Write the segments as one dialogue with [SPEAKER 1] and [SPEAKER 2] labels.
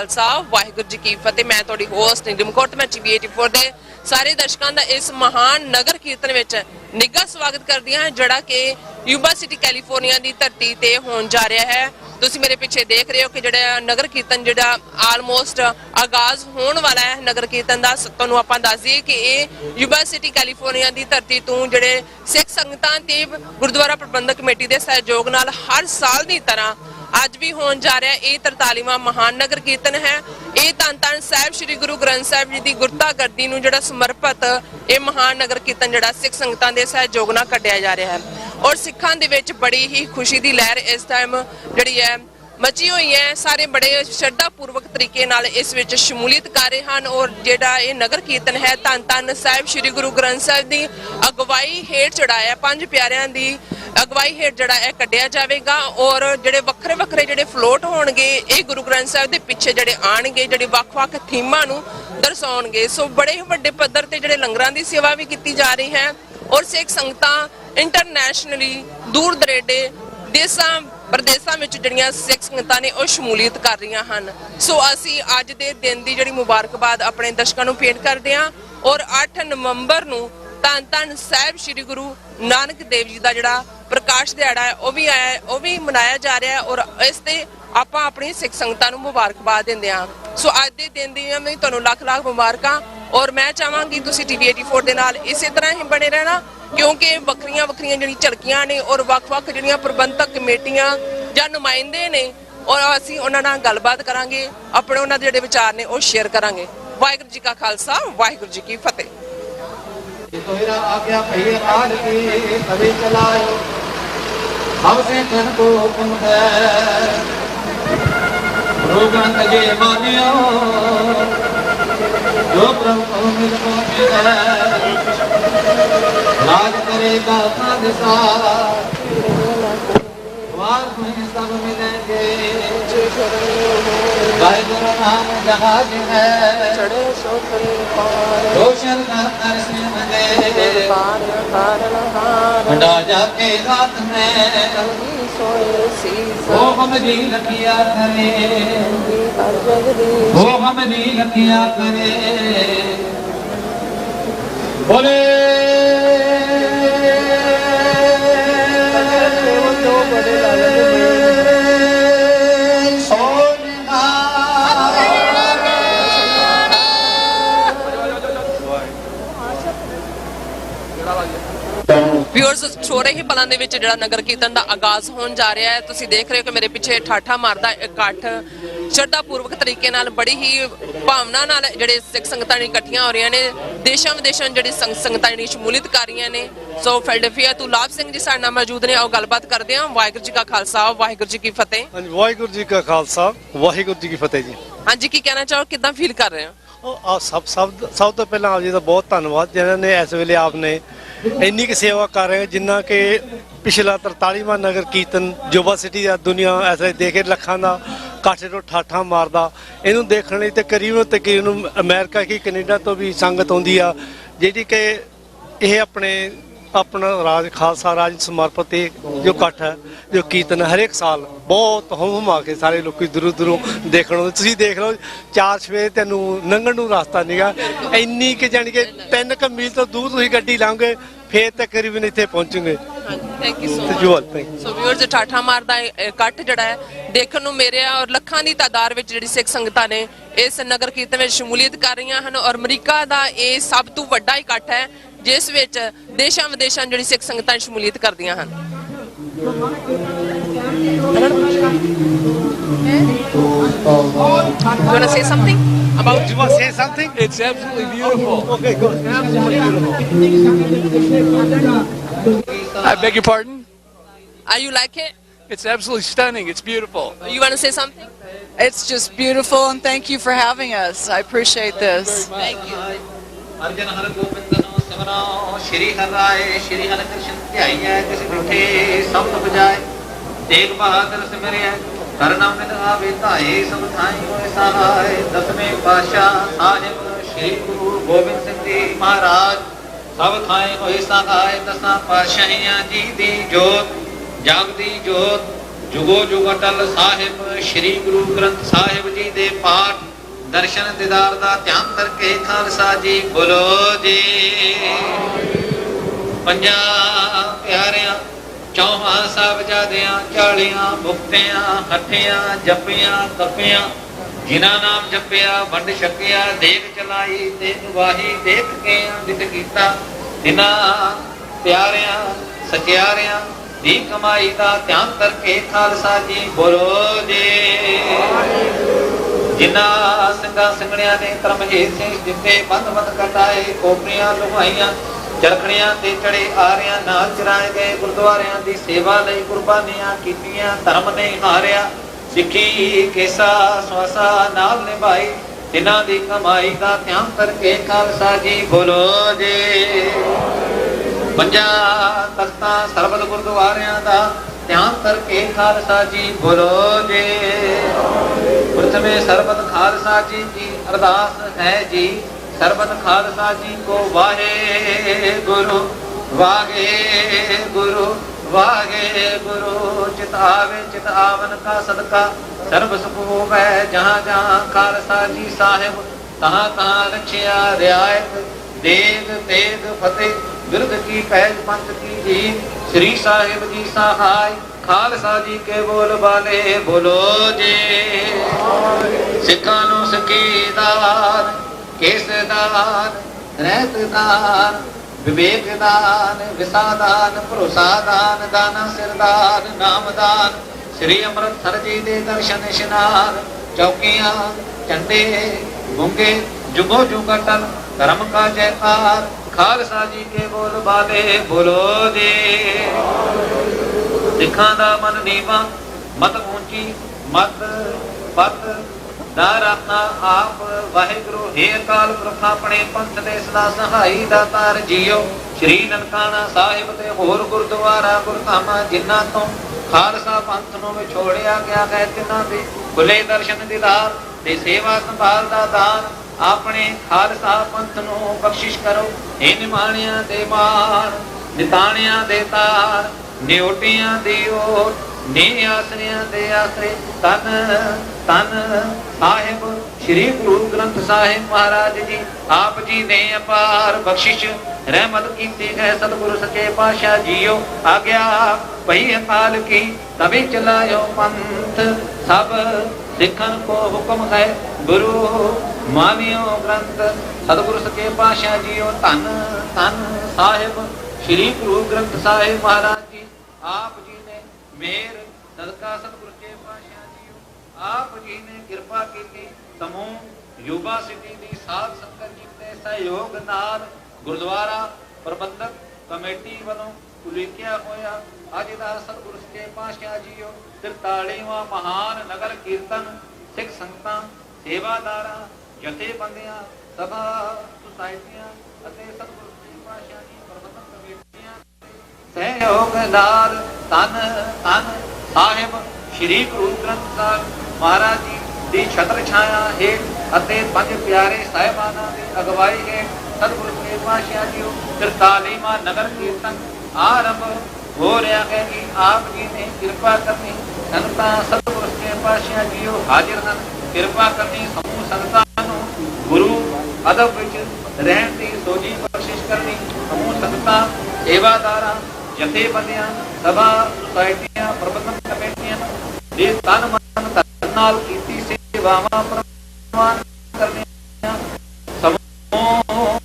[SPEAKER 1] खालसा वाहिगुरू जी की फतेह। मैं तुहाडी होस्ट निगमकोट मैं TV84 ਦੇ ਸਾਰੇ ਦਰਸ਼ਕਾਂ ਦਾ ਇਸ ਮਹਾਨ ਨਗਰ ਕੀਰਤਨ ਵਿੱਚ ਨਿੱਘਾ ਸਵਾਗਤ ਕਰਦੀ ਹਾਂ ਜਿਹੜਾ ਕਿ ਯੂਬਾ ਸਿਟੀ ਕੈਲੀਫੋਰਨੀਆ ਦੀ ਧਰਤੀ ਤੇ ਹੋਣ ਜਾ ਰਿਹਾ ਹੈ। ਤੁਸੀਂ ਮੇਰੇ ਪਿੱਛੇ ਦੇਖ ਰਹੇ ਹੋ ਕਿ ਜਿਹੜਾ ਨਗਰ ਕੀਰਤਨ ਜਿਹੜਾ ਆਲਮੋਸਟ ਆਗਾਜ਼ ਹੋਣ ਵਾਲਾ ਹੈ ਨਗਰ ਕੀਰਤਨ ਦਾ। ਤੁਹਾਨੂੰ ਆਪਾਂ ਦੱਸ ਦਈਏ ਕਿ ਇਹ ਯੂਬਾ ਸਿਟੀ ਕੈਲੀਫੋਰਨੀਆ ਦੀ ਧਰਤੀ ਤੋਂ ਜਿਹੜੇ ਸਿੱਖ ਸੰਗਤਾਂ ਤੇ ਗੁਰਦੁਆਰਾ ਪ੍ਰਬੰਧਕ ਕਮੇਟੀ ਦੇ ਸਹਿਯੋਗ ਨਾਲ ਹਰ ਸਾਲ ਦੀ ਤਰ੍ਹਾਂ ਅੱਜ भी होने जा रहा है। ये 43वां महान नगर कीर्तन है। ये धन धन साहिब श्री गुरु ग्रंथ साहिब जी की गुरता गद्दी नूं जिहड़ा समर्पित ये महान नगर कीर्तन जिहड़ा सिख संगतां दे सहयोग नाल कढिया जा रहा है और सिखां दे विच बड़ी ही खुशी की लहर इस टाइम जिहड़ी है मची हुई है। सारे बड़े श्रद्धा पूर्वक तरीके नाल इस विच शमूलियत कर रहे हैं और जिहड़ा ये नगर कीर्तन है धन धन साहिब श्री गुरु ग्रंथ साहिब की अगवाई हेठ चढ़ाया पंज प्यारियां की अगवाई हेठ जड़ा है कढ़िया जाएगा और जिहड़े वक्रे वक्रे जिहड़े फ्लोट होणगे ये गुरु ग्रंथ साहिब दे पिछे जिहड़े आणगे जिहड़े वख-वख थीमां नूं दर्शाउणगे। सो बड़े वड्डे पद्धर ते जिहड़े लंगरां दी सेवा भी कीती जा रही है और सिख संगतां इंटरनैशनली दूर दरेडे देसां प्रदेशों में ਜਿਹੜੀਆਂ ਸਿੱਖ ਸੰਗਤਾਂ ਨੇ ਉਹ ਸ਼ਮੂਲੀਅਤ ਕਰ ਰਹੀਆਂ ਹਨ। ਸੋ ਅਸੀਂ ਅੱਜ ਦੇ ਦਿਨ ਦੀ ਜਿਹੜੀ ਮੁਬਾਰਕਬਾਦ ਆਪਣੇ ਦਰਸ਼ਕਾਂ ਨੂੰ ਭੇਟ ਕਰਦੇ ਹਾਂ ਔਰ 8 ਨਵੰਬਰ ਨੂੰ ਧੰਨ ਧੰਨ ਸਾਹਿਬ ਸ੍ਰੀ ਗੁਰੂ ਨਾਨਕ ਦੇਵ ਜੀ ਦਾ ਜਿਹੜਾ ਪ੍ਰਕਾਸ਼ ਦਿਹਾੜਾ ਹੈ ਉਹ ਵੀ ਆਇਆ ਉਹ ਵੀ ਮਨਾਇਆ ਜਾ ਰਿਹਾ ਹੈ ਔਰ ਇਸ ਤੇ ਆਪਾਂ ਆਪਣੀ ਸਿੱਖ ਸੰਗਤਾਂ ਨੂੰ ਮੁਬਾਰਕਬਾਦ ਦਿੰਦੇ ਹਾਂ। ਸੋ ਅੱਜ ਦੇ ਦਿਨ ਦੀਆਂ ਵੀ ਤੁਹਾਨੂੰ ਲੱਖ ਲੱਖ ਮੁਬਾਰਕਾਂ ਔਰ ਮੈਂ ਚਾਹਾਂਗੀ ਤੁਸੀਂ TV84 ਦੇ ਨਾਲ ਇਸੇ ਤਰ੍ਹਾਂ ਹੀ ਬਣੇ ਰਹਿਣਾ ਕਿਉਂਕਿ ਵੱਖਰੀਆਂ ਵੱਖਰੀਆਂ ਜਿਹੜੀਆਂ ਝਲਕੀਆਂ ਨੇ ਔਰ ਵੱਖ-ਵੱਖ ਜਿਹੜੀਆਂ ਪ੍ਰਬੰਧਕ ਕਮੇਟੀਆਂ ਜਾਂ ਨੁਮਾਇੰਦੇ ਨੇ ਔਰ ਅਸੀਂ ਉਹਨਾਂ ਨਾਲ ਗੱਲਬਾਤ ਕਰਾਂਗੇ ਆਪਣੇ ਉਹਨਾਂ ਦੇ ਜਿਹੜੇ ਵਿਚਾਰ ਨੇ ਉਹ ਸ਼ੇਅਰ ਕਰਾਂਗੇ। ਵਾਹਿਗੁਰੂ ਜੀ ਕਾ ਖਾਲਸਾ ਵਾਹਿਗੁਰੂ ਜੀ ਕੀ ਫਤਿਹ।
[SPEAKER 2] तोरा आज्ञा भई राज के तवे चलायो हमसे तन को हुक्म है रोगन तजे मानियो जो प्रभु को मिल पहुंचे राज करेगा दिशा वार में सब मिलेंगे गाय गुरु नाम जहाज है चढ़े सोतन पार रोशन कर से मगे पार पार हटा जाके रात में वो हम दी लकिया करे वो हम दी लकिया करे बोले
[SPEAKER 1] व्यूअर्स छोटे ही पलों के जो नगर कीर्तन का आगाज होने जा रहा है तुसीं देख रहे हो कि मेरे पिछे ठाठा मारदा इकट्ठ श्रद्धा पूर्वक तरीके नाल बड़ी ही भावना नाल जिहड़े सिख संगतां इकट्ठियां हो रही ने देशां विदेशां जिहड़ी संगतां शमूलियत कर रही ने। सो फिलाडेल्फिया तो लाभ सिंह जी साडे नाल मौजूद ने आओ गलबात करदे हां। वाहिगुरू जी का खालसा वाहिगुरू जी की फतेह।
[SPEAKER 3] हाँ जी वाहिगुरू जी का खालसा वाहिगुरू जी की फतेह जी।
[SPEAKER 1] हाँ जी की कहना चाहो किदां फील कर रहे हो?
[SPEAKER 3] सब तो पहला आप जी का बहुत धन्यवाद जिन्होंने इस वेले आपने इन्नी की सेवा कर रहे हैं जिन्ना के पिछला 43वां नगर कीर्तन युवा सिटी का दुनिया ऐसे देखे लखा का काठे तो ठाठा मारदा इनू देखने तो करीबन अमेरिका की कनेडा तो भी संगत आउंदी आ जिहड़ी कि यह अपना राज खालसा राज समर्पित जो कट्ठ है जो कीर्तन हर एक साल बहुत हुम आ के सारे लोग दूरों दूरों देखने तुसीं देख लो 4 सवेरे तेनू लंघण नूं रास्ता नहीं गा इन्नी कि जानी कि 3 मील तो दूर तुसीं गड्डी लाओगे फिर तकरीबन इत्थे पहुंचोगे।
[SPEAKER 1] Thank you so much. So viewers ठाठा मारदा इकट्ठ जिहड़ा है देखण नूं मेरे और ਲੱਖਾਂ ਦੀ ਤਾਦਾਦ ਵਿੱਚ ਜਿਹੜੀ ਸਿੱਖ ਸੰਗਤਾਂ ਨੇ ਇਸ ਨਗਰ ਕੀਰਤਨ ਵਿੱਚ ਸ਼ਮੂਲੀਅਤ ਕਰ ਰਹੀਆਂ ਹਨ ਔਰ ਅਮਰੀਕਾ ਦਾ ਇਹ ਸਭ ਤੋਂ ਵੱਡਾ ਇਕੱਠ ਹੈ ਜਿਸ ਵਿੱਚ ਦੇਸ਼ਾਂ ਵਿਦੇਸ਼ਾਂ ਜਿਹੜੀ ਸਿੱਖ ਸੰਗਤਾਂ ਸ਼ਮੂਲੀਅਤ ਕਰਦੀਆਂ ਹਨ। You want to say something about?
[SPEAKER 3] You want to say something?
[SPEAKER 4] It's absolutely beautiful.
[SPEAKER 3] Okay, good.
[SPEAKER 4] I beg your pardon?
[SPEAKER 1] You like it?
[SPEAKER 4] It's absolutely stunning. It's beautiful.
[SPEAKER 1] You want to say something?
[SPEAKER 5] It's just beautiful and thank you for having us. I appreciate this.
[SPEAKER 1] Thank you.
[SPEAKER 2] Arjan Har Gobind नो सिमरो श्री हर राय श्री हर कृष्ण ध्याइए किस बिठे सब तप जाए तेग बहादुर सिमरे करना मिल आवे ताए सब थाई होए सहाय दसवें पातशाह साहिब श्री गुरु गोविंद सिंह जी महाराज सब थाई होए सहाय दसां पातशाहियां जी दी जोत जागदी जोत ਜੁਗੋ ਜੁਗ ਅਟਲ ਸਾਹਿਬ ਸ੍ਰੀ ਗੁਰੂ ਗ੍ਰੰਥ ਸਾਹਿਬ ਜੀ ਦੇ ਪਾਠ ਦਰਸ਼ਨ ਦੀਦਾਰ ਦਾ ਧਿਆਨ ਕਰਕੇ ਖਾਲਸਾ ਜੀ ਬੋਲੋ ਜੀ। ਪੰਜਾਂ ਪਿਆਰਿਆਂ ਚੌਹਾਂ ਸਾਹਿਬਜ਼ਾਦਿਆਂ 40 ਮੁਕਤਿਆਂ ਹੱਠਿਆਂ ਜੱਪਿਆਂ ਤੱਪਿਆਂ ਜਿਨ੍ਹਾਂ ਨਾਮ ਜਪਿਆ ਵੰਡ ਛਕਿਆ ਦੇਖ ਚਲਾਈ ਤੇ ਗਵਾਹੀ ਦੇਖ ਕੇ ਅੰਡਿਤ ਕੀਤਾ ਜਿਨ੍ਹਾਂ ਪਿਆਰਿਆਂ ਸਚਿਆਰਿਆਂ ਦੀ ਕਮਾਈ ਦਾ ਧਿਆਨ ਕਰਕੇ ਖਾਲਸਾ ਜੀ ਬੋਲੋ ਜੀ। ਜਿਨ੍ਹਾਂ ਸਿੰਘਾਂ ਸਿੰਘਣਿਆਂ ਨੇ ਧਰਮਜੀਤ ਸਿੰਘ ਜਿੱਤੇ ਬੰਦ ਬੰਦ ਕਟਾਏ ਕੋਪਰੀਆਂ ਲੁਹਾਈਆਂ ਚਰਖੜੀਆਂ ਤੇ ਚੜੇ ਆਰਿਆਂ ਨਾਲ ਚਰਾਏ ਗਏ ਗੁਰਦੁਆਰਿਆਂ ਦੀ ਸੇਵਾ ਲਈ ਕੁਰਬਾਨੀਆਂ ਕੀਤੀਆਂ ਧਰਮ ਨੇ ਹਾਰਿਆ ਸਿੱਖੀ ਕੇਸਾ ਸਵਾਸਾ ਨਾਲ ਨਿਭਾਈ ਜਿਨ੍ਹਾਂ ਦੀ ਕਮਾਈ ਦਾ ਧਿਆਨ ਕਰਕੇ ਖਾਲਸਾ ਜੀ ਬੋਲੋ ਜੀ। ਪੰਜਾਂ ਤਖਤਾਂ ਸਰਬਤ ਗੁਰਦੁਆਰਿਆਂ ਦਾ ਧਿਆਨ ਕਰਕੇ ਖਾਲਸਾ ਜੀ ਬੋਲੋ ਜੀ। ਪ੍ਰਥਮੇ ਸਰਬਤ ਖਾਲਸਾ ਜੀ ਕੀ ਅਰਦਾਸ ਹੈ ਜੀ ਸਰਬਤ ਖਾਲਸਾ ਜੀ ਕੋ ਵਾਹੇ ਗੁਰੂ ਵਾਗੇ ਗੁਰੂ ਚਿਤ ਆਵੇ ਚਿਤ ਆਵਨ ਕਾ ਸਦਕਾ ਸਰਬ ਸੁਖ ਹੋਵੇ ਜਹਾਂ ਜਹਾਂ ਖਾਲਸਾ ਜੀ ਸਾਹਿਬ ਤਹਾਂ ਤਹਾਂ ਰਖਿਆ ਰਿਆਇਤ ਦੇਗ ਤੇਗ ਫਤਿਹ ਬਿਰਧ ਕੀ ਪਹਿਜ ਪੰਥ ਕੀ ਜੀ ਸ੍ਰੀ ਸਾਹਿਬ ਜੀ ਸਹਾਇ ਖਾਲਸਾ ਜੀ ਕੇ ਬੋਲ ਬਾਲੇ ਬੋਲੋ ਜੀ। ਸਿੱਖਾਂ ਨੂੰ ਸਿੱਖੀ ਦਾਨ ਕੇਸ ਦਾਨ ਰਹਿਤ ਦਾਨ ਵਿਵੇਕ ਦਾਨ ਵਿਸਾਦਾਨ ਭਰੋਸਾ ਦਾਨ ਦਾਨਾ ਸਿਰਦਾਨ ਨਾਮਦਾਨ ਸ੍ਰੀ ਅੰਮ੍ਰਿਤਸਰ ਜੀ ਦੇ ਦਰਸ਼ਨ ਇਸ਼ਨਾਨ ਚੌਕੀਆਂ ਝੰਡੇ ਗੁੰਗੇ ਜੁਗੋ ਜੁਗ ਅਟਲ ਧਰਮ ਕਾ ਜੈਕਾਰ ਖਾਲਸਾ ਜੀ ਕੇ ਬੋਲ ਬਾਲੇ ਬੋਲੋ ਜੀ। ਸਿੱਖਾਂ ਦਾ ਮਨ ਨੀਵਾਂ ਮਤ ਉੱਚੀ ਮਤ ਪਤ ਦਾ ਰਾਖਾ ਆਪ ਵਾਹਿਗੁਰੂ ਹੈ ਅਕਾਲ ਪੁਰਖ ਆਪਣੇ ਪੰਥ ਦੇ ਸਦਾ ਸਹਾਈ ਦਾਤਾਰ ਜੀਓ ਸ੍ਰੀ ਨਨਕਾਣਾ ਸਾਹਿਬ ਤੇ ਹੋਰ ਗੁਰਦੁਆਰਾ ਗੁਰਧਾਮਾਂ ਜਿਨ੍ਹਾਂ ਤੋਂ ਖਾਲਸਾ ਪੰਥ ਨੂੰ ਵਿਛੋੜਿਆ ਗਿਆ ਹੈ ਤਿਨਾਂ ਦੇ ਖੁੱਲੇ ਦਰਸ਼ਨ ਦੀਦਾਰ ਤੇ ਸੇਵਾ ਸੰਭਾਲ ਦਾ ਦਾਨ ਆਪਣੇ ਖਾਲਸਾ ਪੰਥ ਨੂੰ ਬਖਸ਼ਿਸ਼ ਕਰੋ ਇਹ ਨਿਮਾਣਿਆਂ ਦੇ ਮਾਣ ਨਿਤਾਣਿਆਂ ਦੇ ਤਾਰ ਨਿਉਟੀਆਂ ਦੀ ਓਟ ਨੀ ਆਸਰਿਆਂ ਦੇ ਆਸਰੇ ਤਨ ਸਾਹਿਬ ਸ੍ਰੀ ਗੁਰੂ ਗ੍ਰੰਥ ਸਾਹਿਬ ਮਹਾਰਾਜ ਜੀ ਆਪ ਜੀ ਨੇ ਅਪਾਰ ਬਖਸ਼ਿਸ਼ ਰਹਿਮਤ ਕੀਤੀ ਹੈ ਸਤਿਗੁਰੂ ਸੱਚੇ ਪਾਤਸ਼ਾਹ ਜੀਓ ਆਗਿਆ ਭਈ ਅਕਾਲ ਕੀ ਤਵੇ ਚਲਾਇਓ ਪੰਥ ਸਭ ਸਿੱਖਨ ਕੋ ਹੁਕਮ ਹੈ ਗੁਰੂ ਮਾਨਿਓ ਗ੍ਰੰਥ ਸਤਿਗੁਰੂ ਸੱਚੇ ਪਾਤਸ਼ਾਹ ਜੀਓ ਧੰਨ ਸਾਹਿਬ ਸ੍ਰੀ ਗੁਰੂ ਗ੍ਰੰਥ ਸਾਹਿਬ ਮਹਾਰਾਜ ਜੀ ਆਪ ਜੀ ਨੇ ਮੇਰ ਸਦਕਾ ਸਤਿਗੁਰੂ ਸੱਚੇ ਪਾਤਸ਼ਾਹ ਜੀਓ ਆਪ ਜੀ ਨੇ ਕਿਰਪਾ ਕੀਤੀ ਸਮੂਹ ਯੂਬਾ ਸਿਟੀ ਦੀ ਸਾਧ ਸੰਗਤ ਜੀ ਦੇ ਸਹਿਯੋਗ ਨਾਲ ਗੁਰਦੁਆਰਾ ਪ੍ਰਬੰਧਕ ਕਮੇਟੀ ਵੱਲੋਂ ਉਲੀਕਿਆ ਹੋਇਆ ਅੱਜ ਦਾ ਸਤਿਗੁਰੂ ਸੱਚੇ ਪਾਤਸ਼ਾਹ ਜੀਓ 43ਵਾਂ ਮਹਾਨ ਨਗਰ ਕੀਰਤਨ ਸਿੱਖ ਸੰਗਤਾਂ ਸੇਵਾਦਾਰਾਂ ਜਥੇਬੰਦੀਆਂ ਸਭਾ ਸੁਸਾਇਟੀਆਂ ਅਤੇ ਸਤਿਗੁਰੂ ਸੱਚੇ ਪਾਤਸ਼ਾਹ ਦੀ ਪ੍ਰਬੰਧਕ ਕਮੇਟੀਆਂ ਸਹਿਯੋਗ ਨਾਲ ਧੰਨ ਸਾਹਿਬ ਸ੍ਰੀ ਗੁਰੂ ਗ੍ਰੰਥ ਸਾਹਿਬ ਮਹਾਰਾਜ ਜੀ ਦੀ ਛਤਰ ਛਾਇਆ ਹੇਠ ਅਤੇ ਪੰਜ ਪਿਆਰੇ ਸਾਹਿਬਾਨਾਂ ਦੀ ਅਗਵਾਈ ਹੇਠ ਸਤਿਗੁਰੂ ਸੱਚੇ ਪਾਤਸ਼ਾਹ ਜੀਓ 43ਵਾਂ ਨਗਰ ਕੀਰਤਨ ਆਰੰਭ ਹੋ ਰਿਹਾ ਹੈ ਕਿ ਆਪ ਜੀ ਨੇ ਕਿਰਪਾ ਕਰਨੀ ਸੰਗਤਾਂ ਸਤਿਗੁਰੂ ਸੱਚੇ ਪਾਤਸ਼ਾਹ ਜੀਓ ਹਾਜ਼ਰ ਹਨ ਕਿਰਪਾ ਕਰਨੀ ਸਮੂਹ ਸੰਗਤਾਂ ਨੂੰ ਗੁਰੂ ਅਦਬ ਵਿੱਚ ਰਹਿਣ ਦੀ ਸੋਝੀ ਬਖਸ਼ਿਸ਼ ਕਰਨੀ ਸਮੂਹ ਸੰਗਤਾਂ ਸੇਵਾਦਾਰਾਂ ਜਥੇਬੰਦੀਆਂ ਸਭਾ ਸੁਸਾਇਟੀਆਂ ਪ੍ਰਬੰਧਕ ਕਮੇਟੀਆਂ ਦੇ ਤਨ ਮਨ ਧਨ ਨਾਲ ਕੀਤੀ ਸੇਵਾਵਾਂ ਪ੍ਰਵਾਨ ਕਰਨੀਆਂ ਸਮੂਹ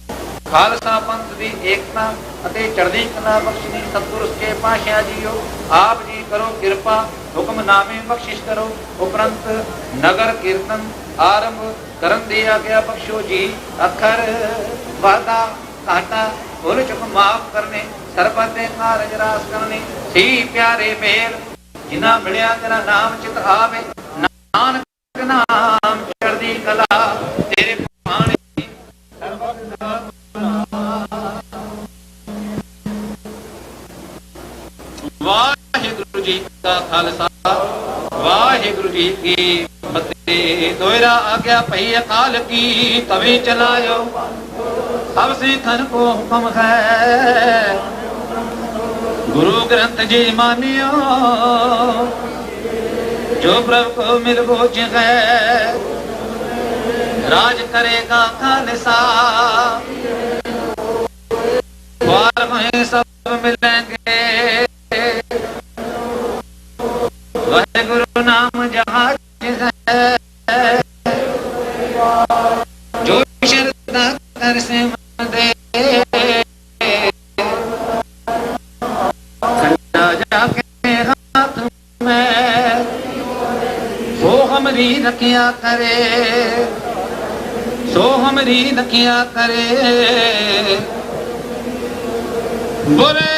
[SPEAKER 2] ਖਾਲਸਾ ਪੰਥ ਦੀ ਏਕਤਾ ਅਤੇ ਚੜ੍ਹਦੀ ਕਲਾ ਬਖਸ਼ਣੀ ਸਤਿਗੁਰੂ ਸੱਚੇ ਪਾਤਸ਼ਾਹ ਜੀਓ ਆਪ ਜੀ ਕਰੋ ਕਿਰਪਾ ਹੁਕਮਨਾਮੇ ਬਖਸ਼ਿਸ਼ ਕਰੋ ਉਪਰੰਤ ਨਗਰ ਕੀਰਤਨ ਆਰੰਭ ਕਰਨ ਦੀ ਆਗਿਆ ਬਖਸ਼ੋ ਜੀ ਅੱਖਰ ਵਾਦਾ ਘਾਟਾ ਭੁੱਲ ਚੁੱਕ ਮਾਫ ਕਰਨੇ ਸਰਬਤ ਦੇ ਕਾਰਜ ਰਾਸ ਕਰਨੇ ਸੀ ਪਿਆਰੇ ਮੇਲ ਜਿਨ੍ਹਾਂ ਮਿਲਿਆ ਤੇਰਾ ਨਾਮ ਚਿਤ ਆਵੇ ਨਾਨਕ ਨਾਮ ਚੜ੍ਹਦੀ ਕਲਾ ਤੇਰੇ ਪਾਣੀ ਸਰਬਤ ਦਾ ਵਾਹਿਗੁਰੂ ਜੀ ਕਾ ਖਾਲਸਾ ਵਾਹਿਗੁਰੂ ਜੀ ਕੀ ਫਤਿਹ ਦੋਇਰਾ ਆਗਿਆ ਭਈ ਅਕਾਲ ਕੀ ਤਵੇ ਚਲਾਇਓ ਸਭ ਸਿੱਖਨ ਕੋ ਹੁਕਮ ਹੈ ਗੁਰੂ ਗ੍ਰੰਥ ਜੀ ਮਾਨਿਓ जो प्रभु को मिल बोझ है राज करेगा खालसा द्वार में सब मिलेंगे वह गुरु नाम जहाँ है जो श्रद्धा कर से दे खंडा जाके हाथ में वो हमरी रखिया करे सो हमरी रखिया करे बोले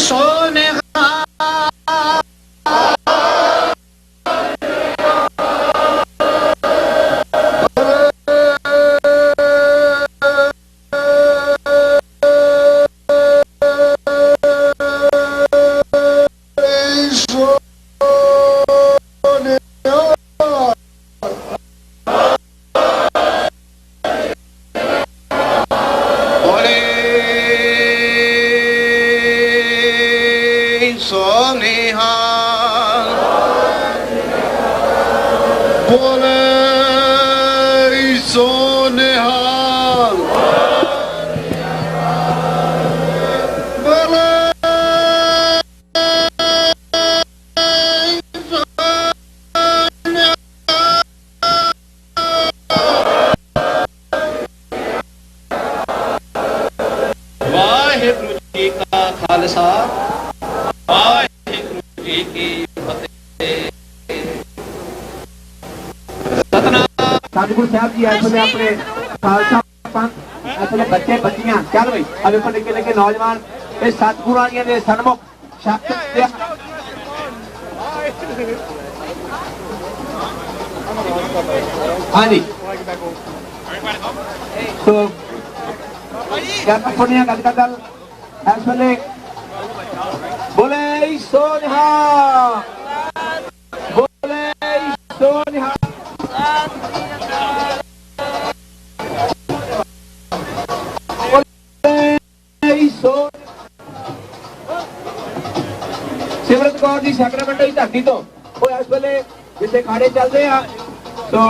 [SPEAKER 2] सोने
[SPEAKER 6] सतगुरु साहब जी ऐसे अपने खालसा ऐसे बच्चे बच्चियां चल भाई अब देखो निके निके नौजवान ये सतगुरानियां दे सन्मुख हाँ जी तो क्या पुनिया गल का गल इस वेले बोले सोनिहा बोले सोनिहा सिमरत कौर जी सैक्रामेंटो की धरती तो वो इस वेले जिथे खाड़े चलते हैं तो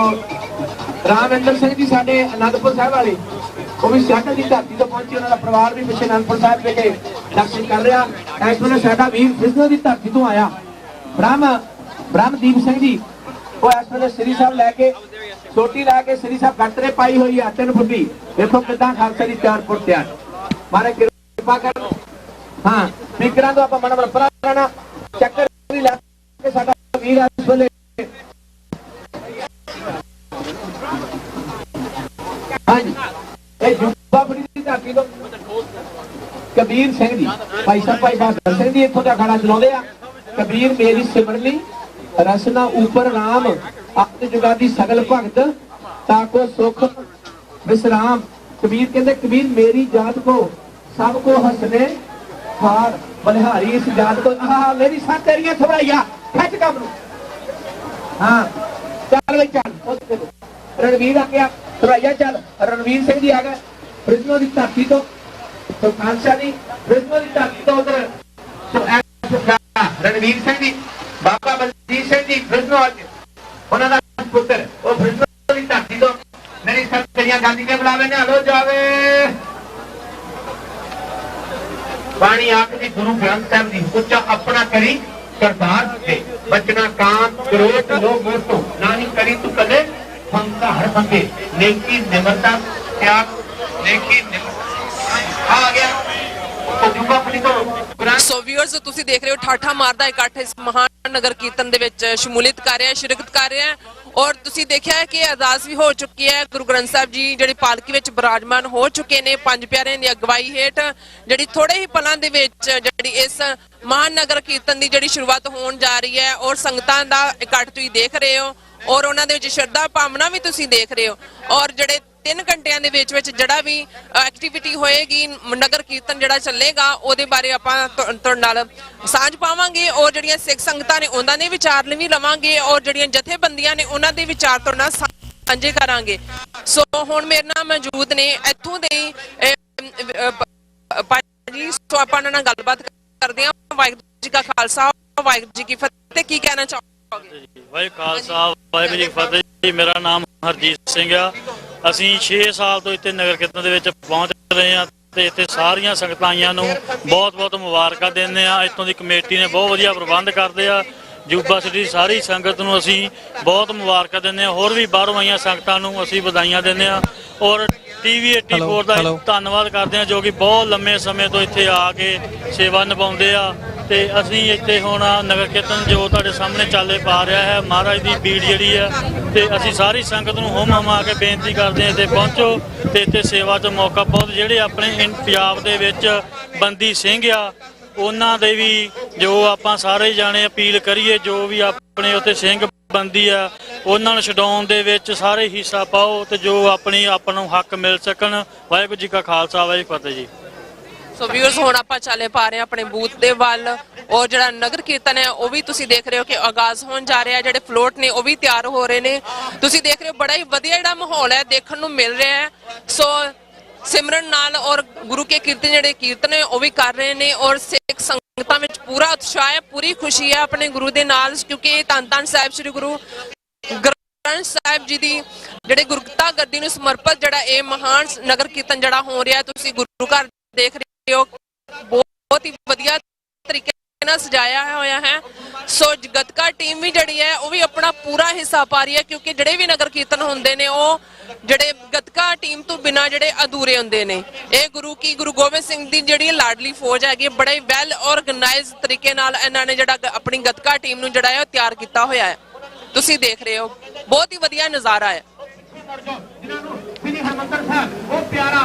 [SPEAKER 6] रामविंदर सिंह जी साडे आनंदपुर साहब वाले वो भी सियाटल की धरती तो पहुंचे उन्होंने परिवार भी पिछले आनंदपुर साहब के दर्शन कर रहा इस वेले साडा वीर फिजनो की धरती तो आया ब्रह्मदीप सिंह जी वो इस वेले श्री साहब लैके छोटी लैके श्री साहब गटरे पाई हुई है 3 फुटी देखो कितना खालसा की 4 फुट तैयार मारे कृपा कर हाँ स्पीकर तो आप मन परा रहना चक्कर भी लैके साडा वीर इस वेले हाँ जी युवा पीढ़ी की धरती तो कबीर सिंह जी भाई साहब भाई बहादुर सिंह जी इत्थों दा अखाड़ा चलाउंदे आ कबीर मेरी सिमरनी रसना ऊपर राम आप जुगा दी सगल भगत ताको सुख विश्राम कबीर कहते कबीर मेरी जात को सबको हंसने हार बलिहारी इस जात को मेरी साथ तेरियां थवड़ाइया खच कम हाँ चल भाई चल रणवीर आ गया थवड़ाइया चल रणवीर सिंह जी आ गए फ्रिजनो की धरती तो खालसा दी फ्रिजनो की धरती तो उधर रणवीर सिंह जी बाबा बलजीत सिंह जी फ्रिजनो उन्होंने पुत्र वो फ्रिजनो की धरती तो मेरी सब तेरियां गांधी के बुलावे ने हलो जावे पानी आखदी गुरु ग्रंथ साहब जी उच्चा अपना करी करतार दे बचना काम क्रोध लोभ मोह तो ना ही करी तू कदे फंका हर फंके नेकी निम्रता त्याग नेकी आ गया तो युवा पीढ़ी तो
[SPEAKER 1] ਸੋ ਵੀਅਰਸ ਤੁਸੀਂ ਦੇਖ ਰਹੇ ਹੋ ਠਾਠਾ ਮਾਰਦਾ ਇਕੱਠ ਇਸ ਮਹਾਨ ਨਗਰ ਕੀਰਤਨ ਦੇ ਵਿੱਚ ਸ਼ਮੂਲੀਅਤ ਕਰ ਰਿਹਾ ਸ਼ਿਰਕਤ ਕਰ ਰਿਹਾ ਔਰ ਤੁਸੀਂ ਦੇਖਿਆ ਕਿ ਅਰਦਾਸ ਵੀ ਹੋ ਚੁੱਕੀ ਹੈ ਗੁਰੂ ਗ੍ਰੰਥ ਸਾਹਿਬ ਜੀ ਜਿਹੜੀ ਪਾਲਕੀ ਵਿੱਚ ਬਿਰਾਜਮਾਨ ਹੋ ਚੁੱਕੇ ਨੇ ਪੰਜ ਪਿਆਰਿਆਂ ਦੀ ਅਗਵਾਈ ਹੇਠ ਜਿਹੜੀ ਥੋੜੇ ਹੀ ਪਲਾਂ ਦੇ ਵਿੱਚ ਜਿਹੜੀ ਇਸ ਮਹਾਨ ਨਗਰ ਕੀਰਤਨ ਦੀ ਜਿਹੜੀ ਸ਼ੁਰੂਆਤ ਹੋਣ ਜਾ ਰਹੀ ਹੈ ਔਰ ਸੰਗਤਾਂ ਦਾ ਇਕੱਠ ਤੁਸੀਂ ਦੇਖ ਰਹੇ ਹੋ ਔਰ ਉਹਨਾਂ ਦੇ ਵਿੱਚ ਸ਼ਰਧਾ ਭਾਵਨਾ ਵੀ ਤੁਸੀਂ ਦੇਖ ਰਹੇ ਹੋ ਔਰ ਜਿਹੜੇ 3 ਘੰਟਿਆਂ ਦੇ ਵਿੱਚ ਜਿਹੜਾ ਵੀ ਐਕਟੀਵਿਟੀ ਹੋਏਗੀ ਨਗਰ ਕੀਰਤਨ ਜਿਹੜਾ ਚੱਲੇਗਾ ਉਹਦੇ ਬਾਰੇ ਆਪਾਂ ਤੁਹਾਡੇ ਨਾਲ ਸਾਂਝ ਪਾਵਾਂਗੇ ਔਰ ਜਿਹੜੀਆਂ ਸਿੱਖ ਸੰਗਤਾਂ ਨੇ ਉਹਨਾਂ ਦੇ ਵਿਚਾਰ ਵੀ ਲਵਾਂਗੇ ਔਰ ਜਿਹੜੀਆਂ ਜਥੇਬੰਦੀਆਂ ਨੇ ਉਹਨਾਂ ਦੇ ਵਿਚਾਰ ਤੁਹਾਡੇ ਨਾਲ ਸਾਂਝੇ ਕਰਾਂਗੇ ਸੋ ਹੁਣ ਮੇਰੇ ਨਾਲ ਮੌਜੂਦ ਨੇ ਇੱਥੋਂ ਦੇ ਜੀ। ਸੋ ਆਪਾਂ ਉਹਨਾਂ ਨਾਲ ਗੱਲਬਾਤ ਕਰਦੇ ਹਾਂ। ਵਾਹਿਗੁਰੂ ਜੀ ਕਾ ਖਾਲਸਾ, ਵਾਹਿਗੁਰੂ ਜੀ ਕੀ ਫਤਿਹ। ਕੀ ਕਹਿਣਾ ਚਾਹੋਗੇ?
[SPEAKER 7] ਵਾਹਿਗੁਰੂ ਖਾਲਸਾ, ਵਾਹਿਗੁਰੂ ਜੀ ਕੀ ਫਤਿਹ ਜੀ। ਮੇਰਾ ਨਾਮ ਹਰਜੀਤ ਸਿੰਘ ਆ। ਅਸੀਂ 6 ਸਾਲ ਤੋਂ ਇੱਥੇ ਨਗਰ ਕੀਰਤਨ ਦੇ ਵਿੱਚ ਪਹੁੰਚ ਰਹੇ ਹਾਂ ਤੇ ਇੱਥੇ ਸਾਰੀਆਂ ਸੰਗਤਾਂ ਆਈਆਂ ਨੂੰ ਬਹੁਤ-ਬਹੁਤ ਮੁਬਾਰਕਾਂ ਦਿੰਦੇ ਆ। ਇੱਥੋਂ ਦੀ ਕਮੇਟੀ ਨੇ ਬਹੁਤ ਵਧੀਆ ਪ੍ਰਬੰਧ ਕਰਦੇ ਆ। ਯੂਬਾ ਸਿਟੀ ਦੀ ਸਾਰੀ ਸੰਗਤ ਨੂੰ ਅਸੀਂ ਬਹੁਤ ਮੁਬਾਰਕਾਂ ਦਿੰਦੇ ਹਾਂ। ਹੋਰ ਵੀ ਬਾਹਰੋਂ ਆਈਆਂ ਸੰਗਤਾਂ ਨੂੰ ਅਸੀਂ ਵਧਾਈਆਂ ਦਿੰਦੇ ਹਾਂ ਔਰ TV 84 ਦਾ ਧੰਨਵਾਦ ਕਰਦੇ ਹਾਂ ਜੋ ਕਿ ਬਹੁਤ ਲੰਮੇ ਸਮੇਂ ਤੋਂ ਇੱਥੇ ਆ ਕੇ ਸੇਵਾ ਨਿਭਾਉਂਦੇ ਆ। ਤੇ ਅਸੀਂ ਇੱਥੇ ਹੁਣ ਨਗਰ ਕੀਰਤਨ ਜੋ ਤੁਹਾਡੇ ਸਾਹਮਣੇ ਚਾਲੇ ਪਾ ਰਿਹਾ ਹੈ, ਮਹਾਰਾਜ ਦੀ ਬੀੜ ਜਿਹੜੀ ਹੈ, ਤੇ ਅਸੀਂ ਸਾਰੀ ਸੰਗਤ ਨੂੰ ਹੁਮ ਹੁਮਾ ਕੇ ਬੇਨਤੀ ਕਰਦੇ ਹਾਂ ਇੱਥੇ ਪਹੁੰਚੋ ਤੇ ਇੱਥੇ ਸੇਵਾ 'ਚ ਮੌਕਾ ਬਹੁਤ। ਜਿਹੜੇ ਆਪਣੇ ਪੰਜਾਬ ਦੇ ਵਿੱਚ ਬੰਦੀ ਸਿੰਘ ਆ ਉਹਨਾਂ ਦੇ ਵੀ ਜੋ ਆਪਾਂ ਸਾਰੇ ਜਾਣੇ ਅਪੀਲ ਕਰੀਏ, ਜੋ ਵੀ ਆਪਣੇ ਉੱਥੇ ਸਿੰਘ ਬੰਦੀ ਆ ਉਹਨਾਂ ਨੂੰ ਛਡਾਉਣ ਦੇ ਵਿੱਚ ਸਾਰੇ ਹਿੱਸਾ ਪਾਓ ਤੇ ਜੋ ਆਪਾਂ ਨੂੰ ਹੱਕ ਮਿਲ ਸਕਣ। ਵਾਹਿਗੁਰੂ ਜੀ ਕਾ ਖਾਲਸਾ, ਵਾਹਿਗੁਰੂ ਜੀ ਕੀ ਫਤਿਹ ਜੀ।
[SPEAKER 1] ਸੋ ਵਿਊਅਰਸ ਹੁਣ ਆਪਾਂ ਚਾਲੇ ਪਾ ਰਹੇ ਹਾਂ ਆਪਣੇ ਬੂਥ ਦੇ ਵੱਲ ਔਰ ਜਿਹੜਾ ਨਗਰ ਕੀਰਤਨ ਹੈ ਉਹ ਵੀ ਤੁਸੀਂ ਦੇਖ ਰਹੇ ਹੋ ਕਿ ਆਗਾਜ਼ ਹੋਣ ਜਾ ਰਿਹਾ। ਜਿਹੜੇ ਫਲੋਟ ਨੇ ਉਹ ਵੀ ਤਿਆਰ ਹੋ ਰਹੇ ਨੇ। ਤੁਸੀਂ ਦੇਖ ਰਹੇ ਹੋ ਬੜਾ ਹੀ ਵਧੀਆ ਜਿਹੜਾ ਮਾਹੌਲ ਹੈ ਦੇਖਣ ਨੂੰ ਮਿਲ ਰਿਹਾ ਹੈ। ਸੋ ਸਿਮਰਨ ਨਾਲ ਔਰ ਗੁਰੂ ਕੇ ਕੀਰਤਨ ਜਿਹੜੇ ਕੀਰਤਨ ਹੈ ਉਹ ਵੀ ਕਰ ਰਹੇ ਨੇ ਔਰ ਸਿੱਖ ਸੰਗਤਾਂ ਵਿੱਚ ਪੂਰਾ ਉਤਸ਼ਾਹ ਹੈ, ਪੂਰੀ ਖੁਸ਼ੀ ਹੈ ਆਪਣੇ ਗੁਰੂ ਦੇ ਨਾਲ, ਕਿਉਂਕਿ ਧੰਨ ਧੰਨ ਸਾਹਿਬ ਸ੍ਰੀ ਗੁਰੂ ਗ੍ਰੰਥ ਸਾਹਿਬ ਜੀ ਦੀ ਜਿਹੜੇ ਗੁਰਗੱਤਾ ਗੱਦੀ ਨੂੰ ਸਮਰਪਿਤ ਜਿਹੜਾ ਇਹ ਮਹਾਨ ਨਗਰ ਕੀਰਤਨ ਜਿਹੜਾ ਹੋ ਰਿਹਾ ਤੁਸੀਂ ਗੁਰੂ ਘਰ ਦੇਖ ਰਹੇ ਹੋ। ਬਹੁਤ ਹੀ ਵਧੀਆ ਤਰੀਕੇ ਨਾਲ ਸਜਾਇਆ ਹੋਇਆ ਹੈ। ਸੋ ਗੱਤਕਾ ਟੀਮ ਵੀ ਜਿਹੜੀ ਹੈ ਉਹ ਵੀ ਆਪਣਾ ਪੂਰਾ ਹਿੱਸਾ ਪਾ ਰਹੀ ਹੈ, ਕਿਉਂਕਿ ਜਿਹੜੇ ਵੀ ਨਗਰ ਕੀਰਤਨ ਹੁੰਦੇ ਨੇ ਉਹ ਜਿਹੜੇ ਗੱਤਕਾ ਟੀਮ ਤੋਂ ਬਿਨਾਂ ਜਿਹੜੇ ਅਧੂਰੇ ਹੁੰਦੇ ਨੇ। ਇਹ ਗੁਰੂ ਗੋਬਿੰਦ ਸਿੰਘ ਦੀ ਜਿਹੜੀ ਲਾਡਲੀ ਫੌਜ ਹੈਗੀ, ਬੜਾ ਹੀ ਵੈਲ ਆਰਗੇਨਾਈਜ਼ਡ ਤਰੀਕੇ ਨਾਲ ਇਹਨਾਂ ਨੇ ਜਿਹੜਾ ਆਪਣੀ ਗੱਤਕਾ ਟੀਮ ਨੂੰ ਜਿਹੜਾ ਹੈ ਉਹ ਤਿਆਰ ਕੀਤਾ ਹੋਇਆ ਹੈ। ਤੁਸੀਂ ਦੇਖ ਰਹੇ ਹੋ ਬਹੁਤ ਹੀ ਵਧੀਆ ਨਜ਼ਾਰਾ ਹੈ।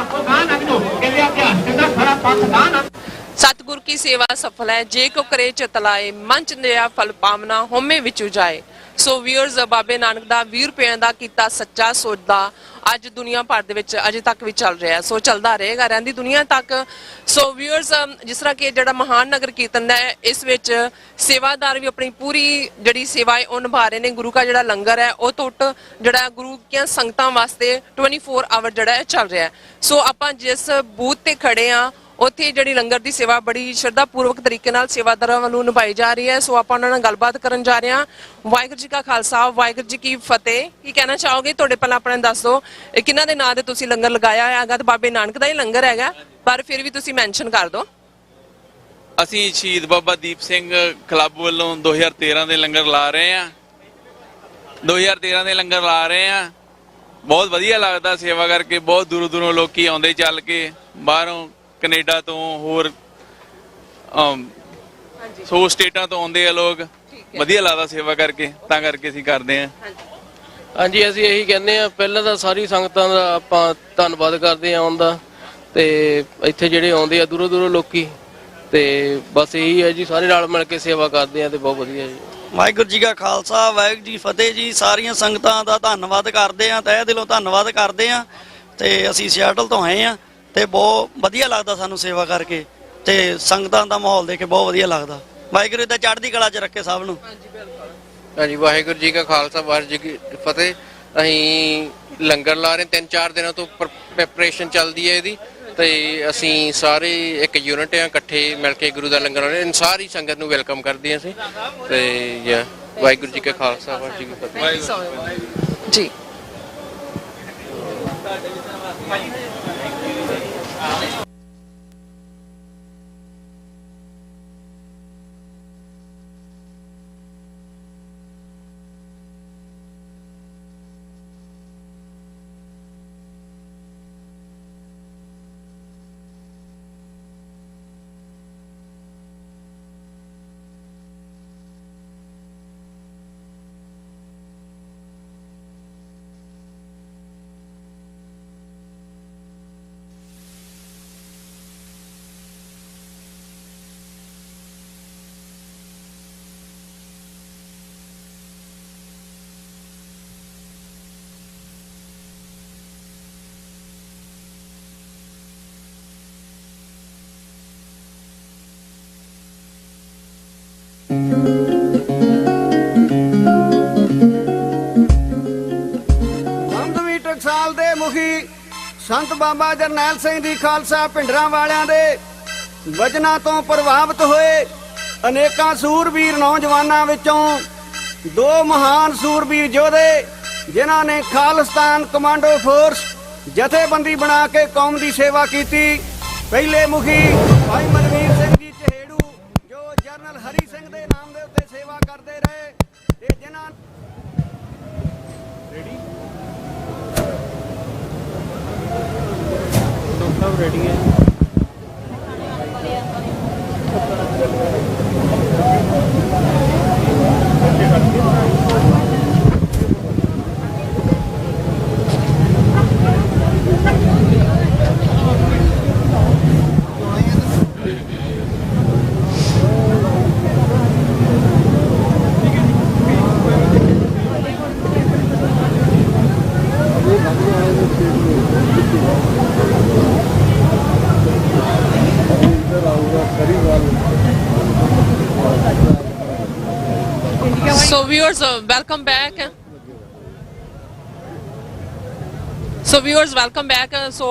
[SPEAKER 1] सतगुर की सेवा सफल है, जे को करे चित लाए, मन च निया फल पावना, होमे विचू जाए। सो व्यूअर्स बाबे नानक दा 20 रुपए दा कीता सच्चा सौदा ਅੱਜ ਦੁਨੀਆ ਭਰ ਦੇ ਵਿੱਚ ਅਜੇ ਤੱਕ ਵੀ ਚੱਲ ਰਿਹਾ। ਸੋ ਚੱਲਦਾ ਰਹੇਗਾ, ਰਹਿੰਦੀ ਦੁਨੀਆ ਤੱਕ। ਸੋ ਵਿਊਅਰਸ ਜਿਸ ਤਰ੍ਹਾਂ ਕਿ ਜਿਹੜਾ ਮਹਾਨ ਨਗਰ ਕੀਰਤਨ ਹੈ ਇਸ ਵਿੱਚ ਸੇਵਾਦਾਰ ਵੀ ਆਪਣੀ ਪੂਰੀ ਜਿਹੜੀ ਸੇਵਾ ਹੈ ਉਹ ਨਿਭਾ ਰਹੇ ਨੇ। ਗੁਰੂ ਦਾ ਜਿਹੜਾ ਲੰਗਰ ਹੈ ਉਹ ਟੁੱਟ ਜਿਹੜਾ ਗੁਰੂ ਦੀਆਂ ਸੰਗਤਾਂ ਵਾਸਤੇ 24 ਆਵਰ ਜਿਹੜਾ ਹੈ ਚੱਲ ਰਿਹਾ। ਸੋ ਆਪਾਂ ਜਿਸ ਬੂਥ ਤੇ ਖੜੇ ਆ ਉੱਥੇ ਜਿਹੜੀ ਲੰਗਰ ਦੀ ਸੇਵਾ ਬੜੀ ਸ਼ਰਧਾ ਪੂਰਵਕ ਤਰੀਕੇ ਨਾਲ ਸੇਵਾਦਾਰਾਂ ਵੱਲੋਂ ਨਿਭਾਈ ਜਾ ਰਹੀ ਹੈ। ਸੋ ਆਪਾਂ ਉਹਨਾਂ ਨਾਲ ਗੱਲਬਾਤ ਕਰਨ ਜਾ ਰਹੇ ਹਾਂ। ਵਾਹਿਗੁਰੂ ਜੀ ਕਾ ਖਾਲਸਾ, ਵਾਹਿਗੁਰੂ ਜੀ ਕੀ ਫਤਿਹ। ਕੀ ਕਹਿਣਾ ਚਾਹੋਗੇ? ਤੁਹਾਡੇ ਪਹਿਲਾਂ ਆਪਣਾ ਦੱਸ ਦਿਓ ਕਿਹਨਾਂ ਦੇ ਨਾਂ ਤੇ ਤੁਸੀਂ ਲੰਗਰ ਲਗਾਇਆ ਹੈਗਾ? ਤੇ ਬਾਬੇ ਨਾਨਕ ਦਾ ਹੀ ਲੰਗਰ ਹੈਗਾ, ਪਰ ਫਿਰ ਵੀ ਤੁਸੀਂ ਮੈਂਸ਼ਨ ਕਰ ਦਿਓ।
[SPEAKER 8] ਅਸੀਂ ਸ਼ਹੀਦ ਬਾਬਾ ਦੀਪ ਸਿੰਘ ਕਲੱਬ ਵੱਲੋਂ 2013 ਦੇ ਲੰਗਰ ਲਾ ਰਹੇ ਹਾਂ। 2013 ਦੇ ਲੰਗਰ ਲਾ ਰਹੇ ਹਾਂ। ਬਹੁਤ ਵਧੀਆ ਲੱਗਦਾ ਸੇਵਾ ਕਰਕੇ। ਬਹੁਤ ਦੂਰੋਂ ਦੂਰੋਂ ਲੋਕੀ ਆਉਂਦੇ ਚੱਲ ਕੇ, ਬਾਹਰੋਂ ਕੈਨੇਡਾ ਤੋਂ ਹੋਰ 100 ਸਟੇਟਾਂ ਤੋਂ ਆਉਂਦੇ ਆ ਲੋਕ। ਵਧੀਆ ਲੱਗਦਾ ਸੇਵਾ ਕਰਕੇ, ਤਾਂ ਕਰਕੇ ਅਸੀਂ ਕਰਦੇ ਹਾਂ।
[SPEAKER 9] ਹਾਂਜੀ, ਅਸੀਂ ਇਹੀ ਕਹਿੰਦੇ ਆ, ਪਹਿਲਾਂ ਤਾਂ ਸਾਰੀ ਸੰਗਤਾਂ ਦਾ ਆਪਾਂ ਧੰਨਵਾਦ ਕਰਦੇ ਆ ਆਉਣ ਦਾ, ਤੇ ਇੱਥੇ ਜਿਹੜੇ ਆਉਂਦੇ ਆ ਦੂਰੋਂ ਦੂਰੋਂ ਲੋਕੀ, ਤੇ ਬਸ ਇਹੀ ਹੈ ਜੀ, ਸਾਰੇ ਨਾਲ ਮਿਲ ਕੇ ਸੇਵਾ ਕਰਦੇ ਆ ਤੇ ਬਹੁਤ ਵਧੀਆ ਜੀ।
[SPEAKER 10] ਵਾਹਿਗੁਰੂ ਜੀ ਕਾ ਖਾਲਸਾ, ਵਾਹਿਗੁਰੂ ਜੀ ਫਤਿਹ ਜੀ। ਸਾਰੀਆਂ ਸੰਗਤਾਂ ਦਾ ਧੰਨਵਾਦ ਕਰਦੇ ਆ, ਤਹਿ ਦਿਲੋਂ ਧੰਨਵਾਦ ਕਰਦੇ ਆ। ਤੇ ਅਸੀਂ ਸਿਆਟਲ ਤੋਂ ਆਏ ਆ ਤੇ ਬਹੁਤ ਵਧੀਆ ਲੱਗਦਾ ਸਾਨੂੰ ਸੇਵਾ ਕਰਕੇ, ਤੇ ਸੰਗਤਾਂ ਦਾ ਮਾਹੌਲ ਦੇਖ ਕੇ ਬਹੁਤ ਵਧੀਆ ਲੱਗਦਾ। ਵਾਹਿਗੁਰੂ ਦਾ ਚੜ੍ਹਦੀ ਕਲਾ 'ਚ ਰੱਖੇ ਸਭ ਨੂੰ।
[SPEAKER 9] ਹਾਂਜੀ, ਵਾਹਿਗੁਰੂ ਜੀ ਕਾ ਖਾਲਸਾ, ਵਾਹਿਗੁਰੂ ਜੀ ਕੀ ਫਤਿਹ। ਅਸੀਂ ਲੰਗਰ ਲਾ ਰਹੇ 3-4 ਦਿਨਾਂ ਤੋਂ ਪ੍ਰੈਪਰੇਸ਼ਨ ਚੱਲਦੀ ਹੈ ਇਹਦੀ, ਤੇ ਅਸੀਂ ਸਾਰੇ ਇੱਕ ਯੂਨਿਟ ਆ, ਇਕੱਠੇ ਮਿਲ ਕੇ ਗੁਰੂ ਦਾ ਲੰਗਰ ਲਾਉਂਦੇ ਹਾਂ। ਸਾਰੀ ਸੰਗਤ ਨੂੰ ਵੈਲਕਮ ਕਰਦੇ ਹਾਂ ਅਸੀਂ। ਤੇ ਵਾਹਿਗੁਰੂ ਜੀ ਕਾ ਖਾਲਸਾ, ਵਾਹਿਗੁਰੂ ਜੀ ਕੀ ਫਤਿਹ
[SPEAKER 1] ਜੀ।
[SPEAKER 11] ਟਕਸਾਲ ਦੇ ਮੁਖੀ ਸੰਤ ਬਾਬਾ ਜਰਨੈਲ ਸਿੰਘ ਜੀ ਖਾਲਸਾ ਭਿੰਡਰਾਂ ਵਾਲਿਆਂ ਦੇ ਵਚਨਾਂ ਤੋਂ ਪ੍ਰਭਾਵਿਤ ਹੋਏ ਅਨੇਕਾਂ ਸੂਰਬੀਰ ਨੌਜਵਾਨਾਂ ਵਿੱਚੋਂ ਦੋ ਮਹਾਨ ਸੂਰਬੀਰ ਯੋਧੇ ਜਿਨ੍ਹਾਂ ਨੇ ਖਾਲਿਸਤਾਨ ਕਮਾਂਡੋ ਫੋਰਸ ਜਥੇਬੰਦੀ ਬਣਾ ਕੇ ਕੌਮ ਦੀ ਸੇਵਾ ਕੀਤੀ। ਪਹਿਲੇ ਮੁਖੀ ਭਾਈ ਮਨਵੀਰ ਸਿੰਘ ਜੀ ਚਹੇੜੂ ਜੋ ਜਨਰਲ ਹਰੀ ਸਿੰਘ ਦੇ ਨਾਮ ਦੇ ਉੱਤੇ ਸੇਵਾ ਕਰਦੇ ਰਹੇ ਤੇ ਜਿਨ੍ਹਾਂ ਰੈਡੀ ਹੈ।
[SPEAKER 1] So viewers, welcome back. So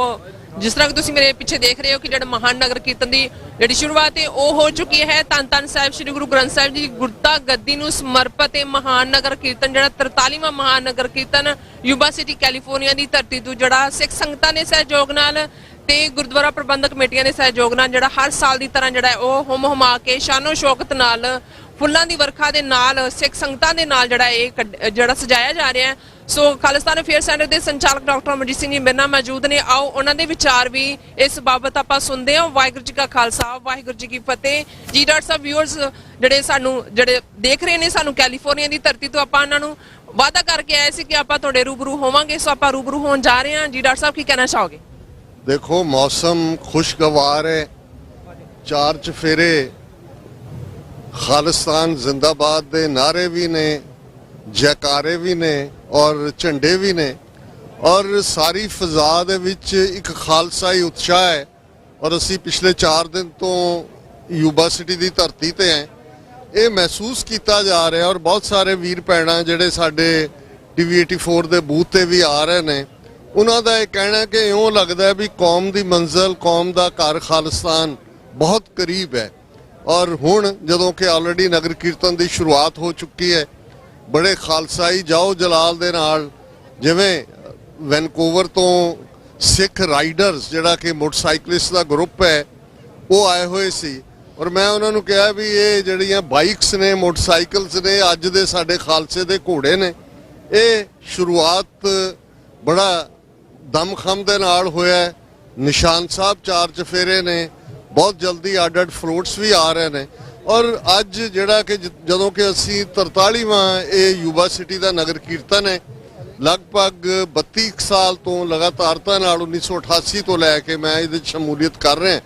[SPEAKER 1] ਜਿਸ ਤਰ੍ਹਾਂ ਕਿ ਤੁਸੀਂ ਮੇਰੇ ਪਿੱਛੇ ਦੇਖ ਰਹੇ ਹੋ ਕਿ ਜਿਹੜਾ ਮਹਾਨ ਨਗਰ ਕੀਰਤਨ ਦੀ ਜਿਹੜੀ ਸ਼ੁਰੂਆਤ ਹੈ ਉਹ ਹੋ ਚੁੱਕੀ ਹੈ। ਧੰਨ ਧੰਨ ਸਾਹਿਬ ਸ੍ਰੀ ਗੁਰੂ ਗ੍ਰੰਥ ਸਾਹਿਬ ਜੀ ਗੁਰਤਾ ਗੱਦੀ ਨੂੰ ਸਮਰਪਿਤ ਇਹ ਮਹਾਨ ਨਗਰ ਕੀਰਤਨ ਜਿਹੜਾ 43ਵਾਂ ਮਹਾਨ ਨਗਰ ਕੀਰਤਨ ਯੂਬਾ ਸਿਟੀ ਕੈਲੀਫੋਰਨੀਆ ਦੀ ਧਰਤੀ ਤੋਂ ਜਿਹੜਾ ਸਿੱਖ ਸੰਗਤਾਂ ਦੇ ਸਹਿਯੋਗ ਨਾਲ ਤੇ ਗੁਰਦੁਆਰਾ ਪ੍ਰਬੰਧਕ ਕਮੇਟੀਆਂ ਦੇ ਸਹਿਯੋਗ ਨਾਲ ਜਿਹੜਾ ਹਰ ਸਾਲ ਦੀ ਤਰ੍ਹਾਂ ਜਿਹੜਾ ਉਹ ਹੁਮ ਹੁਮਾ ਕੇ ਸ਼ਾਨੋ ਸ਼ੌਕਤ ਨਾਲ ਫੁੱਲਾਂ ਦੀ ਵਰਖਾ ਦੇ ਨਾਲ ਸਿੱਖ ਸੰਗਤਾਂ ਦੇ ਨਾਲ ਜਿਹੜਾ ਇਹ ਜਿਹੜਾ ਸਜਾਇਆ ਜਾ ਰਿਹਾ ਹੈ। ਸੋ ਖਾਲਿਸਤਾਨ ਅਫੇਅਰ ਸੈਂਟਰ ਦੇ ਸੰਚਾਲਕ ਡਾਕਟਰ ਅਮਰਜੀਤ ਸਿੰਘ ਜੀ ਮੇਰੇ ਨਾਲ ਮੌਜੂਦ ਨੇ। ਆਓ ਉਹਨਾਂ ਦੇ ਵਿਚਾਰ ਵੀ ਇਸ ਬਾਬਤ ਆਪਾਂ ਸੁਣਦੇ ਹਾਂ। ਵਾਹਿਗੁਰੂ ਜੀ ਕਾ ਖਾਲਸਾ ਵਾਹਿਗੁਰੂ ਜੀ ਕੀ ਫਤਿਹ। ਜੀ ਡਾਕਟਰ ਸਾਹਿਬ, ਵਿਊਅਰਸ ਜਿਹੜੇ ਦੇਖ ਰਹੇ ਨੇ ਸਾਨੂੰ ਕੈਲੀਫੋਰਨੀਆ ਦੀ ਧਰਤੀ ਤੋਂ, ਆਪਾਂ ਉਹਨਾਂ ਨੂੰ ਵਾਅਦਾ ਕਰਕੇ ਆਏ ਸੀ ਕਿ ਆਪਾਂ ਤੁਹਾਡੇ ਰੂਬਰੂ ਹੋਵਾਂਗੇ। ਸੋ ਆਪਾਂ ਰੂਬਰੂ ਹੋਣ ਜਾ ਰਹੇ ਹਾਂ। ਜੀ ਡਾਕਟਰ ਸਾਹਿਬ, ਕੀ ਕਹਿਣਾ ਚਾਹੋਗੇ?
[SPEAKER 12] ਦੇਖੋ, ਮੌਸਮ ਖੁਸ਼ਗਵਾਰ ਹੈ, ਚਾਰ ਚਫੇਰੇ ਖਾਲਿਸਤਾਨ ਜ਼ਿੰਦਾਬਾਦ ਦੇ ਨਾਰੇ ਵੀ ਨੇ, ਜੈਕਾਰੇ ਵੀ ਨੇ ਔਰ ਝੰਡੇ ਵੀ ਨੇ ਔਰ ਸਾਰੀ ਫਿਜ਼ਾ ਦੇ ਵਿੱਚ ਇੱਕ ਖਾਲਸਾਈ ਉਤਸ਼ਾਹ ਹੈ। ਔਰ ਅਸੀਂ ਪਿਛਲੇ 4 ਦਿਨ ਤੋਂ ਯੂਬਾ ਸਿਟੀ ਦੀ ਧਰਤੀ ਤੇ ਹੈ, ਇਹ ਮਹਿਸੂਸ ਕੀਤਾ ਜਾ ਰਿਹਾ। ਔਰ ਬਹੁਤ ਸਾਰੇ ਵੀਰ ਭੈਣਾਂ ਜਿਹੜੇ ਸਾਡੇ TV 84 ਦੇ ਬੂਥ ਤੇ ਵੀ ਆ ਰਹੇ ਨੇ, ਉਹਨਾਂ ਦਾ ਇਹ ਕਹਿਣਾ ਕਿ ਇਉਂ ਲੱਗਦਾ ਵੀ ਕੌਮ ਦੀ ਮੰਜ਼ਿਲ, ਕੌਮ ਦਾ ਘਰ ਖਾਲਿਸਤਾਨ ਬਹੁਤ ਕਰੀਬ ਹੈ। ਔਰ ਹੁਣ ਜਦੋਂ ਕਿ ਆਲਰੇਡੀ ਨਗਰ ਕੀਰਤਨ ਦੀ ਸ਼ੁਰੂਆਤ ਹੋ ਚੁੱਕੀ ਹੈ, ਬੜੇ ਖਾਲਸਾਈ ਜਾਓ ਜਲਾਲ ਦੇ ਨਾਲ, ਜਿਵੇਂ ਵੈਨਕੂਵਰ ਤੋਂ ਸਿੱਖ ਰਾਈਡਰਸ ਜਿਹੜਾ ਕਿ ਮੋਟਰਸਾਈਕਲਿਸਟ ਦਾ ਗਰੁੱਪ ਹੈ ਉਹ ਆਏ ਹੋਏ ਸੀ। ਔਰ ਮੈਂ ਉਹਨਾਂ ਨੂੰ ਕਿਹਾ ਵੀ ਇਹ ਜਿਹੜੀਆਂ ਬਾਈਕਸ ਨੇ, ਮੋਟਰਸਾਈਕਲਸ ਨੇ, ਅੱਜ ਦੇ ਸਾਡੇ ਖਾਲਸੇ ਦੇ ਘੋੜੇ ਨੇ, ਇਹ ਸ਼ੁਰੂਆਤ ਬੜਾ ਦਮਖਮ ਦੇ ਨਾਲ ਹੋਇਆ। ਨਿਸ਼ਾਨ ਸਾਹਿਬ 4 ਚਫੇਰੇ ਨੇ, ਬਹੁਤ ਜਲਦੀ ਅੱਡ ਫਲੋਟਸ ਵੀ ਆ ਰਹੇ ਨੇ। ਔਰ ਅੱਜ ਜਿਹੜਾ ਕਿ ਜਦੋਂ ਕਿ ਅਸੀਂ 43ਵਾਂ ਇਹ ਯੂਬਾ ਸਿਟੀ ਦਾ ਨਗਰ ਕੀਰਤਨ ਹੈ, ਲਗਭਗ 32 ਸਾਲ ਤੋਂ ਲਗਾਤਾਰਤਾ ਨਾਲ 1988 ਤੋਂ ਲੈ ਕੇ ਮੈਂ ਇਹਦੇ 'ਚ ਸ਼ਮੂਲੀਅਤ ਕਰ ਰਿਹਾ।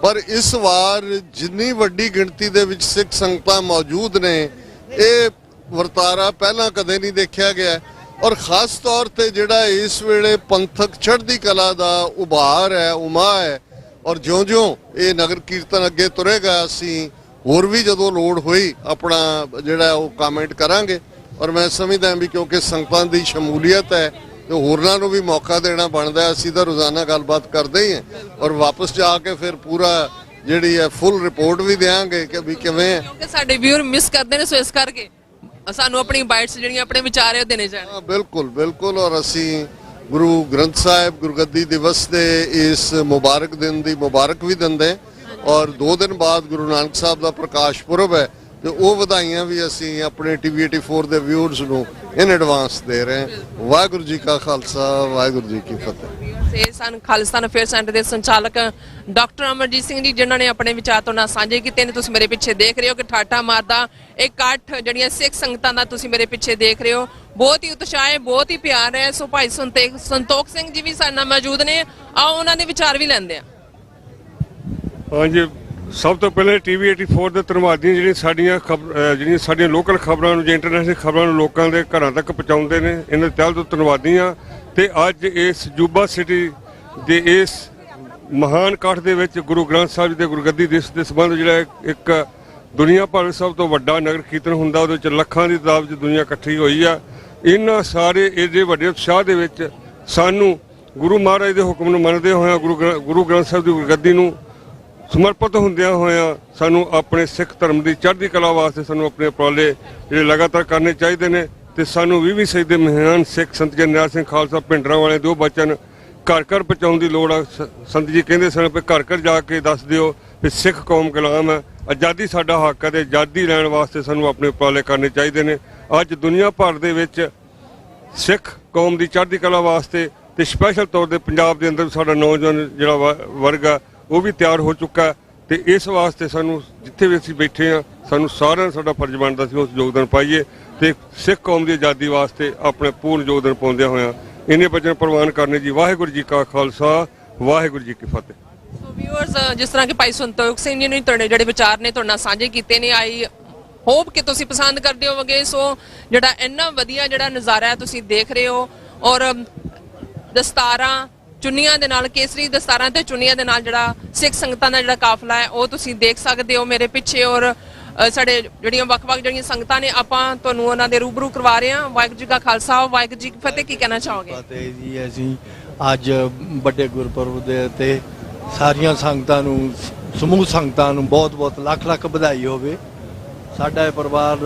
[SPEAKER 12] ਪਰ ਇਸ ਵਾਰ ਜਿੰਨੀ ਵੱਡੀ ਗਿਣਤੀ ਦੇ ਵਿੱਚ ਸਿੱਖ ਸੰਗਤਾਂ ਮੌਜੂਦ ਨੇ, ਇਹ ਵਰਤਾਰਾ ਪਹਿਲਾਂ ਕਦੇ ਨਹੀਂ ਦੇਖਿਆ ਗਿਆ। ਔਰ ਖਾਸ ਤੌਰ ਤੇ ਜਿਹੜਾ ਇਸ ਵੇਲੇ ਪੰਥਕ ਚੜ੍ਹਦੀ ਕਲਾ ਦਾ ਉਭਾਰ ਹੈ, ਉਮਾ ਹੈ। ਔਰ ਜਿਉਂ-ਜਿਉਂ ਇਹ ਨਗਰ ਕੀਰਤਨ ਅੱਗੇ ਤੁਰੇਗਾ, ਅਸੀਂ ਹੋਰ ਵੀ ਜਦੋਂ ਲੋੜ ਹੋਈ ਆਪਣਾ ਜਿਹੜਾ ਉਹ ਕਮੈਂਟ ਕਰਾਂਗੇ। ਔਰ ਮੈਂ ਸਮਝਦਾ ਵੀ ਕਿਉਂਕਿ ਸੰਗਤਾਂ ਦੀ ਸ਼ਮੂਲੀਅਤ ਹੈ ਤੇ ਹੋਰਨਾਂ ਨੂੰ ਵੀ ਮੌਕਾ ਦੇਣਾ ਬਣਦਾ। ਅਸੀਂ ਤਾਂ ਰੋਜ਼ਾਨਾ ਗੱਲਬਾਤ ਕਰਦੇ ਹੀ ਹਾਂ ਔਰ ਵਾਪਸ ਜਾ ਕੇ ਫਿਰ ਪੂਰਾ ਜਿਹੜੀ ਹੈ ਫੁੱਲ ਰਿਪੋਰਟ ਵੀ ਦੇਵਾਂਗੇ ਕਿ ਵੀ ਕਿਵੇਂ ਹੈ।
[SPEAKER 1] ਕਿਉਂਕਿ ਸਾਡੇ ਵਿਊਅਰ ਮਿਸ ਕਰਦੇ ਨੇ, ਸੋ ਇਸ ਕਰਕੇ ਸਾਨੂੰ ਆਪਣੀ ਬਾਈਟਸ ਜਿਹੜੀਆਂ ਆਪਣੇ ਵਿਚਾਰ ਉਹ ਦੇਣੇ ਚਾਹੀਦੇ।
[SPEAKER 12] ਬਿਲਕੁਲ ਬਿਲਕੁਲ। ਔਰ ਅਸੀਂ ਗੁਰੂ ਗ੍ਰੰਥ ਸਾਹਿਬ ਗੁਰਗੱਦੀ ਦਿਵਸ ਦੇ ਇਸ ਮੁਬਾਰਕ ਦਿਨ ਦੀ ਮੁਬਾਰਕ ਵੀ ਦਿੰਦੇ। ਔਰ 2 ਦਿਨ ਬਾਅਦ ਗੁਰੂ ਨਾਨਕ ਸਾਹਿਬ ਦਾ ਪ੍ਰਕਾਸ਼ ਪੁਰਬ ਹੈ ਤੇ ਉਹ ਵਧਾਈਆਂ ਵੀ ਅਸੀਂ ਆਪਣੇ TV 84 ਦੇ ਵਿਊਅਰਸ ਨੂੰ ਇਨ ਐਡਵਾਂਸ ਦੇ ਰਹੇ ਹਾਂ। ਵਾਹਿਗੁਰੂ ਜੀ ਕਾ ਖਾਲਸਾ ਵਾਹਿਗੁਰੂ ਜੀ ਕੀ ਫਤਿਹ।
[SPEAKER 1] ਇਹ ਸਨ ਖਾਲਿਸਤਾਨ ਅਫੇਅਰ ਸੈਂਟਰ ਦੇ ਸੰਚਾਲਕ ਡਾਕਟਰ ਅਮਰਜੀਤ ਸਿੰਘ ਜੀ, ਜਿਨ੍ਹਾਂ ਨੇ ਆਪਣੇ ਵਿਚਾਰ ਤੋਂ ਨਾਲ ਸਾਂਝੇ ਕੀਤੇ ਨੇ। ਤੁਸੀਂ ਮੇਰੇ ਪਿੱਛੇ ਦੇਖ ਰਹੇ ਹੋ ਕਿ ਠਾਠਾ ਮਾਰਦਾ ਇਕੱਠ ਜਿਹੜੀਆਂ ਸਿੱਖ ਸੰਗਤਾਂ ਦਾ ਤੁਸੀਂ ਮੇਰੇ ਪਿੱਛੇ ਦੇਖ ਰਹੇ ਹੋ, ਬਹੁਤ ਹੀ ਉਤਸ਼ਾਹ ਹੈ, ਬਹੁਤ ਹੀ ਪਿਆਰ ਹੈ। ਸੋ ਭਾਈ ਸੰਤੋਖ ਸਿੰਘ ਜੀ ਵੀ ਸਾਡੇ ਨਾਲ ਮੌਜੂਦ ਨੇ, ਆਓ ਉਹਨਾਂ ਦੇ ਵਿਚਾਰ ਵੀ ਲੈਂਦੇ ਆ।
[SPEAKER 13] ਹਾਂਜੀ, ਸਭ ਤੋਂ ਪਹਿਲਾਂ TV 84 ਦੇ ਧੰਨਵਾਦੀ ਜਿਹੜੀਆਂ ਸਾਡੀਆਂ ਲੋਕਲ ਖਬਰਾਂ ਨੂੰ ਜਾਂ ਇੰਟਰਨੈਸ਼ਨਲ ਖਬਰਾਂ ਨੂੰ ਲੋਕਾਂ ਦੇ ਘਰਾਂ ਤੱਕ ਪਹੁੰਚਾਉਂਦੇ ਨੇ, ਇਹਨਾਂ ਦੇ ਤਹਿ ਤੋਂ ਧੰਨਵਾਦੀ ਹਾਂ। ਤੇ ਅੱਜ ਇਸ ਯੂਬਾ ਸਿਟੀ ਦੇ ਇਸ ਮਹਾਨ ਇਕੱਠ ਦੇ ਵਿੱਚ ਗੁਰੂ ਗ੍ਰੰਥ ਸਾਹਿਬ ਜੀ ਦੇ ਗੁਰਗੱਦੀ ਦਿਵਸ ਦੇ ਸੰਬੰਧ ਜਿਹੜਾ ਇੱਕ ਦੁਨੀਆ ਭਰ ਵਿੱਚ ਸਭ ਤੋਂ ਵੱਡਾ ਨਗਰ ਕੀਰਤਨ ਹੁੰਦਾ, ਉਹਦੇ ਵਿੱਚ ਲੱਖਾਂ ਦੀ ਤਾਦਾਦ 'ਚ ਦੁਨੀਆ ਇਕੱਠੀ ਹੋਈ ਆ। ਇਹਨਾਂ ਸਾਰੇ ਇਹਦੇ ਵੱਡੇ ਉਤਸ਼ਾਹ ਦੇ ਵਿੱਚ ਸਾਨੂੰ ਗੁਰੂ ਮਹਾਰਾਜ ਦੇ ਹੁਕਮ ਨੂੰ ਮੰਨਦੇ ਹੋਇਆ ਗੁਰੂ ਗ੍ਰੰਥ ਸਾਹਿਬ ਦੀ ਗੁਰਗੱਦੀ ਨੂੰ ਸਮਰਪਿਤ ਹੁੰਦਿਆਂ ਹੋਇਆਂ ਸਾਨੂੰ ਆਪਣੇ ਸਿੱਖ ਧਰਮ ਦੀ ਚੜ੍ਹਦੀ ਕਲਾ ਵਾਸਤੇ ਸਾਨੂੰ ਆਪਣੇ ਉਪਰਾਲੇ ਜਿਹੜੇ ਲਗਾਤਾਰ ਕਰਨੇ ਚਾਹੀਦੇ ਨੇ ਤੇ ਸਾਨੂੰ 20ਵੀਂ ਸਦੀ ਦੇ ਮਹਾਨ ਸਿੱਖ ਸੰਤ ਜਰਨੈਲ ਸਿੰਘ ਖਾਲਸਾ ਭਿੰਡਰਾਂ ਵਾਲੇ ਦੇ ਉਹ ਬਚਨ ਘਰ ਘਰ ਪਹੁੰਚਾਉਣ ਦੀ ਲੋੜ ਆ। ਸੰਤ ਜੀ ਕਹਿੰਦੇ ਸਨ ਵੀ ਘਰ ਘਰ ਜਾ ਕੇ ਦੱਸ ਦਿਓ ਵੀ ਸਿੱਖ ਕੌਮ ਗੁਲਾਮ ਹੈ, ਆਜ਼ਾਦੀ ਸਾਡਾ ਹੱਕ ਹੈ ਤੇ ਆਜ਼ਾਦੀ ਲੈਣ ਵਾਸਤੇ ਸਾਨੂੰ ਆਪਣੇ ਉਪਰਾਲੇ ਕਰਨੇ ਚਾਹੀਦੇ ਨੇ। ਅੱਜ ਦੁਨੀਆ ਭਰ ਦੇ ਵਿੱਚ ਸਿੱਖ ਕੌਮ ਦੀ ਚੜ੍ਹਦੀ ਕਲਾ ਵਾਸਤੇ ਤੇ ਸਪੈਸ਼ਲ ਤੌਰ ਤੇ ਪੰਜਾਬ ਦੇ ਅੰਦਰ ਸਾਡਾ ਨੌਜਵਾਨ ਜਿਹੜਾ ਵਰਗ ਆ ਉਹ ਵੀ ਤਿਆਰ ਹੋ ਚੁੱਕਾ ਤੇ ਇਸ ਵਾਸਤੇ ਸਾਨੂੰ ਜਿੱਥੇ ਵੀ ਅਸੀਂ ਬੈਠੇ ਆ ਸਾਨੂੰ ਸਾਰਿਆਂ ਨੂੰ ਸਾਡਾ ਫਰਜ਼ ਬਣਦਾ ਸੀ ਉਸ ਯੋਗਦਾਨ ਪਾਈਏ ਤੇ ਸਿੱਖ ਕੌਮ ਦੀ ਆਜ਼ਾਦੀ ਵਾਸਤੇ ਆਪਣੇ ਪੂਰਨ ਯੋਗਦਾਨ ਪਾਉਂਦਿਆਂ ਹੋਇਆਂ ਇਹਨੇ ਬਚਨ ਪ੍ਰਵਾਨ ਕਰਨੇ ਜੀ। ਵਾਹਿਗੁਰੂ ਜੀ ਕਾ ਖਾਲਸਾ, ਵਾਹਿਗੁਰੂ ਜੀ ਕੀ ਫਤਿਹ।
[SPEAKER 1] ਸੋ ਵਿਊਅਰਸ, ਜਿਸ ਤਰ੍ਹਾਂ ਕਿ ਭਾਈ ਸੰਤੋਖ ਸਿੰਘ ਜੀ ਨੇ ਤੁਹਾਡੇ ਜਿਹੜੇ ਵਿਚਾਰ ਨੇ ਤੁਹਾਡੇ ਨਾਲ ਸਾਂਝੇ ਕੀਤੇ ਨੇ, ਆਈ ਹੋਪ ਕਿ ਤੁਸੀਂ ਪਸੰਦ ਕਰਦੇ ਹੋਵੋਗੇ। ਸੋ ਜਿਹੜਾ ਇੰਨਾ ਵਧੀਆ ਜਿਹੜਾ ਨਜ਼ਾਰਾ ਹੈ ਤੁਸੀਂ ਦੇਖ ਰਹੇ ਹੋ ਔਰ ਦਸਤਾਰਾਂ ਚੁੰਨੀਆਂ ਦੇ ਨਾਲ, ਕੇਸਰੀ ਦਸਤਾਰਾਂ ਤੇ ਚੁੰਨੀਆਂ ਦੇ ਨਾਲ ਜਿਹੜਾ ਸਿੱਖ ਸੰਗਤਾਂ ਦਾ ਜਿਹੜਾ ਕਾਫਲਾ ਹੈ ਉਹ ਤੁਸੀਂ ਦੇਖ ਸਕਦੇ ਹੋ ਮੇਰੇ ਪਿੱਛੇ। ਔਰ ਸਾਡੇ ਜਿਹੜੀਆਂ ਵੱਖ-ਵੱਖ ਜਿਹੜੀਆਂ ਸੰਗਤਾਂ ਨੇ ਆਪਾਂ ਤੁਹਾਨੂੰ ਉਹਨਾਂ ਦੇ ਰੂਬਰੂ ਕਰਵਾ ਰਹੇ ਹਾਂ। ਵਾਹਿਗੁਰੂ ਜੀ ਕਾ ਖਾਲਸਾ, ਵਾਹਿਗੁਰੂ ਜੀ ਕੀ ਫਤਿਹ। ਕੀ ਕਹਿਣਾ ਚਾਹੋਗੇ?
[SPEAKER 14] ਫਤਿਹ ਜੀ। ਅਸੀਂ ਅੱਜ ਵੱਡੇ ਗੁਰਪੁਰਬ ਦੇ ਉੱਤੇ ਸਾਰੀਆਂ ਸੰਗਤਾਂ ਨੂੰ, ਸਮੂਹ ਸੰਗਤਾਂ ਨੂੰ ਬਹੁਤ-ਬਹੁਤ ਲੱਖ-ਲੱਖ ਵਧਾਈ ਹੋਵੇ। ਸਾਡਾ ਇਹ ਪਰਿਵਾਰ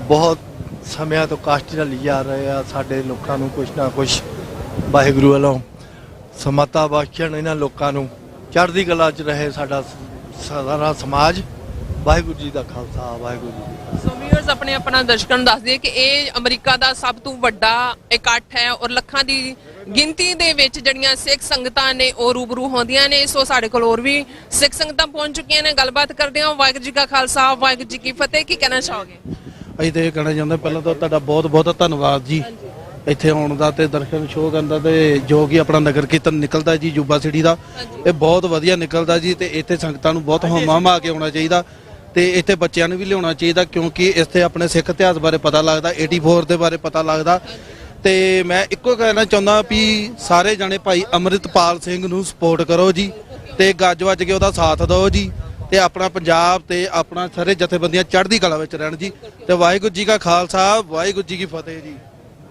[SPEAKER 14] ਬਹੁਤ ਸਮਿਆਂ ਤੋਂ ਕਸ਼ਟ ਝੱਲੀ ਜਾ ਰਹੇ ਆ। ਸਾਡੇ ਲੋਕਾਂ ਨੂੰ ਕੁਛ ਨਾ ਕੁਛ ਵਾਹਿਗੁਰੂ ਵੱਲੋਂ ਸਮਤਾ ਬਖਸ਼ਣ, ਇਹਨਾਂ ਲੋਕਾਂ ਨੂੰ ਚੜ੍ਹਦੀ ਕਲਾ 'ਚ ਰਹੇ ਸਾਡਾ ਸਾਰਾ ਸਮਾਜ। ਵਾਹਿਗੁਰੂ ਜੀ ਦਾ ਖਾਲਸਾ, ਵਾਹਿਗੁਰੂ ਜੀ।
[SPEAKER 1] ਸੋ ਵੀਅਰਸ, ਆਪਣੇ ਆਪਣਾ ਦਰਸ਼ਕਾਂ ਨੂੰ ਦੱਸ ਦਈਏ ਕਿ ਇਹ ਅਮਰੀਕਾ ਦਾ ਸਭ ਤੋਂ ਵੱਡਾ ਇਕੱਠ ਹੈ ਔਰ ਲੱਖਾਂ ਦੀ ਗਿਣਤੀ ਦੇ ਵਿੱਚ ਜਿਹੜੀਆਂ ਸਿੱਖ ਸੰਗਤਾਂ ਨੇ ਉਹ ਰੂਬਰੂ ਹੁੰਦੀਆਂ ਨੇ। ਸੋ ਸਾਡੇ ਕੋਲ ਹੋਰ ਵੀ ਸਿੱਖ ਸੰਗਤਾਂ ਪਹੁੰਚ ਚੁੱਕੀਆਂ ਨੇ, ਗੱਲਬਾਤ ਕਰਦੇ ਹਾਂ। ਵਾਹਿਗੁਰੂ ਜੀ ਕਾ ਖਾਲਸਾ, ਵਾਹਿਗੁਰੂ ਜੀ ਕੀ ਫਤਿਹ। ਕੀ ਕਹਿਣਾ ਚਾਹੋਗੇ?
[SPEAKER 15] ਅਸੀਂ ਤਾਂ ਇਹ ਕਹਿਣਾ ਚਾਹੁੰਦੇ, ਪਹਿਲਾਂ ਤਾਂ ਤੁਹਾਡਾ ਬਹੁਤ ਬਹੁਤ ਧੰਨਵਾਦ ਜੀ ਇੱਥੇ ਆਉਣ ਦਾ ਤੇ ਦਰਸ਼ਨ ਸ਼ੋਅ ਕਰਨ ਦਾ, ਤੇ ਜੋ ਕਿ ਆਪਣਾ ਨਗਰ ਕੀਰਤਨ ਨਿਕਲਦਾ ਜੀ ਯੂਬਾ ਸਿਟੀ ਦਾ, ਇਹ ਬਹੁਤ ਵਧੀਆ ਨਿਕਲਦਾ ਜੀ। ਤੇ ਇੱਥੇ ਸੰਗਤਾਂ ਨੂੰ ਬਹੁਤ ਹਮਾ ਕੇ ਆਉਣਾ ਚਾਹੀਦਾ ਤੇ ਇੱਥੇ ਬੱਚਿਆਂ ਨੂੰ ਵੀ ਲਿਆਉਣਾ ਚਾਹੀਦਾ, ਕਿਉਂਕਿ ਇੱਥੇ ਆਪਣੇ ਸਿੱਖ ਇਤਿਹਾਸ ਬਾਰੇ ਪਤਾ ਲੱਗਦਾ, 84 ਦੇ ਬਾਰੇ ਪਤਾ ਲੱਗਦਾ। ਤੇ ਮੈਂ ਇੱਕੋ ਕਹਿਣਾ ਚਾਹੁੰਦਾ ਵੀ ਸਾਰੇ ਜਾਣੇ ਭਾਈ ਅੰਮ੍ਰਿਤਪਾਲ ਸਿੰਘ ਨੂੰ ਸਪੋਰਟ ਕਰੋ ਜੀ ਤੇ ਗੱਜ ਵੱਜ ਕੇ ਉਹਦਾ ਸਾਥ ਦਿਓ ਜੀ ਤੇ ਆਪਣਾ ਪੰਜਾਬ ਤੇ ਆਪਣਾ ਸਾਰੇ ਜਥੇਬੰਦੀਆਂ ਚੜ੍ਹਦੀ ਕਲਾ ਵਿੱਚ ਰਹਿਣ ਜੀ। ਤੇ ਵਾਹਿਗੁਰੂ ਜੀ ਕਾ ਖਾਲਸਾ, ਵਾਹਿਗੁਰੂ ਜੀ ਕੀ ਫਤਿਹ ਜੀ।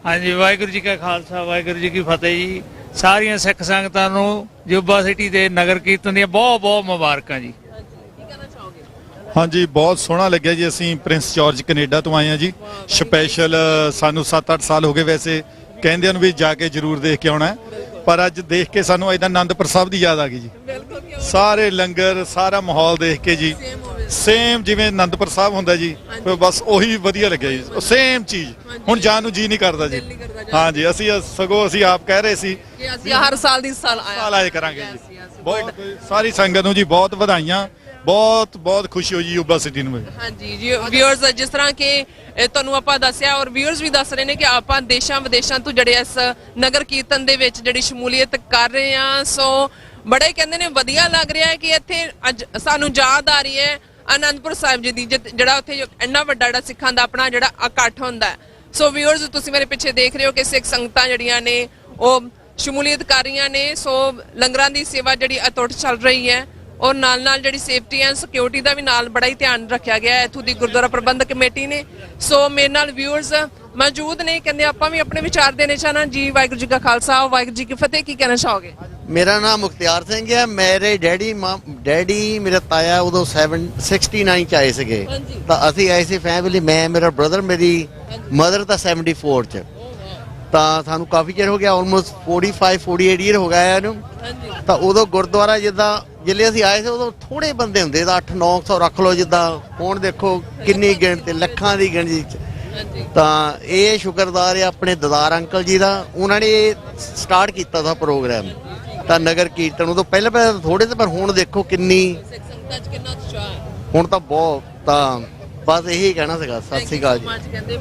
[SPEAKER 16] ਹਾਂਜੀ, ਵਾਹਿਗੁਰੂ ਜੀ ਕਾ ਖਾਲਸਾ, ਵਾਹਿਗੁਰੂ ਜੀ ਕੀ ਫਤਿਹ ਜੀ। ਸਾਰੀਆਂ ਸਿੱਖ ਸੰਗਤਾਂ ਨੂੰ ਯੂਬਾ ਸਿਟੀ ਦੇ ਨਗਰ ਕੀਰਤਨ ਦੀਆਂ ਬਹੁਤ ਬਹੁਤ ਮੁਬਾਰਕਾਂ ਜੀ।
[SPEAKER 17] ਹਾਂਜੀ, ਬਹੁਤ ਸੋਹਣਾ ਲੱਗਿਆ ਜੀ। ਅਸੀਂ ਪ੍ਰਿੰਸ ਜਾਰਜ ਕੈਨੇਡਾ ਤੋਂ ਆਏ ਹਾਂ ਜੀ ਸਪੈਸ਼ਲ। ਸਾਨੂੰ 7-8 ਸਾਲ ਹੋ ਗਏ ਵੈਸੇ ਕਹਿੰਦਿਆਂ ਨੂੰ ਵੀ ਜਾ ਕੇ ਜ਼ਰੂਰ ਦੇਖ ਕੇ ਆਉਣਾ, ਪਰ ਅੱਜ ਦੇਖ ਕੇ ਸਾਨੂੰ ਇਹਦਾ ਆਨੰਦਪੁਰ ਸਾਹਿਬ ਦੀ ਯਾਦ ਆ ਗਈ ਜੀ। ਸਾਰੇ ਲੰਗਰ, ਸਾਰਾ ਮਾਹੌਲ ਦੇਖ ਕੇ ਜੀ ਸੇਮ ਜਿਵੇਂ ਆਨੰਦਪੁਰ ਸਾਹਿਬ ਹੁੰਦਾ ਜੀ, ਬਸ ਉਹੀ ਵਧੀਆ ਲੱਗਿਆ ਜੀ, ਸੇਮ ਚੀਜ਼। ਹੁਣ ਜਾਣ ਨੂੰ ਜੀ ਨਹੀਂ ਕਰਦਾ ਜੀ। ਹਾਂਜੀ, ਅਸੀਂ ਸਗੋਂ ਅਸੀਂ ਆਪ ਕਹਿ ਰਹੇ ਸੀ
[SPEAKER 1] ਕਿ ਅਸੀਂ ਹਰ ਸਾਲ ਦੀ ਸਾਲ
[SPEAKER 17] ਆਏ ਕਰਾਂਗੇ ਜੀ। ਬਹੁਤ ਸਾਰੀ ਸੰਗਤ ਨੂੰ ਜੀ ਬਹੁਤ ਵਧਾਈਆਂ, ਬਹੁਤ ਬਹੁਤ ਖੁਸ਼ੀ ਹੋਈ ਜੀ ਯੂਬਾ ਸਿਟੀ ਨੂੰ।
[SPEAKER 1] ਹਾਂਜੀ ਜੀ ਵਿਊਅਰਸ, ਜਿਸ ਤਰ੍ਹਾਂ ਕਿ ਤੁਹਾਨੂੰ ਆਪਾਂ ਦੱਸਿਆ ਔਰ ਵਿਊਅਰਸ ਵੀ ਦੱਸ ਰਹੇ ਨੇ ਕਿ ਆਪਾਂ ਦੇਸ਼ਾਂ ਵਿਦੇਸ਼ਾਂ ਤੋਂ ਜਿਹੜੇ ਇਸ ਨਗਰ ਕੀਰਤਨ ਦੇ ਵਿੱਚ ਜਿਹੜੀ ਸ਼ਮੂਲੀਅਤ ਕਰ ਰਹੇ ਆ। ਸੋ ਬੜੇ ਕਹਿੰਦੇ ਨੇ ਵਧੀਆ ਲੱਗ ਰਿਹਾ ਹੈ ਕਿ ਇੱਥੇ ਅੱਜ ਸਾਨੂੰ ਯਾਦ ਆ ਰਹੀ ਹੈ ਆਨੰਦਪੁਰ ਸਾਹਿਬ ਜੀ ਦੀ, ਜਿਹੜਾ ਉੱਥੇ ਇੰਨਾ ਵੱਡਾ ਜਿਹੜਾ ਸਿੱਖਾਂ ਦਾ ਆਪਣਾ ਜਿਹੜਾ ਇਕੱਠ ਹੁੰਦਾ ਹੈ। ਸੋ ਵਿਊਅਰਸ, ਤੁਸੀਂ ਮੇਰੇ ਪਿੱਛੇ ਦੇਖ ਰਹੇ ਹੋ ਕਿ ਸਿੱਖ ਸੰਗਤਾਂ ਜਿਹੜੀਆਂ ਨੇ ਉਹ ਸ਼ਮੂਲੀਅਤ ਕਰ ਰਹੀਆਂ ਨੇ। ਸੋ ਲੰਗਰਾਂ ਦੀ ਸੇਵਾ ਜਿਹੜੀ ਅਟੁੱਟ ਚੱਲ ਰਹੀ ਹੈ ਔਰ ਨਾਲ ਜਿਹੜੀ ਸੇਫਟੀ ਐਂਡ ਸਿਕਿਉਰਿਟੀ ਦਾ ਵੀ ਨਾਲ ਬੜਾ ਹੀ ਧਿਆਨ ਰੱਖਿਆ ਗਿਆ ਹੈ ਇੱਥੋਂ ਦੀ ਗੁਰਦੁਆਰਾ ਪ੍ਰਬੰਧਕ ਕਮੇਟੀ ਨੇ। ਸੋ ਮੇਰੇ ਨਾਲ ਵਿਊਅਰਸ ਮੌਜੂਦ ਨੇ, ਕਹਿੰਦੇ ਆਪਾਂ ਵੀ ਆਪਣੇ ਵਿਚਾਰ ਦੇਣੇ ਚਾਹਣਾ ਜੀ। ਵਾਹਿਗੁਰੂ ਜੀ ਕਾ ਖਾਲਸਾ, ਵਾਹਿਗੁਰੂ ਜੀ ਕੀ ਫਤਿਹ। ਕੀ ਕਹਿਣਾ ਚਾਹੋਗੇ?
[SPEAKER 18] ਮੇਰਾ ਨਾਮ ਮੁਖਤਿਆਰ ਸਿੰਘ ਹੈ। ਮੇਰੇ ਡੈਡੀ ਮੇਰਾ ਤਾਇਆ ਉਦੋਂ 69 ਚ ਆਏ ਸੀਗੇ, ਤਾਂ ਅਸੀਂ ਆਏ ਸੀ ਫੈਮਿਲੀ, ਮੈਂ, ਮੇਰਾ ਬ੍ਰਦਰ, ਮੇਰੀ ਮਦਰ ਤਾਂ 74 ਚ। ਤਾਂ ਸਾਨੂੰ ਕਾਫੀ ਚਿਰ ਹੋ ਗਿਆ, ਆਲਮੋਸਟ 45-48 ਈਅਰ ਹੋ ਗਿਆ ਇਹਨੂੰ। ਤਾਂ ਉਦੋਂ ਗੁਰਦੁਆਰਾ ਜਿੱਦਾਂ ਜਿੱਲੇ ਅਸੀਂ ਆਏ ਸੀ ਉਦੋਂ ਥੋੜੇ ਬੰਦੇ ਹੁੰਦੇ, ਤਾਂ 800-900 ਰੱਖ ਲਓ। ਜਿੱਦਾਂ ਹੁਣ ਦੇਖੋ ਕਿੰਨੀ ਗਿਣਤੀ, ਲੱਖਾਂ ਦੀ ਗਿਣਤੀ ਚ। ਤਾਂ ਇਹ ਸ਼ੁਕਰਦਾਰ ਹੈ ਆਪਣੇ ਦਦਾਰ ਅੰਕਲ ਜੀ ਦਾ, ਉਹਨਾਂ ਨੇ ਸਟਾਰਟ ਕੀਤਾ था ਪ੍ਰੋਗਰਾਮ। ਤਾਂ ਨਗਰ ਕੀਰਤਨ ਉਦੋਂ ਪਹਿਲਾਂ ਥੋੜੇ ਤੇ, ਪਰ ਹੁਣ ਦੇਖੋ ਕਿੰਨੀ, ਹੁਣ ਤਾਂ ਬਹੁਤ। ਤਾਂ ਬਸ ਇਹੀ ਕਹਿਣਾ ਸੀਗਾ। ਸਤਿ ਸ੍ਰੀ ਅਕਾਲ ਜੀ।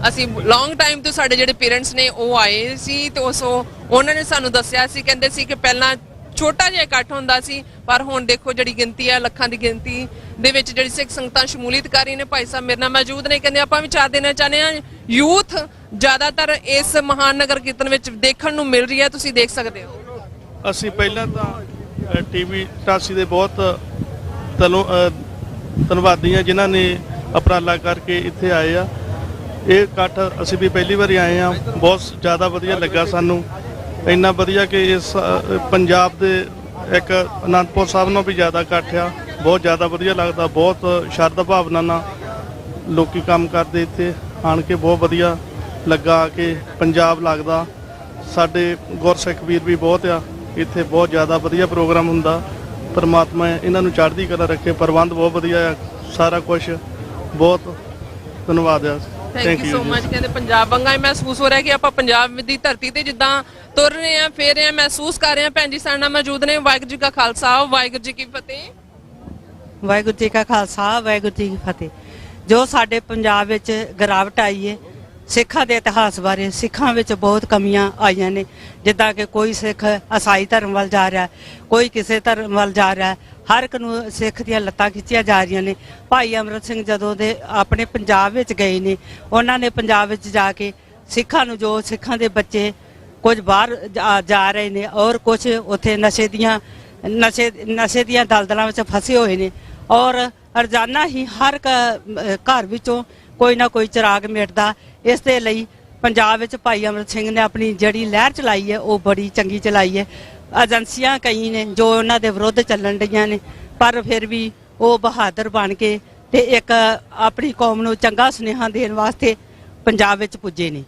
[SPEAKER 1] ਅਸੀਂ ਲੌਂਗ ਟਾਈਮ ਤੋਂ ਸਾਡੇ ਜਿਹੜੇ ਪੇਰੈਂਟਸ ਨੇ ਉਹ ਆਏ ਸੀ ਤੇ ਉਹਨਾਂ ਨੇ ਸਾਨੂੰ ਦੱਸਿਆ ਸੀ, ਕਹਿੰਦੇ ਸੀ ਕਿ ਪਹਿਲਾਂ ਛੋਟਾ ਜਿਹਾ ਇਕੱਠ ਹੁੰਦਾ ਸੀ, ਪਰ ਹੁਣ ਦੇਖੋ ਜਿਹੜੀ ਗਿਣਤੀ ਹੈ ਲੱਖਾਂ ਦੀ ਗਿਣਤੀ ਦੇ ਵਿੱਚ ਜਿਹੜੀ ਸਿੱਖ ਸੰਗਤਾਂ ਸ਼ਮੂਲੀਅਤ ਕਰ ਰਹੀ ਨੇ। ਭਾਈ ਸਾਹਿਬ ਮੇਰੇ ਨਾਲ ਮੌਜੂਦ ਨੇ, ਕਹਿੰਦੇ ਆਪਾਂ ਵਿਚਾਰ ਦੇਣਾ ਚਾਹੁੰਦੇ ਹਾਂ। ਯੂਥ ਜ਼ਿਆਦਾਤਰ ਇਸ ਮਹਾਨ ਨਗਰ ਕੀਰਤਨ ਵਿੱਚ ਦੇਖਣ ਨੂੰ ਮਿਲ ਰਹੀ ਹੈ, ਤੁਸੀਂ ਦੇਖ ਸਕਦੇ ਹੋ।
[SPEAKER 15] ਅਸੀਂ ਪਹਿਲਾਂ ਤਾਂ ਟੀਵੀ 88 ਦੇ ਬਹੁਤ ਧੰਨਵਾਦੀ ਹਾਂ ਜਿਨ੍ਹਾਂ ਨੇ ਉਪਰਾਲਾ ਕਰਕੇ ਇੱਥੇ ਆਏ ਆ। ਇਹ ਇਕੱਠ ਅਸੀਂ ਵੀ ਪਹਿਲੀ ਵਾਰੀ ਆਏ ਆ, ਬਹੁਤ ਜ਼ਿਆਦਾ ਵਧੀਆ ਲੱਗਾ ਸਾਨੂੰ। ਇੰਨਾ ਵਧੀਆ ਕਿ ਇਸ ਪੰਜਾਬ ਦੇ ਇੱਕ ਅਨੰਦਪੁਰ ਸਾਹਿਬ ਨਾਲੋਂ ਵੀ ਜ਼ਿਆਦਾ ਇਕੱਠ ਆ, ਬਹੁਤ ਜ਼ਿਆਦਾ ਵਧੀਆ ਲੱਗਦਾ। ਬਹੁਤ ਸ਼ਰਧਾ ਭਾਵਨਾ ਨਾਲ ਲੋਕੀ ਕੰਮ ਕਰਦੇ ਇੱਥੇ ਆਣ ਕੇ, ਬਹੁਤ ਵਧੀਆ ਲੱਗਾ ਆ ਕੇ। ਪੰਜਾਬ ਲੱਗਦਾ, ਸਾਡੇ ਗੁਰਸਿੱਖ ਵੀਰ ਵੀ ਬਹੁਤ ਆ ਇੱਥੇ, ਬਹੁਤ ਜ਼ਿਆਦਾ ਵਧੀਆ ਪ੍ਰੋਗਰਾਮ ਹੁੰਦਾ। ਪਰਮਾਤਮਾ ਇਹਨਾਂ ਨੂੰ ਚੜ੍ਹਦੀ ਕਲਾ ਰੱਖੇ, ਪ੍ਰਬੰਧ ਬਹੁਤ ਵਧੀਆ ਆ, ਸਾਰਾ ਕੁਝ ਬਹੁਤ ਧੰਨਵਾਦ ਆ।
[SPEAKER 1] Thank you so much. ਕਹਿੰਦੇ ਪੰਜਾਬ ਵਾਂਗਾ ਹੀ ਮਹਿਸੂਸ ਹੋ ਰਿਹਾ ਕਿ ਆਪਾਂ ਪੰਜਾਬ ਦੀ ਧਰਤੀ ਤੇ ਜਿੱਦਾਂ ਤੁਰ ਰਹੇ ਆ, ਫੇਰ ਰਹੇ ਆ, ਮਹਿਸੂਸ ਕਰ ਰਹੇ ਆ। ਭੈਣ ਜੀ ਸਾਡੇ ਨਾਲ ਮੌਜੂਦ ਨੇ। ਵਾਹਿਗੁਰੂ ਜੀ ਕਾ ਖਾਲਸਾ, ਵਾਹਿਗੁਰੂ ਜੀ ਕੀ ਫਤਿਹ।
[SPEAKER 19] ਵਾਹਿਗੁਰੂ ਜੀ ਕਾ ਖਾਲਸਾ, ਵਾਹਿਗੁਰੂ ਜੀ ਕੀ ਫਤਿਹ। ਜੋ ਸਾਡੇ ਪੰਜਾਬ ਵਿੱਚ ਗਿਰਾਵਟ ਆਈ ਹੈ ਸਿੱਖਾਂ ਦੇ ਇਤਿਹਾਸ ਬਾਰੇ, ਸਿੱਖਾਂ ਵਿੱਚ ਬਹੁਤ ਕਮੀਆਂ ਆਈਆਂ ਨੇ। ਜਿੱਦਾਂ ਕਿ ਕੋਈ ਸਿੱਖ ਈਸਾਈ ਧਰਮ ਵੱਲ ਜਾ ਰਿਹਾ, ਕੋਈ ਕਿਸੇ ਧਰਮ ਵੱਲ ਜਾ ਰਿਹਾ, ਹਰ ਇੱਕ ਨੂੰ ਸਿੱਖ ਦੀਆਂ ਲੱਤਾਂ ਖਿੱਚੀਆਂ ਜਾ ਰਹੀਆਂ ਨੇ। ਭਾਈ ਅਮਰਤ ਸਿੰਘ ਜਦੋਂ ਦੇ ਆਪਣੇ ਪੰਜਾਬ ਵਿੱਚ ਗਏ ਨੇ, ਉਹਨਾਂ ਨੇ ਪੰਜਾਬ ਵਿੱਚ ਜਾ ਕੇ ਸਿੱਖਾਂ ਨੂੰ, ਜੋ ਸਿੱਖਾਂ ਦੇ ਬੱਚੇ ਕੁਝ ਬਾਹਰ ਜਾ ਰਹੇ ਨੇ ਔਰ ਕੁਝ ਉੱਥੇ ਨਸ਼ੇ ਦੀਆਂ ਦਲਦਲਾਂ ਵਿੱਚ ਫਸੇ ਹੋਏ ਨੇ, ਔਰ ਰੋਜ਼ਾਨਾ ਹੀ ਹਰ ਘਰ ਵਿੱਚੋਂ ਕੋਈ ਨਾ ਕੋਈ ਚਿਰਾਗ ਮਿਟਦਾ। ਇਸ ਦੇ ਲਈ ਪੰਜਾਬ ਵਿੱਚ ਭਾਈ ਅਮਰਤ ਸਿੰਘ ਨੇ ਆਪਣੀ ਜਿਹੜੀ ਲਹਿਰ ਚਲਾਈ ਹੈ ਉਹ ਬੜੀ ਚੰਗੀ ਚਲਾਈ ਹੈ। ਏਜੰਸੀਆਂ ਕਈ ਨੇ ਜੋ ਉਹਨਾਂ ਦੇ ਵਿਰੁੱਧ ਚੱਲਣ ਡੀਆਂ ਨੇ, ਪਰ ਫਿਰ ਵੀ ਉਹ ਬਹਾਦਰ ਬਣ ਕੇ ਤੇ ਇੱਕ ਆਪਣੀ ਕੌਮ ਨੂੰ ਚੰਗਾ ਸੁਨੇਹਾ ਦੇਣ ਵਾਸਤੇ ਪੰਜਾਬ ਵਿੱਚ ਪੁੱਜੇ ਨੇ।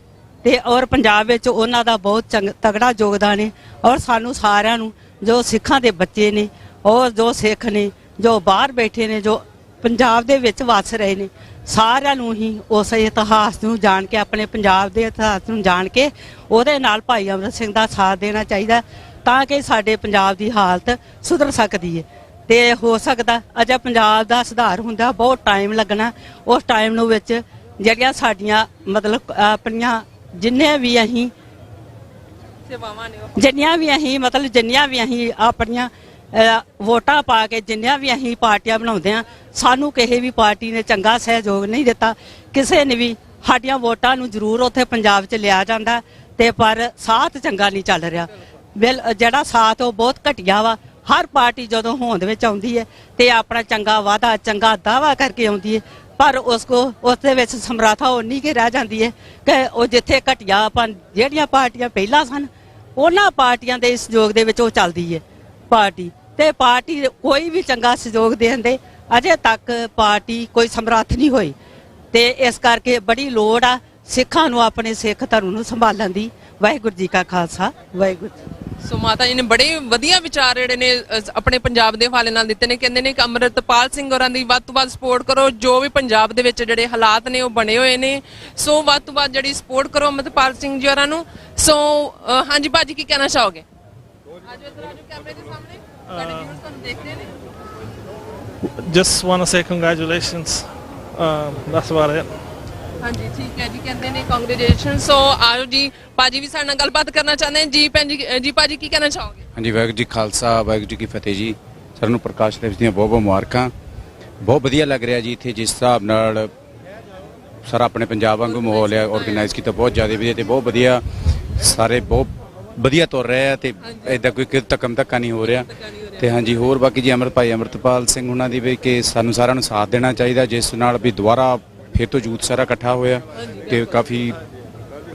[SPEAKER 19] ਤੇ ਔਰ ਪੰਜਾਬ ਵਿੱਚ ਉਹਨਾਂ ਦਾ ਬਹੁਤ ਤਗੜਾ ਯੋਗਦਾਨ ਹੈ। ਔਰ ਸਾਨੂੰ ਸਾਰਿਆਂ ਨੂੰ, ਜੋ ਸਿੱਖਾਂ ਦੇ ਬੱਚੇ ਨੇ ਔਰ ਜੋ ਸਿੱਖ ਨੇ, ਜੋ ਬਾਹਰ ਬੈਠੇ ਨੇ, ਜੋ ਪੰਜਾਬ ਦੇ ਵਿੱਚ ਵਸ ਰਹੇ ਨੇ, ਸਾਰਿਆਂ ਨੂੰ ਹੀ ਉਸ ਇਤਿਹਾਸ ਨੂੰ ਜਾਣ ਕੇ, ਆਪਣੇ ਪੰਜਾਬ ਦੇ ਇਤਿਹਾਸ ਨੂੰ ਜਾਣ ਕੇ ਉਹਦੇ ਨਾਲ ਭਾਈ ਅਮਰਤ ਸਿੰਘ ਦਾ ਸਾਥ ਦੇਣਾ ਚਾਹੀਦਾ, ਤਾਂ ਕਿ ਸਾਡੇ ਪੰਜਾਬ ਦੀ ਹਾਲਤ ਸੁਧਰ ਸਕਦੀ ਹੈ। ਤੇ ਹੋ ਸਕਦਾ ਅਜੇ ਪੰਜਾਬ ਦਾ ਸੁਧਾਰ ਹੁੰਦਾ ਬਹੁਤ ਟਾਈਮ ਲੱਗਣਾ। ਉਸ ਟਾਈਮ ਨੂੰ ਵਿੱਚ ਜਿਹੜੀਆਂ ਸਾਡੀਆਂ ਮਤਲਬ ਆਪਣੀਆਂ ਜਿੰਨੀਆਂ ਵੀ ਅਸੀਂ ਆਪਣੀਆਂ ਵੋਟਾਂ ਪਾ ਕੇ ਜਿੰਨੀਆਂ ਵੀ ਅਸੀਂ ਪਾਰਟੀਆਂ ਬਣਾਉਂਦੇ ਹਾਂ, ਸਾਨੂੰ ਕਿਸੇ ਵੀ ਪਾਰਟੀ ਨੇ ਚੰਗਾ ਸਹਿਯੋਗ ਨਹੀਂ ਦਿੱਤਾ। ਕਿਸੇ ਨੇ ਵੀ ਸਾਡੀਆਂ ਵੋਟਾਂ ਨੂੰ ਜ਼ਰੂਰ ਉੱਥੇ ਪੰਜਾਬ 'ਚ ਲਿਆ ਜਾਂਦਾ, ਤੇ ਪਰ ਸਾਥ ਚੰਗਾ ਨਹੀਂ ਚੱਲ ਰਿਹਾ। ਜਿਹੜਾ ਸਾਥ ਉਹ ਬਹੁਤ ਘਟੀਆ ਵਾ। ਹਰ ਪਾਰਟੀ ਜਦੋਂ ਹੋਂਦ ਵਿੱਚ ਆਉਂਦੀ ਹੈ ਤੇ ਆਪਣਾ ਚੰਗਾ ਵਾਅਦਾ, ਚੰਗਾ ਦਾਅਵਾ ਕਰਕੇ ਆਉਂਦੀ ਹੈ, ਪਰ ਉਸ ਦੇ ਵਿੱਚ ਸਮਰੱਥਾ ਉਨੀ ਕੁ ਰਹਿ ਜਾਂਦੀ ਹੈ ਕਿ ਉਹ ਜਿੱਥੇ ਘਟੀਆ ਆਪਾਂ ਜਿਹੜੀਆਂ ਪਾਰਟੀਆਂ ਪਹਿਲਾਂ ਸਨ, ਉਹਨਾਂ ਪਾਰਟੀਆਂ ਦੇ ਸਹਿਯੋਗ ਦੇ ਵਿੱਚ ਉਹ ਚੱਲਦੀ ਹੈ ਪਾਰਟੀ। ਤੇ ਪਾਰਟੀ ਕੋਈ ਵੀ ਚੰਗਾ ਸਹਿਯੋਗ ਦੇਣ ਦੇ ਅਜੇ ਤੱਕ ਪਾਰਟੀ ਕੋਈ ਸਮਰੱਥ ਨਹੀਂ ਹੋਈ। ਤੇ ਇਸ ਕਰਕੇ ਬੜੀ ਲੋੜ ਆ ਸਿੱਖਾਂ ਨੂੰ ਆਪਣੇ ਸਿੱਖ ਧਰਮ ਨੂੰ ਸੰਭਾਲਣ ਦੀ। ਵਾਹਿਗੁਰੂ ਜੀ ਕਾ ਖਾਲਸਾ, ਵਾਹਿਗੁਰੂ।
[SPEAKER 1] ਸੋ ਮਾਤਾ ਜੀ ਨੇ ਬੜੇ ਵਧੀਆ ਵਿਚਾਰ ਜਿਹੜੇ ਨੇ ਆਪਣੇ ਪੰਜਾਬ ਦੇ ਹਵਾਲੇ ਨਾਲ ਦਿੱਤੇ ਨੇ। ਕਹਿੰਦੇ ਨੇ ਕਿ ਅੰਮ੍ਰਿਤਪਾਲ ਸਿੰਘ ਹੋਰਾਂ ਦੀ ਵੱਧ ਤੋਂ ਵੱਧ ਸਪੋਰਟ ਕਰੋ। ਜੋ ਵੀ ਪੰਜਾਬ ਦੇ ਵਿੱਚ ਜਿਹੜੇ ਹਾਲਾਤ ਨੇ ਉਹ ਬਣੇ ਹੋਏ ਨੇ, ਸੋ ਵੱਧ ਤੋਂ ਵੱਧ ਜਿਹੜੀ ਸਪੋਰਟ ਕਰੋ ਅੰਮ੍ਰਿਤਪਾਲ ਸਿੰਘ ਜੀ ਹੋਰਾਂ ਨੂੰ। ਸੋ ਹਾਂਜੀ ਭਾਜੀ, ਕੀ ਕਹਿਣਾ ਚਾਹੋਗੇ? ਆਜੋ ਇੱਧਰ, ਆਜੋ ਕੈਮਰੇ ਦੇ ਸਾਹਮਣੇ, ਸਾਡੇ ਵਿਊਅਰਸ ਤੁਹਾਨੂੰ ਦੇਖ ਰਹੇ ਨੇ।
[SPEAKER 20] Just want to say congratulations. That's about it.
[SPEAKER 1] ਹਾਂਜੀ ਠੀਕ ਹੈ ਜੀ, ਕਹਿੰਦੇ ਨੇ ਕੰਗ੍ਰੈਚੁਲੇਸ਼ਨ। ਸੋ ਆਜੋ ਜੀ, ਭਾਜੀ ਵੀ ਸਾਡੇ ਨਾਲ ਗੱਲਬਾਤ ਕਰਨਾ ਚਾਹੁੰਦੇ ਨੇ ਜੀ। ਭੈਣ ਜੀ ਭਾਜੀ ਕੀ ਕਹਿਣਾ ਚਾਹੋਗੇ?
[SPEAKER 21] ਹਾਂਜੀ, ਵਾਹਿਗੁਰੂ ਜੀ ਖਾਲਸਾ, ਵਾਹਿਗੁਰੂ ਜੀ ਕੀ ਫਤਿਹ ਜੀ। ਸਾਰਿਆਂ ਨੂੰ ਪ੍ਰਕਾਸ਼ ਦਿਵਸ ਦੀਆਂ ਬਹੁਤ ਬਹੁਤ ਮੁਬਾਰਕਾਂ। ਬਹੁਤ ਵਧੀਆ ਲੱਗ ਰਿਹਾ ਜੀ ਇੱਥੇ, ਜਿਸ ਹਿਸਾਬ ਨਾਲ ਸਾਰਾ ਆਪਣੇ ਪੰਜਾਬ ਵਾਂਗੂ ਮਾਹੌਲ ਹੈ, ਆਰਗੇਨਾਈਜ਼ ਕੀਤਾ ਬਹੁਤ ਜ਼ਿਆਦਾ ਵਧੀਆ ਤੇ ਬਹੁਤ ਵਧੀਆ, ਸਾਰੇ ਬਹੁਤ ਵਧੀਆ ਤੁਰ ਰਹੇ ਆ ਤੇ ਇਦਾਂ ਕੋਈ ਧੱਕਮ ਧੱਕਾ ਨਹੀਂ ਹੋ ਰਿਹਾ। ਤੇ ਹਾਂਜੀ, ਹੋਰ ਬਾਕੀ ਜੀ ਭਾਈ ਅੰਮ੍ਰਿਤਪਾਲ ਸਿੰਘ ਉਹਨਾਂ ਦੀ ਵੀ ਕਿ ਸਾਨੂੰ ਸਾਰਿਆਂ ਨੂੰ ਸਾਥ ਦੇਣਾ ਚਾਹੀਦਾ, ਜਿਸ ਨਾਲ ਵੀ ਦੁਬਾਰਾ ਫਿਰ ਤੋਂ ਯੂਥ ਸਾਰਾ ਇਕੱਠਾ ਹੋਇਆ ਤੇ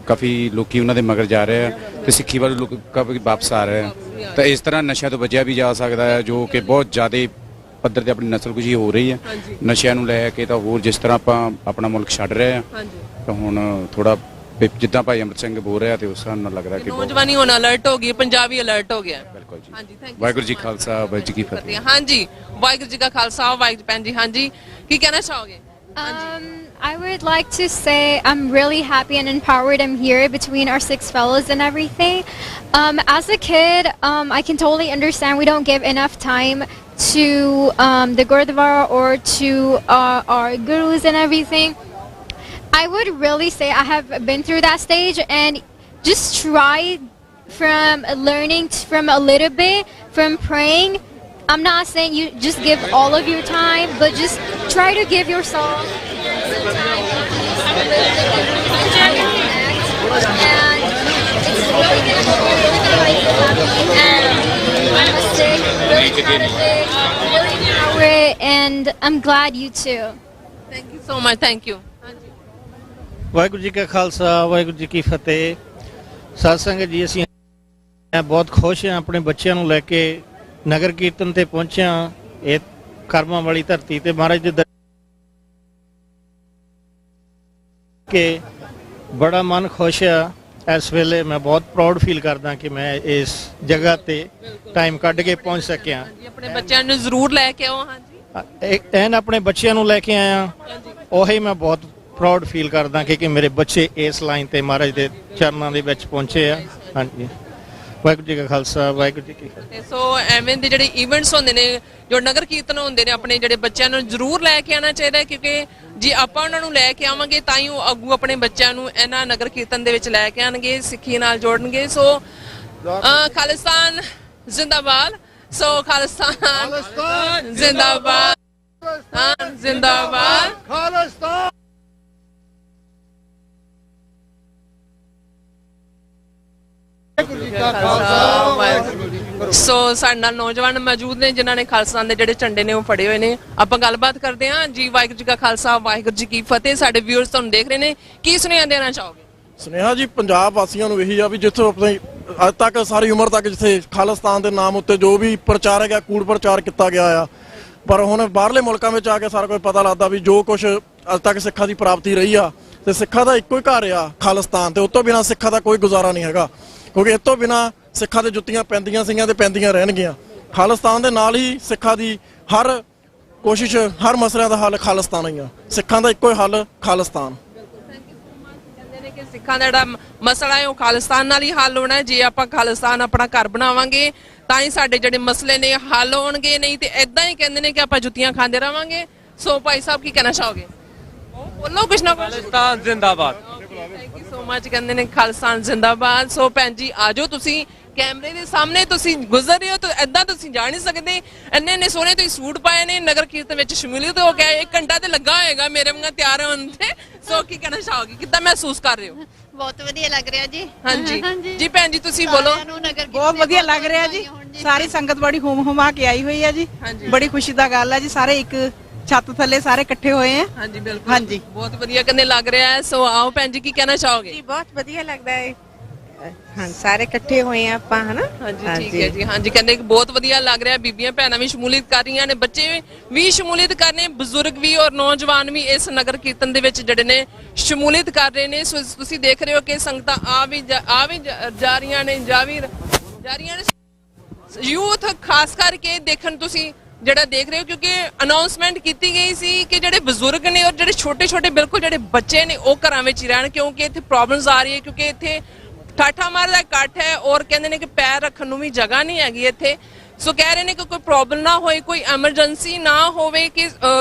[SPEAKER 21] ਕਾਫੀ ਲੋਕੀ ਉਹਨਾਂ ਦੇ ਮਗਰ ਜਾ ਰਹੇ ਆ ਤੇ ਸਿੱਖੀ ਵੱਲ ਲੋਕ ਕਾਫੀ ਵਾਪਸ ਆ ਰਹੇ ਆ। ਤਾਂ ਇਸ ਤਰ੍ਹਾਂ ਨਸ਼ਿਆਂ ਤੋਂ ਬਚਿਆ ਵੀ ਜਾ ਸਕਦਾ ਹੈ, ਜੋ ਕਿ ਬਹੁਤ ਜ਼ਿਆਦਾ ਪੱਧਰ ਤੇ ਆਪਣੀ ਨਸਲਕੁਸ਼ੀ ਹੋ ਰਹੀ ਹੈ ਨਸ਼ਿਆਂ ਨੂੰ ਲੈ ਕੇ। ਤਾਂ ਹੋਰ ਜਿਸ ਤਰ੍ਹਾਂ ਆਪਾਂ ਆਪਣਾ ਮੁਲਕ ਛੱਡ ਰਹੇ ਆ, ਤਾਂ ਹੁਣ ਥੋੜਾ ਜਿੱਦਾਂ ਭਾਈ ਅਮਰਤ ਸਿੰਘ ਬੋਲ ਰਿਹਾ ਤੇ ਉਸ ਹਿਸਾਬ ਨਾਲ ਲੱਗਦਾ ਕਿ
[SPEAKER 1] ਨੌਜਵਾਨੀ ਹੁਣ ਅਲਰਟ ਹੋ ਗਈ, ਪੰਜਾਬੀ ਅਲਰਟ ਹੋ ਗਿਆ।
[SPEAKER 21] ਬਿਲਕੁਲ ਜੀ।
[SPEAKER 1] ਹਾਂਜੀ, ਥੈਂਕ ਯੂ।
[SPEAKER 21] ਵਾਹਿਗੁਰੂ ਜੀ ਖਾਲਸਾ, ਵਾਹਿਗੁਰੂ ਜੀ ਕੀ ਫਤਿਹ।
[SPEAKER 1] ਹਾਂਜੀ, ਵਾਹਿਗੁਰੂ ਜੀ ਕਾ ਖਾਲਸਾ, ਵਾਹਿਗੁਰੂ। ਭੈਣ ਜੀ ਹਾਂਜੀ, ਕੀ ਕਹਿਣਾ ਚਾਹੋਗੇ?
[SPEAKER 22] I would like to say I'm really happy and empowered I'm here between our 6 fellows and everything. As a kid, I can totally understand we don't give enough time to the Gurdwara or to our gurus and everything. I would really say I have been through that stage, and just try from learning from a little bit, from praying. I'm not saying you just give all of your time, but just try to give yourself some time. I'm a little bit different and it's really going to help you live and I'm a sick, really proud of it, really power it, and I'm glad you too.
[SPEAKER 1] Thank you so much, thank you.
[SPEAKER 20] Waheguru ji ਕਾ ਖਾਲਸਾ, ਵਾਹਿਗੁਰੂ ਜੀ ਕੀ ਫਤਿਹ। ਸਾਧ ਸੰਗਤ ਜੀ, ਅਸੀਂ ਬਹੁਤ ਖੁਸ਼ ਹਾਂ ਆਪਣੇ ਬੱਚਿਆਂ ਨੂੰ ਲੈ ਕੇ ਨਗਰ ਕੀਰਤਨ ਤੇ ਪਹੁੰਚਿਆ। ਇਹ ਕਰਮਾਂ ਵਾਲੀ ਧਰਤੀ ਤੇ ਮਹਾਰਾਜ ਦੇ ਕਿ ਬੜਾ ਮਨ ਖੁਸ਼ ਆ। ਇਸ ਵੇਲੇ ਮੈਂ ਬਹੁਤ ਪ੍ਰਾਊਡ ਫੀਲ ਕਰਦਾ ਕਿ ਮੈਂ ਇਸ ਜਗ੍ਹਾ ਤੇ ਟਾਈਮ ਕੱਢ ਕੇ ਪਹੁੰਚ ਸਕਿਆ।
[SPEAKER 1] ਆਪਣੇ ਬੱਚਿਆਂ ਨੂੰ ਜ਼ਰੂਰ ਲੈ ਕੇ ਆਓ। ਹਾਂਜੀ
[SPEAKER 20] ਐਨ ਆਪਣੇ ਬੱਚਿਆਂ ਨੂੰ ਲੈ ਕੇ ਆਇਆ, ਉਹੀ ਮੈਂ ਬਹੁਤ ਪ੍ਰਾਊਡ ਫੀਲ ਕਰਦਾ ਕਿ ਮੇਰੇ ਬੱਚੇ ਇਸ ਲਾਈਨ ਤੇ ਮਹਾਰਾਜ ਦੇ ਚਰਨਾਂ ਦੇ ਵਿੱਚ ਪਹੁੰਚੇ ਆ। ਹਾਂਜੀ, ਵਾਹਿਗੁਰੂ ਜੀ ਕਾ ਖਾਲਸਾ, ਵਾਹਿਗੁਰੂ ਜੀ ਕੀ ਫਤਿਹ।
[SPEAKER 1] ਸੋ ਐਵੇਂ ਦੇ ਜਿਹੜੇ ਇਵੈਂਟਸ ਹੁੰਦੇ ਨੇ, ਜੋ ਨਗਰ ਕੀਰਤਨ ਹੁੰਦੇ ਨੇ, ਆਪਣੇ ਜਿਹੜੇ ਬੱਚਿਆਂ ਨੂੰ ਜ਼ਰੂਰ ਲੈ ਕੇ ਆਉਣਾ ਚਾਹੀਦਾ, ਕਿਉਂਕਿ ਜੇ ਆਪਾਂ ਉਹਨਾਂ ਨੂੰ ਲੈ ਕੇ ਆਵਾਂਗੇ ਤਾਂ ਹੀ ਉਹ ਅੱਗੂ ਆਪਣੇ ਬੱਚਿਆਂ ਨੂੰ ਇਹਨਾਂ ਨਗਰ ਕੀਰਤਨ ਦੇ ਵਿੱਚ ਲੈ ਕੇ ਆਣਗੇ, ਸਿੱਖੀ ਨਾਲ ਜੋੜਨਗੇ। ਸੋ ਖਾਲਿਸਤਾਨ ਜ਼ਿੰਦਾਬਾਦ। ਸੋ ਖਾਲਿਸਤਾਨ ਜ਼ਿੰਦਾਬਾਦ, ਜ਼ਿੰਦਾਬਾਦ ਖਾਲਿਸਤਾਨ। ਸੋ ਸਾਡੇ ਨਾਲ ਨੌਜਵਾਨ ਮੌਜੂਦ ਨੇ ਜਿਨ੍ਹਾਂ ਨੇ ਖਾਲਸਾ ਦੇ ਜਿਹੜੇ ਝੰਡੇ ਨੇ ਉਹ ਫੜੇ ਹੋਏ ਨੇ। ਆਪਾਂ ਗੱਲਬਾਤ ਕਰਦੇ ਹਾਂ ਜੀ। ਵਾਹਿਗੁਰੂ ਜੀ ਕਾ ਖਾਲਸਾ, ਵਾਹਿਗੁਰੂ ਜੀ ਕੀ ਫਤਿਹ। ਸਾਡੇ ਵਿਊਅਰਸ ਤੁਹਾਨੂੰ ਦੇਖ ਰਹੇ ਨੇ, ਕੀ ਸੁਨੇਹਾ ਦੇਣਾ ਚਾਹੋਗੇ?
[SPEAKER 3] ਸੁਨੇਹਾ ਜੀ ਪੰਜਾਬ ਵਾਸੀਆਂ ਨੂੰ ਇਹੀ ਆ ਵੀ ਜਿੱਥੋਂ ਆਪਣੇ ਅੱਜ ਤੱਕ ਸਾਰੀ ਉਮਰ ਤੱਕ ਜਿੱਥੇ ਖਾਲਿਸਤਾਨ ਦੇ ਨਾਮ ਉੱਤੇ ਜੋ ਵੀ ਪ੍ਰਚਾਰ ਹੈਗਾ, ਕੂੜ ਪ੍ਰਚਾਰ ਕੀਤਾ ਗਿਆ ਆ, ਪਰ ਹੁਣ ਬਾਹਰਲੇ ਮੁਲਕਾਂ ਵਿੱਚ ਆ ਕੇ ਸਾਰਾ ਕੁਝ ਪਤਾ ਲੱਗਦਾ ਵੀ ਜੋ ਕੁਝ ਅੱਜ ਤੱਕ ਸਿੱਖਾਂ ਦੀ ਪ੍ਰਾਪਤੀ ਰਹੀ ਆ, ਤੇ ਸਿੱਖਾਂ ਦਾ ਇੱਕੋ ਹੀ ਘਰ ਆ ਖਾਲਿਸਤਾਨ, ਤੇ ਉਸ ਤੋਂ ਬਿਨਾਂ ਸਿੱਖਾਂ ਦਾ ਕੋਈ ਗੁਜ਼ਾਰਾ ਨਹੀਂ ਹੈਗਾ, ਕਿਉਂਕਿ ਇਸ ਤੋਂ ਬਿਨਾਂ ਸਿੱਖਾਂ ਦੇ ਜੁੱਤੀਆਂ ਪੈਂਦੀਆਂ ਸੀਗੀਆਂ ਤੇ ਪੈਂਦੀਆਂ ਰਹਿਣਗੀਆਂ। ਖਾਲਿਸਤਾਨ ਦੇ ਨਾਲ ਹੀ ਸਿੱਖਾਂ ਦੀ ਹਰ ਕੋਸ਼ਿਸ਼, ਹਰ ਮਸਲਿਆਂ ਦਾ ਹੱਲ ਖਾਲਿਸਤਾਨ ਹੀ ਆ। ਸਿੱਖਾਂ ਦਾ ਇੱਕੋ ਹੀ ਹੱਲ ਖਾਲਿਸਤਾਨ।
[SPEAKER 1] ਕਿ ਸਿੱਖਾਂ ਦਾ ਜਿਹੜਾ ਮਸਲਾ ਹੈ ਉਹ ਖਾਲਿਸਤਾਨ ਨਾਲ ਹੀ ਹੱਲ ਹੋਣਾ ਹੈ। ਜੇ ਆਪਾਂ ਖਾਲਿਸਤਾਨ ਆਪਣਾ ਘਰ ਬਣਾਵਾਂਗੇ ਤਾਂ ਹੀ ਸਾਡੇ ਜਿਹੜੇ ਮਸਲੇ ਨੇ ਹੱਲ ਹੋਣਗੇ, ਨਹੀਂ ਤੇ ਇਦਾਂ ਹੀ ਕਹਿੰਦੇ ਨੇ ਕਿ ਆਪਾਂ ਜੁੱਤੀਆਂ ਖਾਂਦੇ ਰਵਾਂਗੇ। ਸੋ ਭਾਈ ਸਾਹਿਬ ਕੀ ਕਹਿਣਾ ਚਾਹੋਗੇ? ਬੋਲੋ ਕੁਛ ਨਾ ਕੁਛ।
[SPEAKER 4] ਖਾਲਿਸਤਾਨ ਜ਼ਿੰਦਾਬਾਦ।
[SPEAKER 1] Thank you so much. ਕਹਿੰਦੇ ਨੇ ਖਾਲਿਸਤਾਨ ਜ਼ਿੰਦਾਬਾਦ। ਸੋ ਭੈਣ ਜੀ ਆਜੋ, ਤੁਸੀਂ ਕੈਮਰੇ ਦੇ ਸਾਹਮਣੇ ਤੁਸੀਂ ਗੁਜ਼ਰ ਰਹੇ ਹੋ ਤਾਂ ਏਦਾਂ ਤੁਸੀਂ ਜਾ ਨਹੀਂ ਸਕਦੇ। ਇੰਨੇ ਸੋਹਣੇ ਤੁਸੀਂ ਸੂਟ ਪਾਏ ਨੇ, ਨਗਰ ਕੀਰਤਨ ਵਿੱਚ ਸ਼ਮੂਲੀਅਤ ਹੋ ਗਿਆ, 1 ਘੰਟਾ ਤੇ ਲੱਗਾ ਹੋਏਗਾ ਮੇਰੇ ਵਾਂਗ ਤਿਆਰ ਹੋਣ ਤੇ। ਸੋ ਕੀ ਕਹਿਣਾ ਚਾਹੋਗੇ, ਕਿੱਦਾਂ ਮਹਿਸੂਸ ਕਰ ਰਹੇ ਹੋ?
[SPEAKER 23] ਬਹੁਤ ਵਧੀਆ ਲੱਗ ਰਿਹਾ ਜੀ।
[SPEAKER 1] ਹਾਂਜੀ ਜੀ ਭੈਣ ਜੀ ਤੁਸੀਂ ਬੋਲੋ।
[SPEAKER 24] ਬਹੁਤ ਵਧੀਆ ਲੱਗ ਰਿਹਾ ਜੀ। ਸਾਰੀ ਸੰਗਤ ਬੜੀ ਹੁਮਾ ਕੇ ਆਈ ਹੋਈ ਹੈ ਜੀ। ਬੜੀ ਖੁਸ਼ੀ ਦਾ ਗੱਲ ਹੈ ਜੀ। ਸਾਰੇ ਇੱਕ ਛੱਤ ਥੱਲੇ ਸਾਰੇ ਇਕੱਠੇ ਹੋਏ ਆ।
[SPEAKER 1] ਹਾਂਜੀ ਬਿਲਕੁਲ। ਹਾਂਜੀ ਬਹੁਤ ਵਧੀਆ ਕਹਿੰਦੇ ਲੱਗ ਰਿਹਾ ਹੈ। ਸੋ ਆਓ ਭੈਣ ਜੀ ਕੀ ਕਹਿਣਾ ਚਾਹੋਗੇ?
[SPEAKER 25] ਜੀ ਬਹੁਤ ਵਧੀਆ ਲੱਗਦਾ ਹੈ। ਹਾਂ ਸਾਰੇ ਇਕੱਠੇ ਹੋਏ ਆ ਆਪਾਂ, ਹਨਾ?
[SPEAKER 1] ਹਾਂਜੀ ਠੀਕ ਹੈ ਜੀ। ਹਾਂਜੀ ਕਹਿੰਦੇ ਬਹੁਤ ਵਧੀਆ ਲੱਗ ਰਿਹਾ, ਬੀਬੀਆਂ ਭੈਣਾਂ ਵੀ ਸ਼ਮੂਲੀਅਤ ਕਰ ਰਹੀਆਂ ਨੇ, ਬੱਚੇ ਵੀ ਸ਼ਮੂਲੀਅਤ ਕਰ ਰਹੇ, ਬਜ਼ੁਰਗ ਵੀ ਔਰ ਨੌਜਵਾਨ ਵੀ ਇਸ ਨਗਰ ਕੀਰਤਨ ਦੇ ਵਿੱਚ ਜਿਹੜੇ ਨੇ ਸ਼ਮੂਲੀਅਤ ਕਰ ਰਹੇ ਨੇ। ਸੋ ਤੁਸੀਂ ਦੇਖ ਰਹੇ ਹੋ ਕਿ ਸੰਗਤਾਂ ਆ ਵੀ ਜਾ ਰਹੀਆਂ ਨੇ, ਜਾ ਰਹੀਆਂ ਨੇ। ਯੂਥ ਖਾਸ ਕਰਕੇ ਦੇਖਣ ਤੁਸੀਂ ਜਿਹੜਾ ਦੇਖ ਰਹੇ ਹੋ, ਕਿਉਂਕਿ ਅਨਾਉਂਸਮੈਂਟ ਕੀਤੀ ਗਈ ਸੀ ਕਿ ਜਿਹੜੇ ਬਜ਼ੁਰਗ ਨੇ ਔਰ ਜਿਹੜੇ ਛੋਟੇ ਬਿਲਕੁਲ ਜਿਹੜੇ ਬੱਚੇ ਨੇ ਉਹ ਘਰਾਂ ਵਿੱਚ ਹੀ ਰਹਿਣ, ਕਿਉਂਕਿ ਇੱਥੇ ਪ੍ਰੋਬਲਮਸ ਆ ਰਹੀ ਹੈ, ਕਿਉਂਕਿ ਇੱਥੇ ਠਾਠਾ ਮਾਰ ਦਾ ਇਕੱਠ ਹੈ ਔਰ ਕਹਿੰਦੇ ਨੇ ਕਿ ਪੈਰ ਰੱਖਣ ਨੂੰ ਵੀ ਜਗ੍ਹਾ ਨਹੀਂ ਹੈਗੀ ਇੱਥੇ। ਸੋ ਕਹਿ ਰਹੇ ਨੇ ਕਿ ਕੋਈ ਪ੍ਰੋਬਲਮ ਨਾ ਹੋਏ, ਕੋਈ ਐਮਰਜੈਂਸੀ ਨਾ ਹੋਵੇ ਕਿ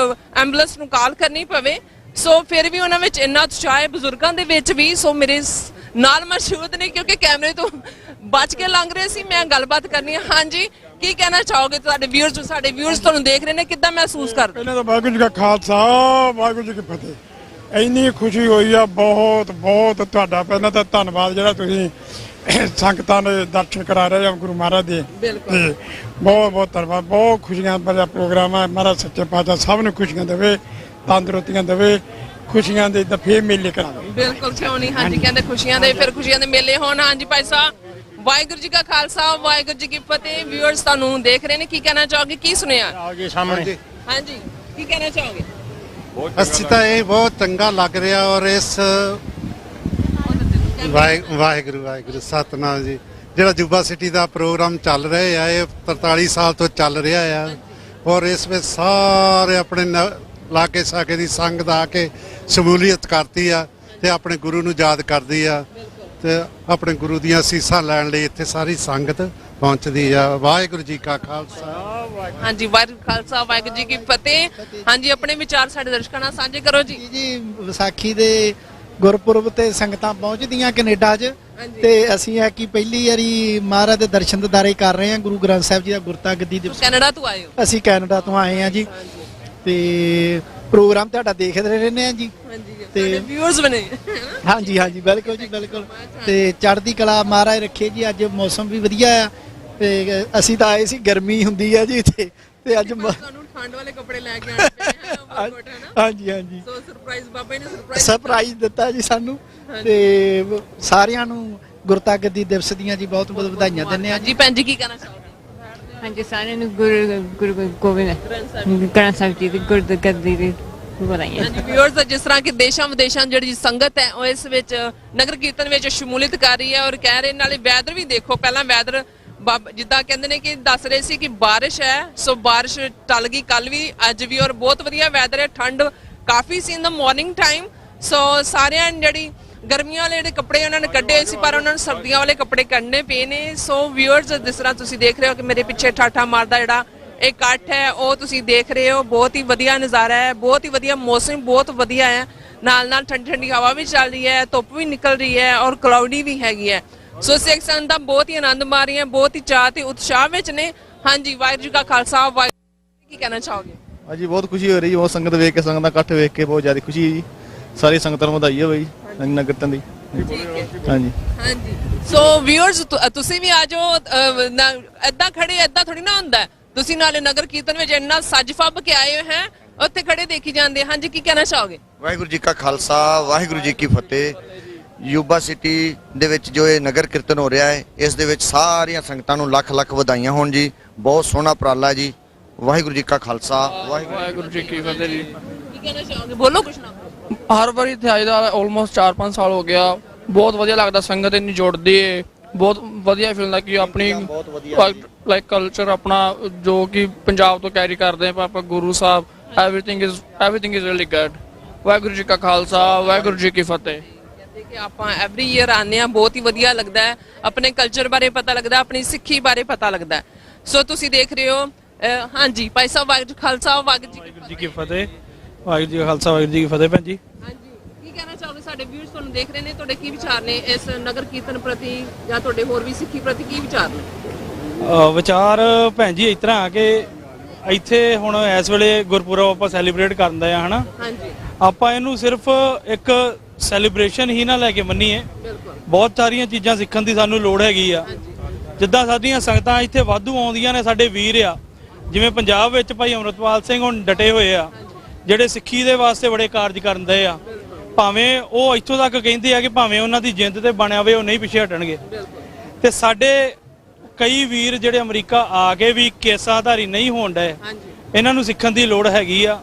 [SPEAKER 1] ਐਂਬੂਲੈਂਸ ਨੂੰ ਕਾਲ ਕਰਨੀ ਪਵੇ। ਸੋ ਫਿਰ ਵੀ ਉਹਨਾਂ ਵਿੱਚ ਇੰਨਾ ਉਤਸ਼ਾਹ ਹੈ ਬਜ਼ੁਰਗਾਂ ਦੇ ਵਿੱਚ ਵੀ। ਸੋ ਮੇਰੇ ਨਾਲ ਮੌਜੂਦ ਨੇ, ਕਿਉਂਕਿ ਕੈਮਰੇ ਤੋਂ ਬਚ ਕੇ ਲੰਘ ਰਹੇ ਸੀ, ਮੈਂ ਗੱਲਬਾਤ ਕਰਨੀ ਹੈ। ਹਾਂਜੀ ਕੀ ਕਹਿਣਾ ਚਾਹੋਗੇ? ਸਾਡੇ ਵਿਊਅਰਸ ਤੁਹਾਨੂੰ ਦੇਖ ਰਹੇ ਨੇ, ਕਿੱਦਾਂ ਮਹਿਸੂਸ ਕਰਦੇ?
[SPEAKER 26] ਪਹਿਲਾਂ ਤਾਂ ਵਾਹਿਗੁਰੂ ਜੀ ਕਾ ਖਾਲਸਾ, ਵਾਹਿਗੁਰੂ ਜੀ ਕੀ ਫਤਿਹ। ਇੰਨੀ ਖੁਸ਼ੀ ਹੋਈ ਆ, ਬਹੁਤ ਤੁਹਾਡਾ ਪਹਿਲਾਂ ਤਾਂ ਧੰਨਵਾਦ ਜਿਹੜਾ ਤੁਸੀਂ ਸੰਗਤਾਂ ਦੇ ਦਰਸ਼ਨ ਕਰਾ ਰਹੇ ਹੋ ਗੁਰੂ ਮਹਾਰਾਜ ਦੇ। ਤੇ ਬਹੁਤ ਧੰਨਵਾਦ। ਬਹੁਤ ਖੁਸ਼ੀਆਂ ਭਰਿਆ ਪ੍ਰੋਗਰਾਮ ਹੈ। ਮਹਾਰਾਜ ਸੱਚੇ ਪਾਤਸ਼ਾਹ ਸਭ ਨੂੰ ਖੁਸ਼ੀਆਂ ਦੇਵੇ, ਤੰਦਰੁਸਤੀਆਂ ਦੇਵੇ, ਖੁਸ਼ੀਆਂ ਦੇ ਦਫੇ ਮੇਲੇ ਕਰਾਵੇ।
[SPEAKER 1] ਬਿਲਕੁਲ ਕਿਉਂ ਨਹੀਂ। ਹਾਂਜੀ ਕਹਿੰਦੇ ਖੁਸ਼ੀਆਂ ਦੇ ਫਿਰ ਖੁਸ਼ੀਆਂ ਦੇ ਮੇਲੇ ਹੋਣ। ਹਾਂਜੀ ਭਾਈ ਸਾਹਿਬ, ਵਾਹਿਗੁਰੂ ਜੀ ਕਾ ਖਾਲਸਾ, ਵਾਹਿਗੁਰੂ ਜੀ ਕੀ ਫਤਿਹ। ਵਿਊਅਰਸ ਤੁਹਾਨੂੰ ਦੇਖ ਰਹੇ ਨੇ, ਕੀ ਕਹਿਣਾ ਚਾਹੋਗੇ, ਕੀ ਸੁਣਿਆ?
[SPEAKER 26] ਆਗੇ ਸਾਹਮਣੇ।
[SPEAKER 1] ਹਾਂਜੀ ਕੀ ਕਹਿਣਾ ਚਾਹੋਗੇ?
[SPEAKER 27] ਅਸੀਂ ਤਾਂ ਇਹ ਬਹੁਤ ਚੰਗਾ ਲੱਗ ਰਿਹਾ, ਔਰ ਇਸ ਵਾਹਿਗੁਰੂ ਸਤਨਾਮ ਜੀ, ਜਿਹੜਾ ਯੂਬਾ ਸਿਟੀ ਦਾ ਪ੍ਰੋਗਰਾਮ ਚੱਲ ਰਿਹਾ ਆ, ਇਹ 43 ਸਾਲ ਤੋਂ ਚੱਲ ਰਿਹਾ ਆ, ਔਰ ਇਸ ਵਿੱਚ ਸਾਰੇ ਆਪਣੇ ਲਾਗੇ ਸਾਗੇ ਦੀ ਸੰਗਤ ਆ ਕੇ ਸ਼ਮੂਲੀਅਤ ਕਰਦੀ ਆ ਤੇ ਆਪਣੇ ਗੁਰੂ ਨੂੰ ਯਾਦ ਕਰਦੀ ਆ, ਤੇ ਆਪਣੇ ਗੁਰੂ ਦੀਆਂ ਅਸੀਸਾਂ ਲੈਣ ਲਈ ਇੱਥੇ ਸਾਰੀ ਸੰਗਤ ਪਹੁੰਚਦੀ ਆ। ਵਾਹਿਗੁਰੂ ਜੀ ਕਾ ਖਾਲਸਾ।
[SPEAKER 1] ਹਾਂਜੀ ਵਾਹਿਗੁਰੂ ਖਾਲਸਾ, ਵਾਹਿਗੁਰੂ ਜੀ ਕੀ ਫਤਿਹ। ਹਾਂਜੀ ਆਪਣੇ ਵਿਚਾਰ ਸਾਡੇ ਦਰਸ਼ਕਾਂ ਨਾਲ ਸਾਂਝੇ ਕਰੋ ਜੀ।
[SPEAKER 28] ਵਿਸਾਖੀ ਦੇ ਗੁਰਪੁਰਬ ਤੇ ਸੰਗਤਾਂ ਪਹੁੰਚਦੀਆਂ ਕੈਨੇਡਾ 'ਚ, ਤੇ ਅਸੀਂ ਹੈ ਕਿ ਪਹਿਲੀ ਵਾਰੀ ਮਹਾਰਾਜ ਦੇ ਦਰਸ਼ਨ ਦਿਦਾਰੇ ਕਰ ਰਹੇ ਹਾਂ। ਗੁਰੂ ਗ੍ਰੰਥ ਸਾਹਿਬ ਜੀ ਦਾ ਗੁਰਤਾ ਗੱਦੀ ਦਿਵਸ।
[SPEAKER 1] ਕੈਨੇਡਾ ਤੋਂ ਆਏ ਹੋ?
[SPEAKER 28] ਅਸੀਂ ਕੈਨੇਡਾ ਤੋਂ ਆਏ ਹਾਂ ਜੀ, ਤੇ ਪ੍ਰੋਗਰਾਮ ਤੁਹਾਡਾ ਦੇਖਦੇ ਰਹਿੰਦੇ ਆ ਜੀ।
[SPEAKER 1] ਤੇ ਵਿਊਅਰਸ ਬਣੇ।
[SPEAKER 28] ਹਾਂਜੀ ਬਿਲਕੁਲ ਜੀ ਬਿਲਕੁਲ। ਤੇ ਚੜ੍ਹਦੀ ਕਲਾ ਮਹਾਰਾਜ ਰੱਖੇ ਜੀ। ਅੱਜ ਮੌਸਮ ਵੀ ਵਧੀਆ ਆ, ਤੇ ਅਸੀਂ ਤਾਂ ਆਏ ਸੀ ਗਰਮੀ ਹੁੰਦੀ ਆ ਜੀ ਇੱਥੇ, ਤੇ ਅੱਜ
[SPEAKER 1] ਤੁਹਾਨੂੰ ਠੰਡ ਵਾਲੇ ਕੱਪੜੇ ਲੈ ਕੇ ਆਏ ਪਏ ਆ।
[SPEAKER 28] ਹਾਂਜੀ
[SPEAKER 1] ਸੋ ਸਰਪ੍ਰਾਈਜ਼ ਬਾਬਾ ਜੀ ਨੇ
[SPEAKER 28] ਸਰਪ੍ਰਾਈਜ਼ ਦਿੱਤਾ ਜੀ ਸਾਨੂੰ, ਤੇ ਸਾਰਿਆਂ ਨੂੰ ਗੁਰਤਾ ਗੱਦੀ ਦਿਵਸ ਦੀਆਂ ਜੀ ਬਹੁਤ ਵਧਾਈਆਂ ਦਿੰਦੇ ਆ
[SPEAKER 1] ਜੀ। ਭੈਣ ਜੀ ਕੀ ਕਹਿਣਾ ਚਾਹੋਗੇ?
[SPEAKER 2] ਹਾਂਜੀ ਸਾਰਿਆਂ ਨੂੰ ਗੁਰੂ ਗੋਬਿੰਦ ਗ੍ਰੰਥ ਸਾਹਿਬ ਜੀ ਦੀ ਗੁਰਗੱਦੀ ਦੀ ਵਧਾਈਆਂ।
[SPEAKER 1] ਹਾਂਜੀ ਵਿਊਅਰਸ, ਜਿਸ ਤਰ੍ਹਾਂ ਕਿ ਦੇਸ਼ਾਂ ਵਿਦੇਸ਼ਾਂ ਜਿਹੜੀ ਸੰਗਤ ਹੈ ਉਹ ਇਸ ਵਿੱਚ ਨਗਰ ਕੀਰਤਨ ਵਿੱਚ ਸ਼ਮੂਲੀਅਤ ਕਰ ਰਹੀ ਹੈ ਔਰ ਕਹਿ ਰਹੇ ਨਾਲੇ ਵੈਦਰ ਵੀ ਦੇਖੋ। ਪਹਿਲਾਂ ਵੈਦਰ ਜਿੱਦਾਂ ਕਹਿੰਦੇ ਨੇ ਕਿ ਦੱਸ ਰਹੇ ਸੀ ਕਿ ਬਾਰਿਸ਼ ਹੈ, ਸੋ ਬਾਰਿਸ਼ ਟਲ ਗਈ ਕੱਲ ਵੀ ਅੱਜ ਵੀ ਔਰ ਬਹੁਤ ਵਧੀਆ ਵੈਦਰ ਹੈ। ਠੰਡ ਕਾਫੀ ਸੀ ਇਨ ਦਾ ਮਾਰਨਿੰਗ ਟਾਈਮ। ਸੋ ਸਾਰਿਆਂ ਨੇ ਜਿਹੜੀ ਗਰਮੀਆਂ ਵਾਲੇ ਜਿਹੜੇ ਕੱਪੜੇ ਉਹਨਾਂ ਨੇ ਕੱਢੇ ਹੋਏ ਸੀ ਪਰ ਉਹਨਾਂ ਨੂੰ ਸਰਦੀਆਂ ਵਾਲੇ ਕੱਪੜੇ ਕੱਢਣੇ ਪਏ ਨੇ। ਸੋ ਵਿਊਅਰਸ, ਜਿਸ ਤਰ੍ਹਾਂ ਤੁਸੀਂ ਦੇਖ ਰਹੇ ਹੋ ਕਿ ਮੇਰੇ ਪਿੱਛੇ ਠਾਠਾ ਮਾਰਦਾ ਜਿਹੜਾ ਇਹ ਇਕੱਠ ਹੈ ਉਹ ਤੁਸੀਂ ਦੇਖ ਰਹੇ ਹੋ। ਬਹੁਤ ਹੀ ਵਧੀਆ ਨਜ਼ਾਰਾ ਹੈ, ਬਹੁਤ ਹੀ ਵਧੀਆ ਮੌਸਮ, ਬਹੁਤ ਵਧੀਆ ਹੈ। ਨਾਲ ਨਾਲ ਠੰਡੀ ਠੰਡੀ ਹਵਾ ਵੀ ਚੱਲ ਰਹੀ ਹੈ, ਧੁੱਪ ਵੀ ਨਿਕਲ ਰਹੀ ਹੈ ਔਰ ਕਲਾਉਡੀ ਵੀ ਹੈਗੀ ਹੈ। ਸੋ ਸਿੱਖ ਸੰਗਤਾਂ ਬਹੁਤ ਹੀ ਆਨੰਦ ਮਾਰ ਰਹੀਆਂ, ਬਹੁਤ ਹੀ ਚਾਅ ਤੇ ਉਤਸ਼ਾਹ ਵਿੱਚ ਨੇ। ਹਾਂਜੀ, ਵਾਹਿਗੁਰੂ ਜੀ ਕਾ ਖਾਲਸਾ, ਵਾਹਿਗੁਰੂ ਕੀ ਕਹਿਣਾ ਚਾਹੋਗੇ?
[SPEAKER 4] ਹਾਂਜੀ, ਬਹੁਤ ਖੁਸ਼ੀ ਹੋ ਰਹੀ ਹੈ, ਬਹੁਤ ਸੰਗਤ ਵੇਖ ਕੇ, ਸੰਗਤ ਦਾ ਇਕੱਠ ਵੇਖ ਕੇ ਬਹੁਤ ਜ਼ਿਆਦਾ ਖੁਸ਼ੀ ਹੈ ਜੀ। ਸਾਰੀ ਸੰਗਤਾਂ ਨੂੰ ਵਧਾਈ ਹੋਵੇ ਜੀ ਨਗਰ ਕੀਰਤਨ ਦੀ। ਹਾਂਜੀ
[SPEAKER 1] ਹਾਂਜੀ। ਸੋ ਵਿਊਅਰਸ, ਤੁਸੀਂ ਵੀ ਆ ਜਾਓ। ਏਦਾਂ ਖੜੇ ਏਦਾਂ ਥੋੜੀ ਨਾ ਹੁੰਦਾ, ਤੁਸੀਂ ਨਾਲੇ ਨਗਰ ਕੀਰਤਨ ਵਿੱਚ ਇੰਨਾ ਸੱਜ ਫੱਬ ਕੇ ਆਏ ਹੋ ਹੈ, ਉੱਥੇ ਖੜੇ ਦੇਖੀ ਜਾਂਦੇ। ਹਾਂਜੀ, ਕੀ ਕਹਿਣਾ ਚਾਹੋਗੇ?
[SPEAKER 5] ਵਾਹਿਗੁਰੂ ਜੀ ਕਾ ਖਾਲਸਾ, ਵਾਹਿਗੁਰੂ ਜੀ ਕੀ ਫਤਿਹ। ਯੂਬਾ ਸਿਟੀ ਦੇ ਵਿੱਚ ਜੋ ਇਹ ਨਗਰ ਕੀਰਤਨ ਹੋ ਰਿਹਾ ਹੈ, ਇਸ ਦੇ ਵਿੱਚ ਸਾਰੀਆਂ ਸੰਗਤਾਂ ਨੂੰ ਲੱਖ ਲੱਖ ਵਧਾਈਆਂ ਹੋਣ ਜੀ। ਬਹੁਤ ਸੋਹਣਾ ਉਪਰਾਲਾ ਜੀ। ਵਾਹਿਗੁਰੂ ਜੀ ਕਾ ਖਾਲਸਾ,
[SPEAKER 6] ਵਾਹਿਗੁਰੂ ਜੀ ਕੀ ਫਤਿਹ ਜੀ।
[SPEAKER 1] ਕੀ ਕਹਿਣਾ ਚਾਹੋਗੇ? ਬੋਲੋ ਕੁਛ ਨਾ।
[SPEAKER 6] ਹਰ ਵਾਰੀ ਇੱਥੇ ਆਈਦਾ, ਆਲਮੋਸਟ 4-5 ਸਾਲ ਹੋ ਗਿਆ। ਬਹੁਤ ਵਧੀਆ ਲੱਗਦਾ, ਸੰਗਤ ਇੰਨੀ ਜੁੜਦੀ ਏ। ਬਹੁਤ ਵਧੀਆ ਫੀਲ ਹੁੰਦਾ ਕਿ ਆਪਣੀ ਲਾਈਕ ਕਲਚਰ ਆਪਣਾ ਜੋ ਕਿ ਪੰਜਾਬ ਤੋਂ ਕੈਰੀ ਕਰਦੇ ਆ ਆਪਾਂ Guru Sahib. Everything is really good. Waheguru ji ਕਾ ਖਾਲਸਾ, ਵਾਹਿਗੁਰੂ ਜੀ ਕੀ ਫਤਿਹ।
[SPEAKER 1] ਕਿ ਆਪਾਂ ਐਵਰੀ ਈਅਰ ਆਉਂਦੇ ਹਾਂ, ਬਹੁਤ ਹੀ ਵਧੀਆ ਲੱਗਦਾ ਹੈ। ਆਪਣੇ ਕਲਚਰ ਬਾਰੇ ਪਤਾ ਲੱਗਦਾ, ਆਪਣੀ ਸਿੱਖੀ ਬਾਰੇ ਪਤਾ ਲੱਗਦਾ। ਸੋ ਤੁਸੀਂ ਦੇਖ ਰਹੇ ਹੋ। ਹਾਂਜੀ ਭਾਈ ਸਾਹਿਬ, ਵਾਹਿਗੁਰੂ ਖਾਲਸਾ, ਵਾਹਿਗੁਰੂ ਜੀ ਕੀ
[SPEAKER 6] ਫਤਿਹ। ਵਾਹਿਗੁਰੂ ਜੀ ਕਾ ਖਾਲਸਾ, ਵਾਹਿਗੁਰੂ ਜੀ ਕੀ ਫਤਿਹ। ਭੈਣ ਜੀ
[SPEAKER 1] ਕੀ ਕਹਿਣਾ ਚਾਹੋਗੇ? ਸਾਡੇ ਵਿਊਅਰਸ ਤੁਹਾਨੂੰ ਦੇਖ ਰਹੇ ਨੇ, ਤੁਹਾਡੇ ਕੀ ਵਿਚਾਰ ਨੇ ਇਸ ਨਗਰ ਕੀਰਤਨ ਪ੍ਰਤੀ ਜਾਂ ਤੁਹਾਡੇ ਹੋਰ ਵੀ ਸਿੱਖੀ ਪ੍ਰਤੀ ਕੀ ਵਿਚਾਰ ਨੇ?
[SPEAKER 6] ਵਿਚਾਰ ਭੈਣ ਜੀ ਇਸ ਤਰ੍ਹਾਂ ਆ ਕਿ ਇੱਥੇ ਹੁਣ ਇਸ ਵੇਲੇ ਗੁਰਪੁਰਬ ਆਪਾਂ ਸੈਲੀਬ੍ਰੇਟ ਕਰਦੇ ਆ ਹਨਾ।
[SPEAKER 1] ਹਾਂਜੀ,
[SPEAKER 6] ਆਪਾਂ ਇਹਨੂੰ ਸਿਰਫ ਇੱਕ ਸੈਲੀਬ੍ਰੇਸ਼ਨ ਹੀ ਨਾ ਲੈ ਕੇ ਮੰਨੀਏ। ਬਹੁਤ ਸਾਰੀਆਂ ਚੀਜ਼ਾਂ ਸਿੱਖਣ ਦੀ ਸਾਨੂੰ ਲੋੜ ਹੈਗੀ ਆ। ਜਿੱਦਾਂ ਸਾਡੀਆਂ ਸੰਗਤਾਂ ਇੱਥੇ ਵਾਧੂ ਆਉਂਦੀਆਂ ਨੇ, ਸਾਡੇ ਵੀਰ ਆ ਜਿਵੇਂ ਪੰਜਾਬ ਵਿੱਚ ਭਾਈ ਅੰਮ੍ਰਿਤਪਾਲ ਸਿੰਘ ਹੁਣ ਡਟੇ ਹੋਏ ਆ, ਜਿਹੜੇ ਸਿੱਖੀ ਦੇ ਵਾਸਤੇ ਬੜੇ ਕਾਰਜ ਕਰਦੇ ਆ। ਭਾਵੇਂ ਉਹ ਇੱਥੋਂ ਤੱਕ ਕਹਿੰਦੇ ਆ ਕਿ ਭਾਵੇਂ ਉਹਨਾਂ ਦੀ ਜਿੰਦ ਤੇ ਬਣਿਆ ਹੋਵੇ ਉਹ ਨਹੀਂ ਪਿੱਛੇ ਹਟਣਗੇ। ਤੇ ਸਾਡੇ ਕਈ ਵੀਰ ਜਿਹੜੇ ਅਮਰੀਕਾ ਆ ਕੇ ਵੀ ਕੇਸਾਧਾਰੀ ਨਹੀਂ ਹੋਣ ਡਏ, ਇਹਨਾਂ ਨੂੰ ਸਿੱਖਣ ਦੀ ਲੋੜ ਹੈਗੀ ਆ।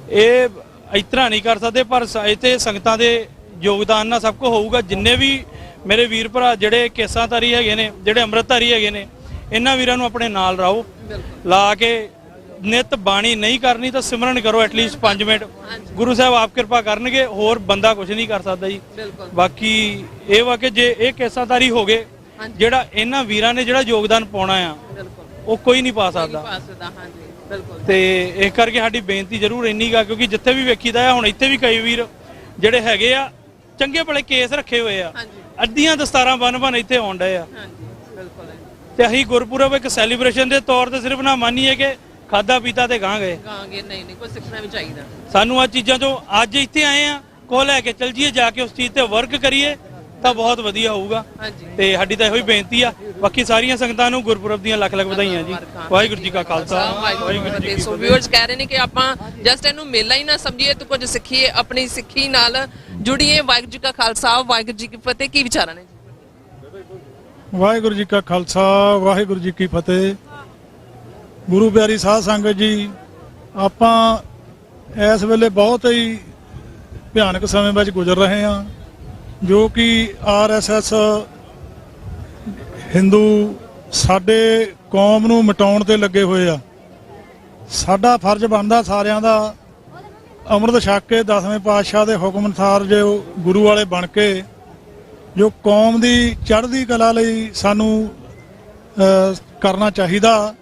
[SPEAKER 6] ਇਹ ਇਸ ਤਰ੍ਹਾਂ ਨਹੀਂ ਕਰ ਸਕਦੇ, ਪਰ ਇੱਥੇ ਸੰਗਤਾਂ ਦੇ ਯੋਗਦਾਨ ਨਾਲ ਸਭ ਕੁਝ ਹੋਊਗਾ। ਜਿੰਨੇ ਵੀ ਮੇਰੇ ਵੀਰ ਭਰਾ ਜਿਹੜੇ ਕੇਸਾਧਾਰੀ ਹੈਗੇ ਨੇ, ਜਿਹੜੇ ਅੰਮ੍ਰਿਤਧਾਰੀ ਹੈਗੇ ਨੇ, ਇਹਨਾਂ ਵੀਰਾਂ ਨੂੰ ਆਪਣੇ ਨਾਲ ਲਾਓ, ਲਾ ਕੇ ਨਿਤ ਬਾਣੀ ਨਹੀਂ ਕਰਨੀ ਤਾਂ ਸਿਮਰਨ ਕਰੋ ਐਟਲੀਸਟ 5 ਮਿੰਟ। ਗੁਰੂ ਸਾਹਿਬ ਆਪ ਕਿਰਪਾ ਕਰਨਗੇ, ਹੋਰ ਬੰਦਾ ਕੁਝ ਨਹੀਂ ਕਰ ਸਕਦਾ ਜੀ। ਬਾਕੀ ਇਹ ਵਾ ਕਿ ਜੇ ਇਹ ਕੇਸਾਧਾਰੀ ਹੋ ਗਏ, ਜਿਹੜਾ ਇਹਨਾਂ ਵੀਰਾਂ ਨੇ ਜਿਹੜਾ ਯੋਗਦਾਨ ਪਾਉਣਾ ਆ ਉਹ ਕੋਈ ਨਹੀਂ ਪਾ ਸਕਦਾ। ਤੇ ਇਸ ਕਰਕੇ ਸਾਡੀ ਬੇਨਤੀ ਜ਼ਰੂਰ ਇੰਨੀ ਗਾ, ਕਿਉਂਕਿ ਜਿੱਥੇ ਵੀ ਵੇਖੀਦਾ ਆ ਹੁਣ ਇੱਥੇ ਵੀ ਕਈ ਵੀਰ ਜਿਹੜੇ ਹੈਗੇ ਆ ਚੰਗੇ ਭਲੇ ਕੇਸ ਰੱਖੇ ਹੋਏ ਆ, ਅੱਧੀਆਂ ਦਸਤਾਰਾਂ ਬੰਨ ਇੱਥੇ ਆਉਣ ਡਏ ਆ। ਤੇ ਅਸੀਂ ਗੁਰਪੁਰਬ ਇੱਕ ਸੈਲੀਬ੍ਰੇਸ਼ਨ ਦੇ ਤੌਰ ਤੇ ਸਿਰਫ ਨਾ ਮੰਨੀਏ ਕਿ ਖਾਦਾ ਪੀਤਾ ਤੇ ਗਾਂ ਗਏ।
[SPEAKER 1] ਨਹੀਂ, ਕੋਈ ਸਿੱਖਣਾ ਵੀ ਚਾਹੀਦਾ।
[SPEAKER 6] ਸਾਨੂੰ ਆ ਚੀਜ਼ਾਂ ਤੋਂ ਅੱਜ ਇੱਥੇ ਆਏ ਆ, ਕੋ ਲੈ ਕੇ ਚੱਲ ਜੀਏ, ਜਾ ਕੇ ਉਸ ਚੀਜ਼ ਤੇ ਵਰਕ ਕਰੀਏ ਤਾਂ ਬਹੁਤ ਵਧੀਆ ਹੋਊਗਾ। ਤੇ ਸਾਡੀ ਤਾਂ ਇਹੋ ਹੀ ਬੇਨਤੀ ਆ। ਬਾਕੀ ਸਾਰੀਆਂ ਸੰਗਤਾਂ ਨੂੰ ਗੁਰਪੁਰਬ ਦੀਆਂ ਲੱਖ ਲੱਖ ਵਧਾਈਆਂ ਜੀ। ਵਾਹਿਗੁਰੂ ਜੀ ਕਾ ਖਾਲਸਾ, ਵਾਹਿਗੁਰੂ ਜੀ ਕੀ ਫਤਿਹ।
[SPEAKER 1] ਸੋ ਵਿਊਅਰਸ ਕਹਿ ਰਹੇ ਨੇ ਕਿ ਆਪਾਂ ਜਸਟ ਇਹਨੂੰ ਮੇਲਾ ਹੀ ਨਾ ਸਮਝੀਏ ਤੇ ਕੁਝ ਸਿੱਖੀਏ, ਆਪਣੀ ਸਿੱਖੀ ਨਾਲ ਜੁੜੀਏ। ਵਾਹਿਗੁਰੂ ਜੀ ਕਾ ਖਾਲਸਾ, ਵਾਹਿਗੁਰੂ ਜੀ ਕੀ ਫਤਿਹ। ਕੀ ਵਿਚਾਰਾਂ ਨੇ?
[SPEAKER 26] ਵਾਹਿਗੁਰੂ ਜੀ ਕਾ ਖਾਲਸਾ, ਵਾਹਿਗੁਰੂ ਜੀ ਕੀ ਫਤਿਹ। ਗੁਰੂ ਪਿਆਰੀ ਸਾਧ ਸੰਗਤ ਜੀ, ਆਪਾਂ ਇਸ ਵੇਲੇ ਬਹੁਤ ਹੀ ਭਿਆਨਕ ਸਮੇਂ ਵਿੱਚ ਗੁਜ਼ਰ ਰਹੇ ਹਾਂ, ਜੋ ਕਿ RSS ਹਿੰਦੂ ਸਾਡੇ ਕੌਮ ਨੂੰ ਮਿਟਾਉਣ ਤੇ ਲੱਗੇ ਹੋਏ ਆ। ਸਾਡਾ ਫਰਜ਼ ਬਣਦਾ ਸਾਰਿਆਂ ਦਾ ਅੰਮ੍ਰਿਤ ਛਕ ਕੇ 10ਵੇਂ ਪਾਤਸ਼ਾਹ ਦੇ ਹੁਕਮ ਅਨੁਸਾਰ ਜੋ ਗੁਰੂ ਵਾਲੇ ਬਣ ਕੇ ਜੋ ਕੌਮ ਦੀ ਚੜ੍ਹਦੀ ਕਲਾ ਲਈ ਸਾਨੂੰ ਕਰਨਾ ਚਾਹੀਦਾ।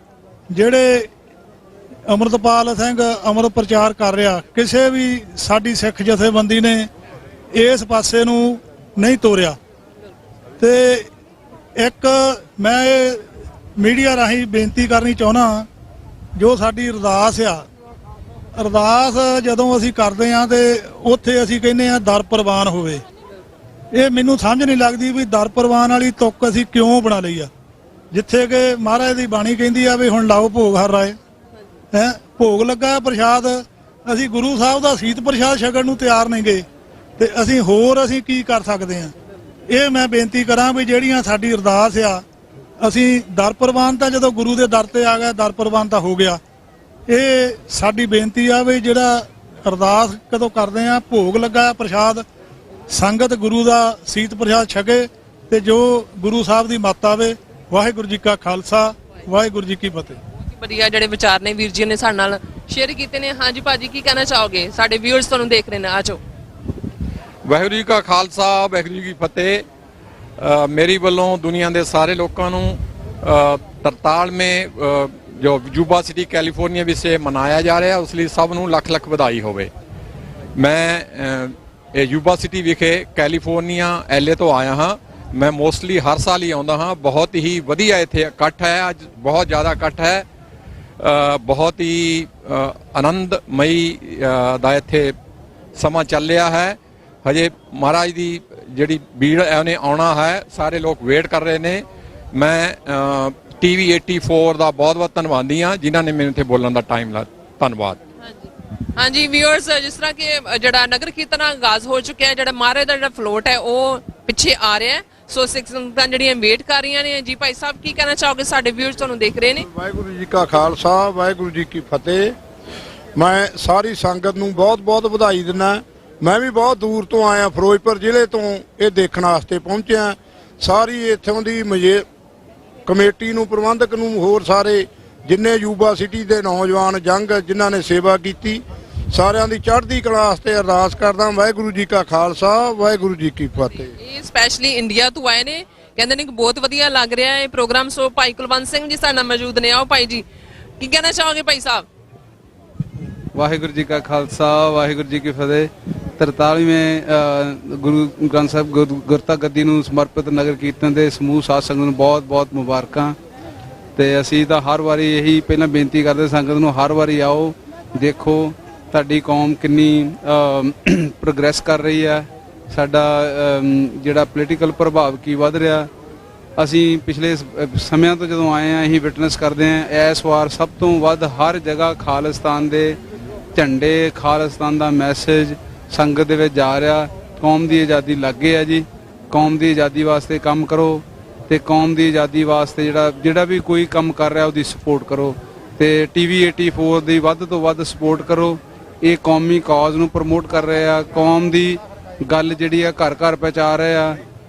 [SPEAKER 26] ਜਿਹੜੇ ਅੰਮ੍ਰਿਤਪਾਲ ਸਿੰਘ ਅੰਮ੍ਰਿਤ ਪ੍ਰਚਾਰ ਕਰ ਰਿਹਾ, ਕਿਸੇ ਵੀ ਸਾਡੀ ਸਿੱਖ ਜਥੇਬੰਦੀ ਨੇ ਇਸ ਪਾਸੇ ਨੂੰ ਨਹੀਂ ਤੋਰਿਆ। ਤੇ ਇੱਕ ਮੈਂ ਮੀਡੀਆ ਰਾਹੀਂ ਬੇਨਤੀ ਕਰਨੀ ਚਾਹੁੰਦਾ, ਜੋ ਸਾਡੀ ਅਰਦਾਸ ਆ, ਅਰਦਾਸ ਜਦੋਂ ਅਸੀਂ ਕਰਦੇ ਹਾਂ ਤੇ ਉੱਥੇ ਅਸੀਂ ਕਹਿੰਦੇ ਹਾਂ ਦਰ ਪ੍ਰਵਾਨ ਹੋਵੇ। ਇਹ ਮੈਨੂੰ ਸਮਝ ਨਹੀਂ ਲੱਗਦੀ ਵੀ ਦਰ ਪ੍ਰਵਾਨ ਵਾਲੀ ਤੁਕ ਅਸੀਂ ਕਿਉਂ ਬਣਾ ਲਈ ਆ, ਜਿੱਥੇ ਕਿ ਮਹਾਰਾਜ ਦੀ ਬਾਣੀ ਕਹਿੰਦੀ ਆ ਵੀ ਹੁਣ ਲਾਓ ਭੋਗ ਹਰ ਰਾਏ ਹੈ। ਭੋਗ ਲੱਗਾ ਪ੍ਰਸ਼ਾਦ, ਅਸੀਂ ਗੁਰੂ ਸਾਹਿਬ ਦਾ ਸੀਤ ਪ੍ਰਸ਼ਾਦ ਛਕਣ ਨੂੰ ਤਿਆਰ ਨਹੀਂ ਗਏ ਤੇ ਅਸੀਂ ਹੋਰ ਕੀ ਕਰ ਸਕਦੇ ਹਾਂ। ਇਹ ਮੈਂ ਬੇਨਤੀ ਕਰਾਂ ਵੀ ਜਿਹੜੀਆਂ ਸਾਡੀ ਅਰਦਾਸ ਆ, ਅਸੀਂ ਦਰ ਪ੍ਰਵਾਨ ਤਾਂ ਜਦੋਂ ਗੁਰੂ ਦੇ ਦਰ ਤੇ ਆ ਗਿਆ, ਦਰ ਪ੍ਰਵਾਨ ਤਾਂ ਹੋ ਗਿਆ। ਇਹ ਸਾਡੀ ਬੇਨਤੀ ਆ ਵੀ ਜਿਹੜਾ ਅਰਦਾਸ ਕਦੋਂ ਕਰਦੇ ਆ, ਭੋਗ ਲੱਗਾ ਪ੍ਰਸ਼ਾਦ, ਸੰਗਤ ਗੁਰੂ ਦਾ ਸੀਤ ਪ੍ਰਸ਼ਾਦ ਛਕੇ ਤੇ ਜੋ ਗੁਰੂ ਸਾਹਿਬ ਦੀ ਮੱਤ ਆਵੇ। ਵਾਹਿਗੁਰੂ ਜੀ ਕਾ ਖਾਲਸਾ, ਵਾਹਿਗੁਰੂ ਜੀ ਕੀ ਫਤਿਹ।
[SPEAKER 1] ਵਧੀਆ ਜਿਹੜੇ ਵਿਚਾਰ ਨੇ ਵੀਰ ਜੀ ਨੇ ਸਾਡੇ ਨਾਲ ਸ਼ੇਅਰ ਕੀਤੇ ਨੇ। ਹਾਂਜੀ ਭਾਜੀ, ਕੀ ਕਹਿਣਾ ਚਾਹੋਗੇ? ਸਾਡੇ ਵਿਊਅਰਸ ਤੁਹਾਨੂੰ ਦੇਖ ਰਹੇ ਨੇ, ਆਜੋ।
[SPEAKER 7] ਵਾਹਿਗੁਰੂ ਜੀ ਕਾ ਖਾਲਸਾ, ਵਾਹਿਗੁਰੂ ਜੀ ਕੀ ਫਤਿਹ। ਮੇਰੀ ਵੱਲੋਂ ਦੁਨੀਆ ਦੇ ਸਾਰੇ ਲੋਕਾਂ ਨੂੰ 43ਵੇਂ ਜੋ ਯੂਬਾ ਸਿਟੀ ਕੈਲੀਫੋਰਨੀਆ ਵਿਖੇ ਮਨਾਇਆ ਜਾ ਰਿਹਾ, ਉਸ ਲਈ ਸਭ ਨੂੰ ਲੱਖ ਲੱਖ ਵਧਾਈ ਹੋਵੇ। ਮੈਂ ਇਹ ਯੂਬਾ ਸਿਟੀ ਵਿਖੇ ਕੈਲੀਫੋਰਨੀਆ LA ਤੋਂ ਆਇਆ ਹਾਂ। ਮੈਂ ਮੋਸਟਲੀ ਹਰ ਸਾਲ ਹੀ ਆਉਂਦਾ ਹਾਂ। ਬਹੁਤ ਹੀ ਵਧੀਆ ਇੱਥੇ ਇਕੱਠ ਹੈ, ਅੱਜ ਬਹੁਤ ਜ਼ਿਆਦਾ ਇਕੱਠ ਹੈ। ਬਹੁਤ ਹੀ ਆਨੰਦਮਈ ਦਾ ਇੱਥੇ ਸਮਾਂ ਚੱਲ ਰਿਹਾ ਹੈ। ਹਜੇ ਮਹਾਰਾਜ ਦੀ ਜਿਹੜੀ ਭੀੜ ਹੈ ਉਹਨੇ ਆਉਣਾ ਹੈ, ਸਾਰੇ ਲੋਕ ਵੇਟ ਕਰ ਰਹੇ ਨੇ। ਮੈਂ TV 84 ਦਾ ਬਹੁਤ ਬਹੁਤ ਧੰਨਵਾਦੀ ਹਾਂ ਜਿਨ੍ਹਾਂ ਨੇ ਮੈਨੂੰ ਇੱਥੇ ਬੋਲਣ ਦਾ ਟਾਈਮ ਲਾਇਆ। ਧੰਨਵਾਦ।
[SPEAKER 1] ਹਾਂਜੀ ਵਿਊਅਰਸ, ਜਿਸ ਤਰ੍ਹਾਂ ਕਿ ਜਿਹੜਾ ਨਗਰ ਕੀਰਤਨ ਆਗਾਜ਼ ਹੋ ਚੁੱਕਿਆ ਹੈ, ਜਿਹੜਾ ਮਹਾਰਾਜ ਦਾ ਜਿਹੜਾ ਫਲੋਟ ਹੈ ਉਹ ਪਿੱਛੇ ਆ ਰਿਹਾ ਹੈ। ਸੋ ਸਿੱਖ ਸੰਗਤਾਂ ਜਿਹੜੀਆਂ ਵੇਟ ਕਰ ਰਹੀਆਂ ਨੇ। ਜੀ ਭਾਈ ਸਾਹਿਬ, ਕੀ ਕਹਿਣਾ ਚਾਹੋਗੇ? ਸਾਡੇ ਵਿਊਅਰਸ ਤੁਹਾਨੂੰ ਦੇਖ ਰਹੇ ਨੇ।
[SPEAKER 26] ਵਾਹਿਗੁਰੂ ਜੀ ਕਾ ਖਾਲਸਾ, ਵਾਹਿਗੁਰੂ ਜੀ ਕੀ ਫਤਿਹ। ਮੈਂ ਸਾਰੀ ਸੰਗਤ ਨੂੰ ਬਹੁਤ ਬਹੁਤ ਵਧਾਈ ਦਿੰਦਾ। ਮੈਂ ਵੀ ਬਹੁਤ ਦੂਰ ਤੋਂ ਆਇਆ, ਫਿਰੋਜ਼ਪੁਰ ਜ਼ਿਲ੍ਹੇ ਤੋਂ ਇਹ ਦੇਖਣ ਵਾਸਤੇ ਪਹੁੰਚਿਆ। ਸਾਰੀ ਇੱਥੋਂ ਦੀ ਕਮੇਟੀ ਨੂੰ, ਪ੍ਰਬੰਧਕ ਨੂੰ, ਹੋਰ ਸਾਰੇ ਜਿੰਨੇ ਯੂਬਾ ਸਿਟੀ ਦੇ ਨੌਜਵਾਨ ਜੰਗ ਜਿਨ੍ਹਾਂ ਨੇ ਸੇਵਾ ਕੀਤੀ, ਸਾਰਿਆਂ ਦੀ ਚੜ੍ਹਦੀ ਕਲਾ ਵਾਸਤੇ ਅਰਦਾਸ ਕਰਦਾ। ਵਾਹਿਗੁਰੂ ਜੀ ਕਾ ਖਾਲਸਾ, ਵਾਹਿਗੁਰੂ ਜੀ ਕੀ ਫਤਿਹ।
[SPEAKER 1] ਇਹ ਸਪੈਸ਼ਲੀ ਇੰਡੀਆ ਤੋਂ ਆਏ ਨੇ, ਕਹਿੰਦੇ ਨੇ ਕਿ ਬਹੁਤ ਵਧੀਆ ਲੱਗ ਰਿਹਾ ਹੈ ਪ੍ਰੋਗਰਾਮ। ਸੋ ਭਾਈ ਕੁਲਵੰਤ ਸਿੰਘ ਜੀ ਸਾਡੇ ਨਾਲ ਮੌਜੂਦ ਨੇ। ਆਓ ਭਾਈ ਜੀ, ਕੀ ਕਹਿਣਾ ਚਾਹੋਗੇ ਭਾਈ ਸਾਹਿਬ?
[SPEAKER 8] ਵਾਹਿਗੁਰੂ ਜੀ ਕਾ ਖਾਲਸਾ, ਵਾਹਿਗੁਰੂ ਜੀ ਕੀ ਫਤਿਹ। 43ਵੇਂ ਗੁਰੂ ਗ੍ਰੰਥ ਸਾਹਿਬ ਗੁਰਤਾ ਗੱਦੀ ਨੂੰ ਸਮਰਪਿਤ ਨਗਰ ਕੀਰਤਨ ਦੇ ਸਮੂਹ ਸਾਧ ਸੰਗਤ ਨੂੰ ਬਹੁਤ ਬਹੁਤ ਮੁਬਾਰਕਾਂ। ਤੇ ਅਸੀਂ ਤਾਂ ਹਰ ਵਾਰੀ ਇਹੀ ਪਹਿਲਾਂ ਬੇਨਤੀ ਕਰਦੇ ਸੰਗਤ ਨੂੰ, ਹਰ ਵਾਰੀ ਆਓ, ਦੇਖੋ ਤੁਹਾਡੀ ਕੌਮ ਕਿੰਨੀ ਪ੍ਰੋਗਰੈਸ ਕਰ ਰਹੀ ਹੈ, ਸਾਡਾ ਜਿਹੜਾ ਪੋਲੀਟੀਕਲ ਪ੍ਰਭਾਵ ਕੀ ਵੱਧ ਰਿਹਾ। ਅਸੀਂ ਪਿਛਲੇ ਸਮਿਆਂ ਤੋਂ ਜਦੋਂ ਆਏ ਹਾਂ ਅਸੀਂ ਵਿਟਨੈਸ ਕਰਦੇ ਹਾਂ। ਇਸ ਵਾਰ ਸਭ ਤੋਂ ਵੱਧ ਹਰ ਜਗ੍ਹਾ ਖਾਲਿਸਤਾਨ ਦੇ ਝੰਡੇ, ਖਾਲਿਸਤਾਨ ਦਾ ਮੈਸੇਜ ਸੰਗਤ ਦੇ ਵਿੱਚ ਜਾ ਰਿਹਾ। ਕੌਮ ਦੀ ਆਜ਼ਾਦੀ ਲੱਗੇ ਆ ਜੀ। ਕੌਮ ਦੀ ਆਜ਼ਾਦੀ ਵਾਸਤੇ ਕੰਮ ਕਰੋ ਤੇ ਕੌਮ ਦੀ ਆਜ਼ਾਦੀ ਵਾਸਤੇ ਜਿਹੜਾ ਵੀ ਕੋਈ ਕੰਮ ਕਰ ਰਿਹਾ ਉਹਦੀ ਸਪੋਰਟ ਕਰੋ ਤੇ TV 84 ਦੀ ਵੱਧ ਤੋਂ ਵੱਧ ਸਪੋਰਟ ਕਰੋ। ਇਹ ਕੌਮੀ ਕਾਜ਼ ਨੂੰ ਪ੍ਰਮੋਟ ਕਰ ਰਹੇ ਆ। ਕੌਮ ਦੀ ਗੱਲ ਜਿਹੜੀ ਆ ਘਰ ਘਰ ਪਹੁੰਚਾ ਰਹੇ ਆ।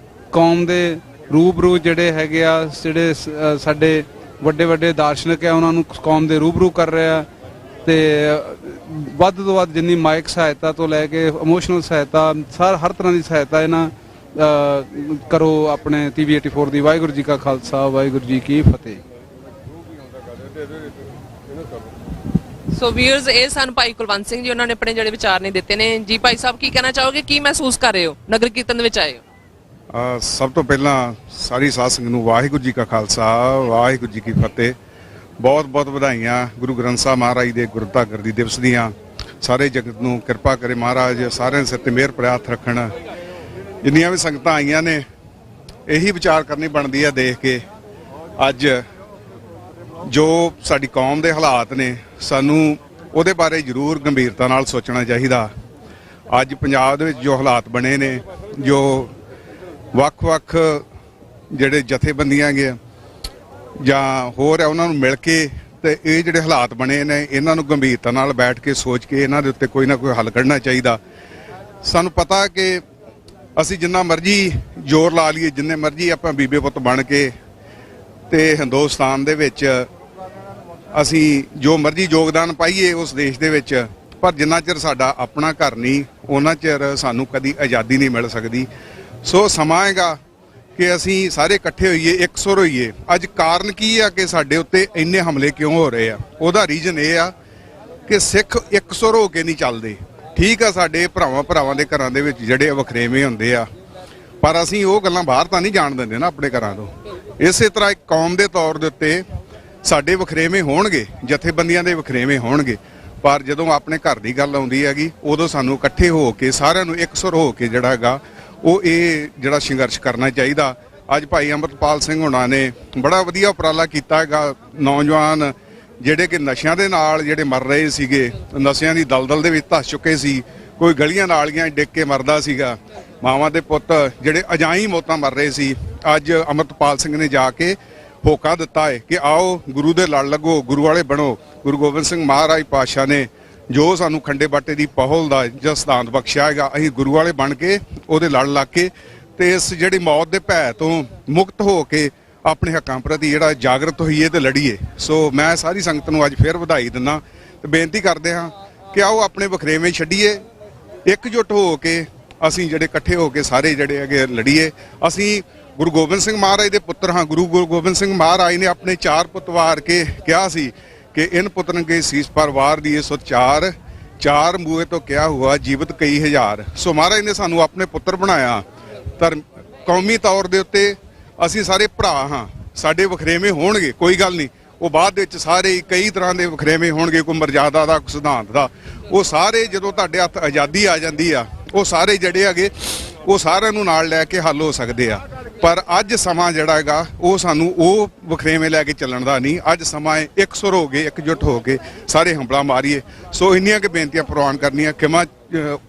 [SPEAKER 8] ਕੌਮ ਦੇ ਰੂਬਰੂ ਜਿਹੜੇ ਹੈਗੇ ਆ, ਜਿਹੜੇ ਸਾਡੇ ਵੱਡੇ ਵੱਡੇ ਦਾਰਸ਼ਨਿਕ ਆ, ਉਹਨਾਂ ਨੂੰ ਕੌਮ ਦੇ ਰੂਬਰੂ ਕਰ ਰਹੇ ਆ। ਤੇ ਵੱਧ ਤੋਂ ਵੱਧ ਜਿੰਨੀ ਮਾਇਕ ਸਹਾਇਤਾ ਤੋਂ ਲੈ ਕੇ ਇਮੋਸ਼ਨਲ ਸਹਾਇਤਾ, ਹਰ ਤਰ੍ਹਾਂ ਦੀ ਸਹਾਇਤਾ ਇਹਨਾਂ ਕਰੋ ਆਪਣੇ TV 84 ਦੀ। ਵਾਹਿਗੁਰੂ ਜੀ ਕਾ ਖਾਲਸਾ, ਵਾਹਿਗੁਰੂ ਜੀ ਕੀ ਫਤਿਹ।
[SPEAKER 1] ਸੋ ਵੀਅਰਸ, ਇਹ ਸਨ ਭਾਈ ਕੁਲਵੰਤ ਸਿੰਘ ਜੀ। ਉਹਨਾਂ ਨੇ ਆਪਣੇ ਜਿਹੜੇ ਵਿਚਾਰ ਨੇ ਦਿੱਤੇ ਨੇ। ਜੀ ਭਾਈ ਸਾਹਿਬ, ਕੀ ਕਹਿਣਾ ਚਾਹੋਗੇ? ਕੀ ਮਹਿਸੂਸ ਕਰ ਰਹੇ ਹੋ ਨਗਰ ਕੀਰਤਨ ਦੇ ਵਿੱਚ ਆਏ ਹੋ?
[SPEAKER 9] ਸਭ ਤੋਂ ਪਹਿਲਾਂ ਸਾਰੀ ਸਾਧ ਸੰਗਤ ਨੂੰ ਵਾਹਿਗੁਰੂ ਜੀ ਕਾ ਖਾਲਸਾ, ਵਾਹਿਗੁਰੂ ਜੀ ਕੀ ਫਤਿਹ। ਬਹੁਤ ਬਹੁਤ ਵਧਾਈਆਂ ਗੁਰੂ ਗ੍ਰੰਥ ਸਾਹਿਬ ਮਹਾਰਾਜ ਦੇ ਗੁਰਤਾ ਗੱਦੀ ਦਿਵਸ ਦੀਆਂ। ਸਾਰੇ ਜਗਤ ਨੂੰ ਕਿਰਪਾ ਕਰੇ ਮਹਾਰਾਜ, ਸਾਰਿਆਂ ਸਿਰ ਤੇ ਮਿਹਰ ਭਰਿਆ ਹੱਥ ਰੱਖਣ। ਜਿੰਨੀਆਂ ਵੀ ਸੰਗਤਾਂ ਆਈਆਂ ਨੇ, ਇਹੀ ਵਿਚਾਰ ਕਰਨੀ ਬਣਦੀ ਆ ਦੇਖ ਕੇ ਅੱਜ ਜੋ ਸਾਡੀ ਕੌਮ ਦੇ ਹਾਲਾਤ ਨੇ, ਸਾਨੂੰ ਉਹਦੇ ਬਾਰੇ ਜ਼ਰੂਰ ਗੰਭੀਰਤਾ ਨਾਲ ਸੋਚਣਾ ਚਾਹੀਦਾ। ਅੱਜ ਪੰਜਾਬ ਦੇ ਵਿੱਚ ਜੋ ਹਾਲਾਤ ਬਣੇ ਨੇ, ਜੋ ਵੱਖ-ਵੱਖ ਜਿਹੜੇ ਜਥੇਬੰਦੀਆਂ ਗਏ ਜਾਂ ਹੋਰ ਹੈ, ਉਹਨਾਂ ਨੂੰ ਮਿਲ ਕੇ ਤੇ ਇਹ ਜਿਹੜੇ ਹਾਲਾਤ ਬਣੇ ਨੇ, ਇਹਨਾਂ ਨੂੰ ਗੰਭੀਰਤਾ ਨਾਲ ਬੈਠ ਕੇ ਸੋਚ ਕੇ ਇਹਨਾਂ ਦੇ ਉੱਤੇ ਕੋਈ ਨਾ ਕੋਈ ਹੱਲ ਕੱਢਣਾ ਚਾਹੀਦਾ। ਸਾਨੂੰ ਪਤਾ ਕਿ ਅਸੀਂ ਜਿੰਨਾ ਮਰਜ਼ੀ ਜ਼ੋਰ ਲਾ ਲਈਏ, ਜਿੰਨੇ ਮਰਜ਼ੀ ਆਪਾਂ ਬੀਬੇ ਪੁੱਤ ਬਣ ਕੇ ਤੇ ਹਿੰਦੁਸਤਾਨ ਦੇ ਵਿੱਚ ਅਸੀਂ ਜੋ ਮਰਜ਼ੀ ਯੋਗਦਾਨ ਪਾਈਏ ਉਸ ਦੇਸ਼ ਦੇ ਵਿੱਚ, ਪਰ ਜਿੰਨਾ ਚਿਰ ਸਾਡਾ ਆਪਣਾ ਘਰ ਨਹੀਂ, ਉਹਨਾਂ ਚਿਰ ਸਾਨੂੰ ਕਦੀ ਆਜ਼ਾਦੀ ਨਹੀਂ ਮਿਲ ਸਕਦੀ। ਸੋ ਸਮਾਂ ਹੈਗਾ ਕਿ ਅਸੀਂ ਸਾਰੇ ਇਕੱਠੇ ਹੋਈਏ, ਇਕਸੁਰ ਹੋਈਏ। ਅੱਜ ਕਾਰਨ ਕੀ ਆ ਕਿ ਸਾਡੇ ਉੱਤੇ ਇੰਨੇ ਹਮਲੇ ਕਿਉਂ ਹੋ ਰਹੇ ਆ? ਉਹਦਾ ਰੀਜ਼ਨ ਇਹ ਆ ਕਿ ਸਿੱਖ ਇਕਸੁਰ ਹੋ ਕੇ ਨਹੀਂ ਚੱਲਦੇ। ਠੀਕ ਆ, ਸਾਡੇ ਭਰਾਵਾਂ ਦੇ ਘਰਾਂ ਦੇ ਵਿੱਚ ਜਿਹੜੇ ਵਖਰੇਵੇਂ ਹੁੰਦੇ ਆ, ਪਰ ਅਸੀਂ ਉਹ ਗੱਲਾਂ ਬਾਹਰ ਤਾਂ ਨਹੀਂ ਜਾਣ ਦਿੰਦੇ ਨਾ ਆਪਣੇ ਘਰਾਂ ਤੋਂ। ਇਸੇ ਤਰ੍ਹਾਂ ਇੱਕ ਕੌਮ ਦੇ ਤੌਰ ਦੇ ਉੱਤੇ ਸਾਡੇ ਵਖਰੇਵੇਂ ਹੋਣਗੇ, ਜਥੇਬੰਦੀਆਂ ਦੇ ਵਖਰੇਵੇਂ ਹੋਣਗੇ, ਪਰ ਜਦੋਂ ਆਪਣੇ ਘਰ ਦੀ ਗੱਲ ਆਉਂਦੀ ਹੈਗੀ, ਉਦੋਂ ਸਾਨੂੰ ਇਕੱਠੇ ਹੋ ਕੇ ਸਾਰਿਆਂ ਨੂੰ ਇਕਸੁਰ ਹੋ ਕੇ ਜਿਹੜਾ ਹੈਗਾ ਉਹ ਇਹ ਜਿਹੜਾ ਸੰਘਰਸ਼ ਕਰਨਾ ਚਾਹੀਦਾ। ਅੱਜ ਭਾਈ ਅੰਮ੍ਰਿਤਪਾਲ ਸਿੰਘ ਹੋਣਾ ਨੇ ਬੜਾ ਵਧੀਆ ਉਪਰਾਲਾ ਕੀਤਾ ਹੈਗਾ। ਨੌਜਵਾਨ ਜਿਹੜੇ ਕਿ ਨਸ਼ਿਆਂ ਦੇ ਨਾਲ ਜਿਹੜੇ ਮਰ ਰਹੇ ਸੀਗੇ, ਨਸ਼ਿਆਂ ਦੀ ਦਲਦਲ ਦੇ ਵਿੱਚ ਧੱਸ ਚੁੱਕੇ ਸੀ, ਕੋਈ ਗਲੀਆਂ ਨਾਲੀਆਂ ਡਿੱਗ ਕੇ ਮਰਦਾ ਸੀਗਾ, ਮਾਵਾਂ ਦੇ ਪੁੱਤ ਜਿਹੜੇ ਅਜਾਈਂ ਮੌਤਾਂ ਮਰ ਰਹੇ ਸੀ, ਅੱਜ ਅੰਮ੍ਰਿਤਪਾਲ ਸਿੰਘ ਨੇ ਜਾ ਕੇ ਹੋਕਾ ਦਿੱਤਾ ਹੈ ਕਿ ਆਓ ਗੁਰੂ ਦੇ ਲੜ ਲੱਗੋ, ਗੁਰੂ ਵਾਲੇ ਬਣੋ। ਗੁਰੂ ਗੋਬਿੰਦ ਸਿੰਘ ਮਹਾਰਾਜ ਪਾਤਸ਼ਾਹ ਨੇ ਜੋ ਸਾਨੂੰ ਖੰਡੇ ਬਾਟੇ ਦੀ ਪਹੁਲ ਦਾ ਜੋ ਸਿਧਾਂਤ ਬਖਸ਼ਿਆ ਹੈਗਾ, ਅਸੀਂ ਗੁਰੂ ਵਾਲੇ ਬਣ ਕੇ ਉਹਦੇ ਲੜ ਲੱਗ ਕੇ ਤੇ ਇਸ ਜਿਹੜੀ ਮੌਤ ਦੇ ਭੈ ਤੋਂ ਮੁਕਤ ਹੋ ਕੇ ਆਪਣੇ ਹੱਕਾਂ ਪ੍ਰਤੀ ਜਿਹੜਾ ਜਾਗਰਤ ਹੋਈਏ ਤੇ ਲੜੀਏ। ਸੋ ਮੈਂ ਸਾਰੀ ਸੰਗਤ ਨੂੰ ਅੱਜ ਫਿਰ ਵਧਾਈ ਦਿੰਦਾ ਤੇ ਬੇਨਤੀ ਕਰਦੇ ਹਾਂ ਕਿ ਆਓ ਆਪਣੇ ਵਖਰੇਵੇਂ ਛੱਡੀਏ, ਇਕਜੁੱਟ ਹੋ ਕੇ ਅਸੀਂ ਜਿਹੜੇ ਇਕੱਠੇ ਹੋ ਕੇ ਸਾਰੇ ਜਿਹੜੇ ਹੈਗੇ ਲੜੀਏ। ਅਸੀਂ ਗੁਰੂ ਗੋਬਿੰਦ ਸਿੰਘ ਮਹਾਰਾਜ ਦੇ ਪੁੱਤਰ ਹਾਂ। ਗੁਰੂ ਗੋਬਿੰਦ ਸਿੰਘ ਮਹਾਰਾਜ ਨੇ ਆਪਣੇ 4 ਪੁੱਤ ਵਾਰ ਕੇ ਕਿਹਾ ਸੀ ਕਿ ਇਨ ਪੁੱਤਰਨ ਕੇ ਸੀਸ ਪਰ ਵਾਰ ਦੀਏ ਸੋ ਚਾਰ ਮੂਹੇ ਤੋਂ ਕਿਹਾ ਹੁਆ ਜੀਵਤ ਕਈ ਹਜ਼ਾਰ। ਸੋ ਮਹਾਰਾਜ ਨੇ ਸਾਨੂੰ ਆਪਣੇ ਪੁੱਤਰ ਬਣਾਇਆ। ਕੌਮੀ ਤੌਰ ਦੇ ਉੱਤੇ ਅਸੀਂ ਸਾਰੇ ਭਰਾ ਹਾਂ, ਸਾਡੇ ਵਖਰੇਵੇਂ ਹੋਣਗੇ, ਕੋਈ ਗੱਲ ਨਹੀਂ, ਉਹ ਬਾਅਦ ਵਿੱਚ ਸਾਰੇ ਕਈ ਤਰ੍ਹਾਂ ਦੇ ਵਖਰੇਵੇਂ ਹੋਣਗੇ, ਕੋਈ ਮਰਜ਼ਾਦਾ ਦਾ, ਕੋਈ ਸਿਧਾਂਤ ਦਾ। ਉਹ ਸਾਰੇ ਜਦੋਂ ਤੁਹਾਡੇ ਹੱਥ ਆਜ਼ਾਦੀ ਆ ਜਾਂਦੀ ਆ, ਉਹ ਸਾਰੇ ਜਿਹੜੇ ਹੈਗੇ ਉਹ ਸਾਰਿਆਂ ਨੂੰ ਨਾਲ ਲੈ ਕੇ ਹੱਲ ਹੋ ਸਕਦੇ ਆ। ਪਰ ਅੱਜ ਸਮਾਂ ਜਿਹੜਾ ਹੈਗਾ ਉਹ ਸਾਨੂੰ ਉਹ ਵਖਰੇਵੇਂ ਲੈ ਕੇ ਚੱਲਣ ਦਾ ਨਹੀਂ। ਅੱਜ ਸਮਾਂ ਇੱਕ ਸੁਰ ਹੋ ਗਏ, ਇਕਜੁੱਟ ਹੋ ਕੇ ਸਾਰੇ ਹੰਬਲਾ ਮਾਰੀਏ। ਸੋ ਇੰਨੀਆਂ ਕਿ ਬੇਨਤੀਆਂ ਪ੍ਰਵਾਨ ਕਰਨੀਆਂ, ਖਿਮਾ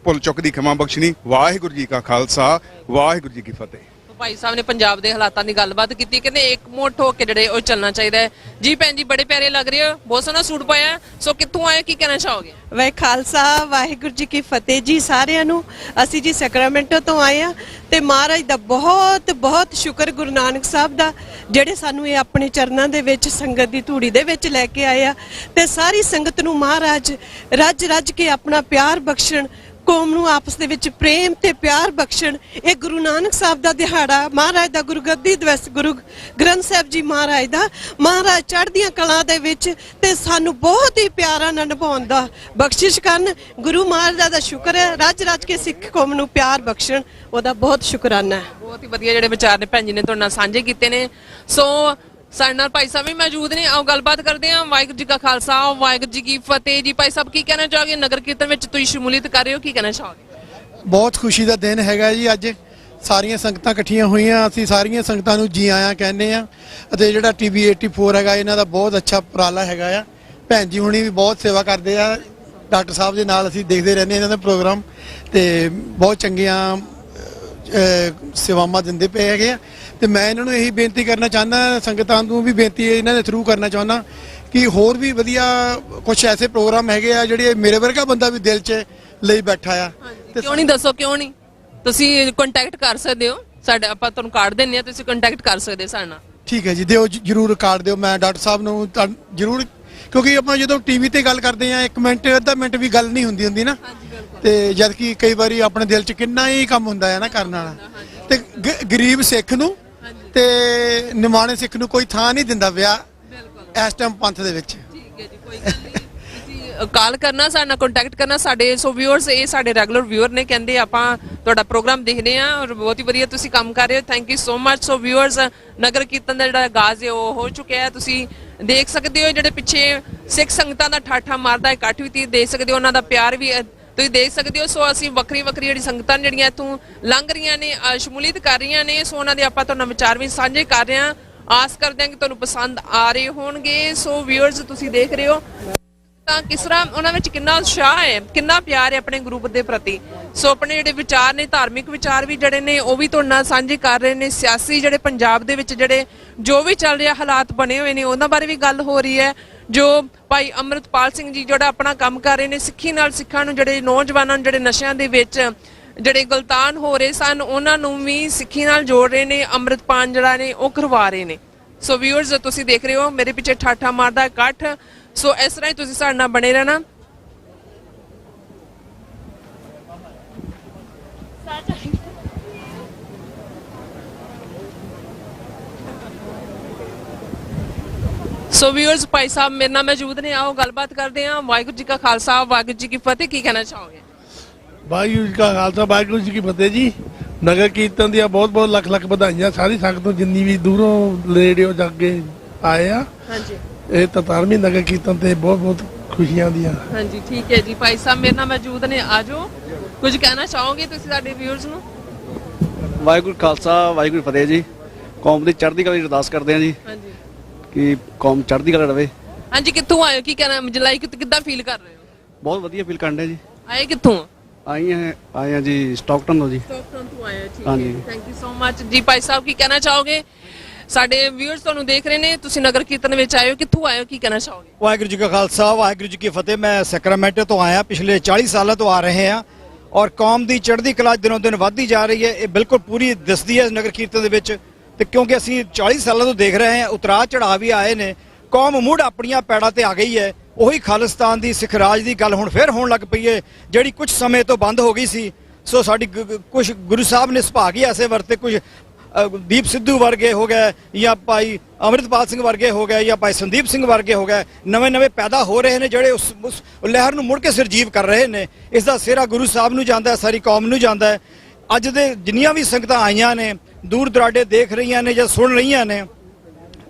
[SPEAKER 9] ਭੁੱਲ ਚੁੱਕ ਦੀ ਖਿਮਾ ਬਖਸ਼ਣੀ। ਵਾਹਿਗੁਰੂ ਜੀ ਕਾ ਖਾਲਸਾ, ਵਾਹਿਗੁਰੂ ਜੀ ਕੀ ਫਤਿਹ।
[SPEAKER 1] ਭਾਈ ਸਾਹਿਬ ਨੇ ਪੰਜਾਬ ਦੇ ਹਾਲਾਤਾਂ ਦੀ ਗੱਲਬਾਤ ਕੀਤੀ, ਕਹਿੰਦੇ ਇਕਮੁੱਠ ਹੋ ਕੇ ਜਿਹੜੇ ਉਹ ਚੱਲਣਾ ਚਾਹੀਦਾ ਹੈ। ਜੀ ਭੈਣ ਜੀ ਬੜੇ ਪਿਆਰੇ ਲੱਗ ਰਹੇ ਹੋ, ਬਹੁਤ ਸੋਹਣਾ ਸੂਟ ਪਾਇਆ। ਸੋ ਕਿੱਥੋਂ ਆਏ, ਕੀ ਕਹਿਣਾ ਚਾਹੋਗੇ?
[SPEAKER 10] ਵਾਹਿ ਖਾਲਸਾ ਵਾਹਿਗੁਰੂ ਜੀ ਕੀ ਫਤਿਹ ਜੀ ਸਾਰਿਆਂ ਨੂੰ। ਅਸੀਂ ਜੀ ਸੈਕਰਾਮੈਂਟੋ ਤੋਂ ਆਏ ਆ ਤੇ ਮਹਾਰਾਜ ਦਾ ਬਹੁਤ ਬਹੁਤ ਸ਼ੁਕਰ ਗੁਰੂ ਨਾਨਕ ਸਾਹਿਬ ਦਾ, ਜਿਹੜੇ ਸਾਨੂੰ ਇਹ ਆਪਣੇ ਚਰਨਾਂ ਦੇ ਵਿੱਚ ਸੰਗਤ ਦੀ ਧੂੜੀ ਦੇ ਵਿੱਚ ਲੈ ਕੇ ਆਏ ਆ। ਤੇ ਸਾਰੀ ਸੰਗਤ ਨੂੰ ਮਹਾਰਾਜ ਰੱਜ ਰੱਜ ਕੇ ਆਪਣਾ ਪਿਆਰ ਬਖਸ਼ਣ, ਕੌਮ ਨੂੰ ਆਪਸ ਦੇ ਵਿੱਚ ਪ੍ਰੇਮ ਤੇ ਪਿਆਰ ਬਖਸ਼ਣ। ਇਹ ਗੁਰੂ ਨਾਨਕ ਸਾਹਿਬ ਦਾ ਦਿਹਾੜਾ, ਮਹਾਰਾਜ ਦਾ ਗੁਰਗੱਦੀ ਦਿਵਸ, ਗੁਰੂ ਗ੍ਰੰਥ ਸਾਹਿਬ ਜੀ ਮਹਾਰਾਜ ਦਾ, ਮਹਾਰਾਜ ਚੜ੍ਹਦੀਆਂ ਕਲਾਂ ਦੇ ਵਿੱਚ ਤੇ ਸਾਨੂੰ ਬਹੁਤ ਹੀ ਪਿਆਰਾਂ ਨਾਲ ਨਿਭਾਉਣ ਦਾ ਬਖਸ਼ਿਸ਼ ਕਰਨ। ਗੁਰੂ ਮਹਾਰਾਜ ਦਾ ਸ਼ੁਕਰ ਹੈ, ਰੱਜ ਰੱਜ ਕੇ ਸਿੱਖ ਕੌਮ ਨੂੰ ਪਿਆਰ ਬਖਸ਼ਣ, ਉਹਦਾ ਬਹੁਤ ਸ਼ੁਕਰਾਨਾ ਹੈ।
[SPEAKER 1] ਬਹੁਤ ਹੀ ਵਧੀਆ ਜਿਹੜੇ ਵਿਚਾਰ ਨੇ ਭੈਣ ਜੀ ਨੇ ਤੁਹਾਡੇ ਨਾਲ ਸਾਂਝੇ ਕੀਤੇ ਨੇ। ਸੋ ਸਾਡੇ ਨਾਲ ਭਾਈ ਸਾਹਿਬ ਵੀ ਮੌਜੂਦ ਨੇ, ਆਓ ਗੱਲਬਾਤ ਕਰਦੇ ਹਾਂ। ਵਾਹਿਗੁਰੂ ਜੀ ਕਾ ਖਾਲਸਾ, ਵਾਹਿਗੁਰੂ ਜੀ ਕੀ ਫਤਿਹ। ਜੀ ਭਾਈ ਸਾਹਿਬ ਕੀ ਕਹਿਣਾ ਚਾਹੋਗੇ? ਨਗਰ ਕੀਰਤਨ ਵਿੱਚ ਤੁਸੀਂ ਸ਼ਮੂਲੀਅਤ ਕਰ ਰਹੇ ਹੋ, ਕੀ ਕਹਿਣਾ ਚਾਹੋਗੇ?
[SPEAKER 28] ਬਹੁਤ ਖੁਸ਼ੀ ਦਾ ਦਿਨ ਹੈਗਾ ਜੀ ਅੱਜ। ਸਾਰੀਆਂ ਸੰਗਤਾਂ ਇਕੱਠੀਆਂ ਹੋਈਆਂ, ਅਸੀਂ ਸਾਰੀਆਂ ਸੰਗਤਾਂ ਨੂੰ ਜੀ ਆਇਆਂ ਕਹਿੰਦੇ ਆ। ਅਤੇ ਜਿਹੜਾ TV 84 ਹੈਗਾ, ਇਹਨਾਂ ਦਾ ਬਹੁਤ ਅੱਛਾ ਉਪਰਾਲਾ ਹੈਗਾ ਆ। ਭੈਣ ਜੀ ਹੁਣੀ ਵੀ ਬਹੁਤ ਸੇਵਾ ਕਰਦੇ ਆ, ਡਾਕਟਰ ਸਾਹਿਬ ਦੇ ਨਾਲ ਅਸੀਂ ਦੇਖਦੇ ਰਹਿੰਦੇ ਇਹਨਾਂ ਦਾ ਪ੍ਰੋਗਰਾਮ, ਤੇ ਬਹੁਤ ਚੰਗੀਆਂ ਸੇਵਾਵਾਂ ਦਿੰਦੇ ਪਏ ਹੈਗੇ ਆ। ਤੇ ਮੈਂ ਇਹਨਾਂ ਨੂੰ ਇਹੀ ਬੇਨਤੀ ਕਰਨਾ ਚਾਹੁੰਦਾ, ਸੰਗਤਾਂ ਨੂੰ ਵੀ ਬੇਨਤੀ ਇਹਨਾਂ ਦੇ ਥਰੂ ਕਰਨਾ ਚਾਹੁੰਦਾ ਕਿ ਹੋਰ ਵੀ ਵਧੀਆ ਕੁਝ ਐਸੇ ਪ੍ਰੋਗਰਾਮ ਹੈਗੇ ਆ ਜਿਹੜੇ ਮੇਰੇ ਵਰਗਾ ਬੰਦਾ ਵੀ ਦਿਲ 'ਚ ਲਈ ਬੈਠਾ ਆ।
[SPEAKER 1] ਕਿਉਂ ਨਹੀਂ ਦੱਸੋ, ਕਿਉਂ ਨਹੀਂ? ਤੁਸੀਂ ਕੰਟੈਕਟ ਕਰ ਸਕਦੇ ਹੋ, ਸਾਡੇ ਆਪਾਂ ਤੁਹਾਨੂੰ ਕਾਰਡ ਦਿੰਨੇ ਆ, ਤੁਸੀਂ ਕੰਟੈਕਟ ਕਰ ਸਕਦੇ ਸਾਡੇ ਨਾਲ।
[SPEAKER 28] ਠੀਕ ਹੈ ਜੀ, ਦਿਓ ਜਰੂਰ ਕਾਰਡ ਦਿਓ। ਮੈਂ ਡਾਕਟਰ ਸਾਹਿਬ ਨੂੰ ਜਰੂਰ, ਕਿਉਂਕਿ ਆਪਾਂ ਜਦੋਂ TV ਤੇ ਗੱਲ ਕਰਦੇ ਆ 1 ਮਿੰਟ ਅੱਧਾ ਮਿੰਟ ਵੀ ਗੱਲ ਨਹੀਂ ਹੁੰਦੀ ਨਾ, ਤੇ ਜਦ ਕਿ ਕਈ ਵਾਰੀ ਆਪਣੇ ਦਿਲ 'ਚ ਕਿੰਨਾ ਹੀ ਕੰਮ ਹੁੰਦਾ ਹੈ ਨਾ ਕਰਨ ਵਾਲਾ। ਤੇ ਗਰੀਬ ਸਿੱਖ ਨੂੰ ਤੇ ਨਿਮਾਣੇ ਸਿੱਖ ਨੂੰ ਕੋਈ ਥਾਂ ਨਹੀਂ ਦਿੰਦਾ ਵਿਆਹ ਇਸ ਟਾਈਮ ਪੰਥ ਦੇ ਵਿੱਚ।
[SPEAKER 1] ਠੀਕ ਹੈ ਜੀ, ਕੋਈ ਗੱਲ ਨਹੀਂ, ਤੁਸੀਂ ਕਾਲ ਕਰਨਾ, ਸਾਡੇ ਨਾਲ ਕੰਟੈਕਟ ਕਰਨਾ। ਸਾਡੇ ਸੋ ਵਿਊਅਰਸ, ਇਹ ਸਾਡੇ ਰੈਗੂਲਰ ਵਿਊਅਰ ਨੇ, ਕਹਿੰਦੇ ਆਪਾਂ ਤੁਹਾਡਾ ਪ੍ਰੋਗਰਾਮ ਦੇਖਦੇ ਆ ਔਰ ਬਹੁਤ ਹੀ ਵਧੀਆ ਤੁਸੀਂ ਕੰਮ ਕਰ ਰਹੇ ਹੋ। Thank you so much. So viewers, Nagar Kirtan ਦਾ ਜਿਹੜਾ ਆਗਾਜ਼ ਹੈ ਉਹ ਹੋ ਚੁੱਕਿਆ ਹੈ। ਤੁਸੀਂ ਦੇਖ ਸਕਦੇ ਹੋ ਜਿਹੜੇ ਪਿੱਛੇ ਸਿੱਖ ਸੰਗਤਾਂ ਦਾ ਠਾਠਾ ਮਾਰਦਾ ਇਕੱਠ ਵੀ ਤੁਸੀਂ ਦੇਖ ਸਕਦੇ ਹੋ, ਉਹਨਾਂ ਦਾ ਪਿਆਰ ਵੀ ਤੁਸੀਂ ਦੇਖ ਸਕਦੇ ਹੋ। ਸੋ ਅਸੀਂ ਵੱਖਰੀ ਜਿਹੜੀ ਸੰਗਤਾਂ ਜਿਹੜੀਆਂ ਇੱਥੋਂ ਲੰਘ ਰਹੀਆਂ ਨੇ, ਸ਼ਮੂਲੀਅਤ ਕਰ ਰਹੀਆਂ ਨੇ, ਸੋ ਉਹਨਾਂ ਦੇ ਆਪਾਂ ਤੁਹਾਨੂੰ ਵਿਚਾਰ ਵੀ ਸਾਂਝੇ ਕਰ ਰਹੇ ਹਾਂ। ਆਸ ਕਰਦੇ ਹਾਂ ਕਿ ਤੁਹਾਨੂੰ ਪਸੰਦ ਆ ਰਹੇ ਹੋਣਗੇ। ਸੋ ਵਿਊਅਰਸ, ਤੁਸੀਂ ਦੇਖ ਰਹੇ ਹੋ ਤਾਂ ਕਿਸ ਤਰ੍ਹਾਂ ਉਹਨਾਂ ਵਿੱਚ ਕਿੰਨਾ ਉਤਸ਼ਾਹ ਹੈ, ਕਿੰਨਾ ਪਿਆਰ ਹੈ ਆਪਣੇ ਗਰੁੱਪ ਦੇ ਪ੍ਰਤੀ। ਸੋ ਆਪਣੇ ਜਿਹੜੇ ਵਿਚਾਰ ਨੇ, ਧਾਰਮਿਕ ਵਿਚਾਰ ਵੀ ਜਿਹੜੇ ਨੇ ਉਹ ਵੀ ਤੁਹਾਡੇ ਨਾਲ ਸਾਂਝੇ ਕਰ ਰਹੇ ਨੇ। ਸਿਆਸੀ ਜਿਹੜੇ ਪੰਜਾਬ ਦੇ ਵਿੱਚ ਜਿਹੜੇ ਜੋ ਵੀ ਚੱਲ ਰਿਹਾ ਹਾਲਾਤ ਬਣੇ ਹੋਏ ਨੇ ਉਹਨਾਂ ਬਾਰੇ ਵੀ ਗੱਲ ਹੋ ਰਹੀ ਹੈ। ਜੋ ਭਾਈ ਅੰਮ੍ਰਿਤਪਾਲ ਸਿੰਘ ਜੀ ਜਿਹੜਾ ਆਪਣਾ ਕੰਮ ਕਰ ਰਹੇ ਨੇ, ਸਿੱਖੀ ਨਾਲ ਸਿੱਖਾਂ ਨੂੰ, ਜਿਹੜੇ ਨੌਜਵਾਨਾਂ ਨੂੰ ਜਿਹੜੇ ਨਸ਼ਿਆਂ ਦੇ ਵਿੱਚ ਜਿਹੜੇ ਗਲਤਾਨ ਹੋ ਰਹੇ ਸਨ ਉਹਨਾਂ ਨੂੰ ਵੀ ਸਿੱਖੀ ਨਾਲ ਜੋੜ ਰਹੇ ਨੇ, ਅੰਮ੍ਰਿਤਪਾਨ ਜਿਹੜਾ ਨੇ ਉਹ ਕਰਵਾ ਰਹੇ ਨੇ। ਸੋ ਵਿਊਅਰਸ, ਤੁਸੀਂ ਦੇਖ ਰਹੇ ਹੋ ਮੇਰੇ ਪਿੱਛੇ ਠਾਠਾ ਮਾਰਦਾ ਇਕੱਠ। ਸੋ ਇਸ ਤਰ੍ਹਾਂ ਹੀ ਤੁਸੀਂ ਸਾਡੇ ਨਾਲ ਬਣੇ ਰਹਿਣਾ। ਸੋ ਵਿਊਅਰਸ, ਭਾਈ ਸਾਹਿਬ ਮੇਰੇ ਨਾਲ ਮੌਜੂਦ ਨੇ, ਆਓ ਗੱਲਬਾਤ ਕਰਦੇ ਹਾਂ। ਵਾਹਿਗੁਰੂ ਜੀ ਕਾ ਖਾਲਸਾ, ਵਾਹਿਗੁਰੂ ਜੀ ਕੀ ਫਤਿਹ। ਕੀ ਕਹਿਣਾ ਚਾਹੋਗੇ?
[SPEAKER 11] ਵਾਹਿਗੁਰੂ ਜੀ ਕਾ ਖਾਲਸਾ, ਵਾਹਿਗੁਰੂ ਜੀ ਕੀ ਫਤਿਹ ਜੀ। ਨਗਰ ਕੀਰਤਨ ਦੀਆਂ ਬਹੁਤ ਬਹੁਤ ਲੱਖ ਲੱਖ ਵਧਾਈਆਂ ਸਾਰੀ ਸੰਗਤ ਨੂੰ, ਜਿੰਨੀ ਵੀ ਦੂਰੋਂ ਨੇੜਿਓਂ ਜੱਗੇ ਆਏ ਆ। ਹਾਂਜੀ, ਇਹ 43ਵੀਂ ਨਗਰ ਕੀਰਤਨ ਤੇ ਬਹੁਤ ਬਹੁਤ ਖੁਸ਼ੀਆਂ ਦੀਆਂ।
[SPEAKER 1] ਹਾਂਜੀ, ਠੀਕ ਹੈ ਜੀ। ਭਾਈ ਸਾਹਿਬ ਮੇਰੇ ਨਾਲ ਮੌਜੂਦ ਨੇ, ਆਜੋ, ਕੁਝ ਕਹਿਣਾ ਚਾਹੋਗੇ ਤੁਸੀਂ ਸਾਡੇ ਵਿਊਅਰਸ ਨੂੰ?
[SPEAKER 12] ਵਾਹਿਗੁਰੂ ਖਾਲਸਾ, ਵਾਹਿਗੁਰੂ ਫਤਿਹ ਜੀ। ਕੌਮ ਦੀ ਚੜ੍ਹਦੀ ਕਲਾ ਦੀ ਅਰਦਾਸ ਕਰਦੇ ਆ ਜੀ। ਹਾਂਜੀ, ਕਿ ਕੌਮ ਚੜ੍ਹਦੀ ਕਲਾ ਰਵੇ।
[SPEAKER 1] ਹਾਂਜੀ, ਕਿੱਥੋਂ ਆਏ ਹੋ, ਕੀ ਕਹਿਣਾ, ਜੁਲਾਈ ਕਿੱਦਾਂ ਫੀਲ ਕਰ ਰਹੇ ਹੋ?
[SPEAKER 12] ਬਹੁਤ ਵਧੀਆ ਫੀਲ ਕਰਨ ਡਿਆ ਜੀ।
[SPEAKER 1] ਆਏ ਕਿੱਥੋਂ?
[SPEAKER 12] ਆਏ ਆ ਜੀ ਸਟਾਕਟਨ ਤੋਂ ਜੀ।
[SPEAKER 1] ਸਟਾਕਟਨ ਤੋਂ ਆਏ, ਠੀਕ
[SPEAKER 12] ਹੈ,
[SPEAKER 1] ਥੈਂਕ ਯੂ ਸੋ ਮਚ ਜੀ। ਭਾਈ ਸਾਹਿਬ ਕੀ ਕਹਿਣਾ ਚਾਹੋਗੇ? ਸਾਡੇ ਵਿਊਅਰਸ ਤੁਹਾਨੂੰ ਦੇਖ ਰਹੇ ਨੇ, ਤੁਸੀਂ ਨਗਰ ਕੀਰਤਨ ਵਿੱਚ ਆਏ ਹੋ, ਕਿੱਥੋਂ ਆਏ ਹੋ, ਕੀ ਕਹਿਣਾ ਚਾਹੋਗੇ?
[SPEAKER 13] ਵਾਹਿਗੁਰੂ ਜੀ ਕਾ ਖਾਲਸਾ ਵਾਹਿਗੁਰੂ ਜੀ ਕੀ ਫਤਿਹ। ਮੈਂ ਸੈਕਰਾਮੈਂਟੋ ਤੋਂ ਆਇਆ, ਪਿਛਲੇ 40 ਸਾਲਾਂ ਤੋਂ ਆ ਰਹੇ ਹਾਂ ਔਰ ਕੌਮ ਦੀ ਚੜ੍ਹਦੀ ਕਲਾ ਦਿਨੋਂ ਦਿਨ ਵੱਧਦੀ ਜਾ ਰਹੀ ਹੈ। ਇਹ ਬਿਲਕੁਲ ਪੂਰੀ ਦਿਸਦੀ ਹੈ ਨਗਰ ਕੀਰਤਨ ਦੇ ਵਿੱਚ, ਤੇ ਕਿਉਂਕਿ ਅਸੀਂ 40 ਸਾਲਾਂ ਤੋਂ ਦੇਖ ਰਹੇ ਹਾਂ, ਉਤਰਾਅ ਚੜ੍ਹਾਅ ਵੀ ਆਏ ਨੇ, ਕੌਮ ਮੁੜ ਆਪਣੀਆਂ ਪੈੜਾਂ ਤੇ ਆ ਗਈ ਹੈ। ਉਹੀ ਖਾਲਿਸਤਾਨ ਦੀ ਸਿੱਖ ਰਾਜ ਦੀ ਗੱਲ ਹੁਣ ਫੇਰ ਹੋਣ ਲੱਗ ਪਈ ਹੈ, ਜਿਹੜੀ ਕੁਝ ਸਮੇਂ ਤੋਂ ਬੰਦ ਹੋ ਗਈ ਸੀ। ਸੋ ਸਾਡੀ ਕੁਝ ਗੁਰੂ ਸਾਹਿਬ ਨੇ ਸੁਭਾਗ ਹੀ ਐਸੇ ਵਰਤੇ, ਕੁਝ ਦੀਪ ਸਿੱਧੂ ਵਰਗੇ ਹੋ ਗਏ ਜਾਂ ਭਾਈ ਅੰਮ੍ਰਿਤਪਾਲ ਸਿੰਘ ਵਰਗੇ ਹੋ ਗਏ ਜਾਂ ਭਾਈ ਸੰਦੀਪ ਸਿੰਘ ਵਰਗੇ ਹੋ ਗਏ, ਨਵੇਂ ਪੈਦਾ ਹੋ ਰਹੇ ਨੇ ਜਿਹੜੇ ਉਸ ਲਹਿਰ ਨੂੰ ਮੁੜ ਕੇ ਸਰਜੀਵ ਕਰ ਰਹੇ ਨੇ। ਇਸ ਦਾ ਸਿਹਰਾ ਗੁਰੂ ਸਾਹਿਬ ਨੂੰ ਜਾਂਦਾ ਹੈ, ਸਾਰੀ ਕੌਮ ਨੂੰ ਜਾਂਦਾ ਹੈ। ਅੱਜ ਦੇ ਜਿੰਨੀਆਂ ਵੀ ਸੰਗਤਾਂ ਆਈਆਂ ਨੇ, ਦੂਰ ਦਰਾਡੇ ਦੇਖ ਰਹੀਆਂ ਨੇ ਜਾਂ ਸੁਣ ਰਹੀਆਂ ਨੇ,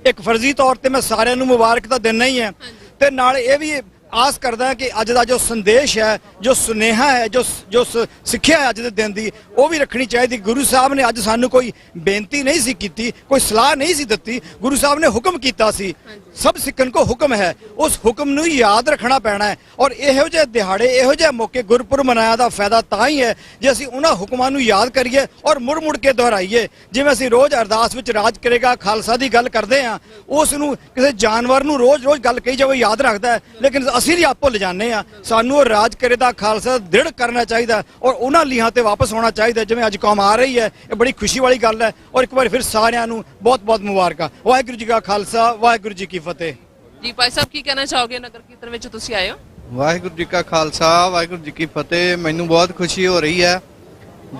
[SPEAKER 13] ਇੱਕ ਫਰਜ਼ੀ ਤੌਰ ਤੇ ਮੈਂ ਸਾਰਿਆਂ ਨੂੰ ਮੁਬਾਰਕ ਤਾਂ ਦਿੰਦਾ ਹੀ ਹੈ, ਤੇ ਨਾਲ ਇਹ ਵੀ ਆਸ ਕਰਦਾ ਕਿ ਅੱਜ ਦਾ ਜੋ ਸੰਦੇਸ਼ ਹੈ, ਜੋ ਸੁਨੇਹਾ ਹੈ, ਜੋ ਸਿੱਖਿਆ ਹੈ ਅੱਜ ਦੇ ਦਿਨ ਦੀ, ਉਹ ਵੀ ਰੱਖਣੀ ਚਾਹੀਦੀ। ਗੁਰੂ ਸਾਹਿਬ ਨੇ ਅੱਜ ਸਾਨੂੰ ਕੋਈ ਬੇਨਤੀ ਨਹੀਂ ਸੀ ਕੀਤੀ, ਕੋਈ ਸਲਾਹ ਨਹੀਂ ਸੀ ਦਿੱਤੀ, ਗੁਰੂ ਸਾਹਿਬ ਨੇ ਹੁਕਮ ਕੀਤਾ ਸੀ। ਸਭ ਸਿੱਖਣ ਕੋ ਹੁਕਮ ਹੈ, ਉਸ ਹੁਕਮ ਨੂੰ ਯਾਦ ਰੱਖਣਾ ਪੈਣਾ ਹੈ। ਔਰ ਇਹੋ ਜਿਹੇ ਦਿਹਾੜੇ, ਇਹੋ ਜਿਹੇ ਮੌਕੇ ਗੁਰਪੁਰਬ ਮਨਾਇਆ ਦਾ ਫਾਇਦਾ ਤਾਂ ਹੀ ਹੈ ਜੇ ਅਸੀਂ ਉਹਨਾਂ ਹੁਕਮਾਂ ਨੂੰ ਯਾਦ ਕਰੀਏ ਔਰ ਮੁੜ ਕੇ ਦੁਹਰਾਈਏ। ਜਿਵੇਂ ਅਸੀਂ ਰੋਜ਼ ਅਰਦਾਸ ਵਿੱਚ ਰਾਜ ਕਰੇਗਾ ਖਾਲਸਾ ਦੀ ਗੱਲ ਕਰਦੇ ਹਾਂ, ਉਸ ਨੂੰ ਕਿਸੇ ਜਾਨਵਰ ਨੂੰ ਰੋਜ਼ ਗੱਲ ਕਹੀ ਜਾਵੇ ਯਾਦ ਰੱਖਦਾ ਹੈ, ਲੇਕਿਨ ਅਸੀਂ ਵੀ ਆਪ ਭੁੱਲ ਜਾਂਦੇ ਹਾਂ। ਸਾਨੂੰ ਉਹ ਰਾਜ ਕਰੇ ਦਾ ਖਾਲਸਾ ਦ੍ਰਿੜ ਕਰਨਾ ਚਾਹੀਦਾ ਔਰ ਉਹਨਾਂ ਲੀਹਾਂ ਤੇ ਵਾਪਸ ਹੋਣਾ ਚਾਹੀਦਾ ਜਿਵੇਂ ਅੱਜ ਕੌਮ ਆ ਰਹੀ ਹੈ। ਇਹ ਬੜੀ ਖੁਸ਼ੀ ਵਾਲੀ ਗੱਲ ਹੈ ਔਰ ਇੱਕ ਵਾਰ ਫਿਰ ਸਾਰਿਆਂ ਨੂੰ ਬਹੁਤ ਮੁਬਾਰਕਾਂ। ਵਾਹਿਗੁਰੂ ਜੀ ਕਾ ਖਾਲਸਾ ਵਾਹਿਗੁਰੂ ਜੀ ਕੀ ਫਤਿਹ।
[SPEAKER 1] ਜੀ ਭਾਈ ਸਾਹਿਬ, ਕੀ ਕਹਿਣਾ ਚਾਹੋਗੇ? ਨਗਰ ਕੀਰਤਨ ਵਿੱਚ ਤੁਸੀਂ ਆਏ ਹੋ।
[SPEAKER 14] ਵਾਹਿਗੁਰੂ ਜੀ ਕਾ ਖਾਲਸਾ ਵਾਹਿਗੁਰੂ ਜੀ ਕੀ ਫਤਿਹ। ਮੈਨੂੰ ਬਹੁਤ ਖੁਸ਼ੀ ਹੋ ਰਹੀ ਹੈ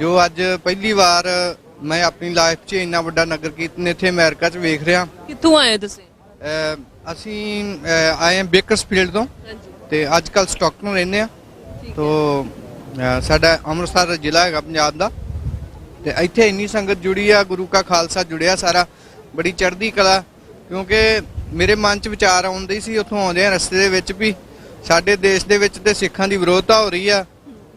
[SPEAKER 14] ਜੋ ਅੱਜ ਪਹਿਲੀ ਵਾਰ ਮੈਂ ਆਪਣੀ ਲਾਈਫ 'ਚ ਇੰਨਾ ਵੱਡਾ ਨਗਰ ਕੀਰਤਨ ਇੱਥੇ ਅਮਰੀਕਾ 'ਚ ਵੇਖ ਰਿਹਾ।
[SPEAKER 1] ਕਿੱਥੋਂ ਆਏ ਤੁਸੀਂ?
[SPEAKER 14] ਅਸੀਂ ਆਏ ਹਾਂ ਬੇਕਰਸਫੀਲਡ ਤੋਂ, ਤੇ ਅੱਜ ਕੱਲ ਸਟਾਕਟਨ ਰਹਿੰਦੇ ਆ। ਤੋ ਸਾਡਾ ਅੰਮ੍ਰਿਤਸਰ ਜ਼ਿਲ੍ਹਾ ਹੈਗਾ ਪੰਜਾਬ ਦਾ, ਤੇ ਇੱਥੇ ਇੰਨੀ ਸੰਗਤ ਜੁੜੀ ਆ, ਗੁਰੂ ਕਾ ਖਾਲਸਾ ਜੁੜਿਆ ਸਾਰਾ, ਬੜੀ ਚੜ੍ਹਦੀ ਕਲਾ। ਕਿਉਂਕਿ ਮੇਰੇ ਮਨ 'ਚ ਵਿਚਾਰ ਆਉਂਦੇ ਸੀ ਉੱਥੋਂ ਆਉਂਦੇ ਆ ਰਸਤੇ ਦੇ ਵਿੱਚ ਵੀ ਸਾਡੇ ਦੇਸ਼ ਦੇ ਵਿੱਚ ਤੇ ਸਿੱਖਾਂ ਦੀ ਵਿਰੋਧਤਾ ਹੋ ਰਹੀ ਆ,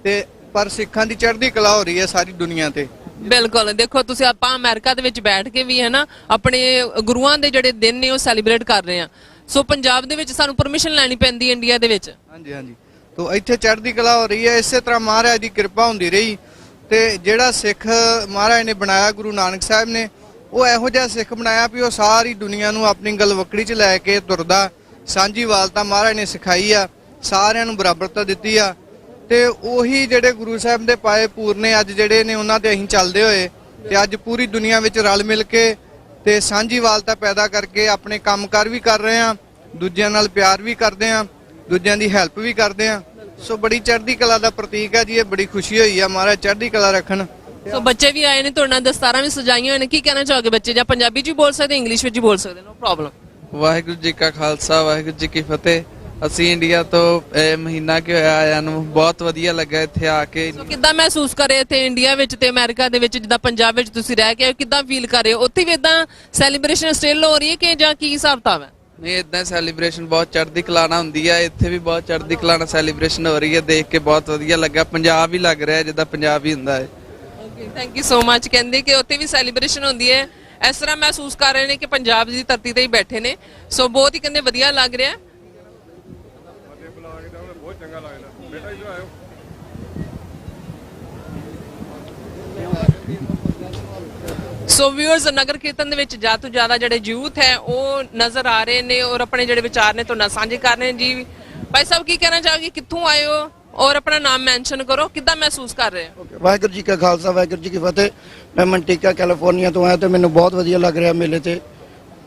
[SPEAKER 14] ਤੇ ਪਰ ਸਿੱਖਾਂ ਦੀ ਚੜ੍ਹਦੀ ਕਲਾ ਹੋ ਰਹੀ ਹੈ ਸਾਰੀ ਦੁਨੀਆ ਤੇ।
[SPEAKER 1] ਬਿਲਕੁਲ, ਦੇਖੋ ਤੁਸੀਂ, ਆਪਾਂ ਅਮਰੀਕਾ ਦੇ ਵਿੱਚ ਬੈਠ ਕੇ ਵੀ ਹੈ ਨਾ ਆਪਣੇ ਗੁਰੂਆਂ ਦੇ ਜਿਹੜੇ ਦਿਨ ਨੇ ਉਹ ਸੈਲੀਬ੍ਰੇਟ ਕਰ ਰਹੇ ਆ। ਸੋ ਪੰਜਾਬ ਦੇ ਵਿੱਚ ਸਾਨੂੰ ਪਰਮਿਸ਼ਨ ਲੈਣੀ ਪੈਂਦੀ ਇੰਡੀਆ ਦੇ ਵਿੱਚ।
[SPEAKER 14] ਹਾਂਜੀ, ਤੋ ਇੱਥੇ ਚੜ੍ਹਦੀ ਕਲਾ ਹੋ ਰਹੀ ਹੈ। ਇਸੇ ਤਰ੍ਹਾਂ ਮਹਾਰਾਜ ਦੀ ਕਿਰਪਾ ਹੁੰਦੀ ਰਹੀ, ਤੇ ਜਿਹੜਾ ਸਿੱਖ ਮਹਾਰਾਜ ਨੇ ਬਣਾਇਆ, ਗੁਰੂ ਨਾਨਕ ਸਾਹਿਬ ਨੇ, ਉਹ ਇਹੋ ਜਿਹਾ ਸਿੱਖ ਬਣਾਇਆ ਵੀ ਉਹ ਸਾਰੀ ਦੁਨੀਆ ਨੂੰ ਆਪਣੀ ਗਲਵੱਕੜੀ 'ਚ ਲੈ ਕੇ ਤੁਰਦਾ। ਸਾਂਝੀਵਾਲਤਾ ਮਹਾਰਾਜ ਨੇ ਸਿਖਾਈ ਆ, ਸਾਰਿਆਂ ਨੂੰ ਬਰਾਬਰਤਾ ਦਿੱਤੀ ਆ, ਤੇ ਉਹੀ ਜਿਹੜੇ ਗੁਰੂ ਸਾਹਿਬ ਦੇ ਪਾਏ ਪੂਰਨੇ ਅੱਜ ਜਿਹੜੇ ਨੇ ਉਹਨਾਂ ਤੇ ਅਸੀਂ ਚੱਲਦੇ ਹੋਏ, ਤੇ ਅੱਜ ਪੂਰੀ ਦੁਨੀਆ ਵਿੱਚ ਰਲ ਮਿਲ ਕੇ ਤੇ ਸਾਂਝੀਵਾਲਤਾ ਪੈਦਾ ਕਰਕੇ ਆਪਣੇ ਕੰਮਕਾਰ ਵੀ ਕਰ ਰਹੇ ਆ, ਦੂਜਿਆਂ ਨਾਲ ਪਿਆਰ ਵੀ ਕਰਦੇ ਆ, ਦੂਜਿਆਂ ਦੀ ਹੈਲਪ ਵੀ ਕਰਦੇ ਆ। ਸੋ ਬੜੀ ਚੜ੍ਹਦੀ ਕਲਾ ਦਾ ਪ੍ਰਤੀਕ ਹੈ ਜੀ ਇਹ। ਬੜੀ ਖੁਸ਼ੀ ਹੋਈ ਆ, ਮਹਾਰਾਜ ਚੜ੍ਹਦੀ ਕਲਾ ਰੱਖਣ।
[SPEAKER 1] ਸੋ ਬੱਚੇ ਵੀ ਆਏ ਨੇ, ਤੁਹਾਡੇ ਨਾਲ ਦਸਤਾਰਾਂ ਵੀ ਸਜਾਈਆਂ ਹੋਈਆਂ ਨੇ, ਕੀ ਕਹਿਣਾ ਚਾਹੋਗੇ ਬੱਚੇ? ਜਾਂ ਪੰਜਾਬੀ 'ਚ ਵੀ ਬੋਲ ਸਕਦੇ, ਇੰਗਲਿਸ਼ ਵਿੱਚ ਵੀ ਬੋਲ ਸਕਦੇ, ਨੋ ਪ੍ਰੋਬਲਮ।
[SPEAKER 15] ਵਾਹਿਗੁਰੂ ਜੀ ਕਾ ਖਾਲਸਾ ਵਾਹਿਗੁਰੂ ਜੀ ਕੀ ਫਤਿਹ। ਅਸੀਂ ਇੰਡੀਆ ਤੋਂ ਮਹੀਨਾ ਕਿ ਹੋਇਆ ਆਇਆਂ ਨੂੰ, ਬਹੁਤ ਵਧੀਆ ਲੱਗਾ ਇੱਥੇ ਆ ਕੇ।
[SPEAKER 1] ਕਿੱਦਾਂ ਮਹਿਸੂਸ ਕਰ ਰਹੇ ਇੱਥੇ ਇੰਡੀਆ ਵਿੱਚ ਤੇ ਅਮਰੀਕਾ ਦੇ ਵਿੱਚ, ਜਿੱਦਾਂ ਪੰਜਾਬ ਵਿੱਚ ਤੁਸੀਂ ਰਹਿ ਕੇ ਕਿੱਦਾਂ ਫੀਲ ਕਰ ਰਹੇ ਹੋ? ਉੱਥੇ ਵੀ ਇਦਾਂ ਸੈਲੀਬ੍ਰੇਸ਼ਨ ਸਟਿਲ ਹੋ ਰਹੀ ਹੈ ਕਿ ਜਾਂ ਕੀ ਹਿਸਾਬ ਕਿਤਾਬ ਹੈ?
[SPEAKER 15] ਨਹੀਂ, ਇਦਾਂ ਸੈਲੀਬ੍ਰੇਸ਼ਨ ਬਹੁਤ ਚੜ੍ਹਦੀ ਕਲਾ ਨਾਲ ਹੁੰਦੀ ਹੈ। ਇੱਥੇ ਵੀ ਬਹੁਤ ਚੜ੍ਹਦੀ ਕਲਾ ਨਾਲ ਸੈਲੀਬ੍ਰੇਸ਼ਨ ਹੋ ਰਹੀ ਹੈ, ਦੇਖ ਕੇ ਬਹੁਤ ਵਧੀਆ ਲੱਗਾ। ਪੰਜਾਬ ਹੀ ਲੱਗ ਰਿਹਾ ਜਿੱਦਾਂ ਪੰਜਾਬ ਹੀ ਹੁੰਦਾ ਹੈ।
[SPEAKER 1] Okay, thank you so much. ਕਹਿੰਦੇ ਕਿ ਉੱਥੇ ਵੀ ਸੈਲੀਬ੍ਰੇਸ਼ਨ ਹੁੰਦੀ ਹੈ, ਇਸ ਤਰ੍ਹਾਂ ਮਹਿਸੂਸ ਕਰ ਰਹੇ ਨੇ ਕਿ ਪੰਜਾਬ ਦੀ ਧਰਤੀ ਤੇ ਹੀ ਬੈਠੇ ਨੇ। ਸੋ ਬਹੁਤ ਹੀ ਕਹਿੰਦੇ ਵਧੀਆ ਲੱਗ ਰਿਹਾ। ਸੋ ਵਿਊਅਰਸ, ਨਗਰ ਕੀਰਤਨ ਦੇ ਵਿੱਚ ਜ਼ਿਆਦਾ ਤੋਂ ਜ਼ਿਆਦਾ ਜਿਹੜੇ ਯੂਥ ਹੈ ਉਹ ਨਜ਼ਰ ਆ ਰਹੇ ਨੇ ਔਰ ਆਪਣੇ ਜਿਹੜੇ ਵਿਚਾਰ ਨੇ ਤੁਹਾਡੇ ਨਾਲ ਸਾਂਝੇ ਕਰ ਰਹੇ ਨੇ। ਜੀ ਭਾਈ ਸਾਹਿਬ, ਕੀ ਕਹਿਣਾ ਚਾਹੋਗੇ? ਕਿੱਥੋਂ ਆਏ ਹੋ ਔਰ ਆਪਣਾ ਨਾਮ ਮੈਂਸ਼ਨ ਕਰੋ, ਕਿੱਦਾਂ ਮਹਿਸੂਸ ਕਰ ਰਹੇ ਹੋ?
[SPEAKER 16] ਵਾਹਿਗੁਰੂ ਜੀ ਕਾ ਖਾਲਸਾ ਵਾਹਿਗੁਰੂ ਜੀ ਕੀ ਫਤਿਹ। ਮੈਂ ਮੰਟੀਕਾ ਕੈਲੀਫੋਰਨੀਆ ਤੋਂ ਆਇਆ ਤੇ ਮੈਨੂੰ ਬਹੁਤ ਵਧੀਆ ਲੱਗ ਰਿਹਾ ਮੇਲੇ ਤੇ।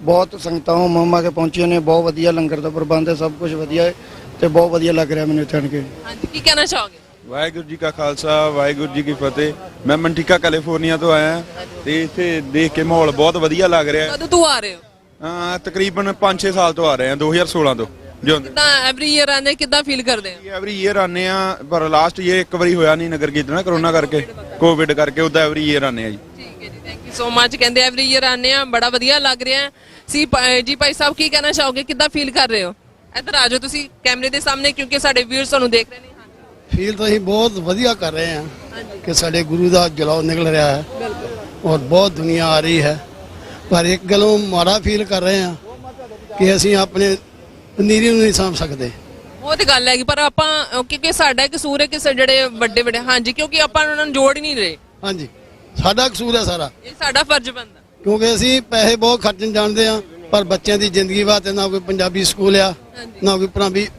[SPEAKER 16] ਬਹੁਤ ਸੰਗਤਾਂ ਹੋਮ ਕੇ ਪਹੁੰਚੀਆਂ ਨੇ, ਬਹੁਤ ਵਧੀਆ ਲੰਗਰ ਦਾ ਪ੍ਰਬੰਧ ਹੈ, ਸਭ ਕੁਝ ਵਧੀਆ ਹੈ ਤੇ ਬਹੁਤ ਵਧੀਆ ਲੱਗ ਰਿਹਾ ਮੈਨੂੰ ਇੱਥੇ ਆਣ ਕੇ।
[SPEAKER 1] ਹਾਂਜੀ, ਕੀ ਕਹਿਣਾ ਚਾਹੋਗੇ?
[SPEAKER 17] ਵਾਹਿਗੁਰੂ ਜੀ ਕਾ ਖਾਲਸਾ ਵਾਹਿਗੁਰੂ ਜੀ ਕੀ ਫਤਿਹ। ਮੈਂ ਮੰਟੀਕਾ ਕੈਲੀਫੋਰਨੀਆ ਤੋਂ ਆਇਆ ਤੇ ਇੱਥੇ ਦੇਖ ਕੇ ਮਾਹੌਲ ਬਹੁਤ ਵਧੀਆ ਲੱਗ ਰਿਹਾ।
[SPEAKER 1] ਕਦੋਂ ਤੋਂ ਆ ਰਹੇ ਹੋ?
[SPEAKER 17] ਤਕਰੀਬਨ 5-6 ਸਾਲ ਤੋਂ ਆ ਰਹੇ ਹਾਂ, 2016 ਤੋਂ।
[SPEAKER 1] ਕਿੱਦਾਂ ਐਵਰੀ ਈਅਰ ਆਉਂਦੇ, ਕਿੱਦਾਂ ਫੀਲ ਕਰਦੇ ਆ?
[SPEAKER 17] ਐਵਰੀ ਈਅਰ ਆਨੇ ਆ, ਪਰ ਲਾਸਟ ਈਅਰ ਇੱਕ ਵਾਰੀ ਹੋਇਆ ਨਹੀਂ ਨਗਰ ਕੀਰਤਨ, ਕਰੋਨਾ ਕਰਕੇ, ਕੋਵਿਡ ਕਰਕੇ। ਉਦਾਂ ਐਵਰੀ ਈਅਰ ਆਨੇ ਆ ਜੀ।
[SPEAKER 1] ਠੀਕ ਹੈ ਜੀ, ਥੈਂਕ ਯੂ ਸੋ ਮਚ। ਕਹਿੰਦੇ ਐਵਰੀ ਈਅਰ ਆਨੇ ਆ, ਬੜਾ ਵਧੀਆ ਲੱਗ ਰਿਹਾ ਸੀ। ਜੀ ਭਾਈ ਸਾਹਿਬ, ਕੀ ਕਹਿਣਾ ਚਾਹੋਗੇ? ਕਿੱਦਾਂ ਫੀਲ ਕਰ ਰਹੇ ਹੋ? ਇੱਧਰ ਆ ਜਾਓ ਤੁਸੀਂ ਕੈਮਰੇ ਦੇ ਸਾਹਮਣੇ, ਕਿਉਂਕਿ ਸਾਡੇ ਵਿਊਅਰਸ ਤੁਹਾਨੂੰ ਦੇਖ ਰਹੇ ਨੇ।
[SPEAKER 28] ਫੀਲ ਤਾਂ ਅਸੀਂ ਬਹੁਤ ਵਧੀਆ ਕਰ ਰਹੇ ਹਾਂ ਕਿ ਸਾਡੇ ਗੁਰੂ ਦਾ ਜਲਾਉ ਨਿਕਲ ਰਿਹਾ ਹੈ ਔਰ ਬਹੁਤ ਦੁਨੀਆ ਆ ਰਹੀ ਹੈ। ਪਰ ਇੱਕ ਗੱਲੋਂ ਮਾੜਾ ਫੀਲ ਕਰ ਰਹੇ ਹਾਂ ਕਿ ਅਸੀਂ ਆਪਣੇ ਪਨੀਰੀ ਨੂੰ ਨਹੀਂ ਸਾਂਭ ਸਕਦੇ।
[SPEAKER 1] ਉਹ ਤੇ ਗੱਲ ਹੈਗੀ, ਪਰ ਆਪਾਂ ਕਿਉਂਕਿ ਸਾਡਾ ਕਸੂਰ ਹੈ ਕਿ ਜਿਹੜੇ ਵੱਡੇ ਹਾਂਜੀ, ਕਿਉਂਕਿ ਆਪਾਂ ਉਹਨਾਂ ਨੂੰ ਜੋੜ ਹੀ ਨਹੀਂ ਰਹੇ।
[SPEAKER 28] ਹਾਂਜੀ, ਸਾਡਾ ਕਸੂਰ ਹੈ ਸਾਰਾ।
[SPEAKER 1] ਇਹ ਸਾਡਾ ਫਰਜ਼ ਬਣਦਾ।
[SPEAKER 28] ਕਿਉਂਕਿ ਅਸੀਂ ਪੈਸੇ ਬਹੁਤ ਖਰਚਣ ਜਾਣਦੇ ਆ, ਪਰ ਬੱਚਿਆਂ ਦੀ ਜ਼ਿੰਦਗੀ ਵਾਸਤੇ ਨਾ ਕੋਈ ਪੰਜਾਬੀ ਸਕੂਲ ਆ, ਨਾ ਕੋਈ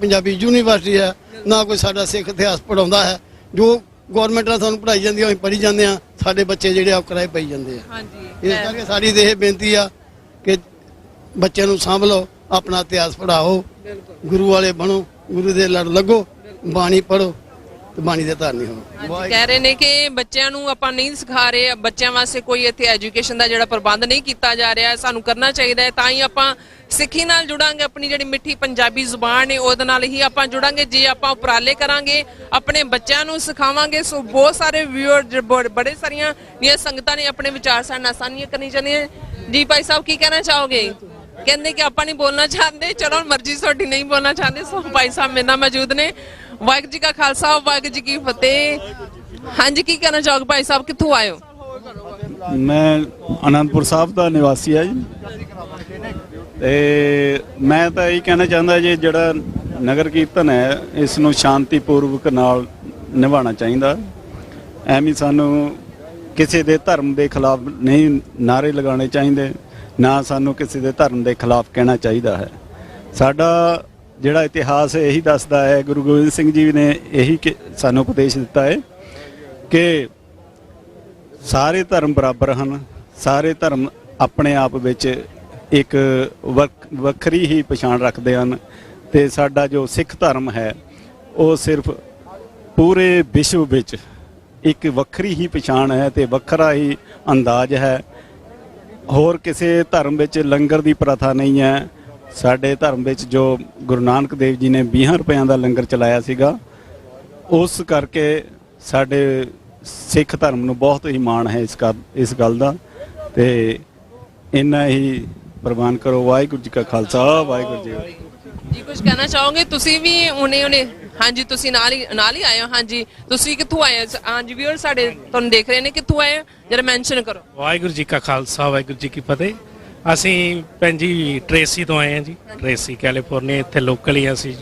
[SPEAKER 28] ਪੰਜਾਬੀ ਯੂਨੀਵਰਸਿਟੀ ਆ, ਨਾ ਕੋਈ ਸਾਡਾ ਸਿੱਖ ਇਤਿਹਾਸ ਪੜਾਉਂਦਾ ਹੈ। ਜੋ ਗਵਰਨਮੈਂਟ ਨਾਲ ਸਾਨੂੰ ਪੜਾਈ ਜਾਂਦੀ ਆ ਅਸੀਂ ਪੜ੍ਹੀ ਜਾਂਦੇ ਆ, ਸਾਡੇ ਬੱਚੇ ਜਿਹੜੇ ਆ ਕਿਰਾਏ ਪਈ ਜਾਂਦੇ ਆ। ਇਸ ਕਰਕੇ ਸਾਡੀ ਤੇ ਇਹ ਬੇਨਤੀ ਆ ਕਿ ਬੱਚਿਆਂ ਨੂੰ ਸਾਂਭ ਲਓ, ਆਪਣਾ ਇਤਿਹਾਸ ਪੜਾਓ, ਗੁਰੂ ਵਾਲੇ ਬਣੋ, ਗੁਰੂ ਦੇ ਲੜ ਲੱਗੋ, ਬਾਣੀ ਪੜੋ ਤੇ ਬਾਣੀ ਦੇ ਧਾਰਨੀ ਹੋ।
[SPEAKER 1] ਕਹਿ ਰਹੇ ਨੇ ਕਿ ਬੱਚਿਆਂ ਨੂੰ ਆਪਾਂ ਨਹੀਂ ਸਿਖਾ ਰਹੇ, ਬੱਚਿਆਂ ਵਾਸਤੇ ਕੋਈ ਇੱਥੇ ਐਜੂਕੇਸ਼ਨ ਦਾ ਜਿਹੜਾ ਪ੍ਰਬੰਧ ਨਹੀਂ ਕੀਤਾ ਜਾ ਰਿਹਾ, ਸਾਨੂੰ ਕਰਨਾ ਚਾਹੀਦਾ ਹੈ। ਤਾਂ ਹੀ ਆਪਾਂ ਸਿੱਖੀ ਨਾਲ ਜੁੜਾਂਗੇ, ਆਪਣੀ ਜਿਹੜੀ ਮਿੱਠੀ ਪੰਜਾਬੀ ਜ਼ੁਬਾਨ ਹੈ ਉਹਦੇ ਨਾਲ ਹੀ ਆਪਾਂ ਜੁੜਾਂਗੇ। ਜੇ ਆਪਾਂ ਉਪਰਾਲੇ ਕਰਾਂਗੇ, ਆਪਣੇ ਬੱਚਿਆਂ ਨੂੰ ਸਿਖਾਵਾਂਗੇ। ਸੋ ਬਹੁਤ ਸਾਰੇ ਵਿਊਅਰ, ਬੜੇ ਸਾਰੀਆਂ ਦੀਆਂ ਸੰਗਤਾਂ ਨੇ ਆਪਣੇ ਵਿਚਾਰ ਸਾਡੇ ਨਾਲ ਸਾਂਝੇ ਕਰਨੀ ਚਾਹੁੰਦੀਆਂ। ਜੀ ਭਾਈ ਸਾਹਿਬ ਕੀ ਕਹਿਣਾ ਚਾਹੋਗੇ? ਕਹਿੰਦੇ ਕਿ ਆਪਾਂ ਨਹੀਂ ਬੋਲਣਾ ਚਾਹੁੰਦੇ, ਚਲੋ ਮਰਜ਼ੀ ਤੁਹਾਡੀ, ਨਹੀਂ ਬੋਲਣਾ ਚਾਹੁੰਦੇ। ਸੋ ਭਾਈ ਸਾਹਿਬ ਮੇਰੇ ਨਾਲ ਮੌਜੂਦ ਨੇ। ਵਾਹਿਗੁਰੂ ਜੀ ਕਾ ਖਾਲਸਾ, ਵਾਹਿਗੁਰੂ ਜੀ ਕੀ ਫਤਿਹ। ਹਾਂਜੀ, ਕੀ ਕਹਿਣਾ ਚਾਹੋਗੇ ਭਾਈ ਸਾਹਿਬ, ਕਿੱਥੋਂ ਆਏ ਹੋ?
[SPEAKER 3] ਮੈਂ ਅਨੰਦਪੁਰ ਸਾਹਿਬ ਦਾ ਨਿਵਾਸੀ ਆ ਜੀ, ਤੇ ਮੈਂ ਤਾਂ ਇਹ ਕਹਿਣਾ ਚਾਹੁੰਦਾ ਜੀ ਜਿਹੜਾ ਨਗਰ ਕੀਰਤਨ ਹੈ ਇਸ ਨੂੰ ਸ਼ਾਂਤੀਪੂਰਵਕ ਨਾਲ ਨਿਭਾਉਣਾ ਚਾਹੀਦਾ। ਐਵੇਂ ਸਾਨੂੰ ਕਿਸੇ ਦੇ ਧਰਮ ਦੇ ਖਿਲਾਫ ਨਹੀਂ ਨਾਅਰੇ ਲਗਾਉਣੇ ਚਾਹੀਦੇ, ਨਾ ਸਾਨੂੰ ਕਿਸੇ ਦੇ ਧਰਮ ਦੇ ਖਿਲਾਫ ਕਹਿਣਾ ਚਾਹੀਦਾ ਹੈ। ਸਾਡਾ ਜਿਹੜਾ ਇਤਿਹਾਸ ਇਹੀ ਦੱਸਦਾ ਹੈ, ਗੁਰੂ ਗੋਬਿੰਦ ਸਿੰਘ ਜੀ ਨੇ ਇਹੀ ਸਾਨੂੰ ਉਪਦੇਸ਼ ਦਿੱਤਾ ਹੈ ਕਿ ਸਾਰੇ ਧਰਮ ਬਰਾਬਰ ਹਨ, ਸਾਰੇ ਧਰਮ ਆਪਣੇ ਆਪ ਵਿੱਚ ਇੱਕ ਵੱਖਰੀ ਹੀ ਪਛਾਣ ਰੱਖਦੇ ਹਨ, ਤੇ ਸਾਡਾ ਜੋ ਸਿੱਖ ਧਰਮ ਹੈ ਉਹ ਸਿਰਫ ਪੂਰੇ ਵਿਸ਼ਵ ਵਿੱਚ ਇੱਕ ਵੱਖਰੀ ਹੀ ਪਛਾਣ ਹੈ ਤੇ ਵੱਖਰਾ ਹੀ ਅੰਦਾਜ਼ ਹੈ। ਹੋਰ ਕਿਸੇ ਧਰਮ ਵਿੱਚ ਲੰਗਰ ਦੀ ਪ੍ਰਥਾ ਨਹੀਂ ਹੈ। ਸਾਡੇ ਧਰਮ ਵਿੱਚ ਜੋ ਗੁਰੂ ਨਾਨਕ ਦੇਵ ਜੀ ਨੇ 20 ਰੁਪਇਆਂ ਦਾ ਲੰਗਰ ਚਲਾਇਆ ਸੀਗਾ, ਉਸ ਕਰਕੇ ਸਾਡੇ ਸਿੱਖ ਧਰਮ ਨੂੰ ਬਹੁਤ ਹੀ ਮਾਣ ਹੈ ਇਸ ਗੱਲ ਦਾ, ਤੇ ਇੰਨਾ ਹੀ ਪ੍ਰਵਾਨ ਕਰੋ। ਵਾਹਿਗੁਰੂ ਜੀ ਕਾ ਖਾਲਸਾ, ਵਾਹਿਗੁਰੂ ਜੀ
[SPEAKER 1] ਜੀ ਕੁਝ ਕਹਿਣਾ ਚਾਹੋਗੇ? ਤੁਸੀਂ ਵੀ ਉਹਨੇ ਹਾਂਜੀ, ਤੁਸੀਂ ਨਾਲ ਹੀ ਆਏ ਹੋ। ਹਾਂਜੀ, ਤੁਸੀਂ ਕਿੱਥੋਂ ਆਏ ਹੋ? ਹਾਂਜੀ ਵੀਰ ਸਾਡੇ ਤੁਹਾਨੂੰ ਦੇਖ ਰਹੇ ਨੇ, ਕਿੱਥੋਂ ਆਏ ਹੋ ਜਰਾ ਮੈਂਸ਼ਨ ਕਰੋ।
[SPEAKER 18] ਵਾਹਿਗੁਰੂ ਜੀ ਕਾ ਖਾਲਸਾ, ਵਾਹਿਗੁਰੂ ਜੀ ਕੀ ਫਤਿਹ। ਅਸੀਂ ਭੈਣ ਜੀ ਟ੍ਰੇਸੀ ਤੋਂ ਆਏ ਹਾਂ ਜੀ, ਟ੍ਰੇਸੀ ਕੈਲੀਫੋਰਨੀਆ, ਇੱਥੇ ਲੋਕਲ ਹੀ ਅਸੀਂ।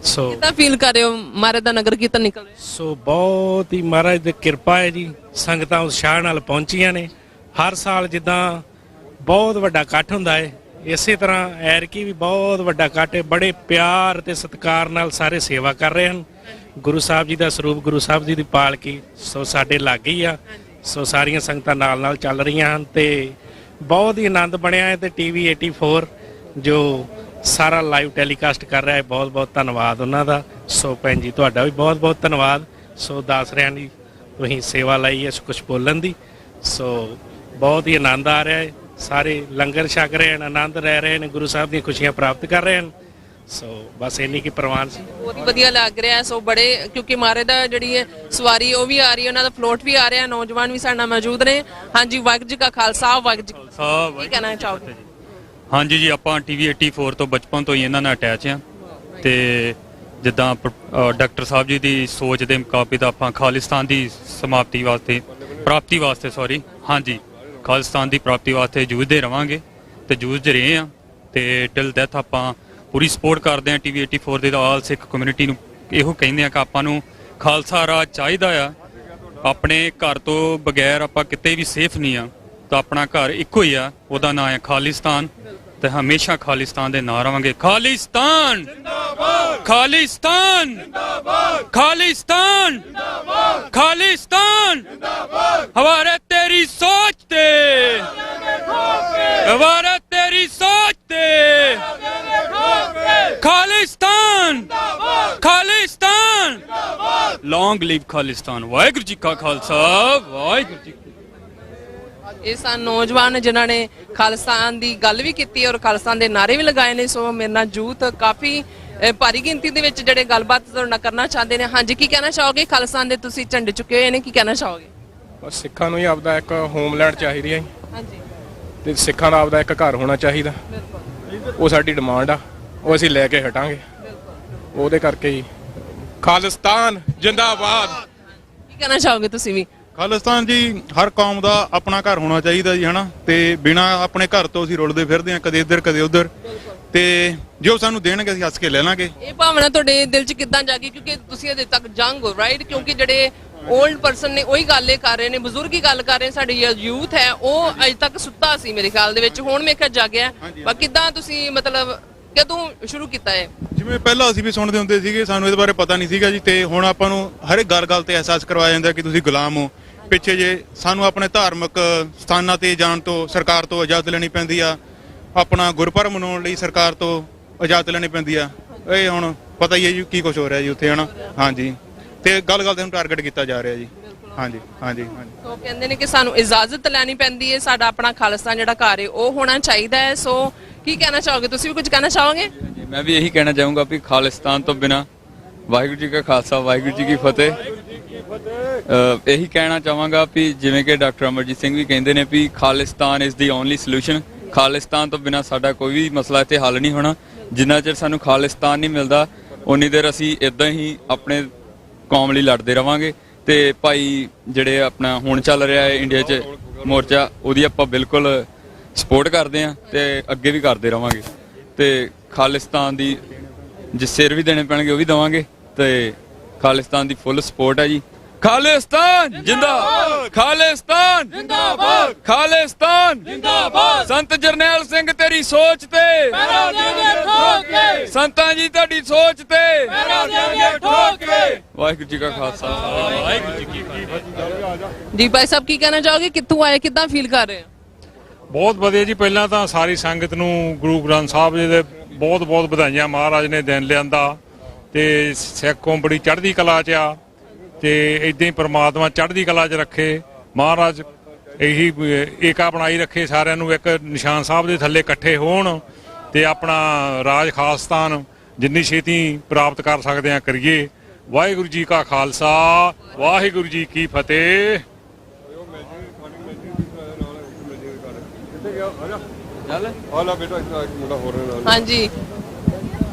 [SPEAKER 18] ਸੋ
[SPEAKER 1] ਕਿੱਦਾਂ ਫੀਲ ਕਰ ਰਹੇ ਹੋ ਮਹਾਰਾਜ ਦਾ ਨਗਰ ਕੀਰਤਨ ਨਿਕਲ ਰਿਹਾ?
[SPEAKER 18] ਸੋ ਬਹੁਤ ਹੀ ਮਹਾਰਾਜ ਦੀ ਕਿਰਪਾ ਹੈ ਜੀ, ਸੰਗਤਾਂ ਉਤਸ਼ਾਹ ਨਾਲ ਪਹੁੰਚੀਆਂ ਨੇ। ਹਰ ਸਾਲ ਜਿੱਦਾਂ ਬਹੁਤ ਵੱਡਾ ਇਕੱਠ ਹੁੰਦਾ ਹੈ, ਇਸੇ ਤਰ੍ਹਾਂ ਐਰਕੀ ਵੀ ਬਹੁਤ ਵੱਡਾ ਇਕੱਠ ਹੈ। ਬੜੇ ਪਿਆਰ ਤੇ ਸਤਿਕਾਰ ਨਾਲ ਸਾਰੇ ਸੇਵਾ ਕਰ ਰਹੇ ਹਨ। ਗੁਰੂ ਸਾਹਿਬ ਜੀ ਦਾ ਸਰੂਪ, ਗੁਰੂ ਸਾਹਿਬ ਜੀ ਦੀ ਪਾਲਕੀ ਸੋ ਸਾਡੇ ਲਾਗੇ ਹੀ ਆ। ਸੋ ਸਾਰੀਆਂ ਸੰਗਤਾਂ ਨਾਲ ਚੱਲ ਰਹੀਆਂ ਹਨ ਤੇ ਬਹੁਤ ਹੀ ਆਨੰਦ ਬਣਿਆ ਹੈ। ਤੇ ਟੀਵੀ 84 ਜੋ ਸਾਰਾ ਲਾਈਵ ਟੈਲੀਕਾਸਟ ਕਰ ਰਿਹਾ ਹੈ, ਬਹੁਤ ਬਹੁਤ ਧੰਨਵਾਦ ਉਹਨਾਂ ਦਾ। ਸੋ ਭੈਣ ਜੀ ਤੁਹਾਡਾ ਵੀ ਬਹੁਤ ਬਹੁਤ ਧੰਨਵਾਦ। ਸੋ ਦੱਸ ਰਿਹਾ ਜੀ ਤੁਸੀਂ ਸੇਵਾ ਲਈ ਹੈ ਕੁਝ ਬੋਲਣ ਦੀ। ਸੋ ਬਹੁਤ ਹੀ ਆਨੰਦ ਆ ਰਿਹਾ ਹੈ, ਸਾਰੇ ਲੰਗਰ ਛਕ ਰਹੇ ਹਨ, ਆਨੰਦ ਲੈ ਰਹੇ ਨੇ, ਗੁਰੂ ਸਾਹਿਬ ਦੀਆਂ ਖੁਸ਼ੀਆਂ ਪ੍ਰਾਪਤ ਕਰ ਰਹੇ ਹਨ। ਸੋ ਬਸ ਇੰਨੀ ਕੀ ਪ੍ਰਵਾਨ ਸੀ।
[SPEAKER 1] ਬਹੁਤ ਹੀ ਵਧੀਆ ਲੱਗ ਰਿਹਾ। ਸੋ ਬੜੇ ਕਿਉਂਕਿ ਮਹਾਰਾਜ ਦਾ ਜਿਹੜੀ ਹੈ ਸਵਾਰੀ ਉਹ ਵੀ ਆ ਰਹੀ ਹੈ, ਉਹਨਾਂ ਦਾ ਫਲੋਟ ਵੀ ਆ ਰਿਹਾ, ਨੌਜਵਾਨ ਵੀ ਸਾਡੇ ਨਾਲ ਮੌਜੂਦ ਨੇ। ਹਾਂਜੀ, ਵਾਹਿਗੁਰੂ ਜੀ ਕਾ ਖਾਲਸਾ, ਵਾਹਿਗੁਰੂ ਜੀ ਕੀ ਫਤਿਹ। ਕੀ ਕਹਿਣਾ ਚਾਹੋਗੇ?
[SPEAKER 19] ਹਾਂਜੀ ਜੀ, ਆਪਾਂ ਟੀਵੀ 84 ਤੋਂ ਬਚਪਨ ਤੋਂ ਹੀ ਇਹਨਾਂ ਨਾਲ ਅਟੈਚ ਆ, ਤੇ ਜਿੱਦਾਂ ਡਾਕਟਰ ਸਾਹਿਬ ਜੀ ਦੀ ਸੋਚ ਦੇ ਮੁਤਾਬਿਕ ਆਪਾਂ ਖਾਲਿਸਤਾਨ ਦੀ ਪ੍ਰਾਪਤੀ ਵਾਸਤੇ ਹਾਂਜੀ ਖਾਲਿਸਤਾਨ ਦੀ ਪ੍ਰਾਪਤੀ ਵਾਸਤੇ ਜੂਝਦੇ ਰਵਾਂਗੇ ਤੇ ਜੂਝ ਰਹੇ ਆ, ਤੇ ਟਿਲ ਡੈਥ ਆਪਾਂ ਪੂਰੀ ਸਪੋਰਟ ਕਰਦੇ ਆ। ਟੀਵੀ 84 ਦੇ ਆਲ ਸਿੱਖ ਕਮਿਊਨਿਟੀ ਨੂੰ ਇਹੋ ਕਹਿੰਦੇ ਆ ਕਿ ਆਪਾਂ ਨੂੰ ਖਾਲਸਾ ਰਾਜ ਚਾਹੀਦਾ ਆ। ਆਪਣੇ ਘਰ ਤੋਂ ਬਗੈਰ ਆਪਾਂ ਕਿਤੇ ਵੀ ਸੇਫ ਨਹੀਂ ਆ, ਤਾਂ ਆਪਣਾ ਘਰ ਇੱਕੋ ਹੀ ਆ, ਉਹਦਾ ਨਾਂ ਹੈ ਖਾਲਿਸਤਾਨ, ਤੇ ਹਮੇਸ਼ਾ ਖਾਲਿਸਤਾਨ ਦੇ ਨਾਂ ਰਵਾਂਗੇ। ਖਾਲਿਸਤਾਨ ਜਿੰਦਾਬਾਦ, ਖਾਲਿਸਤਾਨ ਜਿੰਦਾਬਾਦ, ਖਾਲਿਸਤਾਨ ਜਿੰਦਾਬਾਦ, ਖਾਲਿਸਤਾਨ ਜਿੰਦਾਬਾਦ। ਹਮਾਰੇ ਤੇਰੀ ਸੋਚ ਤੇ, ਹਮਾਰੇ ਤੇਰੀ ਸੋਚ ਤੇ, ਖਾਲਿਸਤਾਨ ਖਾਲਿਸਤਾਨ ਲੌਂਗ ਲਿਵ ਖਾਲਿਸਤਾਨ। ਵਾਹਿਗੁਰੂ ਜੀ ਕਾ ਖਾਲਸਾ, ਵਾਹਿਗੁਰੂ ਜੀ।
[SPEAKER 1] ਇਹ ਸਨ ਨੌਜਵਾਨ ਜਿਨ੍ਹਾਂ ਨੇ ਖਾਲਿਸਤਾਨ ਦੀ ਗੱਲ ਵੀ ਕੀਤੀ ਔਰ ਖਾਲਿਸਤਾਨ ਦੇ ਨਾਅਰੇ ਵੀ ਲਗਾਏ ਨੇ। ਸੋ ਮੇਰੇ ਨਾਲ ਯੂਥ ਕਾਫੀ ਭਾਰੀ ਗਿਣਤੀ ਦੇ ਵਿੱਚ ਜਿਹੜੇ ਗੱਲਬਾਤ ਤੁਹਾਡੇ ਨਾਲ ਕਰਨਾ ਚਾਹੁੰਦੇ ਨੇ। ਹਾਂਜੀ, ਕੀ ਕਹਿਣਾ ਚਾਹੋਗੇ? ਖਾਲਿਸਤਾਨ ਦੇ ਤੁਸੀਂ ਝੰਡੇ ਚੁੱਕੇ ਹੋਏ ਨੇ, ਕੀ ਕਹਿਣਾ ਚਾਹੋਗੇ?
[SPEAKER 20] ਬਸ ਸਿੱਖਾਂ ਨੂੰ ਹੀ ਆਪਦਾ ਇੱਕ ਹੋਮਲੈਂਡ ਚਾਹੀਦੀ ਹੈ
[SPEAKER 1] ਹਾਂਜੀ,
[SPEAKER 20] ਤੇ ਸਿੱਖਾਂ ਦਾ ਆਪਦਾ ਇੱਕ ਘਰ ਹੋਣਾ ਚਾਹੀਦਾ। ਉਹ ਸਾਡੀ ਡਿਮਾਂਡ ਆ, ਉਹ ਅਸੀਂ ਲੈ ਕੇ ਹਟਾਂਗੇ। ਉਹਦੇ ਕਰਕੇ ਹੀ ਖਾਲਿਸਤਾਨ ਜਿੰਦਾਬਾਦ।
[SPEAKER 1] ਕੀ ਕਹਿਣਾ ਚਾਹੋਗੇ ਤੁਸੀਂ ਵੀ?
[SPEAKER 21] ਖਾਲਿਸਤਾਨ ਜੀ ਹਰ ਕੌਮ ਦਾ ਆਪਣਾ ਘਰ ਹੋਣਾ ਚਾਹੀਦਾ ਜੀ, ਹਨਾ, ਤੇ ਬਿਨਾ ਆਪਣੇ ਘਰ ਤੋਂ ਅਸੀਂ ਰੁਲਦੇ ਫਿਰਦੇ ਹਾਂ, ਕਦੇ ਇੱਧਰ ਕਦੇ ਉੱਧਰ, ਤੇ ਜੋ ਸਾਨੂੰ ਦੇਣਗੇ ਅਸੀਂ ਹੱਸ ਕੇ ਲੈ ਲਾਂਗੇ।
[SPEAKER 1] ਇਹ ਭਾਵਨਾ ਤੁਹਾਡੇ ਦਿਲ 'ਚ ਕਿੱਦਾਂ ਜਾਗੀ? ਕਿਉਂਕਿ ਤੁਸੀਂ ਅਜੇ ਤੱਕ ਜੰਗ ਹੋ ਰਾਈਟ, ਕਿਉਂਕਿ ਜਿਹੜੇ 올ਡ ਪਰਸਨ ਨੇ ਉਹੀ ਗੱਲ ਕਰ ਰਹੇ ਨੇ, ਬਜ਼ੁਰਗ ਹੀ ਗੱਲ ਕਰ ਰਹੇ ਨੇ। ਸਾਡੀ ਯੂਥ ਹੈ ਉਹ ਅਜੇ ਤੱਕ ਸੁੱਤਾ ਸੀ ਮੇਰੇ ਖਿਆਲ ਦੇ ਵਿੱਚ, ਹੁਣ ਮੈਂ ਕਿਹਾ ਜਾਗਿਆ। ਪਰ ਕਿੱਦਾਂ ਤੁਸੀਂ ਮਤਲਬ ਕਦੋਂ ਸ਼ੁਰੂ ਕੀਤਾ ਹੈ?
[SPEAKER 21] ਜਿਵੇਂ ਪਹਿਲਾਂ ਅਸੀਂ ਵੀ ਸੁਣਦੇ ਹੁੰਦੇ ਸੀਗੇ, ਸਾਨੂੰ ਇਹਦੇ ਬਾਰੇ ਪਤਾ ਨਹੀਂ ਸੀਗਾ ਜੀ, ਤੇ ਹੁਣ ਆਪਾਂ ਨੂੰ ਹਰ ਇੱਕ ਗੱਲ ਤੇ ਅਹਿਸਾਸ ਕਰਵਾਇਆ ਜਾਂਦਾ ਕਿ ਤੁਸੀਂ ਗੁਲਾਮ ਹੋ। ਪਿੱਛੇ ਜੇ ਸਾਨੂੰ ਆਪਣੇ ਧਾਰਮਿਕ ਸਥਾਨਾਂ ਤੇ ਜਾਣ ਤੋਂ ਸਰਕਾਰ ਤੋਂ ਇਜਾਜ਼ਤ ਲੈਣੀ ਪੈਂਦੀ ਆ, ਆਪਣਾ ਗੁਰਪੁਰਬ ਮਨਾਉਣ ਲਈ ਸਰਕਾਰ ਤੋਂ ਇਜਾਜ਼ਤ ਲੈਣੀ ਪੈਂਦੀ ਆ। ਇਹ ਹੁਣ ਪਤਾ ਹੀ ਹੈ ਜੀ ਕੀ ਕੁਝ ਹੋ ਰਿਹਾ ਜੀ ਉੱਥੇ, ਹਨਾ। ਹਾਂਜੀ, ਤੇ ਗੱਲ ਤੇ ਨੂੰ ਟਾਰਗੇਟ ਕੀਤਾ ਜਾ ਰਿਹਾ ਜੀ। ਹਾਂਜੀ ਹਾਂਜੀ ਹਾਂਜੀ।
[SPEAKER 1] ਸੋ ਕਹਿੰਦੇ ਨੇ ਕਿ ਸਾਨੂੰ ਇਜਾਜ਼ਤ ਲੈਣੀ ਪੈਂਦੀ ਹੈ, ਸਾਡਾ ਆਪਣਾ ਖਾਲਿਸਤਾਨ ਜਿਹੜਾ ਘਰ ਹੈ ਉਹ ਹੋਣਾ ਚਾਹੀਦਾ ਹੈ। ਸੋ ਕੀ ਕਹਿਣਾ ਚਾਹੋਗੇ? ਤੁਸੀਂ ਵੀ ਕੁਝ ਕਹਿਣਾ ਚਾਹੋਗੇ?
[SPEAKER 2] ਮੈਂ ਵੀ ਇਹੀ ਕਹਿਣਾ ਚਾਹੂੰਗਾ ਵੀ ਖਾਲਿਸਤਾਨ ਤੋਂ ਬਿਨਾ ਵਾਹਿਗੁਰੂ ਜੀ ਕਾ ਖਾਲਸਾ ਵਾਹਿਗੁਰੂ ਜੀ ਕੀ ਫਤਿਹ। ਇਹੀ ਕਹਿਣਾ ਚਾਹਾਂਗਾ ਵੀ ਜਿਵੇਂ ਕਿ ਡਾਕਟਰ ਅਮਰਜੀਤ ਸਿੰਘ ਵੀ ਕਹਿੰਦੇ ਨੇ ਵੀ Khalistan is the only solution. Khalistan ਤੋਂ ਬਿਨਾ ਸਾਡਾ ਕੋਈ ਵੀ ਮਸਲਾ ਇੱਥੇ ਹੱਲ ਨਹੀਂ ਹੋਣਾ। ਜਿੰਨਾ ਚਿਰ ਸਾਨੂੰ ਖਾਲਿਸਤਾਨ ਨਹੀਂ ਮਿਲਦਾ ਉਨੀ ਦੇਰ ਅਸੀਂ ਇਦਾਂ ਹੀ ਆਪਣੇ ਕੌਮ ਲਈ ਲੜਦੇ ਰਵਾਂਗੇ। ਤੇ ਭਾਈ ਜਿਹੜੇ ਆਪਣਾ ਹੁਣ ਚੱਲ ਰਿਹਾ ਹੈ ਇੰਡੀਆ 'ਚ ਮੋਰਚਾ, ਉਹਦੀ ਆਪਾਂ ਬਿਲਕੁਲ ਸਪੋਰਟ ਕਰਦੇ ਹਾਂ ਤੇ ਅੱਗੇ ਵੀ ਕਰਦੇ ਰਵਾਂਗੇ। ਤੇ ਖਾਲਿਸਤਾਨ ਦੀ ਜਿਸ ਸਿਰ ਵੀ ਦੇਣੇ ਪੈਣਗੇ ਉਹ ਵੀ ਦੇਵਾਂਗੇ ਤੇ ਖਾਲਿਸਤਾਨ ਦੀ ਫੁੱਲ ਸਪੋਰਟ ਹੈ ਜੀ। ਖਾਲਿਸਤਾਨ ਜਿੰਦਾਬਾਦ, ਖਾਲਿਸਤਾਨ ਜਿੰਦਾਬਾਦ, ਖਾਲਿਸਤਾਨ ਜਿੰਦਾਬਾਦ। ਸੰਤ ਜਰਨੈਲ ਸਿੰਘ ਤੇਰੀ ਸੋਚ ਤੇ ਪੈਰਾਂ ਦੇਾਂਗੇ ਠੋਕ ਕੇ, ਸੰਤਾਂ ਜੀ ਤੁਹਾਡੀ ਸੋਚ ਤੇ ਪੈਰਾਂ ਦੇਾਂਗੇ ਠੋਕ ਕੇ। ਵਾਹਿਗੁਰੂ ਜੀ ਕਾ ਖਾਲਸਾ ਵਾਹਿਗੁਰੂ ਜੀ ਕੀ ਫਤਿਹ।
[SPEAKER 1] ਜੀ ਭਾਈ ਸਾਹਿਬ ਕੀ ਕਹਿਣਾ ਚਾਹੋਗੇ? ਕਿੱਥੋਂ ਆਏ, ਕਿੱਦਾਂ ਫੀਲ ਕਰ ਰਹੇ ਹੋ?
[SPEAKER 4] ਬਹੁਤ ਵਧੀਆ ਜੀ। ਪਹਿਲਾਂ ਤਾਂ ਸਾਰੀ ਸੰਗਤ ਨੂੰ ਗੁਰੂ ਗ੍ਰੰਥ ਸਾਹਿਬ ਜੀ ਦੇ ਬਹੁਤ ਬਹੁਤ ਵਧਾਈਆਂ। ਮਹਾਰਾਜ ਨੇ ਦਿਨ ਲਿਆਂਦਾ ਤੇ ਸਿੱਖ ਕੌਮ ਬੜੀ ਚੜ੍ਹਦੀ ਕਲਾ 'ਚ ਆ ਤੇ ਇਦਾਂ ਹੀ ਪ੍ਰਮਾਤਮਾ ਚੜ੍ਹਦੀ ਕਲਾ 'ਚ ਰੱਖੇ। ਮਹਾਰਾਜ ਇਹੀ ਏਕਾ ਬਣਾਈ ਰੱਖੇ, ਸਾਰਿਆਂ ਨੂੰ ਇੱਕ ਨਿਸ਼ਾਨ ਸਾਹਿਬ ਦੇ ਥੱਲੇ ਇਕੱਠੇ ਹੋਣ ਤੇ ਆਪਣਾ ਰਾਜ ਖਾਲਸਤਾਨ ਜਿੰਨੀ ਛੇਤੀ ਪ੍ਰਾਪਤ ਕਰ ਸਕਦੇ ਆ ਕਰੀਏ। ਵਾਹਿਗੁਰੂ ਜੀ ਕਾ ਖਾਲਸਾ ਵਾਹਿਗੁਰੂ ਜੀ ਕੀ ਫਤਿਹ।
[SPEAKER 1] ਹਾਂਜੀ,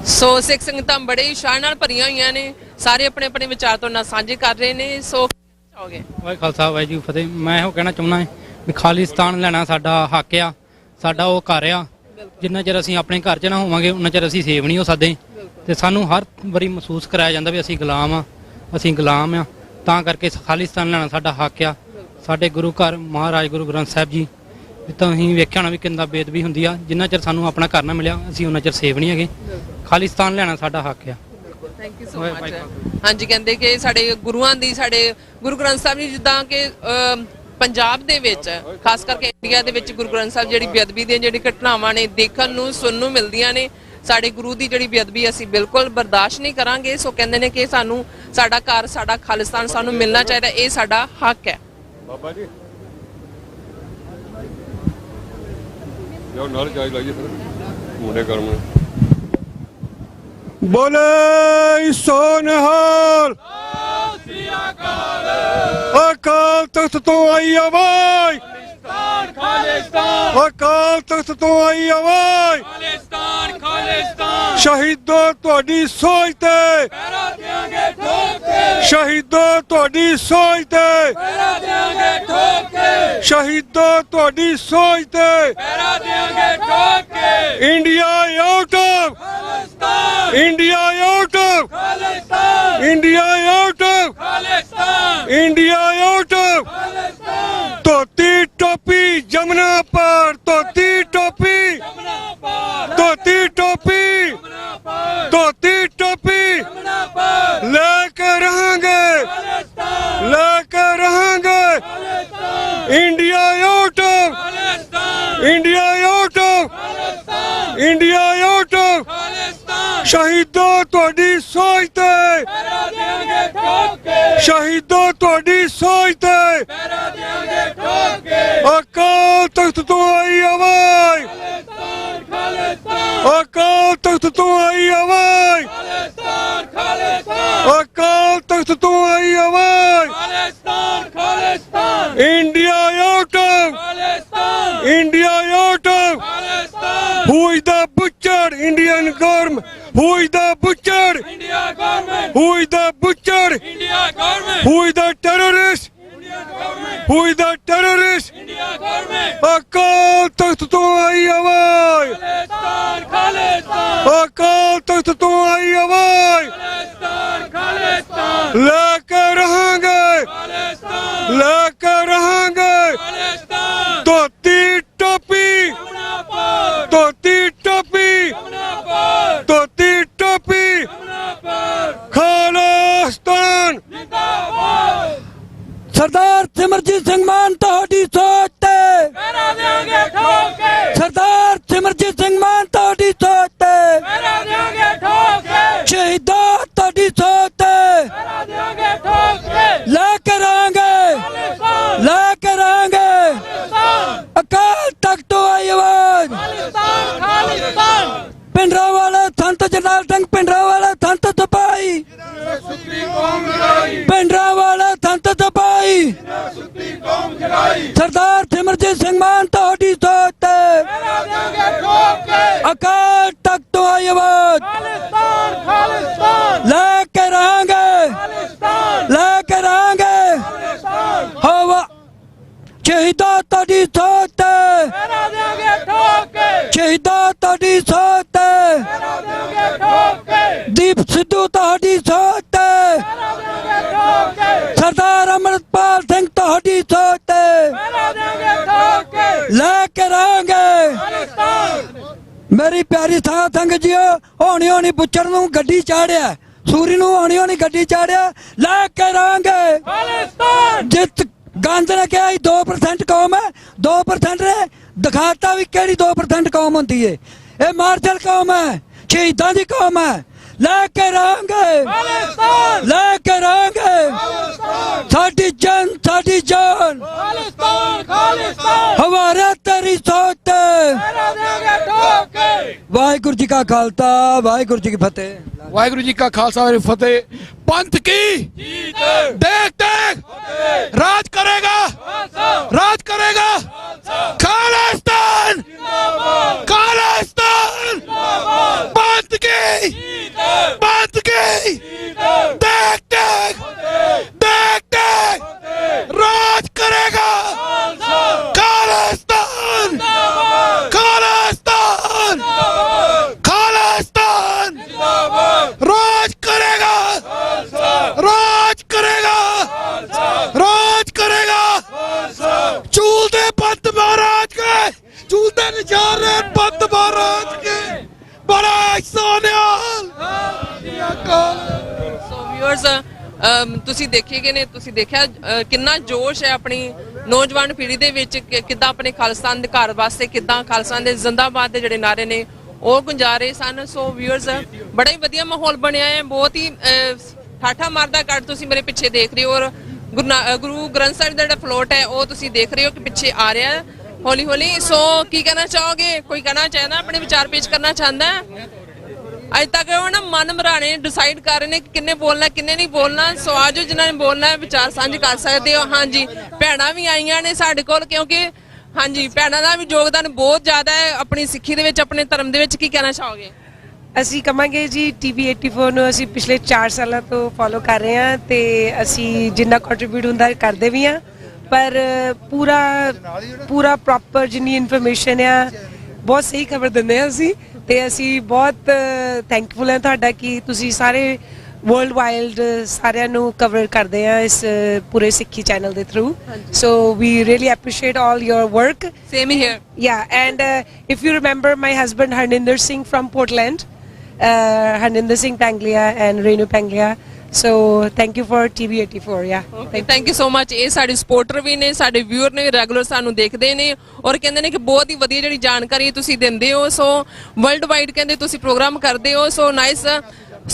[SPEAKER 1] ਸੋ ਸਿੱਖ ਸੰਗਤਾਂ ਬੜੇ ਹੀ ਉਤਸ਼ਾਹ ਨਾਲ ਭਰੀਆਂ ਹੋਈਆਂ ਨੇ, ਸਾਰੇ ਆਪਣੇ ਆਪਣੇ ਵਿਚਾਰ ਤੋਂ ਨਾਲ ਸਾਂਝੇ ਕਰ ਰਹੇ ਨੇ। ਸੋ ਚਾਹੋਗੇ?
[SPEAKER 5] ਵਾਹਿਗੁਰੂ ਖਾਲਸਾ ਵਾਹਿਗੁਰੂ ਫਤਿਹ। ਮੈਂ ਇਹੋ ਕਹਿਣਾ ਚਾਹੁੰਦਾ ਵੀ ਖਾਲਿਸਤਾਨ ਲੈਣਾ ਸਾਡਾ ਹੱਕ ਆ, ਸਾਡਾ ਉਹ ਘਰ ਆ। ਜਿੰਨਾ ਚਿਰ ਅਸੀਂ ਆਪਣੇ ਘਰ 'ਚ ਨਾ ਹੋਵਾਂਗੇ ਉਹਨਾਂ ਚਿਰ ਅਸੀਂ ਸੇਵ ਨਹੀਂ ਹੋ ਸਕਦੇ। ਤੇ ਸਾਨੂੰ ਹਰ ਵਾਰੀ ਮਹਿਸੂਸ ਕਰਾਇਆ ਜਾਂਦਾ ਵੀ ਅਸੀਂ ਗੁਲਾਮ ਆ, ਅਸੀਂ ਗੁਲਾਮ ਆ। ਤਾਂ ਕਰਕੇ ਖਾਲਿਸਤਾਨ ਲੈਣਾ ਸਾਡਾ ਹੱਕ ਆ। ਸਾਡੇ ਗੁਰੂ ਘਰ ਮਹਾਰਾਜ ਗੁਰੂ ਗ੍ਰੰਥ ਸਾਹਿਬ ਜੀ ਤਾਂ ਅਸੀਂ ਵੇਖਿਆ ਹੋਣਾ ਵੀ ਕਿੰਨਾ ਬੇਦਬੀ ਹੁੰਦੀ ਆ। ਜਿੰਨਾ ਚਿਰ ਸਾਨੂੰ ਆਪਣਾ ਘਰ ਨਾ ਮਿਲਿਆ ਅਸੀਂ ਉਹਨਾਂ ਚਿਰ ਸੇਵ ਨਹੀਂ ਹੈਗੇ। ਖਾਲਿਸਤਾਨ ਲੈਣਾ ਸਾਡਾ ਹੱਕ ਆ।
[SPEAKER 1] Thank you so much. ਹਾਂਜੀ, ਕਹਿੰਦੇ ਕਿ ਸਾਡੇ ਗੁਰੂਆਂ ਦੀ, ਸਾਡੇ ਗੁਰੂ ਗ੍ਰੰਥ ਸਾਹਿਬ ਜੀ ਜਿੱਦਾਂ ਕਿ ਪੰਜਾਬ ਦੇ ਵਿੱਚ ਖਾਸ ਕਰਕੇ ਇੰਡੀਆ ਦੇ ਵਿੱਚ ਗੁਰੂ ਗ੍ਰੰਥ ਸਾਹਿਬ ਜਿਹੜੀ ਬੇਅਦਬੀ ਦੀਆਂ ਜਿਹੜੀ ਘਟਨਾਵਾਂ ਨੇ ਦੇਖਣ ਨੂੰ ਸੁਣਨ ਨੂੰ ਮਿਲਦੀਆਂ ਨੇ। ਸਾਡੇ ਗੁਰੂ ਦੀ ਜਿਹੜੀ ਬੇਅਦਬੀ ਅਸੀਂ ਬਿਲਕੁਲ ਬਰਦਾਸ਼ਤ ਨਹੀਂ ਕਰਾਂਗੇ। ਸੋ ਕਹਿੰਦੇ ਨੇ ਕਿ ਸਾਨੂੰ ਸਾਡਾ ਘਰ, ਸਾਡਾ ਖਾਲਿਸਤਾਨ ਸਾਨੂੰ ਮਿਲਣਾ ਚਾਹੀਦਾ, ਇਹ ਸਾਡਾ ਹੱਕ ਹੈ।
[SPEAKER 7] ਬਾਬਾ ਜੀ ਜੋ ਨਾਲ ਚਾਹੀ ਲਾਈਏ ਫਿਰ ਮੋਢੇ ਕਰਮ
[SPEAKER 22] ਬੋਲੇ ਸੋ ਨਿਹਾਲ ਅਕਾਲ ਤਖਤ ਤੋਂ ਆਈ ਆਵਾਜ਼, ਅਕਾਲ ਤਖਤ ਤੋਂ ਆਈ ਆਵਾਜ਼। ਸ਼ਹੀਦੋ ਤੁਹਾਡੀ ਸੋਚ ਤੇ, ਸ਼ਹੀਦੋ ਤੁਹਾਡੀ ਸੋਚ ਤੇ, ਸ਼ਹੀਦੋ ਤੁਹਾਡੀ ਸੋਚ ਤੇ। India out of, India out of, India out of, India out of. ਧੋਤੀ ਟੋਪੀ ਜਮਨਾ ਪਾਰ, ਧੋਤੀ ਟੋਪੀ, ਧੋਤੀ ਟੋਪੀ, ਧੋਤੀ ਟੋਪੀ ਲੈ ਕੇ ਰਹਾਂਗੇ, ਲੈ ਕੇ ਰਹਾਂਗੇ। India out of, India out of, India out of. ਸ਼ਹੀਦੋ ਤੁਹਾਡੀ ਸੋਚ ਤੇ, ਸ਼ਹੀਦੋ ਤੁਹਾਡੀ ਸੋਚ ਤੇ। ਅਕਾਲ ਤਖਤ ਤੋਂ ਆਈ ਆਵਾਜ਼, ਅਕਾਲ ਤਖਤ ਤੋਂ ਆਈ ਆਵਾਜ਼, ਅਕਾਲ ਤਖਤ ਤੋਂ ਆਈ ਆਵਾਜ਼। India out of, India out of. Who is the butcher? Indian government. Who is the butcher? India government. Who is the butcher? India government. Who is the terrorist? India government. Who is the terrorist? India government. Akal Takht ਤੋਂ ਆਈ ਆਵਾਜ਼, ਖਾਲਿਸਤਾਨ, ਖਾਲਿਸਤਾਨ। ਅਕਾਲ ਤਖਤ ਤੋਂ ਆਈ ਆਵਾਜ਼, ਖਾਲਿਸਤਾਨ, ਖਾਲਿਸਤਾਨ। ਲੈ ਕੇ ਰਹਾਂਗੇ, ਸਰਦਾਰ ਸਿਮਰਜੀਤ ਸਿੰਘ ਮਾਨ ਤੁਹਾਡੀ ਸੋਚ ਤੇ ਅਕਾਲ ਤਖਤ ਤੋਂ ਆਈ ਆਵਾਜ਼ ਲੈ ਕੇ ਰਹਾਂਗੇ ਹਵਾ ਸ਼ਹੀਦਾਂ ਤੁਹਾਡੀ ਸੋਚ ਤੇ ਸ਼ਹੀਦਾਂ ਤੁਹਾਡੀ ਸੋਚ ਤੇ ਦੀਪ ਸਿੱਧੂ ਤੁਹਾਡੀ ਸੋਚ ਤੇ ਸਰਦਾਰ ਅਮਰਪਾਲ ਸਿੰਘ ਤੁਹਾਡੀ ਸੋਚ ਤੇ ਲੈ ਕੇ ਰਹਾਂਗੇ। ਮੇਰੀ ਪਿਆਰੀ ਸਾਧ ਸੰਗਤ ਜੀਓ, ਹੋਣੀ ਬੁੱਚੜ ਨੂੰ ਗੱਡੀ ਚਾੜਿਆ, ਸੂਰੀ ਨੂੰ ਹੋਣੀ ਗੱਡੀ ਚਾੜਿਆ, ਲੈ ਕੇ ਰਹਾਂਗੇ। ਜਿੱਤ ਗਾਂਧੀ ਨੇ ਕਿਹਾ 2% ਕੌਮ ਹੈ, 2% ਨੇ ਦਿਖਾਤਾ ਵੀ ਕਿਹੜੀ 2% ਕੌਮ ਹੁੰਦੀ ਹੈ। ਇਹ ਮਾਰਸ਼ਲ ਕੌਮ ਹੈ, ਸ਼ਹੀਦਾਂ ਦੀ ਕੌਮ ਹੈ। ਲੈ ਕੇ ਰਹਾਂਗੇ ਸਾਡੀ ਜਾਨ ਹਮਾਰਾ ਤੇਰੀ ਸੋਚ ਤੇ। ਵਾਹਿਗੁਰੂ ਜੀ ਕਾ ਖਾਲਸਾ, ਵਾਹਿਗੁਰੂ ਜੀ ਕੀ ਫਤਿਹ। ਵਾਹਿਗੁਰੂ ਜੀ ਕਾ ਖਾਲਸਾ ਵਾਹਿਗੁਰੂ ਜੀ ਕੀ ਫਤਿਹ। पंथ की देख राज करेगा खालिस्तान पंथ की देख राज करेगा खालिस्तान राज करेगा चूलते पंत महाराज के, चूलते निशाने पंत महाराज के। बड़ा
[SPEAKER 1] ਸੋ ਵਿਊਅਰਸ ਤੁਸੀਂ ਦੇਖੇਗੇ ਨੇ, ਤੁਸੀਂ ਦੇਖਿਆ ਕਿੰਨਾ ਜੋਸ਼ ਹੈ ਆਪਣੀ ਨੌਜਵਾਨ ਪੀੜ੍ਹੀ ਦੇ ਵਿੱਚ, ਕਿੱਦਾਂ ਆਪਣੇ ਖਾਲਿਸਤਾਨ ਦੇ ਘਰ ਵਾਸਤੇ, ਕਿੱਦਾਂ ਖਾਲਿਸਤਾਨ ਦੇ ਜ਼ਿੰਦਾਬਾਦ ਦੇ ਜਿਹੜੇ ਨਾਰੇ ਨੇ ਉਹ ਗੁੰਜਾ ਰਹੇ ਸਨ। ਸੋ ਵਿਊਅਰਸ ਬੜਾ ਹੀ ਵਧੀਆ ਮਾਹੌਲ ਬਣਿਆ ਹੈ, ਬਹੁਤ ਹੀ ਠਾਠਾ ਮਾਰਦਾ ਕੱਟ ਤੁਸੀਂ ਮੇਰੇ ਪਿੱਛੇ ਦੇਖ ਰਹੇ ਹੋ। ਔਰ ਗੁਰੂ ਗ੍ਰੰਥ ਸਾਹਿਬ ਦਾ ਜਿਹੜਾ ਫਲੋਟ ਹੈ ਉਹ ਤੁਸੀਂ ਦੇਖ ਰਹੇ ਹੋ ਕਿ ਪਿੱਛੇ ਆ ਰਿਹਾ ਹੈ ਹੌਲੀ ਹੌਲੀ। ਸੋ ਕੀ ਕਹਿਣਾ ਚਾਹੋਗੇ? ਕੋਈ ਕਹਿਣਾ ਚਾਹੁੰਦਾ, ਆਪਣੇ ਵਿਚਾਰ ਪੇਸ਼ ਕਰਨਾ ਚਾਹੁੰਦਾ? ਅੱਜ ਤੱਕ ਉਹ ਨਾ ਮਨ ਮਰਾਣੇ ਡਿਸਾਈਡ ਕਰ ਰਹੇ ਨੇ ਕਿ ਕਿੰਨੇ ਬੋਲਣਾ ਕਿੰਨੇ ਨਹੀਂ ਬੋਲਣਾ। ਸੋ ਆਜੋ ਜਿਨ੍ਹਾਂ ਨੇ ਬੋਲਣਾ ਵਿਚਾਰ ਸਾਂਝੇ ਕਰ ਸਕਦੇ ਹੋ। ਹਾਂਜੀ, ਭੈਣਾਂ ਵੀ ਆਈਆਂ ਨੇ ਸਾਡੇ ਕੋਲ, ਕਿਉਂਕਿ ਹਾਂਜੀ ਭੈਣਾਂ ਦਾ ਵੀ ਯੋਗਦਾਨ ਬਹੁਤ ਜ਼ਿਆਦਾ ਹੈ ਆਪਣੀ ਸਿੱਖੀ ਦੇ ਵਿੱਚ, ਆਪਣੇ ਧਰਮ ਦੇ ਵਿੱਚ। ਕੀ ਕਹਿਣਾ ਚਾਹੋਗੇ?
[SPEAKER 6] ਅਸੀਂ ਕਹਾਂਗੇ ਜੀ TV 84 ਨੂੰ ਅਸੀਂ ਪਿਛਲੇ 4 ਸਾਲਾਂ ਤੋਂ ਫੋਲੋ ਕਰ ਰਹੇ ਹਾਂ ਤੇ ਅਸੀਂ ਜਿੰਨਾ ਕੰਟਰੀਬਿਊਟ ਹੁੰਦਾ ਕਰਦੇ ਵੀ ਹਾਂ, ਪਰ ਪੂਰਾ ਪ੍ਰੋਪਰ ਜਿੰਨੀ ਇਨਫੋਰਮੇਸ਼ਨ ਆ ਬਹੁਤ ਸਹੀ ਖਬਰ ਦਿੰਦੇ ਹਾਂ ਅਸੀਂ। ਤੇ ਅਸੀਂ ਬਹੁਤ ਥੈਂਕਫੁਲ ਹਾਂ ਤੁਹਾਡਾ ਕਿ ਤੁਸੀਂ ਸਾਰੇ ਵਰਲਡ ਵਾਈਡ ਸਾਰਿਆਂ ਨੂੰ ਕਵਰ ਕਰਦੇ ਆ ਇਸ ਪੂਰੇ ਸਿੱਖੀ ਚੈਨਲ ਦੇ through. So we really appreciate all your work.
[SPEAKER 1] Same here.
[SPEAKER 6] Yeah, and if you remember my husband Harninder Singh from Portland, Harninder Singh Panglia and Renu Panglia. So thank you for TV 84. Yeah.
[SPEAKER 1] Okay, thank you so much. ਇਹ ਸਾਡੇ supporter ਵੀ ਨੇ, ਸਾਡੇ viewer ਨੇ, regular ਸਾਨੂੰ ਦੇਖਦੇ ਨੇ ਔਰ ਕਹਿੰਦੇ ਨੇ ਕਿ ਬਹੁਤ ਹੀ ਵਧੀਆ ਜਿਹੜੀ ਜਾਣਕਾਰੀ ਤੁਸੀਂ ਦਿੰਦੇ ਹੋ। ਸੋ ਵਰਲਡ ਵਾਈਡ ਕਹਿੰਦੇ ਤੁਸੀਂ ਪ੍ਰੋਗਰਾਮ ਕਰਦੇ ਹੋ। So nice.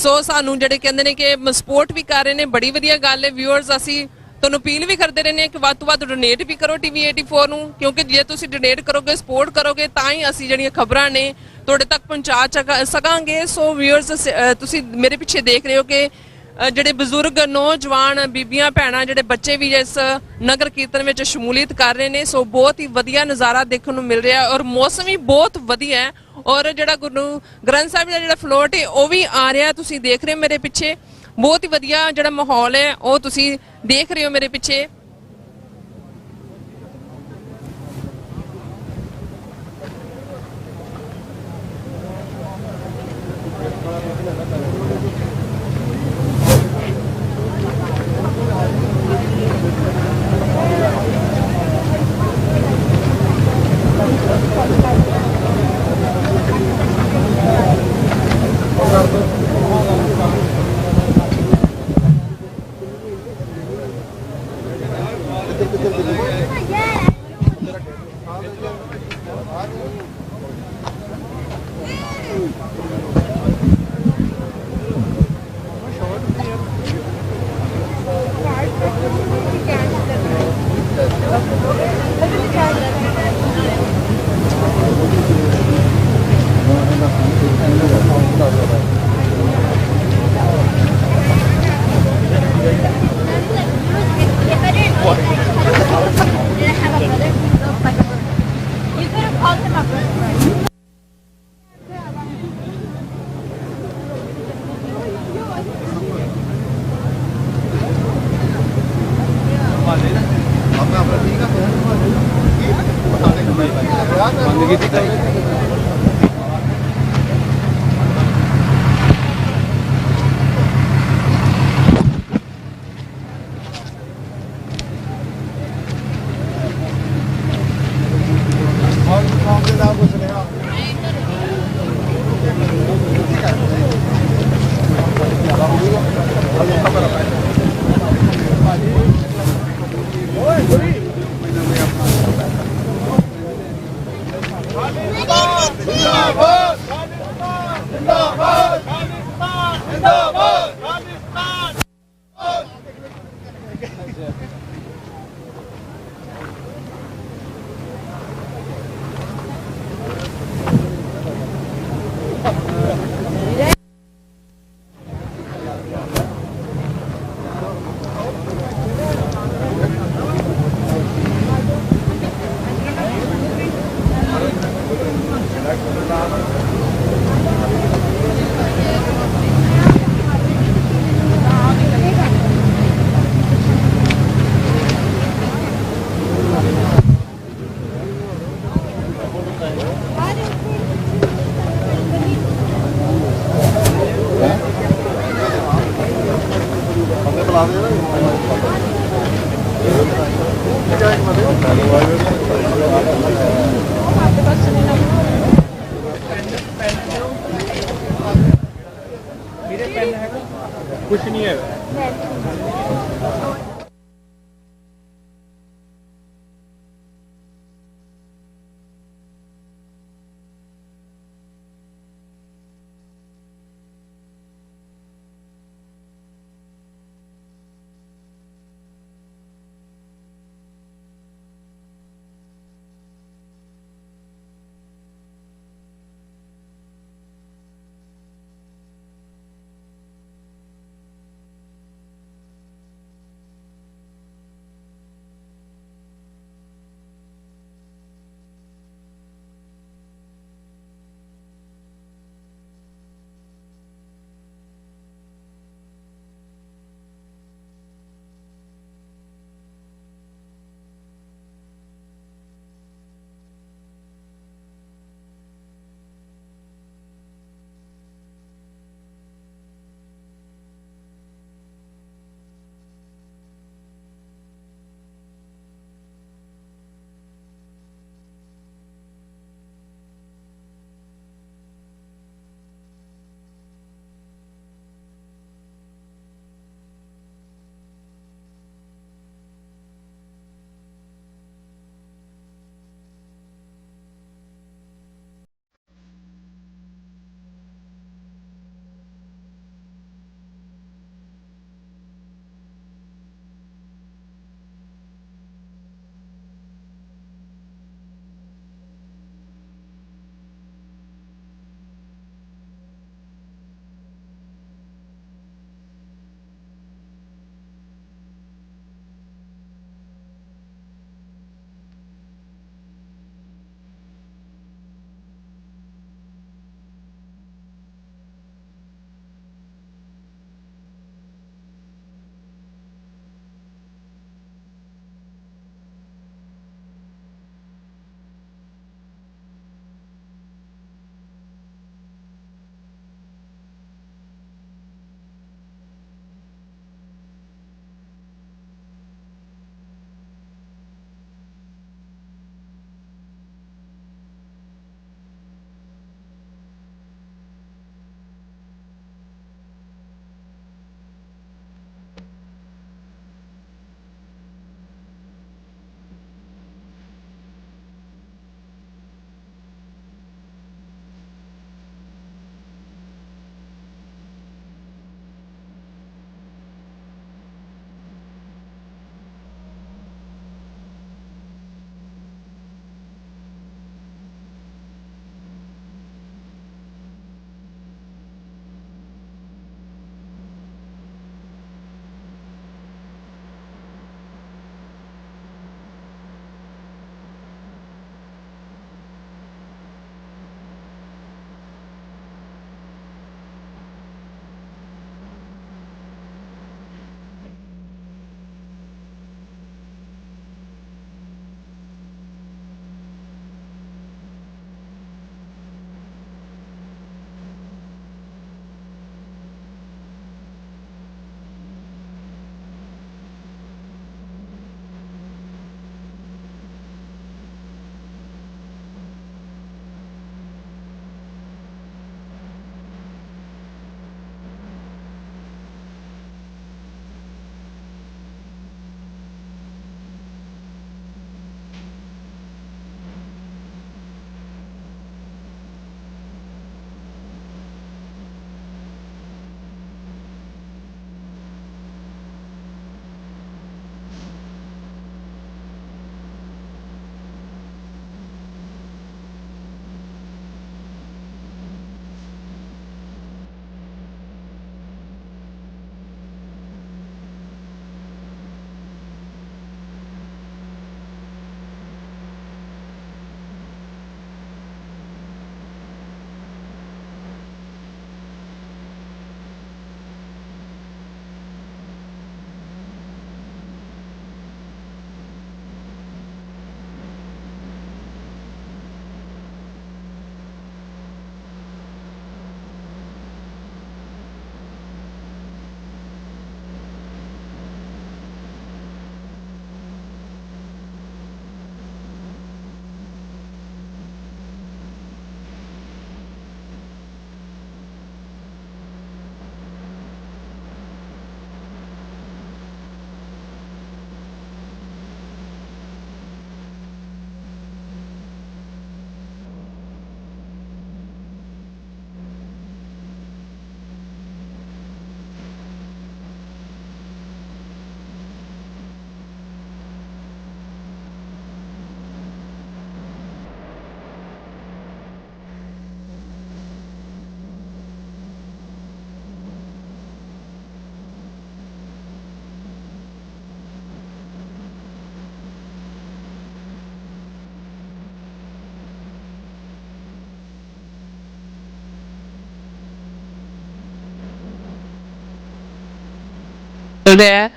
[SPEAKER 1] ਸੋ ਸਾਨੂੰ ਜਿਹੜੇ ਕਹਿੰਦੇ ਨੇ ਕਿ ਸਪੋਰਟ ਵੀ ਕਰ ਰਹੇ ਨੇ, ਬੜੀ ਵਧੀਆ ਗੱਲ ਹੈ। ਵਿਊਅਰਸ ਅਸੀਂ ਤੁਹਾਨੂੰ ਅਪੀਲ ਵੀ ਕਰਦੇ ਰਹਿੰਦੇ ਹਾਂ ਕਿ ਵੱਧ ਤੋਂ ਵੱਧ ਡੋਨੇਟ ਵੀ ਕਰੋ TV 84 ਨੂੰ, ਕਿਉਂਕਿ ਜੇ ਤੁਸੀਂ ਡੋਨੇਟ ਕਰੋਗੇ, ਸਪੋਰਟ ਕਰੋਗੇ ਤਾਂ ਹੀ ਅਸੀਂ ਜਿਹੜੀਆਂ ਖਬਰਾਂ ਨੇ ਤੁਹਾਡੇ ਤੱਕ ਪਹੁੰਚਾ ਸਕਾਂਗੇ। ਸੋ ਵਿਊਅਰਸ ਤੁਸੀਂ ਮੇਰੇ ਪਿੱਛੇ ਦੇਖ ਰਹੇ ਹੋ ਕਿ ਜਿਹੜੇ ਬਜ਼ੁਰਗ, ਨੌਜਵਾਨ, ਬੀਬੀਆਂ, ਭੈਣਾਂ, ਜਿਹੜੇ ਬੱਚੇ ਵੀ ਇਸ ਨਗਰ ਕੀਰਤਨ ਵਿੱਚ ਸ਼ਮੂਲੀਅਤ ਕਰ ਰਹੇ ਨੇ। ਸੋ ਬਹੁਤ ਹੀ ਵਧੀਆ ਨਜ਼ਾਰਾ ਦੇਖਣ ਨੂੰ ਮਿਲ ਰਿਹਾ ਔਰ ਮੌਸਮ ਵੀ ਬਹੁਤ ਵਧੀਆ ਹੈ। ਔਰ ਜਿਹੜਾ ਗੁਰੂ ਗ੍ਰੰਥ ਸਾਹਿਬ ਦਾ ਜਿਹੜਾ ਫਲੋਟ ਹੈ ਉਹ ਵੀ ਆ ਰਿਹਾ, ਤੁਸੀਂ ਦੇਖ ਰਹੇ ਹੋ ਮੇਰੇ ਪਿੱਛੇ। ਬਹੁਤ ਹੀ ਵਧੀਆ ਜਿਹੜਾ ਮਾਹੌਲ ਹੈ ਉਹ ਤੁਸੀਂ ਦੇਖ ਰਹੇ ਹੋ ਮੇਰੇ ਪਿੱਛੇ।
[SPEAKER 20] ਕੁਛ ਨਹੀਂ ਹੈ।
[SPEAKER 1] ਚੱਲ ਰਿਹਾ ਹੈ।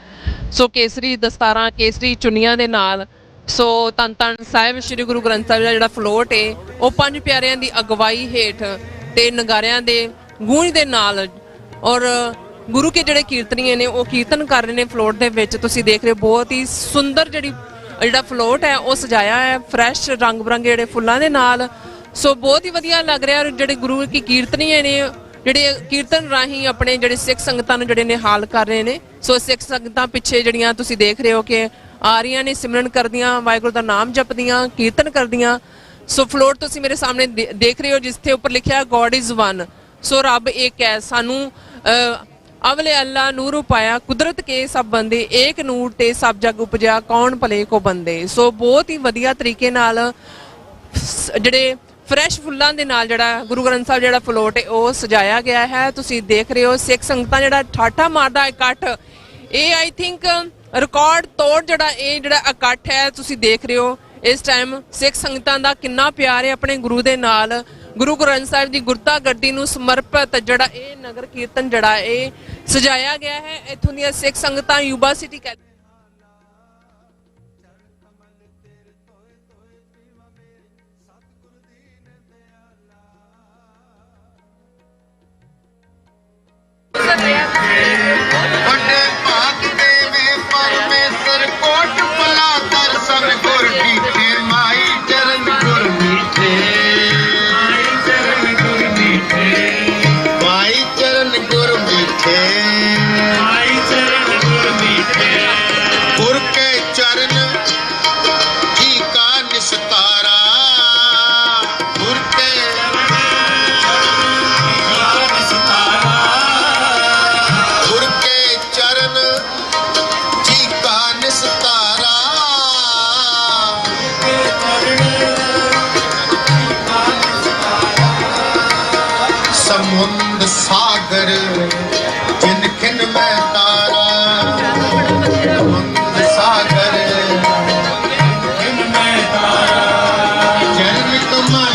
[SPEAKER 1] ਸੋ ਕੇਸਰੀ ਦਸਤਾਰਾਂ, ਕੇਸਰੀ ਚੁੰਨੀਆਂ ਦੇ ਨਾਲ ਸੋ ਧੰਨ ਧੰਨ ਸਾਹਿਬ ਸ੍ਰੀ ਗੁਰੂ ਗ੍ਰੰਥ ਸਾਹਿਬ ਦਾ ਜਿਹੜਾ ਫਲੋਟ ਹੈ ਉਹ ਪੰਜ ਪਿਆਰਿਆਂ ਦੀ ਅਗਵਾਈ ਹੇਠ ਤੇ ਨਗਾਰਿਆਂ ਦੇ ਗੂੰਜ ਦੇ ਨਾਲ ਔਰ ਗੁਰੂ ਕੇ ਜਿਹੜੇ ਕੀਰਤਨੀਏ ਨੇ ਉਹ ਕੀਰਤਨ ਕਰ ਰਹੇ ਨੇ ਫਲੋਟ ਦੇ ਵਿੱਚ। ਤੁਸੀਂ ਦੇਖ ਰਹੇ ਹੋ ਬਹੁਤ ਹੀ ਸੁੰਦਰ ਜਿਹੜਾ ਫਲੋਟ ਹੈ ਉਹ ਸਜਾਇਆ ਹੈ ਫਰੈਸ਼ ਰੰਗ ਬਰੰਗੇ ਜਿਹੜੇ ਫੁੱਲਾਂ ਦੇ ਨਾਲ। ਸੋ ਬਹੁਤ ਹੀ ਵਧੀਆ ਲੱਗ ਰਿਹਾ। ਜਿਹੜੇ ਗੁਰੂ ਕੀ ਕੀਰਤਨੀਏ ਨੇ ਜਿਹੜੇ ਕੀਰਤਨ ਰਾਹੀਂ ਆਪਣੇ ਜਿਹੜੇ ਸਿੱਖ ਸੰਗਤਾਂ ਨੂੰ ਜਿਹੜੇ ਨਿਹਾਲ ਕਰ ਰਹੇ ਨੇ। ਸੋ ਸਿੱਖ ਸੰਗਤਾਂ ਪਿੱਛੇ ਜਿਹੜੀਆਂ ਤੁਸੀਂ ਦੇਖ ਰਹੇ ਹੋ ਕਿ ਆ ਰਹੀਆਂ ਨੇ ਸਿਮਰਨ ਕਰਦੀਆਂ, ਵਾਹਿਗੁਰੂ ਦਾ ਨਾਮ ਜਪਦੀਆਂ, ਕੀਰਤਨ ਕਰਦੀਆਂ। ਸੋ ਫਲੋਟ ਤੁਸੀਂ ਮੇਰੇ ਸਾਹਮਣੇ ਦੇਖ ਰਹੇ ਹੋ ਜਿਸਦੇ ਉੱਪਰ ਲਿਖਿਆ ਗੋਡ ਇਜ਼ ਵਨ। ਸੋ ਰੱਬ ਇੱਕ ਹੈ। ਸਾਨੂੰ ਅਵਲੇ ਅੱਲਾ ਨੂਰ ਉਪਾਇਆ ਕੁਦਰਤ ਕੇ ਸਭ ਬੰਦੇ ਏਕ ਨੂਰ ਤੇ ਸਭ ਜਗ ਉਪਜਿਆ ਕੌਣ ਭਲੇ ਕੋ ਬੰਦੇ। ਸੋ ਬਹੁਤ ਹੀ ਵਧੀਆ ਤਰੀਕੇ ਨਾਲ ਜਿਹੜੇ ਫਰੈਸ਼ ਫੁੱਲਾਂ ਦੇ ਨਾਲ ਜਿਹੜਾ ਗੁਰੂ ਗ੍ਰੰਥ ਸਾਹਿਬ ਜਿਹੜਾ ਫਲੋਟ ਹੈ ਉਹ ਸਜਾਇਆ ਗਿਆ ਹੈ। ਤੁਸੀਂ ਦੇਖ ਰਹੇ ਹੋ ਸਿੱਖ ਸੰਗਤਾਂ ਜਿਹੜਾ ਠਾਠਾ ਮਾਰਦਾ ਇਕੱਠ, ਇਹ ਆਈ ਥਿੰਕ ਰਿਕਾਰਡ ਤੋੜ ਜਿਹੜਾ ਇਕੱਠ ਹੈ। ਤੁਸੀਂ ਦੇਖ ਰਹੇ ਹੋ ਇਸ ਟਾਈਮ ਸਿੱਖ ਸੰਗਤਾਂ ਦਾ ਕਿੰਨਾ ਪਿਆਰ ਹੈ ਆਪਣੇ ਗੁਰੂ ਦੇ ਨਾਲ। ਗੁਰੂ ਗ੍ਰੰਥ ਸਾਹਿਬ ਦੀ ਗੁਰਤਾ ਗੱਦੀ ਨੂੰ ਸਮਰਪਿਤ ਜਿਹੜਾ ਇਹ ਨਗਰ ਕੀਰਤਨ ਜਿਹੜਾ ਇਹ ਸਜਾਇਆ ਗਿਆ ਹੈ। ਇੱਥੋਂ ਦੀਆਂ ਸਿੱਖ ਸੰਗਤਾਂ ਯੂਬਾ ਸਿਟੀ
[SPEAKER 8] ਵੱਡੇ ਭਾਗ ਦੇਵੇ ਪਰਮੇਸ਼ਰ ਕੋਟ ਭਲਾ ਦਰਸ਼ਨ ਗੁਰ ਦੀਠੇ ਮਾਈ ਚਰਨ ਗੁਰ ਮੀਠੇ ਮਾਈ ਚਰਨ ਗੁਰ ਮੀਠੇ ਗੁਰ ਕੇ ਚਰਨ ਕੀ ਕਾ ਨਿਸਤਾਰਾ ਗੁਰ ਕੇ समुंद सागर जिन खिन में तारा समुंद सागर जिन में तारा जन्म कमल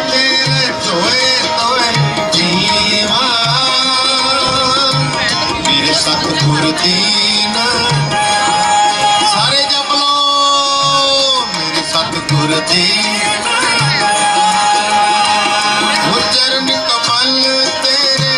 [SPEAKER 8] तेरे सोए तोए जीवा मेरे सतगुर दीन सारे जप लो मेरे सतगुर दीन चरण कमल तेरे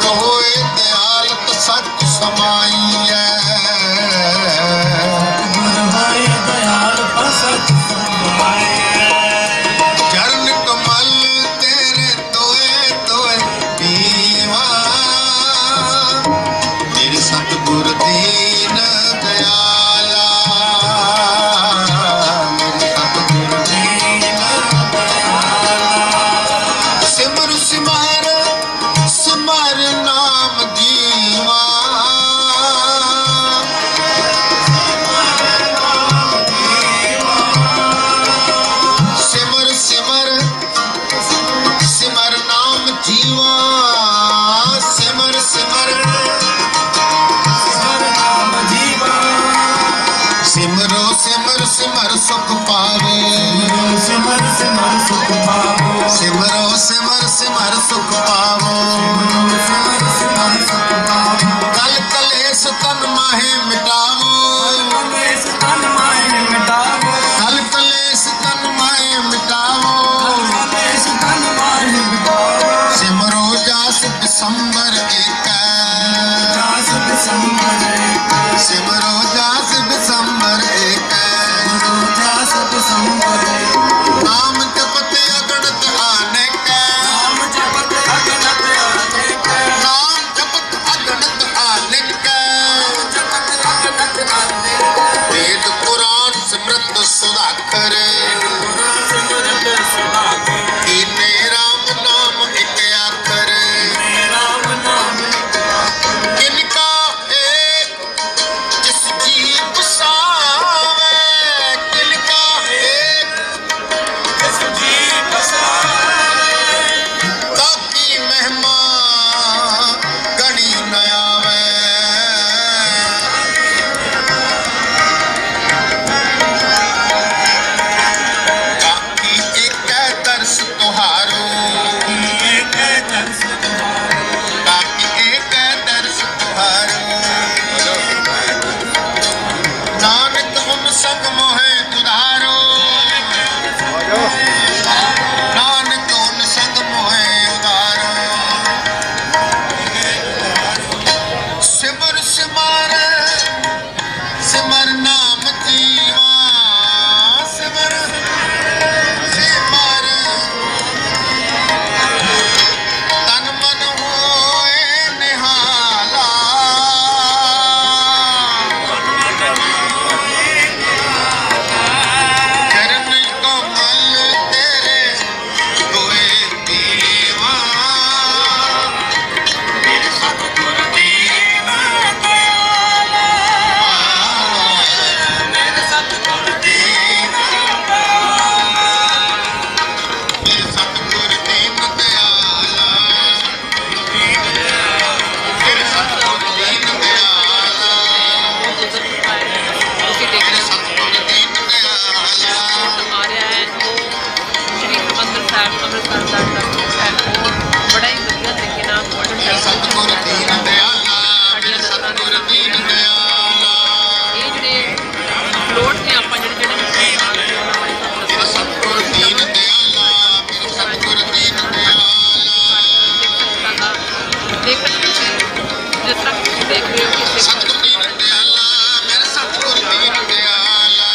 [SPEAKER 8] ਹੋਏ ਦਿਆਲਤ ਸੱਚ ਸਮਾਈ ਐ ਚਰਨ ਕਮਲ ਤੇਰੇ ਤੋਏ ਤੋਏ ਪੀਵਾ ਮੇਰੇ ਸਤਿਗੁਰ ਦੀਨ ਦਇਆਲਾ ਮੇਰੇ ਸਤਿਗੁਰ ਦੀਨ ਦਇਆਲਾ ਸਿਮਰ ਸਿਮਰ ਸਿਮਰ ਨਾਮ ਜੀਵਾ ਸਿਮਰ ਸਿਮਰ ਸਿਮਰ ਨਾਮ ਜੀਵਾ ਸਿਮਰ ਸਿਮਰ ਸਿਮਰੋ ਸਿਮਰ ਸਿਮਰ ਸੁਖ ਪਾਵੇ ਸਿਮਰ ਸਿਮਰ ਸੁਖ ਪਾਵੋ ਸਿਮਰੋ ਸਿਮਰ ਸਿਮਰ ਸੁਖ ਪਾਵੋ ਕਲ ਕਲੇਸ਼ ਤਨ ਮਾਹੇ ਮਿਟਾਵੋ ਕਲ ਕਲੇਸ਼ ਤਨ ਮਾਹੇ ਮਿਟਾਵੋ ਸਿਮਰੋ ਜਾਸ ਦਸੰਬਰ ਏਕੈ ਸਿਮਰੋ ਜਾਸ ਦਸੰਬਰ ਏਕੈ ਨਾਮ ਜਪਤ ਅਗਣਤ ਆਨੇਕੈ ਨਾਮ ਜਪਤ ਅਗਣਤ ਆਨੇਕੈ ਵੇਦ ਪੁਰਾਨ ਸਿਮਰਤ ਸੁਧਾਕਰ ਕੀਨੇ ਰਾਮ ਨਾਮ ਇਕ ਆਖਰ ਕਿਨਕਾ ਏਕ ਜਿਸ ਜੀ ਬਸਾਵੇ ਕਿਨਕਾ ਏਕ ਜਿਸ ਜੀ ਬਸਾਵੇ ਤਾਕੀ ਮਹਿਮਾ ਗਣੀ ਨ ਆਵੇ ਤਾਕੀ ਏਕੈ ਦਰਸ ਤੁਹਾਰੋ ਤਾਕੀ ਏਕੈ ਦਰਸ ਤੁਹਾਰੋ ਨਾਨਕ ਹੁਨ ਸੰਗ ਮੋਹਿ ਉਧਾਰੋ ਨਾਨਕ ਹੁਨ ਸੰਗ ਮੋਹਿ ਉਧਾਰੋ ਸਿਮਰ ਸਿਮਰ ਸਿਮਰ ਨਾਮ ਜੀਵਾ ਸਿਮਰ ਸਿਮਰ ਤਨ ਮਨ ਹੋਏ ਨਿਹਾਲਾ ਚਰਨ ਕਮਲ ਤੇਰੇ ਕੋਏ ਪੀਵਾ ਮੇਰੇ ਸਤਿਗੁਰ ਦੀਨ ਦਇਆਲਾ ਮੇਰੇ ਸਤਿਗੁਰ ਦੀਨ ਦਇਆਲਾ ਮੇਰੇ ਸਤਿਗੁਰ ਦੀਨ ਦਇਆਲਾ ਮੇਰੇ ਸਤਿਗੁਰ ਦੀਨ ਦਇਆਲਾ
[SPEAKER 1] ਤੁਸੀਂ ਦੇਖ ਰਹੇ ਹੋ ਆ ਰਿਹਾ ਹੈ ਉਹ ਸ਼੍ਰੀ ਹਰਿਮੰਦਰ ਸਾਹਿਬ ਅੰਮ੍ਰਿਤਸਰ ਦਾ ਟੈਂਪਲ ਬੜਾ ਹੀ ਵਧੀਆ ਤਰੀਕੇ ਨਾਲ ਗੋਲਡਨ ਟੈਂਪਲ ਸਾਡੀਆਂ ਦਰਗਾਹਾਂ ਦੇ ਇਹ ਜਿਹੜੇ ਫਲੋਟ ਨੇ ਆਪਾਂ ਜਿਹੜੇ
[SPEAKER 8] ਸਤਿਗੁਰ ਦੀਨ ਦਇਆਲਾ ਮੇਰੇ ਸਤਿਗੁਰ ਦੀਨ ਦਇਆਲਾ
[SPEAKER 1] ਦੇਖ ਤੁਸੀਂ ਜਿਸ ਤਰ੍ਹਾਂ ਤੁਸੀਂ ਦੇਖ ਰਹੇ ਹੋ ਕਿ
[SPEAKER 8] ਸਤਿਗੁਰ ਦੀਨ ਦਇਆਲਾ ਮੇਰੇ ਸਤਿਗੁਰ ਦੀਨ ਦਇਆਲਾ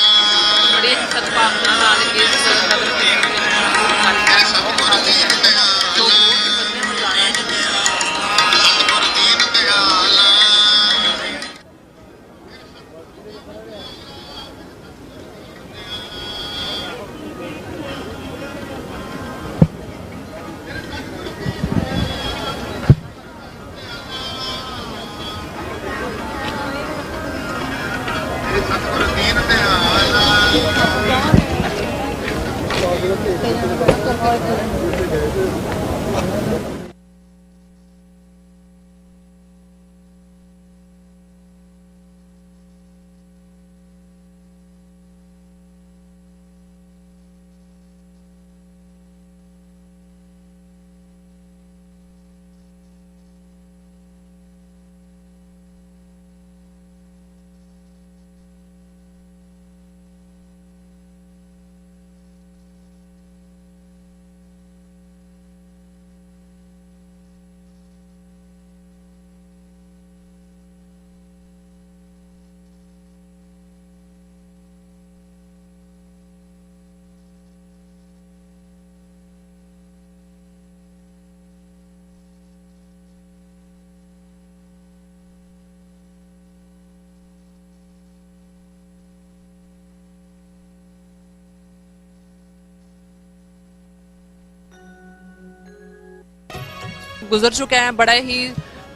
[SPEAKER 1] ਬੜੇ ਸਤਿਭਾਵਨਾ ਨਾਲ ਇਸ ਨਗਰ ਕੀਰਤਨ ਵਿੱਚ
[SPEAKER 8] ਮੇਰੇ ਸਤਿਗੁਰ ਦੀਨ ਦਇਆਲਾ ਸਤਿਗੁਰ ਦੀਨ ਦਇਆਲਾ ਸਤਿਗੁਰ ਦੀਨ ਦਇਆਲਾ
[SPEAKER 1] ਗੁਜ਼ਰ ਚੁੱਕਾ ਹੈ। ਬੜਾ ਹੀ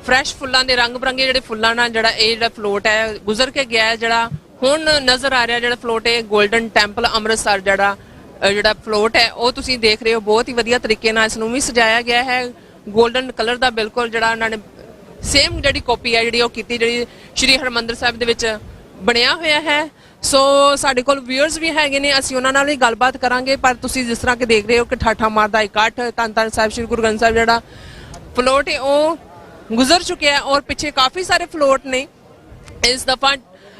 [SPEAKER 1] ਫਰੈਸ਼ ਫੁੱਲਾਂ ਦੇ ਰੰਗ ਬਰੰਗੇ ਜਿਹੜੇ ਫੁੱਲਾਂ ਨਾਲ ਜਿਹੜਾ ਇਹ ਜਿਹੜਾ ਫਲੋਟ ਹੈ ਗੁਜ਼ਰ ਕੇ ਗਿਆ ਹੈ। ਜਿਹੜਾ ਹੁਣ ਨਜ਼ਰ ਆ ਰਿਹਾ ਜਿਹੜਾ ਫਲੋਟ ਹੈ ਗੋਲਡਨ ਟੈਂਪਲ ਅੰਮ੍ਰਿਤਸਰ ਜਿਹੜਾ ਫਲੋਟ ਹੈ ਉਹ ਤੁਸੀਂ ਦੇਖ ਰਹੇ ਹੋ। ਬਹੁਤ ਹੀ ਵਧੀਆ ਤਰੀਕੇ ਨਾਲ ਇਸ ਨੂੰ ਵੀ ਸਜਾਇਆ ਗਿਆ ਹੈ। ਗੋਲਡਨ ਕਲਰ ਦਾ ਬਿਲਕੁਲ ਜਿਹੜਾ ਉਹਨਾਂ ਨੇ ਸੇਮ ਜਿਹੜੀ ਕਾਪੀ ਹੈ ਜਿਹੜੀ ਉਹ ਕੀਤੀ ਜਿਹੜੀ ਸ਼੍ਰੀ ਹਰਿਮੰਦਰ ਸਾਹਿਬ ਦੇ ਵਿੱਚ ਬਣਿਆ ਹੋਇਆ ਹੈ। ਸੋ ਸਾਡੇ ਕੋਲ ਵਿਊਅਰਸ ਵੀ ਹੈਗੇ ਨੇ, ਅਸੀਂ ਉਹਨਾਂ ਨਾਲ ਵੀ ਗੱਲਬਾਤ ਕਰਾਂਗੇ। ਪਰ ਤੁਸੀਂ ਜਿਸ ਤਰ੍ਹਾਂ ਕਿ ਦੇਖ ਰਹੇ ਹੋ ਕਿ ਠਾਠਾ ਮਾਰਦਾ ਇਕੱਠ ਧੰਨ ਧੰਨ ਸਾਹਿਬ ਸ਼੍ਰੀ ਗੁਰੂ ਗ੍ਰੰਥ ਸਾਹਿਬ ਜਿਹੜਾ ਫਲੋਟ ਹੈ ਉਹ ਗੁਜ਼ਰ ਚੁੱਕਿਆ ਔਰ ਪਿੱਛੇ ਕਾਫੀ ਸਾਰੇ ਫਲੋਟ ਨੇ। ਇਸ ਦਫਾ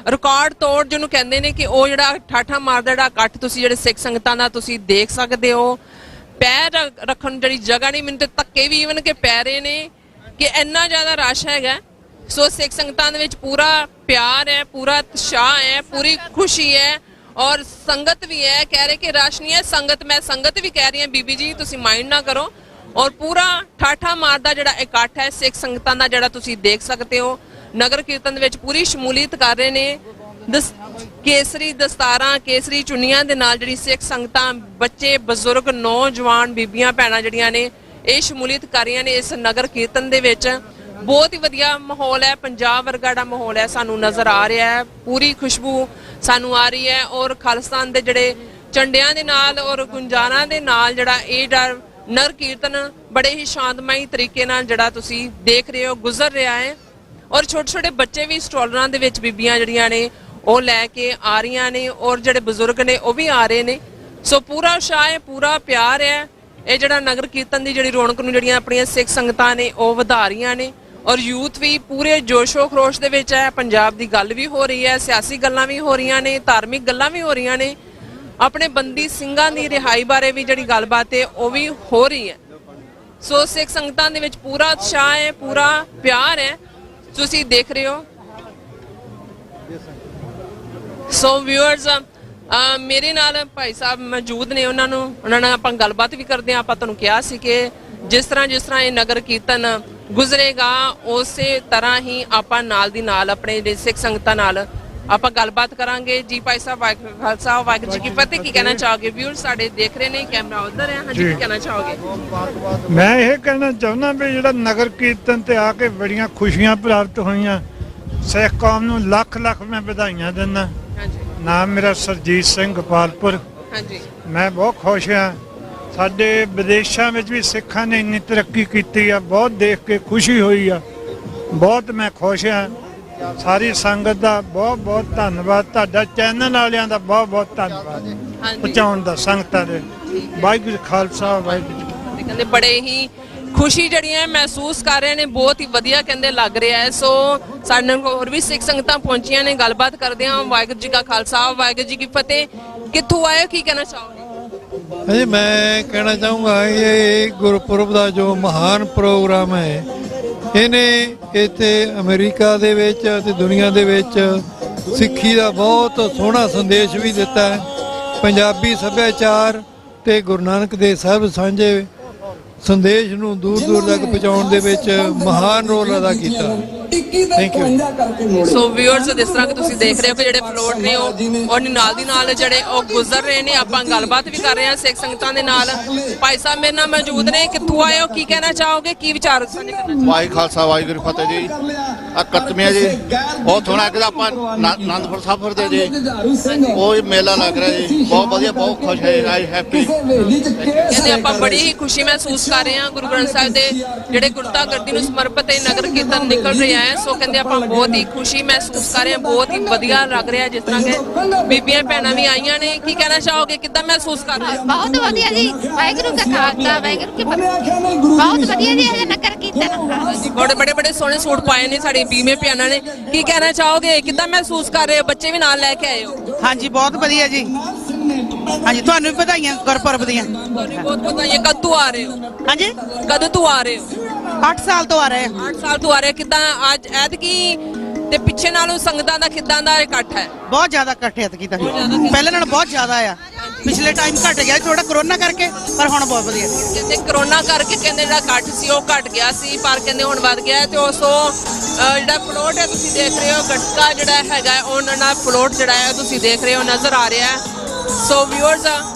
[SPEAKER 1] ਰਿਕਾਰਡ ਤੋੜ ਜਿਹਨੂੰ ਕਹਿੰਦੇ ਨੇ ਕਿ ਉਹ ਜਿਹੜਾ ਠਾਠਾ ਮਾਰਦਾ ਜਿਹੜਾ ਇਕੱਠ ਤੁਸੀਂ ਜਿਹੜੇ ਸਿੱਖ ਸੰਗਤਾਂ ਦਾ ਤੁਸੀਂ ਦੇਖ ਸਕਦੇ ਹੋ। ਪੈਰ ਰੱਖਣ ਨੂੰ ਜਿਹੜੀ ਜਗ੍ਹਾ ਨਹੀਂ, ਮੈਨੂੰ ਤੇ ਧੱਕੇ ਵੀ ਈਵਨ ਕਿ ਪੈ ਰਹੇ ਨੇ ਕਿ ਇੰਨਾ ਜ਼ਿਆਦਾ ਰਸ਼ ਹੈਗਾ। ਸੋ ਸਿੱਖ ਸੰਗਤਾਂ ਦੇ ਵਿੱਚ ਪੂਰਾ ਪਿਆਰ ਹੈ, ਪੂਰਾ ਉਤਸ਼ਾਹ ਹੈ, ਪੂਰੀ ਖੁਸ਼ੀ ਹੈ ਔਰ ਸੰਗਤ ਵੀ ਹੈ। ਕਹਿ ਰਹੇ ਕਿ ਰਸ਼ ਨਹੀਂ ਹੈ ਸੰਗਤ, ਮੈਂ ਸੰਗਤ ਵੀ ਕਹਿ ਰਹੀ ਹਾਂ ਬੀਬੀ ਜੀ ਤੁਸੀਂ ਮਾਈਂਡ ਨਾ ਕਰੋ। ਔਰ ਪੂਰਾ ਠਾਠਾ ਮਾਰਦਾ ਜਿਹੜਾ ਇਕੱਠ ਹੈ ਸਿੱਖ ਸੰਗਤਾਂ ਦਾ ਜਿਹੜਾ ਤੁਸੀਂ ਦੇਖ ਸਕਦੇ ਹੋ। ਨਗਰ ਕੀਰਤਨ ਦੇ ਵਿੱਚ ਪੂਰੀ ਸ਼ਮੂਲੀਅਤ ਕਰ ਰਹੇ ਨੇ। ਕੇਸਰੀ ਦਸਤਾਰਾਂ ਕੇਸਰੀ ਚੁੰਨੀਆਂ ਦੇ ਨਾਲ ਜਿਹੜੀ ਸਿੱਖ ਸੰਗਤਾਂ ਬੱਚੇ ਬਜ਼ੁਰਗ ਨੌਜਵਾਨ ਬੀਬੀਆਂ ਭੈਣਾਂ ਜਿਹੜੀਆਂ ਨੇ ਇਹ ਸ਼ਮੂਲੀਅਤ ਕਰ ਰਹੀਆਂ ਨੇ ਇਸ ਨਗਰ ਕੀਰਤਨ ਦੇ ਵਿੱਚ। ਬਹੁਤ ਹੀ ਵਧੀਆ ਮਾਹੌਲ ਹੈ, ਪੰਜਾਬ ਵਰਗਾ ਦਾ ਮਾਹੌਲ ਹੈ ਸਾਨੂੰ ਨਜ਼ਰ ਆ ਰਿਹਾ ਹੈ। ਪੂਰੀ ਖੁਸ਼ਬੂ ਸਾਨੂੰ ਆ ਰਹੀ ਹੈ ਔਰ ਖਾਲਿਸਤਾਨ ਦੇ ਜਿਹੜੇ ਝੰਡਿਆਂ ਦੇ ਨਾਲ ਔਰ ਗੁੰਜਾਰਾਂ ਦੇ ਨਾਲ ਜਿਹੜਾ ਇਹ ਨਗਰ ਕੀਰਤਨ ਬੜੇ ਹੀ ਸ਼ਾਂਤਮਈ ਤਰੀਕੇ ਨਾਲ ਜਿਹੜਾ ਤੁਸੀਂ ਦੇਖ ਰਹੇ ਹੋ ਗੁਜ਼ਰ ਰਿਹਾ ਹੈ। ਔਰ ਛੋਟੇ ਛੋਟੇ ਬੱਚੇ ਵੀ ਸਟਾਲਰਾਂ ਦੇ ਵਿੱਚ ਬੀਬੀਆਂ ਜਿਹੜੀਆਂ ਨੇ ਉਹ ਲੈ ਕੇ ਆ ਰਹੀਆਂ ਨੇ ਔਰ ਜਿਹੜੇ ਬਜ਼ੁਰਗ ਨੇ ਉਹ ਵੀ ਆ ਰਹੇ ਨੇ। ਸੋ ਪੂਰਾ ਉਤਸ਼ਾਹ ਹੈ, ਪੂਰਾ ਪਿਆਰ ਹੈ। ਇਹ ਜਿਹੜਾ ਨਗਰ ਕੀਰਤਨ ਦੀ ਜਿਹੜੀ ਰੌਣਕ ਨੂੰ ਜਿਹੜੀਆਂ ਆਪਣੀਆਂ ਸਿੱਖ ਸੰਗਤਾਂ ਨੇ ਉਹ ਵਧਾ ਰਹੀਆਂ ਨੇ ਔਰ ਯੂਥ ਵੀ ਪੂਰੇ ਜੋਸ਼ੋ ਖਰੋਸ਼ ਦੇ ਵਿੱਚ ਹੈ। ਪੰਜਾਬ ਦੀ ਗੱਲ ਵੀ ਹੋ ਰਹੀ ਹੈ, ਸਿਆਸੀ ਗੱਲਾਂ ਵੀ ਹੋ ਰਹੀਆਂ ਨੇ, ਧਾਰਮਿਕ ਗੱਲਾਂ ਵੀ ਹੋ ਰਹੀਆਂ ਨੇ, ਆਪਣੇ ਬੰਦੀ ਸਿੰਘਾਂ ਦੀ ਰਿਹਾਈ ਬਾਰੇ ਵੀ ਜਿਹੜੀ ਗੱਲਬਾਤ ਹੈ ਉਹ ਵੀ ਹੋ ਰਹੀ ਹੈ। ਸੋ ਸਿੱਖ ਸੰਗਤਾਂ ਦੇ ਵਿੱਚ ਪੂਰਾ ਉਤਸ਼ਾਹ ਹੈ, ਪੂਰਾ ਪਿਆਰ ਹੈ, ਤੁਸੀਂ ਦੇਖ ਰਹੇ ਹੋ। ਸੋ ਵਿਊਅਰਸ ਮੇਰੇ ਨਾਲ ਭਾਈ ਸਾਹਿਬ ਮੌਜੂਦ ਨੇ, ਉਹਨਾਂ ਨਾਲ ਆਪਾਂ ਗੱਲਬਾਤ ਵੀ ਕਰਦੇ ਹਾਂ। ਆਪਾਂ ਤੁਹਾਨੂੰ ਕਿਹਾ ਸੀ ਕਿ ਜਿਸ ਤਰ੍ਹਾਂ ਇਹ ਨਗਰ ਕੀਰਤਨ ਗੁਜ਼ਰੇਗਾ ਉਸੇ ਤਰ੍ਹਾਂ ਹੀ ਆਪਾਂ ਨਾਲ ਦੀ ਨਾਲ ਆਪਣੇ ਸਿੱਖ ਸੰਗਤਾਂ ਨਾਲ ਆਪਾਂ ਗੱਲਬਾਤ ਕਰਾਂਗੇ। ਜੀ ਭਾਈ ਸਾਹਿਬ ਵਾਹਿਗੁਰੂ ਖਾਲਸਾ ਵਾਹਿਗੁਰੂ ਜੀ ਕੀ ਫਤਿਹ। ਕੀ ਕਹਿਣਾ ਚਾਹੋਗੇ? ਵਿਊਅਰਸ ਸਾਡੇ ਦੇਖ ਰਹੇ ਨੇ, ਕੈਮਰਾ ਉਧਰ ਹੈ। ਹਾਂਜੀ, ਕੀ ਕਹਿਣਾ ਚਾਹੋਗੇ?
[SPEAKER 22] ਮੈਂ ਇਹ ਕਹਿਣਾ ਚਾਹੁੰਦਾ ਵੀ ਜਿਹੜਾ ਨਗਰ ਕੀਰਤਨ ਤੇ ਆ ਕੇ ਬੜੀਆਂ ਖੁਸ਼ੀਆਂ ਪ੍ਰਾਪਤ ਹੋਈਆਂ। ਸਿੱਖ ਕੌਮ ਨੂੰ ਲੱਖ ਲੱਖ ਮੈਂ ਵਧਾਈਆਂ ਦਿੰਦਾ। ਨਾਮ ਮੇਰਾ ਸਰਜੀਤ ਸਿੰਘ ਗੋਪਾਲਪੁਰ। ਮੈਂ ਬਹੁਤ ਖੁਸ਼ ਹਾਂ। ਸਾਡੇ ਵਿਦੇਸ਼ਾਂ ਵਿੱਚ ਵੀ ਸਿੱਖਾਂ ਨੇ ਇੰਨੀ ਤਰੱਕੀ ਕੀਤੀ ਆ, ਬਹੁਤ ਦੇਖ ਕੇ ਖੁਸ਼ੀ ਹੋਈ ਆ। ਬਹੁਤ ਮੈਂ ਖੁਸ਼ ਹਾਂ। ਸਾਰੀ ਸੰਗਤ ਦਾ ਬਹੁਤ ਬਹੁਤ ਧੰਨਵਾਦ। ਤੁਹਾਡਾ ਚੈਨਲ ਵਾਲਿਆਂ ਦਾ ਬਹੁਤ ਬਹੁਤ ਧੰਨਵਾਦ ਪਹੁੰਚਾਉਣ ਦਾ ਸੰਗਤਾਂ ਦੇ। ਵਾਹਿਗੁਰੂ ਖਾਲਸਾ ਵਾਹਿਗੁਰੂ ਜੀ।
[SPEAKER 1] ਕਹਿੰਦੇ ਬੜੇ ਹੀ ਖੁਸ਼ੀ ਜਿਹੜੀਆਂ ਮਹਿਸੂਸ ਕਰ ਰਹੇ ਨੇ, ਬਹੁਤ ਹੀ ਵਧੀਆ ਕਹਿੰਦੇ ਲੱਗ ਰਿਹਾ ਹੈ। ਸੋ ਸਾਡੇ ਨਾਲ ਹੋਰ ਵੀ ਸਿੱਖ ਸੰਗਤਾਂ ਪਹੁੰਚੀਆਂ ਨੇ, ਗੱਲਬਾਤ ਕਰਦੇ ਹਾਂ। ਵਾਹਿਗੁਰੂ ਜੀ ਕਾ ਖਾਲਸਾ ਵਾਹਿਗੁਰੂ ਜੀ ਕੀ ਫਤਿਹ। ਕਿੱਥੋਂ ਆਏ ਹੋ, ਕੀ ਕਹਿਣਾ ਚਾਹੋਗੇ?
[SPEAKER 9] ਜੀ ਮੈਂ ਕਹਿਣਾ ਚਾਹੂੰਗਾ ਇਹ ਗੁਰਪੁਰਬ ਦਾ ਜੋ ਮਹਾਨ ਪ੍ਰੋਗਰਾਮ ਹੈ ਇਹਨੇ ਇੱਥੇ ਅਮਰੀਕਾ ਦੇ ਵਿੱਚ ਅਤੇ ਦੁਨੀਆ ਦੇ ਵਿੱਚ ਸਿੱਖੀ ਦਾ ਬਹੁਤ ਸੋਹਣਾ ਸੰਦੇਸ਼ ਵੀ ਦਿੱਤਾ ਹੈ। ਪੰਜਾਬੀ ਸੱਭਿਆਚਾਰ ਤੇ ਗੁਰੂ ਨਾਨਕ ਦੇ ਸਾਹਿਬ ਸਾਂਝੇ ਸੰਦੇਸ਼ ਨੂੰ ਦੂਰ ਦੂਰ ਤੱਕ ਪਹੁੰਚਾਉਣ ਦੇ ਵਿੱਚ ਮਹਾਨ ਰੋਲ ਅਦਾ ਕੀਤਾ। Thank you.
[SPEAKER 1] ਸੋ ਵਿਊਅਰਸ ਜਿਸ ਤਰ੍ਹਾਂ ਕਿ ਤੁਸੀਂ ਦੇਖ ਰਹੇ ਹੋ ਕਿ ਜਿਹੜੇ ਫਲੋਟ ਨੇ ਉਹ ਨਾਲ ਦੀ ਨਾਲ ਜਿਹੜੇ ਉਹ ਗੁਜ਼ਰ ਰਹੇ ਨੇ। ਆਪਾਂ ਗੱਲਬਾਤ ਵੀ ਕਰ ਰਹੇ ਹਾਂ ਸਿੱਖ ਸੰਗਤਾਂ ਦੇ ਨਾਲ। ਭਾਈ ਸਾਹਿਬ ਮੇਰੇ ਨਾਲ ਮੌਜੂਦ ਨੇ, ਕਿੱਥੋਂ ਆਏ ਹੋ, ਕੀ ਕਹਿਣਾ ਚਾਹੋਗੇ, ਕੀ ਵਿਚਾਰ ਸਾਂਝੇ ਕਰਨਾ ਚਾਹੋਗੇ?
[SPEAKER 10] ਵਾਹਿਗੁਰੂ ਖਾਲਸਾ ਵਾਹਿਗੁਰੂ ਫਤਿਹ ਜੀ। ਆ ਕਤਮੀਆਂ ਜੀ ਬਹੁਤ ਸੋਹਣਾ ਕਿ ਆਪਾਂ ਆਨੰਦਪੁਰ ਸਾਹਿਬ ਫਿਰਦੇ ਜੀ, ਉਹ ਮੇਲਾ ਲੱਗ ਰਿਹਾ ਜੀ, ਬਹੁਤ ਵਧੀਆ, ਬਹੁਤ ਖੁਸ਼ ਹੈ। ਆਈ ਹੈਪੀ।
[SPEAKER 1] ਕਹਿੰਦੇ ਆਪਾਂ ਬੜੀ ਹੀ ਖੁਸ਼ੀ ਮਹਿਸੂਸ ਕਰ ਰਹੇ ਹਾਂ। ਗੁਰੂ ਗ੍ਰੰਥ ਸਾਹਿਬ ਦੇ ਜਿਹੜੇ ਗੁਰਤਾ ਗੱਦੀ ਨੂੰ ਸਮਰਪਿਤ ਇਹ ਨਗਰ ਕੀਰਤਨ ਨਿਕਲ ਰਿਹਾ ਹੈ। ਸੋ ਕਹਿੰਦੇ ਆਪਾਂ ਬਹੁਤ ਹੀ ਖੁਸ਼ੀ ਮਹਿਸੂਸ ਕਰ ਰਹੇ ਹਾਂ, ਬਹੁਤ ਹੀ ਵਧੀਆ ਲੱਗ ਰਿਹਾ। ਜਿਸ ਤਰ੍ਹਾਂ ਕਿ ਬੀਬੀਆਂ ਭੈਣਾਂ ਵੀ ਆਈਆਂ ਨੇ, ਕੀ ਕਹਿਣਾ ਚਾਹੋਗੇ, ਕਿੱਦਾਂ ਮਹਿਸੂਸ ਕਰ ਰਹੇ ਹੋ?
[SPEAKER 11] ਬਹੁਤ ਵਧੀਆ ਜੀ। ਵਾਹਿਗੁਰੂ ਦਾ ਖਾਲਸਾ ਵਾਹਿਗੁਰੂ ਕੀ ਫਤਿਹ। ਬਹੁਤ ਵਧੀਆ ਜੀ ਇਹ ਨਗਰ ਕੀਰਤਨ।
[SPEAKER 1] ਬੜੇ ਬੜੇ ਸੋਹਣੇ ਸੂਟ ਪਾਏ ਨੇ ਸਾਡੀ ਬੀਬੀਆਂ ਭੈਣਾਂ ਨੇ, ਕੀ ਕਹਿਣਾ ਚਾਹੋਗੇ, ਕਿੱਦਾਂ ਮਹਿਸੂਸ ਕਰ ਰਹੇ ਹੋ? ਬੱਚੇ ਵੀ ਨਾਲ ਲੈ ਕੇ ਆਏ ਹੋ?
[SPEAKER 23] ਹਾਂਜੀ ਬਹੁਤ ਵਧੀਆ ਜੀ। ਹਾਂਜੀ ਤੁਹਾਨੂੰ ਵੀ ਵਧਾਈਆਂ ਗੁਰਪੁਰਬ ਦੀਆਂ।
[SPEAKER 1] ਬਹੁਤ ਵਧਾਈਆਂ। ਕਦੋਂ ਤੋਂ ਆ ਰਹੇ ਹੋ?
[SPEAKER 23] ਹਾਂਜੀ
[SPEAKER 1] ਕਦੋਂ ਤੋਂ ਆ ਰਹੇ ਹੋ?
[SPEAKER 23] 8 ਸਾਲ ਤੋਂ ਆ ਰਹੇ ਹਾਂ।
[SPEAKER 1] 8 ਸਾਲ ਤੋਂ ਆ ਰਹੇ। ਕਿੱਦਾਂ ਅੱਜ ਐਤਕੀ ਤੇ ਪਿੱਛੇ ਨਾਲੋਂ ਸੰਗਤਾਂ ਦਾ ਕਿੱਦਾਂ ਦਾ ਇਕੱਠ ਹੈ?
[SPEAKER 23] ਬਹੁਤ ਜ਼ਿਆਦਾ ਇਕੱਠ ਐਤਕੀ ਤਾਂ ਪਹਿਲੇ ਨਾਲੋਂ ਬਹੁਤ ਜ਼ਿਆਦਾ ਆ। ਪਿਛਲੇ ਟਾਈਮ ਘਟ ਗਿਆ ਥੋੜਾ ਕਰੋਨਾ ਕਰਕੇ, ਪਰ ਹੁਣ ਬਹੁਤ ਵਧੀਆ।
[SPEAKER 1] ਕਹਿੰਦੇ ਕਰੋਨਾ ਕਰਕੇ ਕਹਿੰਦੇ ਜਿਹੜਾ ਇਕੱਠ ਸੀ ਉਹ ਘਟ ਗਿਆ ਸੀ, ਪਰ ਕਹਿੰਦੇ ਹੁਣ ਵੱਧ ਗਿਆ। ਤੇ ਉਸ ਜਿਹੜਾ ਫਲੋਟ ਹੈ ਤੁਸੀਂ ਦੇਖ ਰਹੇ ਹੋ, ਗੱਟਕਾ ਜਿਹੜਾ ਹੈਗਾ ਉਹਨਾਂ ਨਾਲ ਫਲੋਟ ਜਿਹੜਾ ਹੈ ਤੁਸੀਂ ਦੇਖ ਰਹੇ ਹੋ ਨਜ਼ਰ ਆ ਰਿਹਾ ਹੈ। ਸੋ ਵਿਊਅਰਸ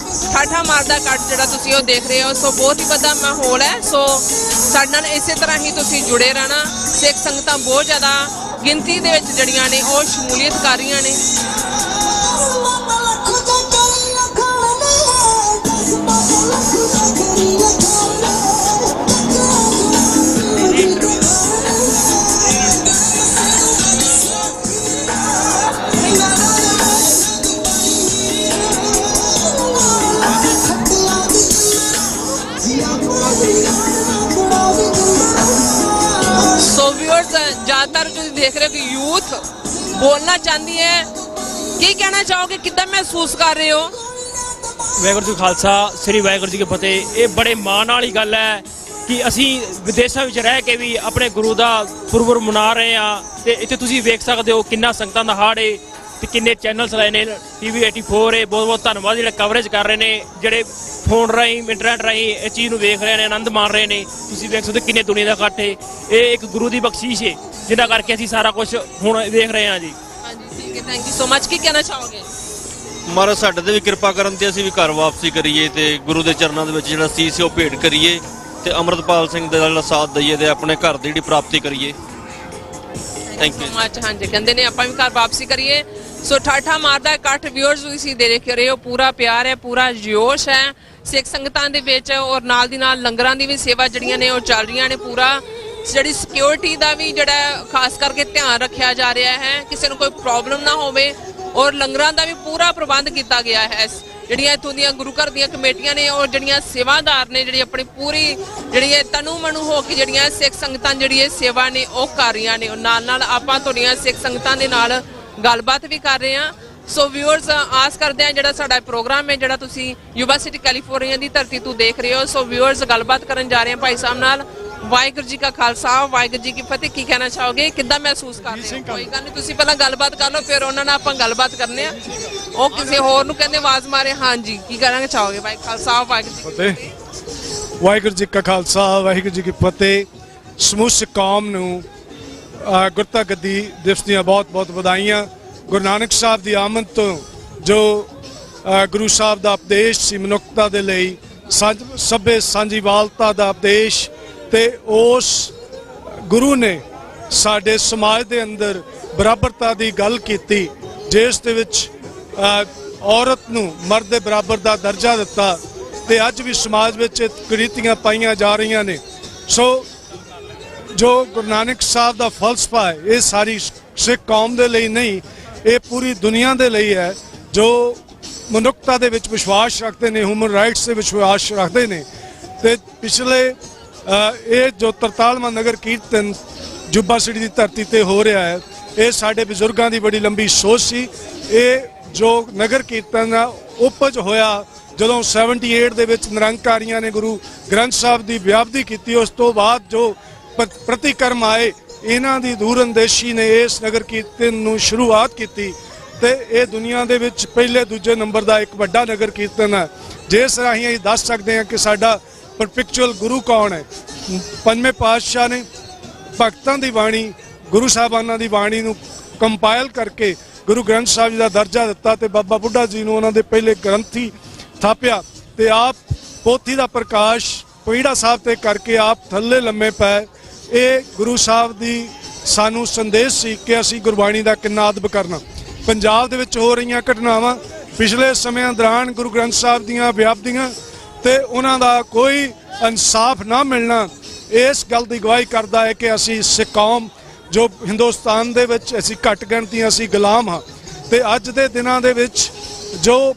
[SPEAKER 1] ਠਾਠਾ ਮਾਰਦਾ ਕੱਟ ਜਿਹੜਾ ਤੁਸੀਂ ਉਹ ਦੇਖ ਰਹੇ ਹੋ, ਸੋ ਬਹੁਤ ਹੀ ਵੱਡਾ ਮਾਹੌਲ ਹੈ। ਸੋ ਸਾਡੇ ਨਾਲ ਇਸੇ ਤਰ੍ਹਾਂ ਹੀ ਤੁਸੀਂ ਜੁੜੇ ਰਹਿਣਾ। ਸਿੱਖ ਸੰਗਤਾਂ ਬਹੁਤ ਜ਼ਿਆਦਾ ਗਿਣਤੀ ਦੇ ਵਿੱਚ ਜਿਹੜੀਆਂ ਨੇ ਉਹ ਸ਼ਮੂਲੀਅਤ ਕਰ ਰਹੀਆਂ ਨੇ। ਸੋ ਵਿਊਅਰਸ ਜ਼ਿਆਦਾਤਰ ਤੁਸੀਂ ਦੇਖ ਰਹੇ ਹੋ ਕਿ ਯੂਥ ਬੋਲਣਾ ਚਾਹੁੰਦੀ ਹੈ। ਕੀ ਕਹਿਣਾ ਚਾਹੋਗੇ, ਕਿੱਦਾਂ ਮਹਿਸੂਸ ਕਰ ਰਹੇ ਹੋ?
[SPEAKER 12] ਵਾਹਿਗੁਰੂ ਜੀ ਖਾਲਸਾ, ਸ੍ਰੀ ਵਾਹਿਗੁਰੂ ਜੀ ਕੀ ਫਤਿਹ। ਇਹ ਬੜੇ ਮਾਣ ਵਾਲੀ ਗੱਲ ਹੈ ਕਿ ਅਸੀਂ ਵਿਦੇਸ਼ਾਂ ਵਿੱਚ ਰਹਿ ਕੇ ਵੀ ਆਪਣੇ ਗੁਰੂ ਦਾ ਪੁਰਬ ਮਨਾ ਰਹੇ ਹਾਂ ਤੇ ਇੱਥੇ ਤੁਸੀਂ ਵੇਖ ਸਕਦੇ ਹੋ ਕਿੰਨਾ ਸੰਗਤਾਂ ਦਾ ਹਾੜ ਹੈ ਤੇ ਕਿੰਨੇ ਚੈਨਲਸ ਲਾਏ ਨੇ। TV 84 ਹੈ, ਬਹੁਤ ਬਹੁਤ ਧੰਨਵਾਦ ਜਿਹੜੇ ਕਵਰੇਜ ਕਰ ਰਹੇ ਨੇ, ਜਿਹੜੇ ਫੋਨ ਰਾਹੀਂ ਇੰਟਰਨੈਟ ਰਾਹੀਂ ਇਹ ਚੀਜ਼ ਨੂੰ ਵੇਖ ਰਹੇ ਨੇ, ਆਨੰਦ ਮਾਣ ਰਹੇ ਨੇ। ਤੁਸੀਂ ਵੇਖ ਸਕਦੇ ਕਿੰਨੇ ਦੁਨੀਆ ਦਾ ਇਕੱਠ ਹੈ। ਇਹ ਇੱਕ ਗੁਰੂ ਦੀ ਬਖਸ਼ਿਸ਼ ਹੈ ਜਿਹਨਾਂ ਕਰਕੇ ਅਸੀਂ ਸਾਰਾ ਕੁਝ ਹੁਣ ਦੇਖ ਰਹੇ ਹਾਂ ਜੀ।
[SPEAKER 1] ਹਾਂਜੀ ਠੀਕ ਹੈ, ਥੈਂਕ ਯੂ ਸੋ ਮਚ। ਕੀ ਕਹਿਣਾ ਚਾਹੋਗੇ?
[SPEAKER 13] ਮਹਾਰਾਜ ਸਾਡੇ ਤੇ ਵੀ ਕਿਰਪਾ ਕਰਨ ਤੇ ਅਸੀਂ ਵੀ ਘਰ ਵਾਪਸੀ ਕਰੀਏ ਤੇ ਗੁਰੂ ਦੇ ਚਰਨਾਂ ਦੇ ਵਿੱਚ ਜਿਹੜਾ ਸੀਸ ਉਹ ਭੇਟ ਕਰੀਏ ਤੇ ਅੰਮ੍ਰਿਤਪਾਲ ਸਿੰਘ ਦਾ ਜਿਹੜਾ ਸਾਥ ਦਈਏ ਤੇ ਆਪਣੇ ਘਰ ਦੀ ਜਿਹੜੀ ਪ੍ਰਾਪਤੀ ਕਰੀਏ। Thank you so much.
[SPEAKER 1] ਹਾਂਜੀ ਕਹਿੰਦੇ ਨੇ ਆਪਾਂ ਵੀ ਘਰ ਵਾਪਸੀ ਕਰੀਏ। ਸੋ ਠਾਠਾ ਮਾਰਦਾ ਇਕੱਠ ਵਿਊਅਰਸ ਤੁਸੀਂ ਦੇਖ ਰਹੇ ਹੋ, ਪੂਰਾ ਪਿਆਰ ਹੈ, ਪੂਰਾ ਜੋਸ਼ ਹੈ ਸਿੱਖ ਸੰਗਤਾਂ ਦੇ ਵਿੱਚ। ਔਰ ਨਾਲ ਦੀ ਨਾਲ ਲੰਗਰਾਂ ਦੀ ਵੀ ਸੇਵਾ ਜਿਹੜੀਆਂ ਨੇ ਉਹ ਚੱਲ ਰਹੀਆਂ ਨੇ। ਪੂਰਾ ਜਿਹੜੀ ਸਿਕਿਉਰਿਟੀ ਦਾ ਵੀ ਜਿਹੜਾ ਖਾਸ ਕਰਕੇ ਧਿਆਨ ਰੱਖਿਆ ਜਾ ਰਿਹਾ ਹੈ, ਕਿਸੇ ਨੂੰ ਕੋਈ ਪ੍ਰੋਬਲਮ ਨਾ ਹੋਵੇ। ਔਰ ਲੰਗਰਾਂ ਦਾ ਵੀ ਪੂਰਾ ਪ੍ਰਬੰਧ ਕੀਤਾ ਗਿਆ ਹੈ। ਜਿਹੜੀਆਂ ਇੱਥੋਂ ਦੀਆਂ ਗੁਰੂ ਘਰ ਦੀਆਂ ਕਮੇਟੀਆਂ ਨੇ ਔਰ ਜਿਹੜੀਆਂ ਸੇਵਾਦਾਰ ਨੇ, ਜਿਹੜੀ ਆਪਣੀ ਪੂਰੀ ਜਿਹੜੀ ਤਨੂ ਮਨੂ ਹੋ ਕੇ ਜਿਹੜੀਆਂ ਸਿੱਖ ਸੰਗਤਾਂ ਜਿਹੜੀ ਇਹ ਸੇਵਾ ਨੇ ਉਹ ਕਰ ਰਹੀਆਂ ਨੇ। ਨਾਲ ਨਾਲ ਆਪਾਂ ਤੁਹਾਡੀਆਂ ਸਿੱਖ ਸੰਗਤਾਂ ਦੇ ਨਾਲ ਗੱਲਬਾਤ ਵੀ ਕਰ ਰਹੇ ਹਾਂ। ਸੋ ਵਿਊਅਰਸ ਆਸ ਕਰਦੇ ਹਾਂ ਜਿਹੜਾ ਸਾਡਾ ਪ੍ਰੋਗਰਾਮ ਹੈ ਜਿਹੜਾ ਤੁਸੀਂ ਯੂਬਾ ਸਿਟੀ ਕੈਲੀਫੋਰਨੀਆ ਦੀ ਧਰਤੀ ਤੋਂ ਦੇਖ ਰਹੇ ਹੋ। ਸੋ ਵਿਊਅਰਸ ਗੱਲਬਾਤ ਕਰਨ ਜਾ ਰਹੇ ਹਾਂ ਭਾਈ ਸਾਹਿਬ ਨਾਲ। ਵਾਹਿਗੁਰੂ ਜੀ ਕਾ ਖਾਲਸਾ, ਵਾਹਿਗੁਰੂ ਜੀ ਕੀ ਫਤਿਹ। ਕੀ ਕਹਿਣਾ ਚਾਹੋਗੇ, ਕਿੱਦਾਂ ਮਹਿਸੂਸ ਕਰ ਰਹੇ ਹੋ? ਕੋਈ ਗੱਲ ਨਹੀਂ, ਤੁਸੀਂ ਪਹਿਲਾਂ ਗੱਲਬਾਤ ਕਰ ਲਓ, ਫਿਰ ਉਹਨਾਂ ਨਾਲ ਆਪਾਂ ਗੱਲਬਾਤ ਕਰਨੇ ਆ। ਉਹ ਕਿਸੇ ਹੋਰ ਨੂੰ ਕਹਿੰਦੇ ਆਵਾਜ਼ ਮਾਰੇ। ਹਾਂਜੀ ਕੀ ਕਹਿਣਾ ਚਾਹੋਗੇ? ਭਾਈ ਖਾਲਸਾ, ਵਾਹਿਗੁਰੂ ਜੀ ਕੀ ਫਤਿਹ।
[SPEAKER 22] ਵਾਹਿਗੁਰੂ ਜੀ ਕਾ ਖਾਲਸਾ, ਵਾਹਿਗੁਰੂ ਜੀ ਕੀ ਫਤਿਹ। ਸਮੂਹ ਸਿੱਖ ਕੌਮ ਨੂੰ ਗੁਰਤਾ ਗੱਦੀ ਦਿਵਸ ਦੀਆਂ ਬਹੁਤ ਬਹੁਤ ਵਧਾਈਆਂ। ਗੁਰੂ ਨਾਨਕ ਸਾਹਿਬ ਦੀ ਆਮਦ ਤੋਂ ਜੋ ਗੁਰੂ ਸਾਹਿਬ ਦਾ ਉਪਦੇਸ਼ ਸੀ ਮਨੁੱਖਤਾ ਦੇ ਲਈ, ਸਭੇ ਸਾਂਝੀਵਾਲਤਾ ਦਾ ਉਪਦੇਸ਼, ਤੇ ਉਸ ਗੁਰੂ ਨੇ ਸਾਡੇ ਸਮਾਜ ਦੇ ਅੰਦਰ ਬਰਾਬਰਤਾ ਦੀ ਗੱਲ ਕੀਤੀ, ਜਿਸ ਦੇ ਵਿੱਚ ਔਰਤ ਨੂੰ ਮਰਦ ਦੇ ਬਰਾਬਰ ਦਾ ਦਰਜਾ ਦਿੱਤਾ। ਤੇ ਅੱਜ ਵੀ ਸਮਾਜ ਵਿੱਚ ਕੁਰੀਤੀਆਂ ਪਾਈਆਂ ਜਾ ਰਹੀਆਂ ਨੇ। ਸੋ ਜੋ ਗੁਰੂ ਨਾਨਕ ਸਾਹਿਬ ਦਾ ਫਲਸਫਾ ਹੈ, ਇਹ ਸਾਰੀ ਸਿੱਖ ਕੌਮ ਦੇ ਲਈ ਨਹੀਂ, ਇਹ ਪੂਰੀ ਦੁਨੀਆ ਦੇ ਲਈ ਹੈ। ਜੋ ਮਨੁੱਖਤਾ ਦੇ ਵਿੱਚ ਵਿਸ਼ਵਾਸ ਰੱਖਦੇ ਨੇ, ਹਿਊਮਨ ਰਾਈਟਸ ਦੇ ਵਿਸ਼ਵਾਸ ਰੱਖਦੇ ਨੇ। ਤੇ ਪਿਛਲੇ ਇਹ ਜੋ 43ਵਾਂ ਨਗਰ ਕੀਰਤਨ ਜੁਬਾ ਸਿਟੀ ਦੀ ਧਰਤੀ ਤੇ ਹੋ ਰਿਹਾ ਹੈ, ਇਹ ਸਾਡੇ ਬਜ਼ੁਰਗਾਂ ਦੀ ਬੜੀ ਲੰਬੀ ਸੋਚ ਸੀ। ਇਹ ਜੋ ਨਗਰ ਕੀਰਤਨ ਆ ਉਪਜ ਹੋਇਆ ਜਦੋਂ 78 ਦੇ ਵਿੱਚ ਨਿਰੰਕਾਰੀਆਂ ਨੇ ਗੁਰੂ ਗ੍ਰੰਥ ਸਾਹਿਬ ਦੀ ਵਿਆਪਤੀ ਕੀਤੀ। ਉਸ ਤੋਂ ਬਾਅਦ ਜੋ ਪ੍ਰਤੀਕਰਮ ਆਏ, ਇਹਨਾਂ ਦੀ ਦੂਰਅੰਦੇਸ਼ੀ ਨੇ ਇਸ ਨਗਰ ਕੀਰਤਨ ਨੂੰ ਸ਼ੁਰੂਆਤ ਕੀਤੀ ਤੇ ਇਹ ਦੁਨੀਆ ਦੇ ਵਿੱਚ ਪਹਿਲੇ ਦੂਜੇ ਨੰਬਰ ਦਾ ਇੱਕ ਵੱਡਾ ਨਗਰ ਕੀਰਤਨ ਹੈ, ਜਿਸ ਰਾਹੀਂ ਅਸੀਂ ਦੱਸ ਸਕਦੇ ਹਾਂ ਕਿ ਸਾਡਾ ਪਰਪੈਕਚੁਅਲ ਗੁਰੂ ਕੌਣ ਹੈ। ਪੰਜਵੇਂ ਪਾਤਸ਼ਾਹ ਨੇ ਭਗਤਾਂ ਦੀ ਬਾਣੀ, ਗੁਰੂ ਸਾਹਿਬਾਨਾਂ ਦੀ ਬਾਣੀ ਨੂੰ ਕੰਪਾਈਲ ਕਰਕੇ ਗੁਰੂ ਗ੍ਰੰਥ ਸਾਹਿਬ ਜੀ ਦਾ ਦਰਜਾ ਦਿੱਤਾ ਤੇ ਬਾਬਾ ਬੁੱਢਾ ਜੀ ਨੂੰ ਉਹਨਾਂ ਦੇ ਪਹਿਲੇ ਗ੍ਰੰਥੀ ਥਾਪਿਆ ਤੇ ਆਪ ਪੋਥੀ ਦਾ ਪ੍ਰਕਾਸ਼ ਪੀੜਾ ਸਾਹਿਬ ਤੇ ਕਰਕੇ ਆਪ ਥੱਲੇ ਲੰਮੇ ਪਏ। ਇਹ ਗੁਰੂ ਸਾਹਿਬ ਦੀ ਸਾਨੂੰ ਸੰਦੇਸ਼ ਸੀ ਕਿ ਅਸੀਂ ਗੁਰਬਾਣੀ ਦਾ ਕਿੰਨਾ ਅਦਬ ਕਰਨਾ। ਪੰਜਾਬ ਦੇ ਵਿੱਚ ਹੋ ਰਹੀਆਂ ਘਟਨਾਵਾਂ ਪਿਛਲੇ ਸਮਿਆਂ ਦੌਰਾਨ ਗੁਰੂ ਗ੍ਰੰਥ ਸਾਹਿਬ ਦੀਆਂ ਵਿਆਪਤੀਆਂ ਤੇ ਉਹਨਾਂ ਦਾ ਕੋਈ ਇਨਸਾਫ ਨਾ ਮਿਲਣਾ ਇਸ ਗੱਲ ਦੀ ਗਵਾਹੀ ਕਰਦਾ ਹੈ ਕਿ ਅਸੀਂ ਸਿੱਖ ਕੌਮ ਜੋ ਹਿੰਦੁਸਤਾਨ ਦੇ ਵਿੱਚ ਅਸੀਂ ਘੱਟ ਗਿਣਤੀ ਅਸੀਂ ਗੁਲਾਮ ਹਾਂ। ਤੇ ਅੱਜ ਦੇ ਦਿਨਾਂ ਦੇ ਵਿੱਚ ਜੋ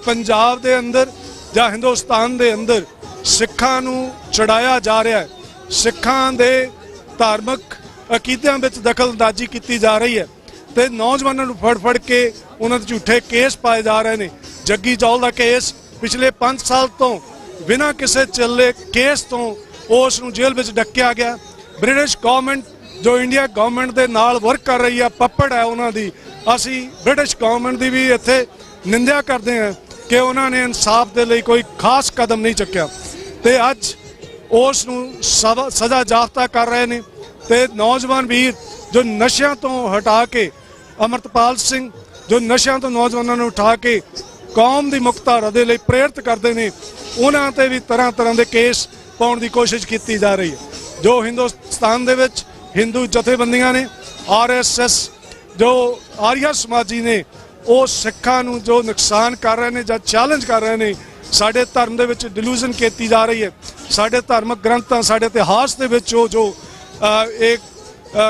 [SPEAKER 22] ਪੰਜਾਬ ਦੇ ਅੰਦਰ ਜਾਂ ਹਿੰਦੁਸਤਾਨ ਦੇ ਅੰਦਰ ਸਿੱਖਾਂ ਨੂੰ ਚੜਾਇਆ ਜਾ ਰਿਹਾ ਹੈ, ਸਿੱਖਾਂ ਦੇ ਧਾਰਮਿਕ ਅਕੀਦਿਆਂ ਵਿੱਚ ਦਖਲਅੰਦਾਜ਼ੀ ਕੀਤੀ ਜਾ ਰਹੀ ਹੈ ਤੇ ਨੌਜਵਾਨਾਂ ਨੂੰ ਫੜ ਕੇ ਉਹਨਾਂ ਦੇ ਝੂਠੇ ਕੇਸ ਪਾਏ ਜਾ ਰਹੇ ਨੇ। ਜੱਗੀ ਜੌਲ ਦਾ ਕੇਸ ਪਿਛਲੇ 5 ਸਾਲ ਤੋਂ ਬਿਨਾਂ ਕਿਸੇ ਚੱਲੇ ਕੇਸ ਤੋਂ ਉਸ ਨੂੰ ਜੇਲ੍ਹ ਵਿੱਚ ਡੱਕਿਆ ਗਿਆ। ਬ੍ਰਿਟਿਸ਼ ਗਵਰਨਮੈਂਟ ਜੋ ਇੰਡੀਆ ਗਵਰਨਮੈਂਟ ਦੇ ਨਾਲ ਵਰਕ ਕਰ ਰਹੀ ਹੈ, ਪੱਪੜ ਹੈ ਉਹਨਾਂ ਦੀ। ਅਸੀਂ ਬ੍ਰਿਟਿਸ਼ ਗਵਰਨਮੈਂਟ ਦੀ ਵੀ ਇੱਥੇ ਨਿੰਦਿਆ ਕਰਦੇ ਹਾਂ ਕਿ ਉਹਨਾਂ ਨੇ ਇਨਸਾਫ ਦੇ ਲਈ ਕੋਈ ਖਾਸ ਕਦਮ ਨਹੀਂ ਚੁੱਕਿਆ ਤੇ ਅੱਜ ਉਸ ਨੂੰ ਸਜ਼ਾ ਜਾਫਤਾ ਕਰ ਰਹੇ ਨੇ। ਤੇ ਨੌਜਵਾਨ ਵੀਰ ਜੋ ਨਸ਼ਿਆਂ ਤੋਂ ਹਟਾ ਕੇ, ਅਮਰਤਪਾਲ ਸਿੰਘ ਜੋ ਨਸ਼ਿਆਂ ਤੋਂ ਨੌਜਵਾਨਾਂ ਨੂੰ ਉਠਾ ਕੇ ਕੌਮ ਦੀ ਮੁਕਤਧਾਰਾ ਦੇ ਲਈ ਪ੍ਰੇਰਿਤ ਕਰਦੇ ਨੇ, ਉਹਨਾਂ ਤੇ ਵੀ ਤਰ੍ਹਾਂ ਤਰ੍ਹਾਂ ਦੇ ਕੇਸ ਪਾਉਣ ਦੀ ਕੋਸ਼ਿਸ਼ ਕੀਤੀ ਜਾ ਰਹੀ ਹੈ। ਜੋ ਹਿੰਦੁਸਤਾਨ ਦੇ ਵਿੱਚ ਹਿੰਦੂ ਜਥੇਬੰਦੀਆਂ ਨੇ, RSS ਜੋ ਆਰੀਆ ਸਮਾਜੀ ਨੇ, ਉਹ ਸਿੱਖਾਂ ਨੂੰ ਜੋ ਨੁਕਸਾਨ ਕਰ ਰਹੇ ਨੇ ਜਾਂ ਚੈਲੰਜ ਕਰ ਰਹੇ ਨੇ, ਸਾਡੇ ਧਰਮ ਦੇ ਵਿੱਚ ਡਿਲੂਜ਼ਨ ਕੀਤੀ ਜਾ ਰਹੀ ਹੈ। ਸਾਡੇ ਧਾਰਮਿਕ ਗ੍ਰੰਥਾਂ, ਸਾਡੇ ਇਤਿਹਾਸ ਦੇ ਵਿੱਚ ਉਹ ਜੋ ਇੱਕ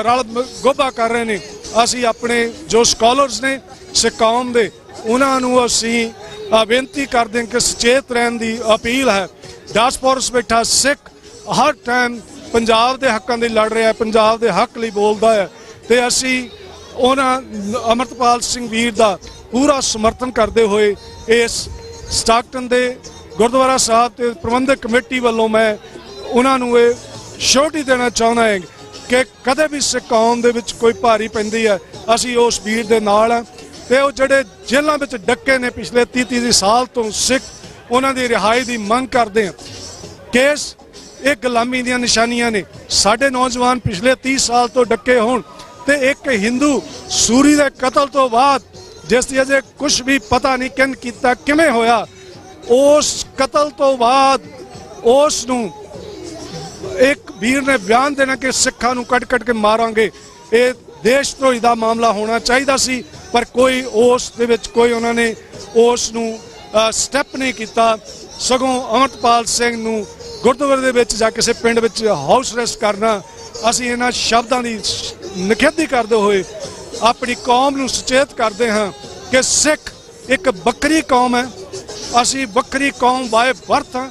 [SPEAKER 22] ਰਲ ਗੋਭਾ ਕਰ ਰਹੇ ਨੇ, ਅਸੀਂ ਆਪਣੇ ਜੋ ਸਕਾਲਰਸ ਨੇ ਸਿੱਖ ਕੌਮ ਦੇ, ਉਹਨਾਂ ਨੂੰ ਅਸੀਂ ਬੇਨਤੀ ਕਰਦੇ ਹਾਂ ਕਿ ਸੁਚੇਤ ਰਹਿਣ ਦੀ ਅਪੀਲ ਹੈ। ਡਾਇਸਪੋਰਸ ਬੈਠਾ ਸਿੱਖ ਹਰ ਟਾਈਮ ਪੰਜਾਬ ਦੇ ਹੱਕਾਂ ਲਈ ਲੜ ਰਿਹਾ, ਪੰਜਾਬ ਦੇ ਹੱਕ ਲਈ ਬੋਲਦਾ ਹੈ, ਤੇ ਅਸੀਂ ਉਹਨਾਂ ਅਮਰਤਪਾਲ ਸਿੰਘ ਵੀਰ ਦਾ ਪੂਰਾ ਸਮਰਥਨ ਕਰਦੇ ਹੋਏ ਇਸ ਸਟਾਕਟਨ ਦੇ ਗੁਰਦੁਆਰਾ ਸਾਹਿਬ ਤੇ ਪ੍ਰਬੰਧਕ ਕਮੇਟੀ ਵੱਲੋਂ ਮੈਂ ਉਹਨਾਂ ਨੂੰ ਇਹ ਸ਼ੋਰਟੀ ਦੇਣਾ ਚਾਹੁੰਦਾ ਹਾਂ ਕਿ ਕਦੇ ਵੀ ਸਿੱਖ ਕੌਮ ਦੇ ਵਿੱਚ ਕੋਈ ਭਾਰੀ ਪੈਂਦੀ ਹੈ, ਅਸੀਂ ਉਸ ਵੀਰ ਦੇ ਨਾਲ ਹਾਂ। ਤੇ ਉਹ ਜਿਹੜੇ ਜੇਲ੍ਹਾਂ ਵਿੱਚ ਡੱਕੇ ਨੇ ਪਿਛਲੇ 30 ਸਾਲ ਤੋਂ ਸਿੱਖ, ਉਹਨਾਂ ਦੀ ਰਿਹਾਈ ਦੀ ਮੰਗ ਕਰਦੇ ਹਾਂ। ਕੇਸ ਇਹ ਗੁਲਾਮੀ ਦੀਆਂ ਨਿਸ਼ਾਨੀਆਂ ਨੇ। ਸਾਡੇ ਨੌਜਵਾਨ ਪਿਛਲੇ 30 ਸਾਲ ਤੋਂ ਡੱਕੇ ਹੋਣ ਤੇ ਇੱਕ ਹਿੰਦੂ ਸੂਰੀ ਦੇ ਕਤਲ ਤੋਂ ਬਾਅਦ, ਜਿਸ ਦੀ ਅਜੇ ਕੁਝ ਵੀ ਪਤਾ ਨਹੀਂ ਕਿੰਨ ਕੀਤਾ, ਕਿਵੇਂ ਹੋਇਆ, ਉਸ ਕਤਲ ਤੋਂ ਬਾਅਦ ਉਸ ਨੂੰ ਇੱਕ ਵੀਰ ਨੇ ਬਿਆਨ ਦੇਣਾ ਕਿ ਸਿੱਖਾਂ ਨੂੰ ਕੱਟ ਕੇ ਮਾਰਾਂਗੇ, ਇਹ ਦੇਸ਼ ਧਰੋਹੀ ਦਾ ਮਾਮਲਾ ਹੋਣਾ ਚਾਹੀਦਾ ਸੀ, ਪਰ ਕੋਈ ਉਸ ਦੇ ਵਿੱਚ ਕੋਈ ਉਹਨਾਂ ਨੇ ਉਸ ਨੂੰ ਸਟੈਪ ਨਹੀਂ ਕੀਤਾ। ਸਗੋਂ ਅਮਰਤਪਾਲ ਸਿੰਘ ਨੂੰ ਗੁਰਦੁਆਰੇ ਦੇ ਵਿੱਚ ਜਾਂ ਕਿਸੇ ਪਿੰਡ ਵਿੱਚ ਹਾਊਸ ਅਰੈਸਟ ਕਰਨਾ, ਅਸੀਂ ਇਹਨਾਂ ਸ਼ਬਦਾਂ ਦੀ ਨਿਖੇਧੀ ਕਰਦੇ ਹੋਏ ਆਪਣੀ ਕੌਮ ਨੂੰ ਸੁਚੇਤ ਕਰਦੇ ਹਾਂ ਕਿ ਸਿੱਖ ਇੱਕ ਵੱਖਰੀ ਕੌਮ ਹੈ। ਅਸੀਂ ਵੱਖਰੀ ਕੌਮ ਬਾਏ ਬਰਥ ਹਾਂ।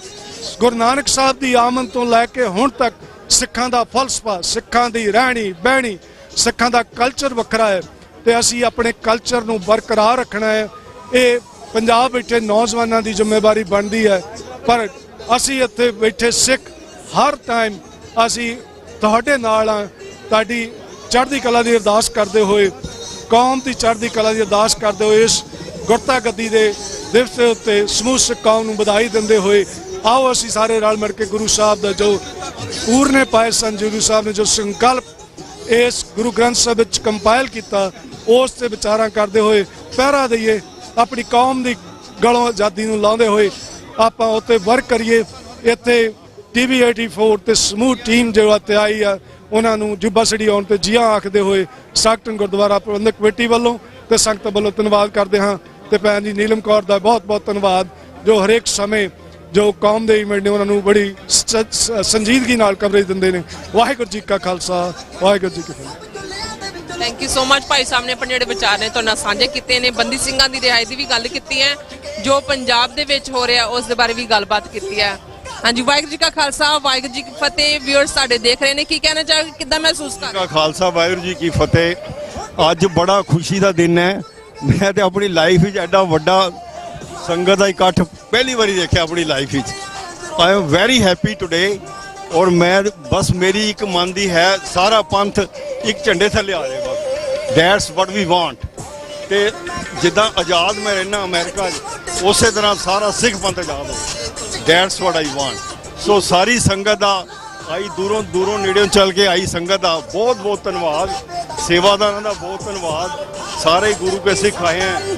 [SPEAKER 22] ਗੁਰੂ ਨਾਨਕ ਸਾਹਿਬ ਦੀ ਆਮਦ ਤੋਂ ਲੈ ਕੇ ਹੁਣ ਤੱਕ ਸਿੱਖਾਂ ਦਾ ਫਲਸਫਾ, ਸਿੱਖਾਂ ਦੀ ਰਹਿਣੀ ਬਹਿਣੀ, ਸਿੱਖਾਂ ਦਾ ਕਲਚਰ ਵੱਖਰਾ ਹੈ, ਤੇ ਅਸੀਂ ਆਪਣੇ ਕਲਚਰ ਨੂੰ ਬਰਕਰਾਰ ਰੱਖਣਾ ਹੈ। ਇਹ ਪੰਜਾਬ ਬੈਠੇ ਨੌਜਵਾਨਾਂ ਦੀ ਜ਼ਿੰਮੇਵਾਰੀ ਬਣਦੀ ਹੈ, ਪਰ ਅਸੀਂ ਇੱਥੇ ਬੈਠੇ ਸਿੱਖ ਹਰ ਟਾਈਮ ਅਸੀਂ ਤੁਹਾਡੇ ਨਾਲ ਹਾਂ। ਤੁਹਾਡੀ ਚੜ੍ਹਦੀ ਕਲਾ ਦੀ ਅਰਦਾਸ ਕਰਦੇ ਹੋਏ, ਕੌਮ ਦੀ ਚੜ੍ਹਦੀ ਕਲਾ ਦੀ ਅਰਦਾਸ ਕਰਦੇ ਹੋਏ, ਇਸ ਗੁਰਤਾ ਗੱਦੀ ਦੇ ਦਿਵਸ ਦੇ ਉੱਤੇ ਸਮੂਹ ਸਿੱਖ ਕੌਮ ਨੂੰ ਵਧਾਈ ਦਿੰਦੇ ਹੋਏ, ਆਓ ਅਸੀਂ ਸਾਰੇ ਰਲ ਮਿਲ ਕੇ ਗੁਰੂ ਸਾਹਿਬ ਦਾ ਜੋ ਪੂਰਨੇ ਪਾਏ ਸਨ, ਗੁਰੂ ਸਾਹਿਬ ਨੇ ਜੋ ਸੰਕਲਪ ਇਸ ਗੁਰੂ ਗ੍ਰੰਥ ਸਾਹਿਬ ਵਿੱਚ ਕੰਪਾਇਲ ਕੀਤਾ, ਉਸ ਤੇ ਵਿਚਾਰਾਂ ਕਰਦੇ ਹੋਏ ਪਹਿਰਾ ਦਈਏ। ਆਪਣੀ ਕੌਮ ਦੀ ਗਲੋਂ ਆਜ਼ਾਦੀ ਨੂੰ ਲਾਉਂਦੇ ਹੋਏ ਆਪਾਂ ਉੱਤੇ ਵਰਕ ਕਰੀਏ। ਇੱਥੇ TV 84 ਤੇ ਸਮੂਹ ਟੀਮ ਜੋ ਇੱਥੇ ਆਈ ਆ, ਉਹਨਾਂ ਨੂੰ ਜੁਬਾ ਸਿਟੀ ਆਉਣ ਤੇ ਜੀਆਂ ਆਖਦੇ ਹੋਏ ਸਟਾਕਟਨ ਗੁਰਦੁਆਰਾ ਪ੍ਰਬੰਧਕ ਕਮੇਟੀ ਵੱਲੋਂ ਤੇ ਸੰਗਤ ਵੱਲੋਂ ਧੰਨਵਾਦ ਕਰਦੇ ਹਾਂ। ਤੇ ਭੈਣ ਜੀ ਨੀਲਮ ਕੌਰ ਦਾ ਬਹੁਤ ਬਹੁਤ ਧੰਨਵਾਦ, ਜੋ ਹਰੇਕ ਸਮੇਂ ਜੋ ਕੌਮ ਦੇ ਇਵੈਂਟ ਨੇ ਉਹਨਾਂ ਨੂੰ ਬੜੀ ਸੰਜੀਦਗੀ ਨਾਲ ਕਵਰੇਜ ਦਿੰਦੇ ਨੇ। ਵਾਹਿਗੁਰੂ ਜੀ ਕਾ ਖਾਲਸਾ, ਵਾਹਿਗੁਰੂ ਜੀ ਕੀ ਫਤਿਹ।
[SPEAKER 1] Thank you so much Bhai Sahib ਨੇ ਆਪਣੇ ਜਿਹੜੇ ਵਿਚਾਰ ਨੇ ਤੁਹਾਡੇ ਨਾਲ ਸਾਂਝੇ ਕੀਤੇ ਨੇ। ਬੰਦੀ ਸਿੰਘਾਂ ਦੀ ਰਿਹਾਈ ਦੀ ਵੀ ਗੱਲ ਕੀਤੀ ਹੈ, ਜੋ ਪੰਜਾਬ ਦੇ ਵਿੱਚ ਹੋ ਰਿਹਾ ਉਸ ਦੇ ਬਾਰੇ ਵੀ ਗੱਲਬਾਤ ਕੀਤੀ ਹੈ। ਹਾਂਜੀ, ਵਾਹਿਗੁਰੂ ਜੀ ਕਾ ਖਾਲਸਾ, ਵਾਹਿਗੁਰੂ ਜੀ ਕੀ ਫਤਿਹ। ਵਿਊਅਰਸ ਸਾਡੇ ਦੇਖ ਰਹੇ ਨੇ, ਕੀ ਕਹਿਣਾ ਚਾਹੋਗੇ, ਕਿੱਦਾਂ ਮਹਿਸੂਸ ਕਰ ਰਹੇ ਹੋ?
[SPEAKER 14] ਖਾਲਸਾ, ਵਾਹਿਗੁਰੂ ਜੀ ਕੀ ਫਤਿਹ। ਅੱਜ ਬੜਾ ਖੁਸ਼ੀ ਦਾ ਦਿਨ ਹੈ। ਮੈਂ ਤੇ ਆਪਣੀ ਲਾਈਫ ਵਿੱਚ ਐਡਾ ਵੱਡਾ ਸੰਗਤ ਦਾ ਇਕੱਠ ਪਹਿਲੀ ਵਾਰੀ ਦੇਖਿਆ ਆਪਣੀ ਲਾਈਫ ਵਿੱਚ। I am very happy today. ਔਰ ਮੈਂ ਬਸ ਮੇਰੀ ਇੱਕ ਮਨ ਦੀ ਹੈ, ਸਾਰਾ ਪੰਥ ਇੱਕ ਝੰਡੇ ਥੱਲੇ ਆ ਜਾਏ, ਬਸ ਦੈਟਸ ਵਾਟ ਵੀ ਵਾਂਟ। ਤੇ ਜਿੱਦਾਂ ਆਜ਼ਾਦ ਮੈਂ ਰਹਿਣਾ ਅਮਰੀਕਾ 'ਚ, ਉਸੇ ਤਰ੍ਹਾਂ ਸਾਰਾ ਸਿੱਖ ਪੰਥ ਆਜ਼ਾਦ ਹੋਵੇ, ਦੈਟਸ ਵਾਟ ਆਈ ਵਾਂਟ। ਸੋ ਸਾਰੀ ਸੰਗਤ ਦਾ ਆਈ, ਦੂਰੋਂ ਨੇੜਿਓਂ ਚੱਲ ਕੇ ਆਈ ਸੰਗਤ ਦਾ ਬਹੁਤ ਬਹੁਤ ਧੰਨਵਾਦ। ਸੇਵਾਦਾਰਾਂ ਦਾ ਬਹੁਤ ਧੰਨਵਾਦ। ਸਾਰੇ ਗੁਰੂ ਕੇ ਸਿੱਖ ਆਏ ਹੈ,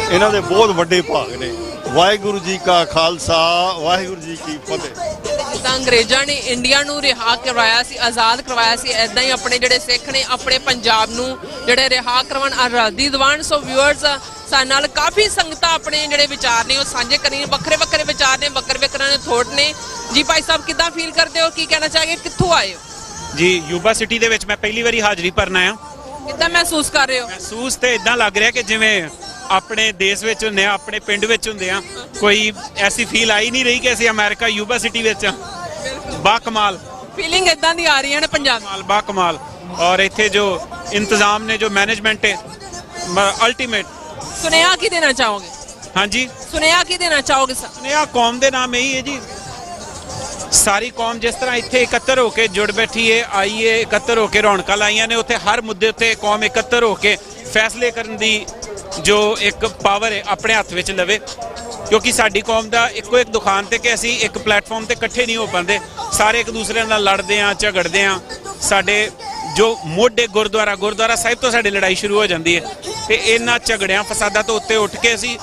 [SPEAKER 14] ਇਹਨਾਂ ਦੇ ਬਹੁਤ ਵੱਡੇ ਭਾਗ ਨੇ। ਵਾਹਿਗੁਰੂ ਜੀ ਕਾ ਖਾਲਸਾ, ਵਾਹਿਗੁਰੂ ਜੀ ਕੀ ਫਤਿਹ।
[SPEAKER 1] ਜਿੱਦਾਂ ਅੰਗਰੇਜ਼ਾਂ ਨੇ ਇੰਡੀਆ ਨੂੰ ਰਿਹਾ ਕਰਵਾਇਆ ਸੀ, ਆਜ਼ਾਦ ਕਰਵਾਇਆ ਸੀ, ਐਦਾਂ ਹੀ ਆਪਣੇ ਜਿਹੜੇ ਸਿੱਖ ਨੇ ਆਪਣੇ ਪੰਜਾਬ ਨੂੰ ਜਿਹੜੇ ਰਿਹਾ ਕਰਵਾਉਣ, ਆਜ਼ਾਦੀ ਦਿਵਾਉਣ। ਸੋ ਵਿਊਅਰਸ, ਸਾਡੇ ਨਾਲ ਕਾਫੀ ਸੰਗਤਾਂ ਆਪਣੇ ਜਿਹੜੇ ਵਿਚਾਰ ਨੇ ਉਹ ਸਾਂਝੇ ਕਰੀ, ਵੱਖਰੇ ਵੱਖਰੇ ਵਿਚਾਰ ਨੇ, ਵੱਖਰੇ ਨੇ ਥੋਟ ਨੇ। ਜੀ ਭਾਈ ਸਾਹਿਬ, ਕਿੱਦਾਂ ਫੀਲ ਕਰਦੇ ਹੋ, ਕੀ ਕਹਿਣਾ ਚਾਹੋਗੇ, ਕਿੱਥੋਂ ਆਏ ਹੋ?
[SPEAKER 15] ਜੀ, ਯੂਬਾ ਸਿਟੀ ਦੇ ਵਿੱਚ ਮੈਂ ਪਹਿਲੀ ਵਾਰੀ ਹਾਜ਼ਰੀ ਭਰਨ ਆਇਆ।
[SPEAKER 1] ਕਿੱਦਾਂ ਮਹਿਸੂਸ ਕਰ ਰਹੇ ਹੋ?
[SPEAKER 15] ਮਹਿਸੂਸ ਤੇ ਇਦਾਂ ਲੱਗ ਰਿਹਾ ਕਿ ਜਿਵੇਂ ਆਪਣੇ ਦੇਸ਼ ਵਿੱਚ ਹੁੰਦੇ ਆ, ਆਪਣੇ ਪਿੰਡ ਵਿੱਚ ਹੁੰਦੇ ਆ। ਕੋਈ ਐਸੀ ਫੀਲ ਆਈ ਨਹੀਂ ਰਹੀ ਕਿ ਅਸੀਂ ਅਮਰੀਕਾ ਯੂਬਾ ਸਿਟੀ ਵਿੱਚ ਆ। ਬਾ ਕਮਾਲ
[SPEAKER 1] ਫੀਲਿੰਗ ਇਦਾਂ ਦੀ ਆ ਰਹੀ ਹੈ ਨਾ ਪੰਜਾਬ
[SPEAKER 15] ਨਾਲ, ਬਾ ਕਮਾਲ। ਔਰ ਇੱਥੇ ਜੋ ਇੰਤਜ਼ਾਮ ਨੇ, ਜੋ ਮੈਨੇਜਮੈਂਟ ਹੈ, ਅਲਟੀਮੇਟ।
[SPEAKER 1] ਸੁਨੇਹਾ ਕੀ ਦੇਣਾ ਚਾਹੋਗੇ?
[SPEAKER 15] ਹਾਂਜੀ,
[SPEAKER 1] ਸੁਨੇਹਾ ਕੀ ਦੇਣਾ ਚਾਹੋਗੇ?
[SPEAKER 15] ਸੁਨੇਹਾ ਕੌਮ ਦੇ ਨਾਮ ਇਹੀ ਹੈ ਜੀ, ਸਾਰੀ ਕੌਮ ਜਿਸ ਤਰ੍ਹਾਂ ਇੱਥੇ ਇਕੱਤਰ ਹੋ ਕੇ ਜੁੜ ਬੈਠੀ ਹੈ, ਆਈ ਹੈ, ਇਕੱਤਰ ਹੋ ਕੇ ਰੌਣਕਾਂ ਲਾਈਆਂ ਨੇ, ਉੱਥੇ ਹਰ ਮੁੱਦੇ ਉੱਤੇ ਕੌਮ ਇਕੱਤਰ ਹੋ ਕੇ ਫੈਸਲੇ ਕਰਨ ਦੀ ਜੋ ਇੱਕ ਪਾਵਰ ਹੈ ਆਪਣੇ ਹੱਥ ਵਿੱਚ ਲਵੇ। ਕਿਉਂਕਿ ਸਾਡੀ ਕੌਮ ਦਾ ਇੱਕੋ ਇੱਕ ਦੁਕਾਨ ਤੇ ਕਿ ਅਸੀਂ ਇੱਕ ਪਲੇਟਫਾਰਮ ਤੇ ਇਕੱਠੇ ਨਹੀਂ ਹੋ ਪਾਉਂਦੇ, ਸਾਰੇ ਇੱਕ ਦੂਸਰੇ ਨਾਲ ਲੜਦੇ ਆ, ਝਗੜਦੇ ਆ। ਸਾਡੇ ਜੋ ਮੋਢੇ ਗੁਰਦੁਆਰਾ ਸਾਹਿਬ ਤੋਂ ਸਾਡੀ ਲੜਾਈ ਸ਼ੁਰੂ ਹੋ ਜਾਂਦੀ ਹੈ, ਤੇ ਇਹਨਾਂ ਝਗੜਿਆਂ ਫਸਾਦਾਂ ਤੋਂ ਉੱਤੇ ਉੱਠ ਕੇ ਅਸੀਂ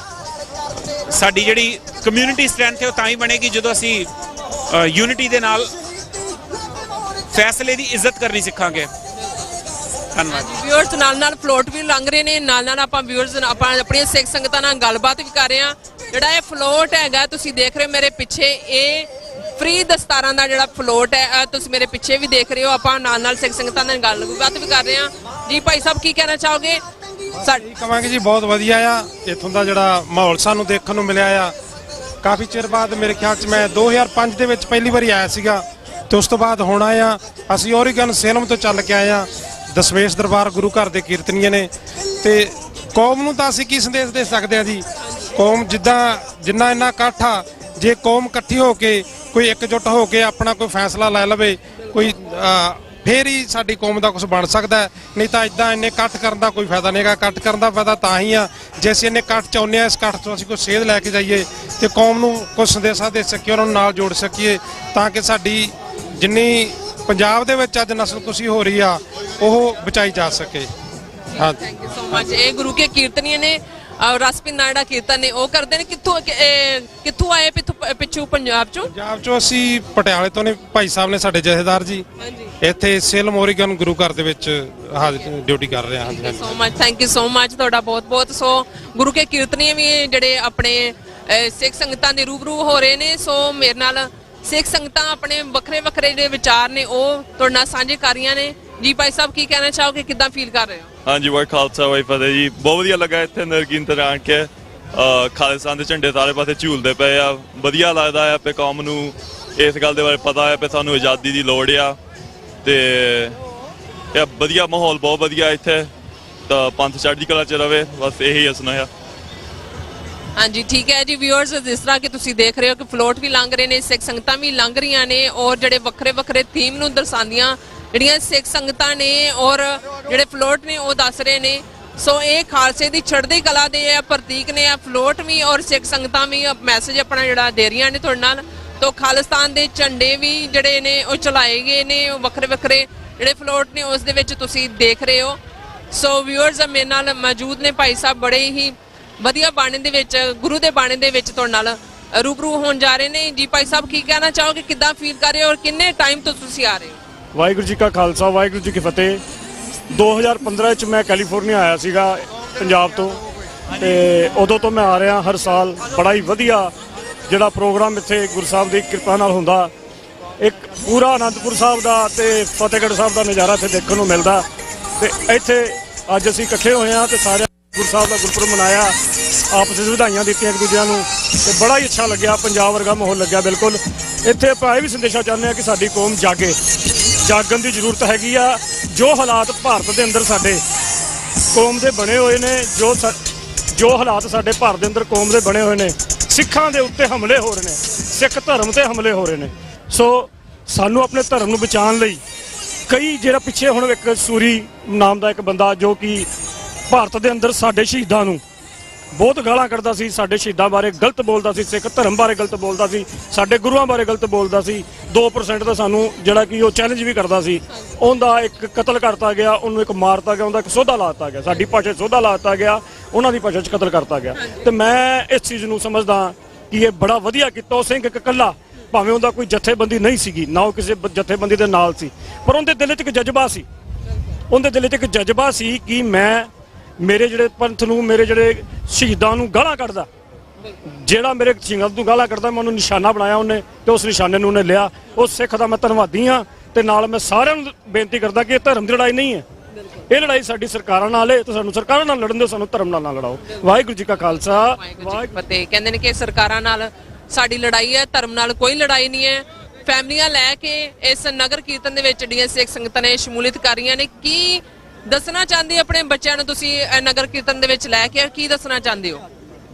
[SPEAKER 15] ਸਾਡੀ ਜਿਹੜੀ ਕਮਿਊਨਿਟੀ ਸਟਰੈਂਥ ਹੈ ਉਹ ਤਾਂ ਹੀ ਬਣੇਗੀ ਜਦੋਂ ਅਸੀਂ ਯੂਨਿਟੀ ਦੇ ਨਾਲ ਫੈਸਲੇ ਦੀ ਇੱਜ਼ਤ ਕਰਨੀ ਸਿੱਖਾਂਗੇ। ਧੰਨਵਾਦ।
[SPEAKER 1] ਵਿਊਅਰਸ ਨਾਲ ਫਲੋਟ ਵੀ ਲੰਘ ਰਹੇ ਨੇ, ਨਾਲ ਆਪਾਂ ਵਿਊਅਰਸ ਆਪਾਂ ਆਪਣੀਆਂ ਸਿੱਖ ਸੰਗਤਾਂ ਨਾਲ ਗੱਲਬਾਤ ਵੀ ਕਰ ਰਹੇ ਹਾਂ। ਜਿਹੜਾ ਇਹ ਫਲੋਟ ਹੈਗਾ ਤੁਸੀਂ ਦੇਖ ਰਹੇ ਹੋ ਮੇਰੇ ਪਿੱਛੇ, ਇਹ ਫ੍ਰੀ ਦਸਤਾਰਾਂ ਦਾ ਜਿਹੜਾ ਫਲੋਟ ਹੈ ਤੁਸੀਂ ਮੇਰੇ ਪਿੱਛੇ ਵੀ ਦੇਖ ਰਹੇ ਹੋ। ਆਪਾਂ ਨਾਲ ਸਿੱਖ ਸੰਗਤਾਂ ਨਾਲ ਗੱਲਬਾਤ ਵੀ ਕਰ ਰਹੇ ਹਾਂ। ਜੀ ਭਾਈ ਸਾਹਿਬ ਕੀ ਕਹਿਣਾ ਚਾਹੋਗੇ?
[SPEAKER 3] ਕਹਾਂਗੇ ਜੀ ਬਹੁਤ ਵਧੀਆ ਆ ਇੱਥੋਂ ਦਾ ਜਿਹੜਾ ਮਾਹੌਲ ਸਾਨੂੰ ਦੇਖਣ ਨੂੰ ਮਿਲਿਆ ਆ। ਕਾਫੀ ਚਿਰ ਬਾਅਦ ਮੇਰੇ ਖਿਆਲ 'ਚ ਮੈਂ 2005 ਦੇ ਵਿੱਚ ਪਹਿਲੀ ਵਾਰੀ ਆਇਆ ਸੀਗਾ ਤੇ ਉਸ ਤੋਂ ਬਾਅਦ ਹੁਣ ਆਇਆ। ਅਸੀਂ ਓਰੀਗਨ ਸੇਲਮ ਤੋਂ ਚੱਲ ਕੇ ਆਏ ਆ। ਦਸਵੇਸ਼ ਦਰਬਾਰ ਗੁਰੂ ਘਰ ਦੇ ਕੀਰਤਨੀਏ ਨੇ ਤੇ ਕੌਮ ਨੂੰ ਤਾਂ ਅਸੀਂ ਕੀ ਸੰਦੇਸ਼ ਦੇ ਸਕਦੇ ਆ ਜੀ? ਕੌਮ ਜਿੰਨਾ ਇੰਨਾ ਇਕੱਠ ਆ, ਜੇ ਕੌਮ ਇਕੱਠੀ ਹੋ ਕੇ ਕੋਈ ਇਕਜੁੱਟ ਹੋ ਕੇ ਆਪਣਾ ਕੋਈ ਫੈਸਲਾ ਲੈ ਲਵੇ ਕੋਈ ਫੇਰ ਹੀ ਸਾਡੀ ਕੌਮ ਦਾ ਕੁਝ ਬਣ ਸਕਦਾ ਹੈ। ਨਹੀਂ ਤਾਂ ਇਦਾਂ ਇੰਨੇ ਇਕੱਠ ਕਰਨ ਦਾ ਕੋਈ ਫਾਇਦਾ ਨਹੀਂਗਾ। ਇਕੱਠ ਕਰਨ ਦਾ ਫਾਇਦਾ ਤਾਂ ਹੀ ਆ ਜੇ ਅਸੀਂ ਇੰਨੇ ਇਕੱਠ ਚਾਹੁੰਦੇ ਆ, ਇਸ ਇਕੱਠ ਤੋਂ ਅਸੀਂ ਕੋਈ ਸੇਧ ਲੈ ਕੇ ਜਾਈਏ ਤੇ ਕੌਮ ਨੂੰ ਕੁਝ ਸੰਦੇਸ਼ਾ ਦੇ ਸਕੀਏ, ਉਹਨਾਂ ਨੂੰ ਨਾਲ ਜੋੜ ਸਕੀਏ ਤਾਂ ਕਿ ਸਾਡੀ ਜਿੰਨੀ ਪੰਜਾਬ ਦੇ ਵਿੱਚ ਅੱਜ ਨਸਲਕੁਸ਼ੀ ਹੋ ਰਹੀ ਆ ਉਹ ਬਚਾਈ ਜਾ ਸਕੇ। ਹਾਂ,
[SPEAKER 1] ਥੈਂਕ ਯੂ ਸੋ ਮਚ। ਇਹ ਗੁਰੂ ਕੇ ਕੀਰਤਨੀਏ ਨੇ ਰਸਪਿੰਨਾ ਜਿਹੜਾ ਕੀਰਤਨ ਨੇ ਉਹ ਕਰਦੇ ਨੇ। ਕਿੱਥੋਂ ਆਏ? ਪਿੱਛੋਂ ਪੰਜਾਬ ਚੋਂ
[SPEAKER 3] ਅਸੀਂ ਪਟਿਆਲੇ ਤੋਂ ਨੇ। ਭਾਈ ਸਾਹਿਬ ਨੇ ਸਾਡੇ ਜਥੇਦਾਰ ਜੀ ਇੱਥੇ ਸੇਲਮ ਓਰੀਗਨ ਗੁਰੂ ਘਰ ਦੇ ਵਿੱਚ ਡਿਊਟੀ ਕਰ ਰਹੇ ਹਾਂ।
[SPEAKER 1] ਸੋ much, thank you so much ਤੁਹਾਡਾ ਬਹੁਤ ਬਹੁਤ। ਸੋ ਗੁਰੂ ਕੇ ਕੀਰਤਨੀਏ ਵੀ ਜਿਹੜੇ ਆਪਣੇ ਸਿੱਖ ਸੰਗਤਾਂ ਦੇ ਰੂਬਰੂ ਹੋ ਰਹੇ ਨੇ। ਸੋ ਮੇਰੇ ਨਾਲ ਸਿੱਖ ਸੰਗਤਾਂ ਆਪਣੇ ਵੱਖਰੇ ਜਿਹੜੇ ਵਿਚਾਰ ਨੇ ਉਹ ਤੁਹਾਡੇ ਨਾਲ ਸਾਂਝੇ ਕਰ ਰਹੀਆਂ ਨੇ। ਜੀ ਭਾਈ ਸਾਹਿਬ ਕੀ ਕਹਿਣਾ ਚਾਹੋਗੇ? ਕਿੱਦਾਂ ਫੀਲ ਕਰ ਰਹੇ ਹੋ?
[SPEAKER 16] ਹਾਂਜੀ, ਵਾਹਿ ਖਾਲਸਾ ਵਾਹਿ ਫਤਿਹ ਜੀ। ਬਹੁਤ ਵਧੀਆ ਲੱਗਾ ਇੱਥੇ ਨਰਗੀਨ ਤੇ ਆਣ ਕੇ। ਖਾਲਿਸਤਾਨ ਦੇ ਝੰਡੇ ਸਾਰੇ ਪਾਸੇ ਝੂਲਦੇ ਪਏ ਆ। ਵਧੀਆ ਲੱਗਦਾ ਆ ਪੇ ਕੌਮ ਨੂੰ ਇਸ ਗੱਲ ਦੇ ਬਾਰੇ ਪਤਾ ਆ ਪੇ ਸਾਨੂੰ ਆਜ਼ਾਦੀ ਦੀ ਲੋੜ ਆ ਤੇ ਇਹ ਵਧੀਆ ਮਾਹੌਲ ਬਹੁਤ ਵਧੀਆ ਇੱਥੇ। ਤਾਂ ਪੰਥ ਚੜ੍ਹਦੀ ਕਲਾ 'ਚ ਰਵੇ, ਬਸ ਇਹੀ ਹੱਸਣਾ ਆ।
[SPEAKER 1] ਹਾਂਜੀ ਠੀਕ ਹੈ ਜੀ ਵਿਊਅਰਸ, ਜਿਸ ਤਰ੍ਹਾਂ ਕਿ ਤੁਸੀਂ ਦੇਖ ਰਹੇ ਹੋ ਕਿ ਫਲੋਟ ਵੀ ਲੰਘ ਰਹੇ ਨੇ, ਸਿੱਖ ਸੰਗਤਾਂ ਵੀ ਲੰਘ ਰਹੀਆਂ ਨੇ ਔਰ ਜਿਹੜੇ ਵੱਖਰੇ ਥੀਮ ਨੂੰ ਦਰਸਾਉਂਦੀਆਂ ਜਿਹੜੀਆਂ ਸਿੱਖ ਸੰਗਤਾਂ ਨੇ ਔਰ ਜਿਹੜੇ ਫਲੋਟ ਨੇ ਉਹ ਦੱਸ ਰਹੇ ਨੇ। ਸੋ ਇਹ ਖਾਲਸੇ ਦੀ ਚੜ੍ਹਦੀ ਕਲਾ ਦੇ ਆ ਪ੍ਰਤੀਕ ਨੇ ਆ ਫਲੋਟ ਵੀ ਔਰ ਸਿੱਖ ਸੰਗਤਾਂ ਵੀ ਮੈਸੇਜ ਆਪਣਾ ਜਿਹੜਾ ਦੇ ਰਹੀਆਂ ਨੇ ਤੁਹਾਡੇ ਨਾਲ। ਤੋਂ ਖਾਲਿਸਤਾਨ ਦੇ ਝੰਡੇ ਵੀ ਜਿਹੜੇ ਨੇ ਉਹ ਚਲਾਏ ਗਏ ਨੇ, ਉਹ ਵੱਖਰੇ ਜਿਹੜੇ ਫਲੋਟ ਨੇ ਉਸ ਦੇ ਵਿੱਚ ਤੁਸੀਂ ਦੇਖ ਰਹੇ ਹੋ। ਸੋ ਵਿਊਅਰਸ ਮੇਰੇ ਨਾਲ ਮੌਜੂਦ ਨੇ ਭਾਈ ਸਾਹਿਬ, ਬੜੇ ਹੀ ਵਧੀਆ ਬਾਣੇ ਦੇ ਵਿੱਚ ਗੁਰੂ ਦੇ ਬਾਣੇ ਦੇ ਵਿੱਚ ਤੁਹਾਡੇ ਨਾਲ ਰੂਬਰੂ ਹੋਣ ਜਾ ਰਹੇ ਨੇ। ਜੀ ਭਾਈ ਸਾਹਿਬ ਕੀ ਕਹਿਣਾ ਚਾਹੋਗੇ? ਕਿੱਦਾਂ ਫੀਲ ਕਰ ਰਹੇ ਹੋ ਔਰ ਕਿੰਨੇ ਟਾਈਮ ਤੋਂ ਤੁਸੀਂ ਆ ਰਹੇ ਹੋ?
[SPEAKER 17] ਵਾਹਿਗੁਰੂ ਜੀ ਕਾ ਖਾਲਸਾ, ਵਾਹਿਗੁਰੂ ਜੀ ਕੀ ਫਤਿਹ। 2015 ਚ ਮੈਂ ਕੈਲੀਫੋਰਨੀਆ ਆਇਆ ਸੀਗਾ ਪੰਜਾਬ ਤੋਂ ਤੇ ਉਦੋਂ ਤੋਂ ਮੈਂ ਆ ਰਿਹਾ ਹਰ ਸਾਲ। ਬੜਾ ਹੀ ਵਧੀਆ ਜਿਹੜਾ ਪ੍ਰੋਗਰਾਮ ਇੱਥੇ ਗੁਰੂ ਸਾਹਿਬ ਦੀ ਕਿਰਪਾ ਨਾਲ ਹੁੰਦਾ। ਇੱਕ ਪੂਰਾ ਅਨੰਦਪੁਰ ਸਾਹਿਬ ਦਾ ਤੇ ਫਤਿਹਗੜ੍ਹ ਸਾਹਿਬ ਦਾ ਨਜ਼ਾਰਾ ਇੱਥੇ ਦੇਖਣ ਨੂੰ ਮਿਲਦਾ ਤੇ ਇੱਥੇ ਅੱਜ ਅਸੀਂ ਇਕੱਠੇ ਹੋਏ ਹਾਂ ਤੇ ਸਾਰੇ ਗੁਰੂ ਸਾਹਿਬ ਦਾ ਗੁਰਪੁਰਬ ਮਨਾਇਆ, ਆਪਸ ਵਿੱਚ ਵਧਾਈਆਂ ਦਿੱਤੀਆਂ ਇੱਕ ਦੂਜਿਆਂ ਨੂੰ ਤੇ ਬੜਾ ਹੀ ਅੱਛਾ ਲੱਗਿਆ। ਪੰਜਾਬ ਵਰਗਾ ਮਾਹੌਲ ਲੱਗਿਆ ਬਿਲਕੁਲ। ਇੱਥੇ ਆਪਾਂ ਇਹ ਵੀ ਸੰਦੇਸ਼ਾ ਚਾਹੁੰਦੇ ਹਾਂ ਕਿ ਸਾਡੀ ਕੌਮ ਜਾਗੇ, ਜਾਗਣ ਦੀ ਜ਼ਰੂਰਤ ਹੈਗੀ ਆ। ਜੋ ਹਾਲਾਤ ਭਾਰਤ ਦੇ ਅੰਦਰ ਸਾਡੇ ਕੌਮ ਦੇ ਬਣੇ ਹੋਏ ਨੇ, ਜੋ ਹਾਲਾਤ ਸਾਡੇ ਭਾਰਤ ਦੇ ਅੰਦਰ ਕੌਮ ਦੇ ਬਣੇ ਹੋਏ ਨੇ, ਸਿੱਖਾਂ ਦੇ ਉੱਤੇ ਹਮਲੇ ਹੋ ਰਹੇ ਨੇ, ਸਿੱਖ ਧਰਮ ਤੇ ਹਮਲੇ ਹੋ ਰਹੇ ਨੇ। ਸੋ ਸਾਨੂੰ ਆਪਣੇ ਧਰਮ ਨੂੰ ਬਚਾਉਣ ਲਈ ਕਈ ਜਿਹੜਾ ਪਿੱਛੇ ਹੁਣ ਇੱਕ ਸੂਰੀ ਨਾਮ ਦਾ ਇੱਕ ਬੰਦਾ ਜੋ ਕਿ ਭਾਰਤ ਦੇ ਅੰਦਰ ਸਾਡੇ ਸ਼ਹੀਦਾਂ ਨੂੰ ਬਹੁਤ ਗਾਲਾਂ ਕੱਢਦਾ ਸੀ, ਸਾਡੇ ਸ਼ਹੀਦਾਂ ਬਾਰੇ ਗਲਤ ਬੋਲਦਾ ਸੀ, ਸਿੱਖ ਧਰਮ ਬਾਰੇ ਗਲਤ ਬੋਲਦਾ ਸੀ, ਸਾਡੇ ਗੁਰੂਆਂ ਬਾਰੇ ਗਲਤ ਬੋਲਦਾ ਸੀ। 2% ਦਾ ਸਾਨੂੰ ਜਿਹੜਾ ਕਿ ਉਹ ਚੈਲੰਜ ਵੀ ਕਰਦਾ ਸੀ। ਉਹਦਾ ਇੱਕ ਕਤਲ ਕਰਤਾ ਗਿਆ, ਉਹਨੂੰ ਇੱਕ ਮਾਰਤਾ ਗਿਆ, ਉਹਦਾ ਇੱਕ ਸੋਧਾ ਲਾਤਾ ਗਿਆ, ਸਾਡੀ ਭਾਸ਼ਾ 'ਚ ਸੋਧਾ ਲਾਤਾ ਗਿਆ, ਉਹਨਾਂ ਦੀ ਭਾਸ਼ਾ 'ਚ ਕਤਲ ਕਰਤਾ ਗਿਆ। ਤੇ ਮੈਂ ਇਸ ਚੀਜ਼ ਨੂੰ ਸਮਝਦਾ ਕਿ ਇਹ ਬੜਾ ਵਧੀਆ ਕੀਤਾ। ਉਹ ਸਿੰਘ ਇੱਕ ਇਕੱਲਾ, ਭਾਵੇਂ ਉਹਦਾ ਕੋਈ ਜਥੇਬੰਦੀ ਨਹੀਂ ਸੀਗੀ, ਨਾ ਉਹ ਕਿਸੇ ਜਥੇਬੰਦੀ ਦੇ ਨਾਲ ਸੀ, ਪਰ ਉਹਦੇ ਦਿਲ 'ਚ ਇੱਕ ਜਜ਼ਬਾ ਸੀ। ਉਹਦੇ ਦਿਲ 'ਚ ਇੱਕ ਜਜ਼ਬਾ ਸੀ ਕਿ ਮੈਂ ਮੇਰੇ ਜਿਹੜੇ ਪੰਥ ਨੂੰ, ਮੇਰੇ ਜਿਹੜੇ ਸ਼ਹੀਦਾਂ ਨੂੰ ਗਾਲਾਂ ਕੱਢਦਾ, ਜਿਹੜਾ ਮੇਰੇ ਸਿੰਘਾਂ ਨੂੰ ਗਾਲਾਂ ਕੱਢਦਾ, ਮੈਂ ਉਹਨੂੰ ਨਿਸ਼ਾਨਾ ਬਣਾਇਆ ਉਹਨੇ ਤੇ ਉਸ ਨਿਸ਼ਾਨੇ ਨੂੰ ਉਹਨੇ ਲਿਆ। ਉਸ ਸਿੱਖ ਦਾ ਮੈਂ ਧੰਨਵਾਦੀ ਹਾਂ ਤੇ ਨਾਲ ਮੈਂ ਸਾਰਿਆਂ ਨੂੰ ਬੇਨਤੀ ਕਰਦਾ ਕਿ ਇਹ ਧਰਮ ਦੀ ਲੜਾਈ ਨਹੀਂ ਹੈ, ਇਹ ਲੜਾਈ ਸਾਡੀ ਸਰਕਾਰਾਂ ਨਾਲ ਹੈ ਤੇ ਸਾਨੂੰ ਸਰਕਾਰਾਂ ਨਾਲ ਲੜਨ ਦਿਓ, ਸਾਨੂੰ ਧਰਮ ਨਾਲ ਨਾ ਲੜਾਓ। ਵਾਹਿਗੁਰੂ ਜੀ ਕਾ ਖਾਲਸਾ,
[SPEAKER 1] ਵਾਹਿਗੁਰੂ ਜੀ ਕੀ ਫਤਿਹ। ਕਹਿੰਦੇ ਨੇ ਕਿ ਸਰਕਾਰਾਂ ਨਾਲ ਸਾਡੀ ਲੜਾਈ ਹੈ, ਧਰਮ ਨਾਲ ਕੋਈ ਲੜਾਈ ਨਹੀਂ ਹੈ। ਫੈਮਲੀਆਂ ਲੈ ਕੇ ਇਸ ਨਗਰ ਕੀਰਤਨ ਦੇ ਵਿੱਚ ਜਿਹੜੀਆਂ ਸਿੱਖ ਸੰਗਤਾਂ ਨੇ ਸ਼ਮੂਲੀਅਤ ਕਰ ਰਹੀਆਂ ਨੇ। ਕੀ ਦੱਸਣਾ ਚਾਹੁੰਦੇ ਆਪਣੇ ਬੱਚਿਆਂ ਨੂੰ ਤੁਸੀਂ ਨਗਰ ਕੀਰਤਨ ਦੇ ਵਿੱਚ ਲੈ ਕੇ, ਕੀ ਦੱਸਣਾ ਚਾਹੁੰਦੇ ਹੋ?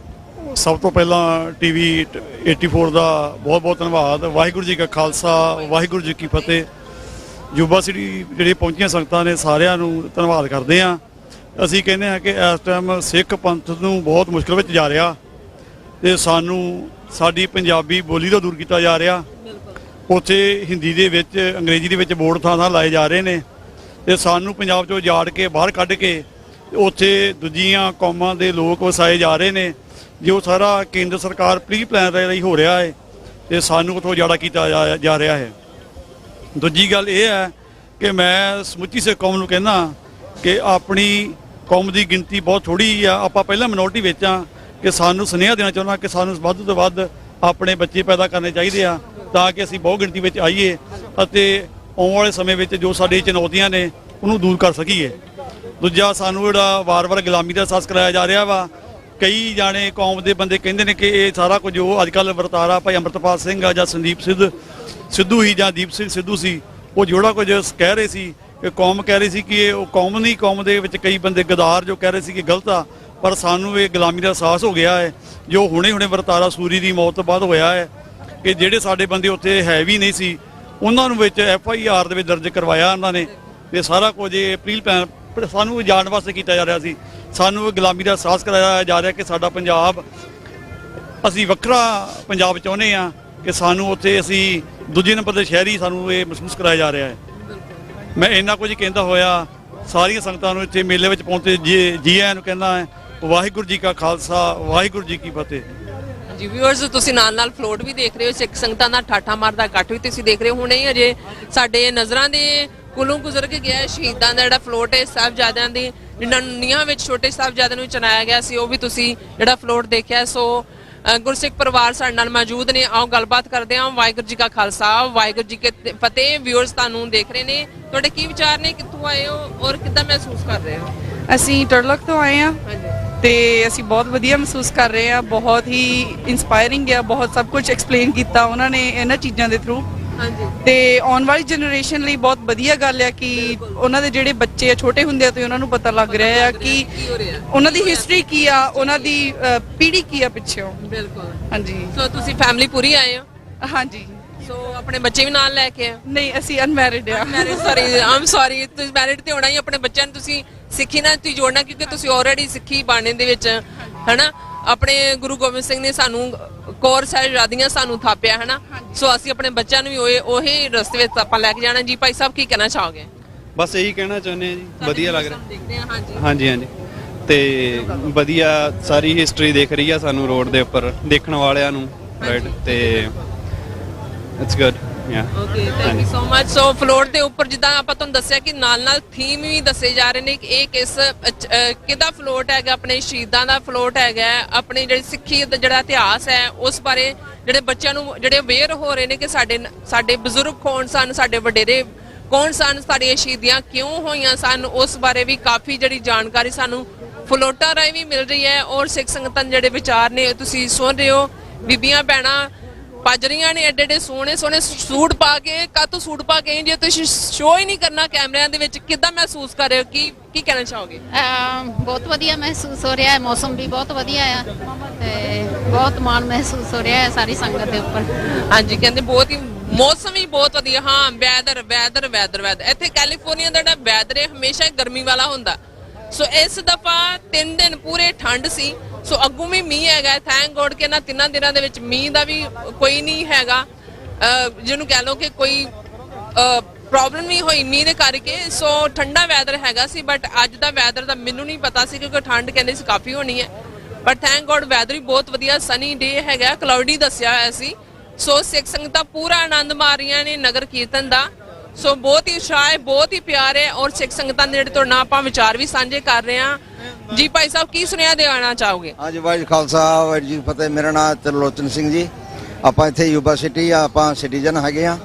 [SPEAKER 24] ਸਭ ਤੋਂ ਪਹਿਲਾਂ ਟੀਵੀ 84 ਦਾ ਬਹੁਤ ਬਹੁਤ ਧੰਨਵਾਦ। ਵਾਹਿਗੁਰੂ ਜੀ ਕਾ ਖਾਲਸਾ, ਵਾਹਿਗੁਰੂ ਜੀ ਕੀ ਫਤਿਹ। ਯੂਬਾ ਸਿਟੀ ਜਿਹੜੇ ਪਹੁੰਚੀਆਂ ਸੰਗਤਾਂ ਨੇ ਸਾਰਿਆਂ ਨੂੰ ਧੰਨਵਾਦ ਕਰਦੇ ਹਾਂ। ਅਸੀਂ ਕਹਿੰਦੇ ਹਾਂ ਕਿ ਇਸ ਟਾਈਮ ਸਿੱਖ ਪੰਥ ਨੂੰ ਬਹੁਤ ਮੁਸ਼ਕਲ ਵਿੱਚ ਜਾ ਰਿਹਾ ਤੇ ਸਾਨੂੰ ਸਾਡੀ ਪੰਜਾਬੀ ਬੋਲੀ ਤੋਂ ਦੂਰ ਕੀਤਾ ਜਾ ਰਿਹਾ। ਉੱਥੇ ਹਿੰਦੀ ਦੇ ਵਿੱਚ, ਅੰਗਰੇਜ਼ੀ ਦੇ ਵਿੱਚ ਬੋਰਡ ਥਾਂ ਲਾਏ ਜਾ ਰਹੇ ਨੇ ਤੇ ਸਾਨੂੰ ਪੰਜਾਬ 'ਚੋਂ ਉਜਾੜ ਕੇ ਬਾਹਰ ਕੱਢ ਕੇ ਉੱਥੇ ਦੂਜੀਆਂ ਕੌਮਾਂ ਦੇ ਲੋਕ ਵਸਾਏ ਜਾ ਰਹੇ ਨੇ। ਜੋ ਸਾਰਾ ਕੇਂਦਰ ਸਰਕਾਰ ਪ੍ਰੀ ਪਲਾਨ ਦੇ ਲਈ ਹੋ ਰਿਹਾ ਹੈ ਤੇ ਸਾਨੂੰ ਉਥੋਂ ਉਜਾੜਾ ਕੀਤਾ ਜਾ ਰਿਹਾ ਹੈ। ਦੂਜੀ ਗੱਲ ਇਹ ਹੈ ਕਿ ਮੈਂ ਸਮੁੱਚੀ ਸਿੱਖ ਕੌਮ ਨੂੰ ਕਹਿੰਦਾ ਕਿ ਆਪਣੀ ਕੌਮ ਦੀ ਗਿਣਤੀ ਬਹੁਤ ਥੋੜੀ ਆ, ਆਪਾਂ ਪਹਿਲਾਂ ਮਿਨੋਰਟੀ ਵਿੱਚ ਆ, ਕਿ ਸਾਨੂੰ ਸੁਨੇਹਾ ਦੇਣਾ ਚਾਹੁੰਦਾ ਕਿ ਸਾਨੂੰ ਵੱਧ ਤੋਂ ਵੱਧ ਆਪਣੇ ਬੱਚੇ ਪੈਦਾ ਕਰਨੇ ਚਾਹੀਦੇ ਆ ਤਾਂ ਕਿ ਅਸੀਂ ਬਹੁ ਗਿਣਤੀ ਵਿੱਚ ਆਈਏ ਅਤੇ ਆਉਣ ਵਾਲੇ ਸਮੇਂ ਵਿੱਚ ਜੋ ਸਾਡੀ ਚੁਣੌਤੀਆਂ ਨੇ ਉਹਨੂੰ ਦੂਰ ਕਰ ਸਕੀਏ। ਦੂਜਾ, ਸਾਨੂੰ ਜਿਹੜਾ ਵਾਰ-ਵਾਰ ਗੁਲਾਮੀ ਦਾ ਅਹਿਸਾਸ ਕਰਾਇਆ ਜਾ ਰਿਹਾ ਵਾ, ਕਈ ਜਾਣੇ ਕੌਮ ਦੇ ਬੰਦੇ ਕਹਿੰਦੇ ਨੇ ਕਿ ਇਹ ਸਾਰਾ ਕੁਝ ਜੋ ਅੱਜ ਕੱਲ੍ਹ ਵਰਤਾਰਾ ਭਾਈ ਅੰਮ੍ਰਿਤਪਾਲ ਸਿੰਘ ਆ ਜਾਂ ਸੰਦੀਪ ਸਿੱਧੂ ਹੀ ਜਾਂ ਦੀਪ ਸਿੰਘ ਸਿੱਧੂ ਸੀ, ਉਹ ਜਿਹੜਾ ਕੁਝ ਕਹਿ ਰਹੇ ਸੀ ਕਿ ਕੌਮ ਕਹਿ ਰਹੀ ਸੀ ਕਿ ਇਹ ਉਹ ਕੌਮ ਨਹੀਂ, ਕੌਮ ਦੇ ਵਿੱਚ ਕਈ ਬੰਦੇ ਗਦਾਰ ਜੋ ਕਹਿ ਰਹੇ ਸੀ ਕਿ ਗਲਤ ਆ, ਪਰ ਸਾਨੂੰ ਇਹ ਗੁਲਾਮੀ ਦਾ ਅਹਿਸਾਸ ਹੋ ਗਿਆ ਹੈ ਜੋ ਹੁਣੇ ਵਰਤਾਰਾ ਸੂਰੀ ਦੀ ਮੌਤ ਤੋਂ ਬਾਅਦ ਹੋਇਆ ਹੈ ਕਿ ਜਿਹੜੇ ਸਾਡੇ ਬੰਦੇ ਉੱਥੇ ਹੈ ਵੀ ਨਹੀਂ ਸੀ ਉਹਨਾਂ ਨੂੰ ਵਿੱਚ FIR ਦੇ ਵਿੱਚ ਦਰਜ ਕਰਵਾਇਆ ਉਹਨਾਂ ਨੇ ਤੇ ਸਾਰਾ ਕੁਝ ਇਹ ਅਪੀਲ ਪੈਨ ਸਾਨੂੰ ਜਾਣ ਵਾਸਤੇ ਕੀਤਾ ਜਾ ਰਿਹਾ ਸੀ। ਸਾਨੂੰ ਗੁਲਾਮੀ ਦਾ ਅਹਿਸਾਸ ਕਰਾਇਆ ਜਾ ਰਿਹਾ ਕਿ ਸਾਡਾ ਪੰਜਾਬ, ਅਸੀਂ ਵੱਖਰਾ ਪੰਜਾਬ ਚਾਹੁੰਦੇ ਆ ਕਿ ਸਾਨੂੰ ਉੱਥੇ ਅਸੀਂ ਦੂਜੇ ਨੰਬਰ ਦੇ ਸ਼ਹਿਰੀ ਸਾਨੂੰ ਇਹ ਮਹਿਸੂਸ ਕਰਾਇਆ ਜਾ ਰਿਹਾ ਹੈ। ਮੈਂ ਇੰਨਾ ਕੁਝ ਕਹਿੰਦਾ ਹੋਇਆ ਸਾਰੀਆਂ ਸੰਗਤਾਂ ਨੂੰ ਇੱਥੇ ਮੇਲੇ ਵਿੱਚ ਪਹੁੰਚੇ ਜੀ ਆਇਆਂ ਨੂੰ ਕਹਿੰਦਾ ਹੈ। ਵਾਹਿਗੁਰੂ ਜੀ ਕਾ ਖਾਲਸਾ, ਵਾਹਿਗੁਰੂ ਜੀ ਕੀ ਫਤਿਹ।
[SPEAKER 1] ਜੀ ਵਿਊਅਰਸ, ਤੁਸੀਂ ਨਾਲ ਫਲੋਟ ਵੀ ਦੇਖ ਰਹੇ ਹੋ, ਸਿੱਖ ਸੰਗਤਾਂ ਦਾ ਠਾਠਾ ਮਾਰਦਾ ਇਕੱਠ ਵੀ ਤੁਸੀਂ ਦੇਖ ਰਹੇ ਹੋ। ਹੁਣੇ ਅਜੇ ਸਾਡੇ ਨਜ਼ਰਾਂ ਦੇ ਕੋਲੋਂ ਗੁਜ਼ਰ ਕੇ ਗਿਆ ਸ਼ਹੀਦਾਂ ਦਾ ਜਿਹੜਾ ਫਲੋਟ ਹੈ, ਸਾਹਿਬਜ਼ਾਦਿਆਂ ਦੀ ਜਿਨ੍ਹਾਂ ਨੀਹਾਂ ਵਿੱਚ ਛੋਟੇ ਸਾਹਿਬਜ਼ਾਦਿਆਂ ਨੂੰ ਚਨਾਇਆ ਗਿਆ ਸੀ, ਉਹ ਵੀ ਤੁਸੀਂ ਜਿਹੜਾ ਫਲੋਟ ਦੇਖਿਆ। ਸੋ ਗੁਰਸਿੱਖ ਪਰਿਵਾਰ ਸਾਡੇ ਨਾਲ ਮੌਜੂਦ ਨੇ, ਆਓ ਗੱਲਬਾਤ ਕਰਦੇ ਹਾਂ। ਵਾਹਿਗੁਰੂ ਜੀ ਕਾ ਖਾਲਸਾ, ਵਾਹਿਗੁਰੂ ਜੀ ਕੀ ਫਤਿਹ। ਵਿਊਅਰਸ ਤੁਹਾਨੂੰ ਦੇਖ ਰਹੇ ਨੇ, ਤੁਹਾਡੇ ਕੀ ਵਿਚਾਰ ਨੇ, ਕਿੱਥੋਂ ਆਏ ਹੋ ਔਰ ਕਿੱਦਾਂ ਮਹਿਸੂਸ ਕਰ ਰਹੇ ਹੋ?
[SPEAKER 2] ਅਸੀਂ ਟਰਲਕ ਤੋਂ ਆਏ ਹਾਂ ਤੇ ਅਸੀਂ ਬਹੁਤ ਵਧੀਆ ਮਹਿਸੂਸ ਕਰ ਰਹੇ ਹਾਂ। ਬਹੁਤ ਹੀ ਇਨਸਪਾਇਰਿੰਗ ਹੈ, ਬਹੁਤ ਸਭ ਕੁਝ ਐਕਸਪਲੇਨ ਕੀਤਾ ਉਹਨਾਂ ਨੇ ਇਹਨਾਂ ਚੀਜ਼ਾਂ ਦੇ ਥਰੂ। ਤੇ ਆਉਣ ਵਾਲੀ ਜਨਰੇਸ਼ਨ ਲਈ ਬਹੁਤ ਵਧੀਆ ਗੱਲ ਹੈ ਕਿ ਉਹਨਾਂ ਦੇ ਜਿਹੜੇ ਬੱਚੇ ਆ ਛੋਟੇ ਹੁੰਦੇ ਆ ਤੇ ਉਹਨਾਂ ਨੂੰ ਪਤਾ ਲੱਗ ਰਿਹਾ ਆ ਕਿ ਉਹਨਾਂ ਦੀ ਹਿਸਟਰੀ ਕੀ ਆ, ਉਹਨਾਂ ਦੀ ਪੀੜ੍ਹੀ ਕੀ ਆ ਪਿੱਛੋਂ।
[SPEAKER 1] ਬਿਲਕੁਲ,
[SPEAKER 2] ਹਾਂਜੀ।
[SPEAKER 1] ਸੋ ਤੁਸੀਂ ਫੈਮਿਲੀ ਪੂਰੀ ਆਏ ਹੋ?
[SPEAKER 2] ਹਾਂਜੀ।
[SPEAKER 1] ਸੋ ਆਪਣੇ ਬੱਚੇ ਵੀ ਨਾਲ ਲੈ ਕੇ ਆਏ?
[SPEAKER 2] ਨਹੀਂ, ਅਸੀਂ ਅਨਮੈਰਿਡ ਆ।
[SPEAKER 1] ਆਮ ਸੌਰੀ, ਤੁਸੀਂ ਮੈਰਿਡ ਤੇ ਹੋਣਾ ਹੀ, ਆਪਣੇ ਬੱਚਿਆਂ ਨੂੰ ਤੁਸੀਂ ਸਿੱਖੀ ਨਾਲ ਤੁਸੀਂ ਜੋੜਨਾ ਕਿਉਂਕਿ ਤੁਸੀਂ ਆਲਰੇਡੀ ਸਿੱਖੀ ਬਾਣੇ ਦੇ ਵਿੱਚ ਹਨਾ। ਆਪਣੇ ਗੁਰੂ ਗੋਬਿੰਦ ਸਿੰਘ ਨੇ ਸਾਨੂੰ ਕੌਰ ਸਾਹਿਬਜ਼ਾਦੀਆਂ ਸਾਨੂੰ ਥਾਪਿਆ ਹਨਾ। ਸੋ ਅਸੀਂ ਆਪਣੇ ਬੱਚਿਆਂ ਨੂੰ ਵੀ ਉਹੀ ਰਸਤੇ ਵਿੱਚ ਆਪਾਂ ਲੈ ਕੇ ਜਾਣਾ। ਜੀ ਭਾਈ ਸਾਹਿਬ ਕੀ ਕਹਿਣਾ ਚਾਹੋਗੇ?
[SPEAKER 18] ਬਸ ਇਹੀ ਕਹਿਣਾ ਚਾਹੁੰਦੇ ਆ ਜੀ, ਵਧੀਆ ਲੱਗ ਰਿਹਾ।
[SPEAKER 1] ਦੇਖਦੇ ਹਾਂ।
[SPEAKER 18] ਹਾਂਜੀ ਤੇ ਵਧੀਆ ਸਾਰੀ ਹਿਸਟਰੀ ਦੇਖ ਰਹੀ ਆ ਸਾਨੂੰ ਰੋਡ ਦੇ ਉੱਪਰ ਦੇਖਣ ਵਾਲਿਆਂ ਨੂੰ, ਰਾਈਟ। ਤੇ it's good.
[SPEAKER 1] Okay, thank you so much. So floor ਦੇ ਉੱਪਰ ਜਿੱਦਾਂ ਆਪਾਂ ਤੁਹਾਨੂੰ ਦੱਸਿਆ ਕਿ ਨਾਲ ਥੀਮ ਵੀ ਦੱਸੇ ਜਾ ਰਹੇ ਨੇ ਕਿ ਇਹ ਕਿਹਦਾ ਫਲੋਟ ਹੈਗਾ, ਆਪਣੇ ਸ਼ਹੀਦਾਂ ਦਾ ਫਲੋਟ ਹੈਗਾ, ਆਪਣੀ ਜਿਹੜੀ ਸਿੱਖੀ ਦਾ ਜਿਹੜਾ ਇਤਿਹਾਸ ਹੈ ਉਸ ਬਾਰੇ ਜਿਹੜੇ ਬੱਚਿਆਂ ਨੂੰ ਜਿਹੜੇ ਅਵੇਅਰ ਹੋ ਰਹੇ ਨੇ ਕਿ ਸਾਡੇ ਬਜ਼ੁਰਗ ਕੌਣ ਸਨ, ਸਾਡੇ ਵਡੇਰੇ ਕੌਣ ਸਨ, ਸਾਡੀਆਂ ਸ਼ਹੀਦੀਆਂ ਕਿਉਂ ਹੋਈਆਂ ਸਨ, ਉਸ ਬਾਰੇ ਵੀ ਕਾਫੀ ਜਿਹੜੀ ਜਾਣਕਾਰੀ ਸਾਨੂੰ ਫਲੋਟਾਂ ਰਾਹੀਂ ਵੀ ਮਿਲ ਰਹੀ ਹੈ। ਔਰ ਸਿੱਖ ਸੰਗਤਾਂ ਜਿਹੜੇ ਵਿਚਾਰ ਨੇ ਤੁਸੀਂ ਸੁਣ ਰਹੇ ਹੋ। ਬੀਬੀਆਂ ਭੈਣਾਂ ਭੱਜ ਰਹੀਆਂ ਨੇ ਐਡੇ ਸੋਹਣੇ ਸੂਟ ਪਾ ਕੇ। ਕਾਹਤੋਂ ਸੂਟ ਪਾ ਕੇ ਜੇ ਤੁਸੀਂ ਸ਼ੋਅ ਹੀ ਨਹੀਂ ਕਰਨਾ ਕੈਮਰਿਆਂ ਦੇ ਵਿੱਚ, ਕਿੱਦਾਂ ਮਹਿਸੂਸ ਕਰ ਰਹੇ ਹੋ? ਕੀ ਕਹਿਣਾ ਚਾਹੋਗੇ?
[SPEAKER 11] ਬਹੁਤ ਵਧੀਆ ਮਹਿਸੂਸ ਹੋ ਰਿਹਾ ਹੈ, ਮੌਸਮ ਵੀ ਬਹੁਤ ਵਧੀਆ ਆ ਤੇ ਬਹੁਤ ਮਾਣ ਮਹਿਸੂਸ ਹੋ ਰਿਹਾ ਹੈ ਸਾਰੀ ਸੰਗਤ ਦੇ ਉੱਪਰ।
[SPEAKER 1] ਹਾਂਜੀ, ਕਹਿੰਦੇ ਬਹੁਤ ਹੀ ਮੌਸਮ ਵੀ ਬਹੁਤ ਵਧੀਆ। ਹਾਂ, ਵੈਦਰ ਇੱਥੇ ਕੈਲੀਫੋਰਨੀਆ ਦਾ ਜਿਹੜਾ ਵੈਦਰ ਹੈ ਹਮੇਸ਼ਾ ਗਰਮੀ ਵਾਲਾ ਹੁੰਦਾ। ਸੋ ਇਸ ਦਫਾ 3 ਦਿਨ ਪੂਰੇ ਠੰਡ ਸੀ। ਸੋ ਅੱਗੋਂ ਵੀ ਮੀਂਹ ਹੈਗਾ, ਥੈਂਕ ਗੋਡ ਕਿ ਇਹਨਾਂ 3 ਦਿਨਾਂ ਦੇ ਵਿੱਚ ਮੀਂਹ ਦਾ ਵੀ ਕੋਈ ਨਹੀਂ ਹੈਗਾ, ਜਿਹਨੂੰ ਕਹਿ ਲਓ ਕਿ ਕੋਈ ਪ੍ਰੋਬਲਮ ਨਹੀਂ ਹੋਈ ਮੀਂਹ ਦੇ ਕਰਕੇ। ਸੋ ਠੰਡਾ ਵੈਦਰ ਹੈਗਾ ਸੀ, ਬਟ ਅੱਜ ਦਾ ਵੈਦਰ ਦਾ ਮੈਨੂੰ ਨਹੀਂ ਪਤਾ ਸੀ ਕਿਉਂਕਿ ਠੰਡ ਕਹਿੰਦੇ ਸੀ ਕਾਫੀ ਹੋਣੀ ਹੈ। ਬਟ ਥੈਂਕ ਗੋਡ ਵੈਦਰ ਵੀ ਬਹੁਤ ਵਧੀਆ, ਸਨੀ ਡੇ ਹੈਗਾ, ਕਲਾਉਡੀ ਦੱਸਿਆ ਹੋਇਆ ਸੀ। ਸੋ ਸਿੱਖ ਸੰਗਤਾਂ ਪੂਰਾ ਆਨੰਦ ਮਾਰ ਰਹੀਆਂ ਨੇ ਨਗਰ ਕੀਰਤਨ ਦਾ। ਸੋ ਬਹੁਤ ਹੀ ਉਤਸ਼ਾਹ ਹੈ, ਬਹੁਤ ਹੀ ਪਿਆਰ ਹੈ। ਔਰ ਸਿੱਖ ਸੰਗਤਾਂ ਦੇ ਜਿਹੜੇ ਤੁਹਾਡੇ ਨਾਲ ਆਪਾਂ ਵਿਚਾਰ ਵੀ ਸਾਂਝੇ ਕਰ ਰਹੇ ਹਾਂ। ਜੀ ਭਾਈ ਸਾਹਿਬ ਕੀ ਸੁਨੇਹਾ ਦੇਣਾ ਚਾਹੋਗੇ?
[SPEAKER 19] ਹਾਂਜੀ, ਵਾਹਿਗੁਰੂ ਖਾਲਸਾ, ਵਾਹਿਗੁਰੂ ਜੀ ਫਤਿਹ। ਮੇਰਾ ਨਾਮ ਤਰਲੋਚਨ ਸਿੰਘ ਜੀ। ਆਪਾਂ ਇੱਥੇ ਯੂਬਾ ਸਿਟੀ ਆ, ਆਪਾਂ ਸਿਟੀਜ਼ਨ ਹੈਗੇ ਆ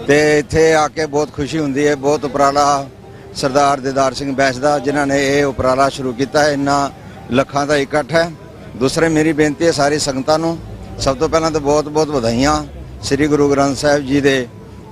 [SPEAKER 19] ਤੇ ਇੱਥੇ ਆ ਕੇ ਬਹੁਤ ਖੁਸ਼ੀ ਹੁੰਦੀ ਹੈ। ਬਹੁਤ ਉਪਰਾਲਾ ਸਰਦਾਰ ਦਿਦਾਰ ਸਿੰਘ ਬੈਂਸ ਦਾ, ਜਿਨ੍ਹਾਂ ਨੇ ਇਹ ਉਪਰਾਲਾ ਸ਼ੁਰੂ ਕੀਤਾ ਹੈ। ਇੰਨਾ ਲੱਖਾਂ ਦਾ ਇਕੱਠ ਹੈ। ਦੂਸਰੇ ਮੇਰੀ ਬੇਨਤੀ ਹੈ ਸਾਰੀ ਸੰਗਤਾਂ ਨੂੰ, ਸਭ ਤੋਂ ਪਹਿਲਾਂ ਤਾਂ ਬਹੁਤ ਬਹੁਤ ਵਧਾਈਆਂ ਸ੍ਰੀ ਗੁਰੂ ਗ੍ਰੰਥ ਸਾਹਿਬ ਜੀ ਦੇ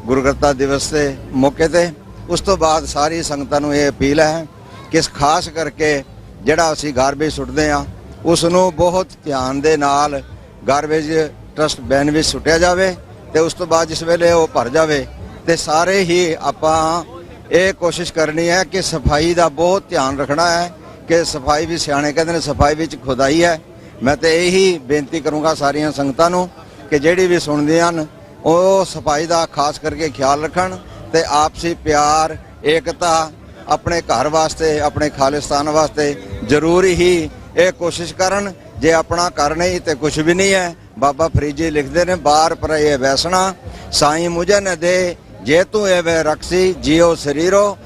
[SPEAKER 19] ਗੁਰਗੱਤਾ ਦਿਵਸ ਦੇ ਮੌਕੇ ਤੇ। ਉਸ ਤੋਂ ਬਾਅਦ ਸਾਰੀ ਸੰਗਤਾਂ ਨੂੰ ਇਹ ਅਪੀਲ ਹੈ ਕਿ ਖਾਸ ਕਰਕੇ ਜਿਹੜਾ ਅਸੀਂ ਗਾਰਬੇਜ ਸੁੱਟਦੇ ਆ ਉਸ ਨੂੰ ਬਹੁਤ ਧਿਆਨ ਦੇ ਨਾਲ ਗਾਰਬੇਜ ਟਰਸਟ ਬੈਨ ਵਿੱਚ ਸੁੱਟਿਆ ਜਾਵੇ ਤੇ ਉਸ ਤੋਂ ਬਾਅਦ ਜਿਸ ਵੇਲੇ ਉਹ ਭਰ ਜਾਵੇ ਤੇ ਸਾਰੇ ਹੀ ਆਪਾਂ ਇਹ ਕੋਸ਼ਿਸ਼ ਕਰਨੀ ਹੈ ਕਿ ਸਫਾਈ ਦਾ ਬਹੁਤ ਧਿਆਨ ਰੱਖਣਾ ਹੈ ਕਿ ਸਫਾਈ ਵੀ ਸਿਆਣੇ ਕਹਿੰਦੇ ਨੇ ਸਫਾਈ ਵਿੱਚ ਖੁਦਾਈ ਹੈ। ਮੈਂ ਤੇ ਇਹੀ ਬੇਨਤੀ ਕਰੂੰਗਾ ਸਾਰੀਆਂ ਸੰਗਤਾਂ ਨੂੰ ਕਿ ਜਿਹੜੀ ਵੀ ਸੁਣਦੀਆਂ ਹਨ ਉਹ ਸਫਾਈ ਦਾ ਖਾਸ ਕਰਕੇ ਖਿਆਲ ਰੱਖਣ ਤੇ ਆਪਸੀ ਪਿਆਰ ਏਕਤਾ ਆਪਣੇ ਘਰ ਵਾਸਤੇ ਆਪਣੇ ਖਾਲਿਸਤਾਨ ਵਾਸਤੇ ਜ਼ਰੂਰ ਹੀ ਇਹ ਕੋਸ਼ਿਸ਼ ਕਰਨ ਜੇ ਆਪਣਾ ਘਰ ਨਹੀਂ ਤੇ ਕੁਝ ਵੀ ਨਹੀਂ ਹੈ। ਬਾਬਾ ਫਰੀਦ ਜੀ ਲਿਖਦੇ ਨੇ, ਬਾਰ ਪਰੇ ਵੈਸਣਾ ਸਾਈਂ ਮੁਝੇ ਨ ਦੇ, ਜੇ ਤੂੰ ਇਹ ਵੇ ਰਖਸੀ ਜਿਉ ਸਰੀਰੋ।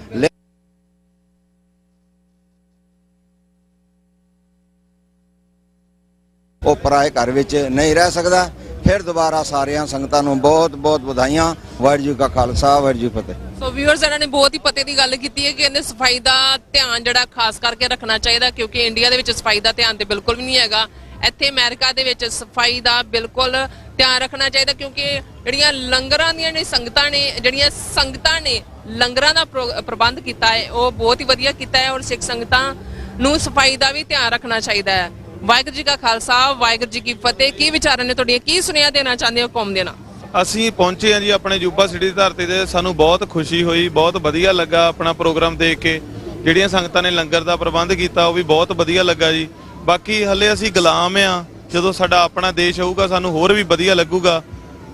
[SPEAKER 19] ਉਹ ਪਰਾਏ ਘਰ ਵਿੱਚ ਨਹੀਂ ਰਹਿ ਸਕਦਾ। ਫਿਰ ਦੁਬਾਰਾ ਸਾਰਿਆਂ ਸੰਗਤਾਂ ਨੂੰ ਬਹੁਤ ਬਹੁਤ ਵਧਾਈਆਂ। ਵਾਹਿਗੁਰੂ ਜੀ ਕਾ ਖਾਲਸਾ, ਵਾਹਿਗੁਰੂ ਜੀ ਕੀ ਫਤਿਹ।
[SPEAKER 1] ਸੋ ਵਿਊਅਰਸ, ਇਹਨਾਂ ਨੇ ਬਹੁਤ ਹੀ ਪਤੇ ਦੀ ਗੱਲ ਕੀਤੀ ਹੈ ਕਿ ਇਹਨੇ ਸਫਾਈ ਦਾ ਧਿਆਨ ਜਿਹੜਾ ਖਾਸ ਕਰਕੇ ਰੱਖਣਾ ਚਾਹੀਦਾ, ਕਿਉਂਕਿ ਇੰਡੀਆ ਦੇ ਵਿੱਚ ਸਫਾਈ ਦਾ ਧਿਆਨ ਤੇ ਬਿਲਕੁਲ ਵੀ ਨਹੀਂ ਹੈਗਾ। ਇੱਥੇ ਅਮਰੀਕਾ ਦੇ ਵਿੱਚ ਸਫਾਈ ਦਾ ਬਿਲਕੁਲ ਧਿਆਨ ਰੱਖਣਾ ਚਾਹੀਦਾ, ਕਿਉਂਕਿ ਜਿਹੜੀਆਂ ਲੰਗਰਾਂ ਦੀਆਂ ਜਿਹੜੀਆਂ ਸੰਗਤਾਂ ਨੇ ਲੰਗਰਾਂ ਦਾ ਪ੍ਰਬੰਧ ਕੀਤਾ ਹੈ ਉਹ ਬਹੁਤ ਹੀ ਵਧੀਆ ਕੀਤਾ ਹੈ, ਔਰ ਸਿੱਖ ਸੰਗਤਾਂ ਨੂੰ ਸਫਾਈ ਦਾ ਵੀ ਧਿਆਨ ਰੱਖਣਾ ਚਾਹੀਦਾ ਹੈ। ਵਾਹਿਗੁਰੂ ਜੀ ਕਾ ਖਾਲਸਾ, ਵਾਹਿਗੁਰੂ ਜੀ ਕੀ ਫਤਿਹ। ਕੀ ਵਿਚਾਰਾਂ ਨੇ ਤੁਹਾਡੀਆਂ, ਕੀ ਸੁਨੇਹਾ ਦੇਣਾ ਚਾਹੁੰਦੇ ਹੋ ਕੌਮ ਦੇ ਨਾਲ?
[SPEAKER 16] ਅਸੀਂ ਪਹੁੰਚੇ ਹਾਂ ਜੀ ਆਪਣੇ ਯੂਬਾ ਸਿਟੀ ਦੀ ਧਰਤੀ ਤੇ। ਸਾਨੂੰ ਬਹੁਤ ਖੁਸ਼ੀ ਹੋਈ, ਬਹੁਤ ਵਧੀਆ ਲੱਗਾ ਆਪਣਾ ਪ੍ਰੋਗਰਾਮ ਦੇਖ ਕੇ। ਜਿਹੜੀਆਂ ਸੰਗਤਾਂ ਨੇ ਲੰਗਰ ਦਾ ਪ੍ਰਬੰਧ ਕੀਤਾ ਉਹ ਵੀ ਬਹੁਤ ਵਧੀਆ ਲੱਗਾ ਜੀ। ਬਾਕੀ ਹਲੇ ਅਸੀਂ ਗੁਲਾਮ ਆ, ਜਦੋਂ ਸਾਡਾ ਆਪਣਾ ਦੇਸ਼ ਹੋਊਗਾ ਸਾਨੂੰ ਹੋਰ ਵੀ ਵਧੀਆ ਲੱਗੂਗਾ।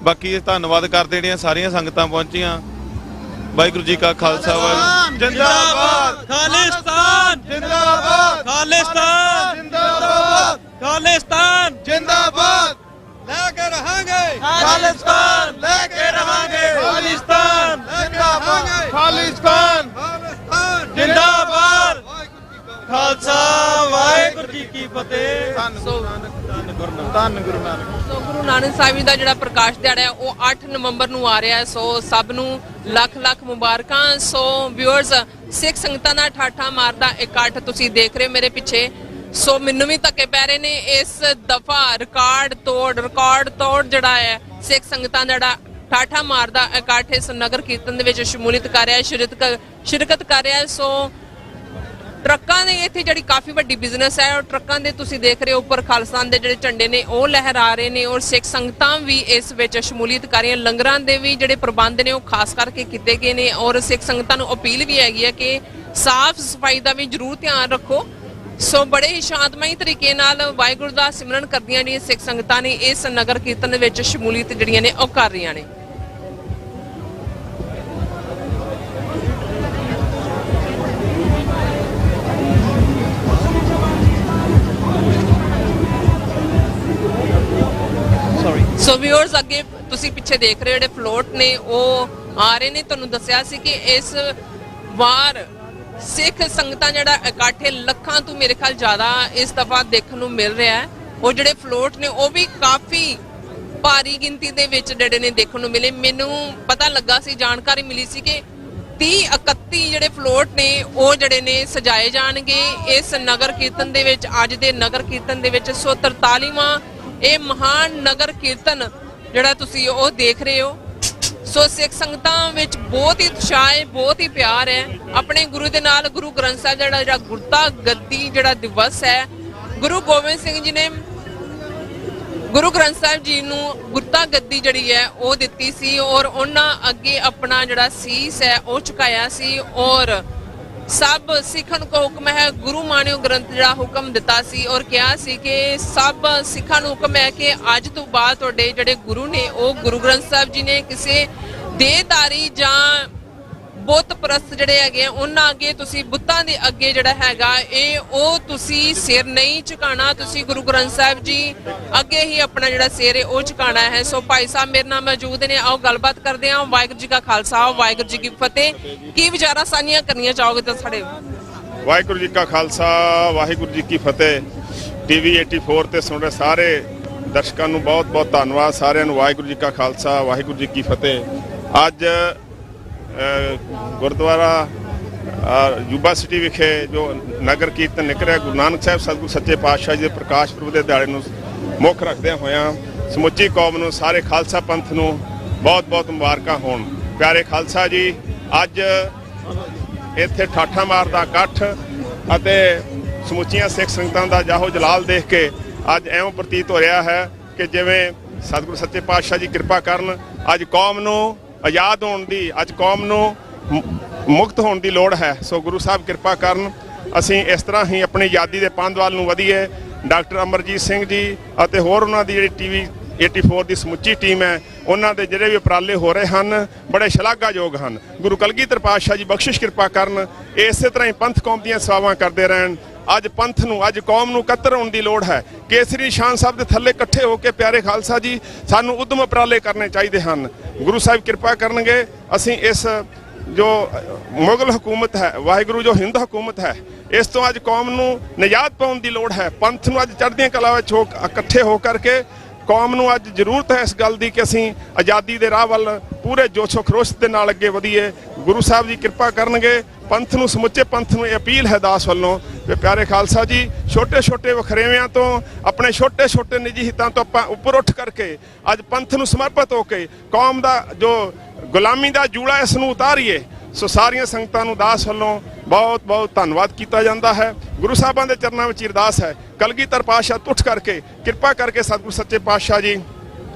[SPEAKER 16] ਬਾਕੀ ਧੰਨਵਾਦ ਕਰਦੇ ਜਿਹੜੀਆਂ ਸਾਰੀਆਂ ਸੰਗਤਾਂ ਪਹੁੰਚੀਆਂ। ਵਾਹਿਗੁਰੂ ਜੀ ਕਾ ਖਾਲਸਾ, ਵਾਹਿਗੁਰੂ
[SPEAKER 12] ਜਿੰਦਾਬਾਦ ਖਾਲਿਸਤਾਨ, ਜਿੰਦਾਬਾਦ ਖਾਲਿਸਤਾਨ, ਜਿੰਦਾਬਾਦ ਖਾਲਿਸਤਾਨ, ਜਿੰਦਾਬਾਦ ਲੈ ਕੇ ਰਹਾਂਗੇ ਖਾਲਿਸਤਾਨ, ਲੈ ਕੇ ਰਹਾਂਗੇ ਖਾਲਿਸਤਾਨ, ਜਿੰਦਾਬਾਦ ਖਾਲਿਸਤਾਨ, ਜਿੰਦਾਬਾਦ ਖਾਲਸਾ, ਵਾਹਿਗੁਰੂ ਜੀ ਕੀ ਫਤਿਹ। ਧੰਨ ਗੁਰੂ ਨਾਨਕ।
[SPEAKER 1] ਸੋ ਗੁਰੂ ਨਾਨਕ ਸਾਹਿਬ ਜੀ ਦਾ ਜਿਹੜਾ ਪ੍ਰਕਾਸ਼ ਦਿਹਾੜਾ ਹੈ ਉਹ 8 ਨਵੰਬਰ ਨੂੰ ਆ ਰਿਹਾ ਹੈ। ਸੋ ਸਭ ਨੂੰ ਲੱਖ ਲੱਖ ਮੁਬਾਰਕਾਂ। ਸੋ ਵਿਊਅਰਸ, ਸਿੱਖ ਸੰਗਤਾਂ ਦਾ ਠਾਠਾ ਮਾਰਦਾ ਇਕੱਠ ਤੁਸੀਂ ਦੇਖ ਰਹੇ ਹੋ ਮੇਰੇ ਪਿੱਛੇ। ਸੋ ਮੈਨੂੰ ਵੀ ਧੱਕੇ ਪੈ ਰਹੇ ਨੇ। ਇਸ ਦਫਾ ਰਿਕਾਰਡ ਤੋੜ ਜਿਹੜਾ ਹੈ ਸਿੱਖ ਸੰਗਤਾਂ ਦਾ ਜਿਹੜਾ ਠਾਠਾ ਮਾਰਦਾ ਇਕੱਠ ਇਸ ਨਗਰ ਕੀਰਤਨ ਦੇ ਵਿੱਚ ਸ਼ਮੂਲੀਅਤ ਕਰ ਰਿਹਾ ਹੈ, ਸ਼ਿਰਕਤ ਕਰ ਰਿਹਾ ਹੈ। ਸੋ ਟਰੱਕਾਂ ਦੇ ਇੱਥੇ ਜਿਹੜੀ ਕਾਫੀ ਵੱਡੀ ਬਿਜ਼ਨਸ ਹੈ, ਔਰ ਟਰੱਕਾਂ ਦੇ ਤੁਸੀਂ ਦੇਖ ਰਹੇ ਹੋ ਉੱਪਰ ਖਾਲਿਸਤਾਨ ਦੇ ਜਿਹੜੇ ਝੰਡੇ ਨੇ ਉਹ ਲਹਿਰਾ ਰਹੇ ਨੇ, ਔਰ ਸਿੱਖ ਸੰਗਤਾਂ ਵੀ ਇਸ ਵਿੱਚ ਸ਼ਮੂਲੀਅਤ ਕਰ ਰਹੀਆਂ। ਲੰਗਰਾਂ ਦੇ ਵੀ ਜਿਹੜੇ ਪ੍ਰਬੰਧ ਨੇ ਉਹ ਖਾਸ ਕਰਕੇ ਕੀਤੇ ਗਏ ਨੇ, ਔਰ ਸਿੱਖ ਸੰਗਤਾਂ ਨੂੰ ਅਪੀਲ ਵੀ ਹੈਗੀ ਹੈ ਕਿ ਸਾਫ਼ ਸਫਾਈ ਦਾ ਵੀ ਜ਼ਰੂਰ ਧਿਆਨ ਰੱਖੋ। ਸੋ ਬੜੇ ਹੀ ਸ਼ਾਂਤਮਈ ਤਰੀਕੇ ਨਾਲ ਵਾਹਿਗੁਰੂ ਦਾ ਸਿਮਰਨ ਕਰਦੀਆਂ ਨੇ ਸਿੱਖ ਸੰਗਤਾਂ ਨੇ ਇਸ ਨਗਰ ਕੀਰਤਨ ਦੇ ਵਿੱਚ ਸ਼ਮੂਲੀਅਤ ਜਿਹੜੀਆਂ ਨੇ ਉਹ ਕਰ ਰਹੀਆਂ ਨੇ। ਸੋ ਵਿਊਅਰਸ, ਅੱਗੇ ਤੁਸੀਂ ਪਿੱਛੇ ਦੇਖ ਰਹੇ ਹੋ ਜਿਹੜੇ ਫਲੋਟ ਨੇ ਉਹ ਆ ਰਹੇ ਨੇ। ਤੁਹਾਨੂੰ ਦੱਸਿਆ ਸੀ ਕਿ ਇਸ ਵਾਰ ਸਿੱਖ ਸੰਗਤਾਂ ਜਿਹੜਾ ਇਕੱਠੇ ਲੱਖਾਂ ਤੋਂ ਮੇਰੇ ਖਿਆਲ ਜ਼ਿਆਦਾ ਇਸ ਦਫਾ ਦੇਖਣ ਨੂੰ ਮਿਲ ਰਿਹਾ ਹੈ। ਉਹ ਜਿਹੜੇ ਫਲੋਟ ਨੇ ਉਹ ਵੀ ਕਾਫੀ ਭਾਰੀ ਗਿਣਤੀ ਦੇ ਵਿੱਚ ਜਿਹੜੇ ਨੇ ਦੇਖਣ ਨੂੰ ਮਿਲੇ। ਮੈਨੂੰ ਪਤਾ ਲੱਗਾ ਸੀ, ਜਾਣਕਾਰੀ ਮਿਲੀ ਸੀ ਕਿ 30-31 ਜਿਹੜੇ ਫਲੋਟ ਨੇ ਉਹ ਜਿਹੜੇ ਨੇ ਸਜਾਏ ਜਾਣਗੇ ਇਸ ਨਗਰ ਕੀਰਤਨ ਦੇ ਵਿੱਚ, ਅੱਜ ਦੇ ਨਗਰ ਕੀਰਤਨ ਦੇ ਵਿੱਚ। ਸੋ 43ਵਾਂ ਇਹ ਮਹਾਨ ਨਗਰ ਕੀਰਤਨ ਜਿਹੜਾ ਤੁਸੀਂ ਉਹ ਦੇਖ ਰਹੇ ਹੋ। ਸੋ ਸਿੱਖ ਸੰਗਤਾਂ ਵਿੱਚ ਬਹੁਤ ਹੀ ਉਤਸ਼ਾਹ ਹੈ, ਬਹੁਤ ਹੀ ਪਿਆਰ ਹੈ ਆਪਣੇ ਗੁਰੂ ਦੇ ਨਾਲ। ਗੁਰੂ ਗ੍ਰੰਥ ਸਾਹਿਬ ਜਿਹੜਾ ਗੁਰਤਾ ਗੱਦੀ ਜਿਹੜਾ ਦਿਵਸ ਹੈ, ਗੁਰੂ ਗੋਬਿੰਦ ਸਿੰਘ ਜੀ ਨੇ ਗੁਰੂ ਗ੍ਰੰਥ ਸਾਹਿਬ ਜੀ ਨੂੰ ਗੁਰਤਾ ਗੱਦੀ ਜਿਹੜੀ ਹੈ ਉਹ ਦਿੱਤੀ ਸੀ, ਔਰ ਉਹਨਾਂ ਅੱਗੇ ਆਪਣਾ ਜਿਹੜਾ ਸੀਸ ਹੈ ਉਹ ਝੁਕਾਇਆ ਸੀ, ਔਰ ਸਭ ਸਿੱਖਾਂ ਨੂੰ ਹੁਕਮ ਹੈ, ਗੁਰੂ ਮਾਨਿਓ ਗ੍ਰੰਥ ਜਿਹੜਾ ਹੁਕਮ ਦਿੱਤਾ ਸੀ, ਔਰ ਕਿਹਾ ਸੀ ਕਿ ਸਭ ਸਿੱਖਾਂ ਨੂੰ ਹੁਕਮ ਹੈ ਕਿ ਅੱਜ ਤੋਂ ਬਾਅਦ ਤੁਹਾਡੇ ਜਿਹੜੇ ਗੁਰੂ ਨੇ ਉਹ ਗੁਰੂ ਗ੍ਰੰਥ ਸਾਹਿਬ ਜੀ ਨੇ। ਕਿਸੇ ਦੇਹਧਾਰੀ ਜਾਂ ਬੁੱਤ ਪ੍ਰਸਤ ਜਿਹੜੇ ਹੈਗੇ ਉਹਨਾਂ ਅੱਗੇ, ਤੁਸੀਂ ਬੁੱਤਾਂ ਦੇ ਅੱਗੇ ਜਿਹੜਾ ਹੈਗਾ ਉਹ ਤੁਸੀਂ ਸਿਰ ਨਹੀਂ ਝੁਕਾਣਾ, ਤੁਸੀਂ ਗੁਰੂ ਗ੍ਰੰਥ ਸਾਹਿਬ ਜੀ ਅੱਗੇ ਹੀ ਆਪਣਾ ਜਿਹੜਾ ਸਿਰ ਹੈ ਉਹ ਝੁਕਾਣਾ ਹੈ। ਸੋ ਭਾਈ ਸਾਹਿਬ ਮੇਰੇ ਨਾਲ ਮੌਜੂਦ ਨੇ, ਆਓ ਗੱਲਬਾਤ ਕਰਦੇ ਹਾਂ। ਵਾਹਿਗੁਰੂ ਜੀ ਕਾ ਖਾਲਸਾ, ਵਾਹਿਗੁਰੂ ਜੀ ਕੀ ਫਤਿਹ। ਕੀ ਵਿਚਾਰਾਂ ਸਾਂਝੀਆਂ ਕਰਨੀਆਂ ਚਾਹੋਗੇ ਤਾਂ ਸਾਡੇ?
[SPEAKER 4] ਵਾਹਿਗੁਰੂ ਜੀ ਕਾ ਖਾਲਸਾ, ਵਾਹਿਗੁਰੂ ਜੀ ਕੀ ਫਤਿਹ। ਟੀਵੀ 84 ਤੇ ਸੁਣ ਰਹੇ ਸਾਰੇ ਦਰਸ਼ਕਾਂ ਨੂੰ ਬਹੁਤ ਬਹੁਤ ਧੰਨਵਾਦ। ਸਾਰਿਆਂ ਨੂੰ ਵਾਹਿਗੁਰੂ ਜੀ ਕਾ ਖਾਲਸਾ, ਵਾਹਿਗੁਰੂ ਜੀ ਕੀ ਫਤਿਹ। ਅੱਜ ਗੁਰਦੁਆਰਾ ਯੂਬਾ ਸਿਟੀ ਵਿਖੇ ਜੋ ਨਗਰ ਕੀਰਤਨ ਨਿਕਲਿਆ, ਗੁਰੂ ਨਾਨਕ ਸਾਹਿਬ ਸਤਿਗੁਰੂ ਸੱਚੇ ਪਾਤਸ਼ਾਹ ਜੀ ਦੇ ਪ੍ਰਕਾਸ਼ ਪੁਰਬ ਦੇ ਦਿਹਾੜੇ ਨੂੰ ਮੁੱਖ ਰੱਖਦਿਆਂ ਹੋਇਆਂ ਸਮੁੱਚੀ ਕੌਮ ਨੂੰ, ਸਾਰੇ ਖਾਲਸਾ ਪੰਥ ਨੂੰ ਬਹੁਤ ਬਹੁਤ ਮੁਬਾਰਕਾਂ ਹੋਣ। ਪਿਆਰੇ ਖਾਲਸਾ ਜੀ, ਅੱਜ ਇੱਥੇ ਠਾਠਾ ਮਾਰਦਾ ਇਕੱਠ ਅਤੇ ਸਮੁੱਚੀਆਂ ਸਿੱਖ ਸੰਗਤਾਂ ਦਾ ਜਾਹੋ ਜਲਾਲ ਦੇਖ ਕੇ ਅੱਜ ਐਵੇਂ ਪ੍ਰਤੀਤ ਹੋ ਰਿਹਾ ਹੈ ਕਿ ਜਿਵੇਂ ਸਤਿਗੁਰੂ ਸੱਚੇ ਪਾਤਸ਼ਾਹ ਜੀ ਕਿਰਪਾ ਕਰਨ, ਅੱਜ ਕੌਮ ਨੂੰ ਆਜ਼ਾਦ ਹੋਣ ਦੀ, ਅੱਜ ਕੌਮ ਨੂੰ ਮੁਕਤ ਹੋਣ ਦੀ ਲੋੜ ਹੈ। ਸੋ ਗੁਰੂ ਸਾਹਿਬ ਕਿਰਪਾ ਕਰਨ, ਅਸੀਂ ਇਸ ਤਰ੍ਹਾਂ ਹੀ ਆਪਣੀ ਆਜ਼ਾਦੀ ਦੇ ਪੰਧ ਵੱਲ ਨੂੰ ਵਧੀਏ। ਡਾਕਟਰ ਅਮਰਜੀਤ ਸਿੰਘ ਜੀ ਅਤੇ ਹੋਰ ਉਹਨਾਂ ਦੀ ਜਿਹੜੀ ਟੀਵੀ 84 ਦੀ ਸਮੁੱਚੀ ਟੀਮ ਹੈ, ਉਹਨਾਂ ਦੇ ਜਿਹੜੇ ਵੀ ਉਪਰਾਲੇ ਹੋ ਰਹੇ ਹਨ ਬੜੇ ਸ਼ਲਾਘਾਯੋਗ ਹਨ। ਗੁਰੂ ਕਲਗੀਧਰ ਪਾਤਸ਼ਾਹ ਜੀ ਬਖਸ਼ਿਸ਼ ਕਿਰਪਾ ਕਰਨ, ਇਸੇ ਤਰ੍ਹਾਂ ਹੀ ਪੰਥ ਕੌਮ ਦੀਆਂ ਸੇਵਾਵਾਂ ਕਰਦੇ ਰਹਿਣ। ਅੱਜ ਪੰਥ ਨੂੰ, ਅੱਜ ਕੌਮ ਨੂੰ ਇਕੱਤਰ ਹੋਣ ਦੀ ਲੋੜ ਹੈ। ਕੇਸਰੀ ਨਿਸ਼ਾਨ ਸਾਹਿਬ ਦੇ ਥੱਲੇ ਇਕੱਠੇ ਹੋ ਕੇ ਪਿਆਰੇ ਖਾਲਸਾ ਜੀ ਸਾਨੂੰ ਉਦਮ ਉਪਰਾਲੇ ਕਰਨੇ ਚਾਹੀਦੇ ਹਨ। ਗੁਰੂ ਸਾਹਿਬ ਕਿਰਪਾ ਕਰਨਗੇ, ਅਸੀਂ ਇਸ ਜੋ ਮੁਗਲ ਹਕੂਮਤ ਹੈ, ਵਾਹਿਗੁਰੂ ਜੋ ਹਿੰਦ ਹਕੂਮਤ ਹੈ, ਇਸ ਤੋਂ ਅੱਜ ਕੌਮ ਨੂੰ ਨਿਜਾਤ ਪਾਉਣ ਦੀ ਲੋੜ ਹੈ। ਪੰਥ ਨੂੰ ਅੱਜ ਚੜ੍ਹਦੀਆਂ ਕਲਾ ਵਿੱਚ ਇਕੱਠੇ ਹੋ ਕਰਕੇ ਕੌਮ ਨੂੰ ਅੱਜ ਜ਼ਰੂਰਤ ਹੈ ਇਸ ਗੱਲ ਦੀ ਕਿ ਅਸੀਂ ਆਜ਼ਾਦੀ ਦੇ ਰਾਹ ਵੱਲ ਪੂਰੇ ਜੋਸ਼ੋ ਖਰੋਸ਼ ਦੇ ਨਾਲ ਅੱਗੇ ਵਧੀਏ। ਗੁਰੂ ਸਾਹਿਬ ਜੀ ਕਿਰਪਾ ਕਰਨਗੇ। ਪੰਥ ਨੂੰ, ਸਮੁੱਚੇ ਪੰਥ ਨੂੰ ਇਹ ਅਪੀਲ ਹੈ ਦਾਸ ਵੱਲੋਂ ਕਿ ਪਿਆਰੇ ਖਾਲਸਾ ਜੀ ਛੋਟੇ ਛੋਟੇ ਵਖਰੇਵਿਆਂ ਤੋਂ, ਆਪਣੇ ਛੋਟੇ ਛੋਟੇ ਨਿੱਜੀ ਹਿੱਤਾਂ ਤੋਂ ਆਪਾਂ ਉੱਪਰ ਉੱਠ ਕਰਕੇ ਅੱਜ ਪੰਥ ਨੂੰ ਸਮਰਪਿਤ ਹੋ ਕੇ ਕੌਮ ਦਾ ਜੋ ਗੁਲਾਮੀ ਦਾ ਜੂੜਾ ਇਸ ਨੂੰ ਉਤਾਰੀਏ। ਸੋ ਸਾਰੀਆਂ ਸੰਗਤਾਂ ਨੂੰ ਦਾਸ ਵੱਲੋਂ ਬਹੁਤ ਬਹੁਤ ਧੰਨਵਾਦ ਕੀਤਾ ਜਾਂਦਾ ਹੈ। ਗੁਰੂ ਸਾਹਿਬਾਂ ਦੇ ਚਰਨਾਂ ਵਿੱਚ ਅਰਦਾਸ ਹੈ, ਕਲਗੀਧਰ ਪਾਤਸ਼ਾਹ ਟੁੱਟ ਕਰਕੇ ਕਿਰਪਾ ਕਰਕੇ ਸਤਿਗੁਰੂ ਸੱਚੇ ਪਾਤਸ਼ਾਹ ਜੀ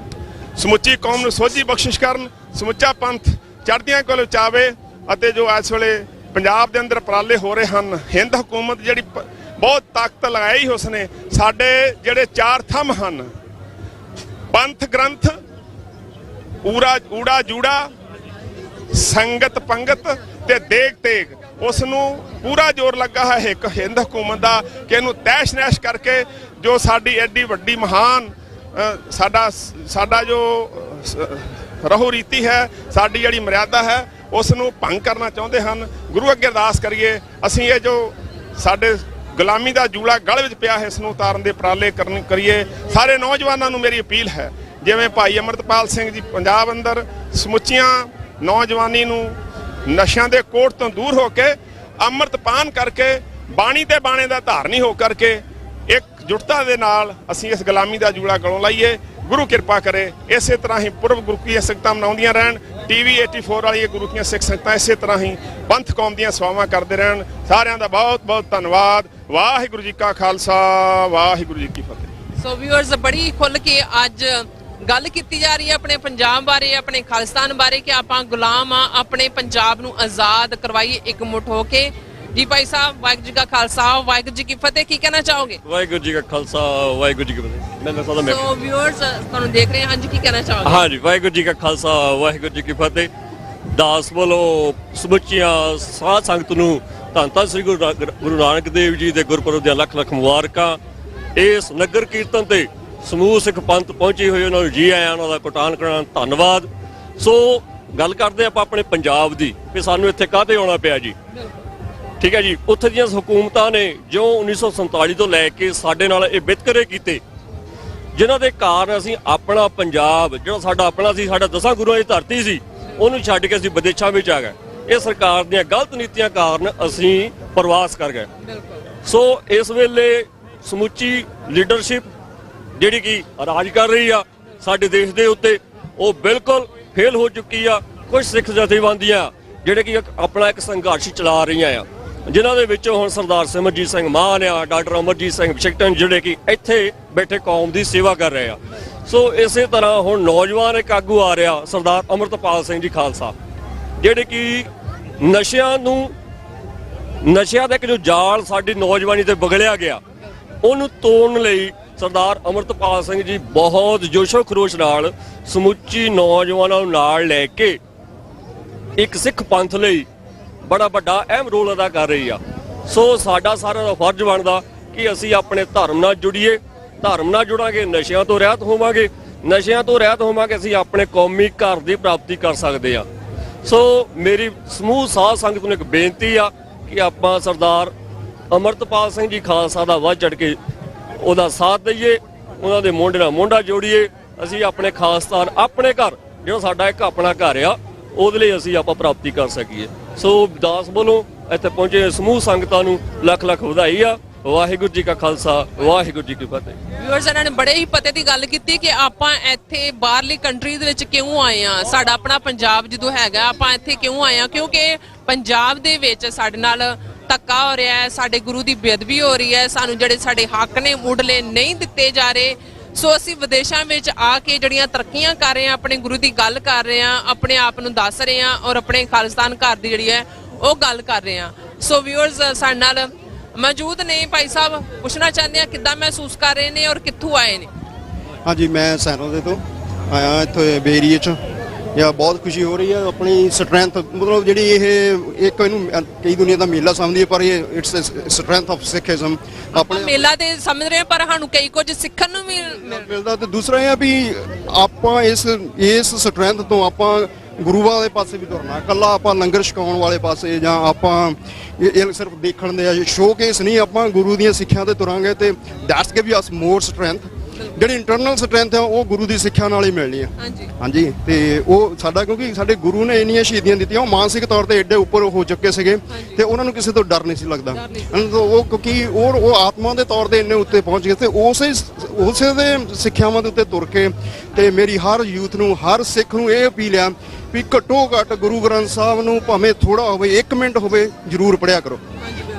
[SPEAKER 4] ਸਮੁੱਚੀ ਕੌਮ ਨੂੰ ਸੋਝੀ ਬਖਸ਼ਿਸ਼ ਕਰਨ, ਸਮੁੱਚਾ ਪੰਥ ਚੜ੍ਹਦੀਆਂ ਕੋਲ ਚਾਵੇ। ਅਤੇ ਜੋ ਇਸ ਵੇਲੇ ਪੰਜਾਬ ਦੇ ਅੰਦਰ ਉਪਰਾਲੇ ਹੋ ਰਹੇ ਹਨ, ਹਿੰਦ ਹਕੂਮਤ ਜਿਹੜੀ ਬਹੁਤ ਤਾਕਤ ਲਗਾਈ ਉਸਨੇ, ਸਾਡੇ ਜਿਹੜੇ ਚਾਰ ਥੰਮ ਹਨ, ਪੰਥ ਗ੍ਰੰਥ, ਊੜਾ ਜੂੜਾ, ਸੰਗਤ ਪੰਗਤ ਤੇ ਦੇਗ ਤੇਗ, ਉਸ ਨੂੰ ਪੂਰਾ ਜ਼ੋਰ ਲੱਗਾ ਹੈ ਇੱਕ ਹਿੰਦ ਹਕੂਮਤ ਦਾ ਕਿ ਇਹਨੂੰ ਤੈਸ਼ ਨੈਸ਼ ਕਰਕੇ ਜੋ ਸਾਡੀ ਐਡੀ ਵੱਡੀ ਮਹਾਨ ਸਾਡਾ ਜੋ ਰਹੋ ਰੀਤੀ ਹੈ, ਸਾਡੀ ਜਿਹੜੀ ਮਰਿਆਦਾ ਹੈ, ਉਸ ਨੂੰ ਭੰਗ ਕਰਨਾ ਚਾਹੁੰਦੇ ਹਨ। ਗੁਰੂ ਅੱਗੇ ਅਰਦਾਸ ਕਰੀਏ, ਅਸੀਂ ਇਹ ਜੋ ਸਾਡੇ ਗੁਲਾਮੀ ਦਾ ਜੂੜਾ ਗਲ ਵਿੱਚ ਪਿਆ ਹੈ, ਇਸ ਨੂੰ ਉਤਾਰਨ ਦੇ ਉਪਰਾਲੇ ਕਰੀਏ। ਸਾਰੇ ਨੌਜਵਾਨਾਂ ਨੂੰ ਮੇਰੀ ਅਪੀਲ ਹੈ, ਜਿਵੇਂ ਭਾਈ ਅੰਮ੍ਰਿਤਪਾਲ ਸਿੰਘ ਜੀ ਪੰਜਾਬ ਅੰਦਰ ਸਮੁੱਚੀਆਂ ਨੌਜਵਾਨੀ ਨੂੰ ਨਸ਼ਿਆਂ ਦੇ ਕੋਟ ਤੋਂ ਦੂਰ ਹੋ ਕੇ ਅੰਮ੍ਰਿਤਪਾਨ ਕਰਕੇ ਬਾਣੀ ਤੇ ਬਾਣੇ ਦਾ ਧਾਰਨੀ ਹੋ ਕਰਕੇ ਇੱਕ ਜੁਟਤਾ ਦੇ ਨਾਲ ਅਸੀਂ ਇਸ ਗੁਲਾਮੀ ਦਾ ਜੂੜਾ ਗਲੋਂ ਲਾਈਏ। ਗੁਰੂ ਕਿਰਪਾ ਕਰੇ ਇਸੇ ਤਰ੍ਹਾਂ ਹੀ ਪੁਰਬ ਗੁਰੂ ਕੀ ਸੰਗਤਾਂ ਮਨਾਉਂਦੀਆਂ ਰਹਿਣ। TV 84 ਵਾਲੀ ਗੁਰੂ ਦੀਆਂ ਸਿੱਖ ਸੰਗਤਾਂ ਇਸੇ ਤਰ੍ਹਾਂ ਹੀ ਪੰਥ ਕੌਮ ਦੀਆਂ ਸੇਵਾਵਾਂ ਕਰਦੇ ਰਹਿਣ। ਸਾਰਿਆਂ ਦਾ ਬਹੁਤ ਬਹੁਤ ਧੰਨਵਾਦ। ਵਾਹਿਗੁਰੂ ਜੀ ਕਾ ਖਾਲਸਾ, ਵਾਹਿਗੁਰੂ ਜੀ ਕੀ ਫਤਿਹ।
[SPEAKER 1] ਸੋ ਵਿਊਅਰਸ, ਬੜੀ ਖੁੱਲ ਕੇ ਅੱਜ ਗੱਲ ਕੀਤੀ ਜਾ ਰਹੀ ਹੈ ਆਪਣੇ ਪੰਜਾਬ ਬਾਰੇ, ਆਪਣੇ ਖਾਲਿਸਤਾਨ ਬਾਰੇ ਕਿ ਆਪਾਂ ਗੁਲਾਮ ਆ, ਆਪਣੇ ਪੰਜਾਬ ਨੂੰ ਆਜ਼ਾਦ ਕਰਵਾਈਏ ਇਕਮੁੱਠ ਹੋ ਕੇ। ਜੀ ਭਾਈ ਸਾਹਿਬ, ਵਾਹਿਗੁਰੂ ਜੀ ਕਾ ਖਾਲਸਾ, ਵਾਹਿਗੁਰੂ ਜੀ ਕੀ ਫਤਿਹ, ਕੀ ਕਹਿਣਾ ਚਾਹੋਗੇ?
[SPEAKER 13] ਵਾਹਿਗੁਰੂ ਜੀ ਕਾ ਖਾਲਸਾ, ਵਾਹਿਗੁਰੂ ਜੀ ਕੀ ਫਤਿਹ।
[SPEAKER 1] ਸੋ ਵਿਊਅਰਸ ਤੁਹਾਨੂੰ ਦੇਖ ਰਹੇ ਹਾਂ ਜੀ, ਕੀ ਕਹਿਣਾ ਚਾਹੋਗੇ?
[SPEAKER 13] ਹਾਂਜੀ, ਵਾਹਿਗੁਰੂ ਜੀ ਕਾ ਖਾਲਸਾ, ਵਾਹਿਗੁਰੂ ਜੀ ਕੀ ਫਤਿਹ। ਦਾਸ ਵੱਲੋਂ ਸਮੁੱਚੀਆਂ ਸਾਧ ਸੰਗਤ ਨੂੰ ਧੰਨ ਧੰਨ ਸ੍ਰੀ ਗੁਰੂ ਨਾਨਕ ਦੇਵ ਜੀ ਦੇ ਗੁਰਪੁਰਬ ਦੀਆਂ ਲੱਖ ਲੱਖ ਮੁਬਾਰਕਾਂ। ਇਸ ਨਗਰ ਕੀਰਤਨ ਤੇ ਸਮੂਹ ਸਿੱਖ ਪੰਥ ਪਹੁੰਚੇ ਹੋਏ, ਉਹਨਾਂ ਨੂੰ ਜੀ ਆਇਆਂ, ਉਹਨਾਂ ਦਾ ਕੋਟਾਨ ਕਰਨਾ ਧੰਨਵਾਦ। ਸੋ ਗੱਲ ਕਰਦੇ ਆਪਾਂ ਆਪਣੇ ਪੰਜਾਬ ਦੀ ਕਿ ਸਾਨੂੰ ਇੱਥੇ ਕਾਹਤੇ ਆਉਣਾ ਪਿਆ ਜੀ। ਠੀਕ ਹੈ ਜੀ, ਉੱਥੇ ਦੀਆਂ ਹਕੂਮਤਾਂ ਨੇ ਜੋ 1947 ਤੋਂ ਲੈ ਕੇ ਸਾਡੇ ਨਾਲ ਇਹ ਵਿਤਕਰੇ ਕੀਤੇ, ਜਿਨ੍ਹਾਂ ਦੇ ਕਾਰਨ ਅਸੀਂ ਆਪਣਾ ਪੰਜਾਬ ਜਿਹੜਾ ਸਾਡਾ ਆਪਣਾ ਸੀ, ਸਾਡਾ 10 ਗੁਰੂਆਂ ਦੀ ਧਰਤੀ ਸੀ, ਉਹਨੂੰ ਛੱਡ ਕੇ ਅਸੀਂ ਵਿਦੇਸ਼ਾਂ ਵਿੱਚ ਆ ਗਏ। ਇਹ ਸਰਕਾਰ ਦੀਆਂ ਗਲਤ ਨੀਤੀਆਂ ਕਾਰਨ ਅਸੀਂ ਪ੍ਰਵਾਸ ਕਰ ਗਏ। ਸੋ ਇਸ ਵੇਲੇ ਸਮੁੱਚੀ ਲੀਡਰਸ਼ਿਪ ਜਿਹੜੀ ਕਿ ਰਾਜ ਕਰ ਰਹੀ ਆ ਸਾਡੇ ਦੇਸ਼ ਦੇ ਉੱਤੇ, ਉਹ ਬਿਲਕੁਲ ਫੇਲ ਹੋ ਚੁੱਕੀ ਆ। ਕੁਝ ਸਿੱਖ ਜਥੇਬੰਦੀਆਂ ਜਿਹੜੇ ਕਿ ਆਪਣਾ ਇੱਕ ਸੰਘਰਸ਼ ਚਲਾ ਰਹੀਆਂ ਆ, ਜਿਨ੍ਹਾਂ ਦੇ ਵਿੱਚੋਂ ਹੁਣ ਸਰਦਾਰ ਸਿਮਰਜੀਤ ਸਿੰਘ ਮਾਨ ਆ, ਡਾਕਟਰ ਅਮਰਜੀਤ ਸਿੰਘ ਵਿਸ਼ਕਟਨ, ਜਿਹੜੇ ਕਿ ਇੱਥੇ ਬੈਠੇ ਕੌਮ ਦੀ ਸੇਵਾ ਕਰ ਰਹੇ ਆ। ਸੋ ਇਸੇ ਤਰ੍ਹਾਂ ਹੁਣ ਨੌਜਵਾਨ ਇੱਕ ਆਗੂ ਆ ਰਿਹਾ, ਸਰਦਾਰ ਅੰਮ੍ਰਿਤਪਾਲ ਸਿੰਘ ਜੀ ਖਾਲਸਾ, ਜਿਹੜੇ ਕਿ ਨਸ਼ਿਆਂ ਦਾ ਇੱਕ ਜੋ ਜਾਲ ਸਾਡੀ ਨੌਜਵਾਨੀ ਤੇ ਬਗੜਿਆ ਗਿਆ, ਉਹਨੂੰ ਤੋੜਨ ਲਈ ਸਰਦਾਰ ਅੰਮ੍ਰਿਤਪਾਲ ਸਿੰਘ ਜੀ ਬਹੁਤ ਜੋਸ਼ੋ ਖਰੋਸ਼ ਨਾਲ ਸਮੁੱਚੀ ਨੌਜਵਾਨਾਂ ਨੂੰ ਨਾਲ ਲੈ ਕੇ ਇੱਕ ਸਿੱਖ ਪੰਥ ਲਈ ਬੜਾ ਵੱਡਾ ਅਹਿਮ ਰੋਲ ਅਦਾ ਕਰ ਰਹੀ ਆ। ਸੋ ਸਾਡਾ ਸਾਰਿਆਂ ਦਾ ਫਰਜ਼ ਬਣਦਾ ਕਿ ਅਸੀਂ ਆਪਣੇ ਧਰਮ ਨਾਲ ਜੁੜੀਏ। ਧਰਮ ਨਾਲ ਜੁੜਾਂਗੇ, ਨਸ਼ਿਆਂ ਤੋਂ ਰਹਿਤ ਹੋਵਾਂਗੇ। ਨਸ਼ਿਆਂ ਤੋਂ ਰਹਿਤ ਹੋਵਾਂਗੇ, ਅਸੀਂ ਆਪਣੇ ਕੌਮੀ ਘਰ ਦੀ ਪ੍ਰਾਪਤੀ ਕਰ ਸਕਦੇ ਆ। ਸੋ ਮੇਰੀ ਸਮੂਹ ਸਾਧ ਸੰਗਤ ਨੂੰ ਇੱਕ ਬੇਨਤੀ ਆ ਕਿ ਆਪਾਂ ਸਰਦਾਰ ਅੰਮ੍ਰਿਤਪਾਲ ਸਿੰਘ ਜੀ ਖਾਲਸਾ ਦਾ ਵੱਧ ਚੜ੍ਹ ਕੇ ਉਹਦਾ ਸਾਥ ਦਈਏ, ਉਹਨਾਂ ਦੇ ਮੋਢੇ ਨਾਲ ਮੋਢਾ ਜੋੜੀਏ। ਅਸੀਂ ਆਪਣੇ ਖਾਲਸਤਾਨ, ਆਪਣੇ ਘਰ ਜਿਹੜਾ ਸਾਡਾ ਇੱਕ ਆਪਣਾ ਘਰ ਆ, ਉਹਦੇ ਲਈ ਅਸੀਂ ਆਪਾਂ ਪ੍ਰਾਪਤੀ ਕਰ ਸਕੀਏ। ਸੋ ਦਾਸ ਵੱਲੋਂ ਇੱਥੇ ਪਹੁੰਚੇ ਸਮੂਹ ਸੰਗਤਾਂ ਨੂੰ ਲੱਖ ਲੱਖ ਵਧਾਈ ਆ। ਵਾਹਿਗੁਰੂ ਜੀ ਕਾ ਖਾਲਸਾ, ਵਾਹਿਗੁਰੂ ਜੀ ਕੀ ਫਤਿਹ।
[SPEAKER 1] ਵਿਊਅਰਸ, ਇਹਨਾਂ ਨੇ ਬੜੇ ਹੀ ਪਤੇ ਦੀ ਗੱਲ ਕੀਤੀ ਕਿ ਆਪਾਂ ਇੱਥੇ ਬਾਹਰਲੀ ਕੰਟਰੀ ਦੇ ਵਿੱਚ ਕਿਉਂ ਆਏ ਆ। ਸਾਡਾ ਆਪਣਾ ਪੰਜਾਬ ਜਦੋਂ ਹੈਗਾ, ਆਪਾਂ ਇੱਥੇ ਕਿਉਂ ਆਏ ਆ? ਕਿਉਂਕਿ ਪੰਜਾਬ ਦੇ ਵਿੱਚ ਸਾਡੇ ਨਾਲ ਧੱਕਾ ਹੋ ਰਿਹਾ ਹੈ, ਸਾਡੇ ਗੁਰੂ ਦੀ ਬੇਅਦਬੀ ਹੋ ਰਹੀ ਹੈ, ਸਾਨੂੰ ਜਿਹੜੇ ਸਾਡੇ ਹੱਕ ਨੇ ਮੁੱਢਲੇ ਨਹੀਂ ਦਿੱਤੇ ਜਾ ਰਹੇ। ਸੋ ਅਸੀਂ ਵਿਦੇਸ਼ਾਂ ਵਿੱਚ ਆ ਕੇ ਜਿਹੜੀਆਂ ਤਰੱਕੀਆਂ ਕਰ ਰਹੇ ਹਾਂ, ਆਪਣੇ ਗੁਰੂ ਦੀ ਗੱਲ ਕਰ ਰਹੇ ਹਾਂ, ਆਪਣੇ ਆਪ ਨੂੰ ਦੱਸ ਰਹੇ ਹਾਂ ਔਰ ਆਪਣੇ ਖਾਲਿਸਤਾਨ ਘਰ ਦੀ ਜਿਹੜੀ ਹੈ ਉਹ ਗੱਲ ਕਰ ਰਹੇ ਹਾਂ। ਸੋ ਵਿਊਅਰਸ ਸਾਡੇ ਨਾਲ ਮੌਜੂਦ ਨੇ ਭਾਈ ਸਾਹਿਬ, ਪੁੱਛਣਾ ਚਾਹੁੰਦੇ ਆ ਕਿੱਦਾਂ ਮਹਿਸੂਸ ਕਰ ਰਹੇ ਨੇ ਔਰ ਕਿੱਥੋਂ ਆਏ ਨੇ?
[SPEAKER 5] ਹਾਂਜੀ, ਮੈਂ ਸੈਨੋਂ ਦੇ ਤੋਂ ਆਇਆ ਇੱਥੇ ਬੇਰੀਏ 'ਚ, ਜਾਂ ਬਹੁਤ ਖੁਸ਼ੀ ਹੋ ਰਹੀ ਹੈ। ਆਪਣੀ ਸਟਰੈਂਥ ਮਤਲਬ ਜਿਹੜੀ ਇਹ ਇੱਕ ਇਹਨੂੰ ਕਈ ਦੁਨੀਆ ਦਾ ਮੇਲਾ ਸਮਝਦੀ ਹੈ, ਪਰ ਇਹ ਇਟਸ ਸਟਰੈਂਥ ਆਫ ਸਿੱਖੀਜ਼ਮ।
[SPEAKER 1] ਆਪਾਂ ਮੇਲਾ ਤੇ ਸਮਝ ਰਹੇ ਹਾਂ, ਪਰ ਸਾਨੂੰ ਕਈ ਕੁਝ ਸਿੱਖਣ ਨੂੰ ਵੀ
[SPEAKER 5] ਮਿਲਦਾ। ਤੇ ਦੂਸਰਾ ਇਹ ਆ ਵੀ ਆਪਾਂ ਇਸ ਸਟਰੈਂਥ ਤੋਂ ਆਪਾਂ ਗੁਰੂ ਵਾਲੇ ਪਾਸੇ ਵੀ ਤੁਰਨਾ, ਇਕੱਲਾ ਆਪਾਂ ਲੰਗਰ ਛਕਾਉਣ ਵਾਲੇ ਪਾਸੇ ਜਾਂ ਆਪਾਂ ਇਹ ਸਿਰਫ ਦੇਖਣ ਦੇ ਸ਼ੋਕੇਸ ਨਹੀਂ, ਆਪਾਂ ਗੁਰੂ ਦੀਆਂ ਸਿੱਖਿਆ ਤੇ ਤੁਰਾਂਗੇ ਤੇ that's give us more strength. ਜਿਹੜੀ ਇੰਟਰਨਲ ਸਟਰੈਂਥ ਹੈ ਉਹ ਗੁਰੂ ਦੀ ਸਿੱਖਿਆ ਨਾਲ ਹੀ ਮਿਲਣੀ ਹੈ। ਹਾਂਜੀ, ਤੇ ਉਹ ਸਾਡਾ ਕਿਉਂਕਿ ਸਾਡੇ ਗੁਰੂ ਨੇ ਇੰਨੀਆਂ ਸ਼ਹੀਦੀਆਂ ਦਿੱਤੀਆਂ, ਉਹ ਮਾਨਸਿਕ ਤੌਰ ਤੇ ਐਡੇ ਉੱਪਰ ਹੋ ਚੁੱਕੇ ਸੀਗੇ ਤੇ ਉਹਨਾਂ ਨੂੰ ਕਿਸੇ ਤੋਂ ਡਰ ਨਹੀਂ ਸੀ ਲੱਗਦਾ। ਉਹ ਕਿਉਂਕਿ ਉਹ ਆਤਮਾ ਦੇ ਤੌਰ ਤੇ ਇੰਨੇ ਉੱਤੇ ਪਹੁੰਚ ਗਏ ਤੇ ਉਸੇ ਦੇ ਸਿੱਖਿਆਵਾਂ ਦੇ ਉੱਤੇ ਤੁਰ ਕੇ ਤੇ ਮੇਰੀ ਹਰ ਯੂਥ ਨੂੰ, ਹਰ ਸਿੱਖ ਨੂੰ ਇਹ ਅਪੀਲ ਆ ਵੀ ਘੱਟੋ ਘੱਟ ਗੁਰੂ ਗ੍ਰੰਥ ਸਾਹਿਬ ਨੂੰ ਭਾਵੇਂ ਥੋੜਾ ਹੋਵੇ, 1 ਮਿੰਟ ਹੋਵੇ, ਜ਼ਰੂਰ ਪੜ੍ਹਿਆ ਕਰੋ।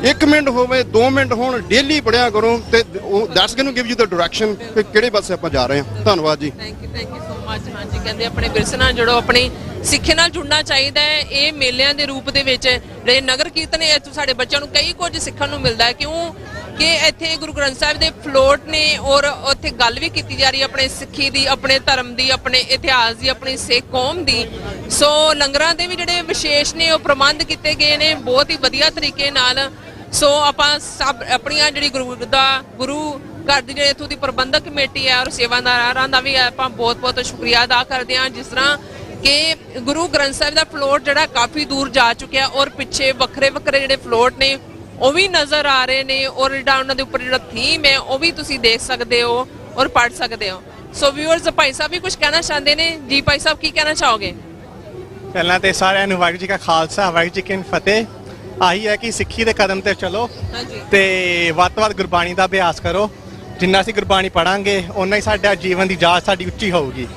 [SPEAKER 5] 1 ਮਿੰਟ ਹੋਵੇ, 2 ਮਿੰਟ ਹੋਣ, ਡੇਲੀ ਪੜ੍ਹਿਆ ਕਰੋ ਤੇ that's going to give you the direction ਕਿ ਕਿਹੜੇ ਪਾਸੇ ਆਪਾਂ ਜਾ ਰਹੇ ਹਾਂ। ਧੰਨਵਾਦ ਜੀ।
[SPEAKER 1] Thank you so much. ਹਾਂਜੀ, ਕਹਿੰਦੇ ਆਪਣੇ ਵਿਰਸੇ ਨਾਲ ਜੁੜੋ, ਆਪਣੀ ਸਿੱਖਿਆ ਨਾਲ ਜੁੜਨਾ ਚਾਹੀਦਾ ਹੈ। ਇਹ ਮੇਲਿਆਂ ਦੇ ਰੂਪ ਦੇ ਵਿੱਚ ਜਿਹੜੇ ਨਗਰ ਕੀਰਤਨ ਹੈ, ਇੱਥੋਂ ਸਾਡੇ ਬੱਚਿਆਂ ਨੂੰ ਕਈ ਕੁਝ ਸਿੱਖਣ ਨੂੰ ਮਿਲਦਾ ਹੈ। ਕਿਉਂ ਕਿ ਇੱਥੇ ਗੁਰੂ ਗ੍ਰੰਥ ਸਾਹਿਬ ਦੇ ਫਲੋਟ ਨੇ ਔਰ ਉੱਥੇ ਗੱਲ ਵੀ ਕੀਤੀ ਜਾ ਰਹੀ ਹੈ ਆਪਣੇ ਸਿੱਖੀ ਦੀ, ਆਪਣੇ ਧਰਮ ਦੀ, ਆਪਣੇ ਇਤਿਹਾਸ ਦੀ, ਆਪਣੀ ਸਿੱਖ ਕੌਮ ਦੀ। ਸੋ ਲੰਗਰਾਂ ਦੇ ਵੀ ਜਿਹੜੇ ਵਿਸ਼ੇਸ਼ ਨੇ ਉਹ ਪ੍ਰਬੰਧ ਕੀਤੇ ਗਏ ਨੇ ਬਹੁਤ ਹੀ ਵਧੀਆ ਤਰੀਕੇ ਨਾਲ। ਸੋ ਆਪਾਂ ਸਭ ਆਪਣੀਆਂ ਜਿਹੜੀ ਗੁਰੂ ਘਰ ਦੀ ਜਿਹੜੀ ਇੱਥੋਂ ਦੀ ਪ੍ਰਬੰਧਕ ਕਮੇਟੀ ਹੈ ਔਰ ਸੇਵਾਦਾਰਾਂ ਦਾ ਵੀ ਆਪਾਂ ਬਹੁਤ ਸ਼ੁਕਰੀਆ ਅਦਾ ਕਰਦੇ ਹਾਂ। ਜਿਸ ਤਰ੍ਹਾਂ ਕਿ ਗੁਰੂ ਗ੍ਰੰਥ ਸਾਹਿਬ ਦਾ ਫਲੋਟ ਜਿਹੜਾ ਕਾਫੀ ਦੂਰ ਜਾ ਚੁੱਕਿਆ ਔਰ ਪਿੱਛੇ ਵੱਖਰੇ ਜਿਹੜੇ ਫਲੋਟ ਨੇ ਉਹ ਵੀ ਨਜ਼ਰ ਆ ਰਹੇ ਨੇ ਔਰ ਜਿਹੜਾ ਉਹਨਾਂ ਦੇ ਉੱਪਰ ਜਿਹੜਾ ਥੀਮ ਹੈ ਉਹ ਵੀ ਤੁਸੀਂ ਦੇਖ ਸਕਦੇ ਹੋ ਔਰ ਪੜ੍ਹ ਸਕਦੇ ਹੋ। ਸੋ ਵਿਊਅਰਸ, ਭਾਈ ਸਾਹਿਬ ਵੀ ਕੁਝ ਕਹਿਣਾ ਚਾਹੁੰਦੇ ਨੇ ਜੀ। ਭਾਈ ਸਾਹਿਬ ਕੀ ਕਹਿਣਾ ਚਾਹੋਗੇ?
[SPEAKER 6] ਪਹਿਲਾਂ ਤੇ ਸਾਰਿਆਂ ਨੂੰ ਵਾਹਿਗੁਰੂ ਜੀ ਕਾ ਖਾਲਸਾ, ਵਾਹਿਗੁਰੂ ਜੀ ਕੀ ਫਤਿਹ। ਆਹੀ ਹੈ ਕਿ ਸਿੱਖੀ ਦੇ ਕਦਮ ਤੇ ਚਲੋ ਤੇ ਵੱਧ ਤੋਂ ਵੱਧ ਗੁਰਬਾਣੀ ਦਾ ਅਭਿਆਸ ਕਰੋ। ਜਿੰਨਾ ਅਸੀਂ ਗੁਰਬਾਣੀ ਪੜਾਂਗੇ ਓਨਾ ਹੀ ਸਾਡਾ ਜੀਵਨ ਦੀ ਜਾਂਚ ਸਾਡੀ ਉੱਚੀ ਹੋਊਗੀ।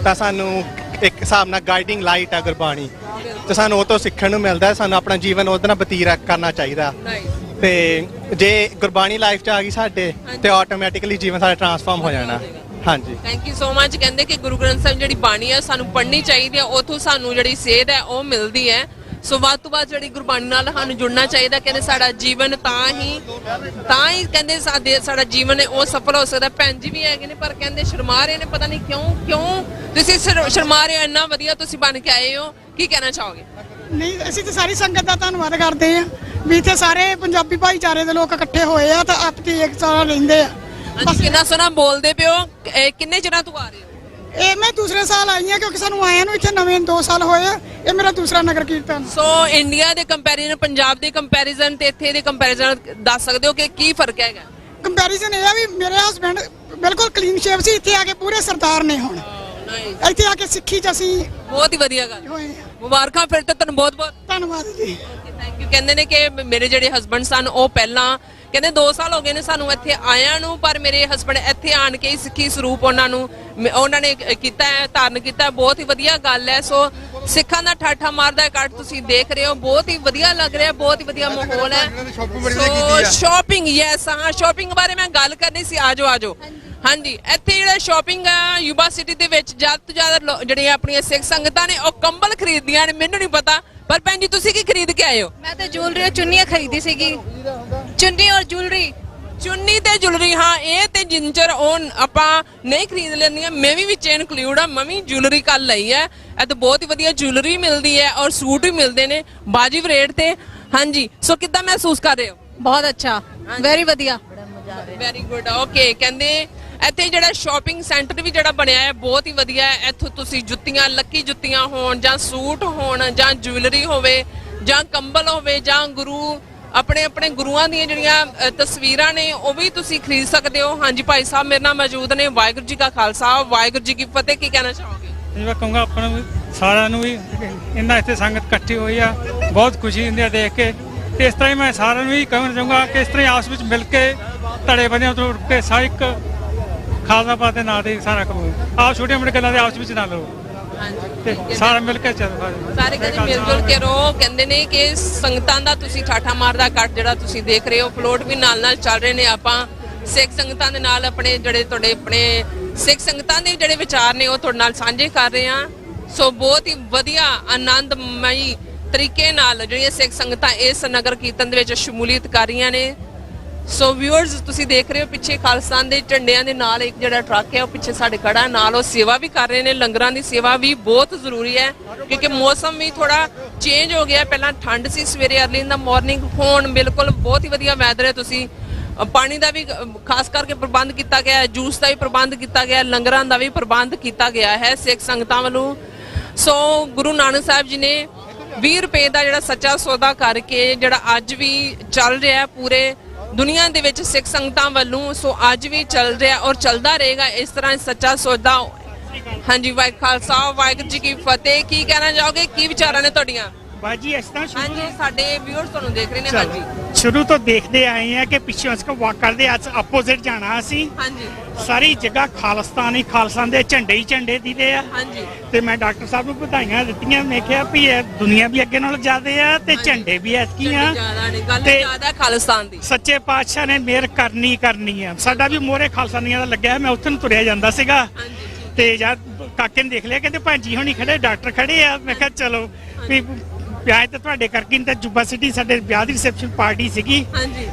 [SPEAKER 6] ਤਾਂ ਸਾਨੂੰ ਇੱਕ ਹਿਸਾਬ ਨਾਲ ਗਾਈਡਿੰਗ ਲਾਈਟ ਹੈ ਗੁਰਬਾਣੀ, ਤੇ ਸਾਨੂੰ ਉਹ ਤੋਂ ਸਿੱਖਣ ਨੂੰ ਮਿਲਦਾ। ਸਾਨੂੰ ਆਪਣਾ ਜੀਵਨ ਉਹਦੇ ਨਾਲ ਬਤੀਤ ਕਰਨਾ ਚਾਹੀਦਾ। ਤੇ ਜੇ ਗੁਰਬਾਣੀ ਲਾਈਫ 'ਚ ਆ ਗਈ ਸਾਡੇ ਤੇ ਆਟੋਮੈਟਿਕਲੀ ਜੀਵਨ ਸਾਡਾ ਟਰਾਂਸਫਾਰਮ ਹੋ ਜਾਣਾ। ਹਾਂਜੀ,
[SPEAKER 1] ਥੈਂਕ ਯੂ ਸੋ ਮਚ। ਕਹਿੰਦੇ ਕਿ ਗੁਰੂ ਗ੍ਰੰਥ ਸਾਹਿਬ ਜਿਹੜੀ ਬਾਣੀ ਹੈ ਸਾਨੂੰ ਪੜ੍ਹਨੀ ਚਾਹੀਦੀ ਹੈ, ਉੱਥੋਂ ਸਾਨੂੰ ਜਿਹੜੀ ਸੇਧ ਹੈ ਉਹ ਮਿਲਦੀ ਹੈ। ਸੋ ਵੱਧ ਤੋਂ ਵੱਧ ਜਿਹੜੀ ਗੁਰਬਾਣੀ ਨਾਲ ਸਾਨੂੰ ਜੁੜਨਾ ਚਾਹੀਦਾ। ਕਹਿੰਦੇ ਸਾਡਾ ਜੀਵਨ ਤਾਂ ਹੀ ਕਹਿੰਦੇ ਸਾਡਾ ਜੀਵਨ ਹੈ ਉਹ ਸਫਲ ਹੋ ਸਕਦਾ। ਭੈਣ ਜੀ ਵੀ ਹੈਗੇ ਨੇ ਪਰ ਕਹਿੰਦੇ ਸ਼ਰਮਾ ਰਹੇ ਨੇ, ਪਤਾ ਨਹੀਂ ਕਿਉਂ ਤੁਸੀਂ ਸ਼ਰਮਾ ਰਹੇ ਹੋ? ਇੰਨਾ ਵਧੀਆ ਤੁਸੀਂ ਬਣ ਕੇ ਆਏ ਹੋ, ਕੀ ਕਹਿਣਾ ਚਾਹੋਗੇ?
[SPEAKER 7] ਨਹੀਂ, ਅਸੀਂ ਤਾਂ ਸਾਰੀ ਸੰਗਤ ਦਾ ਧੰਨਵਾਦ ਕਰਦੇ ਹਾਂ ਵੀ ਇੱਥੇ ਸਾਰੇ ਪੰਜਾਬੀ ਭਾਈਚਾਰੇ ਦੇ ਲੋਕ ਇਕੱਠੇ ਹੋਏ ਆ ਤਾਂ ਆਪਣੀ ਏਕਤਾ ਰਹਿੰਦੇ ਆ।
[SPEAKER 1] ਕਿੰਨਾ ਸੋਹਣਾ ਬੋਲਦੇ ਪਿਓ। ਕਿੰਨੇ ਚਿਰਾਂ ਤੋਂ ਆ ਰਹੇ ਹੋ?
[SPEAKER 7] ਇਹ ਮੈਂ ਦੂਸਰੇ ਸਾਲ ਆਈ ਹਾਂ ਕਿਉਂਕਿ ਸਾਨੂੰ ਆਇਆਂ ਨੂੰ ਇੱਥੇ ਨਵੇਂ 2 ਸਾਲ ਹੋਏ ਆ। ਇਹ ਮੇਰਾ ਦੂਸਰਾ ਨਗਰ ਕੀਰਤਨ।
[SPEAKER 1] ਸੋ ਇੰਡੀਆ ਦੇ ਕੰਪੈਰੀਜ਼ਨ, ਪੰਜਾਬ ਦੇ ਕੰਪੈਰੀਜ਼ਨ ਤੇ ਇੱਥੇ ਦੇ ਕੰਪੈਰੀਜ਼ਨ ਦੱਸ ਸਕਦੇ ਹੋ ਕਿ ਕੀ ਫਰਕ ਹੈਗਾ?
[SPEAKER 7] ਕੰਪੈਰੀਜ਼ਨ ਇਹ ਆ ਵੀ ਮੇਰੇ ਹਸਬੰਡ ਬਿਲਕੁਲ ਕਲੀਨ ਸ਼ੇਵ ਸੀ, ਇੱਥੇ ਆ ਕੇ ਪੂਰੇ ਸਰਦਾਰ ਨੇ। ਹੁਣ ਇੱਥੇ ਆ ਕੇ ਸਿੱਖੀ ਚ ਅਸੀਂ
[SPEAKER 1] ਬਹੁਤ ਹੀ ਵਧੀਆ ਗੱਲ। ਮੁਬਾਰਕਾਂ ਫਿਰ ਤਾਂ ਤੁਹਾਨੂੰ ਬਹੁਤ
[SPEAKER 7] ਧੰਨਵਾਦ ਜੀ।
[SPEAKER 1] Thank you. ਕਹਿੰਦੇ ਨੇ ਕਿ ਮੇਰੇ ਜਿਹੜੇ ਹਸਬੰਡ ਸਨ ਉਹ ਪਹਿਲਾਂ ਕਹਿੰਦੇ 2 ਸਾਲ ਹੋ ਗਏ ਨੇ ਸਾਨੂੰ ਇੱਥੇ ਆਇਆਂ ਨੂੰ, ਪਰ ਮੇਰੇ ਹਸਬੰਡ ਇੱਥੇ ਆਣ ਕੇ ਸਿੱਖੀ ਸਰੂਪ ਉਹਨਾਂ ਨੇ ਕੀਤਾ ਹੈ, ਧਾਰਨ ਕੀਤਾ। ਬਹੁਤ ਹੀ ਵਧੀਆ ਗੱਲ ਹੈ। ਸੋ ਸਿੱਖਾਂ ਦਾ ਠਾਠਾ ਮਾਰਦਾ ਇਕੱਠ ਤੁਸੀਂ ਦੇਖ ਰਹੇ ਹੋ, ਬਹੁਤ ਹੀ ਵਧੀਆ ਲੱਗ ਰਿਹਾ, ਬਹੁਤ ਹੀ ਵਧੀਆ ਮਾਹੌਲ ਹੈ। ਸੋ ਸ਼ਾਪਿੰਗ, ਯੈਸ, ਹਾਂ ਸ਼ਾਪਿੰਗ ਬਾਰੇ ਮੈਂ ਗੱਲ ਕਰਨੀ ਸੀ। ਆਜੋ। ਹਾਂਜੀ, ਇੱਥੇ ਜਿਹੜਾ ਸ਼ਾਪਿੰਗ ਆ ਯੂਬਾ ਸਿਟੀ ਦੇ ਵਿੱਚ ਜ਼ਿਆਦਾ ਤੋਂ ਜ਼ਿਆਦਾ ਜਿਹੜੀਆਂ ਆਪਣੀਆਂ ਸਿੱਖ ਸੰਗਤਾਂ ਨੇ ਉਹ ਕੰਬਲ ਖਰੀਦਦੀਆਂ ਨੇ। ਮੈਨੂੰ ਨਹੀਂ ਪਤਾ, ਪਰ ਭੈਣ ਜੀ ਤੁਸੀਂ ਕੀ ਖਰੀਦ ਕੇ ਆਏ ਹੋ?
[SPEAKER 21] ਮੈਂ ਤਾਂ ਜੁਐਲਰੀ, ਚੁੰਨੀਆਂ ਖਰੀਦੀ ਸੀਗੀ। ਚੁੰਨੀ ਔਰ ਜੁਐਲਰੀ।
[SPEAKER 1] ਚੁੰਨੀ ਤੇ ਜੁਐਲਰੀ, ਹਾਂ ਇਹ ਤੇ ਜਿੰਜਰ ਉਹ ਆਪਾਂ ਨਹੀਂ ਖਰੀਦ ਲੈਂਦੀਆਂ। ਮੈਂ ਵੀ ਵਿੱਚ ਇਨਕਲੂਡ ਆ, ਮੈਂ ਵੀ ਜੁਐਲਰੀ ਕੱਲ ਲਈ ਹੈ। ਇਹ ਤਾਂ ਬਹੁਤ ਹੀ ਵਧੀਆ ਜੁਐਲਰੀ ਮਿਲਦੀ ਹੈ ਔਰ ਸੂਟ ਵੀ ਮਿਲਦੇ ਨੇ ਵਾਜਿਬ ਰੇਟ ਤੇ। ਹਾਂਜੀ, ਸੋ ਕਿੱਦਾਂ ਮਹਿਸੂਸ ਕਰ ਰਹੇ ਹੋ?
[SPEAKER 21] ਬਹੁਤ ਅੱਛਾ, ਵੈਰੀ ਵਧੀਆ,
[SPEAKER 1] ਵੈਰੀ ਗੁੱਡ। ਓਕੇ, ਕਹਿੰਦੇ ਇੱਥੇ ਜਿਹੜਾ ਸ਼ਾਪਿੰਗ ਸੈਂਟਰ ਵੀ ਜਿਹੜਾ ਬਣਿਆ ਹੈ ਬਹੁਤ ਹੀ ਵਧੀਆ ਹੈ। ਇੱਥੋਂ ਤੁਸੀਂ ਜੁੱਤੀਆਂ, ਲੱਕੀ ਜੁੱਤੀਆਂ ਹੋਣ ਜਾਂ ਸੂਟ ਹੋਣ ਜਾਂ ਜੁਐਲਰੀ ਹੋਵੇ ਜਾਂ ਕੰਬਲ ਹੋਵੇ ਜਾਂ ਆਪਣੇ ਗੁਰੂਆਂ ਦੀਆਂ ਜਿਹੜੀਆਂ ਤਸਵੀਰਾਂ ਨੇ ਉਹ ਵੀ ਤੁਸੀਂ ਖਰੀਦ ਸਕਦੇ ਹੋ। ਹਾਂਜੀ ਭਾਈ ਸਾਹਿਬ ਮੇਰੇ ਨਾਲ ਮੌਜੂਦ ਨੇ। ਵਾਹਿਗੁਰੂ ਜੀ ਕਾ ਖਾਲਸਾ, ਵਾਹਿਗੁਰੂ ਜੀ ਕੀ ਫਤਿਹ। ਕੀ ਕਹਿਣਾ ਚਾਹੋਗੇ?
[SPEAKER 25] ਮੈਂ ਕਹੂੰਗਾ ਆਪਾਂ ਨੂੰ ਸਾਰਿਆਂ ਨੂੰ ਵੀ ਇੰਨਾ ਇੱਥੇ ਸੰਗਤ ਇਕੱਠੀ ਹੋਈ ਆ, ਬਹੁਤ ਖੁਸ਼ੀ ਹੁੰਦੀ ਆ ਦੇਖ ਕੇ। ਤੇ ਇਸ ਤਰ੍ਹਾਂ ਹੀ ਮੈਂ ਸਾਰਿਆਂ ਨੂੰ ਵੀ ਕਹਿਣਾ ਚਾਹੂੰਗਾ ਕਿ ਇਸ ਤਰ੍ਹਾਂ ਹੀ ਆਪਸ ਵਿੱਚ ਮਿਲ ਕੇ ਧੜੇ ਬੰਨਿਆਂ ਤੋਂ ਉੱਠ ਕੇ ਸਾਰੇ ਇੱਕ ਖਾਲਸਾ ਪੰਥ ਦੇ ਨਾਂ ਤੇ ਸਾਰਾ ਕੰਮ ਆਪ ਛੋਟੀਆਂ ਮੋਟੀਆਂ ਗੱਲਾਂ ਦੇ ਆਪਸ ਵਿੱਚ ਨਾ ਲਓ ਤੇ ਸਾਰਾ ਮਿਲ ਕੇ ਚੱਲੋ।
[SPEAKER 1] ਸਾਰੇ ਕਹਿੰਦੇ ਮਿਲ ਜੁਲ ਕੇ ਰਹੋ। ਕਹਿੰਦੇ ਨੇ ਕਿ ਸੰਗਤਾਂ ਦਾ ਤੁਸੀਂ ਠਾਠਾ ਮਾਰਦਾ ਇਕੱਠ ਜਿਹੜਾ ਤੁਸੀਂ ਦੇਖ ਰਹੇ ਹੋ, ਫਲੋਟ ਵੀ ਨਾਲ ਚੱਲ ਰਹੇ ਨੇ। ਆਪਾਂ ਸਿੱਖ ਸੰਗਤਾਂ ਦੇ ਨਾਲ ਆਪਣੇ ਸਿੱਖ ਸੰਗਤਾਂ ਦੇ ਜਿਹੜੇ ਵਿਚਾਰ ਨੇ ਉਹ ਤੁਹਾਡੇ ਨਾਲ ਸਾਂਝੇ ਕਰ ਰਹੇ ਹਾਂ। ਸੋ ਬਹੁਤ ਹੀ ਵਧੀਆ ਆਨੰਦਮਈ ਤਰੀਕੇ ਨਾਲ ਜਿਹੜੀਆਂ ਸਿੱਖ ਸੰਗਤਾਂ ਇਸ ਨਗਰ ਕੀਰਤਨ ਦੇ ਵਿੱਚ ਸ਼ਮੂਲੀਅਤ ਕਰ ਰਹੀਆਂ ਨੇ। ਸੋ ਵਿਊਅਰਸ ਤੁਸੀਂ ਦੇਖ ਰਹੇ ਹੋ ਪਿੱਛੇ ਖਾਲਿਸਤਾਨ ਦੇ ਝੰਡਿਆਂ ਦੇ ਨਾਲ ਇੱਕ ਜਿਹੜਾ ਟਰੱਕ ਹੈ ਉਹ ਪਿੱਛੇ ਸਾਡੇ ਖੜਾ ਨਾਲ ਉਹ ਸੇਵਾ ਵੀ ਕਰ ਰਹੇ ਨੇ। ਲੰਗਰਾਂ ਦੀ ਸੇਵਾ ਵੀ ਬਹੁਤ ਜ਼ਰੂਰੀ ਹੈ ਕਿਉਂਕਿ ਮੌਸਮ ਵੀ ਥੋੜਾ ਚੇਂਜ ਹੋ ਗਿਆ। ਪਹਿਲਾਂ ਠੰਡ ਸੀ ਸਵੇਰੇ ਅਰਲੀ ਇਨ ਦਾ ਮਾਰਨਿੰਗ, ਹੁਣ ਬਿਲਕੁਲ ਬਹੁਤ ਹੀ ਵਧੀਆ ਵੈਦਰ ਹੈ। ਤੁਸੀਂ ਪਾਣੀ ਦਾ ਵੀ ਖਾਸ ਕਰਕੇ ਪ੍ਰਬੰਧ ਕੀਤਾ ਗਿਆ ਹੈ, ਜੂਸ ਦਾ ਵੀ ਪ੍ਰਬੰਧ ਕੀਤਾ ਗਿਆ, ਲੰਗਰਾਂ ਦਾ ਵੀ ਪ੍ਰਬੰਧ ਕੀਤਾ ਗਿਆ ਹੈ ਸਿੱਖ ਸੰਗਤਾਂ ਵੱਲੋਂ। ਸੋ ਗੁਰੂ ਨਾਨਕ ਸਾਹਿਬ ਜੀ ਨੇ 20 ਰੁਪਏ ਦਾ ਜਿਹੜਾ ਸੱਚਾ ਸੌਦਾ ਕਰਕੇ ਜਿਹੜਾ ਅੱਜ ਵੀ ਚੱਲ ਰਿਹਾ ਪੂਰੇ ਦੁਨੀਆ ਦੇ ਵਿੱਚ ਸਿੱਖ ਸੰਗਤਾਂ ਵੱਲੋਂ, ਸੋ ਅੱਜ ਵੀ ਚੱਲ ਰਿਹਾ ਔਰ ਚੱਲਦਾ ਰਹੇਗਾ ਇਸ ਤਰ੍ਹਾਂ ਸੱਚਾ ਸੌਦਾ। ਹਾਂਜੀ, ਵਾਹਿਗੁਰੂ ਖਾਲਸਾ ਵਾਹਿਗੁਰੂ ਜੀ ਕੀ ਫਤਿਹ। ਕੀ ਕਹਿਣਾ ਚਾਹੋਗੇ, ਕੀ ਵਿਚਾਰਾਂ ਨੇ ਤੁਹਾਡੀਆਂ?
[SPEAKER 25] ਬਾਜੀ ਇਸ ਤਰ੍ਹਾਂ
[SPEAKER 1] ਹਾਂਜੀ, ਸਾਡੇ ਵਿਊਅਰਸ ਤੁਹਾਨੂੰ ਦੇਖ ਰਹੇ ਨੇ। ਹਾਂਜੀ,
[SPEAKER 25] ਸ਼ੁਰੂ ਤੋਂ ਦੇਖਦੇ ਆਏ ਆ ਕਿ ਪਿੱਛੋਂ ਅਸੀਂ ਵਾਕ ਕਰਦੇ ਅੱਜ ਆਪੋਜ਼ਿਟ ਜਾਣਾ ਅਸੀਂ।
[SPEAKER 1] ਹਾਂਜੀ,
[SPEAKER 25] ਸਾਰੀ ਜਗ੍ਹਾ ਖਾਲਿਸਤਾਨੀ ਖਾਲਸਾ ਦੇ ਝੰਡੇ ਹੀ ਝੰਡੇ ਦੀਦੇ ਆ।
[SPEAKER 1] ਹਾਂਜੀ,
[SPEAKER 25] ਤੇ ਮੈਂ ਡਾਕਟਰ ਸਾਹਿਬ ਨੂੰ ਵਧਾਈਆਂ ਦਿੱਤੀਆਂ। ਮੈਂ ਕਿਹਾ ਵੀ ਇਹ ਦੁਨੀਆ ਵੀ ਅੱਗੇ ਨਾਲੋਂ ਜ਼ਿਆਦੇ ਆ ਤੇ ਝੰਡੇ ਵੀ ਐਤਕੀ ਆ
[SPEAKER 1] ਤੇ ਜ਼ਿਆਦਾ ਖਾਲਿਸਤਾਨ ਦੀ
[SPEAKER 25] ਸੱਚੇ ਪਾਤਸ਼ਾਹ ਨੇ ਮਿਹਰ ਕਰਨੀ ਆ। ਸਾਡਾ ਵੀ ਮੋਹਰੇ ਖਾਲਸਾਨੀਆਂ ਦਾ ਲੱਗਿਆ। ਮੈਂ ਉੱਥੇ ਨੂੰ ਤੁਰਿਆ ਜਾਂਦਾ ਸੀਗਾ ਤੇ ਜਦ ਕਾਕੇ ਨੇ ਦੇਖ ਲਿਆ, ਕਹਿੰਦੇ ਭਾਜੀ ਹੁਣੀ ਖੜੇ, ਡਾਕਟਰ ਖੜੇ ਆ। ਮੈਂ ਕਿਹਾ ਚਲੋ ਵੀ ਵਿਆਹ ਤਾਂ ਤੁਹਾਡੇ ਕਰਕੇ ਤਾਂ ਯੂਬਾ ਸਿਟੀ ਸਾਡੇ ਵਿਆਹ ਦੀ ਰਿਸੈਪਸ਼ਨ ਪਾਰਟੀ ਸੀਗੀ।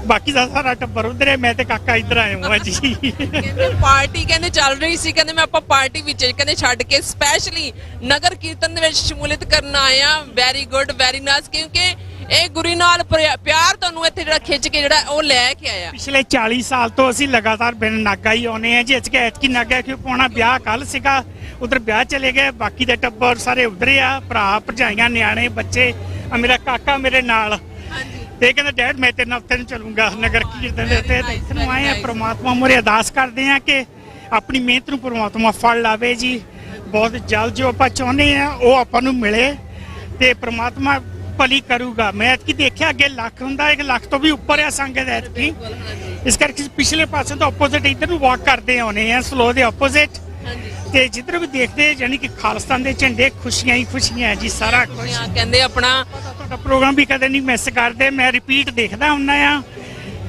[SPEAKER 25] ਬਾਕੀ ਦਾ ਸਾਰਾ ਟੱਬਰ ਉਧਰ ਹੈ, ਮੈਂ ਤੇ ਕਾਕਾ ਇੱਧਰ ਆਏ ਹਾਂ ਜੀ।
[SPEAKER 1] ਕਹਿੰਦੇ ਪਾਰਟੀ ਕਹਿੰਦੇ ਚੱਲ ਰਹੀ ਸੀ, ਕਹਿੰਦੇ ਮੈਂ ਆਪਾਂ ਪਾਰਟੀ ਵਿੱਚ ਕਹਿੰਦੇ ਛੱਡ ਕੇ ਸਪੈਸ਼ਲੀ ਨਗਰ ਕੀਰਤਨ ਦੇ ਵਿੱਚ ਸ਼ਮੂਲੀਅਤ ਕਰਨ ਆਏ ਆ। ਵੈਰੀ ਗੁੱਡ, ਵੈਰੀ ਨਾਈਸ, ਕਿਉਂਕਿ ਇਹ ਗੁਰੂ ਨਾਲ ਪਿਆਰ ਤੁਹਾਨੂੰ ਇੱਥੇ ਜਿਹੜਾ ਖਿੱਚ ਕੇ ਜਿਹੜਾ ਉਹ ਲੈ ਕੇ ਆਇਆ।
[SPEAKER 25] ਪਿਛਲੇ 40 ਸਾਲ ਤੋਂ ਅਸੀਂ ਲਗਾਤਾਰ ਬਿਨ ਨਾਗਾ ਹੀ ਆਉਨੇ ਆ ਜੀ। ਅੱਜ ਕੇ ਐਤਕੀ ਨਾਗਾ ਕਿਉਂ ਪਾਉਣਾ, ਵਿਆਹ ਕੱਲ ਸੀਗਾ, ਉਧਰ ਵਿਆਹ ਚਲੇ ਗਏ, ਬਾਕੀ ਦੇ ਟੱਬਰ ਸਾਰੇ ਉਧਰ ਆ, ਭਰਾ ਭਰਜਾਈਆਂ ਨਿਆਣੇ ਬੱਚੇ। ਮੇਰਾ ਕਾਕਾ ਮੇਰੇ ਨਾਲ ਤੇ ਕਹਿੰਦਾ ਡੈਡ ਮੈਂ ਤੇਰੇ ਨਾਲ ਉੱਥੇ ਨੂੰ ਚੱਲੂੰਗਾ ਨਗਰ ਕੀਰਤਨ ਦੇ ਉੱਤੇ। ਤੇ ਇੱਥੇ ਨੂੰ ਆਏ ਆ, ਪ੍ਰਮਾਤਮਾ ਮੋਰੇ ਅਰਦਾਸ ਕਰਦੇ ਆ ਕਿ ਆਪਣੀ ਮਿਹਨਤ ਨੂੰ ਪ੍ਰਮਾਤਮਾ ਫਲ ਲਾਵੇ ਜੀ। ਬਹੁਤ ਜਲਦ ਜੋ ਆਪਾਂ ਚਾਹੁੰਦੇ ਆ ਉਹ ਆਪਾਂ ਨੂੰ ਮਿਲੇ ਤੇ ਪ੍ਰਮਾਤਮਾ ਭਲੀ ਕਰੂਗਾ। ਮੈਂ ਐਤਕੀ ਦੇਖਿਆ ਅੱਗੇ ਲੱਖ ਹੁੰਦਾ, 1 ਲੱਖ ਤੋਂ ਵੀ ਉੱਪਰ ਆ ਸੰਗਤ ਐਤਕੀ। ਇਸ ਕਰਕੇ ਪਿਛਲੇ ਪਾਸੇ ਤੋਂ ਆਪੋਜ਼ਿਟ ਇੱਧਰ ਨੂੰ ਵਾਕ ਕਰਦੇ ਆਉਨੇ ਆ, ਸਲੋ ਦੇ ਆਪੋਜ਼ਿਟ। ਤੇ ਜਿੱਧਰ ਵੀ ਦੇਖਦੇ ਯਾਨੀ ਕਿ ਖਾਲਿਸਤਾਨ ਦੇ ਝੰਡੇ ਖੁਸ਼ੀਆਂ ਹੀ ਖੁਸ਼ੀਆਂ ਜੀ। ਸਾਰਾ ਕੁਝ
[SPEAKER 1] ਕਹਿੰਦੇ ਆਪਣਾ
[SPEAKER 25] ਤੁਹਾਡਾ ਪ੍ਰੋਗਰਾਮ ਵੀ ਕਦੇ ਨਹੀਂ ਮਿਸ ਕਰਦੇ। ਮੈਂ ਰਿਪੀਟ ਦੇਖਦਾ ਹੁੰਦਾ ਆ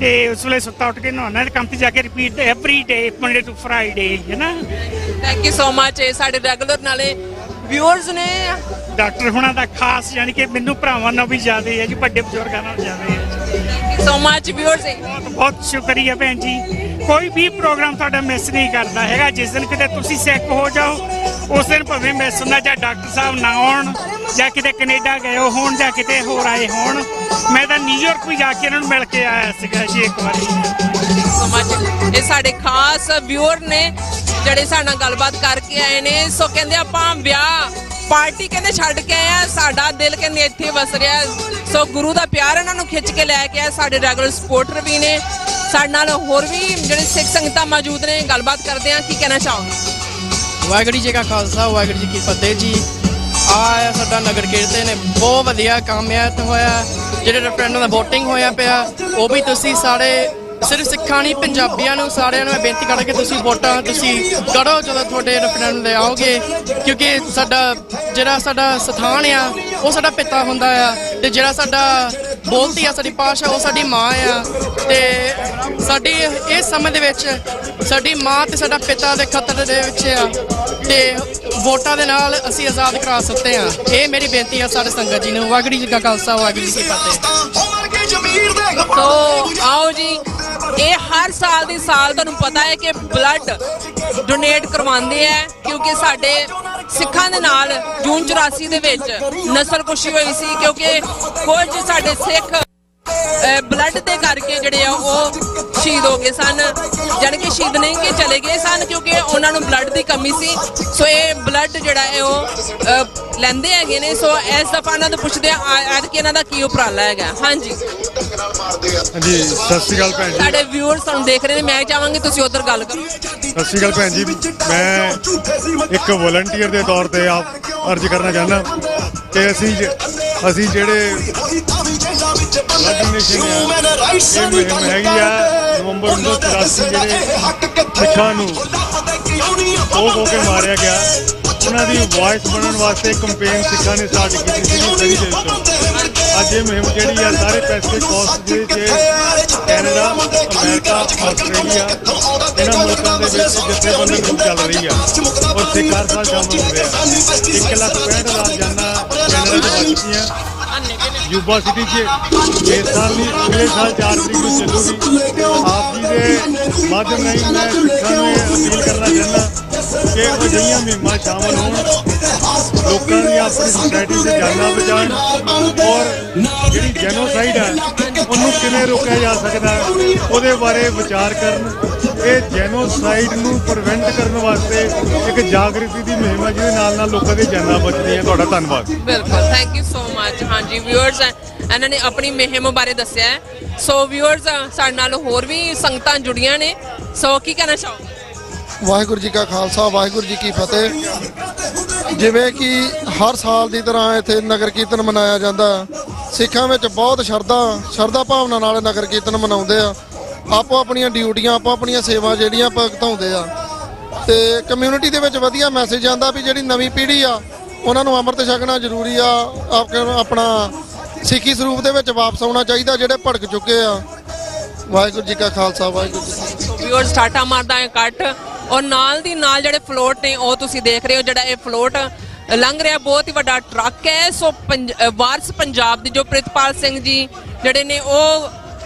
[SPEAKER 25] ਤੇ ਉਸ ਵੇਲੇ ਸੁੱਤਾ ਉੱਠ ਕੇ ਨਹਾਉਣਾ ਤੇ ਕੰਮ ਤੇ ਜਾ ਕੇ repeat every day Monday to Friday ਹੈ ਨਾ।
[SPEAKER 1] Thank you so much. ਸਾਡੇ ਰੈਗੂਲਰ ਨਾਲੇ ਵਿਊਅਰਸ ਨੇ
[SPEAKER 25] ਡਾਕਟਰ ਹੁਣਾਂ ਦਾ ਖਾਸ ਯਾਨੀ ਕਿ ਮੈਨੂੰ ਭਰਾਵਾਂ ਨਾਲ ਵੀ ਜ਼ਿਆਦਾ ਹੈ ਜੀ, ਵੱਡੇ ਬਜ਼ੁਰਗਾਂ ਨਾਲ ਜ਼ਿਆਦਾ ਹੈ।
[SPEAKER 1] Thank you so much viewers.
[SPEAKER 25] ਬਹੁਤ ਬਹੁਤ ਸ਼ੁਕਰੀਆ ਭੈਣ ਜੀ। ਕੋਈ ਵੀ ਪ੍ਰੋਗਰਾਮ ਤੁਹਾਡਾ ਮਿਸ ਨਹੀਂ ਕਰਦਾ ਹੈਗਾ। ਜਿਸ ਦਿਨ ਕਿਤੇ ਤੁਸੀਂ ਸਿੱਖ ਹੋ ਜਾਓ ਉਸ ਦਿਨ ਭਾਵੇਂ ਮਿਸ ਹੁੰਦਾ, ਜਾਂ ਡਾਕਟਰ ਸਾਹਿਬ ਨਾ ਆਉਣ ਜਾਂ ਕਿਤੇ ਕੈਨੇਡਾ ਗਏ ਹੋਣ ਜਾਂ ਕਿਤੇ ਹੋਰ ਆਏ ਹੋਣ। ਮੈਂ ਤਾਂ ਨਿਊਯਾਰਕ ਵੀ ਜਾ ਕੇ ਇਹਨਾਂ ਨੂੰ ਮਿਲ ਕੇ ਆਇਆ ਸੀਗਾ ਜੀ ਇੱਕ ਵਾਰੀ।
[SPEAKER 1] So much. ਇਹ ਸਾਡੇ ਖਾਸ ਵਿਊਅਰ ਨੇ ਜਿਹੜੇ ਸਾਡੇ ਨਾਲ ਗੱਲਬਾਤ ਕਰਕੇ ਆਏ ਨੇ। ਸੋ ਕਹਿੰਦੇ ਆਪਾਂ ਵਿਆਹ ਪਾਰਟੀ ਕਹਿੰਦੇ ਛੱਡ ਕੇ ਆਏ ਆ, ਸਾਡਾ ਦਿਲ ਕਹਿੰਦੇ ਇੱਥੇ ਵਸ ਰਿਹਾ। ਸੋ ਗੁਰੂ ਦਾ ਪਿਆਰ ਇਹਨਾਂ ਨੂੰ ਖਿੱਚ ਕੇ ਲੈ ਕੇ ਆਏ। ਸਾਡੇ ਰੈਗੂਲਰ ਸਪੋਰਟਰ ਵੀ ਨੇ, ਸਾਡੇ ਨਾਲ ਹੋਰ ਵੀ ਜਿਹੜੇ ਸਿੱਖ ਸੰਗਤਾਂ ਮੌਜੂਦ ਨੇ। ਗੱਲਬਾਤ ਕਰਦੇ ਆ, ਕੀ ਕਹਿਣਾ ਚਾਹੋਗੇ?
[SPEAKER 8] ਵਾਹਿਗੁਰੂ ਜੀ ਕਾ ਖਾਲਸਾ ਵਾਹਿਗੁਰੂ ਜੀ ਕੀ ਫਤਿਹ ਜੀ। ਆ ਸਾਡਾ ਨਗਰ ਕੀਰਤਨ ਨੇ ਬਹੁਤ ਵਧੀਆ ਕੰਮ ਆ ਇੱਥੇ ਹੋਇਆ। ਜਿਹੜੇ ਰੈਫਰੈਂਡਮ ਦਾ VOTING ਹੋਇਆ ਪਿਆ ਉਹ ਵੀ ਤੁਸੀਂ ਸਾਰੇ ਸਿਰਫ ਸਿੱਖਾਂ ਨਹੀਂ ਪੰਜਾਬੀਆਂ ਨੂੰ ਸਾਰਿਆਂ ਨੂੰ ਮੈਂ ਬੇਨਤੀ ਕਰਾਂ ਕਿ ਤੁਸੀਂ ਵੋਟਾਂ ਤੁਸੀਂ ਕਰੋ ਜਦੋਂ ਤੁਹਾਡੇ ਰੈਫਰੈਂਡਮ ਦੇ ਆਓਗੇ, ਕਿਉਂਕਿ ਜਿਹੜਾ ਸਾਡਾ ਸਥਾਨ ਆ ਉਹ ਸਾਡਾ ਪਿਤਾ ਹੁੰਦਾ ਆ ਤੇ ਜਿਹੜਾ ਸਾਡਾ ਬੋਲਤੀ ਆ ਸਾਡੀ ਭਾਸ਼ਾ ਉਹ ਸਾਡੀ ਮਾਂ ਆ। ਤੇ ਸਾਡੀ ਇਸ ਸਮੇਂ ਦੇ ਵਿੱਚ ਸਾਡੀ ਮਾਂ ਤੇ ਸਾਡਾ ਪਿਤਾ ਦੇ ਖਤਰੇ ਦੇ ਵਿੱਚ ਆ ਤੇ ਵੋਟਾਂ ਦੇ ਨਾਲ ਅਸੀਂ ਆਜ਼ਾਦ ਕਰਾ ਸਕਦੇ ਆ। ਇਹ ਮੇਰੀ ਬੇਨਤੀ ਆ ਸਾਡੇ ਸੰਗਤ ਜੀ ਨੂੰ। ਵਾਹਿਗੁਰੂ ਜੀ ਕਾ ਖਾਲਸਾ ਵਾਹਿਗੁਰੂ ਜੀ ਕੀ ਫਤਿਹ।
[SPEAKER 1] ਸੋ ਆਓ ਜੀ, ਇਹ ਹਰ ਸਾਲ ਦੀ ਸਾਲ ਤੁਹਾਨੂੰ ਪਤਾ ਹੈ ਕਿ ਬਲੱਡ ਡੋਨੇਟ ਕਰਵਾਉਂਦੇ ਆ ਕਿਉਂਕਿ ਸਾਡੇ ਸਿੱਖਾਂ ਦੇ ਨਾਲ ਜੂਨ 84 ਦੇ ਵਿੱਚ ਨਸਲਕੁਸ਼ੀ ਹੋਈ ਸੀ ਕਿਉਂਕਿ ਕੁਝ ਸਾਡੇ ਸਿੱਖ ਬਲੱਡ ਦੇ ਕਰਕੇ ਜਿਹੜੇ ਆ ਉਹ ਸ਼ਹੀਦ ਹੋ ਗਏ ਸਨ। ਜਾਣੀ ਕਿ ਸ਼ਹੀਦ ਨਹੀਂ ਕਿ ਚਲੇ ਗਏ ਸਨ ਕਿਉਂਕਿ ਉਹਨਾਂ ਨੂੰ ਬਲੱਡ ਦੀ ਕਮੀ ਸੀ। ਸੋ ਇਹ ਬਲੱਡ ਜਿਹੜਾ ਹੈ ਉਹ ਲੈਂਦੇ ਹੈਗੇ ਨੇ। ਸੋ ਇਸ ਦਫਾ ਇਹਨਾਂ ਤੋਂ ਪੁੱਛਦੇ ਆ ਐਤਕੀ ਇਹਨਾਂ ਦਾ ਕੀ ਉਪਰਾਲਾ ਹੈਗਾ। ਹਾਂਜੀ
[SPEAKER 24] ਹਾਂਜੀ, ਸਤਿ ਸ਼੍ਰੀ ਅਕਾਲ ਭੈਣ ਜੀ।
[SPEAKER 1] ਸਾਡੇ ਵਿਊਅਰਸ ਤੁਹਾਨੂੰ ਦੇਖ ਰਹੇ ਨੇ, ਮੈਂ ਚਾਹਾਂਗੀ ਤੁਸੀਂ ਉਧਰ ਗੱਲ ਕਰੋ।
[SPEAKER 24] ਸਤਿ ਸ਼੍ਰੀ ਅਕਾਲ ਭੈਣ ਜੀ। ਮੈਂ ਇੱਕ ਵਲੰਟੀਅਰ ਦੇ ਤੌਰ ਤੇ ਅਰਜ਼ ਕਰਨਾ ਚਾਹੁੰਦਾ ਕਿ ਅਸੀਂ ਜਿਹੜੇ ਬਲੱਡ ਡੋਨੇਸ਼ਨ ਆ ਇਹ ਮੁਹਿੰਮ ਹੈਗੀ ਆ ਨਵੰਬਰ 1983 ਜਿਹੜੇ ਸਿੱਖਾਂ ਨੂੰ ਹੋ ਕੇ ਮਾਰਿਆ ਗਿਆ ਉਹਨਾਂ ਦੀ ਵਾਇਸ ਬਣਨ ਵਾਸਤੇ ਕੰਪੇਨ ਸਿੱਖਾਂ ਨੇ ਸਟਾਰਟ ਕੀਤੀ ਸੀ ਸਹੀ ਦੇ ਵਿੱਚ। ਅੱਜ ਇਹ ਮੁਹਿੰਮ ਜਿਹੜੀ ਆ ਸਾਰੇ ਪੈਸੀਫਿਕ ਕੋਸਟ ਦੇ ਵਿੱਚ ਕੈਨੇਡਾ, ਅਮਰੀਕਾ, ਆਸਟ੍ਰੇਲੀਆ ਇਹਨਾਂ ਮੁਲਕਾਂ ਦੇ ਵਿੱਚ ਜਥੇਬੰਦੀ ਗਰੁੱਪ ਚੱਲ ਰਹੀ ਆ ਔਰ ਸਿੱਖ ਹਰ ਸਾਲ ਸ਼ਾਮਲ ਹੋ ਰਹੇ ਆ। 1,65,000 ਜਾਨਾਂ ਕੈਨੇਡਾ ਦੇ ਬਚ ਗਈਆਂ। ਯੂਬਾ ਸਿਟੀ 'ਚ ਇਸ ਸਾਲ ਨਹੀਂ ਅਗਲੇ ਸਾਲ 4 ਤਰੀਕ ਨੂੰ ਚੱਲੂਗੀ।
[SPEAKER 17] ਅਜਿਹੀਆਂ ਮੁਹਿੰਮਾਂ ਸ਼ਾਮਲ ਹੋਣ, ਲੋਕਾਂ ਦੀਆਂ ਆਪਣੀ ਸੁਸਾਇਟੀ 'ਚ ਜਾਨਾਂ ਬਚਾਉਣ ਔਰ ਜਿਹੜੀ ਜੈਨੋਸਾਈਡ ਹੈ ਉਹਨੂੰ ਕਿਵੇਂ ਰੋਕਿਆ ਜਾ ਸਕਦਾ ਉਹਦੇ ਬਾਰੇ ਵਿਚਾਰ ਕਰਨ। ਇਹ ਜੈਨੋਸਾਈਡ ਨੂੰ ਪ੍ਰੀਵੈਂਟ ਕਰਨ ਵਾਸਤੇ ਇੱਕ ਜਾਗਰਿਤੀ ਦੀ ਮੁਹਿੰਮ ਹੈ ਜਿਹਦੇ ਨਾਲ ਨਾਲ ਲੋਕਾਂ ਦੀਆਂ ਜਾਨਾਂ ਬਚਦੀਆਂ। ਤੁਹਾਡਾ ਧੰਨਵਾਦ।
[SPEAKER 1] ਬਿਲਕੁਲ, ਥੈਂਕ ਯੂ ਸੋ ਮਚ। ਹਾਂਜੀ ਵਿਊਅਰਸ, ਇਹਨਾਂ ਨੇ ਆਪਣੀ ਮੁਹਿੰਮ ਬਾਰੇ ਦੱਸਿਆ ਹੈ। ਸੋ ਵਿਊਅਰਸ, ਸਾਡੇ ਨਾਲ ਹੋਰ ਵੀ ਸੰਗਤਾਂ ਜੁੜੀਆਂ ਨੇ, ਸੋ ਕੀ ਕਹਿਣਾ ਚਾਹੋਗੇ?
[SPEAKER 9] ਵਾਹਿਗੁਰੂ ਜੀ ਕਾ ਖਾਲਸਾ, ਵਾਹਿਗੁਰੂ ਜੀ ਕੀ ਫਤਿਹ। ਜਿਵੇਂ ਕਿ ਹਰ ਸਾਲ ਦੀ ਤਰ੍ਹਾਂ ਇੱਥੇ ਨਗਰ ਕੀਰਤਨ ਮਨਾਇਆ ਜਾਂਦਾ। ਸਿੱਖਾਂ ਵਿੱਚ ਬਹੁਤ ਸ਼ਰਧਾ ਭਾਵਨਾ ਨਾਲ ਨਗਰ ਕੀਰਤਨ ਮਨਾਉਂਦੇ ਆ। ਆਪੋ ਆਪਣੀਆਂ ਡਿਊਟੀਆਂ, ਆਪੋ ਆਪਣੀਆਂ ਸੇਵਾ ਜਿਹੜੀਆਂ ਭੁਗਤਾਉਂਦੇ ਆ ਤੇ ਕਮਿਊਨਿਟੀ ਦੇ ਵਿੱਚ ਵਧੀਆ ਮੈਸੇਜ ਆਉਂਦਾ ਵੀ ਜਿਹੜੀ ਨਵੀਂ ਪੀੜ੍ਹੀ ਆ ਉਹਨਾਂ ਨੂੰ ਅੰਮ੍ਰਿਤ ਛਕਣਾ ਜ਼ਰੂਰੀ ਆ। ਆਪਣਾ ਸਿੱਖੀ ਸਰੂਪ ਦੇ ਵਿੱਚ ਵਾਪਸ ਆਉਣਾ ਚਾਹੀਦਾ ਜਿਹੜੇ ਭੜਕ ਚੁੱਕੇ ਆ। ਵਾਹਿਗੁਰੂ ਜੀ ਕਾ ਖਾਲਸਾ, ਵਾਹਿਗੁਰੂ ਜੀ ਕੀ ਫਤਿਹ।
[SPEAKER 1] ਵਿਊਅਰਸ, ਟਾਟਾ ਮਾਰਦਾ ਹੈ ਕੱਟ ਔਰ ਨਾਲ ਦੀ ਨਾਲ ਜਿਹੜੇ ਫਲੋਟ ਨੇ ਉਹ ਤੁਸੀਂ ਦੇਖ ਰਹੇ ਹੋ। ਜਿਹੜਾ ਇਹ ਫਲੋਟ ਲੰਘ ਰਿਹਾ ਬਹੁਤ ਹੀ ਵੱਡਾ ਟਰੱਕ ਹੈ। ਸੋ ਵਾਰਸ ਪੰਜਾਬ ਦੇ ਜੋ ਪ੍ਰਿਤਪਾਲ ਸਿੰਘ ਜੀ ਜਿਹੜੇ ਨੇ ਉਹ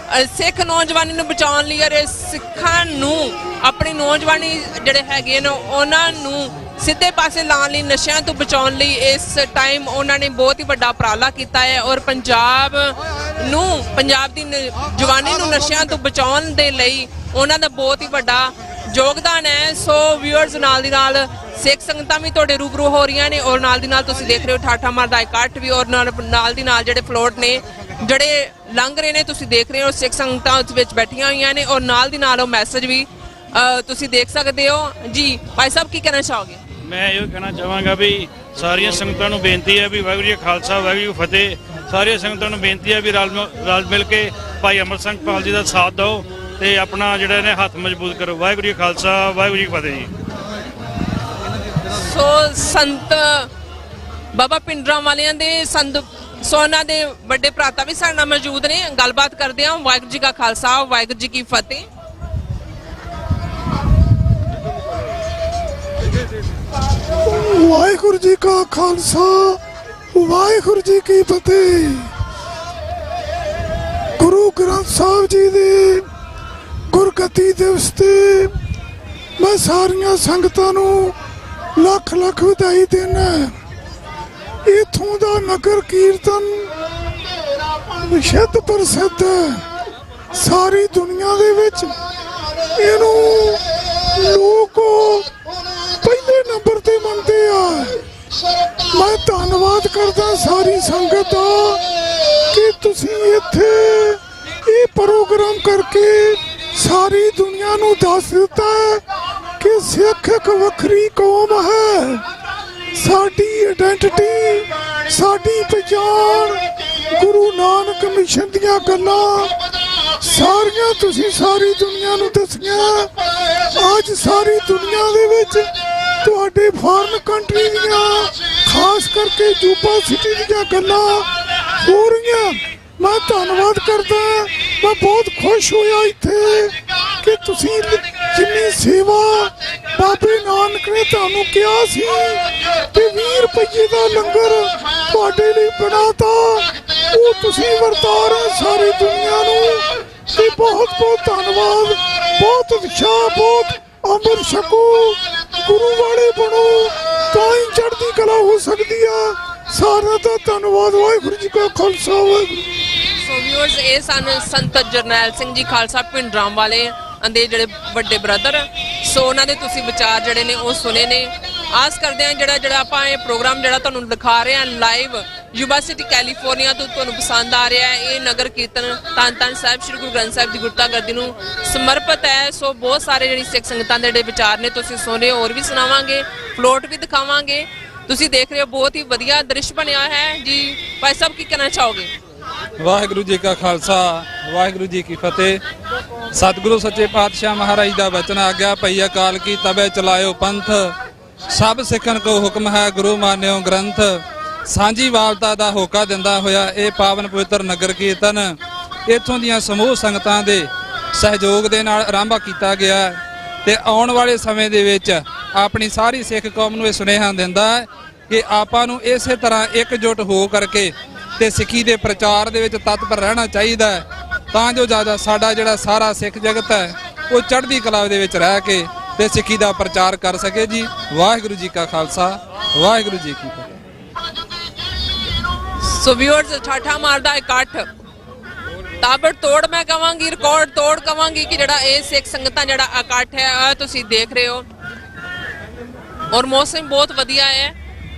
[SPEAKER 1] ਸਿੱਖ ਨੌਜਵਾਨੀ ਨੂੰ ਬਚਾਉਣ ਲਈ ਔਰ ਸਿੱਖਾਂ ਨੂੰ ਆਪਣੀ ਨੌਜਵਾਨੀ ਜਿਹੜੇ ਹੈਗੇ ਨੇ ਉਹਨਾਂ ਨੂੰ ਸਿੱਧੇ ਪਾਸੇ ਲਾਉਣ ਲਈ, ਨਸ਼ਿਆਂ ਤੋਂ ਬਚਾਉਣ ਲਈ ਇਸ ਟਾਈਮ ਉਹਨਾਂ ਨੇ ਬਹੁਤ ਹੀ ਵੱਡਾ ਉਪਰਾਲਾ ਕੀਤਾ ਹੈ ਔਰ ਪੰਜਾਬ ਦੀ ਜਵਾਨੀ ਨੂੰ ਨਸ਼ਿਆਂ ਤੋਂ ਬਚਾਉਣ ਦੇ ਲਈ ਉਹਨਾਂ ਦਾ ਬਹੁਤ ਹੀ ਵੱਡਾ ਯੋਗਦਾਨ ਹੈ। ਸੋ ਵਿਊਅਰਸ, ਨਾਲ ਦੀ ਨਾਲ ਸਿੱਖ ਸੰਗਤਾਂ ਵੀ ਤੁਹਾਡੇ ਰੂਬਰੂ ਹੋ ਰਹੀਆਂ ਨੇ ਔਰ ਨਾਲ ਦੀ ਨਾਲ ਤੁਸੀਂ ਦੇਖ ਰਹੇ ਹੋ ਠਾਠਾ ਮਾਰਦਾ ਇਕੱਠ ਵੀ ਔਰ ਨਾਲ ਦੀ ਨਾਲ ਜਿਹੜੇ ਫਲੋਟ ਨੇ ਜਿਹੜੇ ਲੰਘ ਰਹੇ ਨੇ ਤੁਸੀਂ ਦੇਖ ਰਹੇ ਹੋ। ਸਿੱਖ ਸੰਗਤਾਂ ਉਸ ਵਿੱਚ ਬੈਠੀਆਂ ਹੋਈਆਂ ਨੇ ਔਰ ਨਾਲ ਦੀ ਨਾਲ ਉਹ ਮੈਸੇਜ ਵੀ ਤੁਸੀਂ ਦੇਖ ਸਕਦੇ ਹੋ। ਜੀ ਭਾਈ ਸਾਹਿਬ, ਕੀ ਕਹਿਣਾ ਚਾਹੋਗੇ?
[SPEAKER 12] ਮੈਂ ਇਹ ਕਹਿਣਾ ਚਾਹਾਂਗਾ ਵੀ ਸਾਰੀਆਂ ਸੰਗਤਾਂ ਨੂੰ ਬੇਨਤੀ ਹੈ ਵੀ ਵਾਹਿਗੁਰੂ ਜੀ ਖਾਲਸਾ, ਵਾਹਿਗੁਰੂ ਜੀ ਫਤਿਹ। ਸਾਰੀਆਂ ਸੰਗਤਾਂ ਨੂੰ ਬੇਨਤੀ ਹੈ ਵੀ ਰਲ ਮਿਲ ਕੇ ਭਾਈ ਅਮਰ ਸਿੰਘ ਪਾਲ ਜੀ ਦਾ ਸਾਥ ਦਿਓ ਤੇ ਆਪਣਾ ਜਿਹੜਾ ਨੇ ਹੱਥ ਮਜ਼ਬੂਤ ਕਰੋ। ਵਾਹਿਗੁਰੂ ਜੀ ਖਾਲਸਾ, ਵਾਹਿਗੁਰੂ ਜੀ ਫਤਿਹ ਜੀ।
[SPEAKER 1] ਸੋ ਸੰਤ ਬਾਬਾ ਪਿੰਡਰਾਂ ਵਾਲਿਆਂ ਦੇ ਸੰਤ ਸੋਨਾ ਦੇ ਵੱਡੇ ਭਰਾਤਾ ਵੀ ਸਾਡੇ ਨਾਲ ਮੌਜੂਦ ਨੇ। ਗੱਲਬਾਤ ਕਰਦੇ ਹਾਂ। ਵਾਹਿਗੁਰੂ ਜੀ ਕਾ ਖਾਲਸਾ, ਵਾਹਿਗੁਰੂ ਜੀ ਕੀ ਫਤਿਹ।
[SPEAKER 10] ਵਾਹਿਗੁਰੂ ਜੀ ਕਾ ਖਾਲਸਾ, ਵਾਹਿਗੁਰੂ ਜੀ ਕੀ ਫਤਿਹ। ਗੁਰੂ ਗ੍ਰੰਥ ਸਾਹਿਬ ਜੀ ਦੇ ਗੁਰਗੱਦੀ ਦਿਵਸ ਤੇ ਮੈਂ ਸਾਰੀਆਂ ਸੰਗਤਾਂ ਨੂੰ ਲੱਖ ਲੱਖ ਵਧਾਈ ਦੇਣਾ। ਇੱਥੋਂ ਦਾ ਨਗਰ ਕੀਰਤਨ ਵਿਸ਼ਦ ਪ੍ਰਸਿੱਧ ਹੈ ਸਾਰੀ ਦੁਨੀਆ ਦੇ ਵਿੱਚ। ਇਹਨੂੰ ਲੋਕ ਪਹਿਲੇ ਨੰਬਰ ਤੇ ਮੰਨਦੇ ਆ। ਮੈਂ ਧੰਨਵਾਦ ਕਰਦਾ ਸਾਰੀ ਸੰਗਤ ਦਾ ਕਿ ਤੁਸੀਂ ਇੱਥੇ ਇਹ ਪ੍ਰੋਗਰਾਮ ਕਰਕੇ ਸਾਰੀ ਦੁਨੀਆ ਨੂੰ ਦੱਸ ਦਿੱਤਾ ਕਿ ਸਿੱਖ ਇੱਕ ਵੱਖਰੀ ਕੌਮ ਹੈ। ਸਾਡੀ ਆਇਡੈਂਟੀਟੀ, ਸਾਡੀ ਪਛਾਣ, ਗੁਰੂ ਨਾਨਕ ਮਿਸ਼ਨ ਦੀਆਂ ਗੱਲਾਂ ਸਾਰੀਆਂ ਤੁਸੀਂ ਸਾਰੀ ਦੁਨੀਆ ਨੂੰ ਦੱਸੀਆਂ। ਅੱਜ ਸਾਰੀ ਦੁਨੀਆ ਦੇ ਵਿੱਚ ਤੁਹਾਡੇ ਫੋਰਨ ਕੰਟਰੀ ਦੀਆਂ, ਖਾਸ ਕਰਕੇ ਯੂਬਾ ਸਿਟੀ ਦੀਆਂ ਗੱਲਾਂ ਹੋ ਰਹੀਆਂ। ਮੈਂ ਧੰਨਵਾਦ ਕਰਦਾ। ਮੈਂ ਬਹੁਤ ਖੁਸ਼ ਹੋਇਆ ਇੱਥੇ ਕਿ ਤੁਸੀਂ ਜਿੰਨੀ ਸੇਵਾ ਬਾਬੇ ਨਾਨਕ ਨੇ ਤੁਹਾਨੂੰ ਕਿਹਾ ਸੀ ਕਿ 20 ਰੁਪਏ ਦਾ ਲੰਗਰ ਤੁਹਾਡੇ ਲਈ ਬਣਾਤਾ, ਉਹ ਤੁਸੀਂ ਵਰਤਾ ਰਹੇ ਸਾਰੀ ਦੁਨੀਆ ਨੂੰ। ਤੇ ਬਹੁਤ ਬਹੁਤ ਧੰਨਵਾਦ। ਬਹੁਤ ਉਤਸ਼ਾਹ, ਬਹੁਤ ਅੰਮ੍ਰਿਤ ਛਕੋ, ਗੁਰੂ ਵਾਲੇ ਬਣੋ, ਤਾਂ ਹੀ ਚੜ੍ਹਦੀ ਕਲਾ ਹੋ ਸਕਦੀ ਆ। ਸਾਰਿਆਂ ਦਾ ਧੰਨਵਾਦ। ਵਾਹਿਗੁਰੂ ਜੀ ਕਾ ਖਾਲਸਾ, ਵਾਹਿਗੁਰੂ।
[SPEAKER 1] ਸੋ ਵਿਊਅਰਸ, ਇਹ ਸਨ ਸੰਤ ਜਰਨੈਲ ਸਿੰਘ ਜੀ ਖਾਲਸਾ ਪਿੰਡਰਾਂ ਵਾਲੇ ਦੇ ਜਿਹੜੇ ਵੱਡੇ ਬ੍ਰਦਰ। ਸੋ ਉਹਨਾਂ ਦੇ ਤੁਸੀਂ ਵਿਚਾਰ ਜਿਹੜੇ ਨੇ ਉਹ ਸੁਣੇ ਨੇ। ਆਸ ਕਰਦੇ ਹਾਂ ਜਿਹੜਾ ਆਪਾਂ ਇਹ ਪ੍ਰੋਗਰਾਮ ਜਿਹੜਾ ਤੁਹਾਨੂੰ ਦਿਖਾ ਰਹੇ ਹਾਂ ਲਾਈਵ ਯੂਬਾ ਸਿਟੀ ਕੈਲੀਫੋਰਨੀਆ ਤੋਂ ਤੁਹਾਨੂੰ ਪਸੰਦ ਆ ਰਿਹਾ ਹੈ। ਇਹ ਨਗਰ ਕੀਰਤਨ ਧੰਨ ਧੰਨ ਸਾਹਿਬ ਸ੍ਰੀ ਗੁਰੂ ਗ੍ਰੰਥ ਸਾਹਿਬ ਦੀ ਗੁਰਤਾ ਗੱਦੀ ਨੂੰ ਸਮਰਪਿਤ ਹੈ। ਸੋ ਬਹੁਤ ਸਾਰੇ ਜਿਹੜੀ ਸਿੱਖ ਸੰਗਤਾਂ ਦੇ ਜਿਹੜੇ ਵਿਚਾਰ ਨੇ ਤੁਸੀਂ ਸੁਣੇ, ਹੋਰ ਵੀ ਸੁਣਾਵਾਂਗੇ, ਫਲੋਟ ਵੀ ਦਿਖਾਵਾਂਗੇ। ਤੁਸੀਂ ਦੇਖ ਰਹੇ ਹੋ ਬਹੁਤ ਹੀ ਵਧੀਆ ਦ੍ਰਿਸ਼ ਬਣਿਆ ਹੈ। ਜੀ ਭਾਈ ਸਾਹਿਬ, ਕੀ ਕਹਿਣਾ ਚਾਹੋਗੇ?
[SPEAKER 20] ਵਾਹਿਗੁਰੂ ਜੀ ਕਾ ਖਾਲਸਾ, ਵਾਹਿਗੁਰੂ ਜੀ ਕੀ ਫਤਿਹ। ਸਤਿਗੁਰੂ ਸੱਚੇ ਪਾਤਸ਼ਾਹ ਮਹਾਰਾਜ ਦਾ ਬਚਨ ਆਗਿਆ ਪਈ ਅਕਾਲ ਕੀ ਤਬੇ ਚਲਾਇਓ ਪੰਥ। ਸਭ ਸਿੱਖਣ ਕੋ ਹੁਕਮ ਹੈ ਗੁਰੂ ਮਾਨਿਓ ਗ੍ਰੰਥ। ਸਾਂਝੀ ਵਾਲਤਾ ਦਾ ਹੋਕਾ ਦਿੰਦਾ ਹੋਇਆ ਇਹ ਪਾਵਨ ਪਵਿੱਤਰ ਨਗਰ ਕੀਰਤਨ ਇੱਥੋਂ ਦੀਆਂ ਸਮੂਹ ਸੰਗਤਾਂ ਦੇ ਸਹਿਯੋਗ ਦੇ ਨਾਲ ਆਰੰਭ ਕੀਤਾ ਗਿਆ ਤੇ ਆਉਣ ਵਾਲੇ ਸਮੇਂ ਦੇ ਵਿੱਚ ਆਪਣੀ ਸਾਰੀ ਸਿੱਖ ਕੌਮ ਨੂੰ ਇਹ ਸੁਨੇਹਾ ਦਿੰਦਾ ਹੈ ਕਿ ਆਪਾਂ ਨੂੰ ਇਸੇ ਤਰ੍ਹਾਂ ਇਕਜੁੱਟ ਹੋ ਕਰਕੇ ਤੇ ਸਿੱਖੀ ਦੇ ਪ੍ਰਚਾਰ ਦੇ ਵਿੱਚ ਤਤਪਰ ਰਹਿਣਾ ਚਾਹੀਦਾ ਹੈ ਤਾਂ ਜੋ ਸਾਡਾ ਜਿਹੜਾ ਸਾਰਾ ਸਿੱਖ ਜਗਤ ਹੈ ਉਹ ਚੜ੍ਹਦੀ ਕਲਾ ਦੇ ਵਿੱਚ ਰਹਿ ਕੇ ਤੇ ਸਿੱਖੀ ਦਾ ਪ੍ਰਚਾਰ ਕਰ ਸਕੇ ਜੀ। ਵਾਹਿਗੁਰੂ ਜੀ ਕਾ ਖਾਲਸਾ, ਵਾਹਿਗੁਰੂ ਜੀ ਕੀ ਫਤਿਹ।
[SPEAKER 1] ਸੋ ਵਿਊਅਰਸ, ਠਾਠਾ ਮਾਰਦਾ ਇਕੱਠ ਤਾਬੜ ਤੋੜ, ਮੈਂ ਕਵਾਂਗੀ ਰਿਕਾਰਡ ਤੋੜ ਕਵਾਂਗੀ ਕਿ ਜਿਹੜਾ ਇਹ ਸਿੱਖ ਸੰਗਤਾਂ ਜਿਹੜਾ ਇਕੱਠ ਹੈ ਆ ਤੁਸੀਂ ਦੇਖ ਰਹੇ ਹੋ। ਔਰ ਮੌਸਮ ਬਹੁਤ ਵਧੀਆ ਹੈ।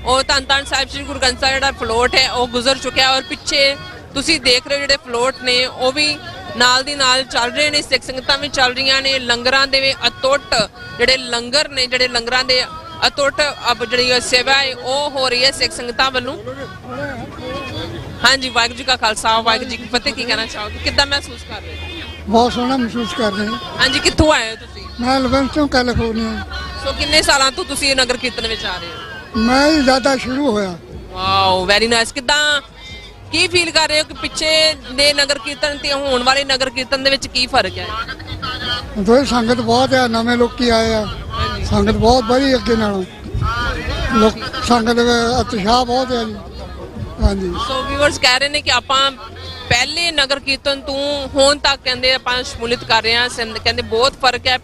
[SPEAKER 1] ਔਰ ਧੰਨ ਧੰਨ ਸਾਹਿਬ ਸ੍ਰੀ ਗੁਰੂ ਗ੍ਰੰਥ ਸਾਹਿਬ ਜਿਹੜਾ ਫਲੋਟ ਹੈ ਉਹ ਗੁਜ਼ਰ ਚੁੱਕਿਆ। ਔਰ ਪਿੱਛੇ ਤੁਸੀਂ ਦੇਖ ਰਹੇ ਹੋ ਜਿਹੜੇ ਫਲੋਟ ਨੇ ਉਹ ਵੀ ਨਾਲ ਦੀ ਨਾਲ ਚੱਲ ਰਹੇ ਨੇ, ਸਿੱਖ ਸੰਗਤਾਂ ਵੀ ਚੱਲ ਰਹੀਆਂ ਨੇ। ਲੰਗਰਾਂ ਦੇ ਵੀ ਅਤੁੱਟ ਜਿਹੜੇ ਲੰਗਰ ਨੇ, ਜਿਹੜੇ ਲੰਗਰਾਂ ਦੇ ਅਤੁੱਟ ਜਿਹੜੀ ਸੇਵਾ ਹੈ ਉਹ ਹੋ ਰਹੀ ਹੈ ਸਿੱਖ ਸੰਗਤਾਂ ਵੱਲੋਂ। ਹਾਂਜੀ, ਵਾਹਿਗੁਰੂ ਜੀ ਕਾ ਖਾਲਸਾ, ਵਾਹਿਗੁਰੂ ਜੀ ਕੀ ਫਤਿਹ। ਕੀ ਕਹਿਣਾ ਚਾਹੋਗੇ, ਕਿੱਦਾਂ ਮਹਿਸੂਸ ਕਰ ਰਹੇ ਹੋ?
[SPEAKER 10] ਬਹੁਤ ਸੋਹਣਾ ਮਹਿਸੂਸ ਕਰ ਰਹੇ ਹਾਂ।
[SPEAKER 1] ਹਾਂਜੀ, ਕਿੱਥੋਂ ਆਏ ਹੋ ਤੁਸੀਂ?
[SPEAKER 10] ਮੈਂ ਲਵੈਂਸਟਨ ਕੈਲੀਫੋਰਨੀਆ।
[SPEAKER 1] ਸੋ ਕਿੰਨੇ ਸਾਲਾਂ ਤੋਂ ਤੁਸੀਂ ਨਗਰ ਕੀਰਤਨ ਵਿੱਚ ਆ ਰਹੇ ਹੋ?
[SPEAKER 10] ਮੈਂ ਹੀ ਜ਼ਿਆਦਾ ਸ਼ੁਰੂ ਹੋਇਆ।
[SPEAKER 1] Wow, very nice. ਕਿੱਦਾਂ, ਕੀ ਫੀਲ ਕਰ ਰਹੇ ਹੋ ਕਿ ਪਿੱਛੇ ਦੇ ਨਗਰ ਕੀਰਤਨ ਤੇ ਹੋਣ ਵਾਲੇ ਨਗਰ ਕੀਰਤਨ ਦੇ ਵਿੱਚ ਕੀ ਫਰਕ ਹੈ?
[SPEAKER 10] ਦੋਵੇਂ ਸੰਗਤ ਬਹੁਤ ਆ, ਨਵੇਂ ਲੋਕੀ ਆਏ ਆ, ਸੰਗਤ ਬਹੁਤ ਵਧੀ ਅੱਗੇ ਨਾਲੋਂ। ਸੰਗਤ ਦਾ ਉਤਸ਼ਾਹ ਬਹੁਤ ਹੈ ਜੀ। ਹਾਂਜੀ,
[SPEAKER 1] ਸੋ ਵਿਊਅਰਸ ਕਹਿ ਰਹੇ ਨੇ ਕਿ ਆਪਾਂ ਪਹਿਲੇ ਨਗਰ ਕੀਰਤਨ ਤੋਂ ਹੁਣ ਤੱਕ ਕਹਿੰਦੇ ਆਪਾਂ ਸ਼ਮੂਲੀਅਤ ਕਰ ਰਹੇ ਹਾਂ। ਕਹਿੰਦੇ ਬਹੁਤ ਫਰਕ ਹੈ।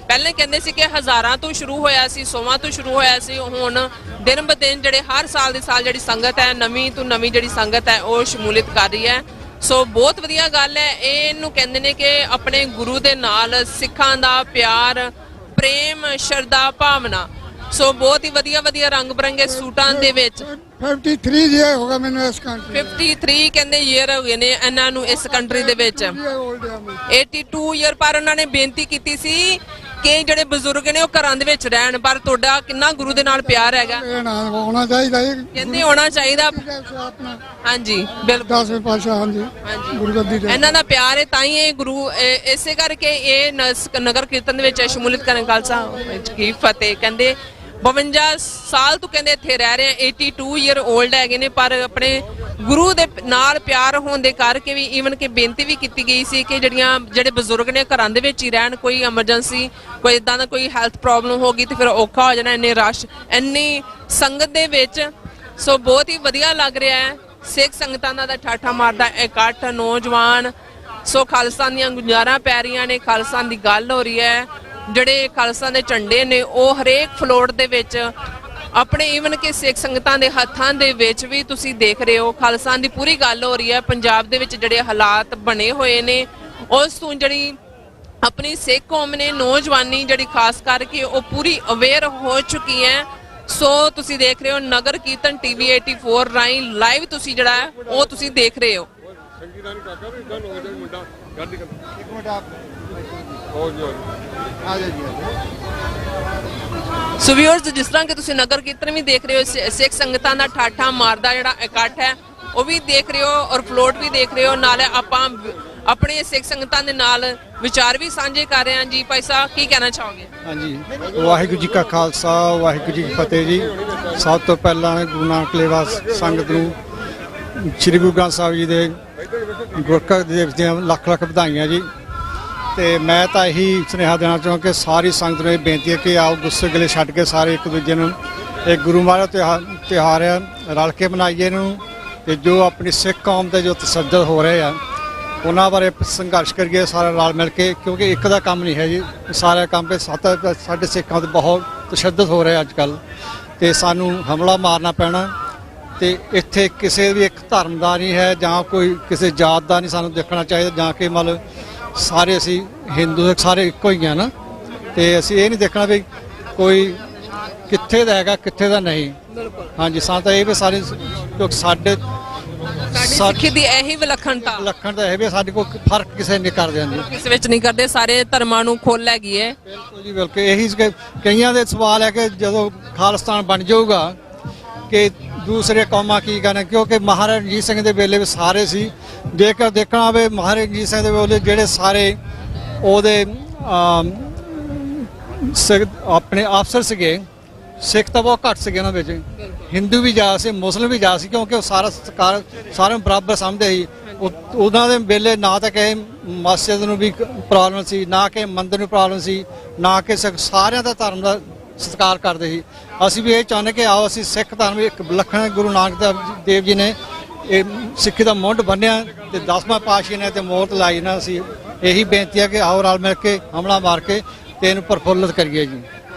[SPEAKER 1] ਪਹਿਲੇ ਕਹਿੰਦੇ ਸੀ ਕਿ ਹਜ਼ਾਰਾਂ ਤੋਂ ਸ਼ੁਰੂ ਹੋਇਆ ਸੀ, 100ਵਾਂ ਤੋਂ ਸ਼ੁਰੂ ਹੋਇਆ ਸੀ। ਹੁਣ ਦਿਨ ਬ ਦਿਨ ਜਿਹੜੇ ਹਰ ਸਾਲ ਦੇ ਸਾਲ ਜਿਹੜੀ ਸੰਗਤ ਹੈ, ਨਵੀਂ ਤੋਂ ਨਵੀਂ ਜਿਹੜੀ ਸੰਗਤ ਹੈ ਉਹ ਸ਼ਮੂਲੀਅਤ ਕਰ ਰਹੀ ਹੈ। ਸੋ ਬਹੁਤ ਵਧੀਆ ਗੱਲ ਹੈ। ਇਹਨੂੰ ਕਹਿੰਦੇ ਨੇ ਕਿ ਆਪਣੇ ਗੁਰੂ ਦੇ ਨਾਲ ਸਿੱਖਾਂ ਦਾ ਪਿਆਰ, ਪ੍ਰੇਮ, ਸ਼ਰਧਾ, ਭਾਵਨਾ। ਸੋ ਬਹੁਤ ਹੀ ਵਧੀਆ ਰੰਗ ਬਰੰਗੇ ਸੂਟਾਂ ਦੇ ਵਿੱਚ
[SPEAKER 10] 53 ਈਅਰ ਹੋ ਗਿਆ ਮੈਨੂੰ ਇਸ ਕੰਟਰੀ।
[SPEAKER 1] 53 ਕਹਿੰਦੇ ਈਅਰ ਹੋ ਗਏ ਨੇ ਇਹਨਾਂ ਨੂੰ ਇਸ ਕੰਟਰੀ ਦੇ ਵਿੱਚ। 82 ਈਅਰ। ਪਰ ਉਹਨਾਂ ਨੇ ਬੇਨਤੀ ਕੀਤੀ ਸੀ ਕਿ ਜਿਹੜੇ ਬਜ਼ੁਰਗ ਨੇ ਉਹ ਘਰਾਂ ਦੇ ਵਿੱਚ ਰਹਿਣ। ਪਰ ਤੁਹਾਡਾ ਕਿੰਨਾ ਗੁਰੂ ਦੇ ਨਾਲ ਪਿਆਰ ਹੈਗਾ।
[SPEAKER 10] ਹੋਣਾ ਚਾਹੀਦਾ,
[SPEAKER 1] ਕਹਿੰਦੇ ਹੋਣਾ ਚਾਹੀਦਾ। ਹਾਂਜੀ, ਬਿਲਕੁਲ।
[SPEAKER 10] 10ਵੇਂ ਪਾਤਸ਼ਾਹ। ਹਾਂਜੀ, ਗੁਰਗੱਦੀ ਤੇ
[SPEAKER 1] ਇਹਨਾਂ ਦਾ ਪਿਆਰ ਹੈ, ਤਾਂ ਹੀ ਇਹ ਗੁਰੂ ਇਸੇ ਕਰਕੇ ਇਹ ਨਗਰ ਕੀਰਤਨ ਦੇ ਵਿੱਚ ਸ਼ਮੂਲੀਅਤ ਕਰਨ। ਖਾਲਸਾ ਕੀ ਫਤਿਹ। ਕਹਿੰਦੇ 52 ਸਾਲ ਤੋਂ ਕਹਿੰਦੇ ਇੱਥੇ ਰਹਿ ਰਹੇ ਆ। 82 ਈਅਰ 올ਡ ਹੈਗੇ ਨੇ, ਪਰ ਆਪਣੇ ਗੁਰੂ ਦੇ ਨਾਲ ਪਿਆਰ ਹੋਣ ਦੇ ਕਰਕੇ ਵੀ ਈਵਨ ਕਿ ਬੇਨਤੀ ਵੀ ਕੀਤੀ ਗਈ ਸੀ ਕਿ ਜਿਹੜੇ ਬਜ਼ੁਰਗ ਨੇ ਘਰਾਂ ਦੇ ਵਿੱਚ ਹੀ ਰਹਿਣ। ਕੋਈ ਐਮਰਜੈਂਸੀ, ਕੋਈ ਇਦਾਂ ਦਾ ਕੋਈ ਹੈਲਥ ਪ੍ਰੋਬਲਮ ਹੋ ਗਈ ਤੇ ਫਿਰ ਔਖਾ ਹੋ ਜਾਣਾ ਇੰਨੇ ਰਸ਼, ਇੰਨੀ ਸੰਗਤ ਦੇ ਵਿੱਚ। ਸੋ ਬਹੁਤ ਹੀ ਵਧੀਆ ਲੱਗ ਰਿਹਾ ਹੈ। ਸਿੱਖ ਸੰਗਤਾਂ ਦਾ ਠਾਠਾ ਮਾਰਦਾ ਇਕੱਠ, ਨੌਜਵਾਨ। ਸੋ ਖਾਲਸਾ ਦੀਆਂ ਗੁਜ਼ਾਰਾਂ ਪੈ ਰਹੀਆਂ ਨੇ, ਖਾਲਸਾ ਦੀ ਗੱਲ ਹੋ ਰਹੀ ਹੈ। ਜਿਹੜੇ ਖਾਲਸਾ ਦੇ ਝੰਡੇ ਨੇ ਉਹ ਹਰੇਕ ਫਲੋਟ ਦੇ ਵਿੱਚ ਆਪਣੇ, ਈਵਨ ਕਿ ਸਿੱਖ ਸੰਗਤਾਂ ਦੇ ਹੱਥਾਂ ਦੇ ਵਿੱਚ ਵੀ ਤੁਸੀਂ ਦੇਖ ਰਹੇ ਹੋ ਖਾਲਸਾ ਦੀ ਪੂਰੀ ਗੱਲ ਹੋ ਰਹੀ ਹੈ। ਪੰਜਾਬ ਦੇ ਵਿੱਚ ਜਿਹੜੇ ਹਾਲਾਤ ਬਣੇ ਹੋਏ ਨੇ ਉਸ ਤੋਂ ਜਿਹੜੀ ਆਪਣੀ ਸਿੱਖ ਕੌਮ ਨੇ, ਨੌਜਵਾਨੀ ਜਿਹੜੀ ਖਾਸ ਕਰਕੇ ਉਹ ਪੂਰੀ ਅਵੇਅਰ ਹੋ ਚੁੱਕੀ ਹੈ। ਸੋ ਤੁਸੀਂ ਦੇਖ ਰਹੇ ਹੋ ਨਗਰ ਕੀਰਤਨ TV 84 ਰਾਹੀਂ ਲਾਈਵ ਤੁਸੀਂ ਜਿਹੜਾ ਉਹ ਤੁਸੀਂ ਦੇਖ ਰਹੇ ਹੋ। ਸੋ ਵਿਊਅਰਸ, ਜਿਸ ਤਰ੍ਹਾਂ ਕਿ ਤੁਸੀਂ ਨਗਰ ਕੀਰਤਨ ਵੀ ਦੇਖ ਰਹੇ ਹੋ, ਸਿੱਖ ਸੰਗਤਾਂ ਦਾ ਠਾਠਾ ਮਾਰਦਾ ਜਿਹੜਾ ਇਕੱਠ ਹੈ ਉਹ ਵੀ ਦੇਖ ਰਹੇ ਹੋ ਔਰ ਫਲੋਟ ਵੀ ਦੇਖ ਰਹੇ ਹੋ। ਨਾਲੇ ਆਪਾਂ ਆਪਣੇ ਸਿੱਖ ਸੰਗਤਾਂ ਦੇ ਨਾਲ ਵਿਚਾਰ ਵੀ ਸਾਂਝੇ ਕਰ ਰਹੇ ਹਾਂ। ਜੀ ਭਾਈ ਸਾਹਿਬ, ਕੀ ਕਹਿਣਾ ਚਾਹੋਗੇ?
[SPEAKER 3] ਹਾਂਜੀ, ਵਾਹਿਗੁਰੂ ਜੀ ਕਾ ਖਾਲਸਾ, ਵਾਹਿਗੁਰੂ ਜੀ ਕੀ ਫਤਿਹ ਜੀ। ਸਭ ਤੋਂ ਪਹਿਲਾਂ ਗੁਰੂ ਨਾਨਕ ਲੇਵਾ ਸੰਗਤ ਨੂੰ ਸ੍ਰੀ ਗੁਰੂ ਗ੍ਰੰਥ ਸਾਹਿਬ ਜੀ ਦੇ ਗੁਰਪੁਰਬ ਦਿਵਸ ਦੀਆਂ ਲੱਖ ਵਧਾਈਆਂ ਜੀ। ਤੇ ਮੈਂ ਤਾਂ ਇਹੀ ਸੁਨੇਹਾ ਦੇਣਾ ਚਾਹੁੰਦਾ ਕਿ ਸਾਰੀ ਸੰਗਤ ਨੂੰ ਇਹ ਬੇਨਤੀ ਹੈ ਕਿ ਆਓ ਗੁੱਸੇ ਗਿਲੇ ਛੱਡ ਕੇ ਸਾਰੇ ਇੱਕ ਦੂਜੇ ਨੂੰ, ਇਹ ਗੁਰੂ ਮਹਾਰਾਜ ਦਾ ਤਿਉਹਾਰ ਆ, ਰਲ ਕੇ ਮਨਾਈਏ ਇਹਨੂੰ। ਤੇ ਜੋ ਆਪਣੀ ਸਿੱਖ ਕੌਮ ਤੇ ਜੋ ਤਸ਼ੱਦਦ ਹੋ ਰਹੇ ਆ ਉਹਨਾਂ ਬਾਰੇ ਸੰਘਰਸ਼ ਕਰੀਏ ਸਾਰੇ ਰਲ ਮਿਲ ਕੇ, ਕਿਉਂਕਿ ਇੱਕ ਦਾ ਕੰਮ ਨਹੀਂ ਹੈ ਜੀ, ਸਾਰਾ ਕੰਮ ਤੇ ਸਾਡੇ ਸਿੱਖਾਂ ਤੇ ਬਹੁਤ ਤਸ਼ੱਦਦ ਹੋ ਰਿਹਾ ਅੱਜ ਕੱਲ੍ਹ। ਤੇ ਸਾਨੂੰ ਹਮਲਾ ਮਾਰਨਾ ਪੈਣਾ। ਤੇ ਇੱਥੇ ਕਿਸੇ ਵੀ ਇੱਕ ਧਰਮ ਦਾ ਨਹੀਂ ਹੈ ਜਾਂ ਕੋਈ ਕਿਸੇ ਜਾਤ ਦਾ ਨਹੀਂ ਸਾਨੂੰ ਦੇਖਣਾ ਚਾਹੀਦਾ, ਜਾਂ ਕਿ ਮਤਲਬ ਸਾਰੇ ਅਸੀਂ ਹਿੰਦੂ ਸਾਰੇ ਇੱਕੋ ਹੀ ਆ ਨਾ। ਤੇ ਅਸੀਂ ਇਹ ਨਹੀਂ ਦੇਖਣਾ ਵੀ ਕੋਈ ਕਿੱਥੇ ਦਾ ਹੈਗਾ ਕਿੱਥੇ ਦਾ ਨਹੀਂ। ਹਾਂਜੀ, ਸਾਨੂੰ ਤਾਂ ਇਹ ਵੀ ਸਾਰੇ ਸਾਡੇ
[SPEAKER 1] ਸਿੱਖੀ ਦੀ ਇਹੀ ਵਿਲੱਖਣਤਾ
[SPEAKER 3] ਇਹ ਵੀ ਸਾਡੇ ਕੋਲ ਫਰਕ ਕਿਸੇ ਨੇ ਕਰਦੇ ਹਨ,
[SPEAKER 1] ਕਿਸੇ ਵਿੱਚ ਨਹੀਂ ਕਰਦੇ, ਸਾਰੇ ਧਰਮਾਂ ਨੂੰ ਖੋਲ ਹੈਗੀ ਹੈ।
[SPEAKER 3] ਬਿਲਕੁਲ ਜੀ, ਬਿਲਕੁਲ। ਇਹੀ ਕਈਆਂ ਦੇ ਸਵਾਲ ਹੈ ਕਿ ਜਦੋਂ ਖਾਲਿਸਤਾਨ ਬਣ ਜਾਊਗਾ ਕਿ ਦੂਸਰੇ ਕੌਮਾਂ ਕੀ ਕਰਨ, ਕਿਉਂਕਿ ਮਹਾਰਾਜਾ ਰਣਜੀਤ ਸਿੰਘ ਦੇ ਵੇਲੇ ਵੀ ਸਾਰੇ ਸੀ। ਦੇਖਣਾ ਹੋਵੇ ਮਹਾਰਾਜਾ ਰਣਜੀਤ ਸਿੰਘ ਦੇ ਵੇਲੇ ਜਿਹੜੇ ਸਾਰੇ ਉਹਦੇ ਆਪਣੇ ਅਫਸਰ ਸੀਗੇ, ਸਿੱਖ ਤਾਂ ਬਹੁਤ ਘੱਟ ਸੀਗੇ ਉਹਨਾਂ ਵਿੱਚ, ਹਿੰਦੂ ਵੀ ਜ਼ਿਆਦਾ ਸੀ, ਮੁਸਲਿਮ ਵੀ ਜ਼ਿਆਦਾ ਸੀ, ਕਿਉਂਕਿ ਉਹ ਸਾਰਾ ਸਰਕਾਰ ਸਾਰਿਆਂ ਨੂੰ ਬਰਾਬਰ ਸਮਝਦੇ ਸੀ। ਉਹਨਾਂ ਦੇ ਵੇਲੇ ਨਾ ਤਾਂ ਕਿਸੇ ਮਸਜਿਦ ਨੂੰ ਵੀ ਪ੍ਰੋਬਲਮ ਸੀ, ਨਾ ਕਿ ਮੰਦਰ ਨੂੰ ਪ੍ਰੋਬਲਮ ਸੀ, ਨਾ ਕਿ ਸਾਰਿਆਂ ਦਾ ਧਰਮ ਦਾ ਸਤਿਕਾਰ ਕਰਦੇ ਸੀ। ਅਸੀਂ ਵੀ ਇਹ ਚਾਹੁੰਦੇ ਕਿ ਆਓ ਅਸੀਂ ਸਿੱਖ ਧਰਮ ਇੱਕ ਵਿਲੱਖਣ ਗੁਰੂ ਨਾਨਕ ਦੇਵ ਜੀ ਨੇ ਇਹ ਸਿੱਖੀ ਦਾ ਮੁੱਢ ਬੰਨਿਆ ਤੇ 10ਵਾਂ ਪਾਤਸ਼ਾਹ ਨੇ ਤੇ ਮੋਹਰ ਲਾਈ ਨਾ। ਅਸੀਂ ਇਹੀ ਬੇਨਤੀ ਹੈ ਕਿ ਆਓ ਰਲ ਮਿਲ ਕੇ ਹਮਲਾ ਮਾਰ ਕੇ ਤੇ ਇਹਨੂੰ ਪ੍ਰਫੁੱਲਤ ਕਰੀਏ ਜੀ।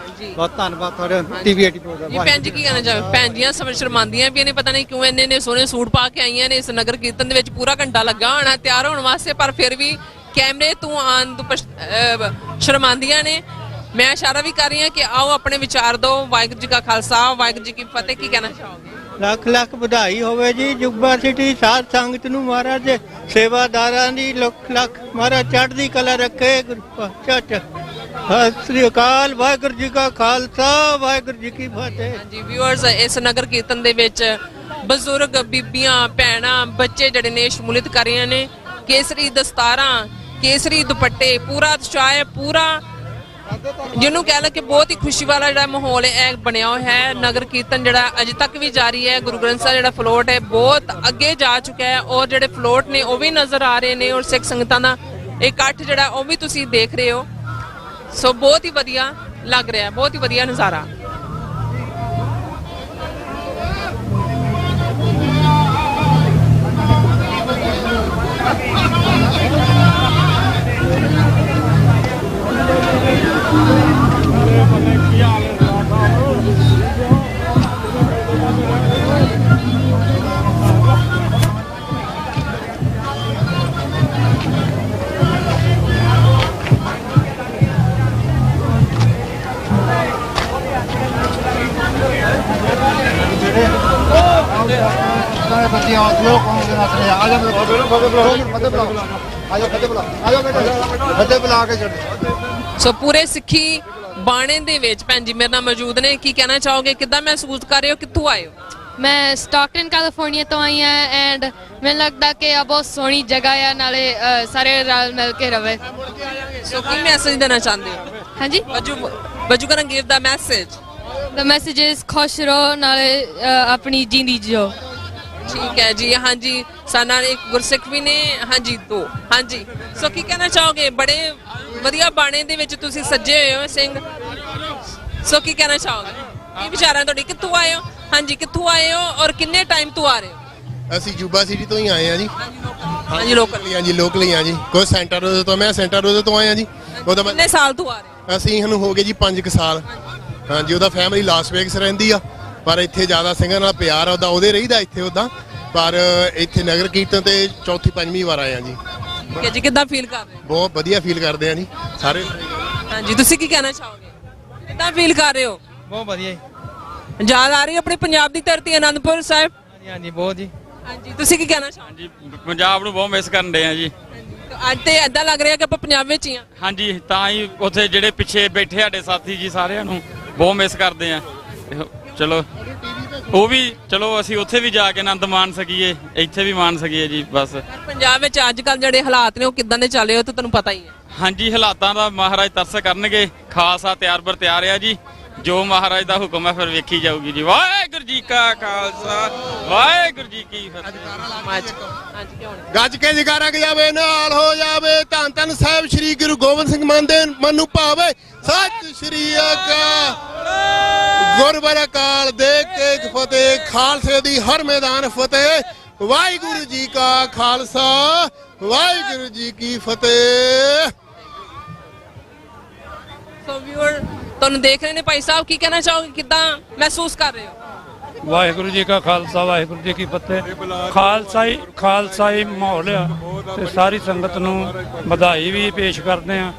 [SPEAKER 3] ਬਹੁਤ ਧੰਨਵਾਦ ਤੁਹਾਡਾ ਟੀਵੀ 84 ਦਾ।
[SPEAKER 1] ਜੀ ਭੈਣ ਜੀ ਕੀ ਕਹਿਣਾ ਚਾਹੋ? ਭੈਣ ਜੀਆਂ ਸਮਝ ਸ਼ਰਮਾਉਂਦੀਆਂ ਵੀ ਨੇ, ਪਤਾ ਨਹੀਂ ਕਿਉਂ ਇੰਨੇ ਸੋਹਣੇ ਸੂਟ ਪਾ ਕੇ ਆਈਆਂ ਨੇ। ਇਸ ਨਗਰ ਕੀਰਤਨ ਦੇ ਵਿੱਚ ਪੂਰਾ ਘੰਟਾ ਲੱਗਾ ਹੋਣਾ ਤਿਆਰ ਹੋਣ ਵਾਸਤੇ, ਪਰ ਫਿਰ ਵੀ ਕੈਮਰੇ ਤੋਂ ਆਉਣ ਤੋਂ ਸ਼ਰਮਾਉਂਦੀਆਂ ਨੇ। ਮੈਂ ਇਸ਼ਾਰਾ ਵੀ ਕਰ ਰਹੀ ਹਾਂ ਕਿ ਆਓ ਆਪਣੇ ਵਿਚਾਰ ਦਿਓ। ਵਾਹਿਗੁਰੂ ਜੀ ਕਾ ਖਾਲਸਾ, ਵਾਹਿਗੁਰੂ ਜੀ ਕੀ ਫਤਿਹ। ਕੀ ਕਹਿਣਾ ਚਾਹੋਗੇ?
[SPEAKER 2] ਲੱਖ ਲੱਖ ਵਧਾਈ ਹੋਵੇ ਜੀ ਯੁਬਾ ਸਿਟੀ ਸਾਧ ਸੰਗਤ ਨੂੰ, ਮਹਾਰਾਜ ਦੇ ਸੇਵਾਦਾਰਾਂ ਦੀ ਲੱਖ ਲੱਖ ਮਹਾਰਾਜ ਚੜ੍ਹਦੀ ਕਲਾ ਰੱਖੇ। ਸਤਿ ਸ੍ਰੀ ਅਕਾਲ। ਵਾਹਿਗੁਰੂ ਜੀ ਕਾ ਖਾਲਸਾ, ਵਾਹਿਗੁਰੂ ਜੀ ਕੀ ਫਤਿਹ।
[SPEAKER 1] ਹਾਂਜੀ ਵਿਊਅਰਸ, ਇਸ ਨਗਰ ਕੀਰਤਨ ਦੇ ਵਿੱਚ ਬਜ਼ੁਰਗ, ਬੀਬੀਆਂ, ਭੈਣਾਂ, ਬੱਚੇ ਜਿਹੜੇ ਨੇ ਸ਼ਮੂਲੀਅਤ ਕਰ ਰਹੀਆਂ ਨੇ। ਕੇਸਰੀ ਦਸਤਾਰਾਂ, ਕੇਸਰੀ ਦੁਪੱਟੇ, ਪੂਰਾ ਉਤਸ਼ਾਹ ਹੈ, ਪੂਰਾ ਜਿਹਨੂੰ ਕਹਿ ਲਾ ਕਿ ਬਹੁਤ ਹੀ ਖੁਸ਼ੀ ਵਾਲਾ ਜਿਹੜਾ ਮਾਹੌਲ ਹੈ ਇਹ ਬਣਿਆ ਹੋਇਆ ਹੈ। ਨਗਰ ਕੀਰਤਨ ਜਿਹੜਾ ਅਜੇ ਤੱਕ ਵੀ ਜਾਰੀ ਹੈ। ਗੁਰੂ ਗ੍ਰੰਥ ਸਾਹਿਬ ਜਿਹੜਾ ਫਲੋਟ ਹੈ ਬਹੁਤ ਅੱਗੇ ਜਾ ਚੁੱਕਾ ਹੈ, ਔਰ ਜਿਹੜੇ ਫਲੋਟ ਨੇ ਉਹ ਵੀ ਨਜ਼ਰ ਆ ਰਹੇ ਨੇ, ਔਰ ਸਿੱਖ ਸੰਗਤਾਂ ਦਾ ਇਕੱਠ ਜਿਹੜਾ ਉਹ ਵੀ ਤੁਸੀਂ ਦੇਖ ਰਹੇ ਹੋ। ਸੋ ਬਹੁਤ ਹੀ ਵਧੀਆ ਲੱਗ ਰਿਹਾ, ਬਹੁਤ ਹੀ ਵਧੀਆ ਨਜ਼ਾਰਾ। ਸੋ ਪੂਰੇ ਸਿੱਖੀ ਬਾਣੇ ਦੇ ਵਿੱਚ ਭੈਣ ਜੀ ਮੇਰੇ ਨਾਲ ਮੌਜੂਦ ਨੇ। ਕੀ ਕਹਿਣਾ ਚਾਹੋਗੇ? ਕਿੱਦਾਂ ਮਹਿਸੂਸ ਕਰ ਰਹੇ ਹੋ? ਕਿੱਥੋਂ ਆਏ ਹੋ?
[SPEAKER 14] ਮੈਂ ਸਟਾਕਟਨ ਕੈਲੀਫੋਰਨੀਆ ਤੋਂ ਆਈ ਹਾਂ ਐਂਡ ਮੈਨੂੰ ਲੱਗਦਾ ਕਿ ਆ ਬਹੁਤ ਸੋਹਣੀ ਜਗ੍ਹਾ ਆ, ਨਾਲੇ ਸਾਰੇ ਰਲ ਮਿਲ ਕੇ ਰਵੇ।
[SPEAKER 1] ਸੋ ਕੀ ਮੈਸੇਜ ਦੇਣਾ ਚਾਹੁੰਦੇ ਹੋ?
[SPEAKER 14] ਹਾਂਜੀ,
[SPEAKER 1] what you gonna give the message?
[SPEAKER 14] the message is ਖੁਸ਼ ਰਹੋ, ਨਾਲੇ ਆਪਣੀ ਜ਼ਿੰਦਗੀ ਜਿਓ।
[SPEAKER 1] ਠੀਕ ਹੈ ਜੀ। ਹਾਂਜੀ ਸਾਡੇ ਨਾਲ ਇੱਕ ਗੁਰਸਿੱਖ ਵੀ ਨੇ। ਹਾਂਜੀ ਦੋ। ਹਾਂਜੀ ਸੋ ਕੀ ਕਹਿਣਾ ਚਾਹੋਗੇ? ਬੜੇ ਵਧੀਆ ਬਾਣੇ ਦੇ ਵਿੱਚ ਤੁਸੀਂ ਸੱਜੇ ਹੋਏ ਹੋ ਸਿੰਘ। ਸੋ ਕੀ ਕਹਿਣਾ ਚਾਹੋਗੇ? ਕੀ ਵਿਚਾਰਾਂ ਤੁਹਾਡੀ? ਕਿੱਥੋਂ ਆਏ ਹੋ? ਹਾਂਜੀ ਕਿੱਥੋਂ ਆਏ ਹੋ ਔਰ ਕਿੰਨੇ ਟਾਈਮ ਤੋਂ ਆ ਰਹੇ ਹੋ?
[SPEAKER 15] ਅਸੀਂ ਯੂਬਾ ਸਿਟੀ ਤੋਂ ਹੀ ਆਏ ਆ ਜੀ।
[SPEAKER 1] ਹਾਂਜੀ ਲੋਕਲ।
[SPEAKER 15] ਹਾਂਜੀ ਲੋਕਲ ਹੀ ਆ ਜੀ। ਕੋਈ ਸੈਂਟਰ ਰੋਡ ਤੋਂ, ਮੈਂ ਸੈਂਟਰ ਰੋਡ ਤੋਂ ਆਇਆ ਜੀ। ਉਹਦਾ
[SPEAKER 1] ਕਿੰਨੇ ਸਾਲ ਤੋਂ ਆ ਰਹੇ?
[SPEAKER 15] ਅਸੀਂ ਸਾਨੂੰ ਹੋ ਗਏ ਜੀ 5 ਸਾਲ। ਹਾਂਜੀ ਉਹਦਾ ਫੈਮਿਲੀ ਲਾਸ ਵੇਗਸ ਰਹਿੰਦੀ ਆ, ਪਰ ਇੱਥੇ ਜ਼ਿਆਦਾ ਸਿੰਘਾਂ ਨਾਲ ਪਿਆਰ ਆ ਉਹਦਾ, ਉਹਦੇ ਰਹੀਦਾ ਇੱਥੇ ਉਹਦਾ। ਪਰ ਇੱਥੇ ਨਗਰ ਕੀਰਤਨ ਤੇ ਚੌਥੀ ਪੰਜਵੀਂ ਵਾਰ ਆਏ ਆ ਜੀ।
[SPEAKER 1] ਠੀਕ ਹੈ ਜੀ। ਕਿੱਦਾਂ ਫੀਲ ਕਰ ਰਹੇ ਹੋ?
[SPEAKER 15] ਬਹੁਤ ਵਧੀਆ ਫੀਲ ਕਰਦੇ ਆ ਜੀ ਸਾਰੇ।
[SPEAKER 1] ਹਾਂਜੀ ਤੁਸੀਂ ਕੀ ਕਹਿਣਾ ਚਾਹੋਗੇ? ਕਿੱਦਾਂ ਫੀਲ ਕਰ ਰਹੇ ਹੋ?
[SPEAKER 22] ਬਹੁਤ ਵਧੀਆ ਜੀ।
[SPEAKER 1] ਯਾਦ ਆ ਰਹੀ ਆਪਣੀ ਪੰਜਾਬ ਦੀ ਧਰਤੀ ਅਨੰਦਪੁਰ ਸਾਹਿਬ?
[SPEAKER 22] ਹਾਂਜੀ ਬਹੁਤ ਜੀ।
[SPEAKER 1] ਹਾਂਜੀ ਤੁਸੀਂ ਕੀ ਕਹਿਣਾ ਚਾਹੋਗੇ?
[SPEAKER 22] ਪੰਜਾਬ ਨੂੰ ਬਹੁਤ ਮਿਸ ਕਰਨ ਦੇ ਆ ਜੀ।
[SPEAKER 1] ਅੱਜ ਤੇ ਏਦਾਂ ਲੱਗ ਰਿਹਾ ਕਿ ਆਪਾਂ ਪੰਜਾਬ ਵਿੱਚ ਹੀ ਆ।
[SPEAKER 22] ਹਾਂਜੀ ਤਾਂ ਹੀ ਉੱਥੇ ਜਿਹੜੇ ਪਿੱਛੇ ਬੈਠੇ ਸਾਡੇ ਸਾਥੀ ਜੀ ਸਾਰਿਆਂ ਨੂੰ ਬਹੁਤ ਮਿਸ ਕਰਦੇ ਆ। ਚਲੋ ਉਹ ਵੀ ਚਲੋ ਅਸੀਂ ਉੱਥੇ ਵੀ ਜਾ ਕੇ ਆਨੰਦ ਮਾਣ ਸਕੀਏ, ਇੱਥੇ ਵੀ ਮਾਣ ਸਕੀਏ ਜੀ। ਬਸ
[SPEAKER 1] ਪੰਜਾਬ ਵਿੱਚ ਅੱਜ ਕੱਲ ਜਿਹੜੇ ਹਾਲਾਤ ਨੇ ਉਹ ਕਿੱਦਾਂ ਦੇ ਚੱਲ ਰਹੇ ਹੋ ਤੇ ਤੁਹਾਨੂੰ ਪਤਾ ਹੀ ਹੈ।
[SPEAKER 22] ਹਾਂਜੀ ਹਾਲਾਤਾਂ ਦਾ ਮਹਾਰਾਜ ਤਰਸ ਕਰਨਗੇ। ਖਾਲਸਾ ਤਿਆਰ ਬਰ ਤਿਆਰ ਆ ਜੀ। ਜੋ ਮਹਾਰਾਜ ਦਾ ਹੁਕਮ ਹੈ ਫਿਰ ਵੇਖੀ ਜਾਊਗੀ ਜੀ। ਵਾਹਿਗੁਰੂ ਜੀ ਕਾ ਖਾਲਸਾ, ਵਾਹਿਗੁਰੂ ਜੀ ਕੀ ਫਤਿਹ।
[SPEAKER 15] ਗੱਜ ਕੇ ਜਗਾਰਾ ਜਾਵੇ, ਨਾਲ ਹੋ ਜਾਵੇ। ਧੰਨ ਧੰਨ ਸਾਹਿਬ ਸ੍ਰੀ ਗੁਰੂ ਗੋਬਿੰਦ ਸਿੰਘ ਮਨ ਦੇ ਮਨ ਨੂੰ ਭਾਵੇ। ਸਤਿ ਸ੍ਰੀ ਅਕਾਲ। ਗੁਰਬਰ ਅਕਾਲ ਦੇਖ ਕੇ ਫਤਿਹ। ਖਾਲਸੇ ਦੀ ਹਰ ਮੈਦਾਨ ਫਤਿਹ। ਵਾਹਿਗੁਰੂ ਜੀ ਕਾ ਖਾਲਸਾ, ਵਾਹਿਗੁਰੂ ਜੀ ਕੀ ਫਤਿਹ।
[SPEAKER 1] ਸੋ ਵੀਅਰ ਤੁਹਾਨੂੰ ਦੇਖ ਰਹੇ ਨੇ ਭਾਈ ਸਾਹਿਬ, ਕੀ ਕਹਿਣਾ ਚਾਹੋਗੇ? ਕਿੱਦਾਂ ਮਹਿਸੂਸ ਕਰ ਰਹੇ ਹੋ?
[SPEAKER 23] ਵਾਹਿਗੁਰੂ ਜੀ ਕਾ ਖਾਲਸਾ, ਵਾਹਿਗੁਰੂ ਜੀ ਕੀ ਫਤਿਹ। ਖਾਲਸਾ ਹੀ ਮਾਹੌਲ ਆ ਤੇ ਸਾਰੀ ਸੰਗਤ ਨੂੰ ਵਧਾਈ ਵੀ ਪੇਸ਼ ਕਰਦੇ ਆ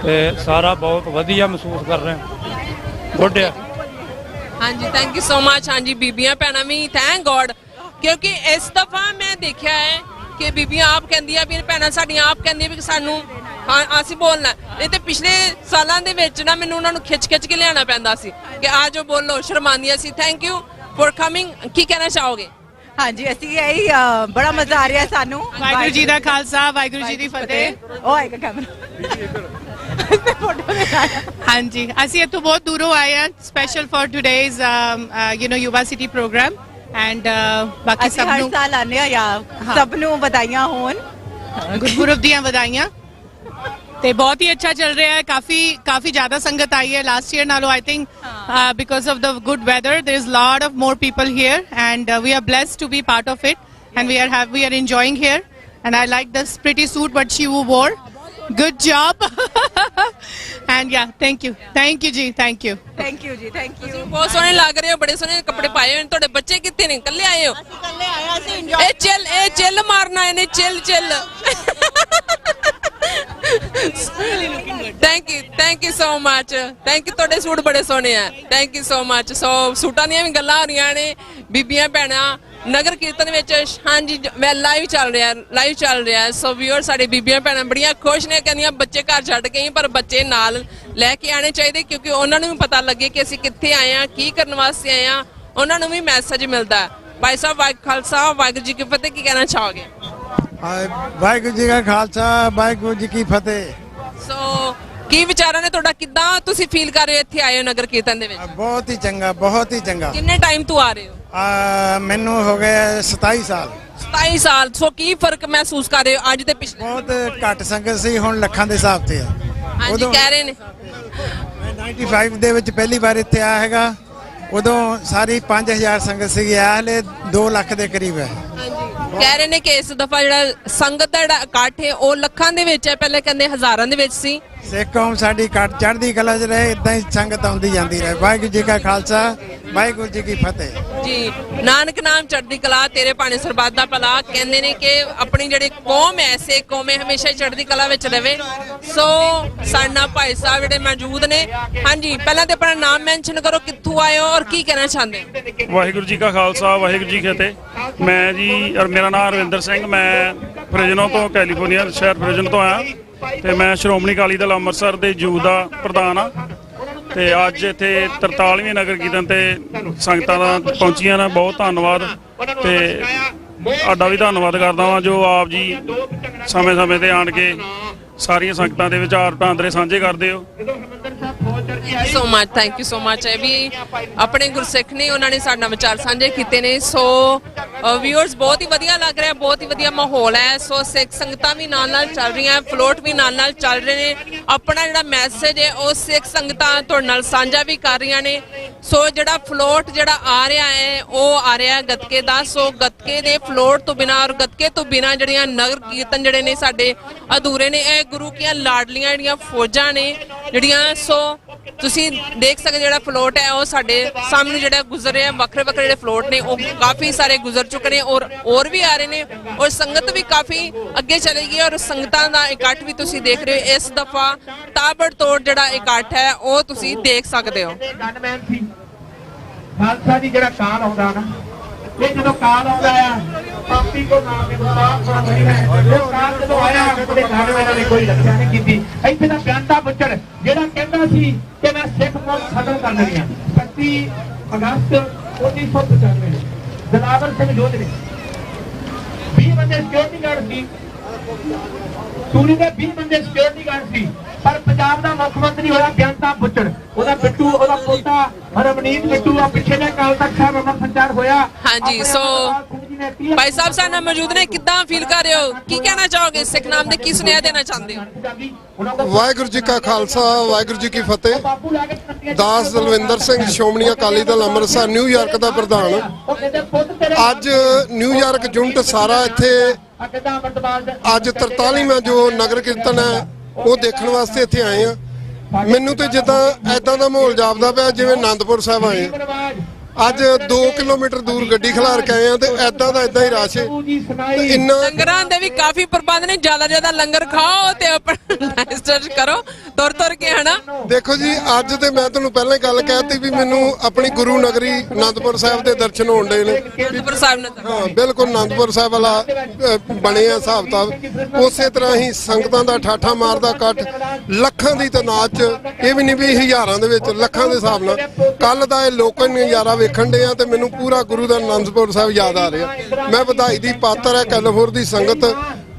[SPEAKER 23] ਤੇ ਸਾਰਾ ਬਹੁਤ ਵਧੀਆ ਮਹਿਸੂਸ ਕਰ ਰਹੇ ਆ। ਗੁੱਡ ਆ।
[SPEAKER 1] ਹਾਂਜੀ ਥੈਂਕ ਯੂ ਸੋ ਮਚ। ਹਾਂਜੀ ਬੀਬੀਆਂ ਭੈਣਾਂ ਵੀ ਥੈਂਕ ਗੋਡ, ਕਿਉਂਕਿ ਇਸ ਦਫਾ ਮੈਂ ਦੇਖਿਆ ਹੈ ਕਿ ਬੀਬੀਆਂ ਆਪ ਕਹਿੰਦੀਆਂ ਵੀ ਭੈਣਾਂ ਸਾਡੀਆਂ ਆਪ ਕਹਿੰਦੀਆਂ ਵੀ ਸਾਨੂੰ ਅਸੀਂ ਬੋਲਣਾ। ਇਹ ਤੇ ਪਿਛਲੇ ਸਾਲਾਂ ਦੇ ਵਿੱਚ ਨਾ ਮੈਨੂੰ ਉਹਨਾਂ ਨੂੰ ਖਿੱਚ ਕੇ ਲਿਆਉਣਾ ਪੈਂਦਾ ਸੀ ਕਿ ਆ ਜੋ ਬੋਲੋ, ਸ਼ਰਮਾਉਂਦੀਆਂ ਸੀ। Thank you for coming. ਕੀ ਕਹਿਣਾ ਚਾਹੋਗੇ?
[SPEAKER 26] ਹਾਂਜੀ ਅਸੀਂ ਇਹੀ ਬੜਾ ਮਜ਼ਾ ਆ ਰਿਹਾ ਸਾਨੂੰ।
[SPEAKER 27] ਵਾਹਿਗੁਰੂ ਜੀ ਦਾ ਖਾਲਸਾ, ਵਾਹਿਗੁਰੂ ਜੀ ਦੀ ਫਤਿਹ।
[SPEAKER 26] ਉਹ ਆਏਗਾ ਕੈਮਰਾ।
[SPEAKER 27] ਹਾਂਜੀ ਅਸੀਂ ਇੱਥੋਂ ਬਹੁਤ ਦੂਰੋਂ ਆਏ ਆ special for today's Yuba City programme and ਬਾਕੀ ਸਭ ਨੂੰ
[SPEAKER 26] ਹਰ ਸਾਲ ਆਨੇ ਆ। ਸਭ ਨੂੰ ਵਧਾਈਆਂ ਹੋਣ,
[SPEAKER 27] ਗੁਰਪੁਰਬ ਦੀਆਂ ਵਧਾਈਆਂ। ਤੇ ਬਹੁਤ ਹੀ ਅੱਛਾ ਚੱਲ ਰਿਹਾ ਹੈ। ਕਾਫੀ ਜ਼ਿਆਦਾ ਸੰਗਤ ਆਈ ਹੈ ਲਾਸਟ ਈਅਰ ਨਾਲੋਂ। I think because of the good weather there is lot of more people here and we are blessed to be part of it and we are enjoying here and I like this pretty suit what she wore. Good job. And yeah, thank you ji, thank you.
[SPEAKER 21] Thank you ਜੀ, thank you.
[SPEAKER 1] ਬਹੁਤ ਸੋਹਣੇ ਲੱਗ ਰਹੇ ਹੋ, ਬੜੇ ਸੋਹਣੇ ਕੱਪੜੇ ਪਾਏ ਹੋਏ ਨੇ। ਤੁਹਾਡੇ ਬੱਚੇ ਕਿੱਥੇ ਨੇ? ਇਕੱਲੇ ਆਏ ਹੋ? ਇਹ ਚਿੱਲ ਮਾਰਨ ਆਏ ਨੇ, chill. Thank you so much. Thank you, ਤੁਹਾਡੇ ਸੂਟ ਬੜੇ ਸੋਹਣੇ ਆ। Thank you so much. So ਸੂਟਾਂ ਦੀਆਂ ਵੀ ਗੱਲਾਂ ਹੋ ਰਹੀਆਂ ਨੇ। ਬੀਬੀਆਂ ਭੈਣਾਂ ਨਗਰ ਕੀਰਤਨ ਵਿੱਚ, ਹਾਂਜੀ ਮੈਂ ਲਾਈਵ ਚੱਲ ਰਿਹਾ। ਸੋ ਵੀਅਰ ਸਾਡੇ ਬੀਬੀਆਂ ਭੈਣਾਂ ਬੜੀਆਂ ਖੁਸ਼ ਨੇ, ਕਹਿੰਦੀਆਂ ਬੱਚੇ ਘਰ ਛੱਡ ਗਏ ਪਰ ਬੱਚੇ ਨਾਲ ਲੈ ਕੇ ਆਣੇ ਚਾਹੀਦੇ, ਕਿਉਂਕਿ ਉਹਨਾਂ ਨੂੰ ਵੀ ਪਤਾ ਲੱਗੇ ਕਿ ਅਸੀਂ ਕਿੱਥੇ ਆਏ ਆ, ਕੀ ਕਰਨ ਵਾਸਤੇ ਆਏ ਆ। ਉਹਨਾਂ ਨੂੰ ਵੀ ਮੈਸੇਜ ਮਿਲਦਾ। ਭਾਈ ਸਾਹਿਬ, ਵਾਹਿਗੁਰੂ ਖਾਲਸਾ ਵਾਹਿਗੁਰੂ ਜੀ ਕੀ ਫਤਿਹ, ਕੀ ਕਹਿਣਾ ਚਾਹੋਗੇ?
[SPEAKER 4] ਵਾਹਿਗੁਰੂ ਜੀ ਕਾ ਖਾਲਸਾ ਵਾਹਿਗੁਰੂ ਜੀ ਕੀ ਫਤਿਹ।
[SPEAKER 1] ਸੋ ਕੀ ਵਿਚਾਰਾਂ ਨੇ ਤੁਹਾਡਾ? ਕਿੱਦਾਂ ਤੁਸੀਂ ਫੀਲ ਕਰ ਰਹੇ ਹੋ ਇੱਥੇ ਆਏ ਹੋ ਨਗਰ ਕੀਰਤਨ ਦੇ ਵਿੱਚ?
[SPEAKER 4] ਬਹੁਤ ਹੀ ਚੰਗਾ, ਬਹੁਤ ਹੀ ਚੰਗਾ।
[SPEAKER 1] ਕਿੰਨੇ ਟਾਈਮ ਤੋਂ ਆ ਰਹੇ ਹੋ?
[SPEAKER 4] ਮੈਨੂੰ ਹੋ ਗਏ 27 ਸਾਲ।
[SPEAKER 1] 27 ਸਾਲ। ਸੋ ਕੀ ਫਰਕ ਮਹਿਸੂਸ ਕਰ ਰਹੇ ਹੋ ਅੱਜ ਤੇ ਪਿਛਲੇ?
[SPEAKER 4] ਬਹੁਤ ਘੱਟ ਸੰਗਤ ਸੀ, ਹੁਣ ਲੱਖਾਂ ਦੇ ਹਿਸਾਬ ਤੇ ਆ।
[SPEAKER 1] ਹਾਂਜੀ, ਕਹਿ ਰਹੇ ਨੇ।
[SPEAKER 4] ਮੈਂ 95 ਦੇ ਵਿੱਚ ਪਹਿਲੀ ਵਾਰ ਇੱਥੇ ਆਇਆ ਹੈਗਾ, ਉਦੋਂ ਸਾਰੀ 5000 ਸੰਗਤ ਸੀਗੀ, ਹਲੇ 2 ਲੱਖ ਦੇ ਕਰੀਬ ਹੈ।
[SPEAKER 1] ਕਹਿ ਰਹੇ ਨੇ ਕਿ ਇਸ ਦਫਾ ਜਿਹੜਾ ਸੰਗਤ ਦਾ ਜਿਹੜਾ ਇਕੱਠ ਹੈ ਉਹ ਲੱਖਾਂ ਦੇ ਵਿੱਚ ਹੈ, ਪਹਿਲੇ ਕਹਿੰਦੇ ਹਜ਼ਾਰਾਂ ਦੇ ਵਿੱਚ ਸੀ।
[SPEAKER 4] ਸਿੱਖ ਕੌਮ ਸਾਡੀ ਚੜ੍ਹਦੀ ਕਲਾ 'ਚ ਰਹੇ, ਇਦਾਂ ਹੀ ਸੰਗਤ ਆਉਂਦੀ ਜਾਂਦੀ ਰਹੇ। ਵਾਹਿਗੁਰੂ ਜੀ ਕਾ ਖਾਲਸਾ ਵਾਹਿਗੁਰੂ ਜੀ ਕੀ ਫਤਿਹ
[SPEAKER 1] ਜੀ। ਨਾਨਕ ਨਾਮ ਚੜ੍ਹਦੀ ਕਲਾ, ਤੇਰੇ ਭਾਣੇ ਸਰਬੱਤ ਦਾ ਭਲਾ। ਕਹਿੰਦੇ ਨੇ ਕਿ ਆਪਣੀ ਜਿਹੜੀ ਕੌਮ ਹੈ, ਸਿੱਖ ਕੌਮ ਹੈ, ਹਮੇਸ਼ਾ ਚੜ੍ਹਦੀ ਕਲਾ ਵਿੱਚ ਰਹੇ। ਸੋ ਸਾਡੇ ਨਾਲ ਭਾਈ ਸਾਹਿਬ ਜਿਹੜੇ ਮੌਜੂਦ ਨੇ। ਹਾਂਜੀ, ਪਹਿਲਾਂ ਤੇ ਆਪਣਾ ਨਾਮ ਮੈਂਸ਼ਨ ਕਰੋ, ਕਿੱਥੋਂ ਆਏ ਹੋ ਔਰ ਕੀ ਕਹਿਣਾ ਚਾਹੁੰਦੇ ਹੋ?
[SPEAKER 17] ਵਾਹਿਗੁਰੂ ਜੀ ਕਾ ਖਾਲਸਾ ਵਾਹਿਗੁਰੂ ਜੀ ਕੀ ਫਤਿਹ। ਮੈਂ ਜੀ, ਮੇਰਾ ਨਾਮ ਰਵਿੰਦਰ ਸਿੰਘ, ਮੈਂ ਫ੍ਰਿਜਨੋ ਤੋਂ, ਕੈਲੀਫੋਰਨੀਆ ਸ਼ਹਿਰ ਫ੍ਰਿਜਨ ਤੋਂ ਆਇਆ ਤੇ ਮੈਂ ਸ਼੍ਰੋਮਣੀ ਅਕਾਲੀ ਦਲ ਅੰਮ੍ਰਿਤਸਰ ਦੇ ਯੂਥ ਦਾ ਪ੍ਰਧਾਨ ਆ। ਤੇ ਅੱਜ ਇੱਥੇ 43ਵੇਂ ਨਗਰ ਕੀਰਤਨ ਤੇ ਸੰਗਤਾਂ ਦਾ ਪਹੁੰਚੀਆਂ ਨੇ, ਬਹੁਤ ਧੰਨਵਾਦ। ਤੇ ਤੁਹਾਡਾ ਵੀ ਧੰਨਵਾਦ ਕਰਦਾ ਵਾਂ ਜੋ ਆਪ ਜੀ ਸਮੇਂ-ਸਮੇਂ ਤੇ ਆਣ ਕੇ ਸਾਰੀਆਂ ਸੰਗਤਾਂ ਦੇ ਵਿਚਾਰ ਭਾਂਦਰੇ ਸਾਂਝੇ ਕਰਦੇ ਹੋ।
[SPEAKER 1] Thank you so much. ਇਹ ਵੀ ਆਪਣੇ ਗੁਰਸਿੱਖ ਨੇ, ਉਹਨਾਂ ਨੇ ਸਾਡੇ ਨਾਲ ਵਿਚਾਰ ਸਾਂਝੇ ਕੀਤੇ ਨੇ। ਸੋ ਵਿਊਅਰਸ, ਬਹੁਤ ਹੀ ਵਧੀਆ ਲੱਗ ਰਿਹਾ, ਬਹੁਤ ਹੀ ਵਧੀਆ ਮਾਹੌਲ ਹੈ। ਸੋ ਸਿੱਖ ਸੰਗਤਾਂ ਵੀ ਨਾਲ ਚੱਲ ਰਹੀਆਂ, ਫਲੋਟ ਵੀ ਨਾਲ ਚੱਲ ਰਹੇ ਨੇ। ਆਪਣਾ ਜਿਹੜਾ ਮੈਸੇਜ ਹੈ ਉਹ ਸਿੱਖ ਸੰਗਤਾਂ ਤੁਹਾਡੇ ਨਾਲ ਸਾਂਝਾ ਵੀ ਕਰ ਰਹੀਆਂ ਨੇ। ਸੋ ਜਿਹੜਾ ਫਲੋਟ ਜਿਹੜਾ ਆ ਰਿਹਾ ਹੈ ਉਹ ਆ ਰਿਹਾ ਗੱਤਕੇ ਦਾ। ਸੋ ਗੱਤਕੇ ਦੇ ਫਲੋਟ ਤੋਂ ਬਿਨਾਂ ਔਰ ਗੱਤਕੇ ਤੋਂ ਬਿਨਾਂ ਜਿਹੜੀਆਂ ਨਗਰ ਕੀਰਤਨ ਜਿਹੜੇ ਨੇ ਸਾਡੇ ਅਧੂਰੇ ਨੇ। ਇਹ ਗੁਰੂ ਕੀਆਂ ਲਾਡਲੀਆਂ ਜਿਹੜੀਆਂ ਫੌਜਾਂ ਨੇ ਜਿਹੜੀਆਂ। ਸੋ ਤੁਸੀਂ ਦੇਖ ਸਕਦੇ ਜਿਹੜਾ ਫਲੋਟ ਹੈ ਉਹ ਸਾਡੇ ਸਾਹਮਣੇ ਜਿਹੜਾ ਗੁਜ਼ਰ ਰਿਹਾ। ਵੱਖਰੇ ਜਿਹੜੇ ਫਲੋਟ ਨੇ ਉਹ ਕਾਫੀ ਸਾਰੇ ਗੁਜ਼ਰ ਚੁੱਕੇ ਨੇ ਔਰ ਹੋਰ ਵੀ ਆ ਰਹੇ ਨੇ ਔਰ ਸੰਗਤ ਵੀ ਕਾਫੀ ਅੱਗੇ ਚਲੇ ਗਈ ਔਰ ਸੰਗਤਾਂ ਦਾ ਇਕੱਠ ਵੀ ਤੁਸੀਂ ਦੇਖ ਰਹੇ ਹੋ। ਇਸ ਦਫਾ ਤਾਬੜਤੋੜ ਜਿਹੜਾ ਇਕੱਠ ਹੈ ਉਹ ਤੁਸੀਂ ਦੇਖ ਸਕਦੇ ਹੋ।
[SPEAKER 5] ਖਾਲਸਾ ਜੀ ਜਿਹੜਾ ਕਾਲ ਆਉਂਦਾ ਨਾ, ਇਹ ਜਦੋਂ ਕਾਲ ਆਉਂਦਾ ਆ, ਪਾਪੀ ਕੋ ਨਾਮ ਦੇ ਮੁਤਾਬਕ ਨਹੀਂ ਹੈ। ਉਹ ਕਾਲ ਜਦੋਂ ਆਇਆ, ਉਹਦੇ ਘਰ ਇਹਨਾਂ ਨੇ ਕੋਈ ਰੱਖਿਆ ਨਹੀਂ ਕੀਤੀ। ਇੱਥੇ ਦਾ ਪਿਆਂਤਾ ਬੁੱਚੜ ਜਿਹੜਾ ਕਹਿੰਦਾ ਸੀ ਕਿ ਮੈਂ ਸਿੱਖ ਕੌਮ ਖਤਮ ਕਰ ਦੇਣੀ ਆ, 31 ਅਗਸਤ 1995 ਜਲਾਵਰ ਸਿੰਘ ਜੋਧ ਨੇ 20 ਬੰਦੇ ਸਿਕਿਉਰਿਟੀ ਗਾਰਡ ਸੀ, ਸੂਰੀ ਦੇ 20 ਬੰਦੇ ਸਿਕਿਉਰਿਟੀ ਗਾਰਡ ਸੀ। ਪਰ ਪੰਜਾਬ ਦਾ ਮੁੱਖ ਮੰਤਰੀ ਹੋਇਆ ਪਿਆਂਤਾ ਬੁੱਚੜ, ਉਹਦਾ ਬਿੱਟੂ, ਉਹਦਾ ਪੋਤਾ ਰਵਨੀਤ ਬਿੱਟੂ ਆ। ਪਿੱਛੇ ਦੇ ਅਕਾਲ ਤਖਤ ਸਾਹਿਬ ਅਮਰ ਸੰਚਾਰ ਹੋਇਆ।
[SPEAKER 1] ਹਾਂਜੀ, ਸੋ ਭਾਈ ਸਾਹਿਬ ਸਾਡੇ ਨਾਲ ਮੌਜੂਦ ਨੇ। ਕਿੱਦਾਂ ਫੀਲ ਕਰ ਰਹੇ ਹੋ? ਕੀ ਕਹਿਣਾ ਚਾਹੋਗੇ? ਸਿੱਖ ਨਾਮ ਦੇ ਕੀ ਸੁਨੇਹਾ ਦੇਣਾ ਚਾਹੁੰਦੇ ਹੋ?
[SPEAKER 9] ਵਾਹਿਗੁਰੂ ਜੀ ਕਾ ਖਾਲਸਾ ਵਾਹਿਗੁਰੂ ਜੀ ਕੀ ਫਤਿਹ। ਦਾਸ ਦਲਵਿੰਦਰ ਸਿੰਘ, ਸ਼੍ਰੋਮਣੀ ਅਕਾਲੀ ਦਲ ਅੰਮ੍ਰਿਤਸਰ ਨਿਊਯਾਰਕ ਦਾ ਪ੍ਰਧਾਨ। ਅੱਜ ਨਿਊਯਾਰਕ ਯੂਨਿਟ ਸਾਰਾ ਇੱਥੇ ਅੱਜ 43ਵਾਂ ਜੋ ਨਗਰ ਕੀਰਤਨ ਹੈ ਉਹ ਦੇਖਣ ਵਾਸਤੇ ਇੱਥੇ ਆਏ ਆ। ਮੈਨੂੰ ਤੇ ਜਿੱਦਾਂ ਐਦਾਂ ਦਾ ਮਾਹੌਲ ਜਾਪਦਾ ਪਿਆ ਜਿਵੇਂ ਆਨੰਦਪੁਰ ਸਾਹਿਬ ਆਏ ਆ। ਅੱਜ 2 ਕਿਲੋਮੀਟਰ ਦੂਰ ਗੱਡੀ ਖਿਲਾਰ ਕੇ ਆਏ ਆ ਤੇ ਐਦਾਂ ਦਾ ਐਦਾਂ ਹੀ ਰਸ਼ ਹੈ।
[SPEAKER 1] ਲੰਗਰਾਂ ਦੇ ਵੀ ਕਾਫੀ ਪ੍ਰਬੰਧ ਨੇ, ਜ਼ਿਆਦਾ ਲੰਗਰ ਖਾਓ ਤੇ ਆਪਣਾ ਸਟਰਚ ਕਰੋ ਤੁਰ ਕੇ, ਹਨਾ।
[SPEAKER 9] ਦੇਖੋ ਜੀ, ਅੱਜ ਤੇ ਮੈਂ ਤੁਹਾਨੂੰ ਪਹਿਲਾਂ ਹੀ ਗੱਲ ਕਹਿਤੀ ਵੀ ਮੈਨੂੰ ਆਪਣੀ ਗੁਰੂ ਨਗਰੀ ਆਨੰਦਪੁਰ ਸਾਹਿਬ ਦੇ ਦਰਸ਼ਨ ਹੋਣ ਦੇ ਨੇ।
[SPEAKER 1] ਆਨੰਦਪੁਰ ਸਾਹਿਬ
[SPEAKER 9] ਹਾਂ, ਬਿਲਕੁਲ ਆਨੰਦਪੁਰ ਸਾਹਿਬ ਵਾਲਾ ਬਣੇ ਆ ਹਿਸਾਬ ਕਿਤਾਬ। ਉਸੇ ਤਰ੍ਹਾਂ ਹੀ ਸੰਗਤਾਂ ਦਾ ਠਾਠਾ ਮਾਰਦਾ ਇਕੱਠ, ਲੱਖਾਂ ਦੀ ਤਾਦਾਦ 'ਚ, ਇਹ ਵੀ ਨਹੀਂ ਵੀ ਹਜ਼ਾਰਾਂ ਦੇ ਵਿੱਚ, ਲੱਖਾਂ ਦੇ ਹਿਸਾਬ ਨਾਲ। ਕੱਲ ਦਾ ਇਹ ਲੋਕਾਂ ਨਜ਼ਾਰਾ ਵੇਖਣ ਦੇ ਆ ਤੇ ਮੈਨੂੰ ਪੂਰਾ ਗੁਰੂ ਦਾ ਆਨੰਦਪੁਰ ਸਾਹਿਬ ਯਾਦ ਆ ਰਿਹਾ। ਮੈਂ ਵਧਾਈ ਦੀ ਪਾਤਰ ਹੈ ਕੈਲੀਫੋਰਨੀਆ ਦੀ ਸੰਗਤ,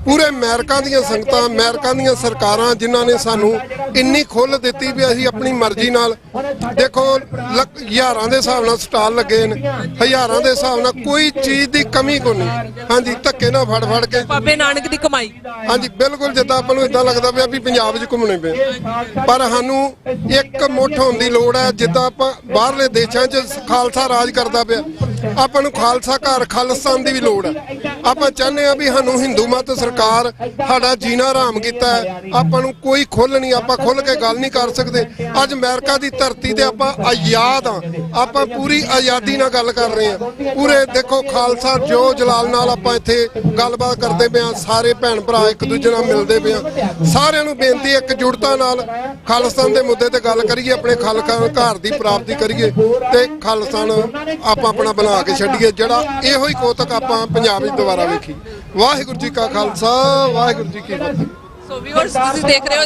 [SPEAKER 9] ਪੂਰੇ ਅਮਰੀਕਾ ਦੀਆਂ ਸੰਗਤਾਂ, ਅਮਰੀਕਾ ਦੀਆਂ ਸਰਕਾਰਾਂ ਜਿਨ੍ਹਾਂ ਨੇ ਸਾਨੂੰ ਇੰਨੀ ਖੁੱਲ੍ਹ ਦਿੱਤੀ ਵੀ ਅਸੀਂ ਆਪਣੀ ਮਰਜ਼ੀ ਨਾਲ। ਦੇਖੋ, ਹਜ਼ਾਰਾਂ ਦੇ ਹਿਸਾਬ ਨਾਲ ਸਟਾਲ ਲੱਗੇ ਨੇ, ਹਜ਼ਾਰਾਂ ਦੇ ਹਿਸਾਬ ਨਾਲ, ਕੋਈ ਚੀਜ਼ ਦੀ ਕਮੀ ਕੋਈ ਨਹੀਂ। ਹਾਂਜੀ, ਧੱਕੇ ਨਾਲ ਫੜ ਕੇ
[SPEAKER 1] ਬਾਬੇ ਨਾਨਕ ਦੀ ਕਮਾਈ।
[SPEAKER 9] ਹਾਂਜੀ, ਬਿਲਕੁਲ ਜਿੱਦਾਂ ਆਪਾਂ ਨੂੰ ਇਦਾਂ ਲੱਗਦਾ ਪਿਆ ਵੀ ਪੰਜਾਬ 'ਚ ਘੁੰਮਣੇ ਪਏ, ਪਰ ਸਾਨੂੰ ਇੱਕ ਮੁੱਠ ਹੋਣ ਦੀ ਲੋੜ ਹੈ। ਜਿੱਦਾਂ ਆਪਾਂ ਬਾਹਰਲੇ ਦੇਸ਼ਾਂ 'ਚ ਖਾਲਸਾ ਰਾਜ ਕਰਦਾ ਪਿਆ, ਆਪਾਂ ਨੂੰ ਖਾਲਸਾ ਘਰ ਖਾਲਿਸਤਾਨ ਦੀ ਵੀ ਲੋੜ ਹੈ।
[SPEAKER 15] ਆਪਾਂ ਚਾਹੁੰਦੇ ਆ ਵੀ ਸਾਨੂੰ ਹਿੰਦੂ ਮਤ ਸਰਕਾਰ ਸਾਡਾ ਜੀਣਾ ਹਰਾਮ ਕੀਤਾ ਹੈ। ਆਪਾਂ ਨੂੰ ਕੋਈ ਖੁੱਲ੍ਹ ਨਹੀਂ, ਆਪਾਂ ਖੁੱਲ੍ਹ ਕੇ ਗੱਲ ਨਹੀਂ ਕਰ ਸਕਦੇ। ਅੱਜ ਅਮਰੀਕਾ ਦੀ ਧਰਤੀ ਤੇ ਆਪਾਂ ਆਜ਼ਾਦ ਆ, ਆਪਾਂ ਪੂਰੀ ਆਜ਼ਾਦੀ ਨਾਲ ਗੱਲ ਕਰ ਰਹੇ ਆ। ਪੂਰੇ ਦੇਖੋ ਖਾਲਸਾ ਜੋ ਜਲਾਲ ਨਾਲ ਆਪਾਂ ਇੱਥੇ ਗੱਲਬਾਤ ਕਰਦੇ ਪਏ ਆ, ਸਾਰੇ ਭੈਣ ਭਰਾ ਇੱਕ ਦੂਜੇ ਨਾਲ ਮਿਲਦੇ ਪਏ ਆ। ਸਾਰਿਆਂ ਨੂੰ ਬੇਨਤੀ ਇਕਜੁੱਟਤਾ ਨਾਲ ਖਾਲਿਸਤਾਨ ਦੇ ਮੁੱਦੇ ਤੇ ਗੱਲ ਕਰੀਏ, ਆਪਣੇ ਘਰ ਦੀ ਪ੍ਰਾਪਤੀ ਕਰੀਏ ਤੇ ਖਾਲਿਸਤਾਨ ਆਪਾਂ ਆਪਣਾ ਬਣਾ ਕੇ ਛੱਡੀਏ, ਜਿਹੜਾ ਇਹੋ ਹੀ ਕੋਤਕ ਆਪਾਂ ਪੰਜਾਬ ਵਿੱਚ ਦੁਬਾਰਾ ਵੇਖੀ। ਵਾਹਿਗੁਰੂ ਜੀ ਕਾ ਖਾਲਸਾ, ਵਾਹਿਗੁਰੂ ਜੀ ਕੀ ਫਤਿਹ।
[SPEAKER 1] ਸੋ ਵੀਅਰਸ ਤੁਸੀਂ ਦੇਖ ਰਹੇ ਹੋ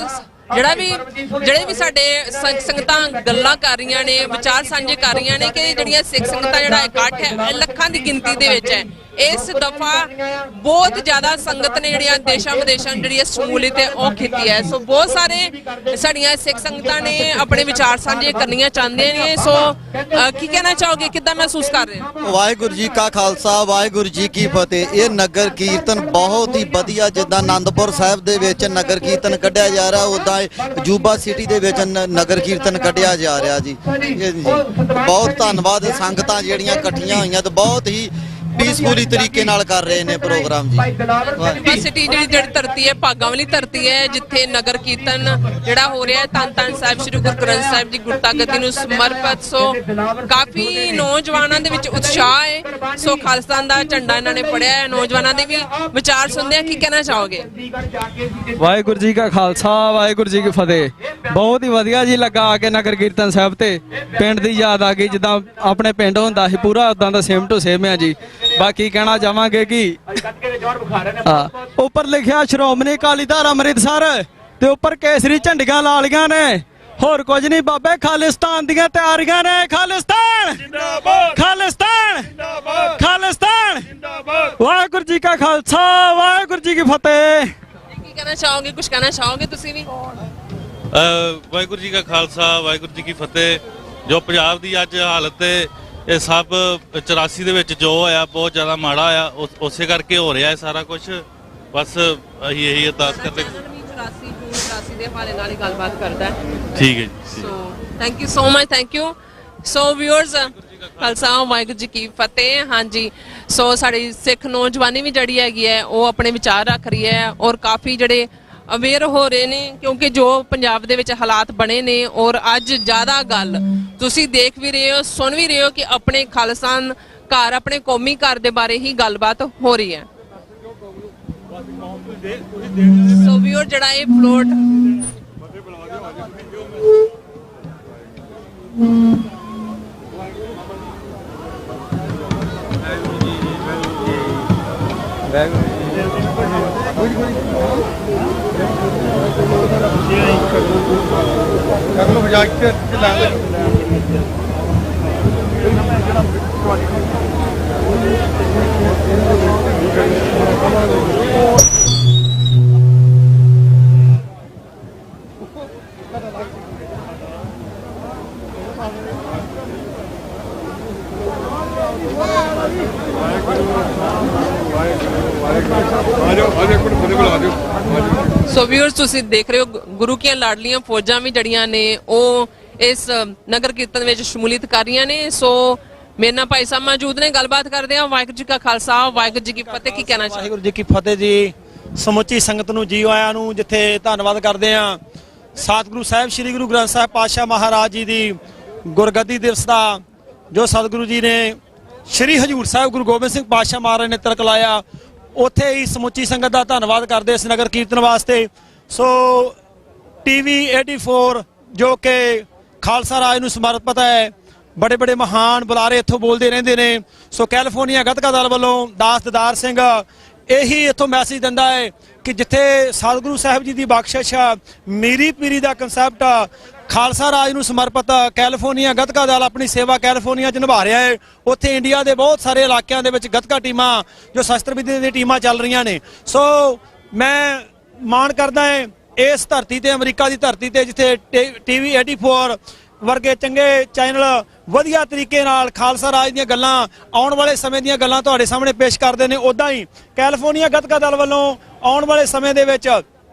[SPEAKER 1] ਜਿਹੜੇ ਵੀ ਸਾਡੇ ਸੰਗਤਾਂ ਗੱਲਾਂ ਕਰ ਰਹੀਆਂ ਨੇ, ਵਿਚਾਰ ਸਾਂਝੇ ਕਰ ਰਹੀਆਂ ਨੇ ਕਿ ਜਿਹੜੀਆਂ ਸਿੱਖ ਸੰਗਤਾਂ ਜਿਹੜਾ ਇਕੱਠ ਹੈ ਇਹ ਲੱਖਾਂ ਦੀ ਗਿਣਤੀ ਦੇ ਵਿੱਚ ਹੈ। ਇਸ ਦਫਾ ਬਹੁਤ ਜ਼ਿਆਦਾ ਸੰਗਤ ਨੇ ਜਿਹੜੀਆਂ ਦੇਸ਼ਾਂ ਵਿਦੇਸ਼ਾਂ ਜਿਹੜੀ ਸ਼ਮੂਲੀਅਤ ਹੈ ਉਹ ਕੀਤੀ ਹੈ। ਸੋ ਬਹੁਤ ਸਾਰੇ ਸਾਡੀਆਂ ਸਿੱਖ ਸੰਗਤਾਂ ਨੇ ਆਪਣੇ ਵਿਚਾਰ ਸਾਂਝੇ ਕਰਨੀਆਂ ਚਾਹੁੰਦੇ ਨੇ। ਸੋ ਕੀ ਕਹਿਣਾ ਚਾਹੋਗੇ, ਕਿੱਦਾਂ ਮਹਿਸੂਸ ਕਰ ਰਹੇ ਹੋ?
[SPEAKER 6] ਵਾਹਿਗੁਰੂ ਜੀ ਕਾ ਖਾਲਸਾ, ਵਾਹਿਗੁਰੂ ਜੀ ਕੀ ਫਤਿਹ। ਇਹ ਨਗਰ ਕੀਰਤਨ ਬਹੁਤ ਹੀ ਵਧੀਆ, ਜਿੱਦਾਂ ਆਨੰਦਪੁਰ ਸਾਹਿਬ ਦੇ ਵਿੱਚ ਨਗਰ ਕੀਰਤਨ ਕੱਢਿਆ ਜਾ ਰਿਹਾ, ਉਦਾਂ ਅਜੂਬਾ ਸਿਟੀ ਦੇ ਵਿੱਚ ਨਗਰ ਕੀਰਤਨ ਕੱਢਿਆ ਜਾ ਰਿਹਾ ਜੀ। ਬਹੁਤ ਧੰਨਵਾਦ, ਸੰਗਤਾਂ ਜਿਹੜੀਆਂ ਇਕੱਠੀਆਂ ਹੋਈਆਂ ਤੇ ਬਹੁਤ ਹੀ ਪੀਸਫੁਲੀ ਤਰੀਕੇ ਨਾਲ ਕਰ ਰਹੇ ਨੇ ਪ੍ਰੋਗਰਾਮ ਜੀ।
[SPEAKER 1] ਸਿਟੀ ਜਿਹੜੀ ਧਰਤੀ ਹੈ, ਭਾਗਾਂ ਵਾਲੀ ਧਰਤੀ ਹੈ, ਜਿੱਥੇ ਨਗਰ ਕੀਰਤਨ ਜਿਹੜਾ ਹੋ ਰਿਹਾ ਹੈ ਧੰਨ ਧੰਨ ਸਾਹਿਬ ਸ੍ਰੀ ਗੁਰੂ ਗ੍ਰੰਥ ਸਾਹਿਬ ਜੀ ਗੁਰਤਾ ਗੱਦੀ ਨੂੰ ਸਮਰਪਿਤ। ਸੋ ਕਾਫੀ ਨੌਜਵਾਨਾਂ ਦੇ ਵਿੱਚ ਉਤਸ਼ਾਹ ਹੈ। ਸੋ ਖਾਲਿਸਤਾਨ ਦਾ ਝੰਡਾ ਇਹਨਾਂ ਨੇ ਫੜਿਆ ਹੈ। ਨੌਜਵਾਨਾਂ ਦੇ ਵੀ ਵਿਚਾਰ ਸੁਣਦੇ ਆ, ਕੀ ਕਹਿਣਾ ਚਾਹੋਗੇ?
[SPEAKER 7] ਵਾਹਿਗੁਰੂ ਜੀ ਕਾ ਖਾਲਸਾ, ਵਾਹਿਗੁਰੂ ਜੀ ਕੀ ਫਤਿਹ। ਬਹੁਤ ਹੀ ਵਧੀਆ ਜੀ ਲੱਗਾ ਆ ਕੇ ਨਗਰ ਕੀਰਤਨ ਸਾਹਿਬ ਤੇ। ਪਿੰਡ ਦੀ ਯਾਦ ਆ ਗਈ, ਜਿੱਦਾਂ ਆਪਣੇ ਪਿੰਡ ਹੁੰਦਾ ਸੀ ਪੂਰਾ ਉਦਾਂ ਦਾ ਸੇਮ ਟੂ ਸੇਮ ਹੈ ਜੀ। ਬਾਕੀ ਕਹਿਣਾ ਚਾਹਾਂਗੇ ਕਿ ਉੱਪਰ ਲਿਖਿਆ ਸ਼੍ਰੋਮਣੀ ਅਕਾਲੀ ਦਲ ਅੰਮ੍ਰਿਤਸਰ ਤੇ ਉੱਪਰ ਕੇਸਰੀ ਝੰਡੀਆਂ ਲਾ ਲੀਆਂ ਨੇ। ਹੋਰ ਕੁਝ ਨਹੀਂ ਬਾਬੇ, ਖਾਲਿਸਤਾਨ ਦੀਆਂ ਤਿਆਰੀਆਂ ਨੇ। ਖਾਲਿਸਤਾਨ ਜਿੰਦਾਬਾਦ, ਖਾਲਿਸਤਾਨ ਜਿੰਦਾਬਾਦ, ਖਾਲਿਸਤਾਨ ਜਿੰਦਾਬਾਦ। ਵਾਹਿਗੁਰੂ ਜੀ ਕਾ ਖਾਲਸਾ, ਵਾਹਿਗੁਰੂ ਜੀ ਕੀ ਫਤਿਹ।
[SPEAKER 1] ਕੀ ਕਹਿਣਾ ਚਾਹੋਗੇ, ਕੁਝ ਕਹਿਣਾ ਚਾਹੋਗੇ ਤੁਸੀਂ ਵੀ?
[SPEAKER 11] ਵਾਹਿਗੁਰੂ ਜੀ ਕਾ ਖਾਲਸਾ, ਵਾਹਿਗੁਰੂ ਜੀ ਕੀ ਫਤਿਹ। ਜੋ ਪੰਜਾਬ ਦੀ ਅੱਜ ਹਾਲਤ ਹੈ, ਇਹ ਸਭ 84 ਦੇ ਵਿੱਚ ਜੋ ਹੋਇਆ ਬਹੁਤ ਜ਼ਿਆਦਾ ਮਾੜਾ ਆ, ਉਸੇ ਕਰਕੇ ਹੋ ਰਿਹਾ ਹੈ ਸਾਰਾ ਕੁਝ। ਬਸ ਅਸੀਂ ਇਹੀ ਅਰਦਾਸ ਕਰਦੇ।
[SPEAKER 1] 84 ਦੇ ਹਵਾਲੇ ਨਾਲ ਹੀ ਗੱਲਬਾਤ ਕਰਦਾ ਹੈ।
[SPEAKER 11] ਠੀਕ ਹੈ ਜੀ।
[SPEAKER 1] So thank you so much, thank you. So viewers, Khalsa Waheguru ji ਕੀ ਫਤਿਹ। ਹਾਂਜੀ, ਸੋ ਸਾਡੀ ਸਿੱਖ ਨੌਜਵਾਨੀ ਵੀ ਜਿਹੜੀ ਹੈਗੀ ਹੈ ਉਹ ਆਪਣੇ ਵਿਚਾਰ ਰੱਖ ਰਹੀ ਹੈ ਔਰ ਕਾਫੀ ਜਿਹੜੇ ਅਵੇਅਰ ਹੋ ਰਹੇ ਨੇ, ਕਿਉਂਕਿ ਜੋ ਪੰਜਾਬ ਦੇ ਵਿੱਚ ਹਾਲਾਤ ਬਣੇ ਨੇ ਔਰ ਅੱਜ ਜ਼ਿਆਦਾ ਗੱਲ ਤੁਸੀਂ ਦੇਖ ਵੀ ਰਹੇ ਹੋ, ਸੁਣ ਵੀ ਰਹੇ ਹੋ ਕਿ ਆਪਣੇ ਖਾਲਿਸਤਾਨ ਘਰ, ਆਪਣੇ ਕੌਮੀ ਘਰ ਦੇ ਬਾਰੇ ਹੀ ਗੱਲਬਾਤ ਹੋ ਰਹੀ ਹੈ। ਸੋ ਵੀਅਰ ਜਿਹੜਾ ਇਹ ਫਲੋਟ ਸੋ ਵੀਅਰਸ, ਤੁਸੀਂ ਦੇਖ ਰਹੇ ਹੋ ਗੁਰੂ ਕੀਆਂ ਲਾਡਲੀਆਂ ਫੌਜਾਂ ਵੀ ਜੜੀਆਂ ਨੇ ਉਹ ਇਸ ਨਗਰ ਕੀਰਤਨ ਵਿੱਚ ਸ਼ਮੂਲੀਅਤ ਕਰ ਰਹੀਆਂ ਨੇ। ਸੋ ਮੇਰੇ ਨਾਲ ਭਾਈ ਸਾਹਿਬ ਮੌਜੂਦ ਨੇ, ਗੱਲਬਾਤ ਕਰਦੇ ਆ। ਵਾਹਿਗੁਰੂ ਜੀ ਕਾ ਖਾਲਸਾ, ਵਾਹਿਗੁਰੂ ਜੀ ਕੀ ਫਤਿਹ। ਕੀ ਕਹਿਣਾ ਚਾਹੀਦਾ?
[SPEAKER 13] ਵਾਹਿਗੁਰੂ ਜੀ ਕੀ ਫਤਿਹ ਜੀ। ਸਮੁੱਚੀ ਸੰਗਤ ਨੂੰ ਜੀ ਆਇਆਂ ਨੂੰ, ਜਿੱਥੇ ਧੰਨਵਾਦ ਕਰਦੇ ਆ ਸਤਿਗੁਰੂ ਸਾਹਿਬ ਸ੍ਰੀ ਗੁਰੂ ਗ੍ਰੰਥ ਸਾਹਿਬ ਪਾਤਸ਼ਾਹ ਮਹਾਰਾਜ ਜੀ ਦੀ ਗੁਰਗੱਦੀ ਦਿਵਸ ਦਾ, ਜੋ ਸਤਿਗੁਰੂ ਜੀ ਨੇ ਸ੍ਰੀ ਹਜੂਰ ਸਾਹਿਬ ਗੁਰੂ ਗੋਬਿੰਦ ਸਿੰਘ ਪਾਤਸ਼ਾਹ ਮਹਾਰਾਜ ਨੇ ਤਿਲਕ ਲਾਇਆ, ਉੱਥੇ ਹੀ ਸਮੁੱਚੀ ਸੰਗਤ ਦਾ ਧੰਨਵਾਦ ਕਰਦੇ ਇਸ ਨਗਰ ਕੀਰਤਨ ਵਾਸਤੇ। ਸੋ TV 84 ਜੋ ਕਿ ਖਾਲਸਾ ਰਾਜ ਨੂੰ ਸਮਰਪਿਤ ਹੈ, ਬੜੇ ਬੜੇ ਮਹਾਨ ਬੁਲਾਰੇ ਇੱਥੋਂ ਬੋਲਦੇ ਰਹਿੰਦੇ ਨੇ। ਸੋ ਕੈਲੀਫੋਰਨੀਆ ਗੱਤਕਾ ਦਲ ਵੱਲੋਂ ਦਾਸ ਦਦਾਰ ਸਿੰਘ ਇਹੀ ਇੱਥੋਂ ਮੈਸੇਜ ਦਿੰਦਾ ਹੈ ਕਿ ਜਿੱਥੇ ਸਤਿਗੁਰੂ ਸਾਹਿਬ ਜੀ ਦੀ ਬਖਸ਼ਿਸ਼, ਮੀਰੀ ਪੀਰੀ ਦਾ ਕਨਸੈਪਟ ਖਾਲਸਾ ਰਾਜ ਨੂੰ ਸਮਰਪਿਤ ਕੈਲੀਫੋਰਨੀਆ ਗੱਤਕਾ ਦਲ ਆਪਣੀ ਸੇਵਾ ਕੈਲੀਫੋਰਨੀਆ 'ਚ ਨਿਭਾ ਰਿਹਾ ਹੈ, ਉੱਥੇ ਇੰਡੀਆ ਦੇ ਬਹੁਤ ਸਾਰੇ ਇਲਾਕਿਆਂ ਦੇ ਵਿੱਚ ਗੱਤਕਾ ਟੀਮਾਂ, ਜੋ ਸ਼ਸਤਰ ਵਿਦਿਆ ਦੀਆਂ ਟੀਮਾਂ ਚੱਲ ਰਹੀਆਂ ਨੇ। ਸੋ ਮੈਂ ਮਾਣ ਕਰਦਾ ਹਾਂ ਇਸ ਧਰਤੀ ਤੇ, ਅਮਰੀਕਾ ਦੀ ਧਰਤੀ ਤੇ, ਜਿੱਥੇ TV 84 ਵਰਗੇ ਚੰਗੇ ਚੈਨਲ ਵਧੀਆ ਤਰੀਕੇ ਨਾਲ ਖਾਲਸਾ ਰਾਜ ਦੀਆਂ ਗੱਲਾਂ, ਆਉਣ ਵਾਲੇ ਸਮੇਂ ਦੀਆਂ ਗੱਲਾਂ ਤੁਹਾਡੇ ਸਾਹਮਣੇ ਪੇਸ਼ ਕਰਦੇ ਨੇ। ਉੱਦਾਂ ਹੀ ਕੈਲੀਫੋਰਨੀਆ ਗੱਤਕਾ ਦਲ ਵੱਲੋਂ ਆਉਣ ਵਾਲੇ ਸਮੇਂ ਦੇ ਵਿੱਚ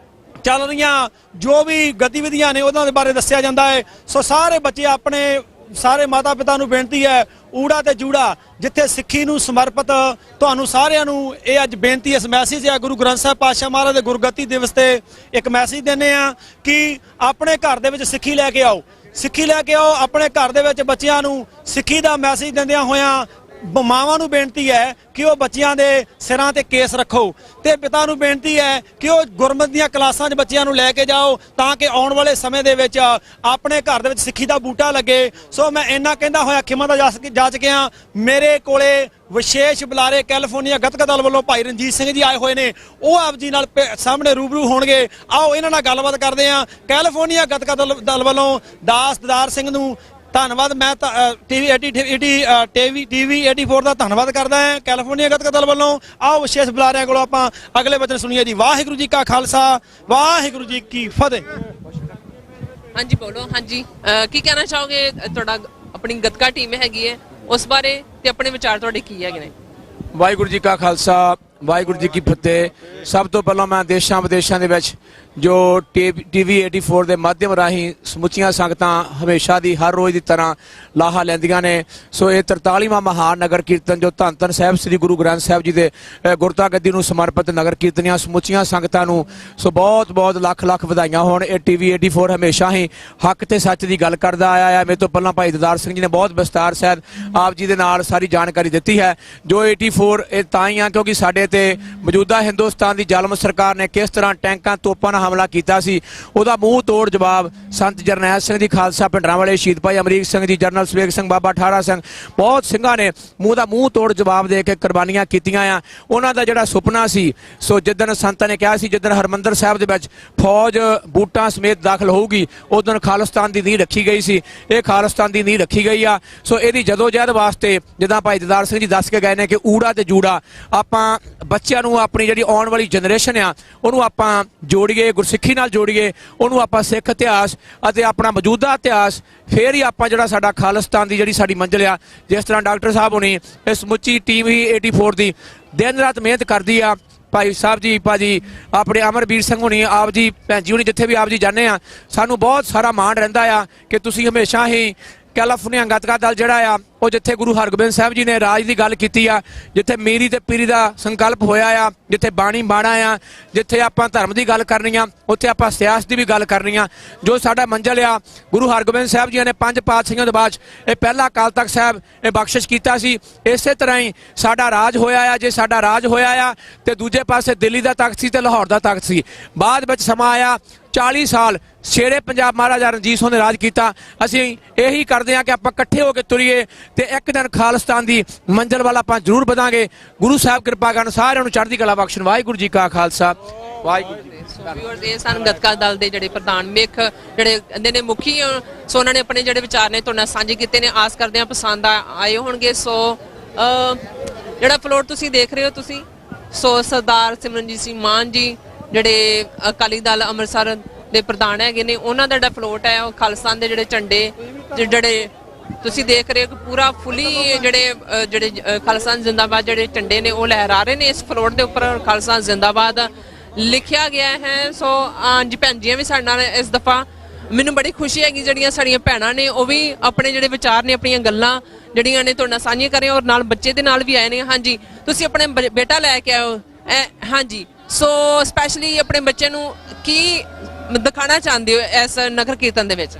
[SPEAKER 13] ਚੱਲ ਰਹੀਆਂ ਜੋ ਵੀ ਗਤੀਵਿਧੀਆਂ ਨੇ ਉਹਨਾਂ ਦੇ ਬਾਰੇ ਦੱਸਿਆ ਜਾਂਦਾ ਹੈ। ਸੋ ਸਾਰੇ ਬੱਚੇ ਆਪਣੇ ਸਾਰੇ ਮਾਤਾ ਪਿਤਾ ਨੂੰ ਬੇਨਤੀ ਹੈ, ਊੜਾ ਤੇ ਜੂੜਾ ਜਿੱਥੇ ਸਿੱਖੀ ਨੂੰ ਸਮਰਪਿਤ ਤੁਹਾਨੂੰ ਸਾਰਿਆਂ ਨੂੰ ਇਹ ਅੱਜ ਬੇਨਤੀ ਇਸ ਮੈਸੇਜ ਹੈ ਗੁਰੂ ਗ੍ਰੰਥ ਸਾਹਿਬ ਪਾਤਸ਼ਾਹ ਮਹਾਰਾਜ ਦੇ ਗੁਰਗੱਦੀ ਦਿਵਸ ਤੇ ਇੱਕ ਮੈਸੇਜ ਦਿੰਦੇ ਆ ਕਿ ਆਪਣੇ ਘਰ ਦੇ ਵਿੱਚ ਸਿੱਖੀ ਲੈ ਕੇ ਆਓ, ਸਿੱਖੀ ਲੈ ਕੇ ਆਓ ਆਪਣੇ ਘਰ ਦੇ ਵਿੱਚ ਬੱਚਿਆਂ ਨੂੰ ਸਿੱਖੀ ਦਾ ਮੈਸੇਜ ਦਿੰਦਿਆਂ ਹੋਇਆਂ ਮਾਵਾਂ ਨੂੰ ਬੇਨਤੀ ਹੈ ਕਿ ਉਹ ਬੱਚਿਆਂ ਦੇ ਸਿਰਾਂ ਤੇ ਕੇਸ ਰੱਖੋ ਤੇ ਪਿਤਾ ਨੂੰ ਬੇਨਤੀ ਹੈ ਕਿ ਉਹ ਗੁਰਮਤਿ ਦੀਆਂ ਕਲਾਸਾਂ 'ਚ ਬੱਚਿਆਂ ਨੂੰ ਲੈ ਕੇ ਜਾਓ ਤਾਂ ਕਿ ਆਉਣ ਵਾਲੇ ਸਮੇਂ ਦੇ ਵਿੱਚ ਆਪਣੇ ਘਰ ਦੇ ਵਿੱਚ ਸਿੱਖੀ ਦਾ ਬੂਟਾ ਲੱਗੇ। ਸੋ ਮੈਂ ਇੰਨਾ ਕਹਿੰਦਾ ਹੋਇਆ ਖਿਮਾ ਦਾ ਜਾ ਚੁੱਕਿਆ। ਮੇਰੇ ਕੋਲੇ ਵਿਸ਼ੇਸ਼ ਬੁਲਾਰੇ ਕੈਲੀਫੋਰਨੀਆ ਗੱਤਕਾ ਦਲ ਵੱਲੋਂ ਭਾਈ ਰਣਜੀਤ ਸਿੰਘ ਜੀ ਆਏ ਹੋਏ ਨੇ, ਉਹ ਆਪ ਜੀ ਨਾਲ ਸਾਹਮਣੇ ਰੂਬਰੂ ਹੋਣਗੇ। ਆਓ ਇਹਨਾਂ ਨਾਲ ਗੱਲਬਾਤ ਕਰਦੇ ਹਾਂ। ਕੈਲੀਫੋਰਨੀਆ ਗੱਤਕਾ ਦਲ ਵੱਲੋਂ ਦਾਸ ਦਦਾਰ ਸਿੰਘ ਨੂੰ ਧੰਨਵਾਦ। ਮੈਂ ਟੀਵੀ 84 ਦਾ ਧੰਨਵਾਦ ਕਰਦਾ ਹਾਂ ਕੈਲੀਫੋਰਨੀਆ ਗੱਤਕਾ ਦਲ ਵੱਲੋਂ। ਆਓ ਵਿਸ਼ੇਸ਼ ਬੁਲਾਰਿਆਂ ਕੋਲੋਂ ਆਪਾਂ ਅਗਲੇ ਵਚਨ ਸੁਣੀਏ ਜੀ। ਵਾਹਿਗੁਰੂ ਜੀ ਕਾ ਖਾਲਸਾ, ਵਾਹਿਗੁਰੂ ਜੀ ਕੀ ਫਤਿਹ।
[SPEAKER 1] ਹਾਂਜੀ ਬੋਲੋ। ਹਾਂਜੀ ਕੀ ਕਹਿਣਾ ਚਾਹੋਗੇ? ਤੁਹਾਡਾ ਆਪਣੀ ਗੱਤਕਾ ਟੀਮ ਹੈਗੀ ਹੈ, ਉਸ ਬਾਰੇ ਤੇ ਆਪਣੇ ਵਿਚਾਰ ਤੁਹਾਡੇ ਕੀ ਹੈਗੇ ਨੇ?
[SPEAKER 8] ਵਾਹਿਗੁਰੂ ਜੀ ਕਾ ਖਾਲਸਾ, ਵਾਹਿਗੁਰੂ ਜੀ ਕੀ ਫਤਿਹ। ਸਭ ਤੋਂ ਪਹਿਲਾਂ ਮੈਂ ਦੇਸ਼ਾਂ ਵਿਦੇਸ਼ਾਂ ਦੇ ਵਿੱਚ ਜੋ ਟੀਵੀ 84 ਦੇ ਮਾਧਿਅਮ ਰਾਹੀਂ ਸਮੁੱਚੀਆਂ ਸੰਗਤਾਂ ਹਮੇਸ਼ਾ ਦੀ ਹਰ ਰੋਜ਼ ਦੀ ਤਰ੍ਹਾਂ ਲਾਹਾ ਲੈਂਦੀਆਂ ਨੇ। ਸੋ ਇਹ 43ਵਾਂ ਮਹਾਨ ਨਗਰ ਕੀਰਤਨ ਜੋ ਧੰਨ ਧੰਨ ਸਾਹਿਬ ਸ੍ਰੀ ਗੁਰੂ ਗ੍ਰੰਥ ਸਾਹਿਬ ਜੀ ਦੇ ਗੁਰਤਾ ਗੱਦੀ ਨੂੰ ਸਮਰਪਿਤ ਨਗਰ ਕੀਰਤਨੀਆਂ ਸਮੁੱਚੀਆਂ ਸੰਗਤਾਂ ਨੂੰ ਸੋ ਬਹੁਤ ਬਹੁਤ ਲੱਖ ਲੱਖ ਵਧਾਈਆਂ ਹੋਣ। ਇਹ ਟੀਵੀ 84 ਹਮੇਸ਼ਾ ਹੀ ਹੱਕ ਤੇ ਸੱਚ ਦੀ ਗੱਲ ਕਰਦਾ ਆਇਆ ਹੈ। ਮੇਰੇ ਤੋਂ ਪਹਿਲਾਂ ਭਾਈ ਦਦਾਰ ਸਿੰਘ ਜੀ ਨੇ ਬਹੁਤ ਵਿਸਤਾਰ ਸਹਿਤ ਆਪ ਜੀ ਦੇ ਨਾਲ ਸਾਰੀ ਜਾਣਕਾਰੀ ਦਿੱਤੀ ਹੈ। ਜੋ 84 ਇਹ ਤਾਂ ਹੀ ਆ ਕਿਉਂਕਿ ਸਾਡੇ ਤੇ ਮੌਜੂਦਾ ਹਿੰਦੁਸਤਾਨ ਦੀ ਜ਼ਾਲਮ ਸਰਕਾਰ ਨੇ ਕਿਸ ਤਰ੍ਹਾਂ ਟੈਂਕਾਂ ਤੋਪਾਂ ਨਾਲ ਹਮਲਾ ਕੀਤਾ ਸੀ, ਉਹਦਾ ਮੂੰਹ ਤੋੜ ਜਵਾਬ ਸੰਤ ਜਰਨੈਲ ਸਿੰਘ ਦੀ ਖਾਲਸਾ ਭਿੰਡਰਾਂ ਵਾਲੇ, ਸ਼ਹੀਦ ਭਾਈ ਅਮਰੀਕ ਸਿੰਘ ਜੀ, ਜਨਰਲ ਸਵੇਗ ਸਿੰਘ, ਬਾਬਾ ਠਾਰਾ ਸਿੰਘ, ਬਹੁਤ ਸਿੰਘਾਂ ਨੇ ਮੂੰਹ ਤੋੜ ਜਵਾਬ ਦੇ ਕੇ ਕੁਰਬਾਨੀਆਂ ਕੀਤੀਆਂ ਆ। ਉਹਨਾਂ ਦਾ ਜਿਹੜਾ ਸੁਪਨਾ ਸੀ, ਸੋ ਜਿੱਦਣ ਸੰਤਾਂ ਨੇ ਕਿਹਾ ਸੀ ਜਿੱਦਣ ਹਰਮੰਦਰ ਸਾਹਿਬ ਦੇ ਵਿੱਚ ਫੌਜ ਬੂਟਾਂ ਸਮੇਤ ਦਾਖਲ ਹੋਊਗੀ ਉਦੋਂ ਖਾਲਿਸਤਾਨ ਦੀ ਨੀਂਹ ਰੱਖੀ ਗਈ ਸੀ। ਇਹ ਖਾਲਿਸਤਾਨ ਦੀ ਨੀਂਹ ਰੱਖੀ ਗਈ ਆ। ਸੋ ਇਹਦੀ ਜਦੋਜਹਿਦ ਵਾਸਤੇ ਜਿੱਦਾਂ ਭਾਈ ਦਦਾਰ ਸਿੰਘ ਜੀ ਦੱਸ ਕੇ ਗਏ ਨੇ ਕਿ ਊੜਾ ਤੇ ਜੂੜਾ ਆਪਾਂ ਬੱਚਿਆਂ ਨੂੰ ਆਪਣੀ ਜਿਹੜੀ ਆਉਣ ਵਾਲੀ ਜਨਰੇਸ਼ਨ ਆ ਉਹਨੂੰ ਆਪਾਂ ਜੋੜੀਏ, ਗੁਰਸਿੱਖੀ ਨਾਲ ਜੋੜੀਏ, ਉਹਨੂੰ ਆਪਾਂ ਸਿੱਖ ਇਤਿਹਾਸ ਅਤੇ ਆਪਣਾ ਮੌਜੂਦਾ ਇਤਿਹਾਸ, ਫੇਰ ਹੀ ਆਪਾਂ ਜਿਹੜਾ ਸਾਡਾ ਖਾਲਿਸਤਾਨ ਦੀ ਜਿਹੜੀ ਸਾਡੀ ਮੰਜ਼ਿਲ ਆ, ਜਿਸ ਤਰ੍ਹਾਂ ਡਾਕਟਰ ਸਾਹਿਬ ਹੋਣੀ ਇਹ ਸਮੁੱਚੀ ਟੀਮ ਹੀ 84 ਦੀ ਦਿਨ ਰਾਤ ਮਿਹਨਤ ਕਰਦੀ ਆ। ਭਾਈ ਸਾਹਿਬ ਜੀ, ਭਾਜੀ ਆਪਣੇ ਅਮਰਵੀਰ ਸਿੰਘ ਹੋਣੀ, ਆਪ ਜੀ ਭੈਣ ਜੀ ਹੋਣੀ, ਜਿੱਥੇ ਵੀ ਆਪ ਜੀ ਜਾਂਦੇ ਆ ਸਾਨੂੰ ਬਹੁਤ ਸਾਰਾ ਮਾਣ ਰਹਿੰਦਾ ਆ ਕਿ ਤੁਸੀਂ ਹਮੇਸ਼ਾ ਹੀ ਕੈਲੀਫੋਰਨੀਆ ਗੱਤਕਾ ਦਲ ਜਿਹੜਾ ਆ ਉਹ ਜਿੱਥੇ ਗੁਰੂ ਹਰਗੋਬਿੰਦ ਸਾਹਿਬ ਜੀ ਨੇ ਰਾਜ ਦੀ ਗੱਲ ਕੀਤੀ ਆ, ਜਿੱਥੇ ਮੀਰੀ ਤੇ ਪੀਰੀ ਦਾ ਸੰਕਲਪ ਹੋਇਆ ਆ, ਜਿੱਥੇ ਬਾਣੀ ਬਾਣਾ ਆ, ਜਿੱਥੇ ਆਪਾਂ ਧਰਮ ਦੀ ਗੱਲ ਕਰਨੀ ਆ ਉੱਥੇ ਆਪਾਂ ਸਿਆਸਤ ਦੀ ਵੀ ਗੱਲ ਕਰਨੀ ਆ। ਜੋ ਸਾਡਾ ਮੰਜ਼ਿਲ ਆ ਗੁਰੂ ਹਰਗੋਬਿੰਦ ਸਾਹਿਬ ਜੀ ਨੇ 5 ਪਾਤਸ਼ਾਹੀਆਂ ਦੇ ਬਾਅਦ ਇਹ ਪਹਿਲਾ ਅਕਾਲ ਤਖਤ ਸਾਹਿਬ ਇਹ ਬਖਸ਼ਿਸ਼ ਕੀਤਾ ਸੀ। ਇਸੇ ਤਰ੍ਹਾਂ ਹੀ ਸਾਡਾ ਰਾਜ ਹੋਇਆ ਆ। ਜੇ ਸਾਡਾ ਰਾਜ ਹੋਇਆ ਆ ਤੇ ਦੂਜੇ ਪਾਸੇ ਦਿੱਲੀ ਦਾ ਤਖਤ ਸੀ ਤੇ ਲਾਹੌਰ ਦਾ ਤਖਤ ਸੀ। ਬਾਅਦ ਵਿੱਚ ਸਮਾਂ ਆਇਆ 40 ਸਾਲ ਸ਼ੇਰੇ ਪੰਜਾਬ ਮਹਾਰਾਜਾ ਰਣਜੀਤ ਸਿੰਘ ਨੇ ਰਾਜ ਕੀਤਾ। ਅਸੀਂ ਇਹੀ ਕਰਦੇ ਹਾਂ ਕਿ ਆਪਾਂ ਇਕੱਠੇ ਹੋ ਕੇ ਤੁਰੀਏ ਤੇ ਇੱਕ ਦਿਨ ਖਾਲਿਸਤਾਨ ਦੀ ਮੰਜ਼ਿਲ ਵੱਲ ਆਪਾਂ ਜ਼ਰੂਰ ਵਧਾਂਗੇ। ਗੁਰੂ ਸਾਹਿਬ ਕਿਰਪਾ ਕਰਨ, ਸਾਰਿਆਂ ਨੂੰ ਚੜ੍ਹਦੀ ਕਲਾ ਬਖਸ਼ਣ। ਵਾਹਿਗੁਰੂ ਜੀ ਕਾ ਖਾਲਸਾ, ਵਾਹਿਗੁਰੂ ਜੀ
[SPEAKER 1] ਇਹ ਸਨ ਗੱਤਕਾ ਦਲ ਦੇ ਜਿਹੜੇ ਪ੍ਰਧਾਨ ਮੇਖ ਜਿਹੜੇ ਇਹਦੇ ਨੇ ਮੁਖੀ, ਸੋ ਉਹਨਾਂ ਨੇ ਆਪਣੇ ਜਿਹੜੇ ਵਿਚਾਰ ਨੇ ਤੁਹਾਡੇ ਨਾਲ ਸਾਂਝੇ ਕੀਤੇ ਨੇ। ਆਸ ਕਰਦੇ ਹਾਂ ਪਸੰਦ ਆਏ ਹੋਣਗੇ। ਸੋ ਜਿਹੜਾ ਫਲੋਰ ਤੁਸੀਂ ਦੇਖ ਰਹੇ ਹੋ ਤੁਸੀਂ, ਸੋ ਸਰਦਾਰ ਸਿਮਰਨਜੀਤ ਸਿੰਘ ਮਾਨ ਜੀ ਜਿਹੜੇ ਅਕਾਲੀ ਦਲ ਅੰਮ੍ਰਿਤਸਰ ਦੇ ਪ੍ਰਧਾਨ ਹੈਗੇ ਨੇ, ਉਹਨਾਂ ਦਾ ਜਿਹੜਾ ਫਲੋਟ ਹੈ ਉਹ ਖਾਲਿਸਤਾਨ ਦੇ ਜਿਹੜੇ ਝੰਡੇ ਜਿਹੜੇ ਤੁਸੀਂ ਦੇਖ ਰਹੇ ਹੋ ਪੂਰਾ ਫੁੱਲੀ ਜਿਹੜੇ ਖਾਲਿਸਤਾਨ ਜ਼ਿੰਦਾਬਾਦ ਜਿਹੜੇ ਝੰਡੇ ਨੇ ਉਹ ਲਹਿਰਾ ਰਹੇ ਨੇ। ਇਸ ਫਲੋਟ ਦੇ ਉੱਪਰ ਖਾਲਿਸਤਾਨ ਜ਼ਿੰਦਾਬਾਦ ਲਿਖਿਆ ਗਿਆ ਹੈ। ਸੋ ਹਾਂਜੀ ਭੈਣ ਜੀਆਂ ਵੀ ਸਾਡੇ ਨਾਲ ਇਸ ਦਫਾ, ਮੈਨੂੰ ਬੜੀ ਖੁਸ਼ੀ ਹੈਗੀ ਜਿਹੜੀਆਂ ਸਾਡੀਆਂ ਭੈਣਾਂ ਨੇ ਉਹ ਵੀ ਆਪਣੇ ਜਿਹੜੇ ਵਿਚਾਰ ਨੇ ਆਪਣੀਆਂ ਗੱਲਾਂ ਜਿਹੜੀਆਂ ਨੇ ਤੁਹਾਡੇ ਨਾਲ ਸਾਂਝੀਆਂ ਕਰ ਰਹੀਆਂ ਔਰ ਨਾਲ ਬੱਚੇ ਦੇ ਨਾਲ ਵੀ ਆਏ ਨੇ। ਹਾਂਜੀ ਤੁਸੀਂ ਆਪਣੇ ਬੇਟਾ ਲੈ ਕੇ ਆਓ। ਹਾਂਜੀ ਸੋ ਸਪੈਸ਼ਲੀ ਆਪਣੇ ਬੱਚੇ ਨੂੰ ਕੀ ਦਿਖਾਣਾ ਚਾਹੁੰਦੇ ਹੋ ਇਸ ਨਗਰ ਕੀਰਤਨ ਦੇ ਵਿੱਚ?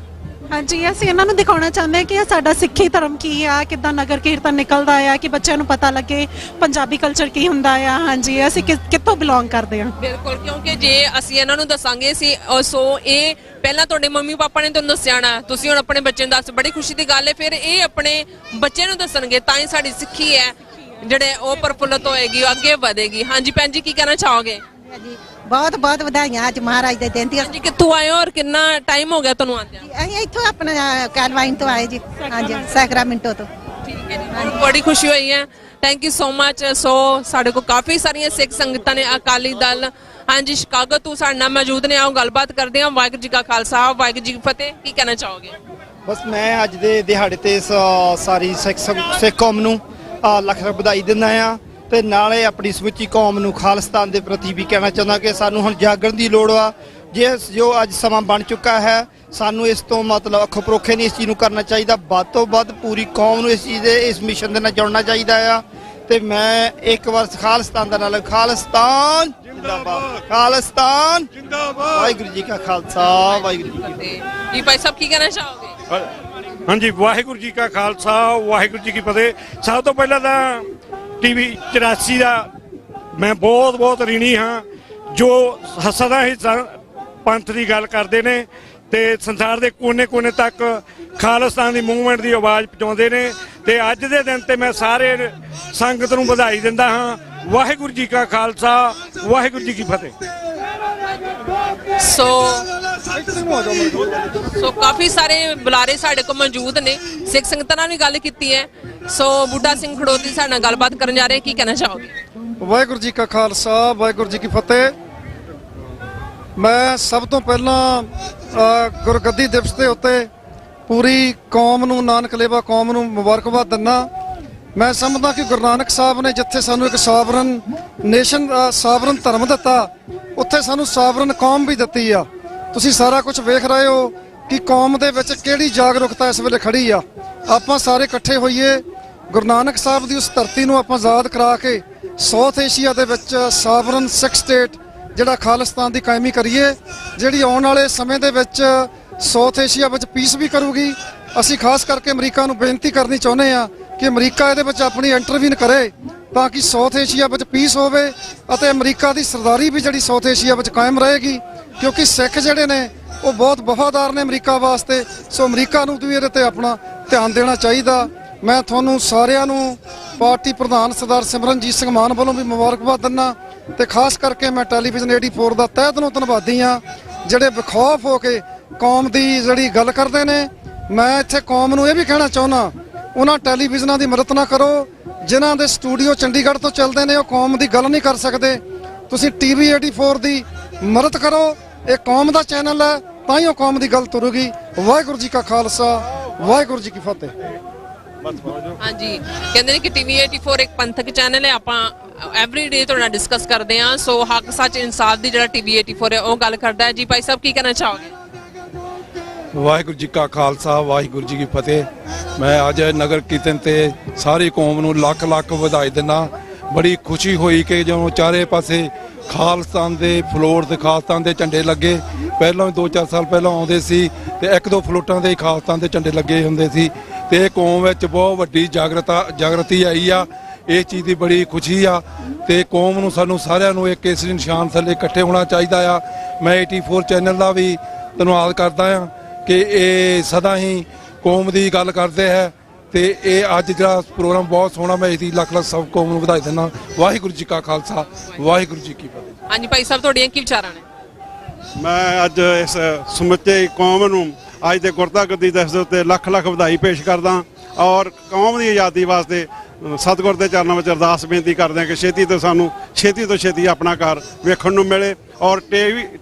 [SPEAKER 12] ਹਾਂਜੀ ਅਸੀਂ ਇਹਨਾਂ ਨੂੰ ਦਿਖਾਉਣਾ ਚਾਹੁੰਦੇ ਹਾਂ ਕਿ ਸਾਡਾ ਸਿੱਖੀ ਧਰਮ ਕੀ ਆ, ਕਿੱਦਾਂ ਨਗਰ ਕੀਰਤਨ ਨਿਕਲਦਾ ਆ, ਕਿ ਬੱਚਿਆਂ ਨੂੰ ਪਤਾ ਲੱਗੇ ਪੰਜਾਬੀ ਕਲਚਰ ਕੀ ਹੁੰਦਾ ਆ। ਹਾਂਜੀ ਅਸੀਂ ਕਿੱਥੋਂ ਬਿਲੋਂਗ ਕਰਦੇ ਹਾਂ।
[SPEAKER 1] ਬਿਲਕੁਲ, ਕਿਉਂਕਿ ਜੇ ਅਸੀਂ ਇਹਨਾਂ ਨੂੰ ਦੱਸਾਂਗੇ ਸੀ ਸੋ ਇਹ ਪਹਿਲਾਂ ਤੁਹਾਡੇ ਮੰਮੀ ਪਾਪਾ ਨੇ ਤੁਹਾਨੂੰ ਦੱਸਿਆ ਨਾ, ਤੁਸੀਂ ਹੁਣ ਆਪਣੇ ਬੱਚੇ ਨੂੰ ਦੱਸ, ਬੜੀ ਖੁਸ਼ੀ ਦੀ ਗੱਲ ਹੈ। ਫਿਰ ਇਹ ਆਪਣੇ ਬੱਚੇ ਨੂੰ ਦੱਸਣਗੇ ਤਾਂ ਹੀ ਸਾਡੀ ਸਿੱਖੀ ਹੈ ਜਿਹੜੇ ਉਹ ਪ੍ਰਫੁੱਲਤ ਹੋਏਗੀ, ਅੱਗੇ ਵਧੇਗੀ। ਹਾਂਜੀ ਭੈਣ ਜੀ ਕੀ ਕਹਿਣਾ ਚਾਹੋਗੇ?
[SPEAKER 26] ਬਹੁਤ ਬਹੁਤ ਵਧਾਈਆਂ ਅੱਜ ਮਹਾਰਾਜ ਦੇ ਦਿਨ ਦੀਆਂ।
[SPEAKER 1] ਜੀ ਕਿੱਥੋਂ ਆਏ ਹੋ ਔਰ ਕਿੰਨਾ ਟਾਈਮ ਹੋ ਗਿਆ ਤੁਹਾਨੂੰ ਆਉਂਦਿਆਂ?
[SPEAKER 26] ਅਸੀਂ ਇੱਥੋਂ ਆਪਣਾ ਕੈਲਵਾਈਨ ਤੋਂ ਆਏ ਜੀ। ਹਾਂਜੀ ਸੈਕਰਾਮੈਂਟੋ ਤੋਂ।
[SPEAKER 1] ਠੀਕ ਹੈ ਜੀ, ਬੜੀ ਖੁਸ਼ੀ ਹੋਈ ਹੈ। Thank you so much. So ਸਾਡੇ ਕੋਲ ਕਾਫੀ ਸਾਰੀਆਂ ਸਿੱਖ ਸੰਗਤਾਂ ਨੇ, ਅਕਾਲੀ ਦਲ ਹਾਂਜੀ ਸ਼ਿਕਾਗੋ ਤੋਂ ਸਾਡੇ ਨਾਲ ਮੌਜੂਦ ਨੇ। ਆਓ ਗੱਲਬਾਤ ਕਰਦੇ ਹਾਂ। ਵਾਹਿਗੁਰੂ ਜੀ ਕਾ ਖਾਲਸਾ, ਵਾਹਿਗੁਰੂ ਜੀ ਕੀ ਫਤਿਹ। ਕੀ ਕਹਿਣਾ ਚਾਹੋਗੇ?
[SPEAKER 3] ਬਸ ਮੈਂ ਅੱਜ ਦੇ ਦਿਹਾੜੇ ਤੇ ਸਾਰੀ ਸਿੱਖ ਕੌਮ ਨੂੰ ਲੱਖ ਲੱਖ ਵਧਾਈ ਦਿੰਦਾ ਆ ਤੇ ਨਾਲੇ ਆਪਣੀ ਸਮੁੱਚੀ ਕੌਮ ਨੂੰ ਖਾਲਿਸਤਾਨ ਦੇ ਪ੍ਰਤੀ ਵੀ ਕਹਿਣਾ ਚਾਹੁੰਦਾ ਕਿ ਸਾਨੂੰ ਹੁਣ ਜਾਗਣ ਦੀ ਲੋੜ ਆ। ਜੋ ਅੱਜ ਸਮਾਂ ਬਣ ਚੁੱਕਾ ਹੈ,
[SPEAKER 10] ਸਾਨੂੰ ਇਸ ਤੋਂ ਮਤਲਬ ਅੱਖੋਂ ਪਰੋਖੇ ਨਹੀਂ ਇਸ ਚੀਜ਼ ਨੂੰ ਕਰਨਾ ਚਾਹੀਦਾ। ਵੱਧ ਤੋਂ ਵੱਧ ਪੂਰੀ ਕੌਮ ਨੂੰ ਇਸ ਚੀਜ਼ ਦੇ ਇਸ ਮਿਸ਼ਨ ਦੇ ਨਾਲ ਜੁੜਨਾ ਚਾਹੀਦਾ ਆ। ਤੇ ਮੈਂ ਇੱਕ ਵਾਰ ਖਾਲਿਸਤਾਨ ਦਾ ਨਾਲ ਖਾਲਿਸਤਾਨ ਜਿੰਦਾਬਾਦ, ਖਾਲਿਸਤਾਨ ਜਿੰਦਾਬਾਦ। ਵਾਹਿਗੁਰੂ ਜੀ ਕਾ ਖਾਲਸਾ, ਵਾਹਿਗੁਰੂ ਜੀ ਕੀ ਫਤਿਹ।
[SPEAKER 1] ਜੀ ਭਾਈ ਸਾਹਿਬ ਕੀ ਕਹਿਣਾ ਚਾਹੋਗੇ?
[SPEAKER 17] ਹਾਂਜੀ, ਵਾਹਿਗੁਰੂ ਜੀ ਕਾ ਖਾਲਸਾ, ਵਾਹਿਗੁਰੂ ਜੀ ਕੀ ਫਤਿਹ। ਸਭ ਤੋਂ ਪਹਿਲਾਂ ਤਾਂ ਟੀਵੀ 84 ਦਾ ਮੈਂ ਬਹੁਤ ਬਹੁਤ ঋਣੀ ਹਾਂ, ਜੋ ਸਦਾ ਹੀ ਪੰਥ ਦੀ ਗੱਲ ਕਰਦੇ ਨੇ ਤੇ ਸੰਸਾਰ ਦੇ ਕੋਨੇ-ਕੋਨੇ ਤੱਕ ਖਾਲਿਸਤਾਨ ਦੀ ਮੂਵਮੈਂਟ ਦੀ ਆਵਾਜ਼ ਪਹੁੰਚਾਉਂਦੇ ਨੇ। ਤੇ ਅੱਜ ਦੇ ਦਿਨ ਤੇ ਮੈਂ ਸਾਰੇ ਸੰਗਤ ਨੂੰ ਵਧਾਈ ਦਿੰਦਾ ਹਾਂ। ਵਾਹਿਗੁਰੂ ਜੀ ਕਾ ਖਾਲਸਾ, ਵਾਹਿਗੁਰੂ ਜੀ ਕੀ ਫਤਿਹ।
[SPEAKER 1] ਸੋ ਕਾਫੀ ਸਾਰੇ ਬੁਲਾਰੇ ਸਾਡੇ ਕੋਲ ਮੌਜੂਦ ਨੇ, ਸਿੱਖ ਸੰਗਤਾਂ ਨਾਲ ਵੀ ਗੱਲ ਕੀਤੀ ਹੈ। ਸੋ ਬੁੱਢਾ ਸਿੰਘ ਖੜੋਤੀ ਸਾਡੇ ਨਾਲ ਗੱਲਬਾਤ ਕਰਨ ਜਾ ਰਹੇ, ਕੀ ਕਹਿਣਾ ਚਾਹੋਗੇ?
[SPEAKER 9] ਵਾਹਿਗੁਰੂ ਜੀ ਕਾ ਖਾਲਸਾ, ਵਾਹਿਗੁਰੂ ਜੀ ਕੀ ਫਤਿਹ। ਮੈਂ ਸਭ ਤੋਂ ਪਹਿਲਾਂ ਗੁਰਗੱਦੀ ਦਿਵਸ ਦੇ ਉੱਤੇ ਪੂਰੀ ਕੌਮ ਨੂੰ, ਨਾਨਕ ਲੇਵਾ ਕੌਮ ਨੂੰ ਮੁਬਾਰਕਬਾਦ ਦਿੰਦਾ। ਮੈਂ ਸਮਝਦਾ ਕਿ ਗੁਰੂ ਨਾਨਕ ਸਾਹਿਬ ਨੇ ਜਿੱਥੇ ਸਾਨੂੰ ਇੱਕ ਸਾਵਰਨ ਨੇਸ਼ਨ, ਸਾਵਰਨ ਧਰਮ ਦਿੱਤਾ, ਉੱਥੇ ਸਾਨੂੰ ਸਾਵਰਨ ਕੌਮ ਵੀ ਦਿੱਤੀ ਆ। ਤੁਸੀਂ ਸਾਰਾ ਕੁਝ ਵੇਖ ਰਹੇ ਹੋ ਕਿ ਕੌਮ ਦੇ ਵਿੱਚ ਕਿਹੜੀ ਜਾਗਰੂਕਤਾ ਇਸ ਵੇਲੇ ਖੜੀ ਆ। ਆਪਾਂ ਸਾਰੇ ਇਕੱਠੇ ਹੋਈਏ, ਗੁਰੂ ਨਾਨਕ ਸਾਹਿਬ ਦੀ ਉਸ ਧਰਤੀ ਨੂੰ ਆਪਾਂ ਆਜ਼ਾਦ ਕਰਾ ਕੇ ਸਾਊਥ ਏਸ਼ੀਆ ਦੇ ਵਿੱਚ ਸਾਵਰਨ ਸਿੱਖ ਸਟੇਟ ਜਿਹੜਾ ਖਾਲਿਸਤਾਨ ਦੀ ਕਾਇਮੀ ਕਰੀਏ, ਜਿਹੜੀ ਆਉਣ ਵਾਲੇ ਸਮੇਂ ਦੇ ਵਿੱਚ ਸਾਊਥ ਏਸ਼ੀਆ ਵਿੱਚ ਪੀਸ ਵੀ ਕਰੂਗੀ। ਅਸੀਂ ਖਾਸ ਕਰਕੇ ਅਮਰੀਕਾ ਨੂੰ ਬੇਨਤੀ ਕਰਨੀ ਚਾਹੁੰਦੇ ਆ ਕਿ ਅਮਰੀਕਾ ਇਹਦੇ ਵਿੱਚ ਆਪਣੀ ਇੰਟਰਵੀਨ ਕਰੇ ਤਾਂ ਕਿ ਸਾਊਥ ਏਸ਼ੀਆ ਵਿੱਚ ਪੀਸ ਹੋਵੇ ਅਤੇ ਅਮਰੀਕਾ ਦੀ ਸਰਦਾਰੀ ਵੀ ਜਿਹੜੀ ਸਾਊਥ ਏਸ਼ੀਆ ਵਿੱਚ ਕਾਇਮ ਰਹੇਗੀ, ਕਿਉਂਕਿ ਸਿੱਖ ਜਿਹੜੇ ਨੇ ਉਹ ਬਹੁਤ ਵਫਾਦਾਰ ਨੇ ਅਮਰੀਕਾ ਵਾਸਤੇ। ਸੋ ਅਮਰੀਕਾ ਨੂੰ ਵੀ ਇਹਦੇ ਤੇ ਆਪਣਾ ਧਿਆਨ ਦੇਣਾ ਚਾਹੀਦਾ। ਮੈਂ ਤੁਹਾਨੂੰ ਸਾਰਿਆਂ ਨੂੰ ਪਾਰਟੀ ਪ੍ਰਧਾਨ ਸਰਦਾਰ ਸਿਮਰਨਜੀਤ ਸਿੰਘ ਮਾਨ ਵੱਲੋਂ ਵੀ ਮੁਬਾਰਕਬਾਦ ਦਿੰਦਾ ਤੇ ਖਾਸ ਕਰਕੇ ਮੈਂ ਟੈਲੀਵਿਜ਼ਨ 84 ਦਾ ਤਹਿ ਦਿਲੋਂ ਧੰਨਵਾਦੀ ਹਾਂ, ਜਿਹੜੇ ਬਖੌਫ ਹੋ ਕੇ ਕੌਮ ਦੀ ਜਿਹੜੀ ਗੱਲ ਕਰਦੇ ਨੇ। ਮੈਂ ਇੱਥੇ ਕੌਮ ਨੂੰ ਇਹ ਵੀ ਕਹਿਣਾ ਚਾਹੁੰਦਾ, ਉਹਨਾਂ ਟੈਲੀਵਿਜ਼ਨਾਂ ਦੀ ਮਦਦ ਨਾ ਕਰੋ ਜਿਨ੍ਹਾਂ ਦੇ ਸਟੂਡੀਓ ਚੰਡੀਗੜ੍ਹ ਤੋਂ ਚੱਲਦੇ ਨੇ, ਉਹ ਕੌਮ ਦੀ ਗੱਲ ਨਹੀਂ ਕਰ ਸਕਦੇ। ਤੁਸੀਂ ਟੀਵੀ 84 ਦੀ ਮਦਦ ਕਰੋ, ਇਹ ਕੌਮ ਦਾ ਚੈਨਲ ਹੈ, ਤਾਂ ਹੀ ਉਹ ਕੌਮ ਦੀ ਗੱਲ ਤੁਰੂਗੀ। ਵਾਹਿਗੁਰੂ ਜੀ ਕਾ ਖਾਲਸਾ, ਵਾਹਿਗੁਰੂ ਜੀ ਕੀ ਫਤਿਹ।
[SPEAKER 1] ਹਾਂਜੀ, ਕਹਿੰਦੇ ਨੇ ਕਿ ਟੀਵੀ 84 ਇੱਕ ਪੰਥਕ ਚੈਨਲ ਹੈ, ਆਪਾਂ ਐਵਰੀਡੇ ਤੁਹਾਡੇ ਨਾਲ ਡਿਸਕਸ ਕਰਦੇ ਹਾਂ। ਸੋ ਹੱਕ ਸੱਚ ਇਨਸਾਫ ਦੀ ਜਿਹੜਾ ਟੀਵੀ 84 ਹੈ ਉਹ ਗੱਲ ਕਰਦਾ ਹੈ। ਜੀ ਭਾਈ ਸਾਹਿਬ ਕੀ ਕਹਿਣਾ ਚਾਹੋਗੇ?
[SPEAKER 16] ਵਾਹਿਗੁਰੂ ਜੀ ਕਾ ਖਾਲਸਾ, ਵਾਹਿਗੁਰੂ ਜੀ ਕੀ ਫਤਿਹ। ਮੈਂ ਅੱਜ ਨਗਰ ਕੀਰਤਨ ਤੇ ਸਾਰੀ ਕੌਮ ਨੂੰ ਲੱਖ ਲੱਖ ਵਧਾਈ ਦਿੰਦਾ। ਬੜੀ ਖੁਸ਼ੀ ਹੋਈ ਕਿ ਜਦੋਂ ਚਾਰੇ ਪਾਸੇ ਖਾਲਿਸਤਾਨ ਦੇ ਫਲੋਟ ਤੇ ਖਾਲਿਸਤਾਨ ਦੇ ਝੰਡੇ ਲੱਗੇ। ਪਹਿਲਾਂ ਵੀ 2-4 ਸਾਲ ਪਹਿਲਾਂ ਆਉਂਦੇ ਸੀ ਤੇ 1-2 ਫਲੋਟਾਂ ਦੇ ਖਾਲਿਸਤਾਨ ਦੇ ਝੰਡੇ ਲੱਗੇ ਹੁੰਦੇ ਸੀ ਤੇ ਕੌਮ ਵਿੱਚ ਬਹੁਤ ਵੱਡੀ ਜਾਗਰਤੀ ਆਈ ਆ। ਇਸ ਚੀਜ਼ ਦੀ ਬੜੀ ਖੁਸ਼ੀ ਆ ਤੇ ਕੌਮ ਨੂੰ, ਸਾਨੂੰ ਸਾਰਿਆਂ ਨੂੰ ਇੱਕ ਕੇਸਰੀ ਨਿਸ਼ਾਨ ਥੱਲੇ ਇਕੱਠੇ ਹੋਣਾ ਚਾਹੀਦਾ ਆ। ਮੈਂ 84 ਚੈਨਲ ਦਾ ਵੀ ਧੰਨਵਾਦ ਕਰਦਾ ਆ ਕਿ ਇਹ ਸਦਾ ਹੀ ਕੌਮ ਦੀ ਗੱਲ ਕਰਦੇ ਹੈ ਤੇ ਇਹ ਅੱਜ ਜਿਹੜਾ ਪ੍ਰੋਗਰਾਮ ਬਹੁਤ ਸੋਹਣਾ, ਮੈਂ ਇਹਦੀ ਲੱਖ ਲੱਖ ਸਭ ਕੌਮ ਨੂੰ ਵਧਾਈ ਦਿੰਦਾ। ਵਾਹਿਗੁਰੂ ਜੀ ਕਾ ਖਾਲਸਾ, ਵਾਹਿਗੁਰੂ ਜੀ ਕੀ ਫਤਿਹ।
[SPEAKER 1] ਹਾਂਜੀ ਭਾਈ ਸਾਹਿਬ, ਤੁਹਾਡੀਆਂ ਕੀ ਵਿਚਾਰਾਂ ਨੇ?
[SPEAKER 18] ਮੈਂ ਅੱਜ ਇਸ ਸਮੁੱਚੇ ਕੌਮ ਨੂੰ ਅੱਜ ਦੇ ਗੁਰਗੱਦੀ ਦਿਵਸ ਦੇ ਉੱਤੇ ਲੱਖ ਲੱਖ ਵਧਾਈ ਪੇਸ਼ ਕਰਦਾ ਔਰ ਕੌਮ ਦੀ ਆਜ਼ਾਦੀ ਵਾਸਤੇ ਸਤਿਗੁਰ ਦੇ ਚਰਨਾਂ ਵਿੱਚ ਅਰਦਾਸ ਬੇਨਤੀ ਕਰਦੇ ਹਾਂ ਕਿ ਛੇਤੀ ਤੋਂ ਛੇਤੀ ਆਪਣਾ ਘਰ ਵੇਖਣ ਨੂੰ ਮਿਲੇ ਔਰ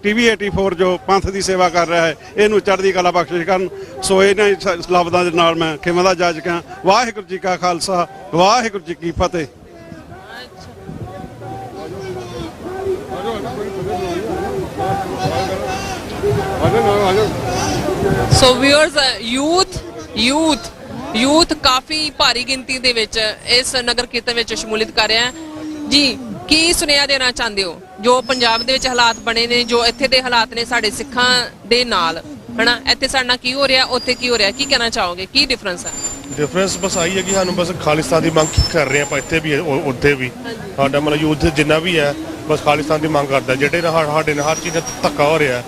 [SPEAKER 18] ਟੀਵੀ 84 ਜੋ ਪੰਥ ਦੀ ਸੇਵਾ ਕਰ ਰਿਹਾ ਹੈ ਇਹਨੂੰ ਚੜ੍ਹਦੀ ਕਲਾ ਬਖਸ਼ਿਸ਼ ਕਰਨ। ਸੋ ਇਹਨਾਂ ਲਫ਼ਜ਼ਾਂ ਦੇ ਨਾਲ ਮੈਂ ਖਿਮਾ ਦਾ ਜਾਚਕ ਹਾਂ। ਵਾਹਿਗੁਰੂ ਜੀ ਕਾ ਖਾਲਸਾ, ਵਾਹਿਗੁਰੂ ਜੀ ਕੀ ਫਤਿਹ।
[SPEAKER 1] ਸੋ ਵਿਊਅਰਸ, ਯੂਥ ਕਾਫੀ ਭਾਰੀ ਗਿਣਤੀ ਦੇ ਵਿੱਚ ਇਸ ਨਗਰ ਕੀਰਤਨ ਵਿੱਚ ਸ਼ਮੂਲੀਅਤ ਕਰ ਰਿਹਾ ਹੈ। ਜੀ ਕੀ ਸੁਨੇਹਾ ਦੇਣਾ ਚਾਹੁੰਦੇ ਹੋ ਜੋ ਪੰਜਾਬ ਦੇ ਵਿੱਚ ਹਾਲਾਤ ਬਣੇ ਨੇ, ਜੋ ਇੱਥੇ ਦੇ ਹਾਲਾਤ ਨੇ ਸਾਡੇ ਸਿੱਖਾਂ ਦੇ ਨਾਲ, ਹਨਾ? ਇੱਥੇ ਸਾਡੇ ਨਾਲ ਕੀ ਹੋ ਰਿਹਾ, ਉੱਥੇ ਕੀ ਹੋ ਰਿਹਾ, ਕੀ ਕਹਿਣਾ ਚਾਹੋਗੇ? ਕੀ ਡਿਫਰੈਂਸ ਹੈ?
[SPEAKER 15] ਡਿਫਰੈਂਸ ਬਸ ਆਹੀ ਹੈ ਕਿ ਸਾਨੂੰ ਬਸ ਖਾਲਿਸਤਾਨ ਦੀ ਮੰਗ ਕਰ ਰਹੇ ਆਪਾਂ ਇੱਥੇ ਵੀ ਉੱਥੇ ਵੀ। ਸਾਡਾ ਮਤਲਬ ਯੂਥ ਜਿੰਨਾ ਵੀ ਹੈ ਬਸ ਖਾਲਿਸਤਾਨ ਦੀ ਮੰਗ ਕਰਦਾ। ਜਿਹੜੇ ਸਾਡੇ ਨਾਲ ਹਰ ਚੀਜ਼ ਦਾ ਧੱਕਾ ਹੋ ਰਿਹਾ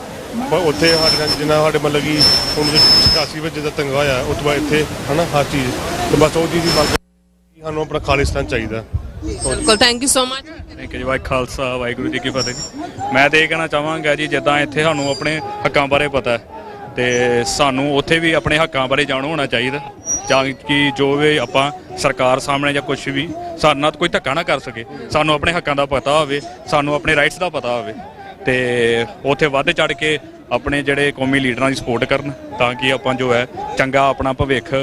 [SPEAKER 15] ਉੱਥੇ ਸਾਡੇ ਨਾਲ, ਜਿੰਨਾ ਸਾਡੇ ਮਤਲਬ ਕਿ 1986 ਵਿੱਚ ਜਿੱਦਾਂ ਦੰਗਾ ਹੋਇਆ ਉਸ ਤੋਂ ਬਾਅਦ ਇੱਥੇ ਹਨਾ ਹਰ ਚੀਜ਼, ਤੇ ਬਸ ਉਹ ਚੀਜ਼ ਦੀ ਮੰਗ ਸਾਨੂੰ ਆਪਣਾ ਖਾਲਿਸਤਾਨ ਚਾਹੀਦਾ।
[SPEAKER 1] ਬਿਲਕੁਲ, thank you so much.
[SPEAKER 22] Thank you ਜੀ। ਵਾਹਿਗੁਰੂ ਖਾਲਸਾ, ਵਾਹਿਗੁਰੂ ਜੀ ਕੀ ਫਤਿਹ। ਮੈਂ ਤਾਂ ਇਹ ਕਹਿਣਾ ਚਾਹਾਂਗਾ ਜੀ, ਜਿੱਦਾਂ ਇੱਥੇ ਸਾਨੂੰ ਆਪਣੇ ਹੱਕਾਂ ਬਾਰੇ ਪਤਾ ਹੈ ਤੇ ਸਾਨੂੰ ਉੱਥੇ ਵੀ ਆਪਣੇ ਹੱਕਾਂ ਬਾਰੇ ਜਾਣੂ ਹੋਣਾ ਚਾਹੀਦਾ, ਤਾਂ ਕਿ ਜੋ ਵੀ ਆਪਾਂ ਸਰਕਾਰ ਸਾਹਮਣੇ ਜਾਂ ਕੁਝ ਵੀ ਸਾਡੇ ਨਾਲ ਕੋਈ ਧੱਕਾ ਨਾ ਕਰ ਸਕੇ। ਸਾਨੂੰ ਆਪਣੇ ਹੱਕਾਂ ਦਾ ਪਤਾ ਹੋਵੇ, ਸਾਨੂੰ ਆਪਣੇ ਰਾਈਟਸ ਦਾ ਪਤਾ ਹੋਵੇ ਤੇ ਉੱਥੇ ਵੱਧ ਚੜ ਕੇ ਆਪਣੇ ਜਿਹੜੇ ਕੌਮੀ ਲੀਡਰਾਂ ਦੀ ਸਪੋਰਟ ਕਰਨ, ਤਾਂ ਕਿ ਆਪਾਂ ਜੋ ਹੈ ਚੰਗਾ ਆਪਣਾ ਭਵਿੱਖ,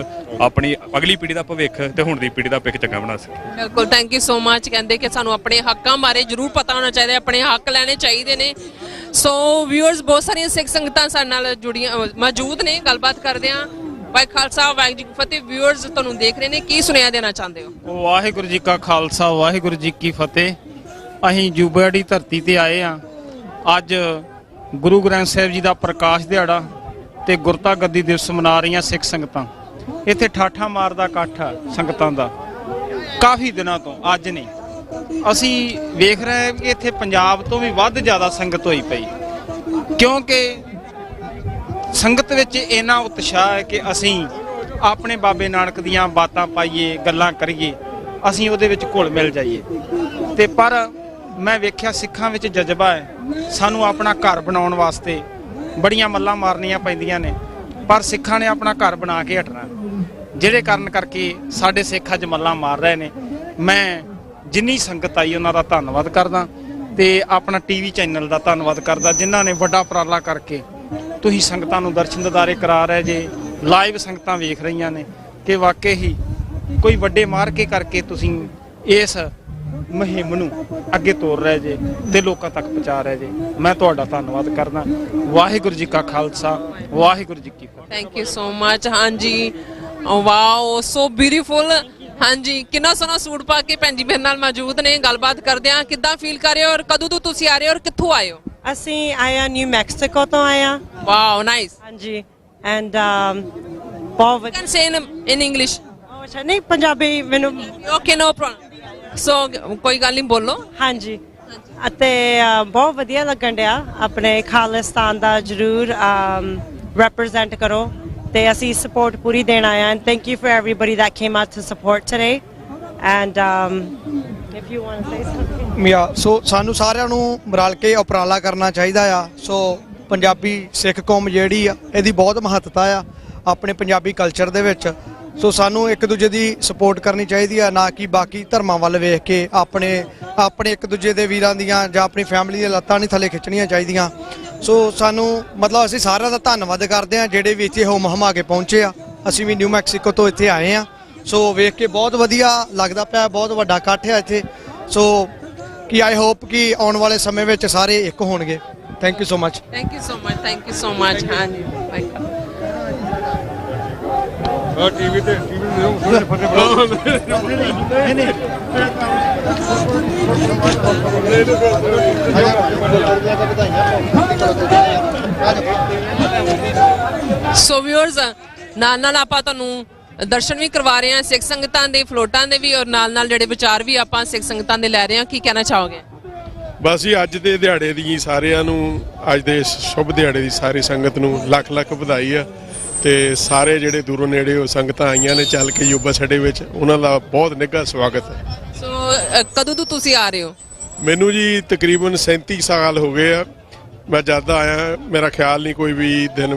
[SPEAKER 22] ਆਪਣੀ ਅਗਲੀ ਪੀੜ੍ਹੀ ਦਾ ਭਵਿੱਖ ਤੇ ਹੁਣ ਦੀ ਪੀੜ੍ਹੀ ਦਾ ਭਵਿੱਖ ਚੰਗਾ ਬਣਾ ਸਕੀਏ।
[SPEAKER 1] ਬਿਲਕੁਲ, ਥੈਂਕ ਯੂ ਸੋ ਮਚ। ਕਹਿੰਦੇ ਕਿ ਸਾਨੂੰ ਆਪਣੇ ਹੱਕਾਂ ਬਾਰੇ ਜ਼ਰੂਰ ਪਤਾ ਹੋਣਾ ਚਾਹੀਦਾ, ਆਪਣੇ ਹੱਕ ਲੈਣੇ ਚਾਹੀਦੇ ਨੇ। ਸੋ ਵਿਊਅਰਸ ਬਹੁਤ ਸਾਰੀਆਂ ਸਿੱਖ ਸੰਗਤਾਂ ਸਾਡੇ ਨਾਲ ਜੁੜੀਆਂ ਮੌਜੂਦ ਨੇ, ਗੱਲਬਾਤ ਕਰਦੇ ਹਾਂ। ਭਾਈ ਖਾਲਸਾ ਵਾਹਿਗੁਰੂ ਜੀ ਕੀ ਫਤਿਹ। ਵਿਊਅਰਸ ਤੁਹਾਨੂੰ ਦੇਖ ਰਹੇ ਨੇ, ਕੀ ਸੁਨੇਹਾ ਦੇਣਾ ਚਾਹੁੰਦੇ ਹੋ?
[SPEAKER 22] ਵਾਹਿਗੁਰੂ ਜੀ ਕਾ ਖਾਲਸਾ ਵਾਹਿਗੁਰੂ ਜੀ ਕੀ ਫਤਿਹ। ਅਸੀਂ ਜੂਬਾ ਦੀ ਧਰਤੀ ਤੇ ਆਏ ਆ। ਅੱਜ ਗੁਰੂ ਗ੍ਰੰਥ ਸਾਹਿਬ ਜੀ ਦਾ ਪ੍ਰਕਾਸ਼ ਦਿਹਾੜਾ ਤੇ ਗੁਰਤਾ ਗੱਦੀ ਦਿਵਸ ਮਨਾ ਰਹੀਆਂ ਸਿੱਖ ਸੰਗਤਾਂ। ਇੱਥੇ ਠਾਠਾ ਮਾਰਦਾ ਇਕੱਠ ਆ ਸੰਗਤਾਂ ਦਾ ਕਾਫੀ ਦਿਨਾਂ ਤੋਂ, ਅੱਜ ਨਹੀਂ। ਅਸੀਂ ਵੇਖ ਰਹੇ ਹਾਂ ਕਿ ਇੱਥੇ ਪੰਜਾਬ ਤੋਂ ਵੀ ਵੱਧ ਜ਼ਿਆਦਾ ਸੰਗਤ ਹੋਈ ਪਈ, ਕਿਉਂਕਿ ਸੰਗਤ ਵਿੱਚ ਇੰਨਾ ਉਤਸ਼ਾਹ ਹੈ ਕਿ ਅਸੀਂ ਆਪਣੇ ਬਾਬੇ ਨਾਨਕ ਦੀਆਂ ਬਾਤਾਂ ਪਾਈਏ, ਗੱਲਾਂ ਕਰੀਏ, ਅਸੀਂ ਉਹਦੇ ਵਿੱਚ ਘੁਲ ਮਿਲ ਜਾਈਏ। ਤੇ ਪਰ ਮੈਂ ਵੇਖਿਆ ਸਿੱਖਾਂ ਵਿੱਚ ਜਜ਼ਬਾ ਹੈ, ਸਾਨੂੰ ਆਪਣਾ ਘਰ ਬਣਾਉਣ ਵਾਸਤੇ ਬੜੀਆਂ ਮੱਲਾਂ ਮਾਰਨੀਆਂ ਪੈਂਦੀਆਂ ਨੇ, ਪਰ ਸਿੱਖਾਂ ਨੇ ਆਪਣਾ ਘਰ ਬਣਾ ਕੇ ਹਟਣਾ, ਜਿਹੜੇ ਕਾਰਨ ਕਰਕੇ ਸਾਡੇ ਸਿੱਖ ਅੱਜ ਮੱਲਾਂ ਮਾਰ ਰਹੇ ਨੇ। ਮੈਂ ਜਿੰਨੀ ਸੰਗਤ ਆਈ ਉਹਨਾਂ ਦਾ ਧੰਨਵਾਦ ਕਰਦਾ ਤੇ ਆਪਣਾ ਟੀਵੀ ਚੈਨਲ ਦਾ ਧੰਨਵਾਦ ਕਰਦਾ, ਜਿਨ੍ਹਾਂ ਨੇ ਵੱਡਾ ਉਪਰਾਲਾ ਕਰਕੇ ਤੁਸੀਂ ਸੰਗਤਾਂ ਨੂੰ ਦਰਸ਼ਨ ਦਿਦਾਰੇ ਕਰਾ ਰਹੇ ਜੇ, ਲਾਈਵ ਸੰਗਤਾਂ ਵੇਖ ਰਹੀਆਂ ਨੇ ਕਿ ਵਾਕਈ ਹੀ ਕੋਈ ਵੱਡੇ ਮਾਰਕੇ ਕਰਕੇ ਤੁਸੀਂ ਇਸ ਮੁਹਿੰਮ ਨੂੰ ਅੱਗੇ ਤੋਰ ਰਹੇ ਜੇ ਤੇ ਲੋਕਾਂ ਤੱਕ ਪਹੁੰਚਾ ਰਹੇ ਜੇ। ਮੈਂ ਤੁਹਾਡਾ ਧੰਨਵਾਦ ਕਰਦਾ। ਵਾਹਿਗੁਰੂ ਜੀ ਕਾ ਖਾਲਸਾ ਵਾਹਿਗੁਰੂ ਜੀ ਕੀ ਫਤਿਹ।
[SPEAKER 1] Thank you so much. ਹਾਂਜੀ, ਵਾਓ, ਸੋ ਬਿਊਟੀਫੁਲ। ਹਾਂਜੀ, ਕਿੰਨਾ ਸੋਹਣਾ ਸੂਟ ਪਾ ਕੇ ਭੈਣ ਜੀ ਮੇਰੇ ਨਾਲ ਮੌਜੂਦ ਨੇ, ਗੱਲਬਾਤ ਕਰਦੇ ਆ। ਕਿੱਦਾਂ ਫੀਲ ਕਰ ਰਹੇ ਹੋ ਔਰ ਕਦੋਂ ਤੋਂ ਤੁਸੀਂ ਆ ਰਹੇ ਹੋ ਔਰ ਕਿੱਥੋਂ ਆਏ ਹੋ?
[SPEAKER 2] ਅਸੀਂ ਆਇਆ ਨਿਊ ਮੈਕਸੀਕੋ ਤੋਂ ਆਇਆ।
[SPEAKER 1] Wow, nice.
[SPEAKER 2] ਹਾਂਜੀ, ਐਂਡ ਬਹੁਤ
[SPEAKER 1] ਵਧੀਆ। Can say in English?
[SPEAKER 2] ਅੱਛਾ, ਨਹੀਂ ਪੰਜਾਬੀ ਮੈਨੂੰ।
[SPEAKER 1] Okay, no problem. ਸੋ ਕੋਈ ਗੱਲ ਨਹੀਂ, ਬੋਲੋ।
[SPEAKER 2] ਹਾਂਜੀ, ਅਤੇ ਬਹੁਤ ਵਧੀਆ ਲੱਗਣ ਡਿਆ। ਆਪਣੇ ਖਾਲਿਸਤਾਨ ਦਾ ਜ਼ਰੂਰ represent ਕਰੋ ਤੇ ਅਸੀਂ ਸਪੋਰਟ ਪੂਰੀ ਦੇਣ ਆਏ ਹਾਂ। Thank you for everybody that came out to support today and if you want to say something।
[SPEAKER 10] ਸੋ ਸਾਨੂੰ ਸਾਰਿਆਂ ਨੂੰ ਰਲ ਕੇ ਉਪਰਾਲਾ ਕਰਨਾ ਚਾਹੀਦਾ ਆ। ਸੋ ਪੰਜਾਬੀ ਸਿੱਖ ਕੌਮ ਜਿਹੜੀ ਆ ਇਹਦੀ ਬਹੁਤ ਮਹੱਤਤਾ ਆ ਆਪਣੇ ਪੰਜਾਬੀ ਕਲਚਰ ਦੇ ਵਿੱਚ। ਸੋ ਸਾਨੂੰ ਇੱਕ ਦੂਜੇ ਦੀ ਸਪੋਰਟ ਕਰਨੀ ਚਾਹੀਦੀ ਆ, ਨਾ ਕਿ ਬਾਕੀ ਧਰਮਾਂ ਵੱਲ ਵੇਖ ਕੇ ਆਪਣੇ ਇੱਕ ਦੂਜੇ ਦੇ ਵੀਰਾਂ ਦੀਆਂ ਜਾਂ ਆਪਣੀ ਫੈਮਿਲੀ ਦੇ ਲੱਤਾਂ ਨਹੀਂ ਥੱਲੇ ਖਿੱਚਣੀਆਂ ਚਾਹੀਦੀਆਂ। ਸੋ ਸਾਨੂੰ ਮਤਲਬ ਅਸੀਂ ਸਾਰਿਆਂ ਦਾ ਧੰਨਵਾਦ ਕਰਦੇ ਹਾਂ ਜਿਹੜੇ ਵੀ ਇੱਥੇ ਹੁਮ ਹਮਾ ਕੇ ਪਹੁੰਚੇ ਆ। ਅਸੀਂ ਵੀ ਨਿਊ ਮੈਕਸੀਕੋ ਤੋਂ ਇੱਥੇ ਆਏ ਆ। ਸੋ ਵੇਖ ਕੇ ਬਹੁਤ ਵਧੀਆ ਲੱਗਦਾ ਪਿਆ, ਬਹੁਤ ਵੱਡਾ ਇਕੱਠ ਆ ਇੱਥੇ। ਸੋ ਕਿ ਆਈ ਹੋਪ ਕਿ ਆਉਣ ਵਾਲੇ ਸਮੇਂ ਵਿੱਚ ਸਾਰੇ ਇੱਕ ਹੋਣਗੇ। Thank you so much.
[SPEAKER 1] Thank you so much. Thank you so much. ਹਾਂਜੀ,
[SPEAKER 18] ਟੀਵੀ ਤੇ
[SPEAKER 1] ਸੋ ਵਿਊਅਰਸ, ਨਾਲ ਆਪਾਂ ਤੁਹਾਨੂੰ ਦਰਸ਼ਨ ਵੀ ਕਰਵਾ ਰਹੇ ਹਾਂ ਸਿੱਖ ਸੰਗਤਾਂ ਦੇ, ਫਲੋਟਾਂ ਦੇ ਵੀ, ਔਰ ਨਾਲ ਜਿਹੜੇ ਵਿਚਾਰ ਵੀ ਆਪਾਂ ਸਿੱਖ ਸੰਗਤਾਂ ਦੇ ਲੈ ਰਹੇ ਹਾਂ। ਕੀ ਕਹਿਣਾ ਚਾਹੋਗੇ?
[SPEAKER 18] ਬਸ ਜੀ, ਅੱਜ ਦੇ ਦਿਹਾੜੇ ਦੀ ਸਾਰਿਆਂ ਨੂੰ, ਅੱਜ ਦੇ ਸ਼ੁਭ ਦਿਹਾੜੇ ਦੀ ਸਾਰੀ ਸੰਗਤ ਨੂੰ ਲੱਖ ਲੱਖ ਵਧਾਈ ਆ। ਤੇ ਸਾਰੇ ਜਿਹੜੇ ਦੂਰੋਂ ਨੇੜੇ ਉਹ ਸੰਗਤਾਂ ਆਈਆਂ ਨੇ ਚੱਲ ਕੇ ਯੂਬਾ ਸਾਡੇ ਵਿੱਚ, ਉਹਨਾਂ ਦਾ ਬਹੁਤ ਨਿੱਘਾ ਸਵਾਗਤ ਹੈ।
[SPEAKER 1] ਸੋ ਕਦੋਂ ਤੋਂ ਤੁਸੀਂ ਆ ਰਹੇ ਹੋ?
[SPEAKER 18] ਮੈਨੂੰ ਜੀ ਤਕਰੀਬਨ 37 ਸਾਲ ਹੋ ਗਏ ਆ। ਮੈਂ ਜਦ ਆਇਆ, ਮੇਰਾ ਖਿਆਲ ਨਹੀਂ ਕੋਈ ਵੀ ਦਿਨ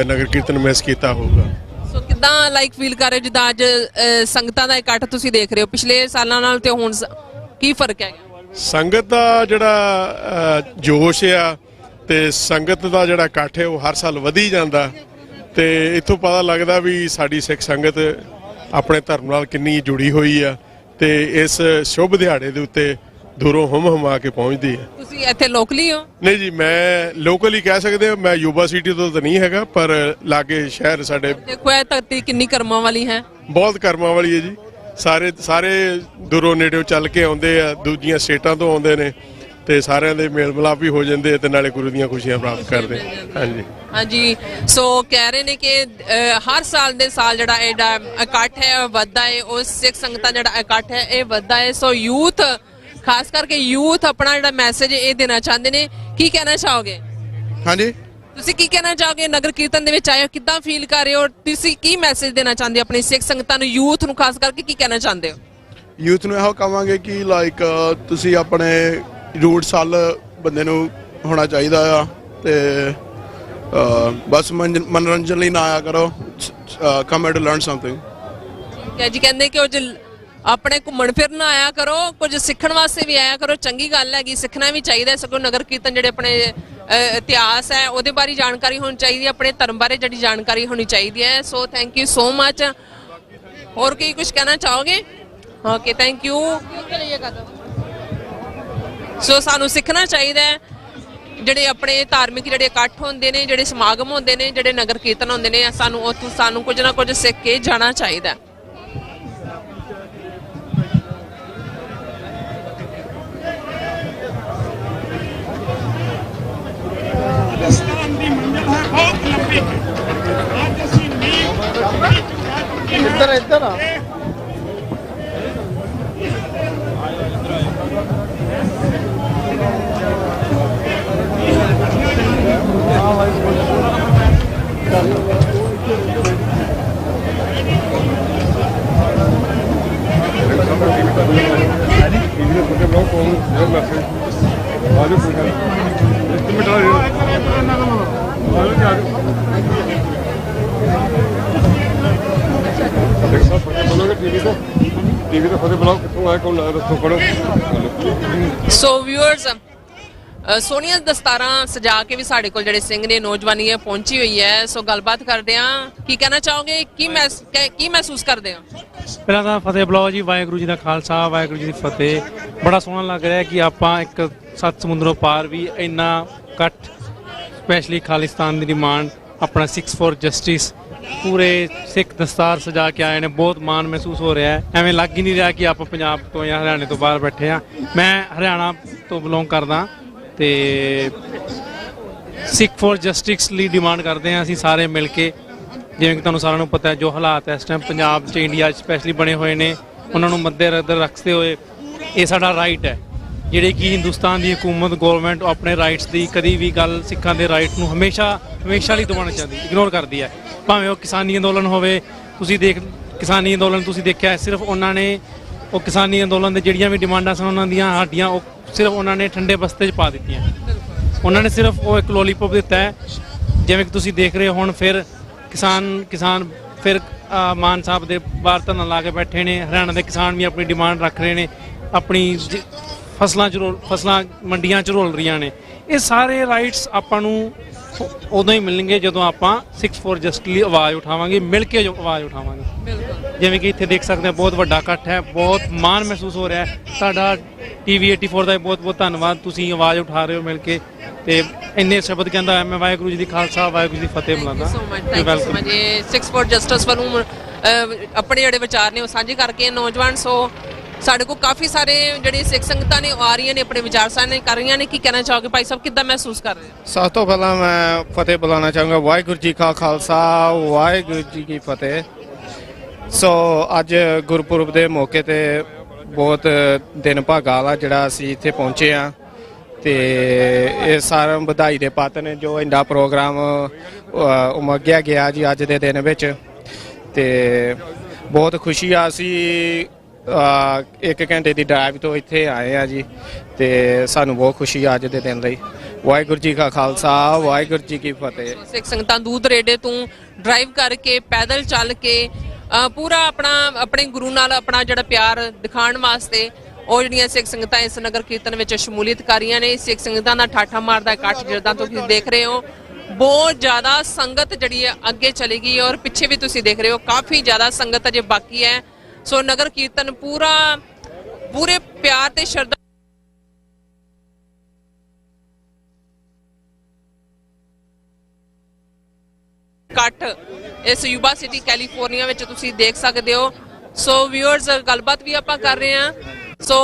[SPEAKER 18] ਨਗਰ ਕੀਰਤਨ ਮਿਸ ਕੀਤਾ ਹੋਊਗਾ।
[SPEAKER 1] ਸੋ ਕਿੱਦਾਂ ਲਾਈਕ ਫੀਲ ਕਰ ਰਹੇ ਹੋ ਜਿੱਦਾਂ ਅੱਜ ਸੰਗਤਾਂ ਦਾ ਇਕੱਠ ਤੁਸੀਂ ਦੇਖ ਰਹੇ ਹੋ? ਪਿਛਲੇ ਸਾਲਾਂ ਨਾਲ ਤੇ ਹੁਣ ਕੀ ਫਰਕ ਹੈ?
[SPEAKER 18] ਸੰਗਤ ਦਾ ਜਿਹੜਾ ਜੋਸ਼ ਆ ਤੇ ਸੰਗਤ ਦਾ ਜਿਹੜਾ ਇਕੱਠ ਹੈ ਉਹ ਹਰ ਸਾਲ ਵਧੀ ਜਾਂਦਾ ਤੇ ਇੱਥੋਂ ਪਤਾ ਲੱਗਦਾ ਵੀ ਸਾਡੀ ਸਿੱਖ ਸੰਗਤ ਆਪਣੇ ਧਰਮ ਨਾਲ ਕਿੰਨੀ ਜੁੜੀ ਹੋਈ ਆ ਤੇ ਇਸ ਸ਼ੁਭ ਦਿਹਾੜੇ ਦੇ ਉੱਤੇ ਦੂਰੋਂ ਹਮਾ ਕੇ ਪਹੁੰਚਦੀ ਹੈ।
[SPEAKER 1] ਤੁਸੀਂ ਇੱਥੇ ਲੋਕਲੀ ਹੋ?
[SPEAKER 18] ਨਹੀਂ ਜੀ, ਮੈਂ ਲੋਕਲ ਹੀ ਕਹਿ ਸਕਦੇ ਹਾਂ। ਮੈਂ ਯੂਬਾ ਸਿਟੀ ਤੋਂ ਤਾਂ ਨਹੀਂ ਹੈਗਾ, ਪਰ ਲਾਗੇ ਸ਼ਹਿਰ ਸਾਡੇ।
[SPEAKER 1] ਦੇਖੋ ਇਹ ਧਰਤੀ ਕਿੰਨੀ ਕਰਮਾਂ ਵਾਲੀ ਹੈ।
[SPEAKER 18] ਬਹੁਤ ਕਰਮਾਂ ਵਾਲੀ ਹੈ ਜੀ। ਸਾਰੇ ਦੂਰੋਂ ਨੇੜਿਓਂ ਚੱਲ ਕੇ ਆਉਂਦੇ ਆ, ਦੂਜੀਆਂ ਸਟੇਟਾਂ ਤੋਂ ਆਉਂਦੇ ਨੇ ਤੇ ਸਾਰਿਆਂ ਦੇ ਮੇਲ ਮਿਲਾਪ ਵੀ ਹੋ ਜਾਂਦੇ ਤੇ ਨਾਲੇ ਗੁਰੂ ਦੀਆਂ ਖੁਸ਼ੀਆਂ ਪ੍ਰਾਪਤ ਕਰਦੇ। ਹਾਂਜੀ
[SPEAKER 1] ਹਾਂਜੀ, ਸੋ ਕਹਿ ਰਹੇ ਨੇ ਕਿ ਹਰ ਸਾਲ ਦੇ ਸਾਲ ਜਿਹੜਾ ਇਹਦਾ ਇਕੱਠ ਹੈ ਵੱਧਦਾ ਹੈ, ਉਹ ਸਿੱਖ ਸੰਗਤਾਂ ਜਿਹੜਾ ਇਕੱਠ ਹੈ ਇਹ ਵੱਧਦਾ ਹੈ। ਸੋ ਯੂਥ, ਖਾਸ ਕਰਕੇ ਯੂਥ ਆਪਣਾ ਜਿਹੜਾ ਮੈਸੇਜ ਇਹ ਦੇਣਾ ਚਾਹੁੰਦੇ ਨੇ। ਕੀ ਕਹਿਣਾ ਚਾਹੋਗੇ?
[SPEAKER 14] ਹਾਂਜੀ,
[SPEAKER 1] ਤੁਸੀਂ ਕੀ ਕਹਿਣਾ ਚਾਹੋਗੇ? ਨਗਰ ਕੀਰਤਨ ਦੇ ਵਿੱਚ ਆਏ ਹੋ, ਕਿੱਦਾਂ ਫੀਲ ਕਰ ਰਹੇ ਹੋ? ਤੁਸੀਂ ਕੀ ਮੈਸੇਜ ਦੇਣਾ ਚਾਹੁੰਦੇ ਹੋ ਆਪਣੀ ਸਿੱਖ ਸੰਗਤਾਂ ਨੂੰ, ਯੂਥ ਨੂੰ ਖਾਸ ਕਰਕੇ ਕੀ ਕਹਿਣਾ ਚਾਹੁੰਦੇ ਹੋ?
[SPEAKER 14] ਯੂਥ ਨੂੰ ਇਹੋ ਕਹਾਂਗੇ ਕਿ ਲਾਈਕ ਤੁਸੀਂ ਆਪਣੇ ਰੂਟਸ ਵੱਲ ਬੰਦੇ ਨੂੰ ਹੋਣਾ ਚਾਹੀਦਾ ਆ ਤੇ ਬਸ ਮਨੋਰੰਜਨ ਲਈ ਨਾ ਆਇਆ ਕਰੋ। Come to learn something.
[SPEAKER 1] ਠੀਕ ਹੈ ਜੀ, ਕਹਿੰਦੇ ਕਿ ਉਹ ਆਪਣੇ ਘੁੰਮਣ ਫਿਰਨ ਆਇਆ ਕਰੋ, ਕੁਝ ਸਿੱਖਣ ਵਾਸਤੇ ਵੀ ਆਇਆ ਕਰੋ। ਚੰਗੀ ਗੱਲ ਹੈਗੀ, ਸਿੱਖਣਾ ਵੀ ਚਾਹੀਦਾ। ਸਗੋਂ ਨਗਰ ਕੀਰਤਨ ਜਿਹੜੇ ਆਪਣੇ ਇਤਿਹਾਸ ਹੈ ਉਹਦੇ ਬਾਰੇ ਜਾਣਕਾਰੀ ਹੋਣੀ ਚਾਹੀਦੀ ਹੈ, ਆਪਣੇ ਧਰਮ ਬਾਰੇ ਜਿਹੜੀ ਜਾਣਕਾਰੀ ਹੋਣੀ ਚਾਹੀਦੀ ਹੈ। So thank you so much. ਹੋਰ ਕੀ ਕੁਝ ਕਹਿਣਾ ਚਾਹੋਗੇ? Okay, thank you. ਸੋ ਸਾਨੂੰ ਸਿੱਖਣਾ ਚਾਹੀਦਾ ਹੈ ਜਿਹੜੇ ਆਪਣੇ ਧਾਰਮਿਕ ਜਿਹੜੇ ਇਕੱਠ ਹੁੰਦੇ ਨੇ, ਜਿਹੜੇ ਸਮਾਗਮ ਹੁੰਦੇ ਨੇ, ਜਿਹੜੇ ਨਗਰ ਕੀਰਤਨ ਹੁੰਦੇ ਨੇ, ਸਾਨੂੰ ਉੱਥੋਂ ਸਾਨੂੰ ਕੁਝ ਨਾ ਕੁਝ ਸਿੱਖ ਕੇ ਜਾਣਾ ਚਾਹੀਦਾ।
[SPEAKER 9] ਇੱਧਰ ਆ
[SPEAKER 1] ਸੋ ਵਿਊਅਰਸ, ਸੋਹਣੀਆਂ ਦਸਤਾਰਾਂ ਸਜਾ ਕੇ ਵੀ ਸਾਡੇ ਕੋਲ ਜਿਹੜੇ ਸਿੰਘ ਨੇ, ਨੌਜਵਾਨੀ ਹੈ ਪਹੁੰਚੀ ਹੋਈ ਹੈ। ਸੋ ਗੱਲਬਾਤ ਕਰਦੇ ਹਾਂ, ਕੀ ਕਹਿਣਾ ਚਾਹੋਗੇ, ਕੀ ਮਹਿਸੂਸ ਕਰਦੇ ਹੋ?
[SPEAKER 19] ਪਹਿਲਾਂ ਤਾਂ ਫਤਿਹ ਬੁਲਾਓ ਜੀ। ਵਾਹਿਗੁਰੂ ਜੀ ਦਾ ਖਾਲਸਾ, ਵਾਹਿਗੁਰੂ ਜੀ ਦੀ ਫਤਿਹ। ਬੜਾ ਸੋਹਣਾ ਲੱਗ ਰਿਹਾ ਕਿ ਆਪਾਂ ਇੱਕ 7 ਸਮੁੰਦਰੋਂ ਪਾਰ ਵੀ ਇੰਨਾ ਇਕੱਠ, ਸਪੈਸ਼ਲੀ ਖਾਲਿਸਤਾਨ ਦੀ ਡਿਮਾਂਡ, ਆਪਣਾ 6 ਫॉर ਜਸਟਿਸ, ਪੂਰੇ ਸਿੱਖ ਦਸਤਾਰ ਸਜਾ ਕੇ ਆਏ ਨੇ। ਬਹੁਤ ਮਾਣ ਮਹਿਸੂਸ ਹੋ ਰਿਹਾ ਹੈ। ਐਵੇਂ ਲੱਗ ਹੀ ਨਹੀਂ ਰਿਹਾ ਕਿ ਆਪਾਂ ਪੰਜਾਬ ਤੋਂ ਜਾਂ ਹਰਿਆਣੇ ਤੋਂ ਬਾਹਰ ਬੈਠੇ ਹਾਂ। ਮੈਂ ਹਰਿਆਣਾ ਤੋਂ ਬਿਲੋਂਗ ਕਰਦਾ ਤੇ ਸਿੱਖ ਫॉर ਜਸਟਿਸ ਲਈ ਡਿਮਾਂਡ ਕਰਦੇ ਹਾਂ ਅਸੀਂ ਸਾਰੇ ਮਿਲ ਕੇ। ਜਿਵੇਂ ਕਿ ਤੁਹਾਨੂੰ ਸਾਰਿਆਂ ਨੂੰ ਪਤਾ ਹੈ ਜੋ ਹਾਲਾਤ ਇਸ ਟਾਈਮ ਪੰਜਾਬ 'ਚ, ਇੰਡੀਆ 'ਚ ਸਪੈਸ਼ਲੀ ਬਣੇ ਹੋਏ ਨੇ, ਉਹਨਾਂ ਨੂੰ ਮੱਦੇਨਜ਼ਰ ਰੱਖਦੇ ਹੋਏ ਇਹ ਸਾਡਾ ਰਾਈਟ ਹੈ। ਜਿਹੜੇ ਕਿ ਹਿੰਦੁਸਤਾਨ ਦੀ ਹਕੂਮਤ, ਗੌਰਮੈਂਟ ਆਪਣੇ ਰਾਈਟਸ ਦੀ ਕਦੀ ਵੀ ਗੱਲ, ਸਿੱਖਾਂ ਦੇ ਰਾਈਟ ਨੂੰ ਹਮੇਸ਼ਾ ਲਈ ਦਬਾਉਣਾ ਚਾਹੁੰਦੀ, ਇਗਨੋਰ ਕਰਦੀ ਹੈ। ਭਾਵੇਂ ਉਹ ਕਿਸਾਨੀ ਅੰਦੋਲਨ ਹੋਵੇ, ਤੁਸੀਂ ਕਿਸਾਨੀ ਅੰਦੋਲਨ ਤੁਸੀਂ ਦੇਖਿਆ, ਸਿਰਫ ਉਹਨਾਂ ਨੇ ਉਹ ਕਿਸਾਨੀ ਅੰਦੋਲਨ ਦੇ ਜਿਹੜੀਆਂ ਵੀ ਡਿਮਾਂਡਾਂ ਸਨ ਉਹਨਾਂ ਦੀਆਂ ਸਾਡੀਆਂ, ਉਹ ਸਿਰਫ ਉਹਨਾਂ ਨੇ ਠੰਡੇ ਬਸਤੇ 'ਚ ਪਾ ਦਿੱਤੀਆਂ। ਉਹਨਾਂ ਨੇ ਸਿਰਫ ਉਹ ਇੱਕ ਲੋਲੀਪੌਪ ਦਿੱਤਾ ਹੈ। ਜਿਵੇਂ ਕਿ ਤੁਸੀਂ ਦੇਖ ਰਹੇ ਹੋ ਹੁਣ ਫਿਰ ਕਿਸਾਨ ਫਿਰ ਮਾਨ ਸਾਹਿਬ ਦੇ ਬਾਹਰ ਧਰਨਾ ਲਾ ਕੇ ਬੈਠੇ ਨੇ। ਹਰਿਆਣਾ ਦੇ ਕਿਸਾਨ ਵੀ ਆਪਣੀ ਡਿਮਾਂਡ ਰੱਖ ਰਹੇ ਨੇ, ਆਪਣੀ ਫਸਲਾਂ ਮੰਡੀਆਂ 'ਚ ਰੋਲ ਰਹੀਆਂ ਨੇ। ਇਹ ਸਾਰੇ ਰਾਈਟਸ ਆਪਾਂ ਨੂੰ ਉਦੋਂ ਹੀ ਮਿਲਣਗੇ ਜਦੋਂ ਆਪਾਂ 6 ਫॉर ਜਸਟਿਸ ਲਈ ਆਵਾਜ਼ ਉਠਾਵਾਂਗੇ, ਮਿਲ ਕੇ ਆਵਾਜ਼ ਉਠਾਵਾਂਗੇ। ਜਿਵੇਂ ਕਿ ਇੱਥੇ ਦੇਖ ਸਕਦੇ ਹਾਂ ਬਹੁਤ ਵੱਡਾ ਇਕੱਠ ਹੈ, ਬਹੁਤ ਮਾਣ ਮਹਿਸੂਸ ਹੋ ਰਿਹਾ ਹੈ। ਤੁਹਾਡਾ TV 84 ਦਾ ਬਹੁਤ ਬਹੁਤ ਧੰਨਵਾਦ, ਤੁਸੀਂ ਆਵਾਜ਼ ਉਠਾ ਰਹੇ ਹੋ ਮਿਲ ਕੇ। ਤੇ ਇੰਨੇ ਸ਼ਬਦ ਕਹਿੰਦਾ ਹੈ ਮੈਂ ਵਾਹਿਗੁਰੂ ਜੀ ਦੀ ਖਾਲਸਾ, ਵਾਹਿਗੁਰੂ ਜੀ ਦੀ ਫਤਿਹ ਬੁਲਾਉਂਦਾ।
[SPEAKER 1] ਵੈਲਕਮ ਜੀ। 6 ਫॉर ਜਸਟਿਸ ਵੱਲੋਂ ਆਪਣੇ ਜਿਹੜੇ ਵਿਚਾਰ ਨੇ ਉਹ ਸਾਂਝੇ ਕਰਕੇ ਨੌਜਵਾਨ, ਸੋ ਸਾਡੇ ਕੋਲ ਕਾਫੀ ਸਾਰੇ ਜਿਹੜੇ ਸਿੱਖ ਸੰਗਤਾਂ ਨੇ ਆ ਰਹੀਆਂ ਨੇ, ਆਪਣੇ ਵਿਚਾਰ ਸਾਂਝੇ ਕਰ ਰਹੀਆਂ ਨੇ। ਕੀ ਕਹਿਣਾ ਚਾਹੋਗੇ ਭਾਈ ਸਾਹਿਬ, ਕਿੱਦਾਂ ਮਹਿਸੂਸ ਕਰ ਰਹੇ ਹੋ?
[SPEAKER 10] ਸਭ ਤੋਂ ਪਹਿਲਾਂ ਮੈਂ ਫਤਿਹ ਬੁਲਾਉਣਾ ਚਾਹਾਂਗਾ। ਵਾਹਿਗੁਰੂ ਜੀ ਕਾ ਖਾਲਸਾ, ਵਾਹਿਗੁਰੂ ਜੀ ਕੀ ਫਤਿਹ। ਸੋ ਅੱਜ ਗੁਰਪੁਰਬ ਦੇ ਮੌਕੇ ਤੇ ਬਹੁਤ ਦਿਨ ਭਾਗਾ ਵਾਲਾ ਜਿਹੜਾ ਅਸੀਂ ਇੱਥੇ ਪਹੁੰਚੇ ਆ, ਤੇ ਇਹ ਸਾਰਾ ਵਧਾਈ ਦੇ ਪਾਤਰ ਨੇ ਜੋ ਇੰਨਾ ਪ੍ਰੋਗਰਾਮ ਉਮਗਿਆ ਗਿਆ ਜੀ ਅੱਜ ਦੇ ਦਿਨ ਵਿੱਚ। ਤੇ ਬਹੁਤ ਖੁਸ਼ੀ ਆ, ਅਸੀਂ 1 ਘੰਟੇ ਦੀ ਡਰਾਈਵ ਤੋਂ ਇੱਥੇ ਆਏ ਆ ਜੀ, ਤੇ ਸਾਨੂੰ ਬਹੁਤ ਖੁਸ਼ੀ ਆ ਅੱਜ ਦੇ ਦਿਨ ਲਈ। ਵਾਹਿਗੁਰੂ ਜੀ ਕਾ ਖਾਲਸਾ, ਵਾਹਿਗੁਰੂ ਜੀ ਕੀ ਫਤਿਹ।
[SPEAKER 1] ਸਿੱਖ ਸੰਗਤਾਂ ਦੂਰ ਦਰੇਡੇ ਤੋਂ ਡਰਾਈਵ ਕਰਕੇ, ਪੈਦਲ ਚੱਲ ਕੇ ਪੂਰਾ ਆਪਣੇ ਗੁਰੂ ਨਾਲ ਆਪਣਾ ਜਿਹੜਾ ਪਿਆਰ ਦਿਖਾਉਣ ਵਾਸਤੇ ਉਹ ਜਿਹੜੀਆਂ ਸਿੱਖ ਸੰਗਤਾਂ ਇਸ ਨਗਰ ਕੀਰਤਨ ਵਿੱਚ ਸ਼ਮੂਲੀਅਤ ਕਰ ਰਹੀਆਂ ਨੇ। ਸਿੱਖ ਸੰਗਤਾਂ ਦਾ ਠਾਠਾ ਮਾਰਦਾ ਇਕੱਠ ਜਿੱਦਾਂ ਤੁਸੀਂ ਦੇਖ ਰਹੇ ਹੋ, ਬਹੁਤ ਜ਼ਿਆਦਾ ਸੰਗਤ ਜਿਹੜੀ ਹੈ ਅੱਗੇ ਚਲੀ ਗਈ, ਔਰ ਪਿੱਛੇ ਵੀ ਤੁਸੀਂ ਦੇਖ ਰਹੇ ਹੋ ਕਾਫੀ ਜ਼ਿਆਦਾ ਸੰਗਤ ਅਜੇ ਬਾਕੀ ਹੈ। ਸੋ ਨਗਰ ਕੀਰਤਨ ਪੂਰੇ ਪਿਆਰ ਤੇ ਸ਼ਰਧਾ ਇਕੱਠ ਇਸ ਯੂਬਾ ਸਿਟੀ ਕੈਲੀਫੋਰਨੀਆ ਵਿੱਚ ਤੁਸੀਂ ਦੇਖ ਸਕਦੇ ਹੋ। ਸੋ ਵਿਊਅਰਸ, ਗੱਲਬਾਤ ਵੀ ਆਪਾਂ ਕਰ ਰਹੇ ਹਾਂ। ਸੋ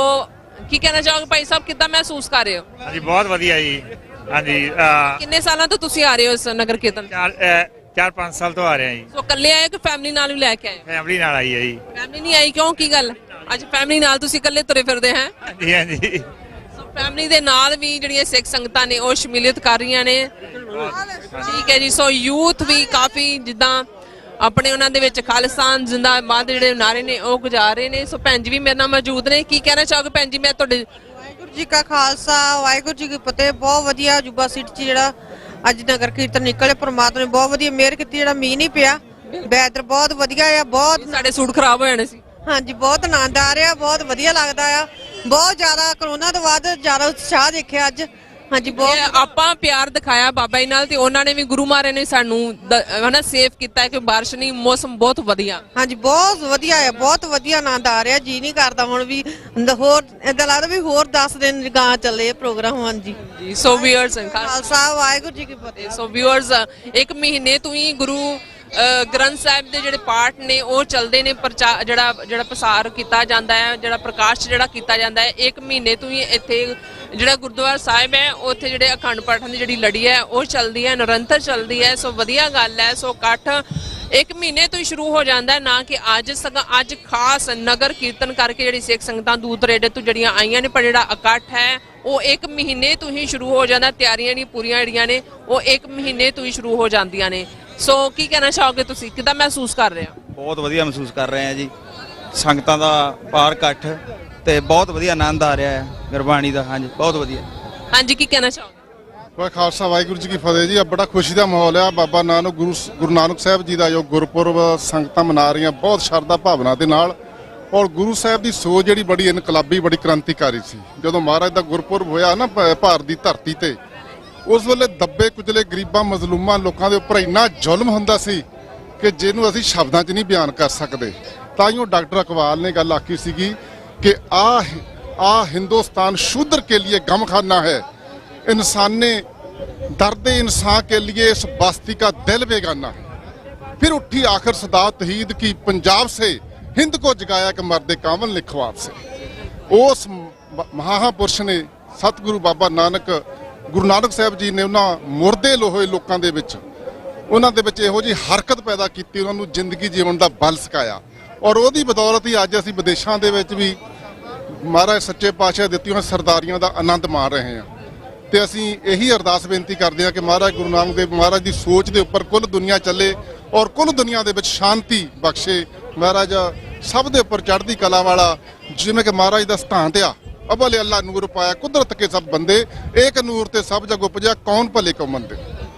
[SPEAKER 1] ਕੀ ਕਹਿਣਾ ਚਾਹੋਗੇ ਭਾਈ ਸਾਹਿਬ, ਕਿੱਦਾਂ ਮਹਿਸੂਸ ਕਰ ਰਹੇ ਹੋ?
[SPEAKER 20] ਹਾਂਜੀ, ਬਹੁਤ ਵਧੀਆ ਜੀ। ਹਾਂਜੀ,
[SPEAKER 1] ਕਿੰਨੇ ਸਾਲਾਂ ਤੋਂ ਤੁਸੀਂ ਆ ਰਹੇ ਹੋ ਇਸ ਨਗਰ ਕੀਰਤਨ?
[SPEAKER 20] 4-5 ਸਾਲ ਤੋਂ ਆ ਰਹੇ ਹਾਂ ਜੀ।
[SPEAKER 1] ਸੋ ਇਕੱਲੇ ਆਏ ਕਿ ਫੈਮਿਲੀ ਨਾਲ ਵੀ ਲੈ ਕੇ ਆਏ?
[SPEAKER 20] ਫੈਮਿਲੀ ਨਾਲ ਆਈ ਹੈ ਜੀ।
[SPEAKER 1] ਫੈਮਿਲੀ ਨਹੀਂ ਆਈ ਕਿਉਂ, ਕੀ ਗੱਲ? ਅੱਜ ਫੈਮਿਲੀ ਨਾਲ ਤੁਸੀਂ ਇਕੱਲੇ ਤੁਰੇ ਫਿਰਦੇ ਹੈ?
[SPEAKER 20] ਹਾਂਜੀ ਹਾਂਜੀ।
[SPEAKER 1] ਸੋ ਫੈਮਿਲੀ ਦੇ ਨਾਲ ਵੀ ਜਿਹੜੀਆਂ ਸਿੱਖ ਸੰਗਤਾਂ ਨੇ ਉਹ ਸ਼ਮੂਲੀਅਤ ਕਰ ਰਹੀਆਂ ਨੇ। ਠੀਕ ਹੈ ਜੀ। ਸੋ ਯੂਥ ਵੀ ਕਾਫੀ ਜਿੱਦਾਂ ਆਪਣੇ ਉਹਨਾਂ ਦੇ ਵਿੱਚ ਖਾਲਿਸਤਾਨ ਜ਼ਿੰਦਾਬਾਦ ਦੇ ਜਿਹੜੇ ਨਾਰੇ ਨੇ ਉਹ ਗੁਜ਼ਾਰ ਰਹੇ ਨੇ। ਸੋ ਭੈਣ ਜੀ ਵੀ ਮੇਰੇ ਨਾਲ ਮੌਜੂਦ ਨੇ। ਕੀ ਕਹਿਣਾ ਚਾਹੋਗੇ ਭੈਣ ਜੀ? ਮੈਂ ਤੁਹਾਡੇ
[SPEAKER 21] ਵਾਹਿਗੁਰੂ ਜੀ ਕਾ ਖਾਲਸਾ, ਵਾਹਿਗੁਰੂ ਜੀ ਕੀ ਫਤਿਹ। ਬਹੁਤ ਵਧੀਆ ਯੂਬਾ ਸਿਟੀ 'ਚ ਜਿਹੜਾ ਅੱਜ ਨਗਰ ਕੀਰਤਨ ਨਿਕਲੇ, ਪ੍ਰਮਾਤਮਾ ਨੇ ਬਹੁਤ ਵਧੀਆ ਮਿਹਰ ਕੀਤੀ। ਜਿਹੜਾ ਮੀਂਹ ਨਹੀਂ ਪਿਆ, ਵੈਦਰ ਬਹੁਤ ਵਧੀਆ ਆ। ਬਹੁਤ
[SPEAKER 1] ਸਾਡੇ ਸੂਟ ਖਰਾਬ ਹੋ ਜਾਣੇ ਸੀ।
[SPEAKER 21] ਹਾਂਜੀ, ਬਹੁਤ ਆਨੰਦ ਆ ਰਿਹਾ, ਬਹੁਤ ਵਧੀਆ ਲੱਗਦਾ ਆ। ਬਹੁਤ ਜ਼ਿਆਦਾ ਕਰੋਨਾ ਤੋਂ ਬਾਅਦ ਜ਼ਿਆਦਾ ਉਤਸ਼ਾਹ ਦੇਖਿਆ ਅੱਜ, ਹਾਂਜੀ ਬਹੁਤ
[SPEAKER 1] ਆਪਾਂ ਪਿਆਰ ਦਿਖਾਇਆ ਬਾਬਾ ਜੀ ਨਾਲ ਤੇ ਉਹਨਾਂ ਨੇ ਵੀ ਗੁਰੂ ਮਹਾਰਾਜ ਨੇ ਸਾਨੂੰ ਹਨਾ ਸੇਫ ਕੀਤਾ ਹੈ ਕਿ ਬਾਰਿਸ਼ ਨਹੀਂ ਮੌਸਮ ਬਹੁਤ ਵਧੀਆ
[SPEAKER 21] ਹਾਂਜੀ ਬਹੁਤ ਵਧੀਆ ਹੈ ਬਹੁਤ ਵਧੀਆ ਆਨੰਦ ਆ ਰਿਹਾ ਜੀ ਨਹੀਂ ਕਰਦਾ ਹੁਣ ਵੀ ਹੋਰ ਏਦਾਂ ਲੱਗਦਾ ਵੀ ਹੋਰ 10 ਦਿਨ ਗਾਂ ਚੱਲੇ ਪ੍ਰੋਗਰਾਮ ਹਾਂਜੀ
[SPEAKER 1] ਸੋ ਵੀਅਰਸ
[SPEAKER 21] ਖਾਲਸਾ ਵਾਹਿਗੁਰੂ ਜੀ ਕੀ ਫਤਿਹ
[SPEAKER 1] ਸੋ ਵੀਅਰਸ ਇੱਕ ਮਹੀਨੇ ਤੋਂ ਹੀ ਗੁਰੂ ਗ੍ਰੰਥ ਸਾਹਿਬ ਦੇ ਜਿਹੜੇ ਪਾਠ ਨੇ ਉਹ ਚੱਲਦੇ ਨੇ ਜਿਹੜਾ ਪ੍ਰਸਾਰ ਕੀਤਾ ਜਾਂਦਾ ਹੈ ਜਿਹੜਾ ਪ੍ਰਕਾਸ਼ ਜਿਹੜਾ ਕੀਤਾ ਜਾਂਦਾ ਹੈ ਇੱਕ ਮਹੀਨੇ ਤੋਂ ਹੀ ਇੱਥੇ ਜਿਹੜਾ ਗੁਰਦੁਆਰਾ ਸਾਹਿਬ ਹੈ ਉੱਥੇ ਜਿਹੜੇ ਅਖੰਡ ਪਾਠਾਂ ਦੀ ਜਿਹੜੀ ਲੜੀ ਹੈ ਉਹ ਚੱਲਦੀ ਹੈ ਨਿਰੰਤਰ ਚੱਲਦੀ ਹੈ ਸੋ ਵਧੀਆ ਗੱਲ ਹੈ ਸੋ ਇਕੱਠ ਇੱਕ ਮਹੀਨੇ ਤੋਂ ਹੀ ਸ਼ੁਰੂ ਹੋ ਜਾਂਦਾ ਹੈ ਨਾ ਕਿ ਅੱਜ ਖਾਸ ਨਗਰ ਕੀਰਤਨ ਕਰਕੇ ਜਿਹੜੀ ਸਿੱਖ ਸੰਗਤਾਂ ਦੂਰ ਦਰੇਡੇ ਤੋਂ ਜਿਹੜੀਆਂ ਆਈਆਂ ਨੇ ਪਰ ਜਿਹੜਾ ਇਕੱਠ ਹੈ ਉਹ ਇੱਕ ਮਹੀਨੇ ਤੋਂ ਹੀ ਸ਼ੁਰੂ ਹੋ ਜਾਂਦਾ ਤਿਆਰੀਆਂ ਨਹੀਂ ਪੂਰੀਆਂ ਜਿਹੜੀਆਂ ਨੇ ਉਹ ਇੱਕ ਮਹੀਨੇ ਤੋਂ ਹੀ ਸ਼ੁਰੂ ਹੋ ਜਾਂਦੀਆਂ ਨੇ ਸੋ ਕੀ ਕਹਿਣਾ ਚਾਹੋਗੇ ਤੁਸੀਂ ਕਿੱਦਾਂ ਮਹਿਸੂਸ ਕਰ ਰਹੇ ਹੋ
[SPEAKER 10] ਬਹੁਤ ਵਧੀਆ ਮਹਿਸੂਸ ਕਰ ਰਹੇ ਆ ਜੀ ਸੰਗਤਾਂ ਦਾ ਪਾਰ ਇਕੱਠ ਤੇ ਬਹੁਤ ਵਧੀਆ ਆਨੰਦ ਆ ਰਿਹਾ ਹੈ ਗੁਰਬਾਣੀ ਦਾ ਹਾਂਜੀ ਬਹੁਤ ਵਧੀਆ
[SPEAKER 1] ਹਾਂਜੀ ਕੀ ਕਹਿਣਾ ਚਾਹੋਗੇ
[SPEAKER 9] ਵਾਹਿ ਖਾਲਸਾ ਵਾਹਿਗੁਰੂ ਜੀ ਕੀ ਫਤਿਹ ਜੀ ਬੜਾ ਖੁਸ਼ੀ ਦਾ ਮਾਹੌਲ ਆ ਬਾਬਾ ਨਾਨਕ ਗੁਰੂ ਨਾਨਕ ਸਾਹਿਬ ਜੀ ਦਾ ਜੋ ਗੁਰਪੁਰਬ ਸੰਗਤਾਂ ਮਨਾ ਰਹੀਆਂ ਬਹੁਤ ਸ਼ਰਧਾ ਭਾਵਨਾ ਦੇ ਨਾਲ ਔਰ ਗੁਰੂ ਸਾਹਿਬ ਦੀ ਸੋਚ ਜਿਹੜੀ ਬੜੀ ਇਨਕਲਾਬੀ ਬੜੀ ਕ੍ਰਾਂਤੀਕਾਰੀ ਸੀ ਜਦੋਂ ਮਹਾਰਾਜ ਦਾ ਗੁਰਪੁਰਬ ਹੋਇਆ ਨਾ ਭਾਰਤ ਦੀ ਧਰਤੀ ਤੇ ਉਸ ਵੇਲੇ ਦੱਬੇ ਕੁਚਲੇ ਗਰੀਬਾਂ ਮਜ਼ਲੂਮਾਂ ਲੋਕਾਂ ਦੇ ਉੱਪਰ ਇੰਨਾ ਜ਼ੁਲਮ ਹੁੰਦਾ ਸੀ ਕਿ ਜਿਹਨੂੰ ਅਸੀਂ ਸ਼ਬਦਾਂ 'ਚ ਨਹੀਂ ਬਿਆਨ ਕਰ ਸਕਦੇ ਤਾਂ ਹੀ ਉਹ ਡਾਕਟਰ ਅਕਵਾਲ ਨੇ ਗੱਲ ਆਖੀ ਸੀਗੀ ਕਿ ਆ ਹਿੰਦੁਸਤਾਨ शूद्र के लिए गमखाना है इंसाने दर्द इंसान के लिए इस बस्ती का दिल बेगाना है फिर उठी आखिर सदा तहीद की पंजाब से हिंद को जगाया कि मर्द कामल ने ख्वाब से उस महापुरुष ने सतगुरु बाबा नानक गुरु नानक साहब जी ने उन्होंने मुर्दे लोहे लोगों के विच उन्हां दे विच इहो जी हरकत पैदा की उन्होंने जिंदगी जीवन का बल सिखाया और ਉਹਦੀ बदौलत ही अज असीं विदेशों ਦੇ ਵਿੱਚ ਵੀ ਮਹਾਰਾਜ ਸੱਚੇ ਪਾਤਸ਼ਾਹ ਦਿੱਤੀਆਂ ਹੋਈਆਂ ਸਰਦਾਰੀਆਂ ਦਾ ਆਨੰਦ ਮਾਣ ਰਹੇ ਹਾਂ ਤੇ ਅਸੀਂ ਇਹੀ ਅਰਦਾਸ ਬੇਨਤੀ ਕਰਦੇ ਹਾਂ ਕਿ ਮਹਾਰਾਜ ਗੁਰੂ ਨਾਨਕ ਦੇਵ ਮਹਾਰਾਜ ਦੀ ਸੋਚ ਦੇ ਉੱਪਰ ਕੁੱਲ ਦੁਨੀਆ ਚੱਲੇ ਔਰ ਕੁੱਲ ਦੁਨੀਆ ਦੇ ਵਿੱਚ ਸ਼ਾਂਤੀ ਬਖਸ਼ੇ ਮਹਾਰਾਜ ਸਭ ਦੇ ਉੱਪਰ ਚੜ੍ਹਦੀ ਕਲਾ ਵਾਲਾ ਜਿਵੇਂ ਕਿ ਮਹਾਰਾਜ ਦਾ ਸਥਾਨ ਤੇ ਆ ਅਬਲ ਅੱਲਾ ਨੂਰ ਪਾਇਆ ਕੁਦਰਤ ਕੇ ਸਭ ਬੰਦੇ ਏਕ ਨੂਰ ਤੇ ਸਭ ਜਗ ਉਪਜਿਆ ਕੌਣ ਭਲੇ ਕੋ ਮੰਦੇ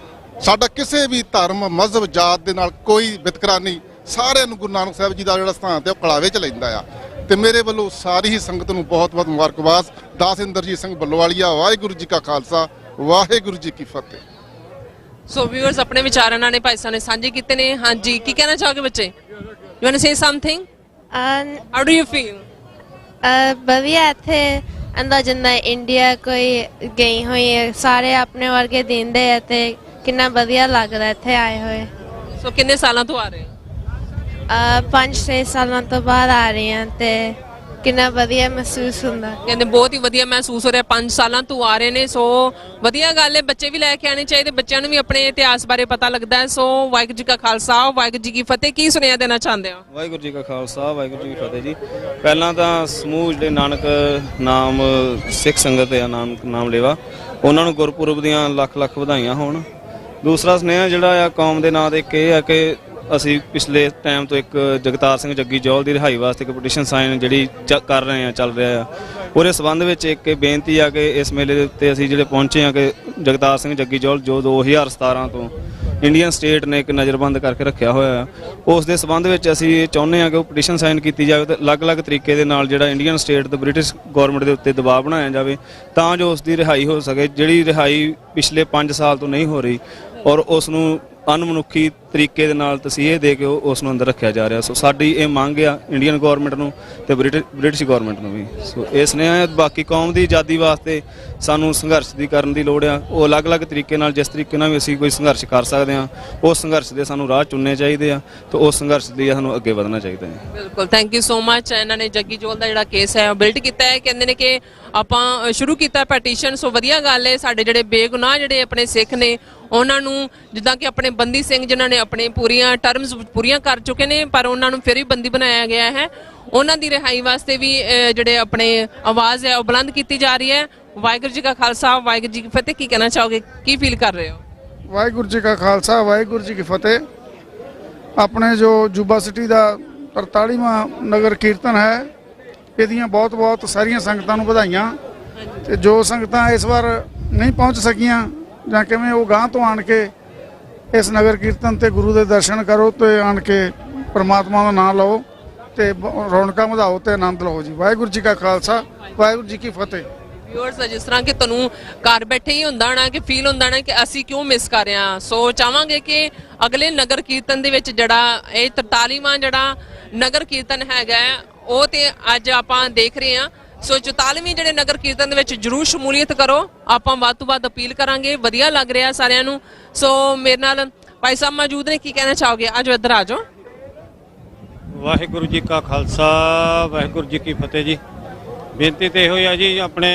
[SPEAKER 9] ਸਾਡਾ ਕਿਸੇ ਵੀ ਧਰਮ ਮਜ਼ਹਬ ਜਾਤ ਦੇ ਨਾਲ ਕੋਈ ਵਿਤਕਰਾ ਨਹੀਂ ਸਾਰਿਆਂ ਨੂੰ ਗੁਰੂ ਨਾਨਕ ਸਾਹਿਬ ਜੀ ਦਾ ਜਿਹੜਾ ਸਥਾਨ ਤੇ ਉਹ ਕਲਾਵੇ ਚ ਲੈਂਦਾ ਆ ਤੇ ਮੇਰੇ ਵੱਲੋਂ ਸਾਰੀ ਹੀ ਸੰਗਤ ਨੂੰ ਬਹੁਤ ਬਹੁਤ ਮੁਬਾਰਕਬਾਦ ਦਾਸ ਇੰਦਰਜੀਤ ਸਿੰਘ ਬੱਲੋਵਾਲੀਆ ਵਾਹਿਗੁਰੂ ਜੀ ਕਾ ਖਾਲਸਾ ਵਾਹਿਗੁਰੂ ਜੀ ਕੀ ਫਤਿਹ
[SPEAKER 1] ਸੋ ਵੀਅਰਸ ਆਪਣੇ ਵਿਚਾਰ ਇਹਨਾਂ ਨੇ ਭਾਈ ਸਾਹਿਬ ਨੇ ਸਾਂਝੇ ਕੀਤੇ ਨੇ ਹਾਂਜੀ ਕੀ ਕਹਿਣਾ ਚਾਹੋਗੇ ਬੱਚੇ you want to say something how do you feel
[SPEAKER 4] ਵਧੀਆ ਇੱਥੇ ਅੰਦਰ ਜਿੰਨਾ ਇੰਡੀਆ ਕੋਈ ਗਈ ਹੋਈ ਹੈ ਸਾਰੇ ਆਪਣੇ ਵਰਗੇ ਦਿੰਦੇ ਆ ਤੇ ਕਿੰਨਾ ਵਧੀਆ ਲੱਗਦਾ ਇੱਥੇ ਆਏ ਹੋਏ
[SPEAKER 1] ਸੋ ਕਿੰਨੇ ਸਾਲਾਂ ਤੋਂ ਆ ਰਹੇ
[SPEAKER 4] 5-6 ਸਾਲਾਂ ਤੋਂ ਬਾਅਦ ਆ ਰਹੇ ਹਾਂ ਤੇ ਕਿੰਨਾ ਵਧੀਆ ਮਹਿਸੂਸ ਹੁੰਦਾ
[SPEAKER 1] ਕਹਿੰਦੇ ਬਹੁਤ ਹੀ ਵਧੀਆ ਮਹਿਸੂਸ ਹੋ ਰਿਹਾ 5 ਸਾਲਾਂ ਤੋਂ ਆ ਰਹੇ ਨੇ ਸੋ ਵਧੀਆ ਗੱਲ ਹੈ ਬੱਚੇ ਵੀ ਲੈ ਕੇ ਆਣੇ ਚਾਹੀਦੇ ਬੱਚਿਆਂ ਨੂੰ ਵੀ ਆਪਣੇ ਇਤਿਹਾਸ ਬਾਰੇ ਪਤਾ ਲੱਗਦਾ ਹੈ ਸੋ ਵਾਹਿਗੁਰੂ ਜੀ ਕਾ ਖਾਲਸਾ ਵਾਹਿਗੁਰੂ ਜੀ ਕੀ ਫਤਿਹ ਕੀ ਸੁਨੇਹਾ ਦੇਣਾ ਚਾਹੁੰਦੇ ਹੋ
[SPEAKER 5] ਵਾਹਿਗੁਰੂ ਜੀ ਕਾ ਖਾਲਸਾ ਵਾਹਿਗੁਰੂ ਜੀ ਕੀ ਫਤਿਹ ਜੀ ਪਹਿਲਾਂ ਤਾਂ ਸਮੂਹ ਜਿਹੜੇ ਨਾਨਕ ਨਾਮ ਸਿੱਖ ਸੰਗਤ ਆ ਨਾਮ ਲੇਵਾ ਉਹਨਾਂ ਨੂੰ ਗੁਰਪੁਰਬ ਦੀਆਂ ਲੱਖ ਲੱਖ ਵਧਾਈਆਂ ਹੋਣ ਦੂਸਰਾ ਸੁਨੇਹਾ ਜਿਹੜਾ ਆ ਕੌਮ ਦੇ ਨਾਂ ਤੇ ਇੱਕ ਇਹ ਆ ਕਿ ਅਸੀਂ ਪਿਛਲੇ ਟਾਈਮ ਤੋਂ ਇੱਕ ਜਗਤਾਰ ਸਿੰਘ ਜੱਗੀ ਜੌਲ ਦੀ ਰਿਹਾਈ ਵਾਸਤੇ ਇੱਕ ਪਟੀਸ਼ਨ ਸਾਈਨ ਜਿਹੜੀ ਕਰ ਰਹੇ ਆ ਚੱਲ ਰਿਹਾ ਆ ਉਹਦੇ ਸੰਬੰਧ ਵਿੱਚ ਇੱਕ ਬੇਨਤੀ ਆ ਕਿ ਇਸ ਮੇਲੇ ਦੇ ਉੱਤੇ ਅਸੀਂ ਜਿਹੜੇ ਪਹੁੰਚੇ ਆ ਕਿ ਜਗਤਾਰ ਸਿੰਘ ਜੱਗੀ ਜੌਲ ਜੋ 2017 ਤੋਂ ਇੰਡੀਅਨ ਸਟੇਟ ਨੇ ਇੱਕ ਨਜ਼ਰਬੰਦ ਕਰਕੇ ਰੱਖਿਆ ਹੋਇਆ ਆ ਉਸ ਦੇ ਸੰਬੰਧ ਵਿੱਚ ਅਸੀਂ ਇਹ ਚਾਹੁੰਦੇ ਆ ਕਿ ਉਹ ਪਟੀਸ਼ਨ ਸਾਈਨ ਕੀਤੀ ਜਾਵੇ ਤੇ ਅਲੱਗ-ਅਲੱਗ ਤਰੀਕੇ ਦੇ ਨਾਲ ਜਿਹੜਾ ਇੰਡੀਅਨ ਸਟੇਟ ਤੇ ਬ੍ਰਿਟਿਸ਼ ਗਵਰਨਮੈਂਟ ਦੇ ਉੱਤੇ ਦਬਾਅ ਬਣਾਇਆ ਜਾਵੇ ਤਾਂ ਜੋ ਉਸ ਦੀ ਰਿਹਾਈ ਹੋ ਸਕੇ ਜਿਹੜੀ ਰਿਹਾਈ ਪਿਛਲੇ 5 ਸਾਲ ਤੋਂ ਨਹੀਂ ਹੋ ਰਹੀ ਔਰ ਉਸ ਨੂੰ ਅਨਮਨੁੱਖੀ ਤਰੀਕੇ ਦੇ ਨਾਲ ਤਸੀਹੇ ਦੇ ਕੇ ਉਸ ਨੂੰ ਅੰਦਰ ਰੱਖਿਆ ਜਾ ਰਿਹਾ ਸੋ ਸਾਡੀ ਇਹ ਮੰਗ ਆ ਇੰਡੀਅਨ ਗਵਰਨਮੈਂਟ ਨੂੰ ਤੇ ਬ੍ਰਿਟਿਸ਼ ਗਵਰਨਮੈਂਟ ਨੂੰ ਵੀ ਸੋ ਇਸ ਨੇ ਬਾਕੀ ਕੌਮ ਦੀ ਆਜ਼ਾਦੀ ਵਾਸਤੇ ਸਾਨੂੰ ਸੰਘਰਸ਼ ਦੀ ਕਰਨ ਦੀ ਲੋੜ ਆ ਉਹ ਅਲੱਗ-ਅਲੱਗ ਤਰੀਕੇ ਨਾਲ ਜਿਸ ਤਰੀਕੇ ਨਾਲ ਵੀ ਅਸੀਂ ਕੋਈ ਸੰਘਰਸ਼ ਕਰ ਸਕਦੇ ਹਾਂ ਉਸ ਸੰਘਰਸ਼ ਦੇ ਸਾਨੂੰ ਰਾਹ ਚੁਣਨੇ ਚਾਹੀਦੇ ਆ ਤੇ ਉਸ ਸੰਘਰਸ਼ ਲਈ ਸਾਨੂੰ ਅੱਗੇ ਵਧਣਾ ਚਾਹੀਦਾ ਹੈ
[SPEAKER 1] ਬਿਲਕੁਲ ਥੈਂਕ ਯੂ ਸੋ ਮਚ ਇਹਨਾਂ ਨੇ ਜੱਗੀ ਜੋਲ ਦਾ ਜਿਹੜਾ ਕੇਸ ਹੈ ਉਹ ਬਿਲਡ ਕੀਤਾ ਹੈ ਕਹਿੰਦੇ ਨੇ ਕਿ ਆਪਾਂ ਸ਼ੁਰੂ ਕੀਤਾ ਪੈਟੀਸ਼ਨ ਸੋ ਵਧੀਆ ਗੱਲ ਹੈ ਸਾਡੇ ਜਿਹੜੇ ਬੇਗੁਨਾਹ ਜਿਹੜੇ ਆਪਣੇ ਸਿੱਖ ਨੇ ਉਹਨਾਂ ਨੂੰ ਜਿੱਦਾਂ ਕਿ ਆਪਣੇ ਬੰਦੀ ਸਿੰਘ ਜਿਨ੍ਹਾਂ ਨੇ ਆਪਣੇ ਪੂਰੀਆਂ ਟਰਮਸ ਪੂਰੀਆਂ ਕਰ ਚੁੱਕੇ ਨੇ ਪਰ ਉਹਨਾਂ ਨੂੰ ਫਿਰ ਵੀ ਬੰਦੀ ਬਣਾਇਆ ਗਿਆ ਹੈ ਉਹਨਾਂ ਦੀ ਰਿਹਾਈ ਵਾਸਤੇ ਵੀ ਜਿਹੜੇ ਆਪਣੇ ਆਵਾਜ਼ ਹੈ ਉਹ ਬੁਲੰਦ ਕੀਤੀ ਜਾ ਰਹੀ ਹੈ ਵਾਹਿਗੁਰੂ ਜੀ ਕਾ ਖਾਲਸਾ ਵਾਹਿਗੁਰੂ ਜੀ ਕੀ ਫਤਿਹ ਕੀ ਕਹਿਣਾ ਚਾਹੋਗੇ ਕੀ ਫੀਲ ਕਰ ਰਹੇ ਹੋ
[SPEAKER 6] ਵਾਹਿਗੁਰੂ ਜੀ ਕਾ ਖਾਲਸਾ ਵਾਹਿਗੁਰੂ ਜੀ ਕੀ ਫਤਿਹ ਆਪਣੇ ਜੋ ਯੂਬਾ ਸਿਟੀ ਦਾ 43ਵਾਂ ਨਗਰ ਕੀਰਤਨ ਹੈ ਇਹਦੀਆਂ ਬਹੁਤ ਬਹੁਤ ਸਾਰੀਆਂ ਸੰਗਤਾਂ ਨੂੰ ਵਧਾਈਆਂ ਤੇ ਜੋ ਸੰਗਤਾਂ ਇਸ ਵਾਰ ਨਹੀਂ ਪਹੁੰਚ ਸਕੀਆਂ ਜਾਂ ਕਿਵੇਂ ਉਹ ਗਾਂਹ ਤੋਂ ਆਣ ਕੇ ਇਸ ਨਗਰ ਕੀਰਤਨ ਤੇ ਗੁਰੂ ਦੇ ਦਰਸ਼ਨ ਕਰੋ ਤੇ ਆਣ ਕੇ ਪ੍ਰਮਾਤਮਾ ਦਾ ਨਾਮ ਲਓ ਤੇ ਰੌਣਕਾਂ ਵਧਾਓ ਤੇ ਆਨੰਦ ਲਓ ਜੀ ਵਾਹਿਗੁਰੂ ਜੀ ਕਾ ਖਾਲਸਾ ਵਾਹਿਗੁਰੂ ਜੀ ਕੀ ਫਤਿਹ
[SPEAKER 1] ਵਿਊਅਰਸ ਜਿਸ ਤਰ੍ਹਾਂ ਕਿ ਤੁਹਾਨੂੰ ਘਰ ਬੈਠੇ ਹੀ ਹੁੰਦਾ ਨਾ ਕਿ ਫੀਲ ਹੁੰਦਾ ਨਾ ਕਿ ਅਸੀਂ ਕਿਉਂ ਮਿਸ ਕਰ ਰਹੇ ਹਾਂ। ਸੋ ਚਾਹਾਂਗੇ ਕਿ ਅਗਲੇ ਨਗਰ ਕੀਰਤਨ ਦੇ ਵਿੱਚ ਜਿਹੜਾ ਇਹ 43ਵਾਂ ਜਿਹੜਾ ਨਗਰ ਕੀਰਤਨ ਹੈਗਾ ਉਹ ਤੇ ਅੱਜ ਆਪਾਂ ਦੇਖ ਰਹੇ ਹਾਂ। ਸੋ 44ਵੀਂ ਜਿਹੜੇ ਨਗਰ ਕੀਰਤਨ ਦੇ ਵਿੱਚ ਜਰੂਰ ਸ਼ਮੂਲੀਅਤ ਕਰੋ। ਆਪਾਂ ਵੱਧ ਤੋਂ ਵੱਧ ਅਪੀਲ ਕਰਾਂਗੇ। ਵਧੀਆ ਲੱਗ ਰਿਹਾ ਸਾਰਿਆਂ ਨੂੰ। ਸੋ ਮੇਰੇ ਨਾਲ ਭਾਈ ਸਾਹਿਬ ਮੌਜੂਦ ਨੇ, ਕੀ ਕਹਿਣਾ ਚਾਹੋਗੇ? ਆਜੋ ਇੱਧਰ ਆ ਜਾਓ।
[SPEAKER 7] ਵਾਹਿਗੁਰੂ ਜੀ ਕਾ ਖਾਲਸਾ ਵਾਹਿਗੁਰੂ ਜੀ ਕੀ ਫਤਿਹ ਜੀ। ਬੇਨਤੀ ਤੇ ਇਹੋ ਹੀ ਆ ਜੀ ਆਪਣੇ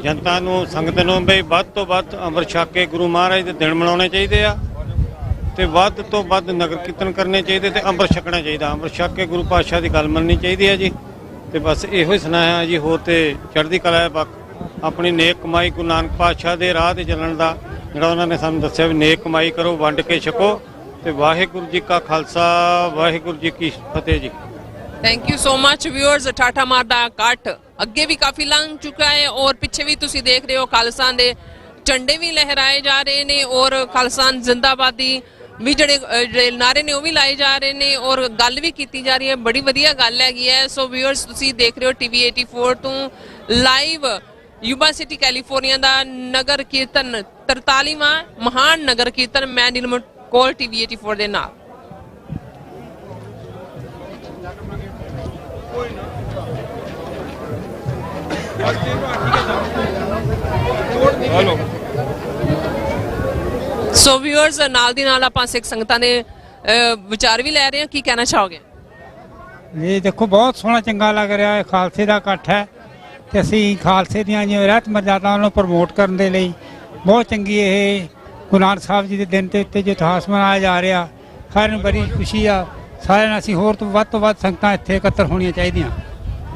[SPEAKER 7] ਜਨਤਾ ਨੂੰ, ਸੰਗਤ ਨੂੰ ਵੀ ਵੱਧ ਤੋਂ ਵੱਧ ਅੰਮ੍ਰਿਤ ਛਕ ਕੇ ਗੁਰੂ ਮਹਾਰਾਜ ਦੇ ਦਿਨ ਮਨਾਉਣੇ ਚਾਹੀਦੇ ਆ ਤੇ ਵੱਧ ਤੋਂ ਵੱਧ ਨਗਰ ਕੀਰਤਨ ਕਰਨੇ ਚਾਹੀਦੇ ਤੇ ਅੰਮ੍ਰਿਤ ਛਕਣਾ ਚਾਹੀਦਾ। ਅੰਮ੍ਰਿਤ ਛਕ ਕੇ ਗੁਰੂ ਪਾਤਸ਼ਾਹ ਦੀ ਗੱਲ ਮੰਨਣੀ ਚਾਹੀਦੀ ਹੈ ਜੀ। ਤੇ ਬਸ ਇਹੋ ਹੀ ਸੁਣਾਇਆ ਜੀ। ਹੋਰ ਤੇ ਚੜ੍ਹਦੀ ਕਲਾ ਹੈ ਆਪਣੀ ਨੇਕ ਕਮਾਈ ਗੁਰੂ ਨਾਨਕ ਪਾਤਸ਼ਾਹ ਦੇ ਰਾਹ ਤੇ ਚੱਲਣ ਦਾ ਜਿਹੜਾ ਉਹਨਾਂ ਨੇ ਸਾਨੂੰ ਦੱਸਿਆ ਵੀ ਨੇਕ ਕਮਾਈ ਕਰੋ, ਵੰਡ ਕੇ ਛਕੋ ਤੇ ਵਾਹਿਗੁਰੂ ਜੀ ਕਾ ਖਾਲਸਾ ਵਾਹਿਗੁਰੂ ਜੀ ਕੀ ਫਤਿਹ ਜੀ।
[SPEAKER 1] Thank you so much viewers. ਠਾਠਾ ਮਾਰਦਾ ਇਕੱਠ ਅੱਗੇ ਵੀ ਕਾਫੀ ਲੰਘ ਚੁੱਕਾ ਹੈ ਔਰ ਪਿੱਛੇ ਵੀ ਤੁਸੀਂ ਦੇਖ ਰਹੇ ਹੋ ਖਾਲਸਾਨ ਦੇ ਝੰਡੇ ਵੀ ਲਹਿਰਾਏ ਜਾ ਰਹੇ ਨੇ ਔਰ ਖਾਲਸਾਨ ਜ਼ਿੰਦਾਬਾਦੀ ਵੀ ਜਿਹੜੇ ਨਾਰੇ ਨੇ ਉਹ ਵੀ ਲਾਏ ਜਾ ਰਹੇ ਨੇ ਔਰ ਗੱਲ ਵੀ ਕੀਤੀ ਜਾ ਰਹੀ ਹੈ। ਬੜੀ ਵਧੀਆ ਗੱਲ ਹੈਗੀ ਹੈ। ਸੋ ਵਿਊਅਰਸ ਤੁਸੀਂ ਦੇਖ ਰਹੇ ਹੋ TV 84 ਤੋਂ ਲਾਈਵ ਯੂਬਾ ਸਿਟੀ ਕੈਲੀਫੋਰਨੀਆ ਦਾ ਨਗਰ ਕੀਰਤਨ 43ਵਾਂ ਮਹਾਨ ਨਗਰ ਕੀਰਤਨ। ਮੈਂ ਨੀਲਮ ਕੋਲ TV 84 ਦੇ ਨਾਲ। ਸੋ ਵਿਊਅਰਸ ਨਾਲ ਦੀ ਨਾਲ ਆਪਾਂ ਸਿੱਖ ਸੰਗਤਾਂ ਦੇ ਵਿਚਾਰ ਵੀ ਲੈ ਰਹੇ ਹਾਂ। ਕੀ ਕਹਿਣਾ ਚਾਹੋਗੇ?
[SPEAKER 11] ਇਹ ਦੇਖੋ ਬਹੁਤ ਸੋਹਣਾ ਚੰਗਾ ਲੱਗ ਰਿਹਾ ਹੈ। ਖਾਲਸੇ ਦਾ ਇਕੱਠ ਹੈ ਤੇ ਅਸੀਂ ਖਾਲਸੇ ਦੀਆਂ ਜਿਵੇਂ ਰਹਿਤ ਮਰਜ਼ਾਦਾਵਾਂ ਨੂੰ ਪ੍ਰਮੋਟ ਕਰਨ ਦੇ ਲਈ ਬਹੁਤ ਚੰਗੀ ਇਹ ਗੁਰੂ ਨਾਨਕ ਸਾਹਿਬ ਜੀ ਦੇ ਦਿਨ ਦੇ ਉੱਤੇ ਜੋ ਇਤਿਹਾਸ ਮਨਾਇਆ ਜਾ ਰਿਹਾ, ਸਾਰਿਆਂ ਨੂੰ ਬੜੀ ਖੁਸ਼ੀ ਆ। ਸਾਰਿਆਂ ਨੂੰ ਅਸੀਂ ਹੋਰ ਤੋਂ ਵੱਧ ਸੰਗਤਾਂ ਇੱਥੇ ਇਕੱਤਰ ਹੋਣੀਆਂ ਚਾਹੀਦੀਆਂ।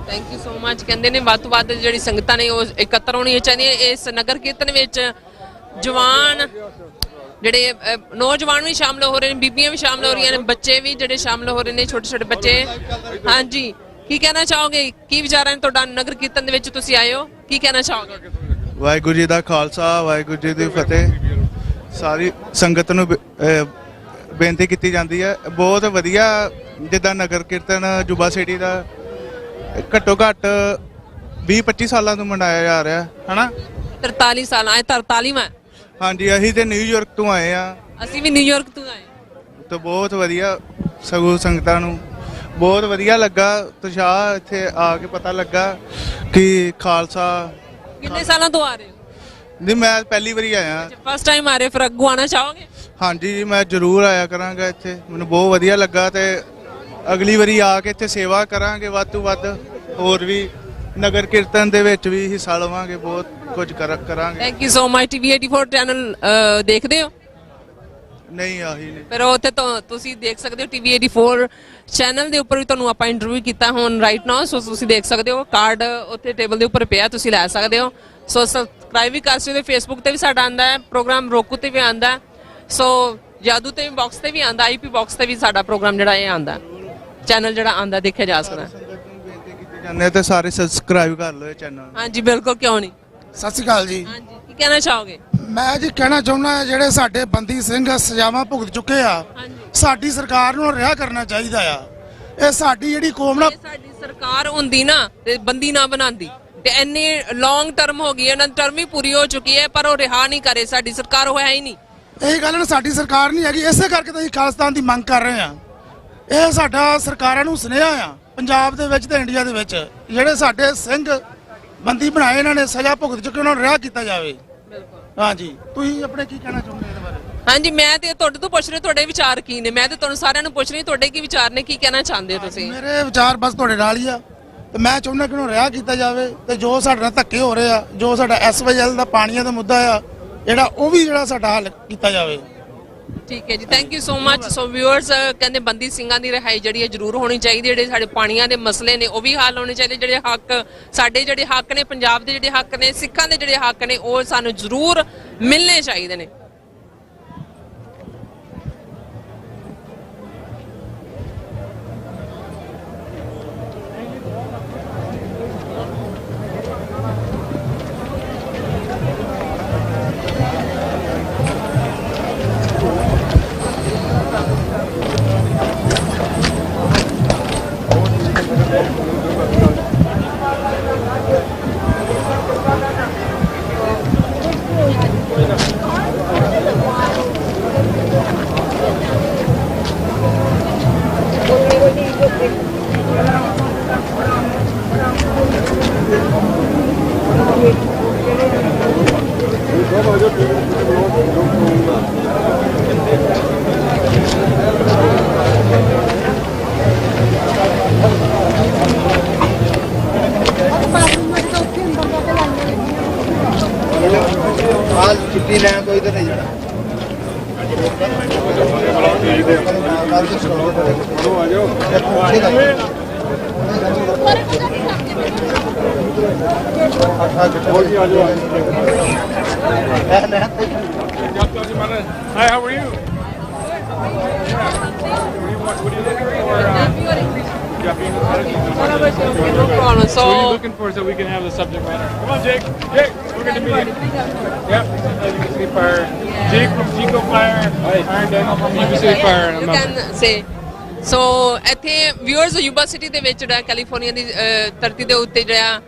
[SPEAKER 1] Thank you so much. ਕਹਿੰਦੇ ਨੇ ਵੱਧ ਤੋਂ ਵੱਧ ਜਿਹੜੀ ਸੰਗਤਾਂ ਨੇ ਉਹ ਇਕੱਤਰ ਹੋਣੀਆਂ ਚਾਹੀਦੀਆਂ ਇਸ ਨਗਰ ਕੀਰਤਨ ਵਿੱਚ। ਜਵਾਨ ਜਿਹੜੇ ਨੌਜਵਾਨ ਵੀ ਸ਼ਾਮਲ ਹੋ ਰਹੇ ਨੇ, ਬੀਬੀਆਂ ਵੀ ਸ਼ਾਮਲ ਹੋ ਰਹੀਆਂ ਨੇ, ਬੱਚੇ ਵੀ ਜਿਹੜੇ ਸ਼ਾਮਲ ਹੋ ਰਹੇ ਨੇ, ਛੋਟੇ ਛੋਟੇ ਬੱਚੇ। ਹਾਂਜੀ, ਕੀ ਕਹਿਣਾ ਚਾਹੋਗੇ? ਕੀ ਵਿਚਾਰਾਂ ਨੇ ਤੁਹਾਡਾ? ਨਗਰ ਕੀਰਤਨ ਦੇ ਵਿੱਚ ਤੁਸੀਂ ਆਏ ਹੋ, ਕੀ ਕਹਿਣਾ ਚਾਹੋਗੇ?
[SPEAKER 13] ਵਾਹਿਗੁਰੂ ਜੀ ਦਾ ਖਾਲਸਾ ਵਾਹਿਗੁਰੂ ਜੀ ਦੀ ਫਤਿਹ। ਸਾਰੀ ਸੰਗਤ ਨੂੰ ਬੇਨਤੀ ਕੀਤੀ ਜਾਂਦੀ ਹੈ। ਬਹੁਤ ਵਧੀਆ ਜਿੱਦਾਂ ਨਗਰ ਕੀਰਤਨ ਯੂਬਾ ਸਿਟੀ ਦਾ ਘੱਟੋ ਘੱਟ 20-25 ਸਾਲਾਂ ਤੋਂ ਮਨਾਇਆ ਜਾ ਰਿਹਾ ਹੈ ਨਾ।
[SPEAKER 1] 43 ਸਾਲ ਆਏ। 43ਵਾਂ।
[SPEAKER 13] ਹਾਂਜੀ, ਅਸੀਂ ਤੇ ਨਿਊਯਾਰਕ ਤੋਂ ਆਏ ਆ।
[SPEAKER 1] ਅਸੀਂ ਵੀ ਨਿਊਯਾਰਕ ਤੋਂ ਆਏ
[SPEAKER 13] ਤੇ ਬਹੁਤ ਵਧੀਆ ਸਗੋਂ ਸੰਗਤਾਂ ਨੂੰ ਬਹੁਤ ਵਧੀਆ ਲੱਗਾ। ਉਤਸ਼ਾਹ ਇੱਥੇ ਆ ਕੇ ਪਤਾ ਲੱਗਾ ਕਿ ਖਾਲਸਾ।
[SPEAKER 1] ਕਿੰਨੇ ਸਾਲਾਂ ਤੋਂ ਆ ਰਹੇ ਹੋ?
[SPEAKER 13] ਨਹੀਂ, ਮੈਂ ਪਹਿਲੀ ਵਾਰੀ ਆਇਆ।
[SPEAKER 1] ਫਸਟ ਟਾਈਮ ਆ ਰਹੇ, ਫਿਰ ਅੱਗੋਂ ਆਉਣਾ ਚਾਹੋਗੇ?
[SPEAKER 13] ਹਾਂਜੀ ਜੀ, ਮੈਂ ਜ਼ਰੂਰ ਆਇਆ ਕਰਾਂਗਾ ਇੱਥੇ। ਮੈਨੂੰ ਬਹੁਤ ਵਧੀਆ ਲੱਗਾ ਤੇ ਅਗਲੀ ਵਾਰੀ ਆ ਕੇ ਇੱਥੇ ਸੇਵਾ ਕਰਾਂਗੇ ਵੱਧ ਤੋਂ ਵੱਧ। ਹੋਰ ਵੀ ਨਗਰ ਕੀਰਤਨ ਦੇ ਵਿੱਚ ਵੀ ਹਿੱਸਾ ਲਵਾਂਗੇ, ਬਹੁਤ ਕੁਝ ਕਰਾਂਗੇ।
[SPEAKER 1] Thank you so much. TV 84 channel ਦੇਖਦੇ ਹੋ?
[SPEAKER 13] ਨਹੀਂ, ਆਹੀ ਨਹੀਂ।
[SPEAKER 1] ਫਿਰ ਉੱਥੇ ਤੋਂ ਤੁਸੀਂ ਦੇਖ ਸਕਦੇ ਹੋ TV 84 ਚੈਨਲ ਦੇ ਉੱਪਰ ਵੀ ਤੁਹਾਨੂੰ ਆਪਾਂ ਇੰਟਰਵਿਊ ਕੀਤਾ ਹੁਣ ਰਾਈਟ ਨਾਓ। ਸੋ ਤੁਸੀਂ ਦੇਖ ਸਕਦੇ ਹੋ, ਕਾਰਡ ਉੱਥੇ ਟੇਬਲ ਦੇ ਉੱਪਰ ਪਿਆ, ਤੁਸੀਂ ਲੈ ਸਕਦੇ ਹੋ। ਸੋ ਸਬਸਕ੍ਰਾਈਬ ਵੀ ਕਰ ਸਕਦੇ ਹੋ। ਫੇਸਬੁੱਕ ਤੇ ਵੀ ਸਾਡਾ ਆਂਦਾ ਹੈ ਪ੍ਰੋਗਰਾਮ, ਰੋਕੂ ਤੇ ਵੀ ਆਂਦਾ। ਸੋ ਜਾਦੂ ਤੇ ਵੀ ਬਾਕਸ ਤੇ ਵੀ ਆਂਦਾ, IP ਬਾਕਸ ਤੇ ਵੀ ਸਾਡਾ ਪ੍ਰੋਗਰਾਮ ਜਿਹੜਾ ਇਹ ਆਂਦਾ, ਚੈਨਲ ਜਿਹੜਾ ਆਂਦਾ ਦੇਖਿਆ ਜਾ ਸਕਦਾ।
[SPEAKER 13] ਜਾਂਦੇ ਤੇ ਸਾਰੇ ਸਬਸਕ੍ਰਾਈਬ ਕਰ ਲਓ ਇਹ ਚੈਨਲ।
[SPEAKER 1] ਹਾਂਜੀ ਬਿਲਕੁਲ, ਕਿਉਂ ਨਹੀਂ।
[SPEAKER 10] ਸਤਿ ਸ਼੍ਰੀ ਅਕਾਲ ਜੀ।
[SPEAKER 1] ਹਾਂਜੀ, ਕੀ ਕਹਿਣਾ ਚਾਹੋਗੇ?
[SPEAKER 10] ਮੈਂ ਜੀ ਕਹਿਣਾ ਚਾਹੁੰਦਾ ਜਿਹੜੇ ਸਾਡੇ ਬੰਦੀ ਸਿੰਘ ਸਜ਼ਾਵਾਂ ਭੁਗਤ ਚੁੱਕੇ ਆ, ਸਾਡੀ ਸਰਕਾਰ ਨੂੰ ਰਿਹਾ ਕਰਨਾ ਚਾਹੀਦਾ ਆ। ਇਹ ਸਾਡੀ ਜਿਹੜੀ ਕੌਮ ਨਾਲ
[SPEAKER 1] ਸਾਡੀ ਸਰਕਾਰ ਹੁੰਦੀ ਨਾ ਤੇ ਬੰਦੀ ਨਾ ਬਣਾਉਂਦੀ ਤੇ ਇੰਨੇ ਲੌਂਗ ਟਰਮ ਹੋ ਗਈ ਹੈ, ਇਹਨਾਂ ਦੀ ਟਰਮ ਵੀ ਪੂਰੀ ਹੋ ਚੁੱਕੀ ਹੈ ਪਰ ਉਹ ਰਿਹਾ ਨਹੀਂ ਕਰੇ। ਸਾਡੀ ਸਰਕਾਰ ਉਹ ਹੈ ਹੀ ਨਹੀਂ।
[SPEAKER 10] ਇਹ ਗੱਲ ਨਾ ਸਾਡੀ ਸਰਕਾਰ ਨਹੀਂ ਹੈਗੀ, ਇਸੇ ਕਰਕੇ ਤਾਂ ਅਸੀਂ ਖਾਲਿਸਤਾਨ ਦੀ ਮੰਗ ਕਰ ਰਹੇ ਆ। ਇਹ ਸਾਡਾ ਸਰਕਾਰਾਂ ਨੂੰ ਸੁਨੇਹਾ ਆ ਪੰਜਾਬ ਦੇ ਵਿੱਚ ਤੇ ਇੰਡੀਆ ਦੇ ਵਿੱਚ, ਜਿਹੜੇ ਸਾਡੇ ਸਿੰਘ ਬੰਦੀ ਬਣਾਏ ਇਹਨਾਂ ਨੇ ਸਜ਼ਾ ਭੁਗਤ ਚੁੱਕੇ, ਉਹਨਾਂ ਨੂੰ ਰਿਹਾ ਕੀਤਾ ਜਾਵੇ। ਹਾਂਜੀ, ਤੁਸੀਂ ਆਪਣੇ ਕੀ ਕਹਿਣਾ ਚਾਹੁੰਦੇ ਇਹਦੇ ਬਾਰੇ?
[SPEAKER 1] ਹਾਂਜੀ, ਮੈਂ ਤੇ ਤੁਹਾਡੇ ਤੋਂ ਪੁੱਛ ਰਹੀ ਤੁਹਾਡੇ ਵਿਚਾਰ ਕੀ ਨੇ। ਮੈਂ ਤੇ ਤੁਹਾਨੂੰ ਸਾਰਿਆਂ ਨੂੰ ਪੁੱਛ ਰਹੀ ਤੁਹਾਡੇ ਕੀ ਵਿਚਾਰ ਨੇ, ਕੀ ਕਹਿਣਾ ਚਾਹੁੰਦੇ ਹੋ ਤੁਸੀਂ?
[SPEAKER 10] ਮੇਰੇ ਵਿਚਾਰ ਬਸ ਤੁਹਾਡੇ ਨਾਲ ਹੀ ਆ ਤੇ ਮੈਂ ਚਾਹੁੰਦਾ ਕਿ ਉਹਨੂੰ ਰਿਹਾ ਕੀਤਾ ਜਾਵੇ ਤੇ ਜੋ ਸਾਡੇ ਨਾਲ ਧੱਕੇ ਹੋ ਰਹੇ ਆ, ਜੋ ਸਾਡਾ SYL ਦਾ ਪਾਣੀਆਂ ਦਾ ਮੁੱਦਾ ਆ ਜਿਹੜਾ, ਉਹ ਵੀ ਜਿਹੜਾ ਸਾਡਾ ਹੱਲ ਕੀਤਾ ਜਾਵੇ।
[SPEAKER 1] ਠੀਕ ਹੈ ਜੀ, thank you so much. So viewers ਕਹਿੰਦੇ ਬੰਦੀ ਸਿੰਘਾਂ ਦੀ ਰਿਹਾਈ ਜਿਹੜੀ ਹੈ ਜ਼ਰੂਰ ਹੋਣੀ ਚਾਹੀਦੀ। ਜਿਹੜੇ ਸਾਡੇ ਪਾਣੀਆਂ ਦੇ ਮਸਲੇ ਨੇ ਉਹ ਵੀ ਹੱਲ ਹੋਣੇ ਚਾਹੀਦੇ। ਜਿਹੜੇ ਹੱਕ ਸਾਡੇ ਜਿਹੜੇ ਹੱਕ ਨੇ, ਪੰਜਾਬ ਦੇ ਜਿਹੜੇ ਹੱਕ ਨੇ, ਸਿੱਖਾਂ ਦੇ ਜਿਹੜੇ ਹੱਕ ਨੇ, ਉਹ ਸਾਨੂੰ ਜ਼ਰੂਰ ਮਿਲਣੇ ਚਾਹੀਦੇ ਨੇ।
[SPEAKER 10] आज छुट्टी लें तो इधर नहीं जाना
[SPEAKER 8] Hi, how are you? What are you looking for?
[SPEAKER 1] No problem.
[SPEAKER 8] So what are you looking for so we can have the subject matter? Come on, Jake. Jake, we're going to meet you. Yep, UBC Fire. Jake from Chico Fire. And UBC Fire.
[SPEAKER 1] You can say. ਸੋ ਇੱਥੇ viewers Yuba city ਦੇ ਵਿੱਚ ਜਿਹੜਾ California ਦੀ ਧਰਤੀ ਦੇ ਉੱਤੇ ਜਿਹੜਾ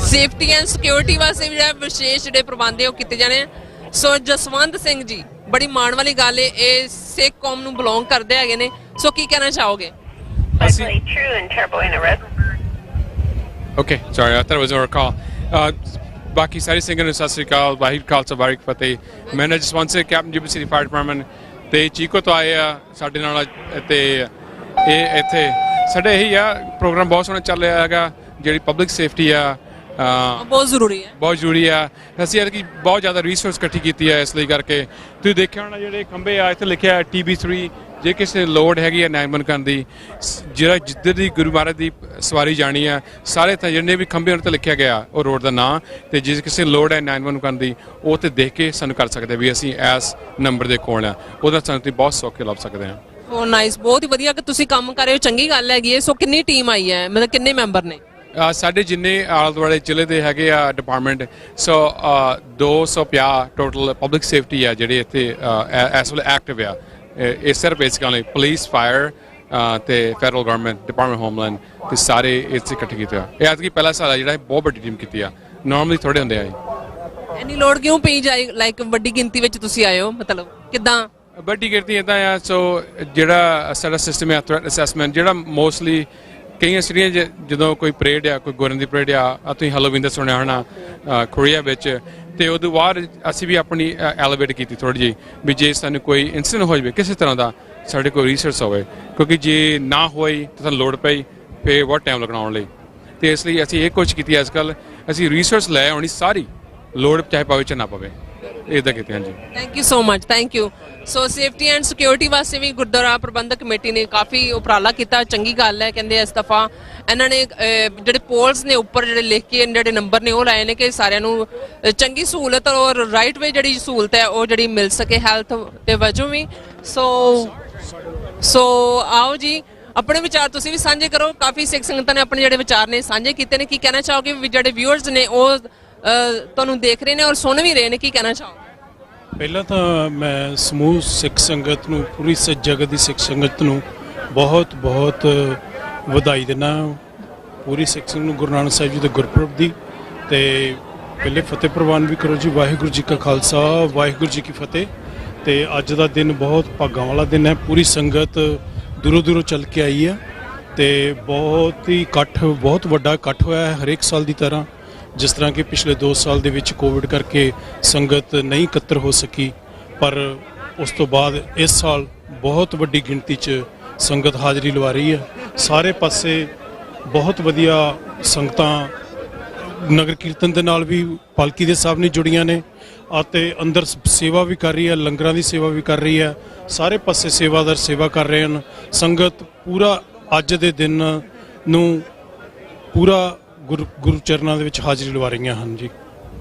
[SPEAKER 1] safety and security ਵਾਸਤੇ ਜਿਹੜਾ ਵਿਸ਼ੇਸ਼ ਜਿਹੜੇ ਪ੍ਰਬੰਧ ਹੈ ਉਹ ਕੀਤੇ ਜਾਣੇ ਆ। ਸੋ ਜਸਵੰਤ ਸਿੰਘ ਜੀ, ਬੜੀ ਮਾਣ ਵਾਲੀ ਗੱਲ ਹੈ, ਇਹ ਸਿੱਖ ਕੌਮ ਨੂੰ ਬਿਲੋਂਗ ਕਰਦੇ ਹੈਗੇ ਨੇ, ਸੋ ਕੀ ਕਹਿਣਾ ਚਾਹੋਗੇ?
[SPEAKER 8] Okay, sorry, I thought it was our call. ਬਾਕੀ ਸਾਰੇ ਸਿੰਘਾਂ ਨੂੰ ਸਤਿ ਸ੍ਰੀ ਅਕਾਲ, ਵਾਹਿਗੁਰੂ ਖਾਲਸਾ ਵਾਹਿਗੁਰੂ ਫਤਿਹ। ਮੈਂ Jaswant Singh, captain Yuba city fire department ਤੇ ਚੀਕੋ ਤੋਂ ਆਏ ਆ ਸਾਡੇ ਨਾਲ ਤੇ ਇਹ ਇੱਥੇ ਸਾਡੇ ਇਹੀ ਆ ਪ੍ਰੋਗਰਾਮ ਬਹੁਤ ਸੋਹਣਾ ਚੱਲ ਰਿਹਾ ਹੈਗਾ। ਜਿਹੜੀ ਪਬਲਿਕ ਸੇਫਟੀ ਆ
[SPEAKER 1] ਬਹੁਤ ਜ਼ਰੂਰੀ ਹੈ,
[SPEAKER 8] ਬਹੁਤ ਜ਼ਰੂਰੀ ਆ। ਅਸੀਂ ਯਾਰ ਕਿ ਬਹੁਤ ਜ਼ਿਆਦਾ ਰਿਸੋਰਸ ਇਕੱਠੀ ਕੀਤੀ ਹੈ, ਇਸ ਲਈ ਕਰਕੇ ਤੁਸੀਂ ਦੇਖਿਆ ਹੋਣਾ ਜਿਹੜੇ ਖੰਭੇ ਆ ਇੱਥੇ ਲਿਖਿਆ TB3, ਜੇ ਕਿਸੇ ਲੋੜ ਹੈਗੀ ਆ 911 ਕਰਨ ਦੀ, ਜਿਹੜਾ ਜਿੱਧਰ ਦੀ ਗੁਰੂ ਮਹਾਰਾਜ ਦੀ ਸਵਾਰੀ ਜਾਣੀ ਆ, ਸਾਰੇ ਤਾਂ ਜਿੰਨੇ ਵੀ ਖੰਭੇ ਉਹਨਾਂ 'ਤੇ ਲਿਖਿਆ ਗਿਆ ਉਹ ਰੋਡ ਦਾ ਨਾਂ, ਤੇ ਜੇ ਕਿਸੇ ਲੋੜ ਹੈ 911 ਕਰਨ ਦੀ ਉਹ ਤੇ ਦੇਖ ਕੇ ਸਾਨੂੰ ਕਰ ਸਕਦੇ ਵੀ ਅਸੀਂ ਇਸ ਨੰਬਰ ਦੇ ਕੋਲ ਆ, ਉਹਦਾ ਸਾਨੂੰ ਤੁਸੀਂ ਬਹੁਤ ਸੌਖੇ ਲੱਭ ਸਕਦੇ ਹਾਂ।
[SPEAKER 1] ਉਹ ਨਾਈਸ, ਬਹੁਤ ਹੀ ਵਧੀਆ ਕਿ ਤੁਸੀਂ ਕੰਮ ਕਰ ਰਹੇ ਹੋ, ਚੰਗੀ ਗੱਲ ਹੈਗੀ ਹੈ। ਸੋ ਕਿੰਨੀ ਟੀਮ ਆਈ ਹੈ, ਮਤਲਬ ਕਿੰਨੇ ਮੈਂਬਰ ਨੇ?
[SPEAKER 8] ਸਾਡੇ ਜਿੰਨੇ ਆਲੇ ਦੁਆਲੇ ਜ਼ਿਲ੍ਹੇ ਦੇ ਹੈਗੇ ਆ ਡਿਪਾਰਟਮੈਂਟ, ਸੋ 250 ਟੋਟਲ ਪਬਲਿਕ ਸੇਫਟੀ ਆ ਜਿਹੜੇ ਇੱਥੇ ਇਸ ਵੇਲੇ ਐਕਟਿਵ ਆ। ਇਹ ਸਿਰਫ ਬੇਸਿਕਲੀ ਪੁਲਿਸ, ਫਾਇਰ ਤੇ ਫੈਡਰਲ ਗਵਰਨਮੈਂਟ, ਡਿਪਾਰਟਮੈਂਟ ਹੋਮਲੈਂਡ ਤੇ ਸਾਰੇ ਇੱਥੇ ਇਕੱਠੇ ਕੀਤੇ ਆ। ਇਹ ਐਤਕੀ ਪਹਿਲਾ ਸਾਲ ਆ ਜਿਹੜਾ ਬਹੁਤ ਵੱਡੀ ਟੀਮ ਕੀਤੀ ਆ, ਨਾਰਮਲੀ ਥੋੜੇ ਹੁੰਦੇ ਆ।
[SPEAKER 1] ਇੰਨੀ ਲੋੜ ਕਿਉਂ ਪਈ ਜਾਏ, ਲਾਈਕ ਵੱਡੀ ਗਿਣਤੀ ਵਿੱਚ ਤੁਸੀਂ ਆਏ ਹੋ, ਮਤਲਬ ਕਿੱਦਾਂ?
[SPEAKER 8] ਵੱਡੀ ਗਿਣਤੀ ਇੱਦਾਂ ਆ, ਸੋ ਜਿਹੜਾ ਸਾਡਾ ਸਿਸਟਮ ਹੈ ਥ੍ਰੈਟ ਅਸੈਸਮੈਂਟ, ਜਿਹੜਾ ਮੋਸਟਲੀ ਕਈਆਂ ਸਿਟੀਆਂ ਜਦੋਂ ਕੋਈ ਪਰੇਡ ਆ, ਕੋਈ ਗੁਰਨ ਦੀ ਪਰੇਡ ਆ, ਤੁਸੀਂ ਹੈਲੋਵੀਨ ਦਾ ਸੁਣਿਆ ਹੋਣਾ ਕੋਰੀਆ ਵਿੱਚ, ਤੇ ਉਦੋਂ ਬਾਅਦ ਅਸੀਂ ਵੀ ਆਪਣੀ ਐਲੀਵੇਟ ਕੀਤੀ ਥੋੜ੍ਹੀ ਜਿਹੀ ਵੀ ਜੇ ਸਾਨੂੰ ਕੋਈ ਇਨਸੀਡੈਂਟ ਹੋ ਜਾਵੇ ਕਿਸੇ ਤਰ੍ਹਾਂ ਦਾ, ਸਾਡੇ ਕੋਲ ਰਿਸਰਚ ਹੋਵੇ, ਕਿਉਂਕਿ ਜੇ ਨਾ ਹੋਈ ਤਾਂ ਸਾਨੂੰ ਲੋੜ ਪਈ ਫਿਰ ਬਹੁਤ ਟਾਈਮ ਲੱਗਣਾ ਆਉਣ ਲਈ, ਤੇ ਇਸ ਲਈ ਅਸੀਂ ਇਹ ਕੋਸ਼ਿਸ਼ ਕੀਤੀ ਅੱਜ ਕੱਲ੍ਹ ਅਸੀਂ ਰਿਸਰਚ ਲੈ ਆਉਣੀ ਸਾਰੀ, ਲੋੜ ਚਾਹੇ ਪਵੇ ਚਾਹੇ ਨਾ ਪਵੇ, ਇੱਦਾਂ ਕੀਤੇ। ਹਾਂਜੀ, thank
[SPEAKER 1] you so much, thank you. So safety and security ਵਾਸਤੇ ਵੀ ਗੁਰਦੁਆਰਾ ਪ੍ਰਬੰਧਕ ਕਮੇਟੀ ਨੇ ਕਾਫੀ ਉਪਰਾਲਾ ਕੀਤਾ, ਚੰਗੀ ਗੱਲ ਹੈ। ਕਹਿੰਦੇ ਇਸ ਦਫਾ ਇਹਨਾਂ ਨੇ ਜਿਹੜੇ ਪੋਲਸ ਨੇ ਉੱਪਰ ਜਿਹੜੇ ਲਿਖ ਕੇ ਜਿਹੜੇ ਨੰਬਰ ਨੇ ਉਹ ਲਾਏ ਨੇ ਕਿ ਸਾਰਿਆਂ ਨੂੰ ਚੰਗੀ ਸਹੂਲਤ ਔਰ ਰਾਈਟ ਵੇ ਜਿਹੜੀ ਸਹੂਲਤ ਹੈ ਉਹ ਜਿਹੜੀ ਮਿਲ ਸਕੇ ਹੈਲਥ ਦੇ ਵਜੋਂ ਵੀ। ਸੋ ਆਓ ਜੀ, ਆਪਣੇ ਵਿਚਾਰ ਤੁਸੀਂ ਵੀ ਸਾਂਝੇ ਕਰੋ। ਕਾਫੀ ਸਿੱਖ ਸੰਗਤਾਂ ਨੇ ਆਪਣੇ ਜਿਹੜੇ ਵਿਚਾਰ ਨੇ ਸਾਂਝੇ ਕੀਤੇ ਨੇ। ਕੀ ਕਹਿਣਾ ਚਾਹੋਗੇ ਵੀ ਜਿਹੜੇ ਵਿਊਅਰਸ ਨੇ ਉਹ ਤੁਹਾਨੂੰ ਦੇਖ ਰਹੇ ਨੇ ਔਰ ਸੁਣ ਵੀ ਰਹੇ ਨੇ, ਕੀ ਕਹਿਣਾ ਚਾਹੋਗੇ?
[SPEAKER 12] ਪਹਿਲਾਂ ਤਾਂ ਮੈਂ ਸਮੂਹ ਸਿੱਖ ਸੰਗਤ ਨੂੰ, ਪੂਰੀ ਜਗਤ ਦੀ ਸਿੱਖ ਸੰਗਤ ਨੂੰ ਬਹੁਤ ਬਹੁਤ ਵਧਾਈ ਦਿੰਦਾ। ਪੂਰੀ ਸਿੱਖ ਸੰਗਤ ਨੂੰ ਗੁਰੂ ਨਾਨਕ ਸਾਹਿਬ ਜੀ ਦੇ ਗੁਰਪੁਰਬ ਦੀ, ਤੇ ਪਹਿਲੇ ਫਤਿਹ ਪ੍ਰਵਾਨ ਵੀ ਕਰੋ ਜੀ। ਵਾਹਿਗੁਰੂ ਜੀ ਕਾ ਖਾਲਸਾ, ਵਾਹਿਗੁਰੂ ਜੀ ਕੀ ਫਤਿਹ। ਤੇ ਅੱਜ ਦਾ ਦਿਨ ਬਹੁਤ ਭਾਗਾਂ ਵਾਲਾ ਦਿਨ ਹੈ। ਪੂਰੀ ਸੰਗਤ ਦੂਰੋਂ ਦੂਰੋਂ ਚੱਲ ਕੇ ਆਈ ਹੈ ਤੇ ਬਹੁਤ ਹੀ ਇਕੱਠ, ਬਹੁਤ ਵੱਡਾ ਇਕੱਠ ਹੋਇਆ ਹੈ ਹਰੇਕ ਸਾਲ ਦੀ ਤਰ੍ਹਾਂ। ਜਿਸ ਤਰ੍ਹਾਂ ਕਿ ਪਿਛਲੇ 2 ਸਾਲ ਦੇ ਵਿੱਚ ਕੋਵਿਡ ਕਰਕੇ ਸੰਗਤ ਨਹੀਂ ਇਕੱਤਰ ਹੋ ਸਕੀ, ਪਰ ਉਸ ਤੋਂ ਬਾਅਦ ਇਸ ਸਾਲ ਬਹੁਤ ਵੱਡੀ ਗਿਣਤੀ 'ਚ ਸੰਗਤ ਹਾਜ਼ਰੀ ਲਵਾ ਰਹੀ ਹੈ। ਸਾਰੇ ਪਾਸੇ ਬਹੁਤ ਵਧੀਆ ਸੰਗਤਾਂ ਨਗਰ ਕੀਰਤਨ ਦੇ ਨਾਲ ਵੀ ਪਾਲਕੀ ਦੇ ਸਾਹਿਬ ਨੇ ਜੁੜੀਆਂ ਨੇ, ਅਤੇ ਅੰਦਰ ਸੇਵਾ ਵੀ ਕਰ ਰਹੀ ਹੈ, ਲੰਗਰਾਂ ਦੀ ਸੇਵਾ ਵੀ ਕਰ ਰਹੀ ਹੈ। ਸਾਰੇ ਪਾਸੇ ਸੇਵਾਦਾਰ ਸੇਵਾ ਕਰ ਰਹੇ ਹਨ। ਸੰਗਤ ਪੂਰਾ ਅੱਜ ਦੇ ਦਿਨ ਨੂੰ ਪੂਰਾ ਗੁਰੂ ਚਰਨਾਂ ਦੇ ਵਿੱਚ ਹਾਜ਼ਰੀ ਲਵਾ ਰਹੀਆਂ ਹਨ ਜੀ।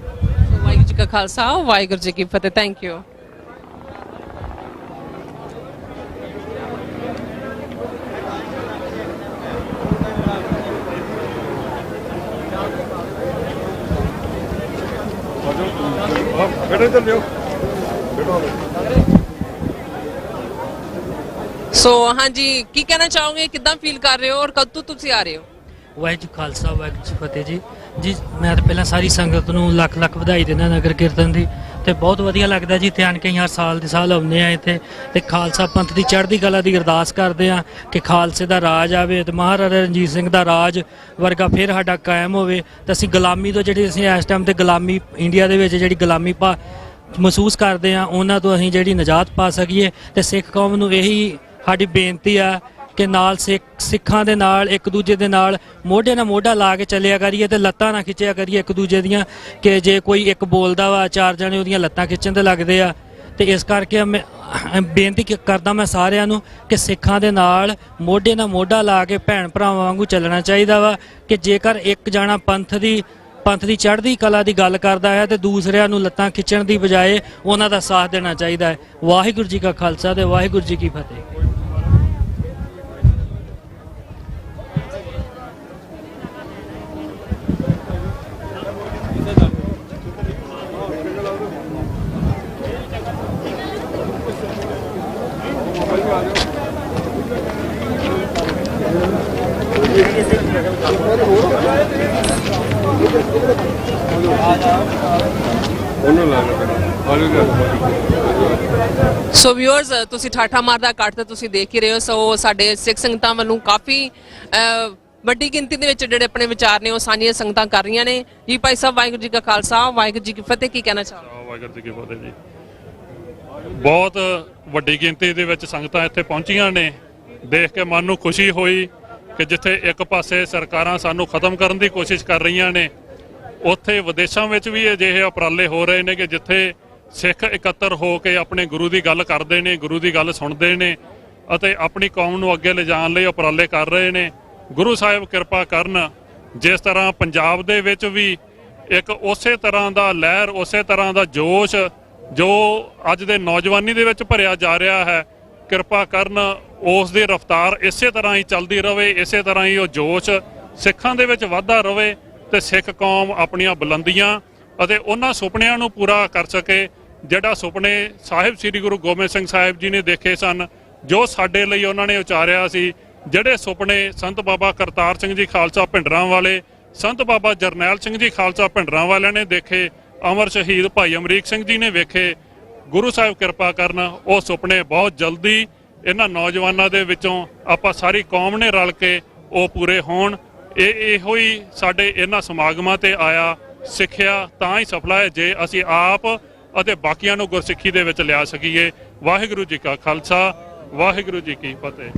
[SPEAKER 1] ਵਾਹਿਗੁਰੂ ਜੀ ਕਾ ਖਾਲਸਾ, ਵਾਹਿਗੁਰੂ ਜੀ ਕੀ ਫਤਿਹ। Thank you. ਸੋ ਹਾਂਜੀ, ਕੀ ਕਹਿਣਾ ਚਾਹੋਗੇ, ਕਿੱਦਾਂ ਫੀਲ ਕਰ ਰਹੇ ਹੋ ਔਰ ਕਦੋਂ ਤੁਸੀਂ ਆ ਰਹੇ ਹੋ?
[SPEAKER 23] ਵਾਹਿਗੁਰੂ ਜੀ ਖਾਲਸਾ, ਵਾਹਿਗੁਰੂ ਜੀ ਫਤਿਹ ਜੀ। ਜੀ ਮੈਂ ਤਾਂ ਪਹਿਲਾਂ ਸਾਰੀ ਸੰਗਤ ਨੂੰ ਲੱਖ ਲੱਖ ਵਧਾਈ ਦਿੰਦਾ ਨਗਰ ਕੀਰਤਨ ਦੀ,
[SPEAKER 3] ਤੇ ਬਹੁਤ ਵਧੀਆ ਲੱਗਦਾ ਜੀ। ਇੱਥੇ ਆਣ ਕੇ ਹਰ ਸਾਲ ਦੇ ਸਾਲ ਆਉਂਦੇ ਆ ਇੱਥੇ ਤੇ ਖਾਲਸਾ ਪੰਥ ਦੀ ਚੜ੍ਹਦੀ ਕਲਾ ਦੀ ਅਰਦਾਸ ਕਰਦੇ ਆ ਕਿ ਖਾਲਸੇ ਦਾ ਰਾਜ ਆਵੇ ਤੇ ਮਹਾਰਾਜਾ ਰਣਜੀਤ ਸਿੰਘ ਦਾ ਰਾਜ ਵਰਗਾ ਫਿਰ ਸਾਡਾ ਕਾਇਮ ਹੋਵੇ ਤੇ ਅਸੀਂ ਗੁਲਾਮੀ ਤੋਂ ਜਿਹੜੀ ਅਸੀਂ ਇਸ ਟਾਈਮ ਤੇ ਗੁਲਾਮੀ ਇੰਡੀਆ ਦੇ ਵਿੱਚ ਜਿਹੜੀ ਗੁਲਾਮੀ ਮਹਿਸੂਸ ਕਰਦੇ ਆ ਉਹਨਾਂ ਤੋਂ ਅਸੀਂ ਜਿਹੜੀ ਨਿਜਾਤ ਪਾ ਸਕੀਏ। ਤੇ ਸਿੱਖ ਕੌਮ ਨੂੰ ਇਹੀ ਸਾਡੀ ਬੇਨਤੀ ਆ ਕਿ ਨਾਲ ਸਿੱਖਾਂ ਦੇ ਨਾਲ ਇੱਕ ਦੂਜੇ ਦੇ ਨਾਲ ਮੋਢੇ ਨਾਲ ਮੋਢਾ ਲਾ ਕੇ ਚੱਲਿਆ ਕਰੀਏ ਤੇ ਲੱਤਾਂ ਨਾ ਖਿੱਚਿਆ ਕਰੀਏ ਇੱਕ ਦੂਜੇ ਦੀਆਂ, ਕਿ ਜੇ ਕੋਈ ਇੱਕ ਬੋਲਦਾ ਵਾ 4 ਜਣੇ ਉਹਦੀਆਂ ਲੱਤਾਂ ਖਿੱਚਣ ਤੇ ਲੱਗਦੇ ਆ। ਤੇ ਇਸ ਕਰਕੇ ਮੈਂ ਬੇਨਤੀ ਕਰਦਾ ਮੈਂ ਸਾਰਿਆਂ ਨੂੰ ਕਿ ਸਿੱਖਾਂ ਦੇ ਨਾਲ ਮੋਢੇ ਨਾਲ ਮੋਢਾ ਲਾ ਕੇ ਭੈਣ ਭਰਾਵਾਂ ਵਾਂਗੂ ਚੱਲਣਾ ਚਾਹੀਦਾ ਵਾ, ਕਿ ਜੇਕਰ ਇੱਕ ਜਾਣਾ ਪੰਥ ਦੀ ਚੜ੍ਹਦੀ ਕਲਾ ਦੀ ਗੱਲ ਕਰਦਾ ਹੈ ਤੇ ਦੂਸਰਿਆਂ ਨੂੰ ਲੱਤਾਂ ਖਿੱਚਣ ਦੀ ਬਜਾਏ ਉਹਨਾਂ ਦਾ ਸਾਥ ਦੇਣਾ ਚਾਹੀਦਾ ਹੈ। ਵਾਹਿਗੁਰੂ ਜੀ ਕਾ ਖਾਲਸਾ ਤੇ ਵਾਹਿਗੁਰੂ ਜੀ ਕੀ ਫਤਿਹ।
[SPEAKER 1] ਸੋ ਵਿਊਅਰਸ, ਤੁਸੀਂ ਠਾਠਾ ਮਾਰਦਾ ਕੱਟ ਤੇ ਤੁਸੀਂ ਦੇਖ ਹੀ ਰਹੇ ਹੋ। ਸੋ ਸਾਡੇ ਸਿੱਖ ਸੰਗਤਾਂ ਵੱਲੋਂ ਕਾਫੀ ਵੱਡੀ ਗਿਣਤੀ ਦੇ ਵਿੱਚ ਜਿਹੜੇ ਆਪਣੇ ਵਿਚਾਰ ਨੇ ਉਹ ਸਾਂਝੀਆਂ ਸੰਗਤਾਂ ਕਰ ਰਹੀਆਂ ਨੇ ਜੀ। ਭਾਈ ਸਾਹਿਬ, ਵਾਹਿਗੁਰੂ ਜੀ ਕਾ ਖਾਲਸਾ, ਵਾਹਿਗੁਰੂ ਜੀ ਕੀ ਫਤਿਹ, ਕੀ ਕਹਿਣਾ ਚਾਹੋਗੇ?
[SPEAKER 17] ਵਾਹਿਗੁਰੂ ਜੀ ਕੀ ਫਤਿਹ ਜੀ। ਬਹੁਤ ਵੱਡੀ ਗਿਣਤੀ ਦੇ ਵਿੱਚ ਸੰਗਤਾਂ ਇੱਥੇ ਪਹੁੰਚੀਆਂ ਨੇ। ਦੇਖ ਕੇ ਮਨ ਨੂੰ ਖੁਸ਼ੀ ਹੋਈ ਕਿ ਜਿੱਥੇ ਇੱਕ ਪਾਸੇ ਸਰਕਾਰਾਂ ਸਾਨੂੰ ਖਤਮ ਕਰਨ ਦੀ ਕੋਸ਼ਿਸ਼ ਕਰ ਰਹੀਆਂ ਨੇ, ਉੱਥੇ ਵਿਦੇਸ਼ਾਂ ਵਿੱਚ ਵੀ ਅਜਿਹੇ ਉਪਰਾਲੇ ਹੋ ਰਹੇ ਨੇ ਕਿ ਜਿੱਥੇ ਸਿੱਖ ਇਕੱਤਰ ਹੋ ਕੇ ਆਪਣੇ ਗੁਰੂ ਦੀ ਗੱਲ ਕਰਦੇ ਨੇ, ਗੁਰੂ ਦੀ ਗੱਲ ਸੁਣਦੇ ਨੇ ਅਤੇ ਆਪਣੀ ਕੌਮ ਨੂੰ ਅੱਗੇ ਲਿਜਾਣ ਲਈ ਉਪਰਾਲੇ ਕਰ ਰਹੇ ਨੇ। ਗੁਰੂ ਸਾਹਿਬ ਕਿਰਪਾ ਕਰਨ, ਜਿਸ ਤਰ੍ਹਾਂ ਪੰਜਾਬ ਦੇ ਵਿੱਚ ਵੀ ਇੱਕ ਉਸੇ ਤਰ੍ਹਾਂ ਦਾ ਲਹਿਰ, ਉਸੇ ਤਰ੍ਹਾਂ ਦਾ ਜੋਸ਼ ਜੋ ਅੱਜ ਦੇ ਨੌਜਵਾਨੀ ਦੇ ਵਿੱਚ ਭਰਿਆ ਜਾ ਰਿਹਾ ਹੈ, ਕਿਰਪਾ ਕਰਨ ਉਸ ਦੀ ਰਫ਼ਤਾਰ ਇਸੇ ਤਰ੍ਹਾਂ ਹੀ ਚੱਲਦੀ ਰਹੇ, ਇਸੇ ਤਰ੍ਹਾਂ ਹੀ ਉਹ ਜੋਸ਼ ਸਿੱਖਾਂ ਦੇ ਵਿੱਚ ਵਾਧਾ ਰਹੇ ਤੇ ਸਿੱਖ ਕੌਮ ਆਪਣੀਆਂ ਬੁਲੰਦੀਆਂ ਅਤੇ ਉਹਨਾਂ ਸੁਪਨਿਆਂ ਨੂੰ ਪੂਰਾ ਕਰ ਸਕੇ ਜਿਹੜਾ ਸੁਪਨੇ ਸਾਹਿਬ ਸ੍ਰੀ ਗੁਰੂ ਗੋਬਿੰਦ ਸਿੰਘ ਸਾਹਿਬ ਜੀ ਨੇ ਦੇਖੇ ਸਨ, ਜੋ ਸਾਡੇ ਲਈ ਉਹਨਾਂ ਨੇ ਉਚਾਰਿਆ ਸੀ। ਜਿਹੜੇ ਸੁਪਨੇ ਸੰਤ ਬਾਬਾ ਕਰਤਾਰ ਸਿੰਘ ਜੀ ਖਾਲਸਾ ਭਿੰਡਰਾਂ ਵਾਲੇ, ਸੰਤ ਬਾਬਾ ਜਰਨੈਲ ਸਿੰਘ ਜੀ ਖਾਲਸਾ ਭਿੰਡਰਾਂ ਵਾਲਿਆਂ ਨੇ ਦੇਖੇ, ਅਮਰ ਸ਼ਹੀਦ ਭਾਈ ਅਮਰੀਕ ਸਿੰਘ ਜੀ ਨੇ ਵੇਖੇ, ਗੁਰੂ ਸਾਹਿਬ ਕਿਰਪਾ ਕਰਨ ਉਹ ਸੁਪਨੇ ਬਹੁਤ ਜਲਦੀ ਇਹਨਾਂ ਨੌਜਵਾਨਾਂ ਦੇ ਵਿੱਚੋਂ ਆਪਾਂ ਸਾਰੀ ਕੌਮ ਨੇ ਰਲ ਕੇ ਉਹ ਪੂਰੇ ਹੋਣ। ਇਹੋ ਹੀ ਸਾਡੇ ਇਹਨਾਂ ਸਮਾਗਮਾਂ ਤੇ ਆਇਆ ਸਿੱਖਿਆ ਤਾਂ ਹੀ ਸਫਲਾ ਹੈ ਜੇ ਅਸੀਂ ਆਪ ਅਤੇ ਬਾਕੀਆਂ ਨੂੰ ਗੁਰਸਿੱਖੀ ਦੇ ਵਿੱਚ ਲਿਆ ਸਕੀਏ। ਵਾਹਿਗੁਰੂ ਜੀ ਕਾ ਖਾਲਸਾ, ਵਾਹਿਗੁਰੂ ਜੀ ਕੀ ਫਤਿਹ।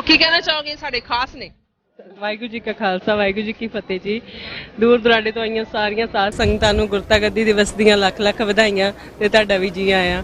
[SPEAKER 1] ਕੀ ਕਹਿਣਾ ਚਾਹੋਗੇ ਸਾਡੇ ਖਾਸ ਨੇ?
[SPEAKER 15] ਵਾਹਿਗੁਰੂ ਜੀ ਕਾ ਖਾਲਸਾ ਵਾਹਿਗੁਰੂ ਜੀ ਕੀ ਫਤਿਹ ਜੀ। ਦੂਰ ਦੁਰਾਡੇ ਤੋਂ ਆਈਆਂ ਸਾਰੀਆਂ ਸਾਧ ਸੰਗਤਾਂ ਨੂੰ ਗੁਰਤਾ ਗੱਦੀ ਦਿਵਸ ਦੀਆਂ ਲੱਖ ਲੱਖ ਵਧਾਈਆਂ ਤੇ ਤੁਹਾਡਾ ਵੀ ਜੀ ਆਇਆਂ।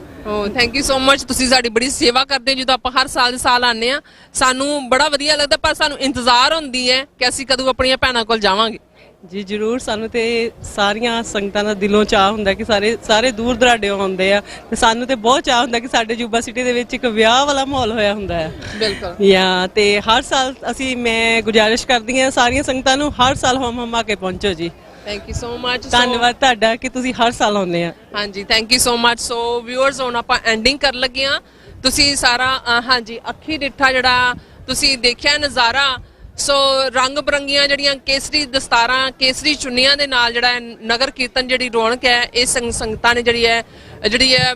[SPEAKER 1] Thank you so much. ਤੁਸੀਂ ਸਾਡੀ ਬੜੀ ਸੇਵਾ ਕਰਦੇ ਹੋ। ਜਦੋਂ ਆਪਾਂ ਹਰ ਸਾਲ ਦੇ ਸਾਲ ਆਉਂਦੇ ਆ ਸਾਨੂੰ ਬੜਾ ਵਧੀਆ ਲੱਗਦਾ, ਪਰ ਸਾਨੂੰ ਇੰਤਜ਼ਾਰ ਹੁੰਦੀ ਹੈ ਕਿ ਅਸੀਂ ਕਦੋਂ ਆਪਣੀਆਂ ਭੈਣਾਂ ਕੋਲ ਜਾਵਾਂਗੇ।
[SPEAKER 15] ਜੀ ਜ਼ਰੂਰ, ਸਾਨੂੰ ਤੇ ਸਾਰੀਆਂ ਸੰਗਤਾਂ ਦਾ ਦਿਲੋਂ ਚਾਹ ਹੁੰਦਾ ਕਿ ਸਾਰੇ ਦੂਰ ਦੁਰਾਡੇ ਆਉਂਦੇ ਆ ਤੇ ਸਾਨੂੰ ਤੇ ਬਹੁਤ ਚਾਹ ਹੁੰਦਾ ਕਿ ਸਾਡੇ ਜੂਬਾ ਸਿਟੀ ਦੇ ਵਿੱਚ ਇੱਕ ਵਿਆਹ ਵਾਲਾ ਮਾਹੌਲ ਹੋਇਆ ਹੁੰਦਾ ਹੈ।
[SPEAKER 1] ਬਿਲਕੁਲ
[SPEAKER 15] ਤੇ ਹਰ ਸਾਲ ਮੈਂ ਗੁਜ਼ਾਰਿਸ਼ ਕਰਦੀ ਹਾਂ ਸਾਰੀਆਂ ਸੰਗਤਾਂ ਨੂੰ ਹਰ ਸਾਲ ਹਮ ਕੇ ਪਹੁੰਚੋ ਜੀ।
[SPEAKER 1] Thank you so much.
[SPEAKER 15] ਧੰਨਵਾਦ ਤੁਹਾਡਾ ਕਿ ਤੁਸੀਂ ਹਰ ਸਾਲ ਆਉਂਦੇ ਆ।
[SPEAKER 1] ਹਾਂਜੀ, thank you so much. So viewers, ਹੁਣ ਆਪਾਂ ਐਂਡਿੰਗ ਕਰਨ ਲੱਗੇ ਆ। ਤੁਸੀਂ ਸਾਰਾ ਹਾਂਜੀ ਅੱਖੀ ਡਿੱਠਾ ਜਿਹੜਾ ਤੁਸੀਂ ਦੇਖਿਆ ਨਜ਼ਾਰਾ। ਸੋ ਰੰਗ ਬਰੰਗੀਆਂ ਜਿਹੜੀਆਂ ਕੇਸਰੀ ਦਸਤਾਰਾਂ, ਕੇਸਰੀ ਚੁੰਨੀਆਂ ਦੇ ਨਾਲ ਜਿਹੜਾ ਨਗਰ ਕੀਰਤਨ ਜਿਹੜੀ ਰੌਣਕ ਹੈ ਇਹ ਸੰਗਤਾਂ ਨੇ ਜਿਹੜੀ ਹੈ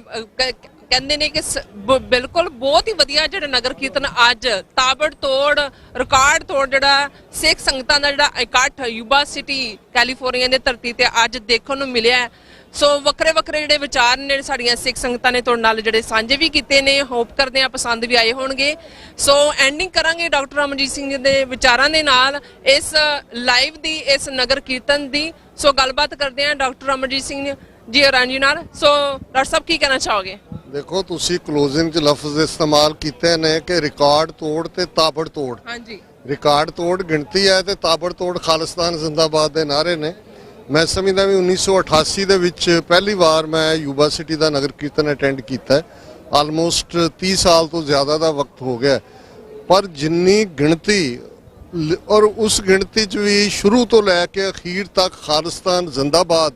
[SPEAKER 1] ਕਹਿੰਦੇ ਨੇ ਕਿ ਬਿਲਕੁਲ ਬਹੁਤ ਹੀ ਵਧੀਆ ਜਿਹੜਾ ਨਗਰ ਕੀਰਤਨ ਅੱਜ ਤਾਬੜ ਤੋੜ ਰਿਕਾਰਡ ਤੋੜ ਜਿਹੜਾ ਸਿੱਖ ਸੰਗਤਾਂ ਦਾ ਜਿਹੜਾ ਇਕੱਠ ਯੂਬਾ ਸਿਟੀ ਕੈਲੀਫੋਰਨੀਆ ਦੀ ਧਰਤੀ ਤੇ ਅੱਜ ਦੇਖਣ ਨੂੰ ਮਿਲਿਆ। ਸੋ ਵੱਖਰੇ ਵੱਖਰੇ ਜਿਹੜੇ ਵਿਚਾਰ ਨੇ ਸਾਡੀਆਂ ਸਿੱਖ ਸੰਗਤਾਂ ਨੇ ਤੁਹਾਡੇ ਨਾਲ ਜਿਹੜੇ ਸਾਂਝੇ ਵੀ ਕੀਤੇ ਨੇ। ਹੋਪ ਕਰਦੇ ਆ ਪਸੰਦ ਵੀ ਆਏ ਹੋਣਗੇ। ਸੋ ਐਂਡਿੰਗ ਕਰਾਂਗੇ ਡਾਕਟਰ ਅਮਰਜੀਤ ਸਿੰਘ ਦੇ ਵਿਚਾਰਾਂ ਦੇ ਨਾਲ ਇਸ ਲਾਈਵ ਦੀ, ਇਸ ਨਗਰ ਕੀਰਤਨ ਦੀ। ਸੋ ਗੱਲਬਾਤ ਕਰਦੇ ਆ ਡਾਕਟਰ ਅਮਰਜੀਤ ਸਿੰਘ ਜੀ ਰਾਂਝੀ ਨਾਲ। ਸੋ ਡਾਕਟਰ ਸਾਹਿਬ ਕੀ ਕਹਿਣਾ ਚਾਹੋਗੇ?
[SPEAKER 9] ਦੇਖੋ, ਤੁਸੀਂ ਕਲੋਜ਼ਿੰਗ 'ਚ ਲਫ਼ਜ਼ ਇਸਤੇਮਾਲ ਕੀਤੇ ਨੇ ਕਿ ਰਿਕਾਰਡ ਤੋੜ ਤੇ ਤਾਬੜ ਤੋੜ।
[SPEAKER 1] ਹਾਂਜੀ,
[SPEAKER 9] ਰਿਕਾਰਡ ਤੋੜ ਗਿਣਤੀ ਹੈ ਤੇ ਤਾਬੜ ਤੋੜ ਖਾਲਿਸਤਾਨ ਜ਼ਿੰਦਾਬਾਦ ਦੇ ਨਾਅਰੇ ਨੇ। ਮੈਂ ਸਮਝਦਾ ਵੀ 1988 ਦੇ ਵਿੱਚ ਪਹਿਲੀ ਵਾਰ ਮੈਂ ਯੂਬਾ ਸਿਟੀ ਦਾ ਨਗਰ ਕੀਰਤਨ ਅਟੈਂਡ ਕੀਤਾ। ਆਲਮੋਸਟ 30 ਸਾਲ ਤੋਂ ਜ਼ਿਆਦਾ ਦਾ ਵਕਤ ਹੋ ਗਿਆ, ਪਰ ਜਿੰਨੀ ਗਿਣਤੀ ਔਰ ਉਸ ਗਿਣਤੀ 'ਚ ਵੀ ਸ਼ੁਰੂ ਤੋਂ ਲੈ ਕੇ ਅਖੀਰ ਤੱਕ ਖਾਲਿਸਤਾਨ ਜ਼ਿੰਦਾਬਾਦ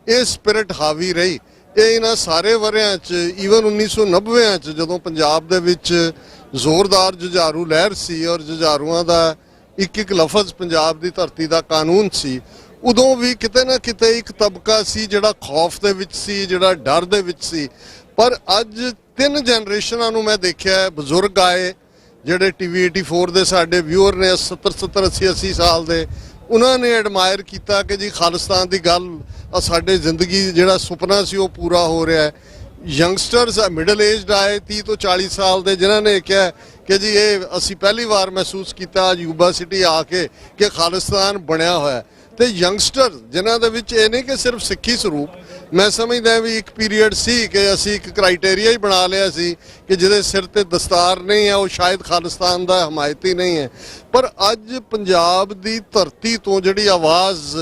[SPEAKER 9] ਇਹ ਸਪਿਰਿਟ ਹਾਵੀ ਰਹੀ। ਇਹ ਇਹਨਾਂ ਸਾਰੇ ਵਰਿਆਂ 'ਚ ਈਵਨ 1990 'ਚ ਜਦੋਂ ਪੰਜਾਬ ਦੇ ਵਿੱਚ ਜ਼ੋਰਦਾਰ ਜੁਝਾਰੂ ਲਹਿਰ ਸੀ ਔਰ ਜੁਝਾਰੂਆਂ ਦਾ ਇੱਕ ਇੱਕ ਲਫ਼ਜ਼ ਪੰਜਾਬ ਦੀ ਧਰਤੀ ਦਾ ਕਾਨੂੰਨ ਸੀ, ਉਦੋਂ ਵੀ ਕਿਤੇ ਨਾ ਕਿਤੇ ਇੱਕ ਤਬਕਾ ਸੀ ਜਿਹੜਾ ਖੌਫ ਦੇ ਵਿੱਚ ਸੀ, ਜਿਹੜਾ ਡਰ ਦੇ ਵਿੱਚ ਸੀ। ਪਰ ਅੱਜ 3 ਜਨਰੇਸ਼ਨਾਂ ਨੂੰ ਮੈਂ ਦੇਖਿਆ, ਬਜ਼ੁਰਗ ਆਏ ਜਿਹੜੇ TV 84 ਦੇ ਸਾਡੇ ਵਿਊਅਰ ਨੇ 70 80 ਸਾਲ ਦੇ, ਉਹਨਾਂ ਨੇ ਐਡਮਾਇਰ ਕੀਤਾ ਕਿ ਜੀ ਖਾਲਿਸਤਾਨ ਦੀ ਗੱਲ ਸਾਡੇ ਜ਼ਿੰਦਗੀ ਜਿਹੜਾ ਸੁਪਨਾ ਸੀ ਉਹ ਪੂਰਾ ਹੋ ਰਿਹਾ ਹੈ। ਯੰਗਸਟਰਸ ਮਿਡਲ ਏਜਡ ਆਏ 30 ਤੋਂ 40 ਸਾਲ ਦੇ, ਜਿਨ੍ਹਾਂ ਨੇ ਕਿਹਾ ਕਿ ਜੀ ਇਹ ਅਸੀਂ ਪਹਿਲੀ ਵਾਰ ਮਹਿਸੂਸ ਕੀਤਾ ਅੱਜ ਯੂਬਾ ਸਿਟੀ ਆ ਕੇ ਕਿ ਖਾਲਿਸਤਾਨ ਬਣਿਆ ਹੋਇਆ। ਤੇ ਯੰਗਸਟਰ ਜਿਨ੍ਹਾਂ ਦੇ ਵਿੱਚ ਇਹ ਨਹੀਂ ਕਿ ਸਿਰਫ ਸਿੱਖੀ ਸਰੂਪ, ਮੈਂ ਸਮਝਦਾ ਵੀ ਇੱਕ ਪੀਰੀਅਡ ਸੀ ਕਿ ਅਸੀਂ ਇੱਕ ਕ੍ਰਾਈਟੇਰੀਆ ਹੀ ਬਣਾ ਲਿਆ ਸੀ ਕਿ ਜਿਹਦੇ ਸਿਰ ਤੇ ਦਸਤਾਰ ਨਹੀਂ ਹੈ ਉਹ ਸ਼ਾਇਦ ਖਾਲਿਸਤਾਨ ਦਾ ਹਮਾਇਤੀ ਨਹੀਂ ਹੈ। ਪਰ ਅੱਜ ਪੰਜਾਬ ਦੀ ਧਰਤੀ ਤੋਂ ਜਿਹੜੀ ਆਵਾਜ਼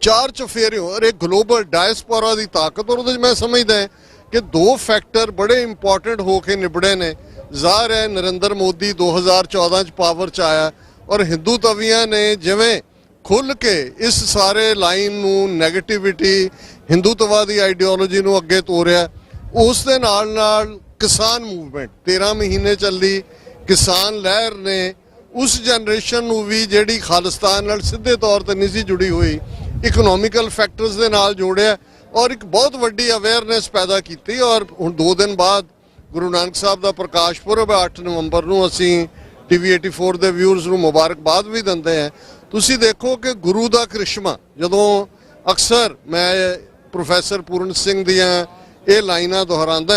[SPEAKER 9] ਚਾਰ ਚਫੇਰਿਓਂ ਔਰ ਇੱਕ ਗਲੋਬਲ ਡਾਇਸਪੋਰਾ ਦੀ ਤਾਕਤ, ਔਰ ਉਹਦੇ 'ਚ ਮੈਂ ਸਮਝਦਾ ਕਿ 2 ਫੈਕਟਰ ਬੜੇ ਇੰਪੋਰਟੈਂਟ ਹੋ ਕੇ ਨਿਬੜੇ ਨੇ। ਜ਼ਾਹਰ ਹੈ ਨਰਿੰਦਰ ਮੋਦੀ 2014 'ਚ ਪਾਵਰ 'ਚ ਆਇਆ ਔਰ ਹਿੰਦੂ ਤਵੀਆਂ ਨੇ ਜਿਵੇਂ ਖੁੱਲ੍ਹ ਕੇ ਇਸ ਸਾਰੇ ਲਾਈਨ ਨੂੰ ਨੈਗੇਟਿਵਿਟੀ ਹਿੰਦੂਤਵਾ ਦੀ ਆਈਡੀਓਲੋਜੀ ਨੂੰ ਅੱਗੇ ਤੋਰਿਆ। ਉਸ ਦੇ ਨਾਲ ਨਾਲ ਕਿਸਾਨ ਮੂਵਮੈਂਟ 13 ਮਹੀਨੇ ਚੱਲੀ, ਕਿਸਾਨ ਲਹਿਰ ਨੇ ਉਸ ਜਨਰੇਸ਼ਨ ਨੂੰ ਵੀ ਜਿਹੜੀ ਖਾਲਿਸਤਾਨ ਨਾਲ ਸਿੱਧੇ ਤੌਰ ਤੇ ਨਹੀਂ ਸੀ ਜੁੜੀ ਹੋਈ, ਇਕਨੋਮਿਕਲ ਫੈਕਟਰਸ ਦੇ ਨਾਲ ਜੋੜਿਆ ਔਰ ਇੱਕ ਬਹੁਤ ਵੱਡੀ ਅਵੇਅਰਨੈਸ ਪੈਦਾ ਕੀਤੀ। ਔਰ ਹੁਣ 2 ਦਿਨ ਬਾਅਦ ਗੁਰੂ ਨਾਨਕ ਸਾਹਿਬ ਦਾ ਪ੍ਰਕਾਸ਼ ਪੁਰਬ 8 ਨਵੰਬਰ ਨੂੰ ਅਸੀਂ TV 84 ਦੇ ਵਿਊਅਰਸ ਨੂੰ ਮੁਬਾਰਕਬਾਦ ਵੀ ਦਿੰਦੇ ਹਾਂ। ਤੁਸੀਂ ਦੇਖੋ ਕਿ ਗੁਰੂ ਦਾ ਕ੍ਰਿਸ਼ਮਾ, ਜਦੋਂ ਅਕਸਰ ਮੈਂ ਪ੍ਰੋਫੈਸਰ ਪੂਰਨ ਸਿੰਘ ਦੀਆਂ ਇਹ ਲਾਈਨਾਂ ਦੁਹਰਾਉਂਦਾ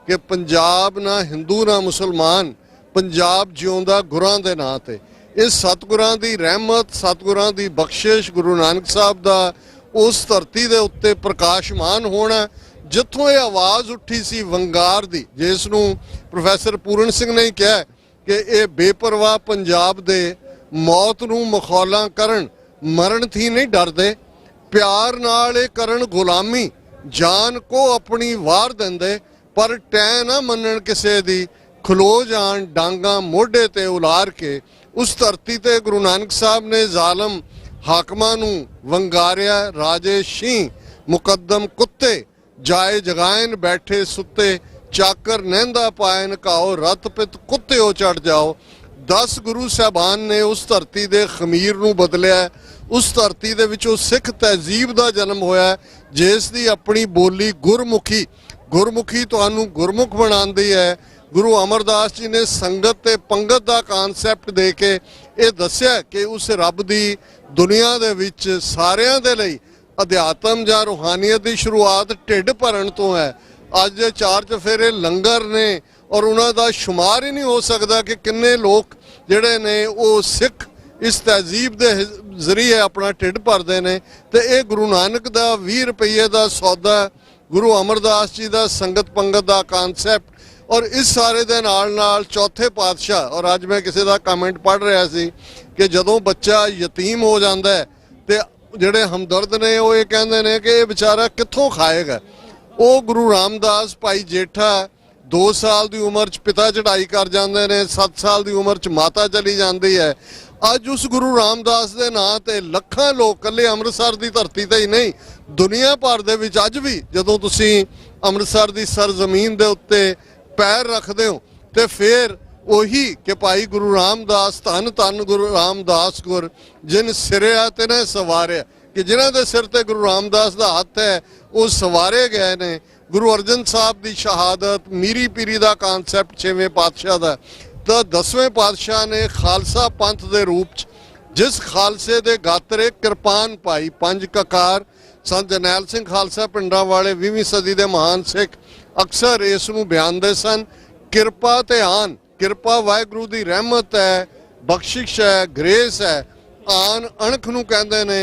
[SPEAKER 9] ਕਿ ਪੰਜਾਬ ਨਾ ਹਿੰਦੂ ਨਾ ਮੁਸਲਮਾਨ, ਪੰਜਾਬ ਜਿਉਂਦਾ ਗੁਰਾਂ ਦੇ ਨਾਂ ਤੇ। ਇਹ ਸਤਿਗੁਰਾਂ ਦੀ ਰਹਿਮਤ, ਸਤਿਗੁਰਾਂ ਦੀ ਬਖਸ਼ਿਸ਼, ਗੁਰੂ ਨਾਨਕ ਸਾਹਿਬ ਦਾ ਉਸ ਧਰਤੀ ਦੇ ਉੱਤੇ ਪ੍ਰਕਾਸ਼ਮਾਨ ਹੋਣਾ ਜਿੱਥੋਂ ਇਹ ਆਵਾਜ਼ ਉੱਠੀ ਸੀ ਵੰਗਾਰ ਦੀ, ਜਿਸ ਨੂੰ ਪ੍ਰੋਫੈਸਰ ਪੂਰਨ ਸਿੰਘ ਨੇ ਕਿਹਾ ਕਿ ਇਹ ਬੇਪਰਵਾਹ ਪੰਜਾਬ ਦੇ ਮੌਤ ਨੂੰ ਮਖੌਲਾਂ ਕਰਨ, ਮਰਨ ਥੀ ਨਹੀਂ ਡਰਦੇ, ਪਿਆਰ ਨਾਲ ਇਹ ਕਰਨ ਗੁਲਾਮੀ, ਜਾਨ ਕੋ ਆਪਣੀ ਵਾਰ ਦਿੰਦੇ, ਪਰ ਟੈ ਨਾ ਮੰਨਣ ਕਿਸੇ ਦੀ, ਖਲੋ ਜਾਣ ਡਾਂਗਾ ਮੋਢੇ ਤੇ ਉਲਾਰ ਕੇ। ਉਸ ਧਰਤੀ ਤੇ ਗੁਰੂ ਨਾਨਕ ਸਾਹਿਬ ਨੇ ਜ਼ਾਲਮ ਹਾਕਮਾਂ ਨੂੰ ਵੰਗਾਰਿਆ। ਰਾਜੇ ਸ਼ੀਂ ਮੁਕੱਦਮ ਕੁੱਤੇ, ਜਾਏ ਜਗਾਇਨ ਬੈਠੇ ਸੁੱਤੇ, ਚਾਕਰ ਨਹਿੰਦਾ ਪਾਇਨ ਕਾਓ, ਰਤ ਪਿਤ ਕੁੱਤਿਓ ਚੜ ਜਾਓ। 10 ਗੁਰੂ ਸਾਹਿਬਾਨ ਨੇ ਉਸ ਧਰਤੀ ਦੇ ਖਮੀਰ ਨੂੰ ਬਦਲਿਆ। ਉਸ ਧਰਤੀ ਦੇ ਵਿੱਚੋਂ ਸਿੱਖ ਤਹਿਜ਼ੀਬ ਦਾ ਜਨਮ ਹੋਇਆ, ਜਿਸ ਦੀ ਆਪਣੀ ਬੋਲੀ ਗੁਰਮੁਖੀ, ਗੁਰਮੁਖੀ ਤੁਹਾਨੂੰ ਗੁਰਮੁਖ ਬਣਾਉਂਦੀ ਹੈ। ਗੁਰੂ ਅਮਰਦਾਸ ਜੀ ਨੇ ਸੰਗਤ ਤੇ ਪੰਗਤ ਦਾ ਕਨਸੈਪਟ ਦੇ ਕੇ ਇਹ ਦੱਸਿਆ ਕਿ ਉਸ ਰੱਬ ਦੀ ਦੁਨੀਆ ਦੇ ਵਿੱਚ ਸਾਰਿਆਂ ਦੇ ਲਈ ਅਧਿਆਤਮ ਜਾਂ ਰੂਹਾਨੀਅਤ ਦੀ ਸ਼ੁਰੂਆਤ ਢਿੱਡ ਭਰਨ ਤੋਂ ਹੈ। ਅੱਜ 4 ਚਫੇਰੇ ਲੰਗਰ ਨੇ ਔਰ ਉਹਨਾਂ ਦਾ ਸ਼ੁਮਾਰ ਹੀ ਨਹੀਂ ਹੋ ਸਕਦਾ ਕਿ ਕਿੰਨੇ ਲੋਕ
[SPEAKER 16] ਜਿਹੜੇ ਨੇ ਉਹ ਸਿੱਖ ਇਸ ਤਹਿਜ਼ੀਬ ਦੇ ਜ਼ਰੀਏ ਆਪਣਾ ਢਿੱਡ ਭਰਦੇ ਨੇ। ਤੇ ਇਹ ਗੁਰੂ ਨਾਨਕ ਦਾ 20 ਰੁਪਏ ਦਾ ਸੌਦਾ, ਗੁਰੂ ਅਮਰਦਾਸ ਜੀ ਦਾ ਸੰਗਤ ਪੰਗਤ ਦਾ ਕਨਸੈਪਟ, ਔਰ ਇਸ ਸਾਰੇ ਦੇ ਨਾਲ ਚੌਥੇ ਪਾਤਸ਼ਾਹ। ਔਰ ਅੱਜ ਮੈਂ ਕਿਸੇ ਦਾ ਕਮੈਂਟ ਪੜ੍ਹ ਰਿਹਾ ਸੀ ਕਿ ਜਦੋਂ ਬੱਚਾ ਯਤੀਮ ਹੋ ਜਾਂਦਾ ਹੈ ਤੇ ਜਿਹੜੇ ਹਮਦਰਦ ਨੇ ਉਹ ਇਹ ਕਹਿੰਦੇ ਨੇ ਕਿ ਇਹ ਵਿਚਾਰਾ ਕਿੱਥੋਂ ਖਾਏਗਾ। ਉਹ ਗੁਰੂ ਰਾਮਦਾਸ ਭਾਈ ਜੇਠਾ 2 ਸਾਲ ਦੀ ਉਮਰ 'ਚ ਪਿਤਾ ਚੜ੍ਹਾਈ ਕਰ ਜਾਂਦੇ ਨੇ, 7 ਸਾਲ ਦੀ ਉਮਰ 'ਚ ਮਾਤਾ ਚਲੀ ਜਾਂਦੀ ਹੈ। ਅੱਜ ਉਸ ਗੁਰੂ ਰਾਮਦਾਸ ਦੇ ਨਾਂ ਤੇ ਲੱਖਾਂ ਲੋਕ, ਇਕੱਲੇ ਅੰਮ੍ਰਿਤਸਰ ਦੀ ਧਰਤੀ ਤੇ ਹੀ ਨਹੀਂ, ਦੁਨੀਆ ਭਰ ਦੇ ਵਿੱਚ ਅੱਜ ਵੀ ਜਦੋਂ ਤੁਸੀਂ ਅੰਮ੍ਰਿਤਸਰ ਦੀ ਸਰਜ਼ਮੀਨ ਦੇ ਉੱਤੇ ਪੈਰ ਰੱਖਦੇ ਹੋ ਤੇ ਫਿਰ ਉਹੀ ਕਿ ਭਾਈ ਗੁਰੂ ਰਾਮਦਾਸ, ਧੰਨ ਧੰਨ ਗੁਰੂ ਰਾਮਦਾਸ ਗੁਰ ਜਿਨ ਸਿਰਿਆ ਤੇ ਨੇ ਸਵਾਰਿਆ, ਕਿ ਜਿਨ੍ਹਾਂ ਦੇ ਸਿਰ ਤੇ ਗੁਰੂ ਰਾਮਦਾਸ ਦਾ ਹੱਥ ਹੈ ਉਹ ਸਵਾਰੇ ਗਏ ਨੇ। ਗੁਰੂ ਅਰਜਨ ਸਾਹਿਬ ਦੀ ਸ਼ਹਾਦਤ, ਮੀਰੀ ਪੀਰੀ ਦਾ ਕਨਸੈਪਟ 6ਵੇਂ ਪਾਤਸ਼ਾਹ ਦਾ, ਤਾਂ 10ਵੇਂ ਪਾਤਸ਼ਾਹ ਨੇ ਖਾਲਸਾ ਪੰਥ ਦੇ ਰੂਪ 'ਚ ਜਿਸ ਖਾਲਸੇ ਦੇ ਗਾਤਰੇ ਕਿਰਪਾਨ ਪਾਈ, 5 ਕਕਾਰ। ਸੰਤ ਜਰਨੈਲ ਸਿੰਘ ਖਾਲਸਾ ਪਿੰਡਾਂ ਵਾਲੇ 20ਵੀਂ ਸਦੀ ਦੇ ਮਹਾਨ ਸਿੱਖ ਅਕਸਰ ਇਸ ਨੂੰ ਬਿਆਨਦੇ ਸਨ, ਕਿਰਪਾ ਤੇ ਆਨ। ਕਿਰਪਾ ਵਾਹਿਗੁਰੂ ਦੀ ਰਹਿਮਤ ਹੈ, ਬਖਸ਼ਿਸ਼ ਹੈ, ਗ੍ਰੇਸ ਹੈ। ਆਨ ਅਣਖ ਨੂੰ ਕਹਿੰਦੇ ਨੇ,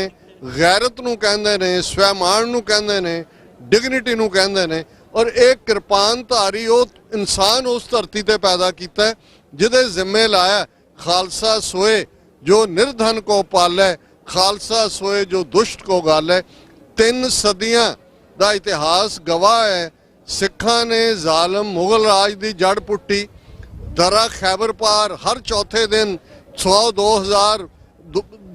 [SPEAKER 16] ਗੈਰਤ ਨੂੰ ਕਹਿੰਦੇ ਨੇ, ਸਵੈਮਾਨ ਨੂੰ ਕਹਿੰਦੇ ਨੇ, ਡਿਗਨਿਟੀ ਨੂੰ ਕਹਿੰਦੇ ਨੇ। ਔਰ ਇਹ ਕਿਰਪਾਨ ਧਾਰੀ ਉਹ ਇਨਸਾਨ ਉਸ ਧਰਤੀ ਤੇ ਪੈਦਾ ਕੀਤਾ ਜਿਹਦੇ ਜ਼ਿੰਮੇ ਲਾਇਆ ਖਾਲਸਾ ਸੋਏ ਜੋ ਨਿਰਧਨ ਕੋ ਪਾਲੇ, ਖਾਲਸਾ ਸੋਏ ਜੋ ਦੁਸ਼ਟ ਕੋ ਗਾਲੇ। 3 ਸਦੀਆਂ ਦਾ ਇਤਿਹਾਸ ਗਵਾਹ ਹੈ ਸਿੱਖਾਂ ਨੇ ਜ਼ਾਲਮ ਮੁਗਲ ਰਾਜ ਦੀ ਜੜ ਪੁੱਟੀ। ਦਰਾ ਖੈਬਰ ਪਾਰ ਹਰ ਚੌਥੇ ਦਿਨ 100, 2000,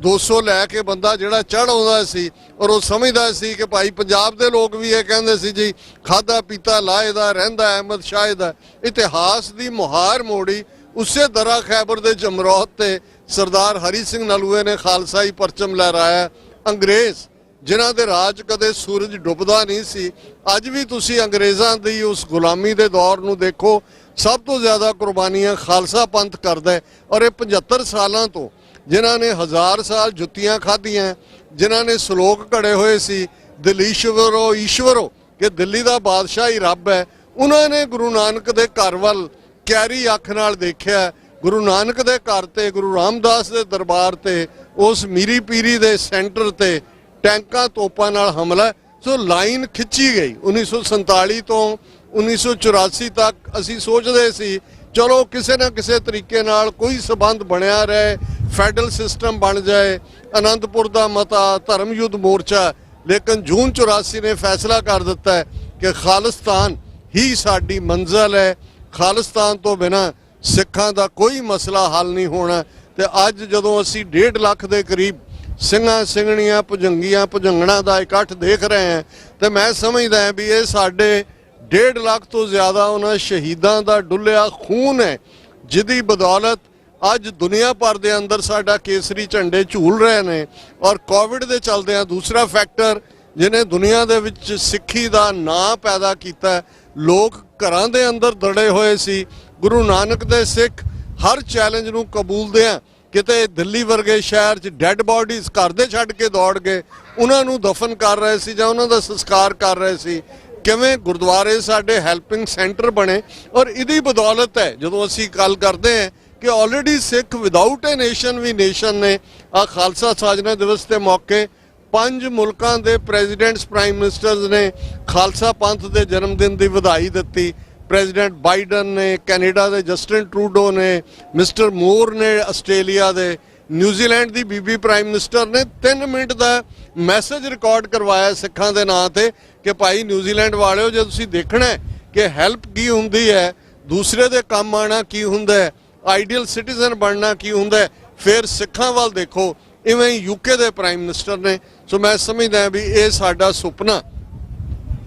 [SPEAKER 16] 200 ਲੈ ਕੇ ਬੰਦਾ ਜਿਹੜਾ ਚੜ੍ਹ ਆਉਂਦਾ ਸੀ, ਔਰ ਉਹ ਸਮਝਦਾ ਸੀ ਕਿ ਭਾਈ ਪੰਜਾਬ ਦੇ ਲੋਕ ਵੀ ਇਹ ਕਹਿੰਦੇ ਸੀ ਜੀ ਖਾਦਾ ਪੀਤਾ ਲਾਏ ਦਾ ਰਹਿੰਦਾ ਅਹਿਮਦ ਸ਼ਾਹ ਦਾ। ਇਤਿਹਾਸ ਦੀ ਮੁਹਾਰ ਮੋੜੀ ਉਸੇ ਦਰਾ ਖੈਬਰ ਦੇ ਜਮਰੌਤ ਤੇ ਸਰਦਾਰ ਹਰੀ ਸਿੰਘ ਨਲੂਏ ਨੇ ਖਾਲਸਾਈ ਪਰਚਮ ਲਹਿਰਾਇਆ। ਅੰਗਰੇਜ਼ ਜਿਨ੍ਹਾਂ ਦੇ ਰਾਜ ਕਦੇ ਸੂਰਜ ਡੁੱਬਦਾ ਨਹੀਂ ਸੀ, ਅੱਜ ਵੀ ਤੁਸੀਂ ਅੰਗਰੇਜ਼ਾਂ ਦੀ ਉਸ ਗੁਲਾਮੀ ਦੇ ਦੌਰ ਨੂੰ ਦੇਖੋ, ਸਭ ਤੋਂ ਜ਼ਿਆਦਾ ਕੁਰਬਾਨੀਆਂ ਖਾਲਸਾ ਪੰਥ ਕਰਦਾ। ਔਰ ਇਹ 75 ਸਾਲਾਂ ਤੋਂ ਜਿਨ੍ਹਾਂ ਨੇ 1000 ਸਾਲ ਜੁੱਤੀਆਂ ਖਾਧੀਆਂ, ਜਿਨ੍ਹਾਂ ਨੇ ਸ਼ਲੋਕ ਘੜੇ ਹੋਏ ਸੀ ਦਿਲੀਸ਼ਵਰੋ ਈਸ਼ਵਰੋ ਕਿ ਦਿੱਲੀ ਦਾ ਬਾਦਸ਼ਾਹ ਹੀ ਰੱਬ ਹੈ, ਉਹਨਾਂ ਨੇ ਗੁਰੂ ਨਾਨਕ ਦੇ ਘਰ ਵੱਲ ਕੈਰੀ ਅੱਖ ਨਾਲ ਦੇਖਿਆ। ਗੁਰੂ ਨਾਨਕ ਦੇ ਘਰ ਤੇ, ਗੁਰੂ ਰਾਮਦਾਸ ਦੇ ਦਰਬਾਰ ਤੇ, ਉਸ ਮੀਰੀ ਪੀਰੀ ਦੇ ਸੈਂਟਰ ਤੇ ਟੈਂਕਾਂ ਤੋਪਾਂ ਨਾਲ ਹਮਲਾ। ਸੋ ਲਾਈਨ ਖਿੱਚੀ ਗਈ। 1947 ਤੋਂ 1984 ਤੱਕ ਅਸੀਂ ਸੋਚਦੇ ਸੀ ਚਲੋ ਕਿਸੇ ਨਾ ਕਿਸੇ ਤਰੀਕੇ ਨਾਲ ਕੋਈ ਸਬੰਧ ਬਣਿਆ ਰਹੇ, ਫੈਡਰਲ ਸਿਸਟਮ ਬਣ ਜਾਏ, ਅਨੰਦਪੁਰ ਦਾ ਮਤਾ, ਧਰਮ ਯੁੱਧ ਮੋਰਚਾ। ਲੇਕਿਨ ਜੂਨ 84 ਨੇ ਫੈਸਲਾ ਕਰ ਦਿੱਤਾ ਹੈ ਕਿ ਖਾਲਿਸਤਾਨ ਹੀ ਸਾਡੀ ਮੰਜ਼ਿਲ ਹੈ, ਖਾਲਿਸਤਾਨ ਤੋਂ ਬਿਨਾਂ ਸਿੱਖਾਂ ਦਾ ਕੋਈ ਮਸਲਾ ਹੱਲ ਨਹੀਂ ਹੋਣਾ। ਤੇ ਅੱਜ ਜਦੋਂ ਅਸੀਂ 1.5 ਲੱਖ ਦੇ ਕਰੀਬ ਸਿੰਘਾਂ ਸਿੰਘਣੀਆਂ ਭੁਜੰਗੀਆਂ ਭੁਜੰਗਣਾ ਦਾ ਇਕੱਠ ਦੇਖ ਰਹੇ ਹਾਂ ਤੇ ਮੈਂ ਸਮਝਦਾ ਹਾਂ ਵੀ ਇਹ ਸਾਡੇ 1.5 ਲੱਖ ਤੋਂ ਜ਼ਿਆਦਾ ਉਹਨਾਂ ਸ਼ਹੀਦਾਂ ਦਾ ਡੁੱਲਿਆ ਖੂਨ ਹੈ, ਜਿਹਦੀ ਬਦੌਲਤ ਅੱਜ ਦੁਨੀਆ ਭਰ ਦੇ ਅੰਦਰ ਸਾਡਾ ਕੇਸਰੀ ਝੰਡੇ ਝੂਲ ਰਹੇ ਨੇ। ਔਰ ਕੋਵਿਡ ਦੇ ਚਲਦਿਆਂ ਦੂਸਰਾ ਫੈਕਟਰ ਜਿਹਨੇ ਦੁਨੀਆ ਦੇ ਵਿੱਚ ਸਿੱਖੀ ਦਾ ਨਾਂ ਪੈਦਾ ਕੀਤਾ, ਲੋਕ ਘਰਾਂ ਦੇ ਅੰਦਰ ਦੜੇ ਹੋਏ ਸੀ। ਗੁਰੂ ਨਾਨਕ ਦੇ ਸਿੱਖ ਹਰ ਚੈਲੰਜ ਨੂੰ ਕਬੂਲਦਿਆਂ ਕਿਤੇ ਦਿੱਲੀ ਵਰਗੇ ਸ਼ਹਿਰ 'ਚ ਡੈੱਡ ਬਾਡੀਜ਼ ਘਰ ਦੇ ਛੱਡ ਕੇ ਦੌੜ ਗਏ, ਉਹਨਾਂ ਨੂੰ ਦਫਨ ਕਰ ਰਹੇ ਸੀ ਜਾਂ ਉਹਨਾਂ ਦਾ ਸੰਸਕਾਰ ਕਰ ਰਹੇ ਸੀ। ਕਿਵੇਂ ਗੁਰਦੁਆਰੇ ਸਾਡੇ ਹੈਲਪਿੰਗ ਸੈਂਟਰ ਬਣੇ। ਔਰ ਇਹਦੀ ਬਦੌਲਤ ਹੈ ਜਦੋਂ ਅਸੀਂ ਗੱਲ ਕਰਦੇ ਹਾਂ ਕਿ ਆਲਰੇਡੀ ਸਿੱਖ ਵਿਦਆਊਟ ਏ ਨੇਸ਼ਨ ਵੀ ਨੇਸ਼ਨ ਨੇ। ਆ ਖਾਲਸਾ ਸਾਜਨਾ ਦਿਵਸ ਦੇ ਮੌਕੇ 5 ਮੁਲਕਾਂ ਦੇ ਪ੍ਰੈਜ਼ੀਡੈਂਟਸ, ਪ੍ਰਾਈਮ ਮਿਨਿਸਟਰਸ ਨੇ ਖਾਲਸਾ ਪੰਥ ਦੇ ਜਨਮ ਦਿਨ ਦੀ ਵਧਾਈ ਦਿੱਤੀ। ਪ੍ਰੈਜ਼ੀਡੈਂਟ ਬਾਈਡਨ ਨੇ, ਕੈਨੇਡਾ ਦੇ ਜਸਟਿਨ ਟਰੂਡੋ ਨੇ, ਮਿਸਟਰ ਮੋਰ ਨੇ ਆਸਟ੍ਰੇਲੀਆ ਦੇ, ਨਿਊਜ਼ੀਲੈਂਡ ਦੀ ਬੀਬੀ ਪ੍ਰਾਈਮ ਮਿਨਿਸਟਰ ਨੇ 3 ਮਿੰਟ ਦਾ ਮੈਸੇਜ ਰਿਕਾਰਡ ਕਰਵਾਇਆ ਸਿੱਖਾਂ ਦੇ ਨਾਂ ਤੇ ਕਿ ਭਾਈ ਨਿਊਜ਼ੀਲੈਂਡ ਵਾਲਿਓ, ਜੇ ਤੁਸੀਂ ਦੇਖਣਾ ਕਿ ਹੈਲਪ ਕੀ ਹੁੰਦੀ ਹੈ, ਦੂਸਰੇ ਦੇ ਕੰਮ ਆਣਾ ਕੀ ਹੁੰਦਾ ਹੈ, ਆਈਡੀਅਲ ਸਿਟੀਜ਼ਨ ਬਣਨਾ ਕੀ ਹੁੰਦਾ ਹੈ, ਫਿਰ ਸਿੱਖਾਂ ਵੱਲ ਦੇਖੋ। ਇਵੇਂ ਹੀ ਯੂਕੇ ਦੇ ਪ੍ਰਾਈਮ ਮਿਨਿਸਟਰ ਨੇ। ਸੋ ਮੈਂ ਸਮਝਦਾ ਵੀ ਇਹ ਸਾਡਾ ਸੁਪਨਾ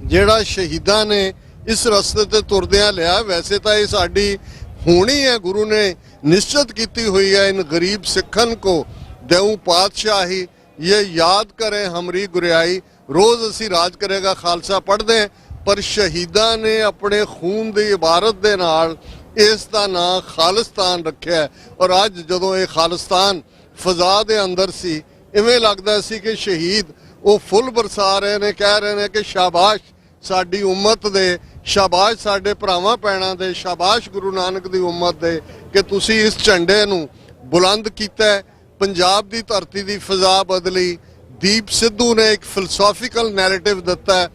[SPEAKER 16] ਜਿਹੜਾ ਸ਼ਹੀਦਾਂ ਨੇ ਇਸ ਰਸਤੇ ਤੇ ਤੁਰਦਿਆਂ ਲਿਆ, ਵੈਸੇ ਤਾਂ ਇਹ ਸਾਡੀ ਹੋਣੀ ਹੈ, ਗੁਰੂ ਨੇ ਨਿਸ਼ਚਿਤ ਕੀਤੀ ਹੋਈ ਹੈ। ਇਨ ਗਰੀਬ ਸਿੱਖਨ ਕੋ ਦੇਉ ਪਾਤਸ਼ਾਹੀ, ਇਹ ਯਾਦ ਕਰੇ ਹਮਰੀ ਗੁਰਿਆਈ। ਰੋਜ਼ ਅਸੀਂ ਰਾਜ ਕਰੇਗਾ ਖਾਲਸਾ ਪੜ੍ਹਦੇ ਹਾਂ, ਪਰ ਸ਼ਹੀਦਾਂ ਨੇ ਆਪਣੇ ਖੂਨ ਦੀ ਇਬਾਰਤ ਦੇ ਨਾਲ ਇਸ ਦਾ ਨਾਂ ਖਾਲਿਸਤਾਨ ਰੱਖਿਆ। ਔਰ ਅੱਜ ਜਦੋਂ ਇਹ ਖਾਲਿਸਤਾਨ ਫਜ਼ਾ ਦੇ ਅੰਦਰ ਸੀ, ਇਵੇਂ ਲੱਗਦਾ ਸੀ ਕਿ ਸ਼ਹੀਦ ਉਹ ਫੁੱਲ ਬਰਸਾ ਰਹੇ ਨੇ, ਕਹਿ ਰਹੇ ਨੇ ਕਿ ਸ਼ਾਬਾਸ਼ ਸਾਡੀ ਉਮਤ ਦੇ, ਸ਼ਾਬਾਸ਼ ਸਾਡੇ ਭਰਾਵਾਂ ਭੈਣਾਂ ਦੇ, ਸ਼ਾਬਾਸ਼ ਗੁਰੂ ਨਾਨਕ ਦੀ ਉਮਤ ਦੇ ਕਿ ਤੁਸੀਂ ਇਸ ਝੰਡੇ ਨੂੰ ਬੁਲੰਦ ਕੀਤਾ ਹੈ। ਪੰਜਾਬ ਦੀ ਧਰਤੀ ਦੀ ਫਿਜ਼ਾ ਬਦਲੀ। ਦੀਪ ਸਿੱਧੂ ਨੇ ਇੱਕ ਫਿਲਸੂਫੀਕਲ ਨੈਰੇਟਿਵ ਦਿੱਤਾ ਹੈ।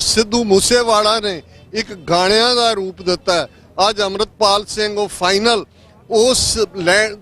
[SPEAKER 16] ਸਿੱਧੂ ਮੂਸੇਵਾਲਾ ਨੇ ਇੱਕ ਗਾਣਿਆਂ ਦਾ ਰੂਪ ਦਿੱਤਾ ਹੈ। ਅੱਜ ਅੰਮ੍ਰਿਤਪਾਲ ਸਿੰਘ ਉਹ ਫਾਈਨਲ ਉਸ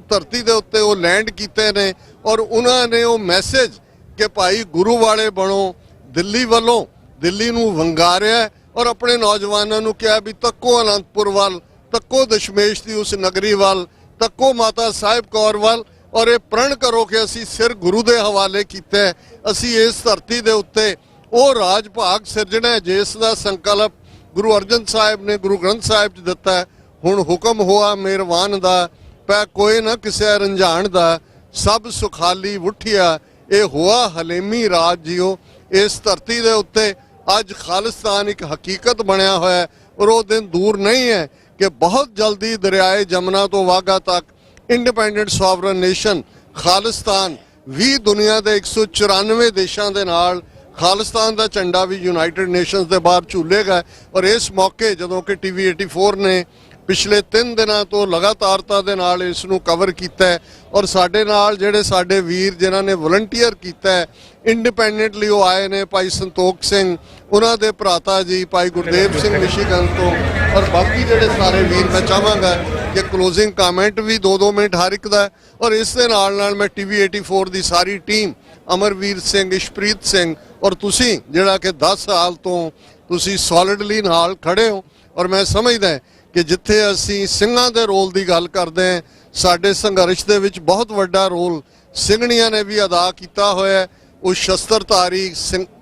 [SPEAKER 16] ਧਰਤੀ ਦੇ ਉੱਤੇ ਉਹ ਲੈਂਡ ਕੀਤੇ ਨੇ ਔਰ ਉਹਨਾਂ ਨੇ ਉਹ ਮੈਸੇਜ ਕਿ ਭਾਈ ਗੁਰੂ ਵਾਲੇ ਬਣੋ, ਦਿੱਲੀ ਵੱਲੋਂ ਦਿੱਲੀ ਨੂੰ ਵੰਗਾਰਿਆ ਔਰ ਆਪਣੇ ਨੌਜਵਾਨਾਂ ਨੂੰ ਕਿਹਾ ਵੀ ਤੱਕੋ ਅਨੰਦਪੁਰ ਵੱਲ, ਤੱਕੋ ਦਸ਼ਮੇਸ਼ ਦੀ ਉਸ ਨਗਰੀ ਵੱਲ, ਤੱਕੋ ਮਾਤਾ ਸਾਹਿਬ ਕੌਰ ਵੱਲ ਔਰ ਇਹ ਪ੍ਰਣ ਕਰੋ ਕਿ ਅਸੀਂ ਸਿਰ ਗੁਰੂ ਦੇ ਹਵਾਲੇ ਕੀਤਾ ਹੈ। ਅਸੀਂ ਇਸ ਧਰਤੀ ਦੇ ਉੱਤੇ ਉਹ ਰਾਜ ਭਾਗ ਸਿਰਜਣਾ ਜਿਸ ਦਾ ਸੰਕਲਪ ਗੁਰੂ ਅਰਜਨ ਸਾਹਿਬ ਨੇ ਗੁਰੂ ਗ੍ਰੰਥ ਸਾਹਿਬ 'ਚ ਦਿੱਤਾ ਹੈ। ਹੁਣ ਹੁਕਮ ਹੋਆ ਮਿਹਰਬਾਨ ਦਾ, ਪੈ ਕੋਈ ਨਾ ਕਿਸੇ ਰੰਝਾਣ ਦਾ, ਸਭ ਸੁਖਾਲੀ ਉਠਿਆ ਇਹ ਹੋਆ ਹਲੇਮੀ ਰਾਜ ਜੀਓ। ਇਸ ਧਰਤੀ ਦੇ ਉੱਤੇ ਅੱਜ ਖਾਲਿਸਤਾਨ ਇੱਕ ਹਕੀਕਤ ਬਣਿਆ ਹੋਇਆ ਹੈ ਔਰ ਉਹ ਦਿਨ ਦੂਰ ਨਹੀਂ ਹੈ ਕਿ ਬਹੁਤ ਜਲਦੀ ਦਰਿਆਏ ਜਮਨਾ ਤੋਂ ਵਾਗਾ ਤੱਕ ਇੰਡੀਪੈਂਡੈਂਟ ਸੋਵਰਨ ਨੇਸ਼ਨ ਖਾਲਿਸਤਾਨ ਵੀ ਦੁਨੀਆ ਦੇ 194 ਦੇਸ਼ਾਂ ਦੇ ਨਾਲ ਖਾਲਿਸਤਾਨ ਦਾ ਝੰਡਾ ਵੀ ਯੂਨਾਈਟਿਡ ਨੇਸ਼ਨਸ ਦੇ ਬਾਹਰ ਝੂਲੇਗਾ। ਔਰ ਇਸ ਮੌਕੇ ਜਦੋਂ ਕਿ TV 84 ਨੇ ਪਿਛਲੇ 3 ਦਿਨਾਂ ਤੋਂ ਲਗਾਤਾਰਤਾ ਦੇ ਨਾਲ ਇਸ ਨੂੰ ਕਵਰ ਕੀਤਾ ਹੈ ਔਰ ਸਾਡੇ ਨਾਲ ਜਿਹੜੇ ਸਾਡੇ ਵੀਰ ਜਿਨ੍ਹਾਂ ਨੇ ਵਲੰਟੀਅਰ ਕੀਤਾ ਹੈ ਇੰਡੀਪੈਂਡੈਂਟਲੀ ਉਹ ਆਏ ਨੇ, ਭਾਈ ਸੰਤੋਖ ਸਿੰਘ, ਉਹਨਾਂ ਦੇ ਭਰਾਤਾ ਜੀ ਭਾਈ ਗੁਰਦੇਵ ਸਿੰਘ ਮਿਸ਼ੀਗਨ ਤੋਂ ਔਰ ਬਾਕੀ ਜਿਹੜੇ ਸਾਰੇ ਵੀਰ, ਮੈਂ ਚਾਹਾਂਗਾ ਕਿ ਕਲੋਜ਼ਿੰਗ ਕਮੈਂਟ ਵੀ 2-2 ਮਿੰਟ ਹਰ ਇੱਕ ਦਾ। ਔਰ ਇਸ ਦੇ ਨਾਲ ਮੈਂ TV 84 ਦੀ ਸਾਰੀ ਟੀਮ, ਅਮਰਵੀਰ ਸਿੰਘ, ਇਸ਼ਪ੍ਰੀਤ ਸਿੰਘ ਔਰ ਤੁਸੀਂ ਜਿਹੜਾ ਕਿ 10 ਸਾਲ ਤੋਂ ਤੁਸੀਂ ਸੋਲਿਡਲੀ ਨਾਲ ਖੜੇ ਹੋ ਔਰ ਮੈਂ ਸਮਝਦਾ ਕਿ ਜਿੱਥੇ ਅਸੀਂ ਸਿੰਘਾਂ ਦੇ ਰੋਲ ਦੀ ਗੱਲ ਕਰਦੇ ਹਾਂ, ਸਾਡੇ ਸੰਘਰਸ਼ ਦੇ ਵਿੱਚ ਬਹੁਤ ਵੱਡਾ ਰੋਲ ਸਿੰਘਣੀਆਂ ਨੇ ਵੀ ਅਦਾ ਕੀਤਾ ਹੋਇਆ ਹੈ, ਉਸ ਸ਼ਸਤਰਧਾਰੀ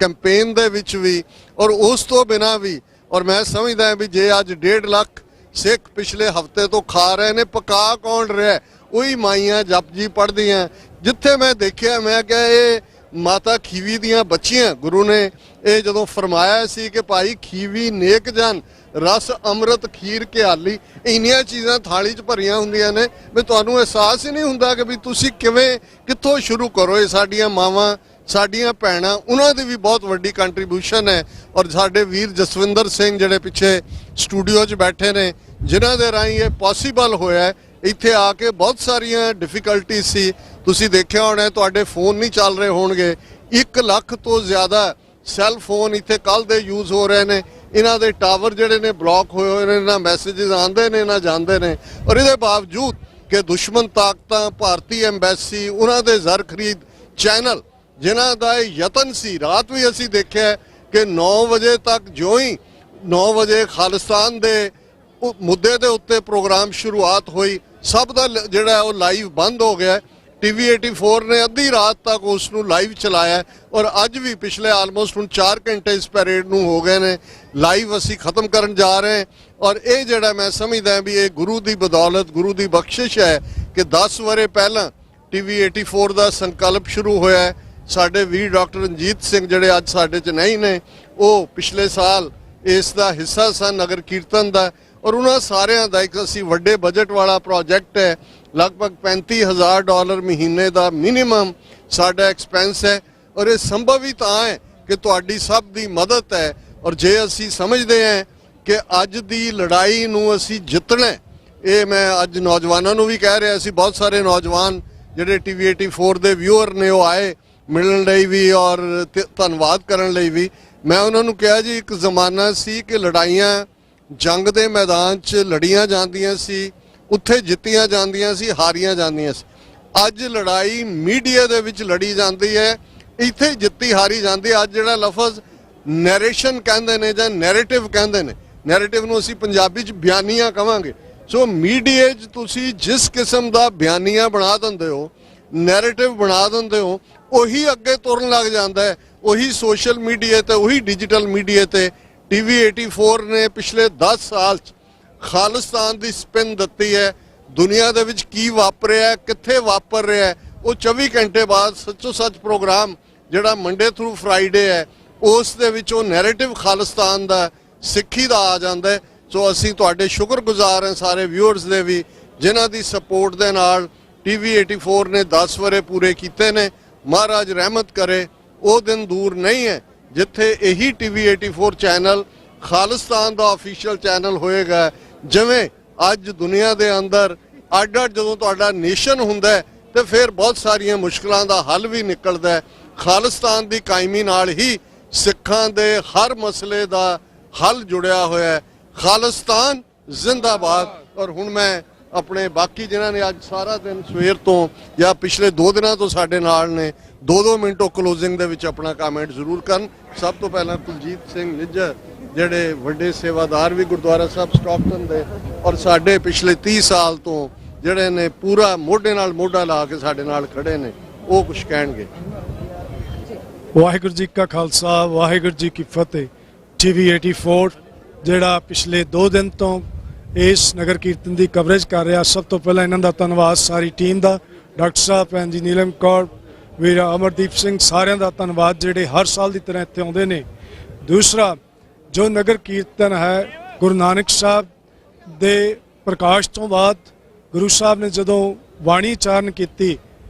[SPEAKER 16] ਕੈਂਪੇਨ ਦੇ ਵਿੱਚ ਵੀ ਔਰ ਉਸ ਤੋਂ ਬਿਨਾਂ ਵੀ। ਔਰ ਮੈਂ ਸਮਝਦਾ ਵੀ ਜੇ ਅੱਜ 1.5 ਲੱਖ ਸਿੱਖ ਪਿਛਲੇ ਹਫ਼ਤੇ ਤੋਂ ਖਾ ਰਹੇ ਨੇ, ਪਕਾ ਕੌਣ ਰਿਹਾ? ਉਹੀ ਮਾਈਆਂ ਜਪਜੀ ਪੜ੍ਹਦੀਆਂ। ਜਿੱਥੇ ਮੈਂ ਦੇਖਿਆ ਮੈਂ ਕਿਹਾ ਇਹ ਮਾਤਾ ਖੀਵੀ ਦੀਆਂ ਬੱਚੀਆਂ, ਗੁਰੂ ਨੇ ਇਹ ਜਦੋਂ ਫਰਮਾਇਆ ਸੀ ਕਿ ਭਾਈ ਖੀਵੀ ਨੇਕ ਜਨ ਰਸ ਅੰਮ੍ਰਿਤ ਖੀਰ ਘਿਆਲੀ, ਇੰਨੀਆਂ ਚੀਜ਼ਾਂ ਥਾਲੀ 'ਚ ਭਰੀਆਂ ਹੁੰਦੀਆਂ ਨੇ ਵੀ ਤੁਹਾਨੂੰ ਅਹਿਸਾਸ ਹੀ ਨਹੀਂ ਹੁੰਦਾ ਕਿ ਵੀ ਤੁਸੀਂ ਕਿੱਥੋਂ ਸ਼ੁਰੂ ਕਰੋ। ਇਹ ਸਾਡੀਆਂ ਮਾਵਾਂ, ਸਾਡੀਆਂ ਭੈਣਾਂ, ਉਹਨਾਂ ਦੀ ਵੀ ਬਹੁਤ ਵੱਡੀ ਕੰਟਰੀਬਿਊਸ਼ਨ ਹੈ। ਔਰ ਸਾਡੇ ਵੀਰ ਜਸਵਿੰਦਰ ਸਿੰਘ ਜਿਹੜੇ ਪਿੱਛੇ ਸਟੂਡੀਓ 'ਚ ਬੈਠੇ ਨੇ, ਜਿਨ੍ਹਾਂ ਦੇ ਰਾਹੀਂ ਇਹ ਪੋਸੀਬਲ ਹੋਇਆ। ਇੱਥੇ ਆ ਕੇ ਬਹੁਤ ਸਾਰੀਆਂ ਡਿਫਿਕਲਟੀ ਸੀ, ਤੁਸੀਂ ਦੇਖਿਆ ਹੋਣਾ, ਤੁਹਾਡੇ ਫੋਨ ਨਹੀਂ ਚੱਲ ਰਹੇ ਹੋਣਗੇ। 1 ਲੱਖ ਤੋਂ ਜ਼ਿਆਦਾ ਸੈੱਲ ਫੋਨ ਇੱਥੇ ਕੱਲ ਦੇ ਯੂਜ਼ ਹੋ ਰਹੇ ਨੇ। ਇਹਨਾਂ ਦੇ ਟਾਵਰ ਜਿਹੜੇ ਨੇ ਬਲੌਕ ਹੋਏ ਹੋਏ ਨੇ, ਨਾ ਮੈਸੇजेस ਆਉਂਦੇ ਨੇ ਨਾ ਜਾਂਦੇ ਨੇ। ਔਰ ਇਹਦੇ ਬਾਵਜੂਦ ਕਿ ਦੁਸ਼ਮਣ ਤਾਕਤਾਂ, ਭਾਰਤੀ ਐਮਬੈਸੀ, ਉਹਨਾਂ ਦੇ ਜ਼ਰ ਖਰੀਦ ਚੈਨਲ ਜਿਨ੍ਹਾਂ ਦਾ ਇਹ ਯਤਨ ਸੀ, ਰਾਤ ਵੀ ਅਸੀਂ ਦੇਖਿਆ ਕਿ 9 ਵਜੇ ਤੱਕ ਜਿਉਂ ਹੀ 9 ਵਜੇ ਖਾਲਿਸਤਾਨ ਦੇ ਮੁੱਦੇ ਦੇ ਉੱਤੇ ਪ੍ਰੋਗਰਾਮ ਸ਼ੁਰੂਆਤ ਹੋਈ, ਸਭ ਦਾ ਜਿਹੜਾ ਉਹ ਲਾਈਵ ਬੰਦ ਹੋ ਗਿਆ। TV 84 ਨੇ ਅੱਧੀ ਰਾਤ ਤੱਕ ਉਸ ਨੂੰ ਲਾਈਵ ਚਲਾਇਆ ਔਰ ਅੱਜ ਵੀ ਪਿਛਲੇ ਆਲਮੋਸਟ ਹੁਣ 4 ਘੰਟੇ ਇਸ ਪੈਰੇਡ ਨੂੰ ਹੋ ਗਏ ਨੇ ਲਾਈਵ ਅਸੀਂ ਖਤਮ ਕਰਨ ਜਾ ਰਹੇ ਹਾਂ। ਔਰ ਇਹ ਜਿਹੜਾ ਮੈਂ ਸਮਝਦਾ ਵੀ ਇਹ ਗੁਰੂ ਦੀ ਬਦੌਲਤ, ਗੁਰੂ ਦੀ ਬਖਸ਼ਿਸ਼ ਹੈ ਕਿ 10 ਵਰੇ ਪਹਿਲਾਂ TV 84 ਦਾ ਸੰਕਲਪ ਸ਼ੁਰੂ ਹੋਇਆ। ਸਾਡੇ ਵੀਰ ਡਾਕਟਰ ਰਣਜੀਤ ਸਿੰਘ ਜਿਹੜੇ ਅੱਜ ਸਾਡੇ 'ਚ ਨਹੀਂ ਨੇ, ਉਹ ਪਿਛਲੇ ਸਾਲ ਇਸ ਦਾ ਹਿੱਸਾ ਸਨ ਨਗਰ ਕੀਰਤਨ ਦਾ ਔਰ ਉਹਨਾਂ ਸਾਰਿਆਂ ਦਾ ਇੱਕ ਅਸੀਂ ਵੱਡੇ ਬਜਟ ਵਾਲਾ ਪ੍ਰੋਜੈਕਟ ਹੈ। ਲਗਭਗ $35,000 ਮਹੀਨੇ ਦਾ ਮਿਨੀਮਮ ਸਾਡਾ ਐਕਸਪੈਂਸ ਹੈ ਔਰ ਇਹ ਸੰਭਵ ਹੀ ਤਾਂ ਹੈ ਕਿ ਤੁਹਾਡੀ ਸਭ ਦੀ ਮਦਦ ਹੈ। ਔਰ ਜੇ ਅਸੀਂ ਸਮਝਦੇ ਹਾਂ ਕਿ ਅੱਜ ਦੀ ਲੜਾਈ ਨੂੰ ਅਸੀਂ ਜਿੱਤਣਾ, ਇਹ ਮੈਂ ਅੱਜ ਨੌਜਵਾਨਾਂ ਨੂੰ ਵੀ ਕਹਿ ਰਿਹਾ ਸੀ, ਬਹੁਤ ਸਾਰੇ ਨੌਜਵਾਨ ਜਿਹੜੇ TV 84 ਦੇ ਵਿਊਅਰ ਨੇ ਉਹ ਆਏ ਮਿਲਣ ਲਈ ਵੀ ਔਰ ਧੰਨਵਾਦ ਕਰਨ ਲਈ ਵੀ। ਮੈਂ ਉਹਨਾਂ ਨੂੰ ਕਿਹਾ ਜੀ ਇੱਕ ਜ਼ਮਾਨਾ ਸੀ ਕਿ ਲੜਾਈਆਂ ਜੰਗ ਦੇ ਮੈਦਾਨ 'ਚ ਲੜੀਆਂ ਜਾਂਦੀਆਂ ਸੀ, ਉੱਥੇ ਜਿੱਤੀਆਂ ਜਾਂਦੀਆਂ ਸੀ, ਹਾਰੀਆਂ ਜਾਂਦੀਆਂ ਸੀ। ਅੱਜ ਲੜਾਈ ਮੀਡੀਆ ਦੇ ਵਿੱਚ ਲੜੀ ਜਾਂਦੀ ਹੈ, ਇੱਥੇ ਜਿੱਤੀ ਹਾਰੀ ਜਾਂਦੀ। ਅੱਜ ਜਿਹੜਾ ਲਫ਼ਜ਼ ਨੈਰੇਸ਼ਨ ਕਹਿੰਦੇ ਨੇ ਜਾਂ ਨੈਰੇਟਿਵ ਕਹਿੰਦੇ ਨੇ, ਨੈਰੇਟਿਵ ਨੂੰ ਅਸੀਂ ਪੰਜਾਬੀ 'ਚ ਬਿਆਨੀਆਂ ਕਵਾਂਗੇ। ਸੋ ਮੀਡੀਆ 'ਚ ਤੁਸੀਂ ਜਿਸ ਕਿਸਮ ਦਾ ਬਿਆਨੀਆਂ ਬਣਾ ਦਿੰਦੇ ਹੋ, ਨੈਰੇਟਿਵ ਬਣਾ ਦਿੰਦੇ ਹੋ, ਉਹੀ ਅੱਗੇ ਤੁਰਨ ਲੱਗ ਜਾਂਦਾ ਹੈ। ਉਹੀ ਸੋਸ਼ਲ ਮੀਡੀਆ ਤੇ, ਉਹੀ ਡਿਜੀਟਲ ਮੀਡੀਆ ਤੇ TV 84 ਨੇ ਪਿਛਲੇ 10 ਸਾਲ 'ਚ ਖਾਲਿਸਤਾਨ ਦੀ ਸਪਿਨ ਦਿੱਤੀ ਹੈ। ਦੁਨੀਆ ਦੇ ਵਿੱਚ ਕੀ ਵਾਪਰਿਆ, ਕਿੱਥੇ ਵਾਪਰ ਰਿਹਾ, ਉਹ 24 ਘੰਟੇ ਬਾਅਦ ਸੱਚੋ ਸੱਚ ਪ੍ਰੋਗਰਾਮ ਜਿਹੜਾ ਮੰਡੇ ਥਰੂ ਫਰਾਈਡੇ ਹੈ, ਉਸ ਦੇ ਵਿੱਚ ਉਹ ਨੈਰੇਟਿਵ ਖਾਲਿਸਤਾਨ ਦਾ, ਸਿੱਖੀ ਦਾ ਆ ਜਾਂਦਾ ਹੈ। ਸੋ ਅਸੀਂ ਤੁਹਾਡੇ ਸ਼ੁਕਰਗੁਜ਼ਾਰ ਹਾਂ ਸਾਰੇ ਵਿਊਅਰਸ ਦੇ ਵੀ, ਜਿਨ੍ਹਾਂ ਦੀ ਸਪੋਰਟ ਦੇ ਨਾਲ TV 84 ਨੇ 10 ਵਰੇ ਪੂਰੇ ਕੀਤੇ ਨੇ। ਮਹਾਰਾਜ ਰਹਿਮਤ ਕਰੇ, ਉਹ ਦਿਨ ਦੂਰ ਨਹੀਂ ਹੈ ਜਿੱਥੇ ਇਹੀ TV 84 ਚੈਨਲ ਖਾਲਿਸਤਾਨ ਦਾ ਆਫੀਸ਼ੀਅਲ ਚੈਨਲ ਹੋਏਗਾ। ਜਿਵੇਂ ਅੱਜ ਦੁਨੀਆ ਦੇ ਅੰਦਰ ਅੱਡ-ਅੱਡ ਜਦੋਂ ਤੁਹਾਡਾ ਨੇਸ਼ਨ ਹੁੰਦਾ ਤੇ ਫਿਰ ਬਹੁਤ ਸਾਰੀਆਂ ਮੁਸ਼ਕਲਾਂ ਦਾ ਹੱਲ ਵੀ ਨਿਕਲਦਾ ਹੈ। ਖਾਲਿਸਤਾਨ ਦੀ ਕਾਇਮੀ ਨਾਲ ਹੀ ਸਿੱਖਾਂ ਦੇ ਹਰ ਮਸਲੇ ਦਾ ਹੱਲ ਜੁੜਿਆ ਹੋਇਆ ਹੈ। ਖਾਲਿਸਤਾਨ ਜ਼ਿੰਦਾਬਾਦ। ਔਰ ਹੁਣ ਮੈਂ ਆਪਣੇ ਬਾਕੀ ਜਿਨ੍ਹਾਂ ਨੇ ਅੱਜ ਸਾਰਾ ਦਿਨ ਸਵੇਰ ਤੋਂ ਜਾਂ ਪਿਛਲੇ 2 ਦਿਨਾਂ ਤੋਂ ਸਾਡੇ ਨਾਲ ਨੇ 2-2 ਮਿੰਟ ਉਹ ਕਲੋਜ਼ਿੰਗ ਦੇ ਵਿੱਚ ਆਪਣਾ ਕਮੈਂਟ ਜ਼ਰੂਰ ਕਰਨ। ਸਭ ਤੋਂ ਪਹਿਲਾਂ ਕੁਲਜੀਤ ਸਿੰਘ ਨਿੱਜਰ ਜਿਹੜੇ ਵੱਡੇ ਸੇਵਾਦਾਰ ਵੀ ਗੁਰਦੁਆਰਾ ਸਾਹਿਬ ਸਟਾਕਟਨ ਦੇ ਔਰ ਸਾਡੇ ਪਿਛਲੇ 30 ਸਾਲ ਤੋਂ ਜਿਹੜੇ ਨੇ ਪੂਰਾ ਮੋਢੇ ਨਾਲ ਮੋਢਾ ਲਾ ਕੇ ਸਾਡੇ ਨਾਲ ਖੜੇ ਨੇ, ਉਹ ਕੁਝ ਕਹਿਣਗੇ।
[SPEAKER 2] ਵਾਹਿਗੁਰੂ ਜੀ ਕਾ ਖਾਲਸਾ ਵਾਹਿਗੁਰੂ ਜੀ ਕੀ ਫਤਿਹ। TV 84 ਜਿਹੜਾ ਪਿਛਲੇ 2 ਦਿਨ ਤੋਂ ਇਸ ਨਗਰ ਕੀਰਤਨ ਦੀ ਕਵਰੇਜ ਕਰ ਰਿਹਾ, ਸਭ ਤੋਂ ਪਹਿਲਾਂ ਇਹਨਾਂ ਦਾ ਧੰਨਵਾਦ ਸਾਰੀ ਟੀਮ ਦਾ, ਡਾਕਟਰ ਸਾਹਿਬ, ਭੈਣ ਜੀ ਨੀਲਮ ਕੌਰ, ਵੀਰ ਅਮਰਦੀਪ ਸਿੰਘ, ਸਾਰਿਆਂ ਦਾ ਧੰਨਵਾਦ ਜਿਹੜੇ ਹਰ ਸਾਲ ਦੀ ਤਰ੍ਹਾਂ ਇੱਥੇ ਆਉਂਦੇ ਨੇ। ਦੂਸਰਾ, ਜੋ ਨਗਰ ਕੀਰਤਨ ਹੈ ਗੁਰੂ ਨਾਨਕ ਸਾਹਿਬ ਦੇ ਪ੍ਰਕਾਸ਼ ਤੋਂ ਬਾਅਦ ਗੁਰੂ ਸਾਹਿਬ ਨੇ ਜਦੋਂ ਬਾਣੀ ਉਚਾਰਨ ਕੀਤੀ,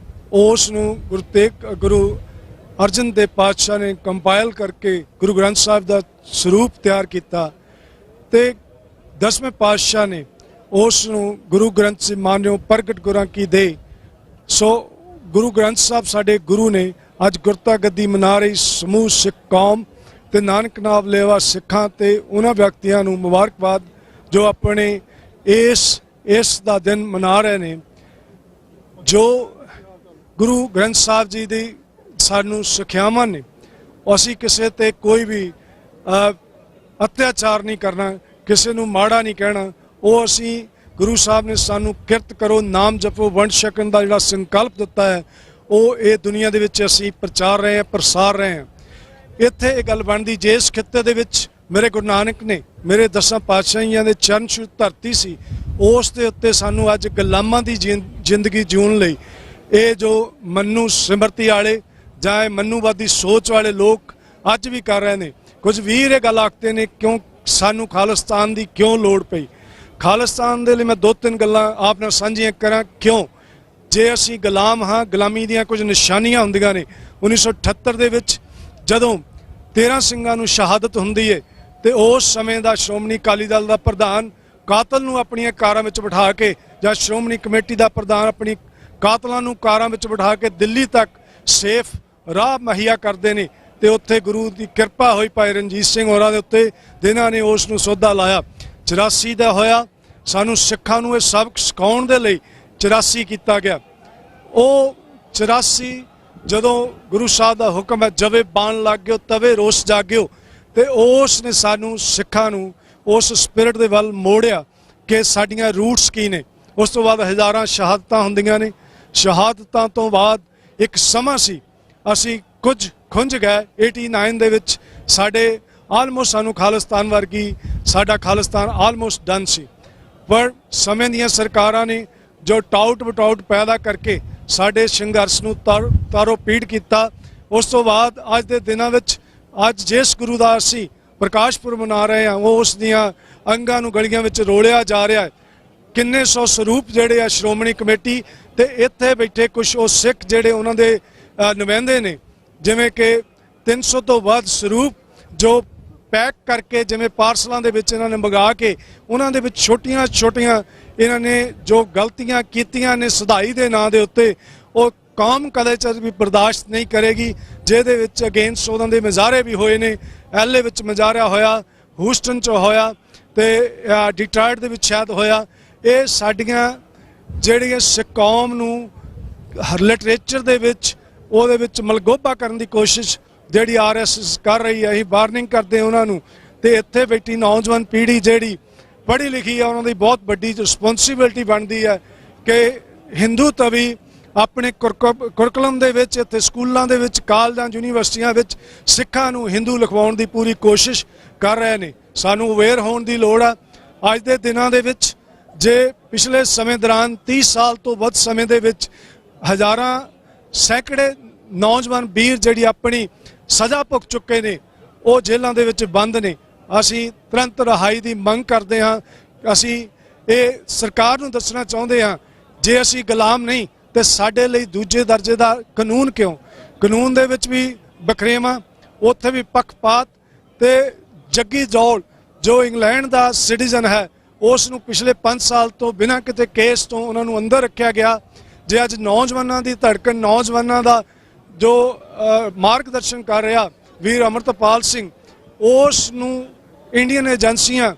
[SPEAKER 2] ਉਸ ਨੂੰ ਗੁਰੂ ਅਰਜਨ ਦੇਵ ਪਾਤਸ਼ਾਹ ਨੇ ਕੰਪਾਈਲ ਕਰਕੇ ਗੁਰੂ ਗ੍ਰੰਥ ਸਾਹਿਬ ਦਾ ਸਰੂਪ ਤਿਆਰ ਕੀਤਾ ਤੇ 10ਵੇਂ ਪਾਤਸ਼ਾਹ ਨੇ ਉਸ ਨੂੰ ਗੁਰੂ ਗ੍ਰੰਥ ਸਾਹਿਬ ਮਾਨਿਓ ਪ੍ਰਗਟ ਗੁਰਾਂ ਕੀ ਦੇ। ਸੋ ਗੁਰੂ ਗ੍ਰੰਥ ਸਾਹਿਬ ਸਾਡੇ ਗੁਰੂ ਨੇ। ਅੱਜ ਗੁਰਤਾ ਗੱਦੀ ਮਨਾ ਰਹੀ ਸਮੂਹ ਸਿੱਖ ਕੌਮ ਤੇ ਨਾਨਕ ਨਾਮ ਲੇਵਾ ਸਿੱਖਾਂ ਤੇ ਉਹਨਾਂ ਵਿਅਕਤੀਆਂ ਨੂੰ ਮੁਬਾਰਕਬਾਦ ਜੋ ਆਪਣੇ ਇਸ ਦਾ ਦਿਨ ਮਨਾ ਰਹੇ ਨੇ। ਜੋ ਗੁਰੂ ਗ੍ਰੰਥ ਸਾਹਿਬ ਜੀ ਦੀ ਸਾਨੂੰ ਸਿੱਖਿਆਵਾਂ ਨੇ, ਅਸੀਂ ਕਿਸੇ ਤੇ ਕੋਈ ਵੀ ਅਤਿਆਚਾਰ ਨਹੀਂ ਕਰਨਾ, ਕਿਸੇ ਨੂੰ ਮਾੜਾ ਨਹੀਂ ਕਹਿਣਾ। ਉਹ ਅਸੀਂ ਗੁਰੂ ਸਾਹਿਬ ਨੇ ਸਾਨੂੰ ਕਿਰਤ ਕਰੋ, ਨਾਮ ਜਪੋ, ਵੰਡ ਛਕਣ ਦਾ ਜਿਹੜਾ ਸੰਕਲਪ ਦਿੱਤਾ ਹੈ, ਉਹ ਇਹ ਦੁਨੀਆ ਦੇ ਵਿੱਚ ਅਸੀਂ ਪ੍ਰਚਾਰ ਰਹੇ ਹਾਂ, ਪ੍ਰਸਾਰ ਰਹੇ ਹਾਂ। ਇੱਥੇ ਇਹ ਗੱਲ ਬਣਦੀ, ਜਿਸ ਖਿੱਤੇ ਦੇ ਵਿੱਚ ਮੇਰੇ ਗੁਰੂ ਨਾਨਕ ਨੇ ਮੇਰੇ 10 ਪਾਤਸ਼ਾਹੀਆਂ ਦੇ ਚਰਨ ਛੂਹ ਧਰਤੀ ਸੀ, ਉਸ ਦੇ ਉੱਤੇ ਸਾਨੂੰ ਅੱਜ ਗੁਲਾਮਾਂ ਦੀ ਜ਼ਿੰਦਗੀ ਜਿਉਣ ਲਈ ਇਹ ਜੋ ਮਨੂ ਸਿਮਰਤੀ ਵਾਲੇ ਜਾਂ ਮਨੂਵਾਦੀ ਸੋਚ ਵਾਲੇ ਲੋਕ ਅੱਜ ਵੀ ਕਰ ਰਹੇ ਨੇ। ਕੁਝ ਵੀਰ ਇਹ ਗੱਲ ਆਖਦੇ ਨੇ ਕਿਉਂ ਸਾਨੂੰ ਖਾਲਿਸਤਾਨ ਦੀ ਕਿਉਂ ਲੋੜ ਪਈ। ਖਾਲਿਸਤਾਨ ਦੇ ਲਈ ਮੈਂ 2-3 ਗੱਲਾਂ ਆਪ ਨਾਲ ਸਾਂਝੀਆਂ ਕਰਾਂ। ਕਿਉਂ? ਜੇ ਅਸੀਂ ਗੁਲਾਮ ਹਾਂ, ਗੁਲਾਮੀ ਦੀਆਂ ਕੁਝ ਨਿਸ਼ਾਨੀਆਂ ਹੁੰਦੀਆਂ ਨੇ। 1978 ਦੇ ਵਿੱਚ ਜਦੋਂ 13 ਸਿੰਘਾਂ ਨੂੰ ਸ਼ਹਾਦਤ ਹੁੰਦੀ ਹੈ ਤੇ ਉਸ ਸਮੇਂ ਦਾ ਸ਼੍ਰੋਮਣੀ ਅਕਾਲੀ ਦਲ ਦਾ ਪ੍ਰਧਾਨ ਕਾਤਲ ਨੂੰ ਆਪਣੀਆਂ ਕਾਰਾਂ ਵਿੱਚ ਬਿਠਾ ਕੇ, ਜਾਂ ਸ਼੍ਰੋਮਣੀ ਕਮੇਟੀ ਦਾ ਪ੍ਰਧਾਨ ਆਪਣੀ ਕਾਤਲਾਂ ਨੂੰ ਕਾਰਾਂ ਵਿੱਚ ਬਿਠਾ ਕੇ ਦਿੱਲੀ ਤੱਕ ਸੇਫ ਰਾਹ ਮੁਹੱਈਆ ਕਰਦੇ ਨੇ ਤੇ ਉੱਥੇ ਗੁਰੂ ਦੀ ਕਿਰਪਾ ਹੋਈ ਭਾਈ ਰਣਜੀਤ ਸਿੰਘ ਹੋਰਾਂ ਦੇ ਉੱਤੇ, ਜਿਨ੍ਹਾਂ ਨੇ ਉਸ ਨੂੰ ਸੌਦਾ ਲਾਇਆ। 84 ਦਾ ਹੋਇਆ। ਸਾਨੂੰ ਸਿੱਖਾਂ ਨੂੰ ਇਹ ਸਬਕ ਸਿਖਾਉਣ ਦੇ ਲਈ 84 ਕੀਤਾ ਗਿਆ। ਉਹ 84 ਜਦੋਂ ਗੁਰੂ ਸਾਹਿਬ ਦਾ ਹੁਕਮ ਹੈ ਜਵੇ ਬਾਣ ਲੱਗ ਗਿਓ ਤਵੇ ਰੋਸ ਜਾਗਿਓ, ਤੇ ਉਸ ਨੇ ਸਾਨੂੰ ਸਿੱਖਾਂ ਨੂੰ ਉਸ ਸਪਿਰਿਟ ਦੇ ਵੱਲ ਮੋੜਿਆ ਕਿ ਸਾਡੀਆਂ ਰੂਟਸ ਕੀ ਨੇ। ਉਸ ਤੋਂ ਬਾਅਦ ਹਜ਼ਾਰਾਂ ਸ਼ਹਾਦਤਾਂ ਹੁੰਦੀਆਂ ਨੇ। ਸ਼ਹਾਦਤਾਂ ਤੋਂ ਬਾਅਦ ਇੱਕ ਸਮਾਂ ਸੀ ਅਸੀਂ ਕੁਝ ਖੁੰਝ ਗਏ। 89 ਦੇ ਵਿੱਚ ਸਾਡੇ ਆਲਮੋਸਟ ਸਾਨੂੰ ਖਾਲਿਸਤਾਨ ਵਰਗੀ ਸਾਡਾ ਖਾਲਿਸਤਾਨ ਆਲਮੋਸਟ ਡਨ ਸੀ, ਪਰ ਸਮੇਂ ਦੀਆਂ ਸਰਕਾਰਾਂ ਨੇ ਜੋ ਟਾਊਟ ਬਟਾਊਟ ਪੈਦਾ ਕਰਕੇ ਸਾਡੇ ਸੰਘਰਸ਼ ਨੂੰ ਤਾਰੋ ਪੀੜ ਕੀਤਾ। ਉਸ ਤੋਂ ਬਾਅਦ ਅੱਜ ਦੇ ਦਿਨਾਂ ਵਿੱਚ ਅੱਜ ਜਿਸ ਗੁਰੂ ਦਾ ਅਸੀਂ ਪ੍ਰਕਾਸ਼ ਪੁਰਬ ਮਨਾ ਰਹੇ ਹਾਂ, ਉਹ ਉਸ ਦੀਆਂ ਅੰਗਾਂ ਨੂੰ ਗਲੀਆਂ ਵਿੱਚ ਰੋਲਿਆ ਜਾ ਰਿਹਾ ਹੈ। ਕਿੰਨੇ ਸੌ ਸਰੂਪ ਜਿਹੜੇ ਆ ਸ਼੍ਰੋਮਣੀ ਕਮੇਟੀ ਤੇ ਇੱਥੇ ਬੈਠੇ ਕੁਝ ਉਹ ਸਿੱਖ ਜਿਹੜੇ ਉਹਨਾਂ ਦੇ ਨੁਮਾਇੰਦੇ ਨੇ, ਜਿਵੇਂ ਕਿ 300 ਤੋਂ ਵੱਧ ਸਰੂਪ ਜੋ ਪੈਕ ਕਰਕੇ ਜਿਵੇਂ ਪਾਰਸਲਾਂ ਦੇ ਵਿੱਚ ਇਹਨਾਂ ਨੇ ਮੰਗਾ ਕੇ ਉਹਨਾਂ ਦੇ ਵਿੱਚ ਛੋਟੀਆਂ ਇਹਨਾਂ ਨੇ ਜੋ ਗਲਤੀਆਂ ਕੀਤੀਆਂ ਨੇ ਸਦਾਈ ਦੇ ਨਾਂ ਦੇ ਉੱਤੇ, ਉਹ ਕੌਮ ਕਦੇ ਚ ਵੀ ਬਰਦਾਸ਼ਤ ਨਹੀਂ ਕਰੇਗੀ। ਜਿਹਦੇ ਵਿੱਚ ਅਗੇਂਸਟ ਉਹਨਾਂ ਦੇ ਮਜ਼ਾਰੇ ਵੀ ਹੋਏ ਨੇ। LA ਵਿੱਚ ਮਜ਼ਾਰਾ ਹੋਇਆ, ਹੂਸਟਨ 'ਚ ਹੋਇਆ ਤੇ ਡਿਟਰਾਇਟ ਦੇ ਵਿੱਚ ਸ਼ਾਇਦ ਹੋਇਆ। ਇਹ ਸਾਡੀਆਂ ਜਿਹੜੀਆਂ ਸਿੱਖ ਕੌਮ ਨੂੰ ਲਿਟਰੇਚਰ ਦੇ ਵਿੱਚ ਉਹਦੇ ਵਿੱਚ ਮਲਗੋਬਾ ਕਰਨ ਦੀ ਕੋਸ਼ਿਸ਼ ਜਿਹੜੀ RSS ਕਰ ਰਹੀ ਹੈ, ਅਸੀਂ ਵਾਰਨਿੰਗ ਕਰਦੇ ਉਹਨਾਂ ਨੂੰ। ਤੇ ਇੱਥੇ ਬੈਠੀ ਨੌਜਵਾਨ ਪੀੜ੍ਹੀ ਜਿਹੜੀ ਪੜ੍ਹੀ ਲਿਖੀ ਹੈ, ਉਹਨਾਂ ਦੀ ਬਹੁਤ ਵੱਡੀ ਰਿਸਪੌਂਸਿਬਿਲਿਟੀ ਬਣਦੀ ਹੈ ਕਿ ਹਿੰਦੂ ਤਵੀ ਆਪਣੇ ਕੁਰਕਲਮ ਦੇ ਵਿੱਚ, ਇੱਥੇ ਸਕੂਲਾਂ ਦੇ ਵਿੱਚ, ਕਾਲਜਾਂ, ਯੂਨੀਵਰਸਿਟੀਆਂ ਵਿੱਚ ਸਿੱਖਾਂ ਨੂੰ ਹਿੰਦੂ ਲਿਖਵਾਉਣ ਦੀ ਪੂਰੀ ਕੋਸ਼ਿਸ਼ ਕਰ ਰਹੇ ਨੇ। ਸਾਨੂੰ ਅਵੇਅਰ ਹੋਣ ਦੀ ਲੋੜ ਆ। ਅੱਜ ਦੇ ਦਿਨਾਂ ਦੇ ਵਿੱਚ ਜੇ ਪਿਛਲੇ ਸਮੇਂ ਦੌਰਾਨ 30 ਸਾਲ ਤੋਂ ਵੱਧ ਸਮੇਂ ਦੇ ਵਿੱਚ ਹਜ਼ਾਰਾਂ ਸੈਂਕੜੇ ਨੌਜਵਾਨ ਵੀਰ ਜਿਹੜੀ ਆਪਣੀ ਸਜ਼ਾ ਭੁਗਤ ਚੁੱਕੇ ਨੇ, ਉਹ ਜੇਲ੍ਹਾਂ ਦੇ ਵਿੱਚ ਬੰਦ ਨੇ। ਅਸੀਂ ਤੁਰੰਤ ਰਿਹਾਈ ਦੀ ਮੰਗ ਕਰਦੇ ਹਾਂ। ਅਸੀਂ ਇਹ ਸਰਕਾਰ ਨੂੰ ਦੱਸਣਾ ਚਾਹੁੰਦੇ ਹਾਂ, ਜੇ ਅਸੀਂ ਗੁਲਾਮ ਨਹੀਂ ਤੇ ਸਾਡੇ ਲਈ ਦੂਜੇ ਦਰਜੇ ਦਾ ਕਾਨੂੰਨ ਕਿਉਂ? ਕਾਨੂੰਨ ਦੇ ਵਿੱਚ ਵੀ ਬਖਰੇਵਾਂ, ਉੱਥੇ ਵੀ ਪੱਖਪਾਤ। ਤੇ ਜੱਗੀ ਜੌਲ ਜੋ ਇੰਗਲੈਂਡ ਦਾ ਸਿਟੀਜ਼ਨ ਹੈ, ਉਸ ਨੂੰ ਪਿਛਲੇ 5 ਸਾਲ ਤੋਂ ਬਿਨਾਂ ਕਿਤੇ ਕੇਸ ਤੋਂ ਉਹਨਾਂ ਨੂੰ ਅੰਦਰ ਰੱਖਿਆ ਗਿਆ। ਜੇ ਅੱਜ ਨੌਜਵਾਨਾਂ ਦੀ ਧੜਕਣ, ਨੌਜਵਾਨਾਂ ਦਾ ਜੋ ਮਾਰਗਦਰਸ਼ਨ ਕਰ ਰਿਹਾ ਵੀਰ ਅਮਰਤਪਾਲ ਸਿੰਘ, ਉਸ ਨੂੰ ਇੰਡੀਅਨ ਏਜੰਸੀਆਂ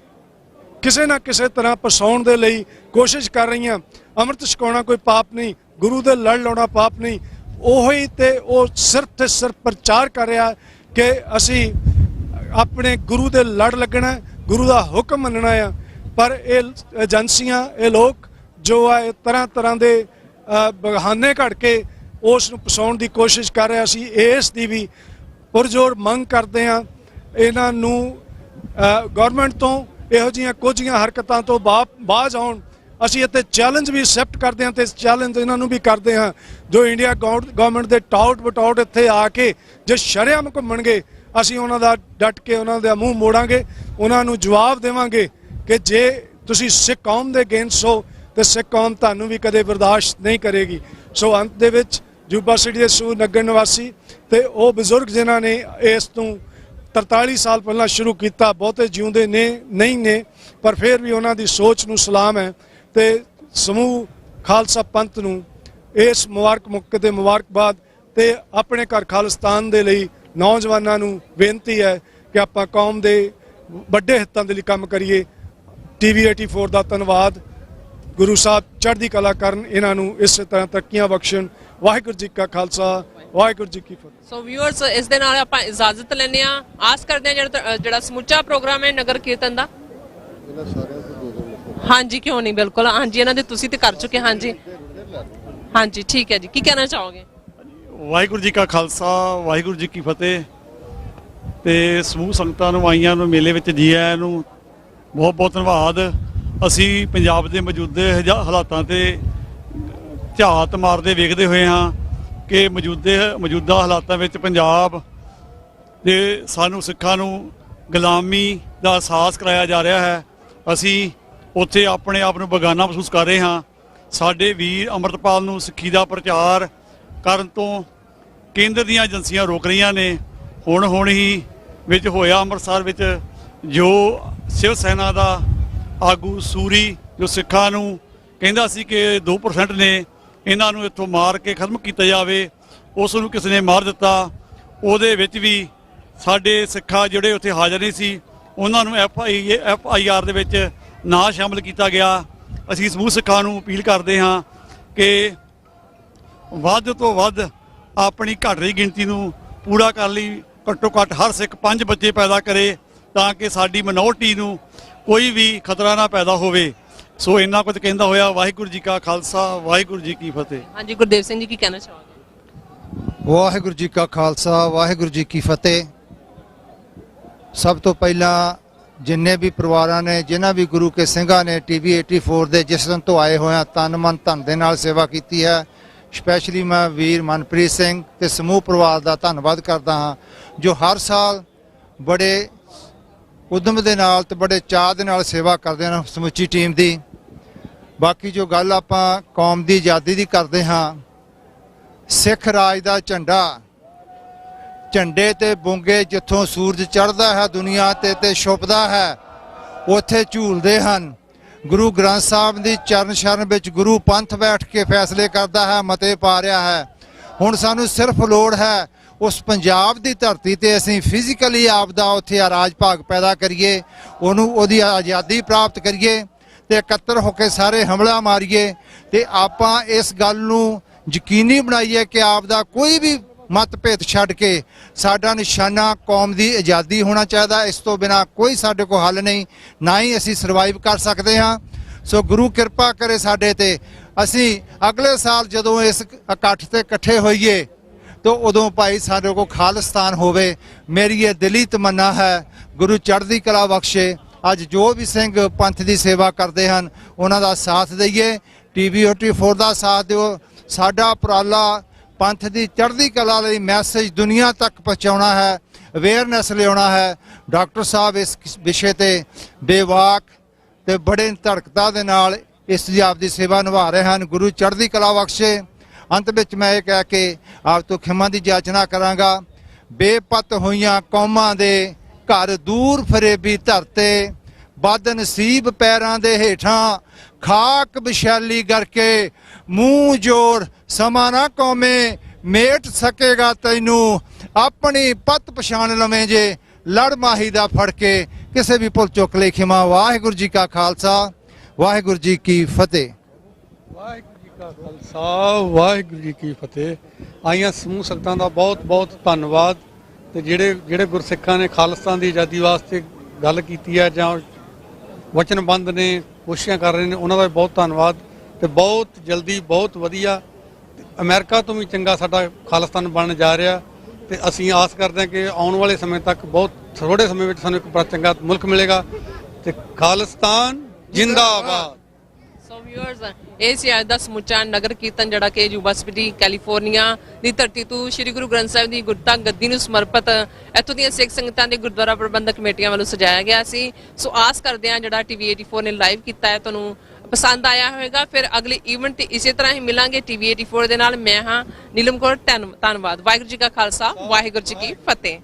[SPEAKER 2] ਕਿਸੇ ਨਾ ਕਿਸੇ ਤਰ੍ਹਾਂ ਫਸਾਉਣ ਦੇ ਲਈ ਕੋਸ਼ਿਸ਼ ਕਰ ਰਹੀਆਂ। ਅੰਮ੍ਰਿਤ ਛਕਾਉਣਾ ਕੋਈ ਪਾਪ ਨਹੀਂ, ਗੁਰੂ ਦੇ ਲੜ ਲਾਉਣਾ ਪਾਪ ਨਹੀਂ। ਉਹੀ ਤੇ ਉਹ ਸਿਰਫ ਤੇ ਸਿਰਫ ਪ੍ਰਚਾਰ ਕਰ ਰਿਹਾ ਕਿ ਅਸੀਂ ਆਪਣੇ ਗੁਰੂ ਦੇ ਲੜ ਲੱਗਣਾ, ਗੁਰੂ ਦਾ ਹੁਕਮ ਮੰਨਣਾ ਆ। ਪਰ ਇਹ ਏਜੰਸੀਆਂ, ਇਹ ਲੋਕ ਜੋ ਆ, ਇਹ ਤਰ੍ਹਾਂ ਤਰ੍ਹਾਂ ਦੇ ਬਹਾਨੇ ਘੜ ਕੇ ਉਸ ਨੂੰ ਫਸਾਉਣ ਦੀ ਕੋਸ਼ਿਸ਼ ਕਰ ਰਿਹਾ ਸੀ। ਇਸ ਦੀ ਵੀ ਪੁਰਜ਼ੋਰ ਮੰਗ ਕਰਦੇ ਹਾਂ ਇਹਨਾਂ ਨੂੰ ਗਵਰਨਮੈਂਟ ਤੋਂ ਇਹੋ ਜਿਹੀਆਂ ਕੁਝੀਆਂ ਹਰਕਤਾਂ ਤੋਂ ਬਾਜ਼ ਆਉਣ। ਅਸੀਂ ਇੱਥੇ ਚੈਲੰਜ ਵੀ ਐਕਸੈਪਟ ਕਰਦੇ ਹਾਂ ਤੇ ਚੈਲੰਜ ਇਹਨਾਂ ਨੂੰ ਵੀ ਕਰਦੇ ਹਾਂ ਜੋ ਇੰਡੀਆ ਗਵਰਨਮੈਂਟ ਦੇ ਟਾਊਟ ਬਟਾਊਟ ਇੱਥੇ ਆ ਕੇ ਜੇ ਸ਼ਰੇਆਮ ਘੁੰਮਣਗੇ, ਅਸੀਂ ਉਹਨਾਂ ਦਾ ਡਟ ਕੇ ਉਹਨਾਂ ਦਾ ਮੂੰਹ ਮੋੜਾਂਗੇ, ਉਹਨਾਂ ਨੂੰ ਜਵਾਬ ਦੇਵਾਂਗੇ ਕਿ ਜੇ ਤੁਸੀਂ ਸਿੱਖ ਕੌਮ ਦੇ ਅਗੇਂਸਟ ਹੋ ਤੇ ਸਿੱਖ ਕੌਮ ਤੁਹਾਨੂੰ ਵੀ ਕਦੇ ਬਰਦਾਸ਼ਤ ਨਹੀਂ ਕਰੇਗੀ। ਸੋ ਅੰਤ ਦੇ ਵਿੱਚ ਜੂਬਾ ਸਿਟੀ ਦੇ ਸੂਰ ਨਗਰ ਨਿਵਾਸੀ ਤੇ ਉਹ ਬਜ਼ੁਰਗ ਜਿਨ੍ਹਾਂ ਨੇ ਇਸ ਤੋਂ 43 ਸਾਲ ਪਹਿਲਾਂ ਸ਼ੁਰੂ ਕੀਤਾ, ਬਹੁਤੇ ਜਿਉਂਦੇ ਨੇ ਨਹੀਂ ਨੇ, ਪਰ ਫਿਰ ਵੀ ਉਹਨਾਂ ਦੀ ਸੋਚ ਨੂੰ ਸਲਾਮ ਹੈ ਤੇ ਸਮੂਹ ਖਾਲਸਾ ਪੰਥ ਨੂੰ ਇਸ ਮੁਬਾਰਕ ਮੌਕੇ ਤੇ ਮੁਬਾਰਕਬਾਦ ਤੇ ਆਪਣੇ ਘਰ ਖਾਲਿਸਤਾਨ ਦੇ ਲਈ ਨੌਜਵਾਨਾਂ ਨੂੰ ਬੇਨਤੀ ਹੈ ਕਿ ਆਪਾਂ ਕੌਮ ਦੇ ਵੱਡੇ ਹਿੱਤਾਂ ਦੇ ਲਈ ਕੰਮ ਕਰੀਏ। TV 84 ਦਾ ਧੰਨਵਾਦ। ਗੁਰੂ ਸਾਹਿਬ ਚੜ੍ਹਦੀ ਕਲਾ ਕਰਨ, ਇਹਨਾਂ ਨੂੰ ਇਸੇ ਤਰ੍ਹਾਂ ਤਰੱਕੀਆਂ ਬਖਸ਼ਣ। ਵਾਹਿਗੁਰੂ ਜੀ ਕਾ ਖਾਲਸਾ, ਵਾਹਿਗੁਰੂ ਜੀ ਕੀ ਫਤਿਹ।
[SPEAKER 1] ਸੋ ਵਿਊਅਰਸ, ਇਸ ਦੇ ਨਾਲ ਆਪਾਂ ਇਜਾਜ਼ਤ ਲੈਂਦੇ ਹਾਂ। ਆਸ ਕਰਦੇ ਹਾਂ ਜਿਹੜਾ ਸਮੁੱਚਾ ਪ੍ਰੋਗਰਾਮ ਹੈ ਨਗਰ ਕੀਰਤਨ ਦਾ, ਹਾਂਜੀ ਕਿਉਂ ਨਹੀਂ, ਬਿਲਕੁਲ ਹਾਂਜੀ, ਇਹਨਾਂ ਦੇ ਤੁਸੀਂ ਤੇ ਕਰ ਚੁੱਕੇ। ਹਾਂਜੀ ਹਾਂਜੀ ਠੀਕ ਹੈ ਜੀ, ਕੀ ਕਹਿਣਾ ਚਾਹੋਗੇ?
[SPEAKER 18] ਵਾਹਿਗੁਰੂ ਜੀ ਕਾ ਖਾਲਸਾ, ਵਾਹਿਗੁਰੂ ਜੀ ਕੀ ਫਤਿਹ। ਤੇ ਸਮੂਹ ਸੰਗਤਾਂ ਨੂੰ, ਆਈਆਂ ਨੂੰ ਮੇਲੇ ਵਿੱਚ ਜੀ ਆਇਆਂ ਨੂੰ ਬਹੁਤ ਬਹੁਤ ਧੰਨਵਾਦ। ਅਸੀਂ ਪੰਜਾਬ ਦੇ ਹਾਲਾਤਾਂ ਤੇ ਝਾਤ ਮਾਰਦੇ ਵੇਖਦੇ ਹੋਏ ਹਾਂ ਕਿ ਮੌਜੂਦਾ ਹਾਲਾਤਾਂ ਵਿੱਚ ਪੰਜਾਬ ਦੇ ਸਾਨੂੰ ਸਿੱਖਾਂ ਨੂੰ ਗੁਲਾਮੀ ਦਾ ਅਹਿਸਾਸ ਕਰਾਇਆ ਜਾ ਰਿਹਾ ਹੈ। ਅਸੀਂ ਉੱਥੇ ਆਪਣੇ ਆਪ ਨੂੰ ਬੇਗਾਨਾ ਮਹਿਸੂਸ ਕਰ ਰਹੇ ਹਾਂ। ਸਾਡੇ ਵੀਰ ਅੰਮ੍ਰਿਤਪਾਲ ਨੂੰ ਸਿੱਖੀ ਦਾ ਪ੍ਰਚਾਰ ਕਰਨ ਤੋਂ ਕੇਂਦਰ ਦੀਆਂ ਏਜੰਸੀਆਂ ਰੋਕ ਰਹੀਆਂ ਨੇ। ਹੁਣ ਹੀ ਵਿੱਚ ਹੋਇਆ ਅੰਮ੍ਰਿਤਸਰ ਵਿੱਚ ਜੋ ਸ਼ਿਵ ਸੈਨਾ ਦਾ ਆਗੂ ਸੂਰੀ ਜੋ ਸਿੱਖਾਂ ਨੂੰ ਕਹਿੰਦਾ ਸੀ ਕਿ 2% ਨੇ, ਇਹਨਾਂ ਨੂੰ ਇੱਥੋਂ ਮਾਰ ਕੇ ਖਤਮ ਕੀਤਾ ਜਾਵੇ, ਉਸ ਨੂੰ ਕਿਸ ਨੇ ਮਾਰ ਦਿੱਤਾ। ਉਹਦੇ ਵਿੱਚ ਵੀ ਸਾਡੇ ਸਿੱਖਾਂ ਜਿਹੜੇ ਉੱਥੇ ਹਾਜ਼ਰ ਨਹੀਂ ਸੀ ਉਹਨਾਂ ਨੂੰ FIR ਦੇ ਵਿੱਚ ਨਾ ਸ਼ਾਮਲ ਕੀਤਾ ਗਿਆ। ਅਸੀਂ ਸਮੂਹ ਸਿੱਖਾਂ ਨੂੰ ਅਪੀਲ ਕਰਦੇ ਹਾਂ ਕਿ ਵੱਧ ਤੋਂ ਵੱਧ ਆਪਣੀ ਘਟ ਰਹੀ ਗਿਣਤੀ ਨੂੰ ਪੂਰਾ ਕਰਨ ਲਈ ਘੱਟੋ ਘੱਟ ਹਰ ਸਿੱਖ 5 ਬੱਚੇ ਪੈਦਾ ਕਰੇ ਤਾਂ ਕਿ ਸਾਡੀ ਮਿਨੋਰਟੀ ਨੂੰ ਕੋਈ ਵੀ ਖਤਰਾ ਨਾ ਪੈਦਾ ਹੋਵੇ। ਸੋ ਇੰਨਾ ਕੁਝ ਕਹਿੰਦਾ ਹੋਇਆ ਵਾਹਿਗੁਰੂ ਜੀ ਕਾ ਖਾਲਸਾ, ਵਾਹਿਗੁਰੂ ਜੀ ਕੀ ਫਤਿਹ।
[SPEAKER 1] ਹਾਂਜੀ ਗੁਰਦੇਵ ਸਿੰਘ ਜੀ, ਕੀ ਕਹਿਣਾ ਚਾਹੋਗੇ?
[SPEAKER 22] ਵਾਹਿਗੁਰੂ ਜੀ ਕਾ ਖਾਲਸਾ, ਵਾਹਿਗੁਰੂ ਜੀ ਕੀ ਫਤਿਹ। ਸਭ ਤੋਂ ਪਹਿਲਾਂ ਜਿੰਨੇ ਵੀ ਪਰਿਵਾਰਾਂ ਨੇ, ਜਿਨ੍ਹਾਂ ਵੀ ਗੁਰੂ ਕੇ ਸਿੰਘਾਂ ਨੇ TV 84 ਦੇ ਜਿਸ ਦਿਨ ਤੋਂ ਆਏ ਹੋਇਆ ਤਨ ਮਨ ਧਨ ਦੇ ਨਾਲ ਸੇਵਾ ਕੀਤੀ ਹੈ, ਸਪੈਸ਼ਲੀ ਮੈਂ ਵੀਰ ਮਨਪ੍ਰੀਤ ਸਿੰਘ ਤੇ ਸਮੂਹ ਪਰਿਵਾਰ ਦਾ ਧੰਨਵਾਦ ਕਰਦਾ ਹਾਂ ਜੋ ਹਰ ਸਾਲ ਬੜੇ ਉਦਮ ਦੇ ਨਾਲ ਤੇ ਬੜੇ ਚਾਅ ਦੇ ਨਾਲ ਸੇਵਾ ਕਰਦੇ ਹਨ ਸਮੁੱਚੀ ਟੀਮ ਦੀ। ਬਾਕੀ ਜੋ ਗੱਲ ਆਪਾਂ ਕੌਮ ਦੀ ਆਜ਼ਾਦੀ ਦੀ ਕਰਦੇ ਹਾਂ, ਸਿੱਖ ਰਾਜ ਦਾ ਝੰਡੇ ਤੇ ਬੁੰਗੇ ਜਿੱਥੋਂ ਸੂਰਜ ਚੜ੍ਹਦਾ ਹੈ ਦੁਨੀਆ ਤੇ ਛੁਪਦਾ ਹੈ, ਉੱਥੇ ਝੂਲਦੇ ਹਨ। ਗੁਰੂ ਗ੍ਰੰਥ ਸਾਹਿਬ ਦੀ ਚਰਨ ਸ਼ਰਨ ਵਿੱਚ ਗੁਰੂ ਪੰਥ ਬੈਠ ਕੇ ਫੈਸਲੇ ਕਰਦਾ ਹੈ, ਮਤੇ ਪਾ ਰਿਹਾ ਹੈ। ਹੁਣ ਸਾਨੂੰ ਸਿਰਫ ਲੋੜ ਹੈ ਉਸ ਪੰਜਾਬ ਦੀ ਧਰਤੀ ਤੇ ਅਸੀਂ ਫਿਜ਼ੀਕਲੀ ਆਪ ਦਾ ਉੱਥੇ ਰਾਜ ਭਾਗ ਪੈਦਾ ਕਰੀਏ, ਉਹਦੀ ਆਜ਼ਾਦੀ ਪ੍ਰਾਪਤ ਕਰੀਏ ਤੇ ਇਕੱਤਰ ਹੋ ਕੇ ਸਾਰੇ ਹਮਲਾ ਮਾਰੀਏ ਤੇ ਆਪਾਂ ਇਸ ਗੱਲ ਨੂੰ ਯਕੀਨੀ ਬਣਾਈਏ ਕਿ ਆਪ ਦਾ ਕੋਈ ਵੀ ਮਤਭੇਦ ਛੱਡ ਕੇ ਸਾਡਾ ਨਿਸ਼ਾਨਾ ਕੌਮ ਦੀ ਆਜ਼ਾਦੀ ਹੋਣਾ ਚਾਹੀਦਾ। ਇਸ ਤੋਂ ਬਿਨਾ ਕੋਈ ਸਾਡੇ ਕੋਲ ਹੱਲ ਨਹੀਂ, ਨਾ ਹੀ ਅਸੀਂ ਸਰਵਾਈਵ ਕਰ ਸਕਦੇ ਹਾਂ। ਸੋ ਗੁਰੂ ਕਿਰਪਾ ਕਰੇ ਸਾਡੇ ਤੇ, ਅਸੀਂ ਅਗਲੇ ਸਾਲ ਜਦੋਂ ਇਸ ਇਕੱਠ ਤੇ ਇਕੱਠੇ ਹੋਈਏ ਤਾਂ ਉਦੋਂ ਭਾਈ ਸਾਡੇ ਕੋਲ ਖਾਲਿਸਤਾਨ ਹੋਵੇ। ਮੇਰੀ ਇਹ ਦਿਲੀ ਤਮੰਨਾ ਹੈ। ਗੁਰੂ ਚੜ੍ਹਦੀ ਕਲਾ ਬਖਸ਼ੇ। ਅੱਜ ਜੋ ਵੀ ਸਿੰਘ ਪੰਥ ਦੀ ਸੇਵਾ ਕਰਦੇ ਹਨ ਉਹਨਾਂ ਦਾ ਸਾਥ ਦਈਏ, TV 84 ਦਾ ਸਾਥ ਦਿਓ। ਸਾਡਾ ਉਪਰਾਲਾ ਪੰਥ ਦੀ ਚੜ੍ਹਦੀ ਕਲਾ ਲਈ ਮੈਸੇਜ ਦੁਨੀਆ ਤੱਕ ਪਹੁੰਚਾਉਣਾ ਹੈ, ਅਵੇਅਰਨੈਸ ਲਿਆਉਣਾ ਹੈ। ਡਾਕਟਰ ਸਾਹਿਬ ਇਸ ਵਿਸ਼ੇ ਤੇ ਬੇਵਾਕ ਤੇ ਬੜੇ ਧੜਕਤਾ ਦੇ ਨਾਲ ਇਸ ਦੀ ਆਪ ਦੀ ਸੇਵਾ ਨਿਭਾ ਰਹੇ ਹਨ। ਗੁਰੂ ਚੜ੍ਹਦੀ ਕਲਾ ਬਖਸ਼ੇ। ਅੰਤ ਵਿੱਚ ਮੈਂ ਇਹ ਕਹਿ ਕੇ ਆਪ ਤੋਂ ਖਿਮਾ ਦੀ ਜਾਚਨਾ ਕਰਾਂਗਾ। ਬੇਪਤ ਹੋਈਆਂ ਕੌਮਾਂ ਦੇ ਘਰ ਦੂਰ ਫਰੇਬੀ ਧਰਤੇ, ਬਦਨਸੀਬ ਪੈਰਾਂ ਦੇ ਹੇਠਾਂ ਖਾਕ ਵਿਸ਼ਾਲੀ ਕਰਕੇ ਮੂੰਹ ਜੋੜ ਸਮਾਂ ਨਾ ਕੌਮੇ ਮੇਟ ਸਕੇਗਾ ਤੈਨੂੰ ਆਪਣੀ ਪੱਤ ਪਛਾਣ ਲਵੇਂ ਜੇ ਲੜ ਮਾਹੀ ਦਾ ਫੜ ਕੇ ਕਿਸੇ ਵੀ ਭੁੱਲ ਚੁੱਕ ਲਈ ਖਿਮਾ। ਵਾਹਿਗੁਰੂ ਜੀ ਕਾ ਖਾਲਸਾ ਵਾਹਿਗੁਰੂ ਜੀ ਕੀ ਫਤਿਹ।
[SPEAKER 18] ਵਾਹਿਗੁਰੂ ਜੀ ਕਾ ਖਾਲਸਾ ਵਾਹਿਗੁਰੂ ਜੀ ਕੀ ਫਤਿਹ। ਆਈਆਂ ਸਮੂਹ ਸੰਗਤਾਂ ਦਾ ਬਹੁਤ ਬਹੁਤ ਧੰਨਵਾਦ ਤੇ ਜਿਹੜੇ ਗੁਰਸਿੱਖਾਂ ਨੇ ਖਾਲਿਸਤਾਨ ਦੀ ਆਜ਼ਾਦੀ ਵਾਸਤੇ ਗੱਲ ਕੀਤੀ ਹੈ ਜਾਂ ਵਚਨਬੰਧ ਨੇ ਕੋਸ਼ਿਸ਼ਾਂ ਕਰ ਰਹੇ ਨੇ ਉਹਨਾਂ ਦਾ ਬਹੁਤ ਧੰਨਵਾਦ। ਤੇ ਬਹੁਤ ਜਲਦੀ ਬਹੁਤ ਵਧੀਆ ਅਮਰੀਕਾ ਤੋਂ ਵੀ ਚੰਗਾ ਸਾਡਾ ਖਾਲਿਸਤਾਨ ਬਣਨ ਜਾ ਰਿਹਾ ਤੇ ਅਸੀਂ ਆਸ ਕਰਦੇ ਹਾਂ ਕਿ ਆਉਣ ਵਾਲੇ ਸਮੇਂ ਤੱਕ ਬਹੁਤ ਥੋੜੇ ਸਮੇਂ ਵਿੱਚ ਸਾਨੂੰ ਇੱਕ ਬੜਾ ਚੰਗਾ ਮੁਲਕ ਮਿਲੇਗਾ ਤੇ ਖਾਲਿਸਤਾਨ ਜਿੰਦਾਬਾਦ।
[SPEAKER 1] ਸੋ ਵਿਊਅਰਸ, ਇਹ ਸੀ ਅੱਜ ਦਾ ਸਮੁੱਚਾ ਨਗਰ ਕੀਰਤਨ ਜਿਹੜਾ ਕਿ ਯੂਬਾ ਸਿਟੀ ਕੈਲੀਫੋਰਨੀਆ ਦੀ ਧਰਤੀ ਤੋਂ ਸ੍ਰੀ ਗੁਰੂ ਗ੍ਰੰਥ ਸਾਹਿਬ ਦੀ ਗੁਰਤਾ ਗੱਦੀ ਨੂੰ ਸਮਰਪਿਤ ਇੱਥੋਂ ਦੀਆਂ ਸਿੱਖ ਸੰਗਤਾਂ ਦੇ ਗੁਰਦੁਆਰਾ ਪ੍ਰਬੰਧਕ ਕਮੇਟੀਆਂ ਵੱਲੋਂ ਸਜਾਇਆ ਗਿਆ ਸੀ। ਸੋ ਆਸ ਕਰਦੇ ਹਾਂ ਜਿਹੜਾ TV 84 ਨੇ ਲਾਈਵ ਕੀਤਾ ਹੈ ਤੁਹਾਨੂੰ ਪਸੰਦ ਆਇਆ ਹੋਵੇਗਾ। ਫਿਰ ਅਗਲੇ ਇਵੈਂਟ ਤੇ ਇਸੇ ਤਰ੍ਹਾਂ ਹੀ ਮਿਲਾਂਗੇ TV 84 ਦੇ ਨਾਲ। ਮੈਂ ਹਾਂ ਨੀਲਮ ਕੌਰ, ਧੰਨਵਾਦ। ਵਾਹਿਗੁਰੂ ਜੀ ਕਾ ਖਾਲਸਾ ਵਾਹਿਗੁਰੂ ਜੀ ਕੀ ਫਤਿਹ।